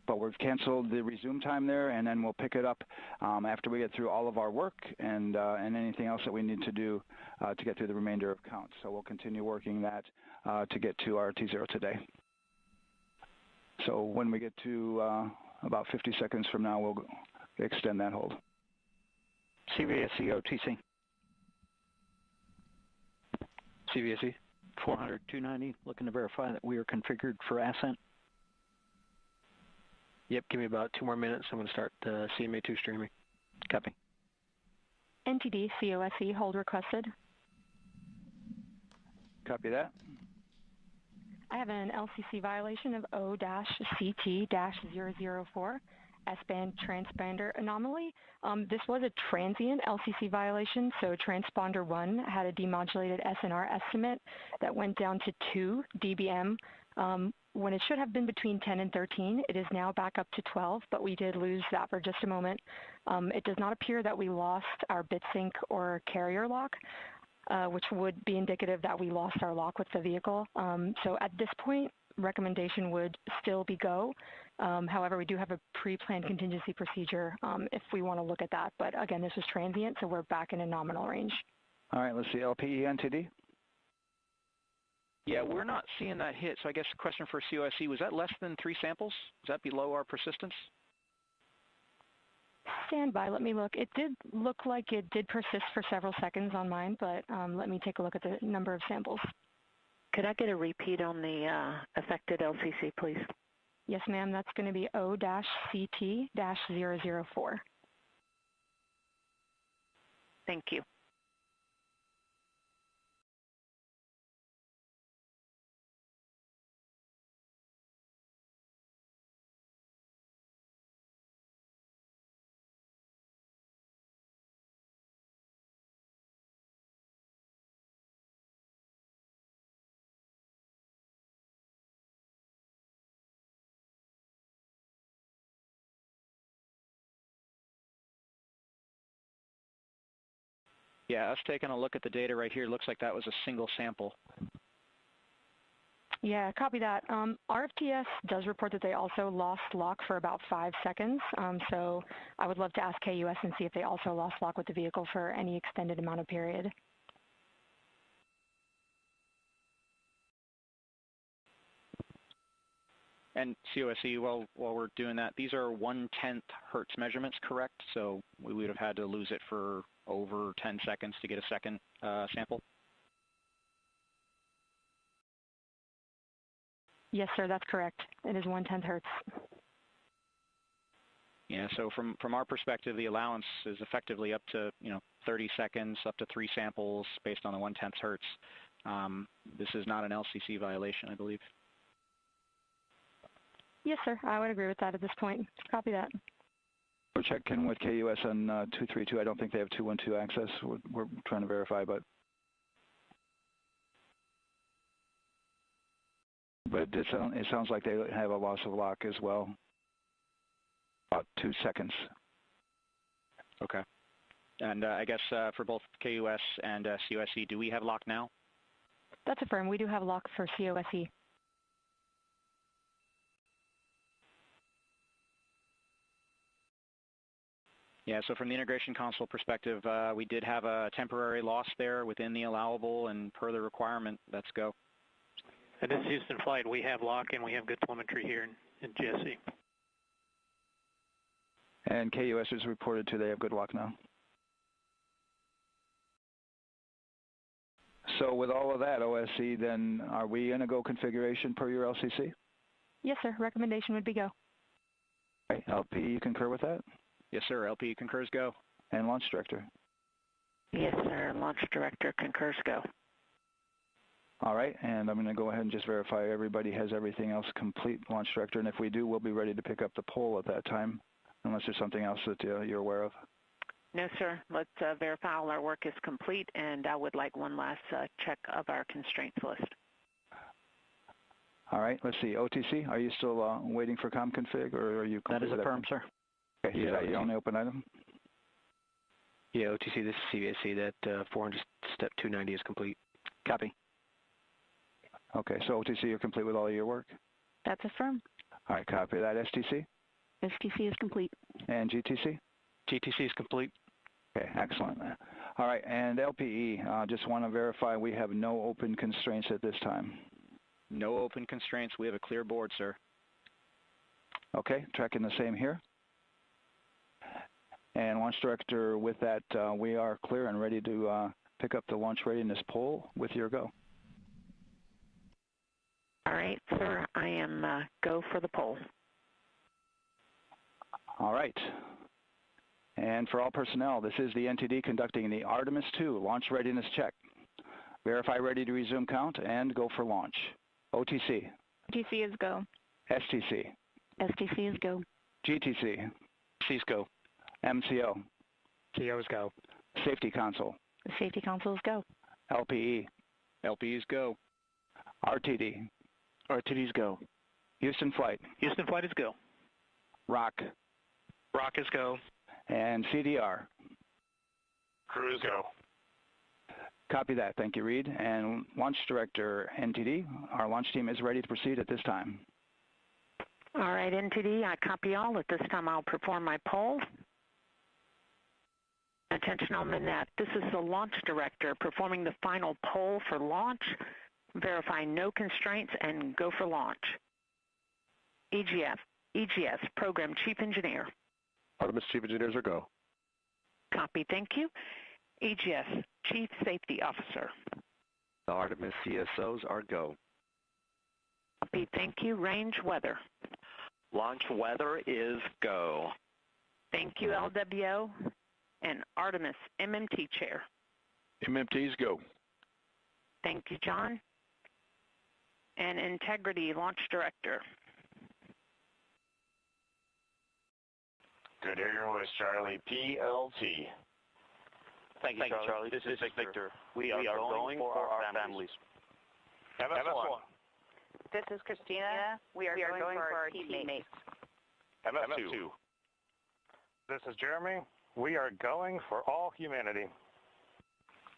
but we've canceled the resume time there, and then we'll pick it up after we get through all of our work and anything else that we need to do to get through the remainder of count. So we'll continue working that to get to our T0 today. So when we get to about 50 seconds from now, we'll extend that hold. CVSE OTC. CVSE. 400, 290, looking to verify that we are configured for ascent. Yep, give me about 2 more minutes. I'm going to start CMA2 streaming. Copy. NTD COSE hold requested. Copy that. I have an LCC violation of O-CT-004, S-band transponder anomaly. This was a transient LCC violation, so transponder 1 had a demodulated SNR estimate that went down to 2 dBm. When it should have been between 10 and 13, it is now back up to 12, but we did lose that for just a moment. It does not appear that we lost our bit sync or carrier lock, which would be indicative that we lost our lock with the vehicle. So at this point, recommendation would still be go. However, we do have a pre-planned contingency procedure if we want to look at that. But again, this was transient, so we're back in a nominal range. All right, let's see, LPE NTD. Yeah, we're not seeing that hit, so I guess the question for COSE, was that less than 3 samples? Is that below our persistence? Stand by, let me look. It did look like it did persist for several seconds on mine, but let me take a look at the number of samples. Could I get a repeat on the affected LCC, please? Yes, ma'am, that's going to be O-CT-004. Thank you. Yeah, us taking a look at the data right here, looks like that was a single sample. Yeah, copy that. RFTS does report that they also lost lock for about 5 seconds. So I would love to ask KUS and see if they also lost lock with the vehicle for any extended amount of period. And COSE, while we're doing that, these are 1/10 hertz measurements, correct? So we would have had to lose it for over 10 seconds to get a second sample? Yes, sir, that's correct. It is 1/10 hertz. Yeah, so from our perspective, the allowance is effectively up to 30 seconds, up to 3 samples based on the 1/10 hertz. This is not an LCC violation, I believe. Yes, sir, I would agree with that at this point. Copy that. We're checking with KUS on 232. I don't think they have 212 access. We're trying to verify, but it sounds like they have a loss of lock as well. About 2 seconds. Okay. And I guess for both KUS and COSE, do we have lock now? That's affirmed. We do have lock for COSE. Yeah, so from the integration console perspective, we did have a temporary loss there within the allowable, and per the requirement, let's go. And this is Houston Flight. We have lock and we have good telemetry here in GSE. And KUS is reported to they have good lock now. So with all of that, OSC, then are we in a go configuration per your LCC? Yes, sir. Recommendation would be go. Right. LP, you concur with that? Yes, sir. LP concurs go. And Launch Director? Yes, sir. Launch Director concurs go. All right, and I'm going to go ahead and just verify everybody has everything else complete, Launch Director, and if we do, we'll be ready to pick up the poll at that time, unless there's something else that you're aware of. No, sir. Let's verify all our work is complete, and I would like one last check of our constraints list. All right, let's see. OTC, are you still waiting for ComConfig, or are you? That is affirmed, sir. Okay, yeah, is that your only open item? Yeah, OTC, this is CVSC. That 400 step 290 is complete. Copy. Okay, so OTC, you're complete with all of your work? That's affirmed. All right, copy that. STC? STC is complete. And GTC? GTC is complete. Okay, excellent. All right, and LPE, just want to verify we have no open constraints at this time. No open constraints. We have a clear board, sir. Okay, tracking the same here. And Launch Director, with that, we are clear and ready to pick up the launch readiness poll with your go. right, sir. I am go for the poll. All right. And for all personnel, this is the NTD conducting the Artemis II launch readiness check. Verify ready to resume count and go for launch. OTC. OTC is go. STC. STC is go. GTC. C's go. MCO. CO's go. Safety console. Safety console is go. LPE. LPE's go. RTD. RTD's go. Houston flight. Houston flight is go. ROC. ROC is go. And CDR. Crew is go. Copy that. Thank you, Reed. And Launch Director NTD, our launch team is ready to proceed at this time. All right, NTD, I copy all. At this time, I'll perform my poll. Attention on the net. This is the Launch Director performing the final poll for launch. Verify no constraints and go for launch. EGS, Program Chief Engineer. Artemis Chief Engineers are go. Copy, thank you. EGS, Chief Safety Officer. The Artemis CSOs are go. Copy, thank you. Range Weather. Launch weather is go. Thank you, LWO. And Artemis MMT Chair. MMT's go. Thank you, John. And Integrity Launch Director. Good Air Voice, Charlie, PLT. Thank you, Charlie. This is Victor. We are going for our families. MS1. This is Christina. We are going for our teammates. MS2. This is Jeremy. We are going for all humanity.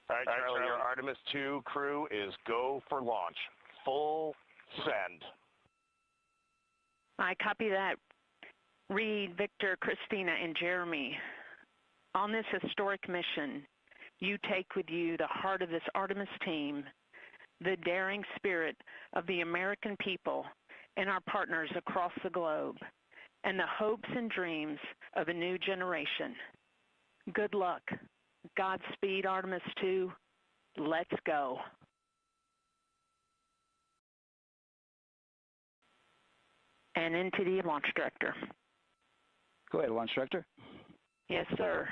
All right, Charlie, your Artemis II crew is go for launch. Full send. I copy that. Reed, Victor, Christina, and Jeremy. On this historic mission, you take with you the heart of this Artemis team, the daring spirit of the American people and our partners across the globe, and the hopes and dreams of a new generation. Good luck. Godspeed, Artemis II. Let's go. And NTD Launch Director. Go ahead, Launch Director. Yes, sir.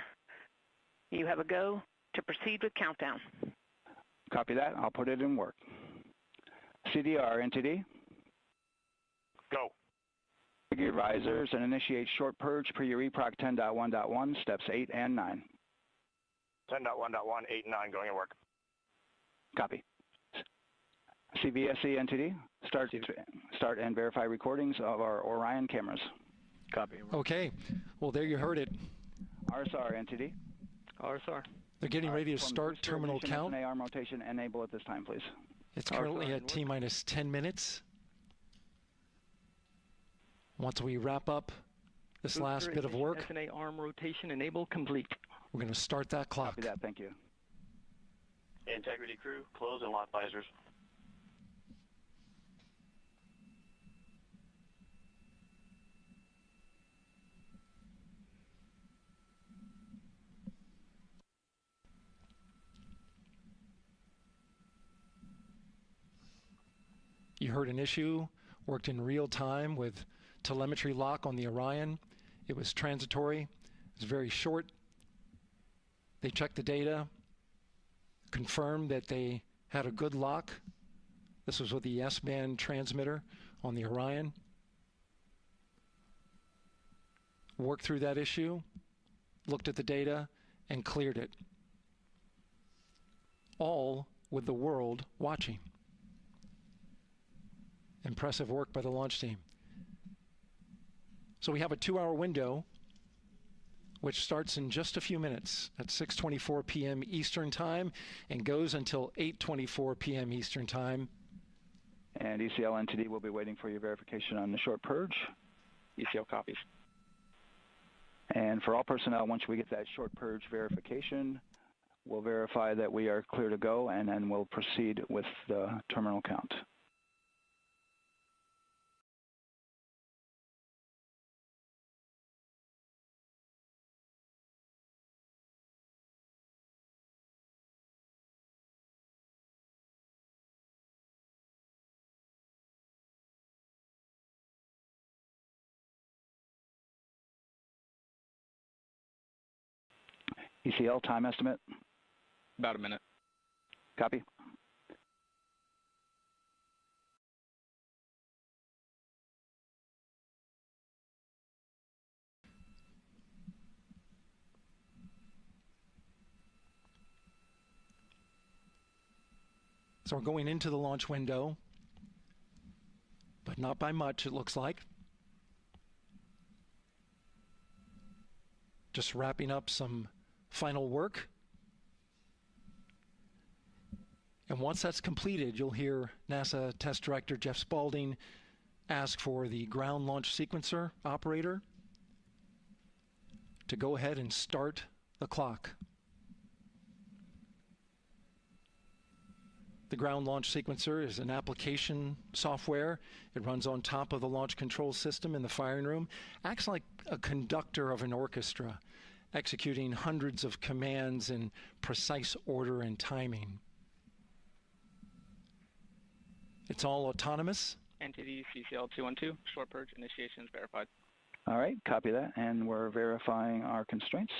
You have a go to proceed with countdown. Copy that. I'll put it in work. CDR, NTD. Go. Figure risers and initiate short purge per your EPROC 10.1.1, steps 8 and 9. 10.1.1, 8 and 9 going to work. Copy. CVSE, NTD. Start and verify recordings of our Orion cameras. Copy. Okay. Well, there you heard it. RSR, NTD. RSR. They're getting ready to start terminal count. arm rotation enable at this time, please. It's currently at T-minus 10 minutes. Once we wrap up this last bit of work, SNA arm rotation enable complete. we're going to start that clock. Copy that. Thank you. Integrity crew, close and lock visors. You heard an issue, worked in real time with telemetry lock on the Orion. It was transitory. It was very short. They checked the data, confirmed that they had a good lock. This was with the S-band transmitter on the Orion. Worked through that issue, looked at the data, and cleared it. All with the world watching. Impressive work by the launch team. So we have a 2-hour window, which starts in just a few minutes at 6:24 p.m. Eastern Time and goes until 8:24 p.m. Eastern Time. And ECL NTD will be waiting for your verification on the short purge. ECL copies. And for all personnel, once we get that short purge verification, we'll verify that we are clear to go, and then we'll proceed with the terminal count. ECL time estimate? About a minute. Copy. So we're going into the launch window, but not by much, it looks like. Just wrapping up some final work. And once that's completed, you'll hear NASA Test Director Jeff Spaulding ask for the ground launch sequencer operator to go ahead and start the clock. The ground launch sequencer is an application software. It runs on top of the launch control system in the firing room, acts like a conductor of an orchestra, executing hundreds of commands in precise order and timing. It's all autonomous. Entity CCL 212, short purge initiations verified. All right, copy that, and we're verifying our constraints.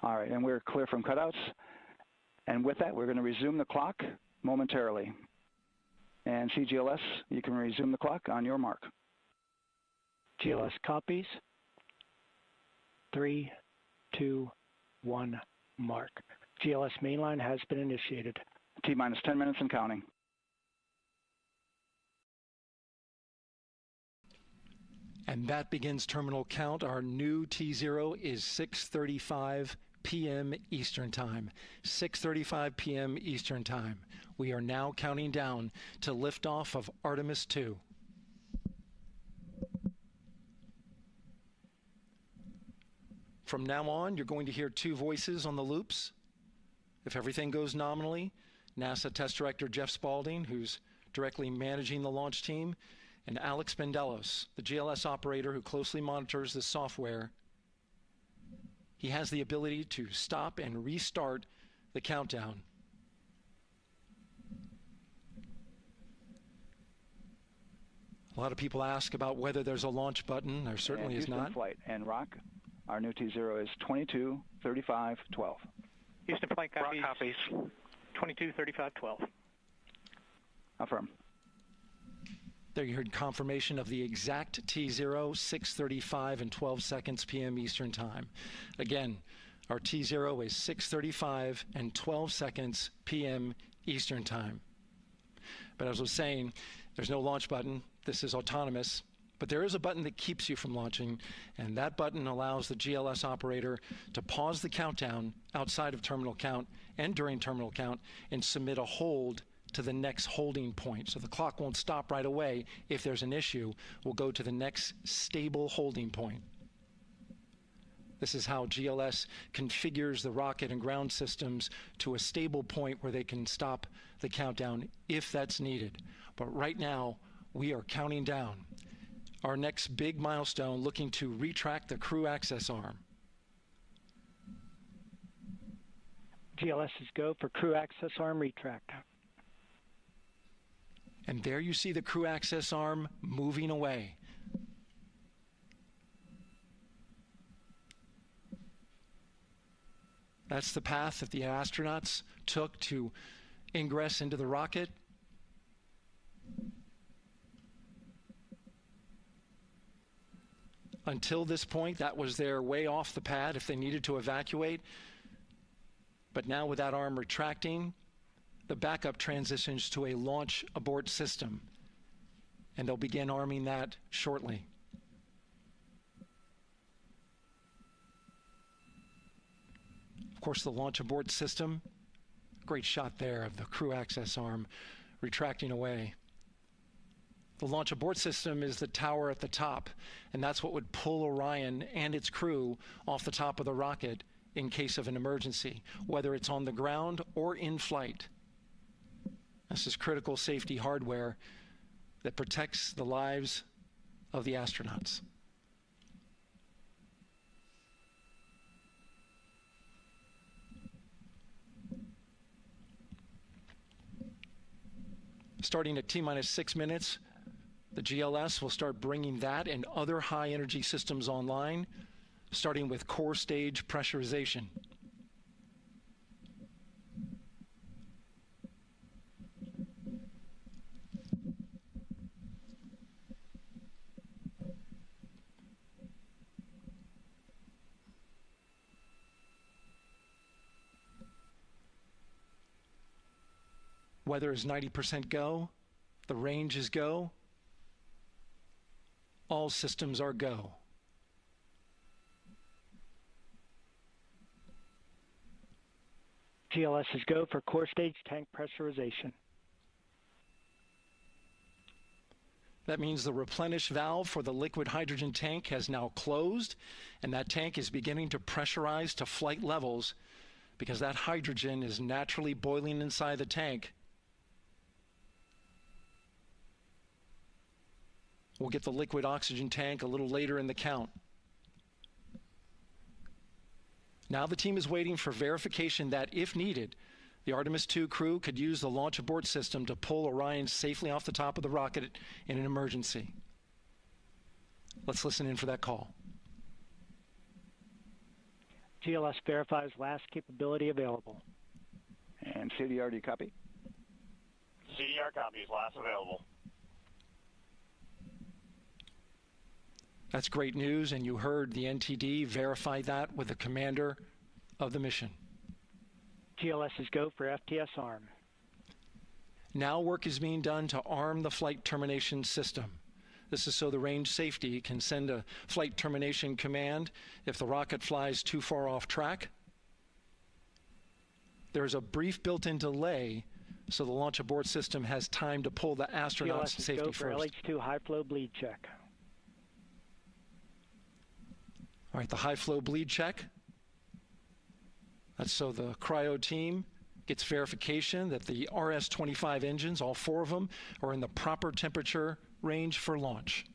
All right, and we're clear from cutouts. And with that, we're going to resume the clock momentarily. And CGLS, you can resume the clock on your mark. GLS copies. 3, 2, 1, mark. GLS mainline has been initiated. T-minus 10 minutes and counting. And that begins terminal count. Our new T0 is 6:35 p.m. Eastern Time. 6:35 p.m. Eastern Time. We are now counting down to liftoff of Artemis II. From now on, you're going to hear two voices on the loops. If everything goes nominally, NASA Test Director Jeff Spaulding, who's directly managing the launch team, and Alex Bendelos, the GLS operator who closely monitors the software. He has the ability to stop and restart the countdown. A lot of people ask about whether there's a launch button. There certainly is not. Flight and Rock, our new T0 is 22:35:12. Houston flight copies. Rock copies. 22:35:12. Affirm. There you heard confirmation of the exact T0, 6:35 and 12 seconds p.m. Eastern Time. Again, our T0 is 6:35 and 12 seconds p.m. Eastern Time. But as I was saying, there's no launch button. This is autonomous. But there is a button that keeps you from launching, and that button allows the GLS operator to pause the countdown outside of terminal count and during terminal count and submit a hold to the next holding point. So the clock won't stop right away. If there's an issue, we'll go to the next stable holding point. This is how GLS configures the rocket and ground systems to a stable point where they can stop the countdown if that's needed. But right now, we are counting down. Our next big milestone, looking to retract the crew access arm. GLS is go for crew access arm retract. And there you see the crew access arm moving away. That's the path that the astronauts took to ingress into the rocket. Until this point, that was their way off the pad if they needed to evacuate. But now with that arm retracting, the backup transitions to a launch abort system, and they'll begin arming that shortly. Of course, the launch abort system, great shot there of the crew access arm retracting away. The launch abort system is the tower at the top, and that's what would pull Orion and its crew off the top of the rocket in case of an emergency, whether it's on the ground or in flight. This is critical safety hardware that protects the lives of the astronauts. Starting at T-minus 6 minutes, the GLS will start bringing that and other high-energy systems online, starting with core stage pressurization. Weather is 90% go. The range is go. All systems are go. GLS is go for core stage tank pressurization. That means the replenish valve for the liquid hydrogen tank has now closed, and that tank is beginning to pressurize to flight levels because that hydrogen is naturally boiling inside the tank. We'll get the liquid oxygen tank a little later in the count. Now the team is waiting for verification that, if needed, the Artemis II crew could use the launch abort system to pull Orion safely off the top of the rocket in an emergency. Let's listen in for that call. GLS verifies last capability available. And CDR, do you copy? CDR copies, last available. That's great news, and you heard the NTD verify that with the commander of the mission. GLS is go for FTS arm. Now work is being done to arm the flight termination system. This is so the range safety can send a flight termination command if the rocket flies too far off track. There's a brief built-in delay, so the launch abort system has time to pull the astronauts to safety first. GLS is go for LH2 high flow bleed check. All right, the high flow bleed check. That's so the cryo team gets verification that the RS-25 engines, all 4 of them, are in the proper temperature range for launch.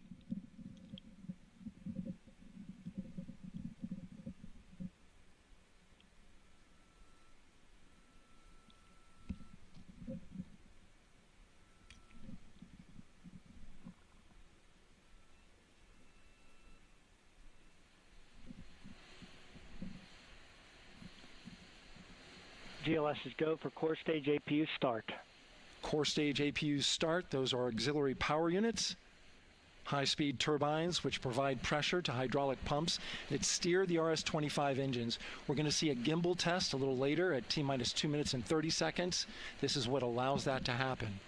GLS is go for core stage APU start. Core stage APUs start. Those are auxiliary power units, high-speed turbines which provide pressure to hydraulic pumps that steer the RS-25 engines. We're going to see a gimbal test a little later at T-minus 2 minutes and 30 seconds. This is what allows that to happen.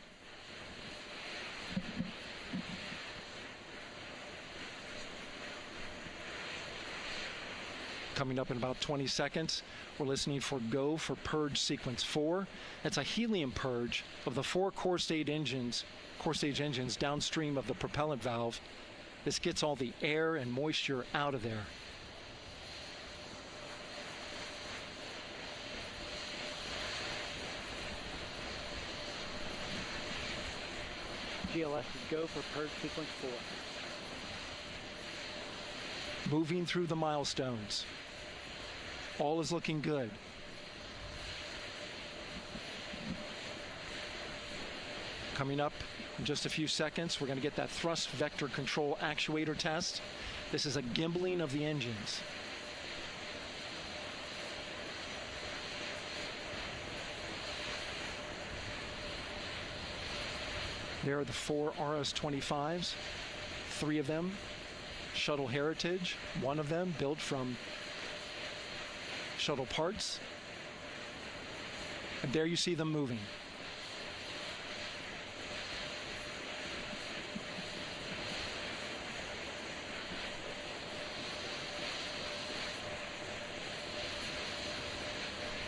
Coming up in about 20 seconds, we're listening for go for purge sequence 4. That's a helium purge of the 4 core stage engines downstream of the propellant valve. This gets all the air and moisture out of there. GLS is go for purge sequence 4. Moving through the milestones. All is looking good. Coming up in just a few seconds, we're going to get that thrust vector control actuator test. This is a gimbaling of the engines. There are the 4 RS-25s, 3 of them Shuttle Heritage, 1 of them built from shuttle parts. And there you see them moving.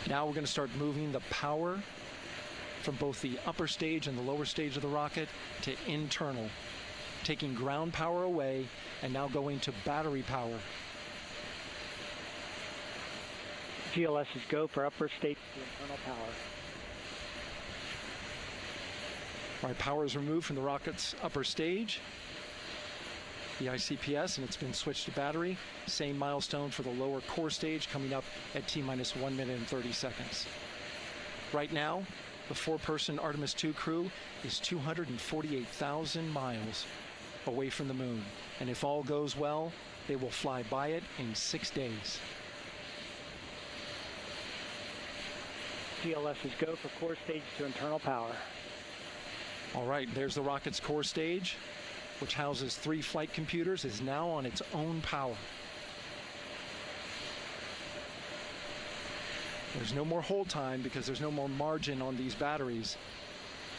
Now we're going to start moving the power from both the upper stage and the lower stage of the rocket to internal, taking ground power away and now going to battery power. GLS is go for upper stage to internal power. All right, power is removed from the rocket's upper stage, the ICPS, and it's been switched to battery. Same milestone for the lower core stage coming up at T-minus 1 minute and 30 seconds. Right now, The 4-person Artemis 2 crew is 248,000 miles away from the moon. And if all goes well, they will fly by it in 6 days. GLS is go for core stage to internal power. All right, there's the rocket's core stage, which houses 3 flight computers, is now on its own power. There's no more hold time because there's no more margin on these batteries.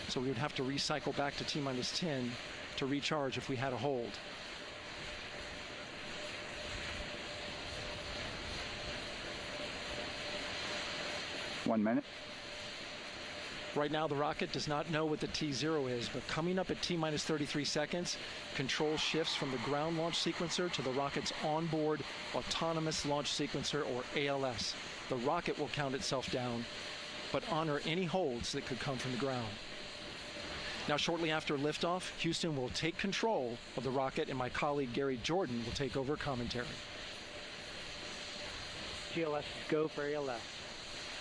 So we would have to recycle back to T-minus 10 to recharge if we had a hold. One minute. Right now, the rocket does not know what the T0 is, but coming up at T-minus 33 seconds, control shifts from the ground launch sequencer to the rocket's onboard autonomous launch sequencer, or ALS. The rocket will count itself down, but honor any holds that could come from the ground. Now, shortly after liftoff, Houston will take control of the rocket, and my colleague Gary Jordan will take over commentary. GLS is go for ALS.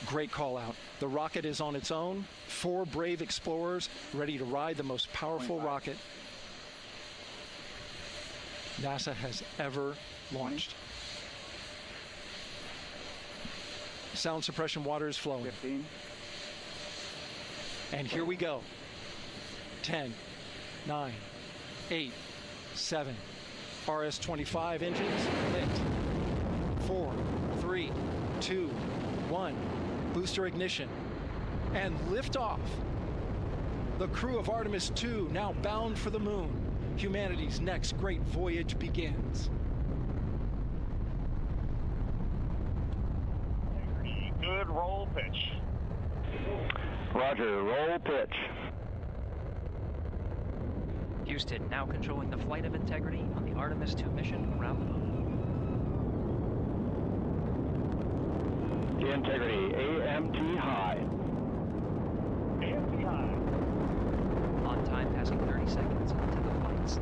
Great call out. The rocket is on its own. 4 brave explorers ready to ride the most powerful rocket NASA has ever launched. Sound suppression water is flowing. 15. And here we go. 10, 9, 8, 7. RS-25 engines lit. 4, 3, 2, 1. Booster ignition. And liftoff. The crew of Artemis 2 now bound for the moon. Humanity's next great voyage begins. Good roll pitch. Roger, roll pitch. Houston now controlling the flight of Integrity on the Artemis 2 mission around the moon. Integrity, AMT high. AMT high. On time, passing 30 seconds into the flights.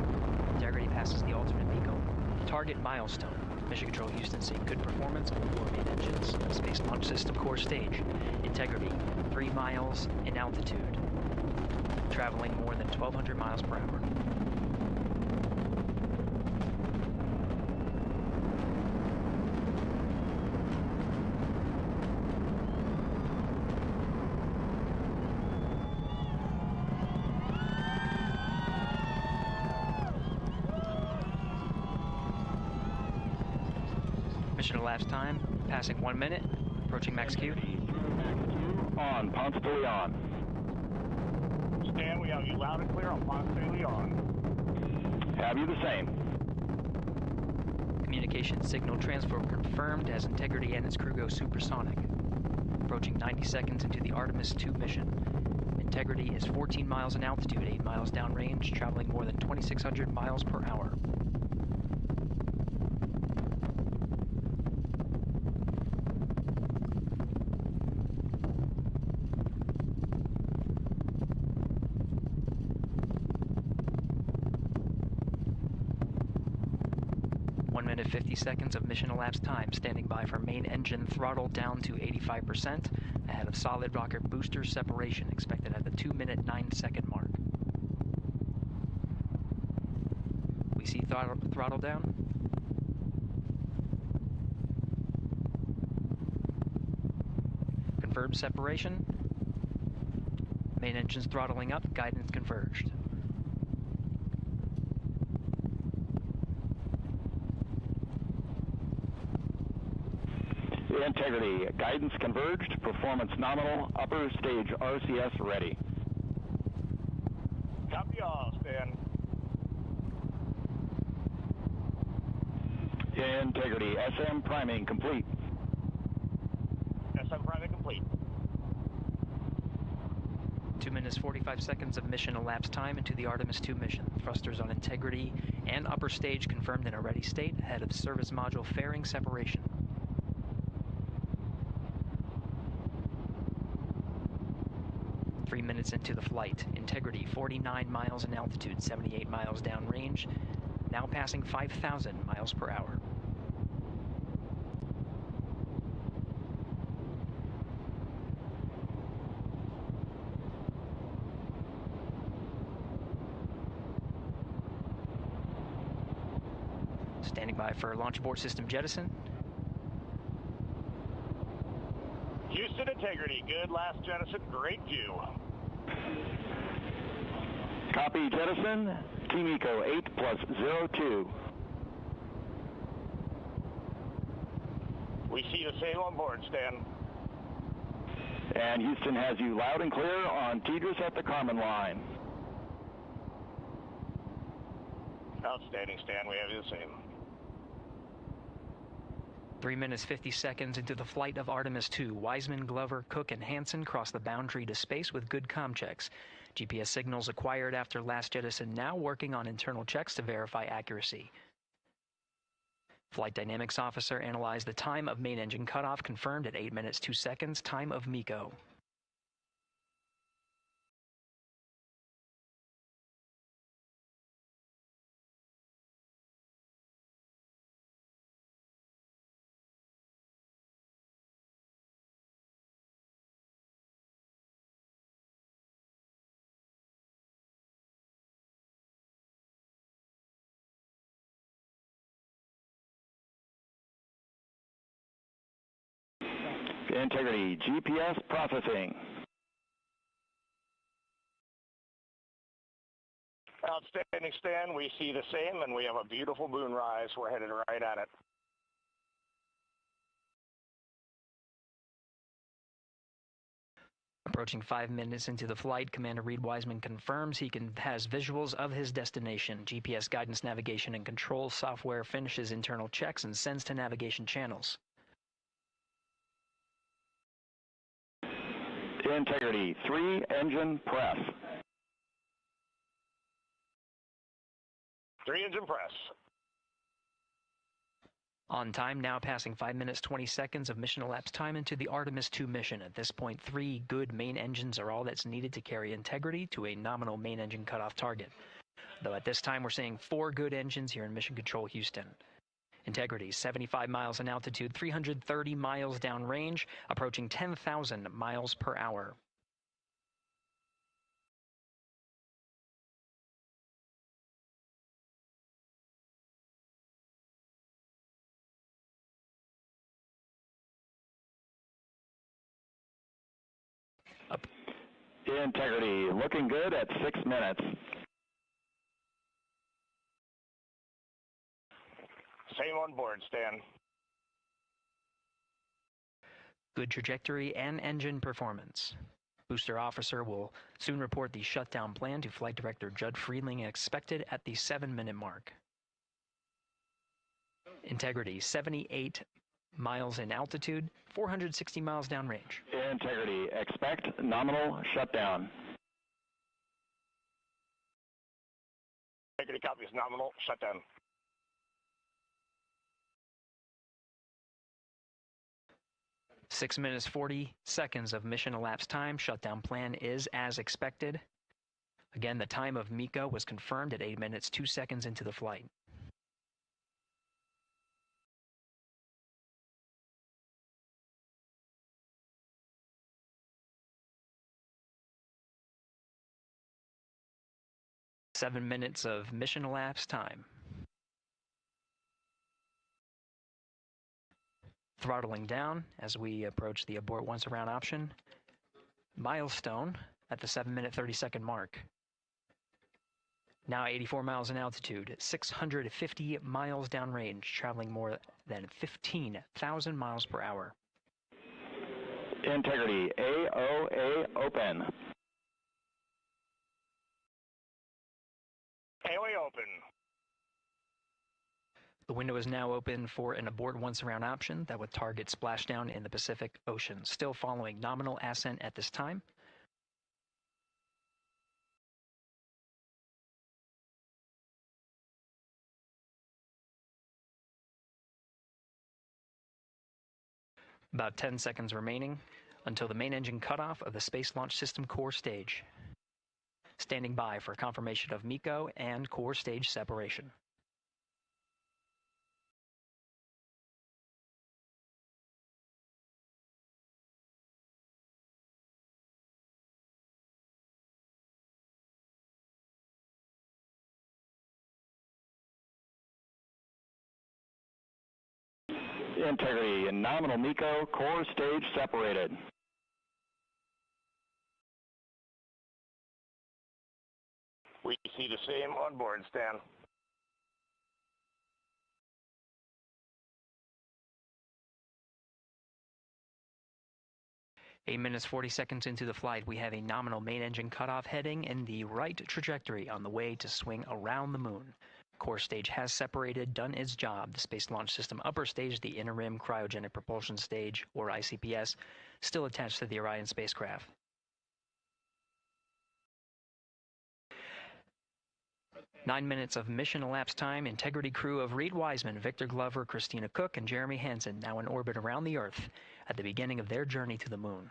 Integrity passes the alternate beacon. Target milestone. Mission Control Houston seeing good performance on the 4 main engines. Space Launch System core stage. Integrity, 3 miles in altitude. Traveling more than 1,200 miles per hour. Mission elapsed time, passing 1 minute, approaching max Q. On, Ponce de Leon. Stan, we have you loud and clear on Ponce de Leon. Have you the same. Communication signal transfer confirmed as Integrity and its crew go supersonic. Approaching 90 seconds into the Artemis 2 mission. Integrity is 14 miles in altitude, 8 miles downrange, traveling more than 2,600 miles per hour. Minute 50 seconds of mission elapsed time, standing by for main engine throttle down to 85%, ahead of solid rocket booster separation expected at the 2-minute 9-second mark. We see throttle down. Confirmed separation. Main engines throttling up, guidance converged. Integrity, guidance converged, performance nominal, upper stage RCS ready. Copy all, Stan. Integrity, SM priming complete. SM priming complete. 2 minutes 45 seconds of mission elapsed time into the Artemis 2 mission. Thrusters on Integrity and upper stage confirmed in a ready state ahead of service module fairing separation. 3 minutes into the flight, Integrity 49 miles in altitude, 78 miles downrange, now passing 5,000 miles per hour. Standing by for launch abort system jettison. Houston integrity, good last jettison, great view. Copy jettison, Team Eco 8+02. We see the same on board, Stan. And Houston has you loud and clear on Tidris at the Carmen line. Outstanding, Stan, we have you the same. 3 minutes 50 seconds into the flight of Artemis II, Wiseman, Glover, Cook, and Hansen cross the boundary to space with good comm checks. GPS signals acquired after last jettison now working on internal checks to verify accuracy. Flight Dynamics Officer analyzed the time of main engine cutoff, confirmed at 8 minutes 2 seconds, time of MECO. Integrity, GPS processing. Outstanding, Stan. We see the same, and we have a beautiful moonrise. We're headed right at it. Approaching 5 minutes into the flight, Commander Reed Wiseman confirms he has visuals of his destination. GPS guidance, navigation, and control software finishes internal checks and sends to navigation channels. Integrity, 3 engine press. 3 engine press. On time, now passing 5 minutes 20 seconds of mission elapsed time into the Artemis II mission. At this point, 3 good main engines are all that's needed to carry Integrity to a nominal main engine cutoff target. Though at this time, we're seeing 4 good engines here in Mission Control Houston. Integrity, 75 miles in altitude, 330 miles downrange, approaching 10,000 miles per hour. Integrity, looking good at 6 minutes. Same on board, Stan. Good trajectory and engine performance. Booster officer will soon report the shutdown plan to Flight Director Judd Friedling, expected at the 7-minute mark. Integrity, 78 miles in altitude, 460 miles downrange. Integrity, expect nominal shutdown. Integrity copies nominal shutdown. Six minutes 40 seconds of mission elapsed time. Shutdown plan is as expected. Again, the time of MECO was confirmed at 8 minutes 2 seconds into the flight. Seven minutes of mission elapsed time. Throttling down as we approach the abort once around option. Milestone at the 7-minute 30-second mark. Now 84 miles in altitude, 650 miles downrange, traveling more than 15,000 miles per hour. Integrity, AOA open. AOA open. The window is now open for an abort once around option that would target splashdown in the Pacific Ocean. Still following nominal ascent at this time. About 10 seconds remaining until the main engine cutoff of the Space Launch System core stage. Standing by for confirmation of MECO and core stage separation. Integrity and nominal MECO, core stage separated. We see the same on board, Stan. Eight minutes, 40 seconds into the flight, we have a nominal main engine cutoff heading in the right trajectory on the way to swing around the moon. Core stage has separated, done its job. The Space Launch System upper stage, the Inner Rim Cryogenic Propulsion Stage, or ICPS, still attached to the Orion spacecraft. Nine minutes of mission elapsed time. Integrity crew of Reed Wiseman, Victor Glover, Christina Cook, and Jeremy Hansen now in orbit around the Earth at the beginning of their journey to the moon.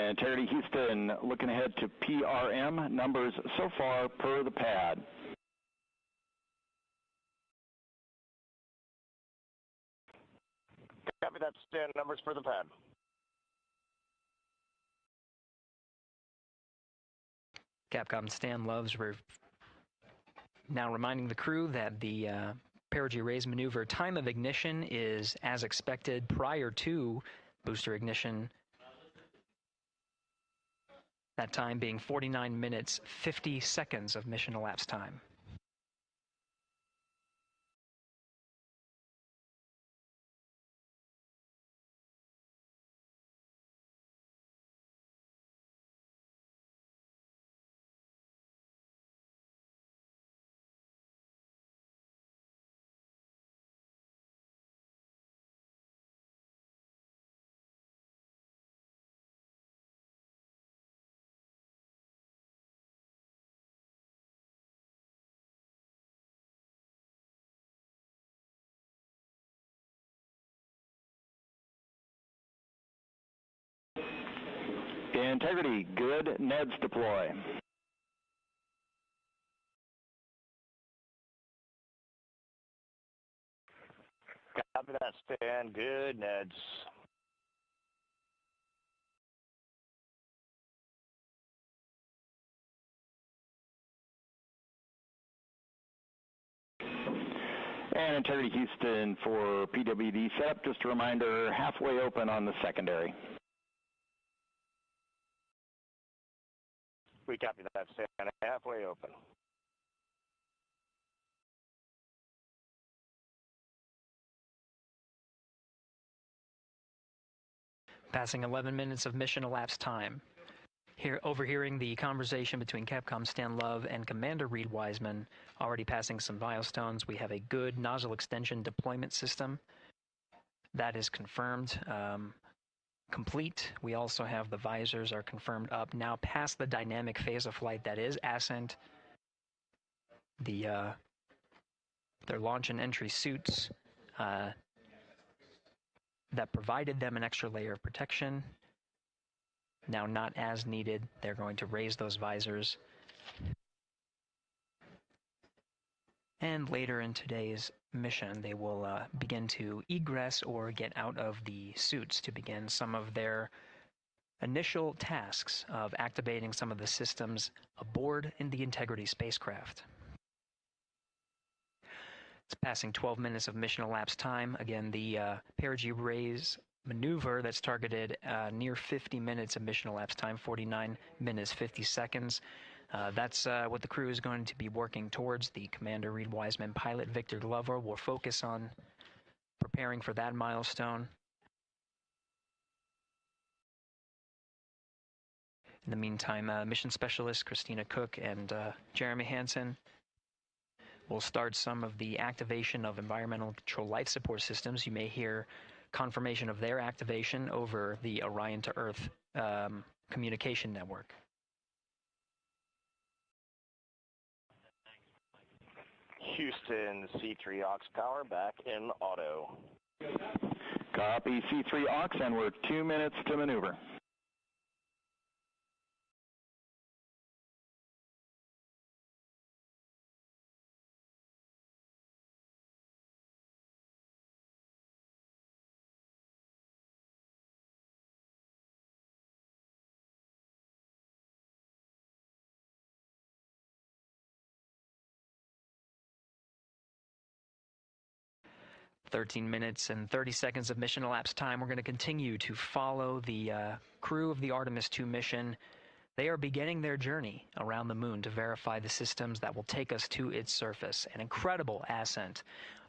Integrity Houston, looking ahead to PRM numbers so far per the pad. Copy that, Stan. Numbers for the pad. Capcom Stan Loves now reminding the crew that the perigee raise maneuver time of ignition is as expected prior to booster ignition. That time being 49 minutes, 50 seconds of mission elapsed time. Integrity, good. NEDS deploy. Copy that, Stan. Good, Neds. And Integrity Houston for PWD setup. Just a reminder, halfway open on the secondary. We copy that, Stan. Halfway open. Passing 11 minutes of mission elapsed time. Here, overhearing the conversation between Capcom Stan Love and Commander Reed Wiseman, already passing some milestones. We have a good nozzle extension deployment system. That is confirmed. Complete. We also have the visors are confirmed up, now past the dynamic phase of flight, that is ascent. Their launch and entry suits that provided them an extra layer of protection, now not as needed. They're going to raise those visors. And later in today's mission, they will begin to egress or get out of the suits to begin some of their initial tasks of activating some of the systems aboard in the Integrity spacecraft. It's passing 12 minutes of mission elapsed time. Again, the perigee raise maneuver that's targeted near 50 minutes of mission elapsed time, 49 minutes, 50 seconds. That's what the crew is going to be working towards. The Commander Reed Wiseman, pilot Victor Glover will focus on preparing for that milestone. In the meantime, mission specialist Christina Cook and Jeremy Hansen will start some of the activation of environmental control life support systems. You may hear confirmation of their activation over the Orion to Earth communication network. Houston, C3 aux power back in auto. Copy C3 aux, and we're 2 minutes to maneuver. 13 minutes and 30 seconds of mission elapsed time. We're going to continue to follow the crew of the Artemis 2 mission. They are beginning their journey around the moon to verify the systems that will take us to its surface. An incredible ascent.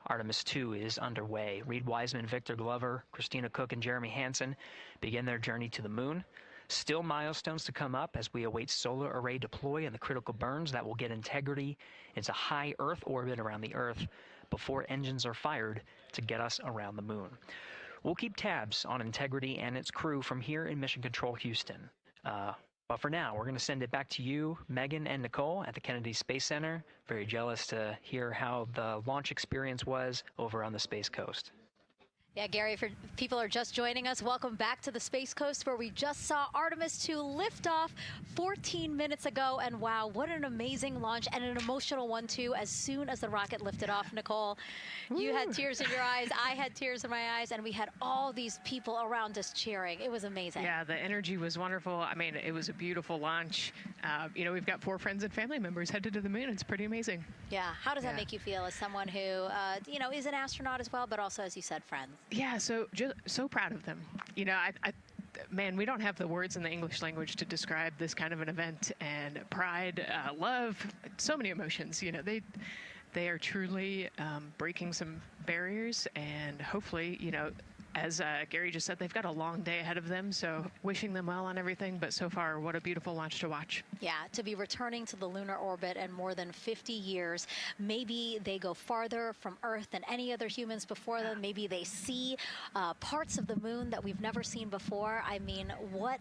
Artemis 2 is underway. Reed Wiseman, Victor Glover, Christina Cook, and Jeremy Hansen begin their journey to the moon. Still milestones to come up as we await solar array deploy and the critical burns that will get Integrity into high Earth orbit around the Earth before engines are fired to get us around the moon. We'll keep tabs on Integrity and its crew from here in Mission Control Houston. But for now, we're going to send it back to you, Megan and Nicole at the Kennedy Space Center. Very jealous to hear how the launch experience was over on the Space Coast. Yeah, Gary, if people are just joining us, welcome back to the Space Coast, where we just saw Artemis 2 lift off 14 minutes ago. And wow, what an amazing launch, and an emotional one, too. As soon as the rocket lifted off, Nicole, you had tears in your eyes, I had tears in my eyes, and we had all these people around us cheering. It was amazing. Yeah, the energy was wonderful. I mean, it was a beautiful launch. You know, we've got 4 friends and family members headed to the moon. It's pretty amazing. Yeah. How does that make you feel as someone who, you know, is an astronaut as well, but also, as you said, friends? Yeah, so proud of them. You know, man, we don't have the words in the English language to describe this kind of an event, and pride, love, so many emotions. You know, they are truly breaking some barriers, and hopefully, you know, as Gary just said, they've got a long day ahead of them, so wishing them well on everything. But so far, what a beautiful launch to watch. Yeah, to be returning to the lunar orbit in more than 50 years. Maybe they go farther from Earth than any other humans before them. Maybe they see parts of the moon that we've never seen before. I mean, what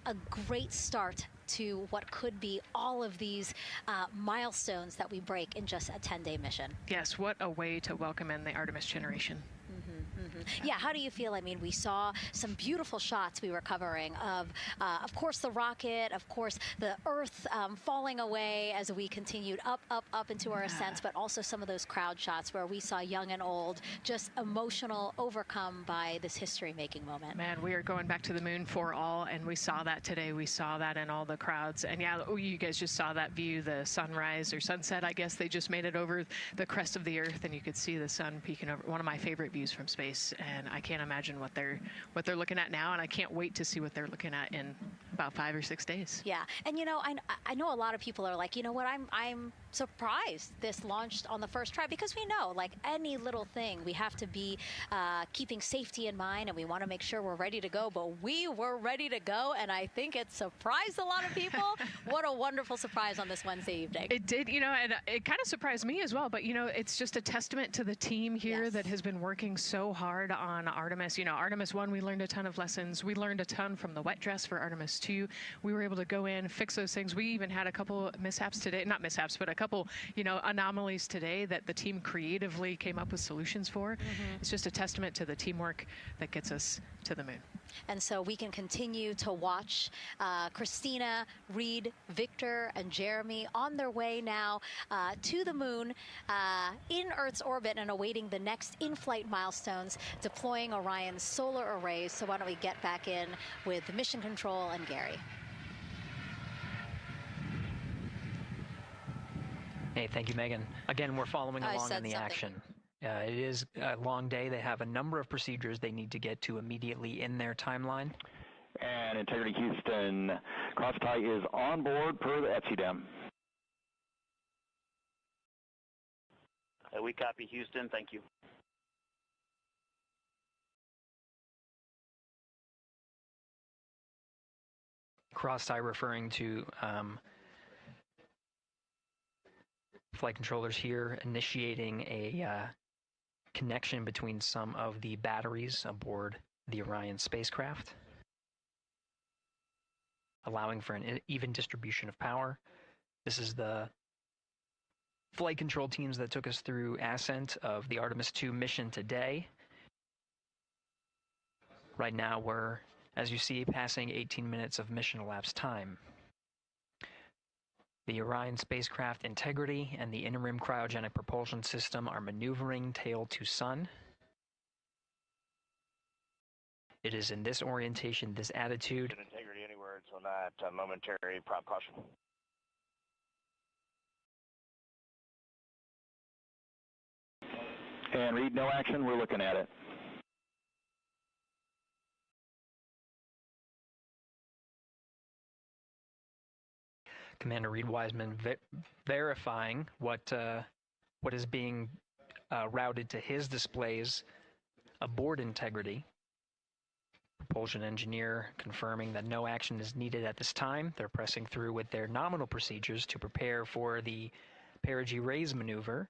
a great start to what could be all of these milestones that we break in just a 10-day mission. Yes, what a way to welcome in the Artemis generation. Yeah, how do you feel? I mean, we saw some beautiful shots we were covering of course, the rocket, of course, the Earth falling away as we continued up into our ascents, but also some of those crowd shots where we saw young and old, just emotional, overcome by this history-making moment. Man, we are going back to the moon for all, and we saw that today. We saw that in all the crowds. And yeah, you guys just saw that view, the sunrise or sunset, I guess. They just made it over the crest of the Earth, and you could see the sun peeking over. One of my favorite views from space. And I can't imagine what they're looking at now, and I can't wait to see what they're looking at in about 5 or 6 days. Yeah, and you know, I know a lot of people are like, you know what, I'm surprised this launched on the first try, because we know, like any little thing, we have to be keeping safety in mind, and we want to make sure we're ready to go. But we were ready to go, and I think it surprised a lot of people. What a wonderful surprise on this Wednesday evening. It did, you know, and it kind of surprised me as well. But you know, it's just a testament to the team here that has been working so hard on Artemis. You know, Artemis 1, we learned a ton of lessons. We learned a ton from the wet dress for Artemis 2. We were able to go in, fix those things. We even had a couple mishaps today, not mishaps, but a couple, you know, anomalies today that the team creatively came up with solutions for. It's just a testament to the teamwork that gets us to the moon. And so we can continue to watch Christina, Reed, Victor, and Jeremy on their way now to the moon in Earth's orbit and awaiting the next in-flight milestones, deploying Orion's solar arrays. So why don't we get back in with Mission Control and Gary. Hey, thank you, Megan. Again, we're following along in the action. It is a long day. They have a number of procedures they need to get to immediately in their timeline. And Integrity Houston, cross-tie is on board per the ETSI-DEM. We copy Houston. Thank you. Cross-tie referring to flight controllers here initiating a connection between some of the batteries aboard the Orion spacecraft, allowing for an even distribution of power. This is the flight control teams that took us through ascent of the Artemis 2 mission today. Right now we're, as you see, passing 18 minutes of mission elapsed time. The Orion spacecraft Integrity and the Inner-Rim Cryogenic Propulsion System are maneuvering tail to sun. It is in this orientation, this attitude. Integrity, any words on that momentary prop caution? And read no action, we're looking at it. Commander Reed Wiseman verifying what is being routed to his displays aboard Integrity. Propulsion engineer confirming that no action is needed at this time. They're pressing through with their nominal procedures to prepare for the perigee raise maneuver.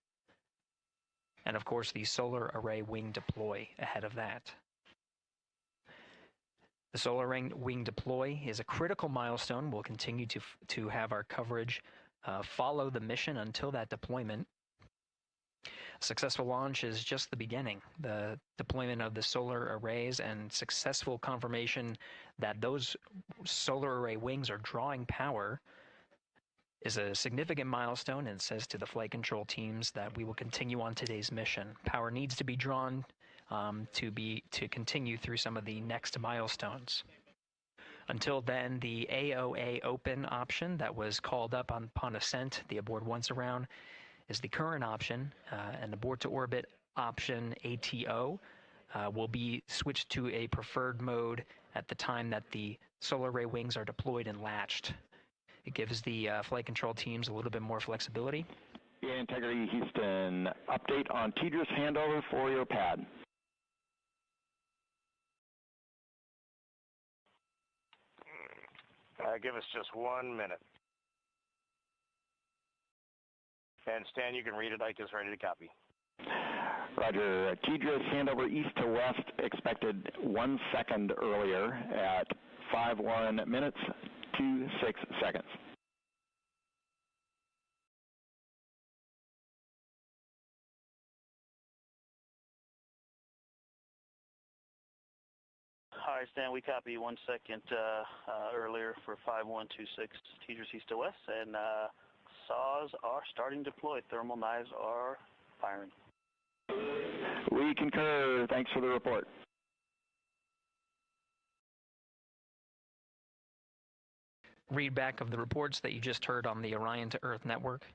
And of course, the solar array wing deploy ahead of that. The solar array wing deploy is a critical milestone. We'll continue to have our coverage follow the mission until that deployment. A successful launch is just the beginning. The deployment of the solar arrays and successful confirmation that those solar array wings are drawing power is a significant milestone, and says to the flight control teams that we will continue on today's mission. Power needs to be drawn to continue through some of the next milestones. Until then, the AOA open option that was called up upon ascent, the aboard once around, is the current option, and abort to orbit option ATO will be switched to a preferred mode at the time that the solar array wings are deployed and latched. It gives the flight control teams a little bit more flexibility. Integrity Houston, update on TDRS handover for your pad. Give us just 1 minute. And Stan, you can read it. Ike is ready to copy. Roger. TDRS handover east to west expected 1 second earlier at 5:1 minutes 26 seconds. All right, Stan, we copy 1 second earlier for 5126 TDRS east to west, and saws are starting to deploy. Thermal knives are firing. We concur. Thanks for the report. Read back of the reports that you just heard on the Orion to Earth network.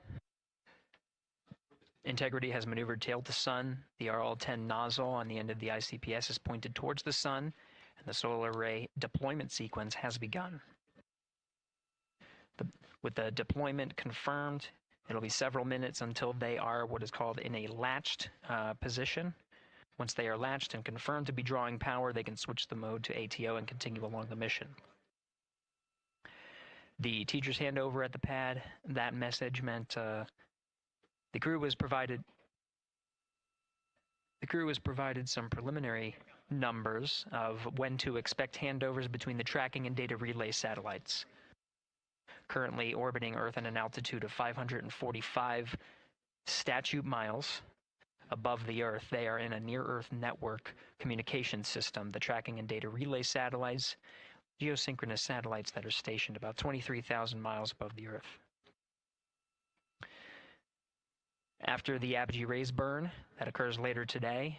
Integrity has maneuvered tail to sun. The RL-10 nozzle on the end of the ICPS is pointed towards the sun, and the solar array deployment sequence has begun. With the deployment confirmed, it'll be several minutes until they are what is called in a latched position. Once they are latched and confirmed to be drawing power, they can switch the mode to ATO and continue along the mission. The teacher's handover at the pad, that message meant the crew was provided some preliminary numbers of when to expect handovers between the tracking and data relay satellites. Currently orbiting Earth at an altitude of 545 statute miles above the Earth, they are in a near-Earth network communication system. The tracking and data relay satellites, geosynchronous satellites that are stationed about 23,000 miles above the Earth. After the apogee raise burn that occurs later today,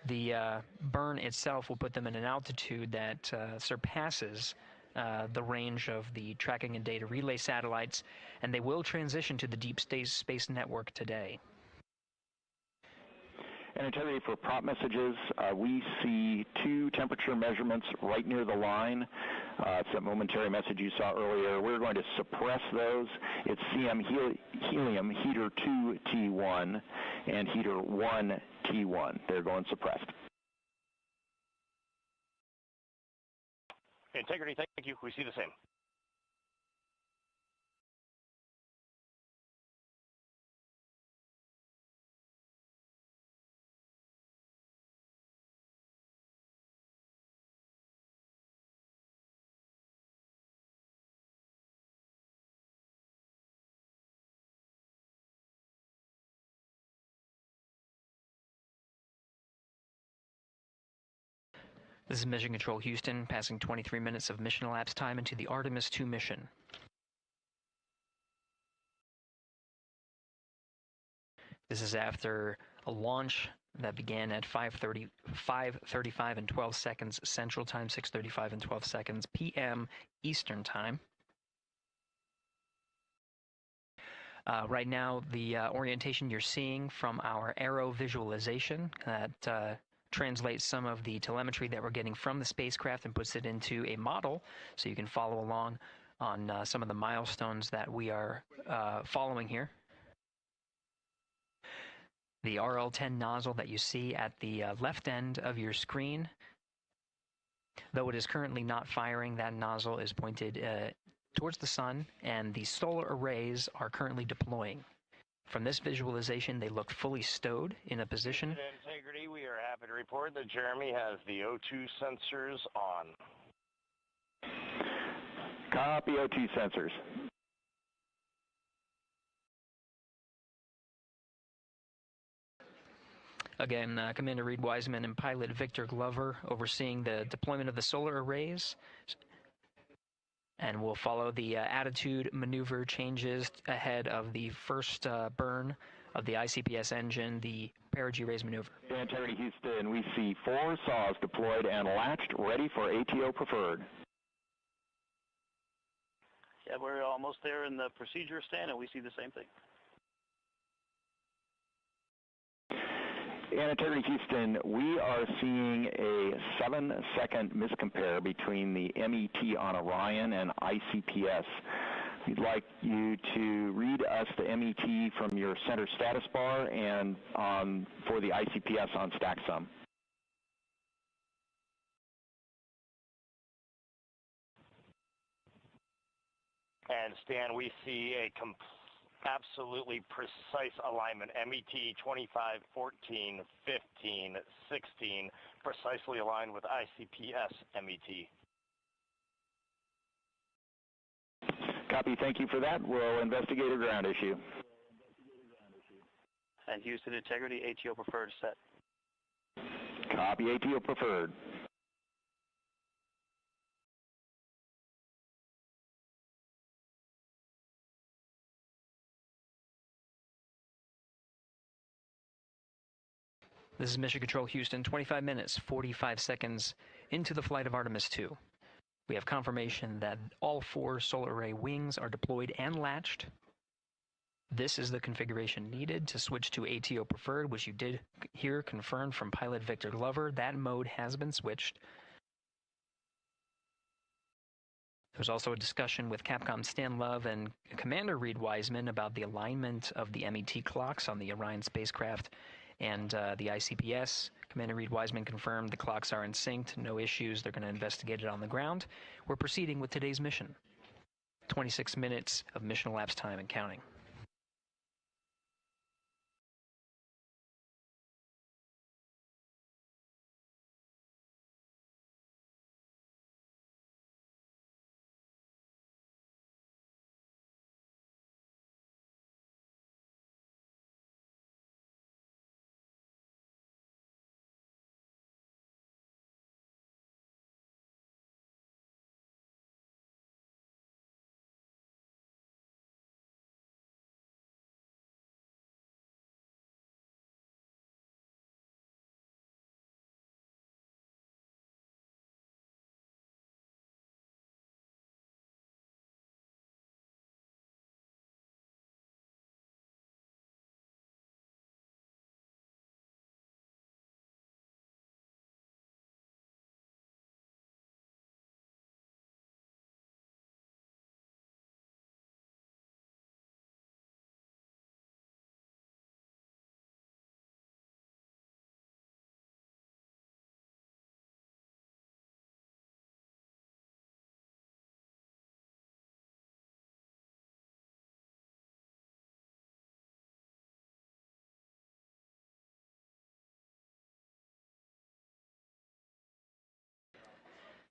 the burn itself will put them in an altitude that surpasses the range of the tracking and data relay satellites, and they will transition to the deep space network today. And Integrity, for prop messages, we see 2 temperature measurements right near the line. It's a momentary message you saw earlier. We're going to suppress those. It's CM helium heater 2 T1 and heater 1 T1. They're going suppressed. Integrity, thank you. We see the same. This is Mission Control Houston, passing 23 minutes of mission elapsed time into the Artemis II mission. This is after a launch that began at 5:35 and 12 seconds Central Time, 6:35 and 12 seconds p.m. Eastern Time. Right now, the orientation you're seeing from our aero visualization that translates some of the telemetry that we're getting from the spacecraft and puts it into a model so you can follow along on some of the milestones that we are following here. The RL-10 nozzle that you see at the left end of your screen, though it is currently not firing, that nozzle is pointed towards the sun, and the solar arrays are currently deploying. From this visualization, they look fully stowed in a position. Integrity, we are happy to report that Jeremy has the O2 sensors on. Copy O2 sensors. Again, Commander Reed Wiseman and pilot Victor Glover overseeing the deployment of the solar arrays. And we'll follow the attitude maneuver changes ahead of the first burn of the ICPS engine, the perigee raise maneuver. Integrity Houston, we see 4 saws deployed and latched, ready for ATO preferred. Yeah, we're almost there in the procedure stand, and we see the same thing. And Integrity Houston, we are seeing a 7-second miscompare between the MET on Orion and ICPS. We'd like you to read us the MET from your center status bar and for the ICPS on StackSum. And Stan, we see a absolutely precise alignment. MET 25, 14, 15, 16, precisely aligned with ICPS MET. Copy, thank you for that. We'll investigate a ground issue. And Houston Integrity, ATO preferred set. Copy, ATO preferred. This is Mission Control Houston, 25 minutes, 45 seconds into the flight of Artemis II. We have confirmation that all 4 solar array wings are deployed and latched. This is the configuration needed to switch to ATO preferred, which you did hear confirmed from pilot Victor Glover. That mode has been switched. There's also a discussion with Capcom Stan Love and Commander Reed Wiseman about the alignment of the MET clocks on the Orion spacecraft and the ICPS. Commander Reed Wiseman confirmed the clocks are in sync, no issues, they're going to investigate it on the ground. We're proceeding with today's mission. 26 minutes of mission elapsed time and counting.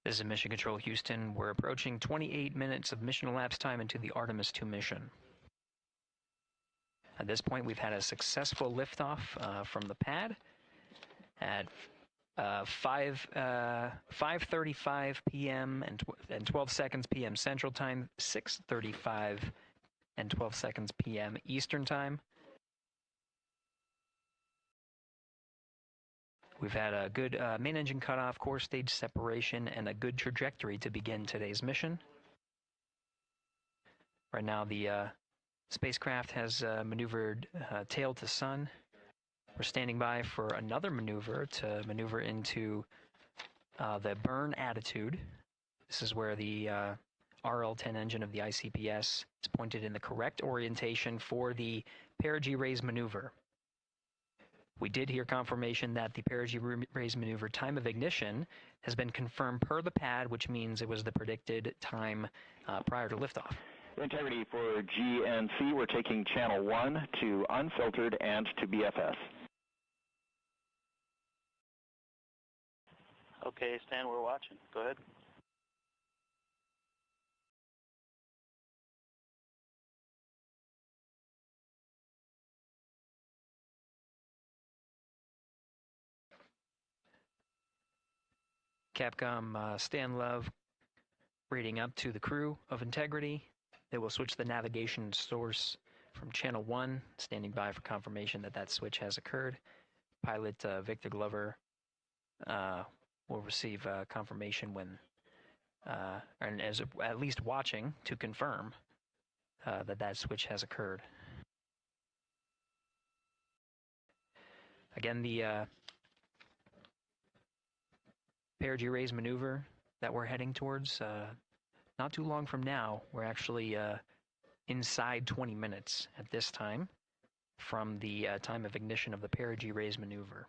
This is Mission Control Houston. We're approaching 28 minutes of mission elapsed time into the Artemis II mission. At this point, we've had a successful liftoff from the pad at 5:35 p.m. and 12 seconds p.m. Central Time, 6:35 and 12 seconds p.m. Eastern Time. We've had a good main engine cutoff, core stage separation, and a good trajectory to begin today's mission. Right now, the Spacecraft has maneuvered tail to sun. We're standing by for another maneuver to maneuver into the burn attitude. This is where the RL-10 engine of the ICPS is pointed in the correct orientation for the perigee raise maneuver. We did hear confirmation that the perigee raise maneuver time of ignition has been confirmed per the pad, which means it was the predicted time prior to liftoff. Integrity for GNC, we're taking channel 1 to unfiltered and to BFS. Okay, Stan, we're watching. Go ahead. Capcom Stan Love rating up to the crew of Integrity. They will switch the navigation source from channel 1, standing by for confirmation that that switch has occurred. Pilot Victor Glover will receive confirmation when, and as at least watching to confirm that that switch has occurred. Again, the perigee raise maneuver that we're heading towards, not too long from now, we're actually inside 20 minutes at this time from the time of ignition of the perigee raise maneuver.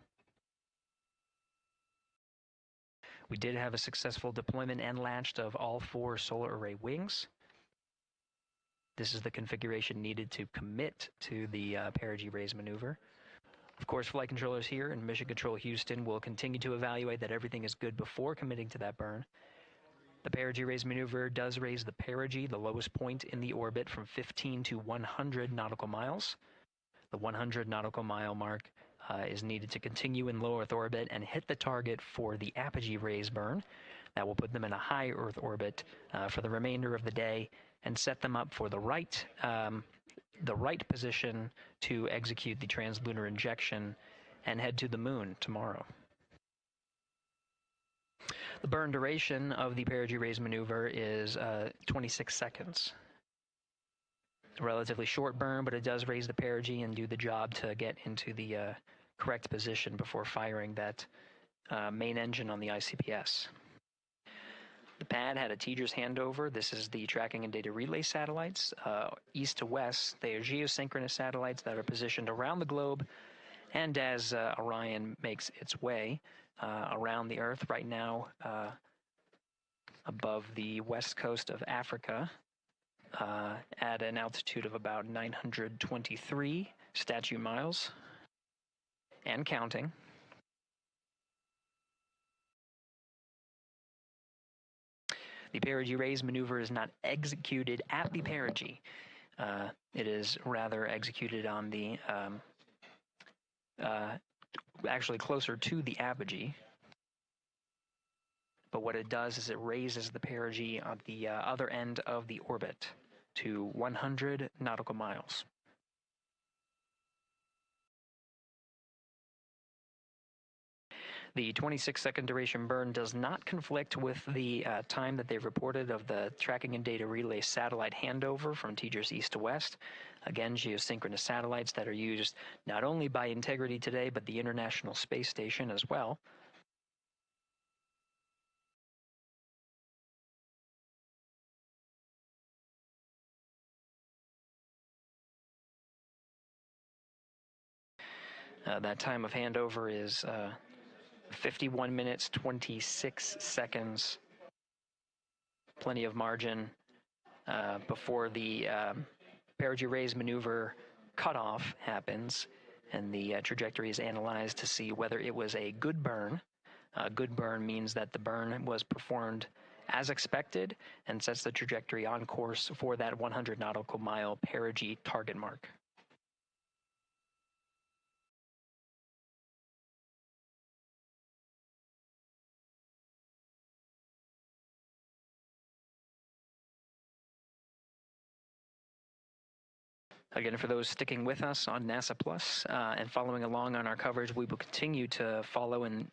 We did have a successful deployment and launched of all 4 solar array wings. This is the configuration needed to commit to the perigee raise maneuver. Of course, flight controllers here in Mission Control Houston will continue to evaluate that everything is good before committing to that burn. The perigee raise maneuver does raise the perigee, the lowest point in the orbit, from 15 to 100 nautical miles. The 100 nautical mile mark is needed to continue in low Earth orbit and hit the target for the apogee raise burn. That will put them in a high Earth orbit for the remainder of the day and set them up for the right position to execute the translunar injection and head to the moon tomorrow. The burn duration of the perigee raise maneuver is 26 seconds. A relatively short burn, but it does raise the perigee and do the job to get into the correct position before firing that main engine on the ICPS. The pad had a teacher's handover. This is the tracking and data relay satellites. East to west, they are geosynchronous satellites that are positioned around the globe. And as Orion makes its way around the Earth right now, above the west coast of Africa, at an altitude of about 923 statute miles, and counting. The perigee raise maneuver is not executed at the perigee. It is rather executed on the, actually closer to the apogee. But what it does is it raises the perigee on the other end of the orbit to 100 nautical miles. The 26-second duration burn does not conflict with the time that they've reported of the tracking and data relay satellite handover from TGERS east to west. Again, geosynchronous satellites that are used not only by Integrity today, but the International Space Station as well. That time of handover is 51 minutes, 26 seconds. Plenty of margin before the perigee raise maneuver cutoff happens, and the trajectory is analyzed to see whether it was a good burn. A good burn means that the burn was performed as expected and sets the trajectory on course for that 100 nautical mile perigee target mark. Again, for those sticking with us on NASA Plus and following along on our coverage, we will continue to follow and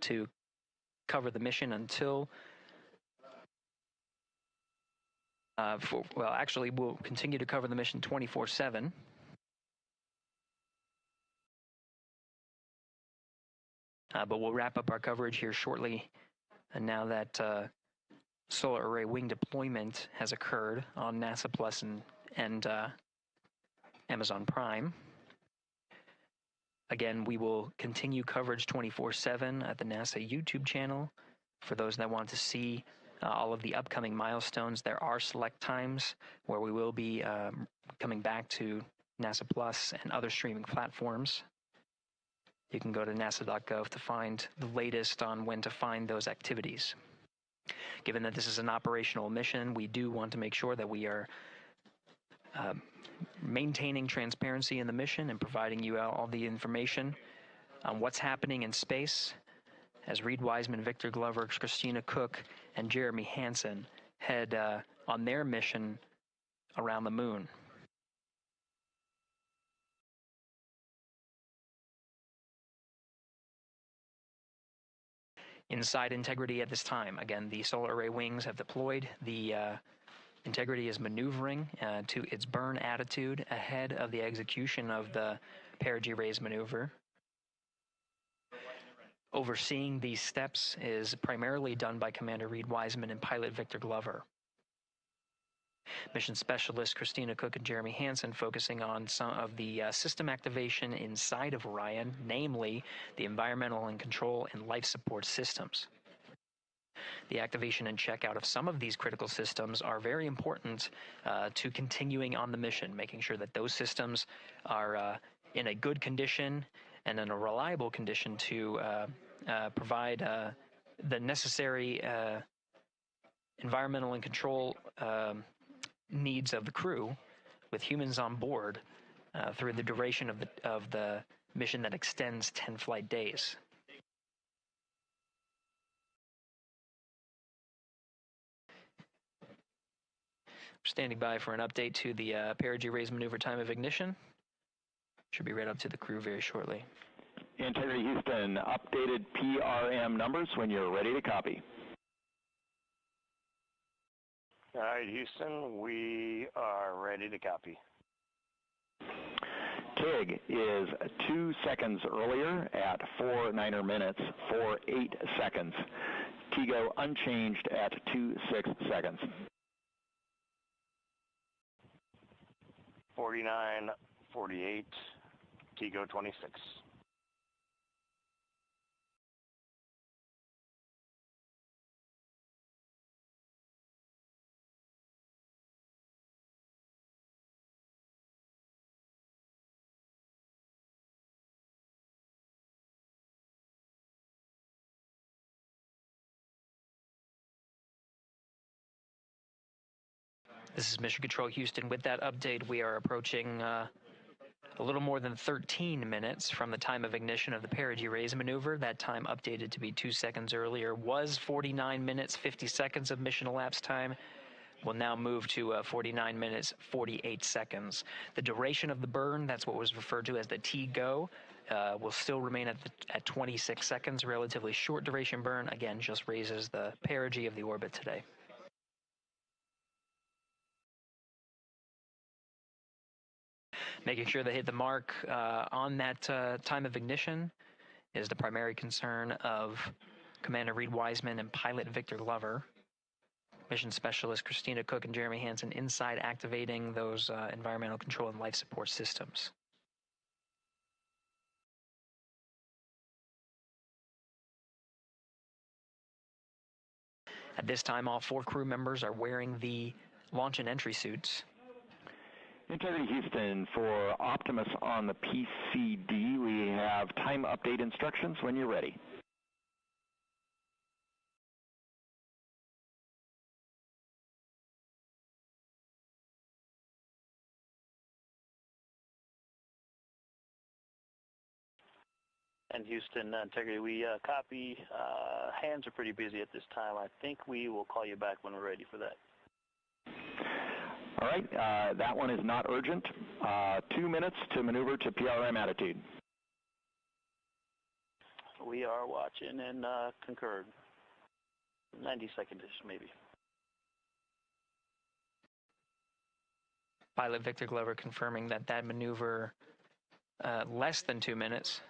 to cover the mission until Well, actually, we'll continue to cover the mission 24/7. But we'll wrap up our coverage here shortly. And now that solar array wing deployment has occurred on NASA Plus and Amazon Prime. Again, we will continue coverage 24/7 at the NASA YouTube channel. For those that want to see all of the upcoming milestones, there are select times where we will be coming back to NASA Plus and other streaming platforms. You can go to nasa.gov to find the latest on when to find those activities. Given that this is an operational mission, we do want to make sure that we are maintaining transparency in the mission and providing you all the information on what's happening in space as Reed Wiseman, Victor Glover, Christina Cook, and Jeremy Hansen head on their mission around the moon. Inside integrity at this time. Again, the solar array wings have deployed. The integrity is maneuvering to its burn attitude ahead of the execution of the perigee raise maneuver. Overseeing these steps is primarily done by Commander Reed Wiseman and pilot Victor Glover. Mission specialists Christina Cook and Jeremy Hansen focusing on some of the system activation inside of Orion, namely the environmental and control and life support systems. The activation and checkout of some of these critical systems are very important to continuing on the mission, making sure that those systems are in a good condition and in a reliable condition to provide the necessary environmental and control needs of the crew, with humans on board through the duration of the mission that extends 10 flight days. Standing by for an update to the perigee raise maneuver time of ignition. Should be right up to the crew very shortly. Integrity Houston, updated PRM numbers when you're ready to copy. All right, Houston, we are ready to copy. TIG is 2 seconds earlier at 4 minutes, 48 seconds. TIGO unchanged at 26 seconds. 49, 48, TIGO 26. This is Mission Control Houston. With that update, we are approaching a little more than 13 minutes from the time of ignition of the perigee raise maneuver. That time updated to be 2 seconds earlier was 49 minutes, 50 seconds of mission elapsed time. We'll now move to 49 minutes, 48 seconds. The duration of the burn, that's what was referred to as the TGO, will still remain at 26 seconds. Relatively short duration burn, again, just raises the perigee of the orbit today. Making sure they hit the mark on that time of ignition is the primary concern of Commander Reed Wiseman and pilot Victor Glover. Mission specialist Christina Cook and Jeremy Hansen inside activating those environmental control and life support systems. At this time, all 4 crew members are wearing the launch and entry suits. Integrity Houston, for Optimus on the PCD, we have time update instructions when you're ready. And Houston, Integrity, we copy. Hands are pretty busy at this time. I think we will call you back when we're ready for that. All right, that one is not urgent. 2 minutes to maneuver to PRM attitude. We are watching and concurred. 90 seconds-ish, maybe. Pilot Victor Glover confirming that that maneuver less than 2 minutes.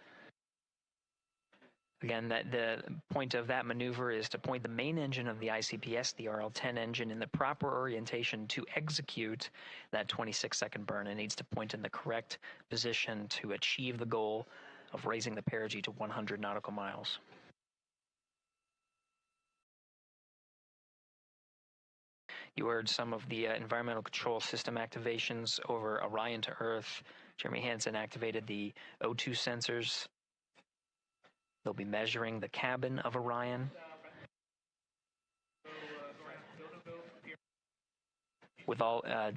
Again, that the point of that maneuver is to point the main engine of the ICPS, the RL-10 engine, in the proper orientation to execute that 26-second burn. It needs to point in the correct position to achieve the goal of raising the perigee to 100 nautical miles. You heard some of the environmental control system activations over Orion to Earth. Jeremy Hansen activated the O2 sensors. They'll be measuring the cabin of Orion.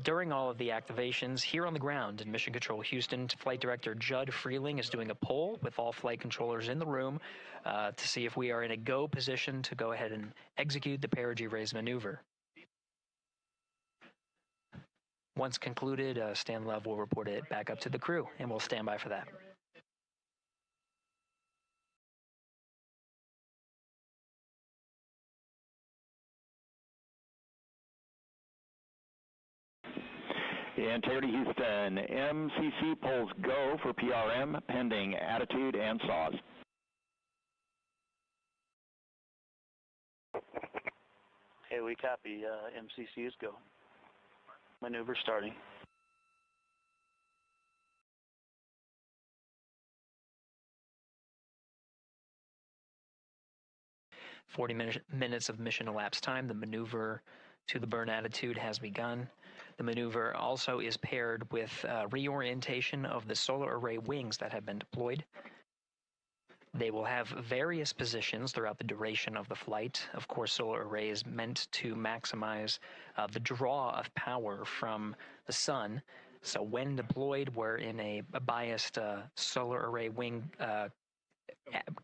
During all of the activations, here on the ground in Mission Control Houston, Flight Director Judd Freeling is doing a poll with all flight controllers in the room to see if we are in a go position to go ahead and execute the perigee raise maneuver. Once concluded, Stan Love will report it back up to the crew, and we'll stand by for that. Integrity Houston, MCC polls go for PRM pending attitude and saws. Hey, we copy. MCC is go. Maneuver starting. Minutes of mission elapsed time. The maneuver to the burn attitude has begun. The maneuver also is paired with reorientation of the solar array wings that have been deployed. They will have various positions throughout the duration of the flight. Of course, solar array is meant to maximize the draw of power from the sun. So when deployed, we're in a biased solar array wing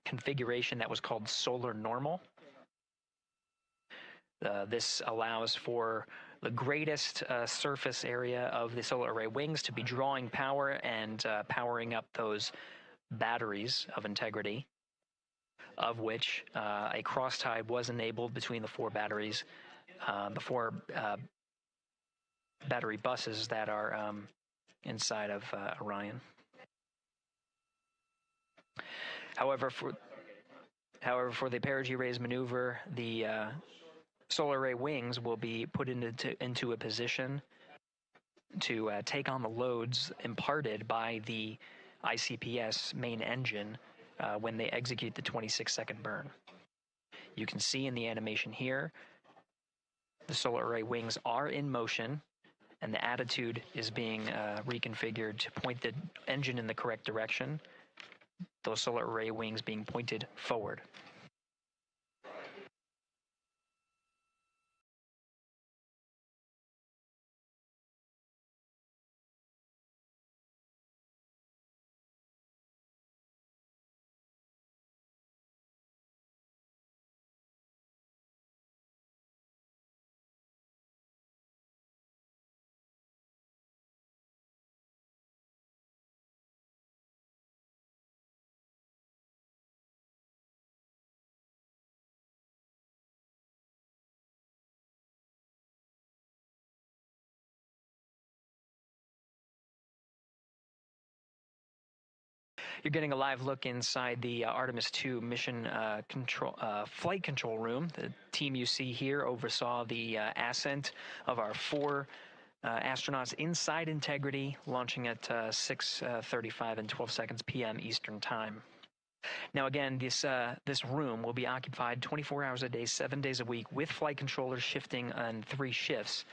configuration that was called solar normal. This allows for the greatest surface area of the solar array wings to be drawing power and powering up those batteries of Integrity, of which a cross-tie was enabled between the four batteries, the four battery buses that are inside of Orion. However, for the perigee raise maneuver, the solar array wings will be put into a position to take on the loads imparted by the ICPS main engine when they execute the 26-second burn. You can see in the animation here, the solar array wings are in motion, and the attitude is being reconfigured to point the engine in the correct direction, those solar array wings being pointed forward. You're getting a live look inside the Artemis II mission flight control room. The team you see here oversaw the ascent of our four astronauts inside Integrity, launching at 6:35 and 12 seconds p.m. Eastern Time. Now, again, this room will be occupied 24 hours a day, 7 days a week, with flight controllers shifting on 3 shifts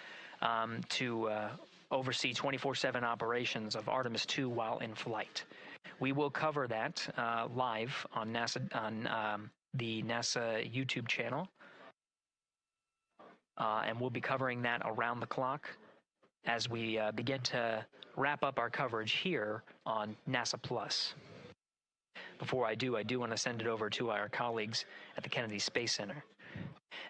to oversee 24/7 operations of Artemis II while in flight. We will cover that live on the NASA YouTube channel, and we'll be covering that around the clock as we begin to wrap up our coverage here on NASA Plus. Before I do want to send it over to our colleagues at the Kennedy Space Center.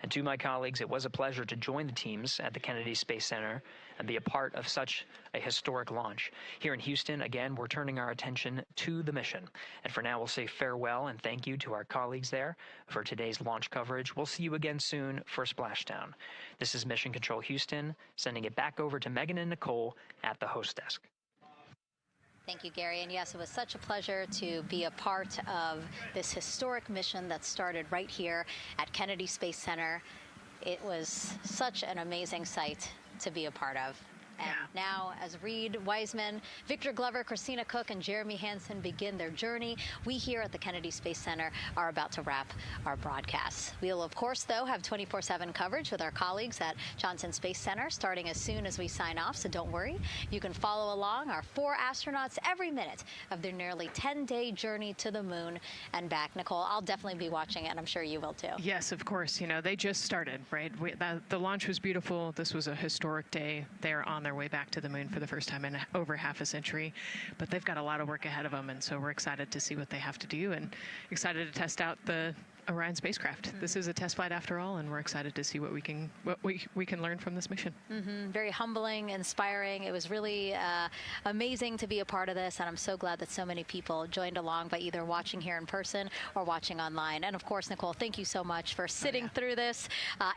And to my colleagues, it was a pleasure to join the teams at the Kennedy Space Center and be a part of such a historic launch. Here in Houston, again, we're turning our attention to the mission. And for now, we'll say farewell and thank you to our colleagues there for today's launch coverage. We'll see you again soon for Splashdown. This is Mission Control Houston, sending it back over to Megan and Nicole at the host desk. Thank you, Gary. And yes, it was such a pleasure to be a part of this historic mission that started right here at Kennedy Space Center. It was such an amazing sight to be a part of. And now, as Reed Wiseman, Victor Glover, Christina Cook, and Jeremy Hansen begin their journey, we here at the Kennedy Space Center are about to wrap our broadcasts. We'll, of course, though, have 24/7 coverage with our colleagues at Johnson Space Center starting as soon as we sign off, so don't worry. You can follow along our 4 astronauts every minute of their nearly 10-day journey to the moon and back. Nicole, I'll definitely be watching it, and I'm sure you will, too. Yes, of course. You know, they just started, right? The launch was beautiful. This was a historic day. They're on their way back to the moon for the first time in over half a century, but they've got a lot of work ahead of them, and so we're excited to see what they have to do and excited to test out the Orion spacecraft. This is a test flight after all, and we're excited to see what we can learn from this mission. Very humbling, inspiring. It was really amazing to be a part of this, and I'm so glad that so many people joined along by either watching here in person or watching online. And of course, Nicole, thank you so much for sitting through this,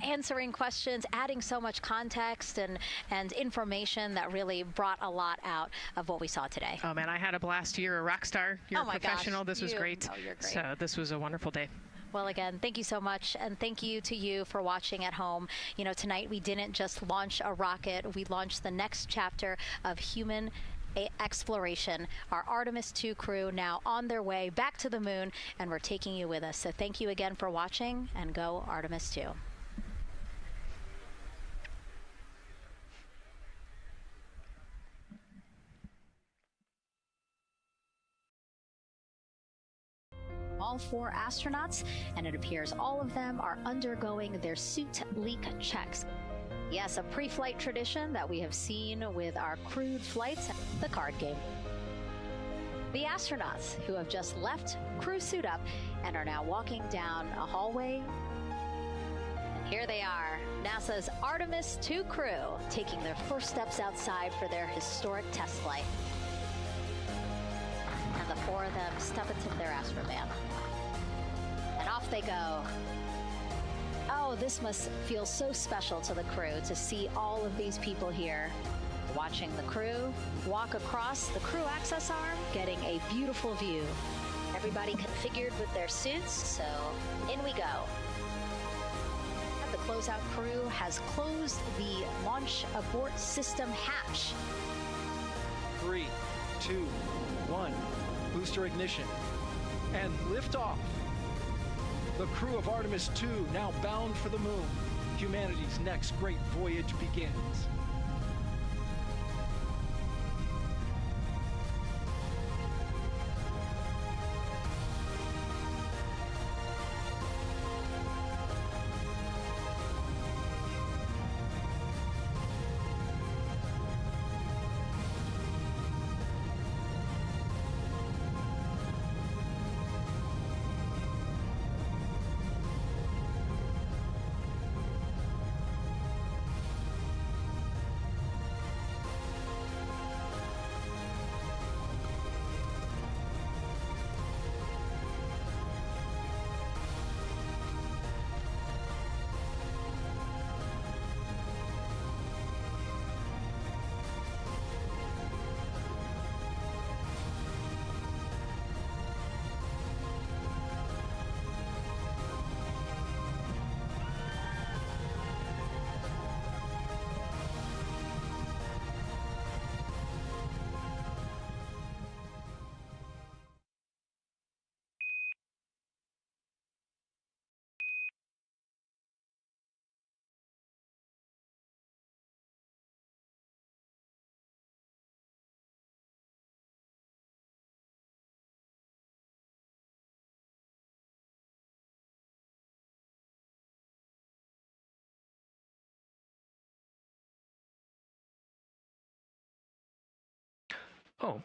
answering questions, adding so much context and information that really brought a lot out of what we saw today. Oh man, I had a blast. You're a rock star. You're a professional. This was great. Oh, you're great. So this was a wonderful day. Well, again, thank you so much, and thank you to you for watching at home. You know, tonight we didn't just launch a rocket, we launched the next chapter of human exploration. Our Artemis II crew now on their way back to the moon, and we're taking you with us. So thank you again for watching, and go Artemis II. All 4 astronauts, and it appears all of them are undergoing their suit leak checks. Yes, a pre-flight tradition that we have seen with our crewed flights, the card game. The astronauts who have just left crew suit up and are now walking down a hallway. And here they are, NASA's Artemis II crew, taking their first steps outside for their historic test flight. And the 4 of them step into their astrovan. And off they go. Oh, this must feel so special to the crew to see all of these people here. Watching the crew walk across the crew access arm, getting a beautiful view. Everybody configured with their suits, so in we go. The closeout crew has closed the launch abort system hatch. 3, 2, 1. Booster ignition. And liftoff. The crew of Artemis II now bound for the moon. Humanity's next great voyage begins. Oh,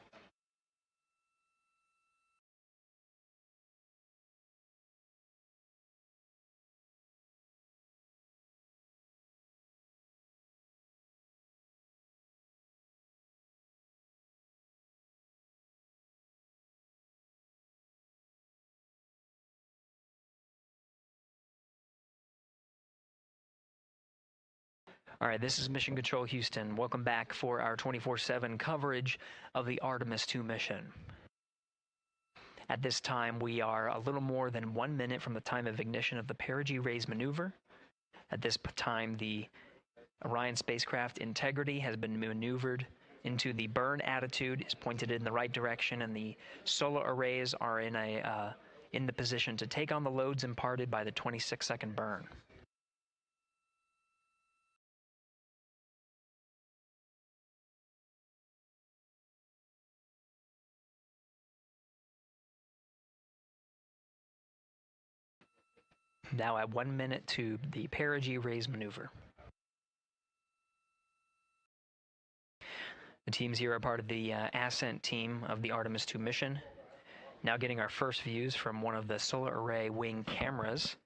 All right, this is Mission Control Houston. Welcome back for our 24/7 coverage of the Artemis II mission. At this time, we are a little more than 1 minute from the time of ignition of the perigee raise maneuver. At this time, the Orion spacecraft integrity has been maneuvered into the burn attitude, is pointed in the right direction, and the solar arrays are in the position to take on the loads imparted by the 26-second burn. Now at 1 minute to the perigee raise maneuver. The teams here are part of the ascent team of the Artemis II mission. Now getting our first views from one of the solar array wing cameras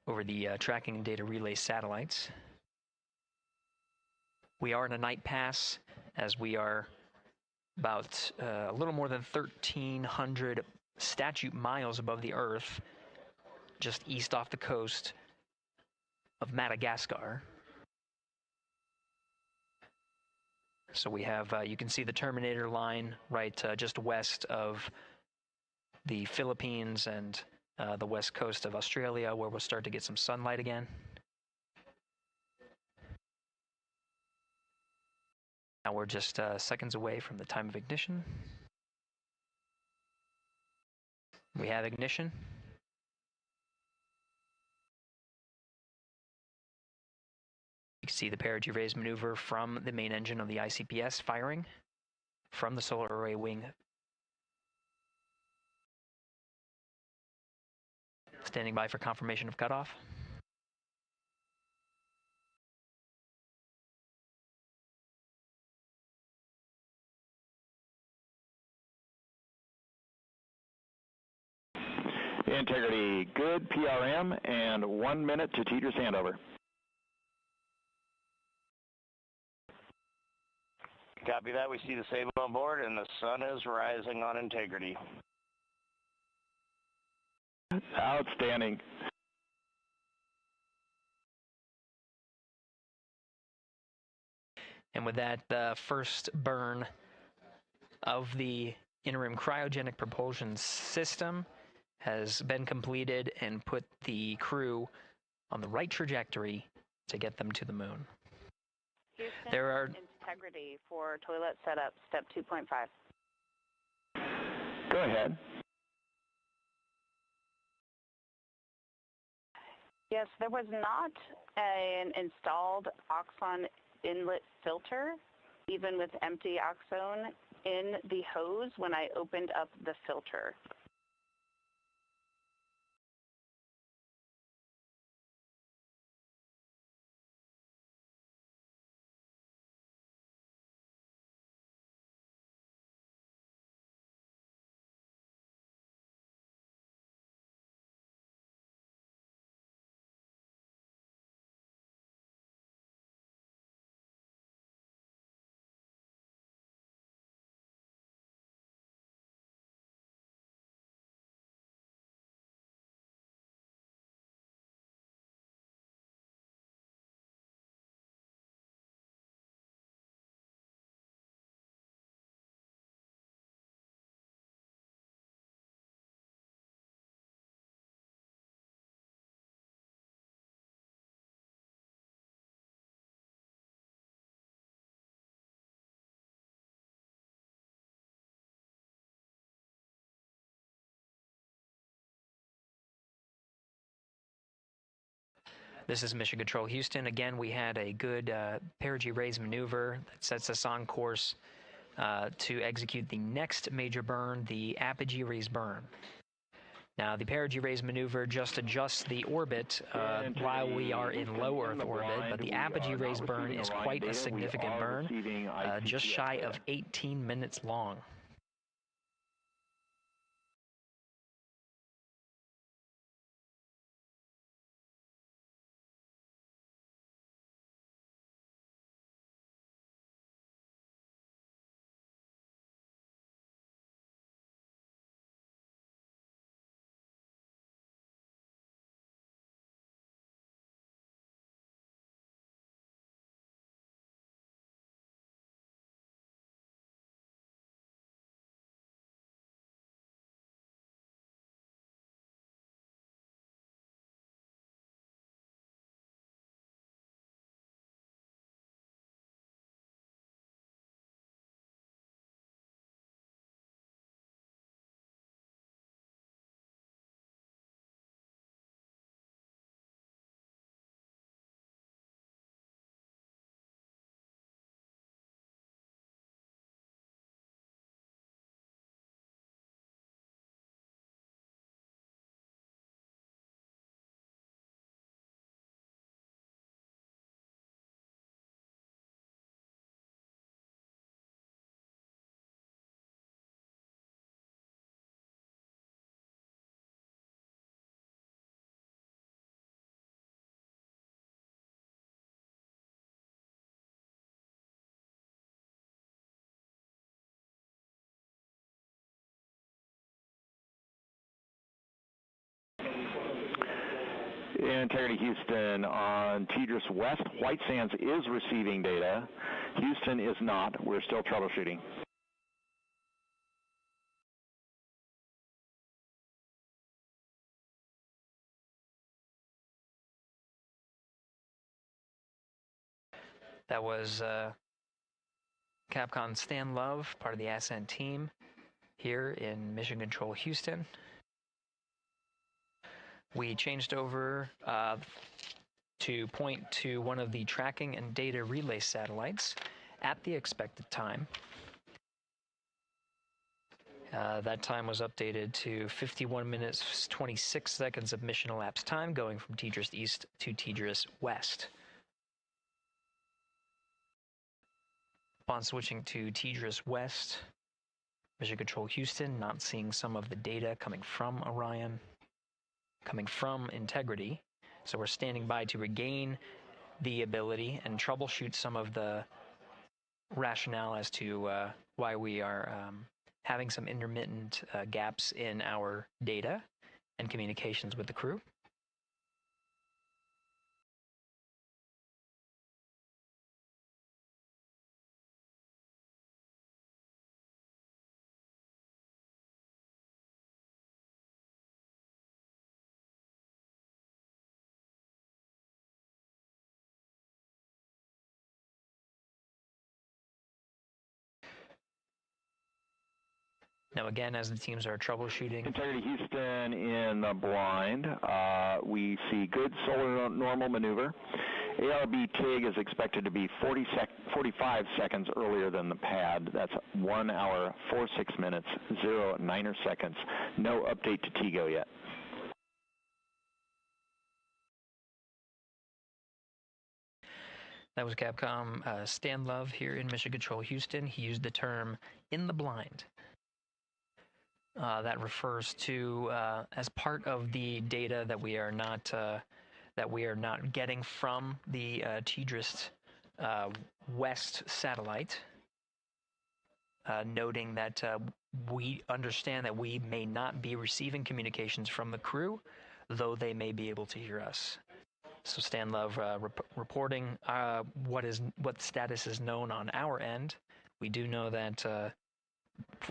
over the tracking and data relay satellites. We are in a night pass as we are about a little more than 1,300 statute miles above the Earth, just east off the coast of Madagascar. So we have, you can see the Terminator line right just west of the Philippines and the west coast of Australia, where we'll start to get some sunlight again. Now we're just seconds away from the time of ignition. We have ignition. You can see the perigee raise maneuver from the main engine of the ICPS firing from the solar array wing. Standing by for confirmation of cutoff. Integrity, good PRM, and 1 minute to Teeter's handover. Copy that. We see the Sable on board, and the sun is rising on integrity. Outstanding. And with that, the first burn of the interim cryogenic propulsion system has been completed and put the crew on the right trajectory to get them to the moon. Houston, there are integrity for toilet setup, step 2.5. Go ahead. Yes, there was not an installed oxon inlet filter, even with empty oxone in the hose when I opened up the filter. This is Mission Control Houston. Again, we had a good perigee raise maneuver that sets us on course to execute the next major burn, the apogee raise burn. Now, the perigee raise maneuver just adjusts the orbit while we are in low Earth orbit, but the apogee raise burn is quite a significant burn, just shy of 18 minutes long. Integrity Houston, on TDRS West, White Sands is receiving data. Houston is not. We're still troubleshooting. That was Capcom Stan Love, part of the Ascent team here in Mission Control Houston. We changed over to point to one of the tracking and data relay satellites at the expected time. That time was updated to 51 minutes, 26 seconds of mission elapsed time, going from TDRS East to TDRS West. Upon switching to TDRS West, Mission Control Houston, not seeing some of the data coming from Orion, coming from Integrity. So we're standing by to regain the ability and troubleshoot some of the rationale as to why we are having some intermittent gaps in our data and communications with the crew. Now again, as the teams are troubleshooting. Integrity Houston in the blind. We see good solar normal maneuver. ARB TIG is expected to be 45 seconds earlier than the pad. That's 1 hour, 46 minutes, 0 9er seconds. No update to TIGO yet. That was Capcom Stan Love here in Mission Control Houston. He used the term "in the blind." That refers to as part of the data that we are not getting from the TDRS West satellite, noting that we understand that we may not be receiving communications from the crew, though they may be able to hear us. So Stan Love reporting what status is known on our end. We do know that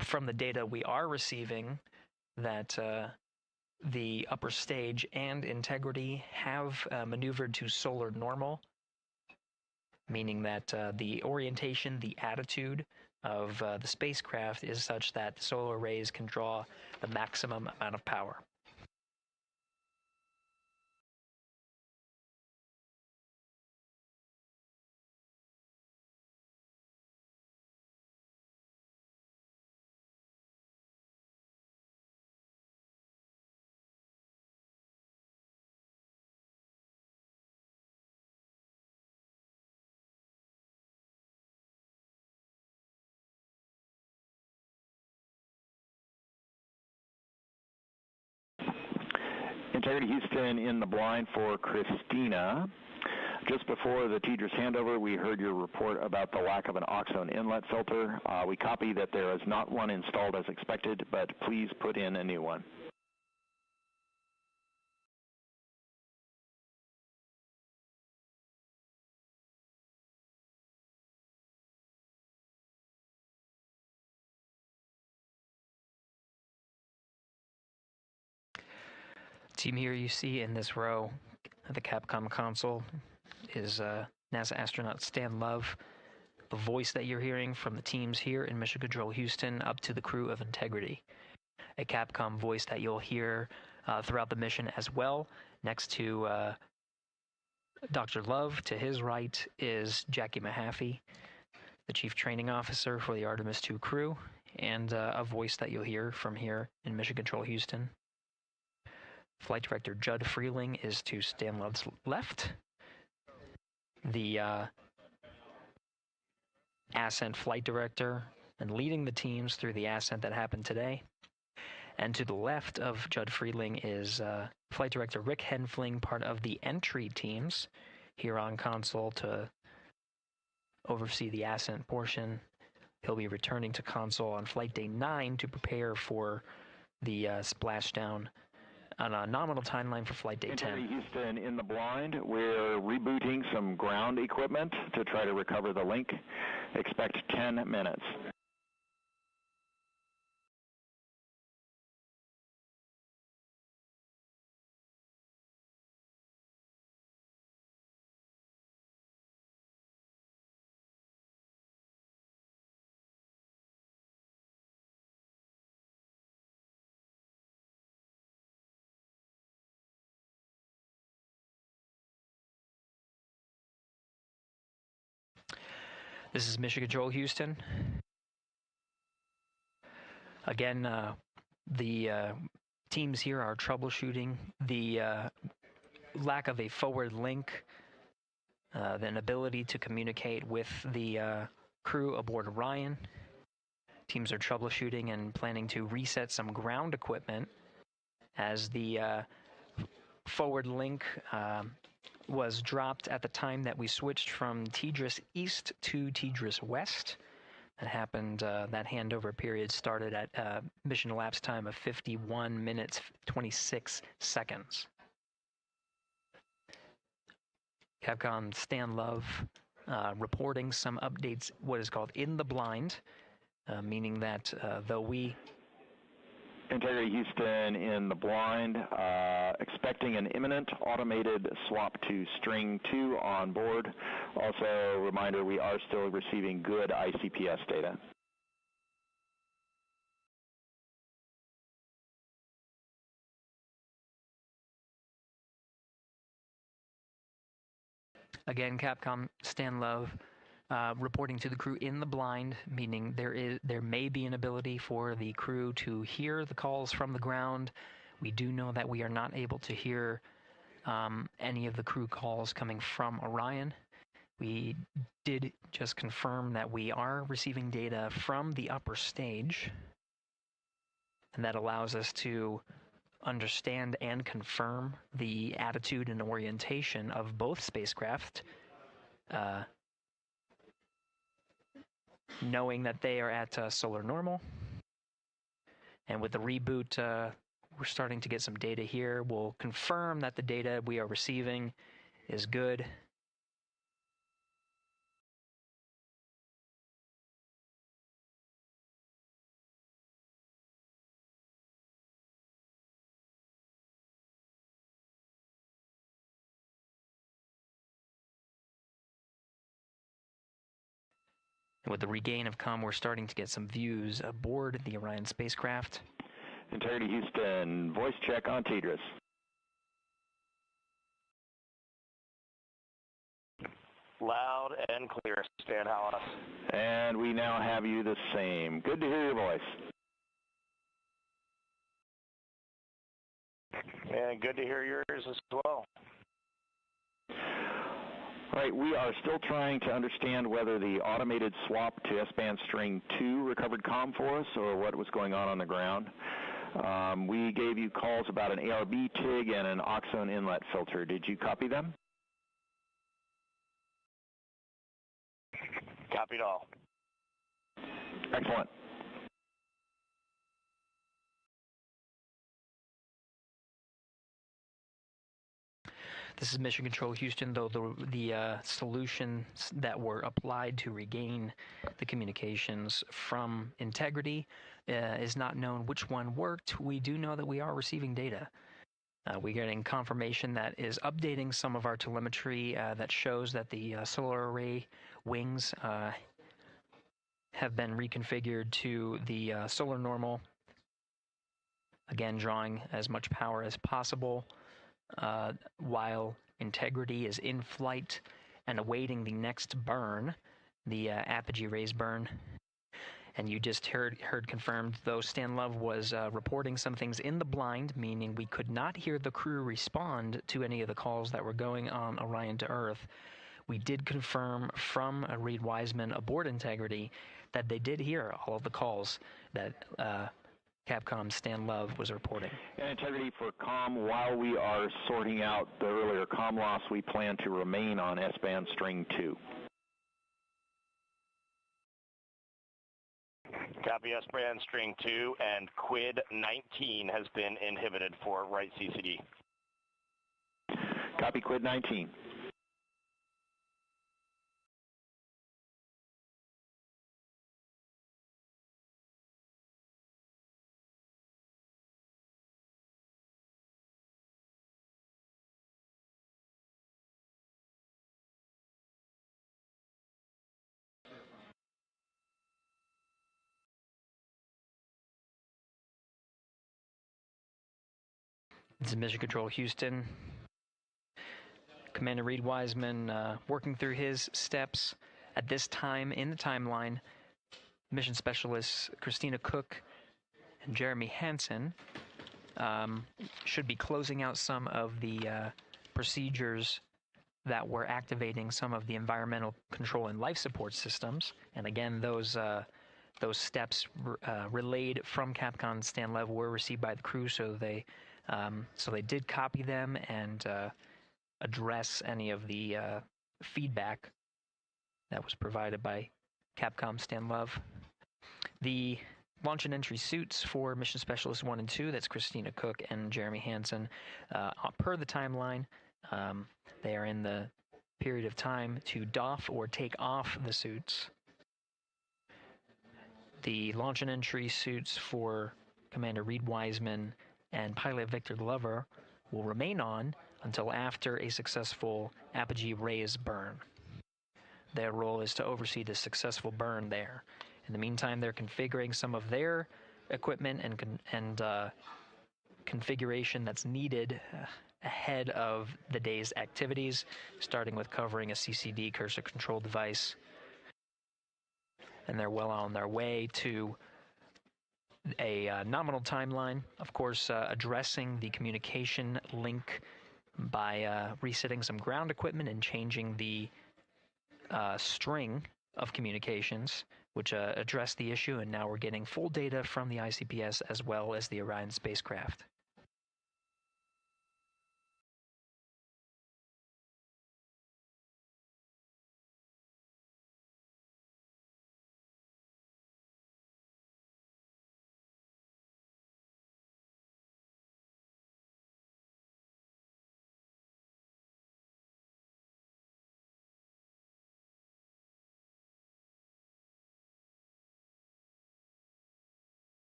from the data we are receiving that the upper stage and Integrity have maneuvered to solar normal, meaning that the orientation, the attitude of the spacecraft is such that the solar rays can draw the maximum amount of power. Integrity Houston in the blind for Christina. Just before the TDRS handover, we heard your report about the lack of an oxone inlet filter. We copy that there is not one installed as expected, but please put in a new one. Team here you see in this row at the Capcom console is NASA astronaut Stan Love, the voice that you're hearing from the teams here in Mission Control Houston up to the crew of Integrity. A Capcom voice that you'll hear throughout the mission as well. Next to Dr. Love, to his right is Jackie Mahaffey, the Chief Training Officer for the Artemis II crew, and a voice that you'll hear from here in Mission Control Houston. Flight Director Judd Freeling is to Stan Love's left. The Ascent Flight Director and leading the teams through the Ascent that happened today. And to the left of Judd Freeling is Flight Director Rick Henfling, part of the entry teams here on console to oversee the Ascent portion. He'll be returning to console on Flight Day 9 to prepare for the splashdown on a nominal timeline for flight day 10. Houston, in the blind, we're rebooting some ground equipment to try to recover the link. Expect 10 minutes. This is Mission Control Houston. Again, the teams here are troubleshooting the lack of a forward link, the inability to communicate with the crew aboard Orion. Teams are troubleshooting and planning to reset some ground equipment as the forward link was dropped at the time that we switched from TDRS East to TDRS West. That happened, that handover period started at mission elapsed time of 51 minutes, 26 seconds. Capcom Stan Love reporting some updates, what is called in the blind, meaning that though we... Integrity Houston in the blind, expecting an imminent automated swap to string 2 on board. Also, reminder, we are still receiving good ICPS data. Again, Capcom Stan Love reporting to the crew in the blind, meaning there may be an ability for the crew to hear the calls from the ground. We do know that we are not able to hear any of the crew calls coming from Orion. We did just confirm that we are receiving data from the upper stage, and that allows us to understand and confirm the attitude and orientation of both spacecraft, knowing that they are at solar normal. And with the reboot, we're starting to get some data here. We'll confirm that the data we are receiving is good. And with the regain of comm, we're starting to get some views aboard the Orion spacecraft. Integrity Houston, voice check on TDRS. Loud and clear, Stan Hollis. And we now have you the same. Good to hear your voice. And good to hear yours as well. All right, we are still trying to understand whether the automated swap to S-band string 2 recovered comm for us or what was going on the ground. We gave you calls about an ARB TIG and an Oxone inlet filter. Did you copy them? Copied all. Excellent. This is Mission Control Houston, though the solutions that were applied to regain the communications from Integrity is not known which one worked. We do know that we are receiving data. We're getting confirmation that is updating some of our telemetry that shows that the solar array wings have been reconfigured to the solar normal. Again, drawing as much power as possible. While Integrity is in flight and awaiting the next burn, the apogee raise burn. And you just heard confirmed, though Stan Love was reporting some things in the blind, meaning we could not hear the crew respond to any of the calls that were going on Orion to Earth. We did confirm from Reed Wiseman aboard Integrity that they did hear all of the calls that Capcom Stan Love was reporting. And Integrity for comm, while we are sorting out the earlier comm loss, we plan to remain on S-band string 2. Copy S-band string 2 and quid 19 has been inhibited for right CCD. Copy quid 19. This is Mission Control Houston. Commander Reed Wiseman working through his steps. At this time in the timeline, mission specialists Christina Cook and Jeremy Hansen should be closing out some of the procedures that were activating some of the environmental control and life support systems. And again, those steps relayed from Capcom Stan Lev were received by the crew, so they did copy them and address any of the feedback that was provided by Capcom Stan Love. The launch and entry suits for Mission Specialists 1 and 2, that's Christina Cook and Jeremy Hansen, per the timeline, they are in the period of time to doff or take off the suits. The launch and entry suits for Commander Reed Wiseman and pilot Victor Glover will remain on until after a successful apogee raise burn. Their role is to oversee the successful burn there. In the meantime, they're configuring some of their equipment and configuration that's needed ahead of the day's activities, starting with covering a CCD cursor control device. And they're well on their way to a nominal timeline, of course, addressing the communication link by resetting some ground equipment and changing the string of communications, which addressed the issue, and now we're getting full data from the ICPS as well as the Orion spacecraft.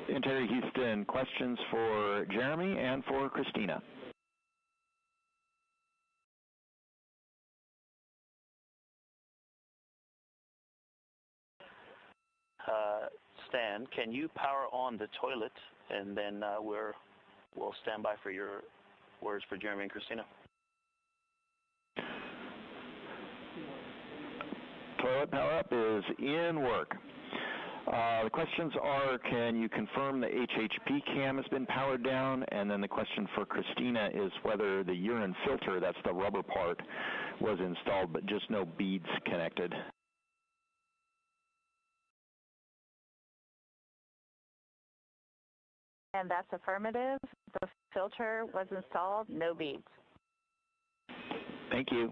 Interior Houston, questions for Jeremy and for Christina. Stan, can you power on the toilet, and then we'll stand by for your words for Jeremy and Christina. Toilet power up is in work. The questions are, can you confirm the HHP cam has been powered down? And then the question for Christina is whether the urine filter, that's the rubber part, was installed, but just no beads connected. And that's affirmative. The filter was installed, no beads. Thank you.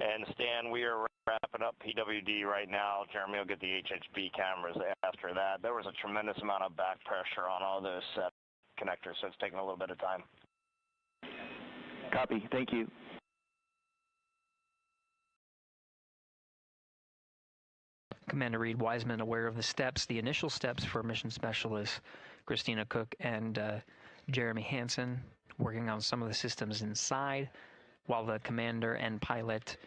And Stan, we are wrapping up PWD right now. Jeremy will get the HHP cameras after that. There was a tremendous amount of back pressure on all those connectors, so it's taking a little bit of time. Copy. Thank you. Commander Reed Wiseman aware of the steps, the initial steps for mission specialists Christina Cook and Jeremy Hansen, working on some of the systems inside, while the commander and pilot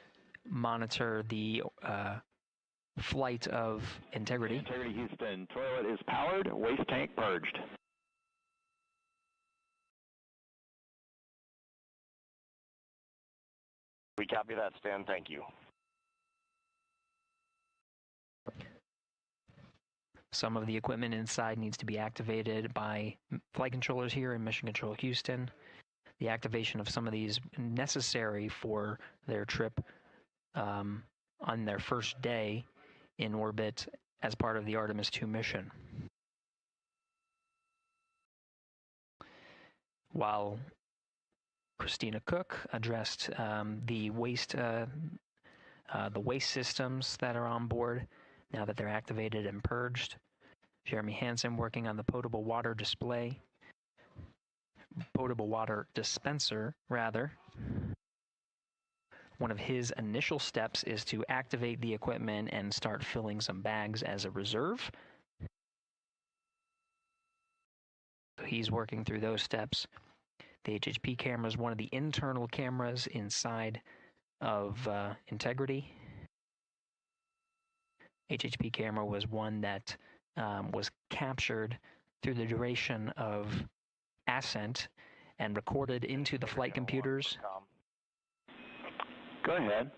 monitor the flight of Integrity. Integrity Houston, toilet is powered, waste tank purged. We copy that, Stan. Thank you. Some of the equipment inside needs to be activated by flight controllers here in Mission Control Houston. The activation of some of these necessary for their trip on their first day in orbit as part of the Artemis II mission. while Christina Cook addressed the waste systems that are on board now that they're activated and purged. Jeremy Hansen working on the potable water dispenser, rather. One of his initial steps is to activate the equipment and start filling some bags as a reserve. So he's working through those steps. The HHP camera is one of the internal cameras inside of Integrity. HHP camera was one that was captured through the duration of ascent and recorded into the flight computers. Go ahead.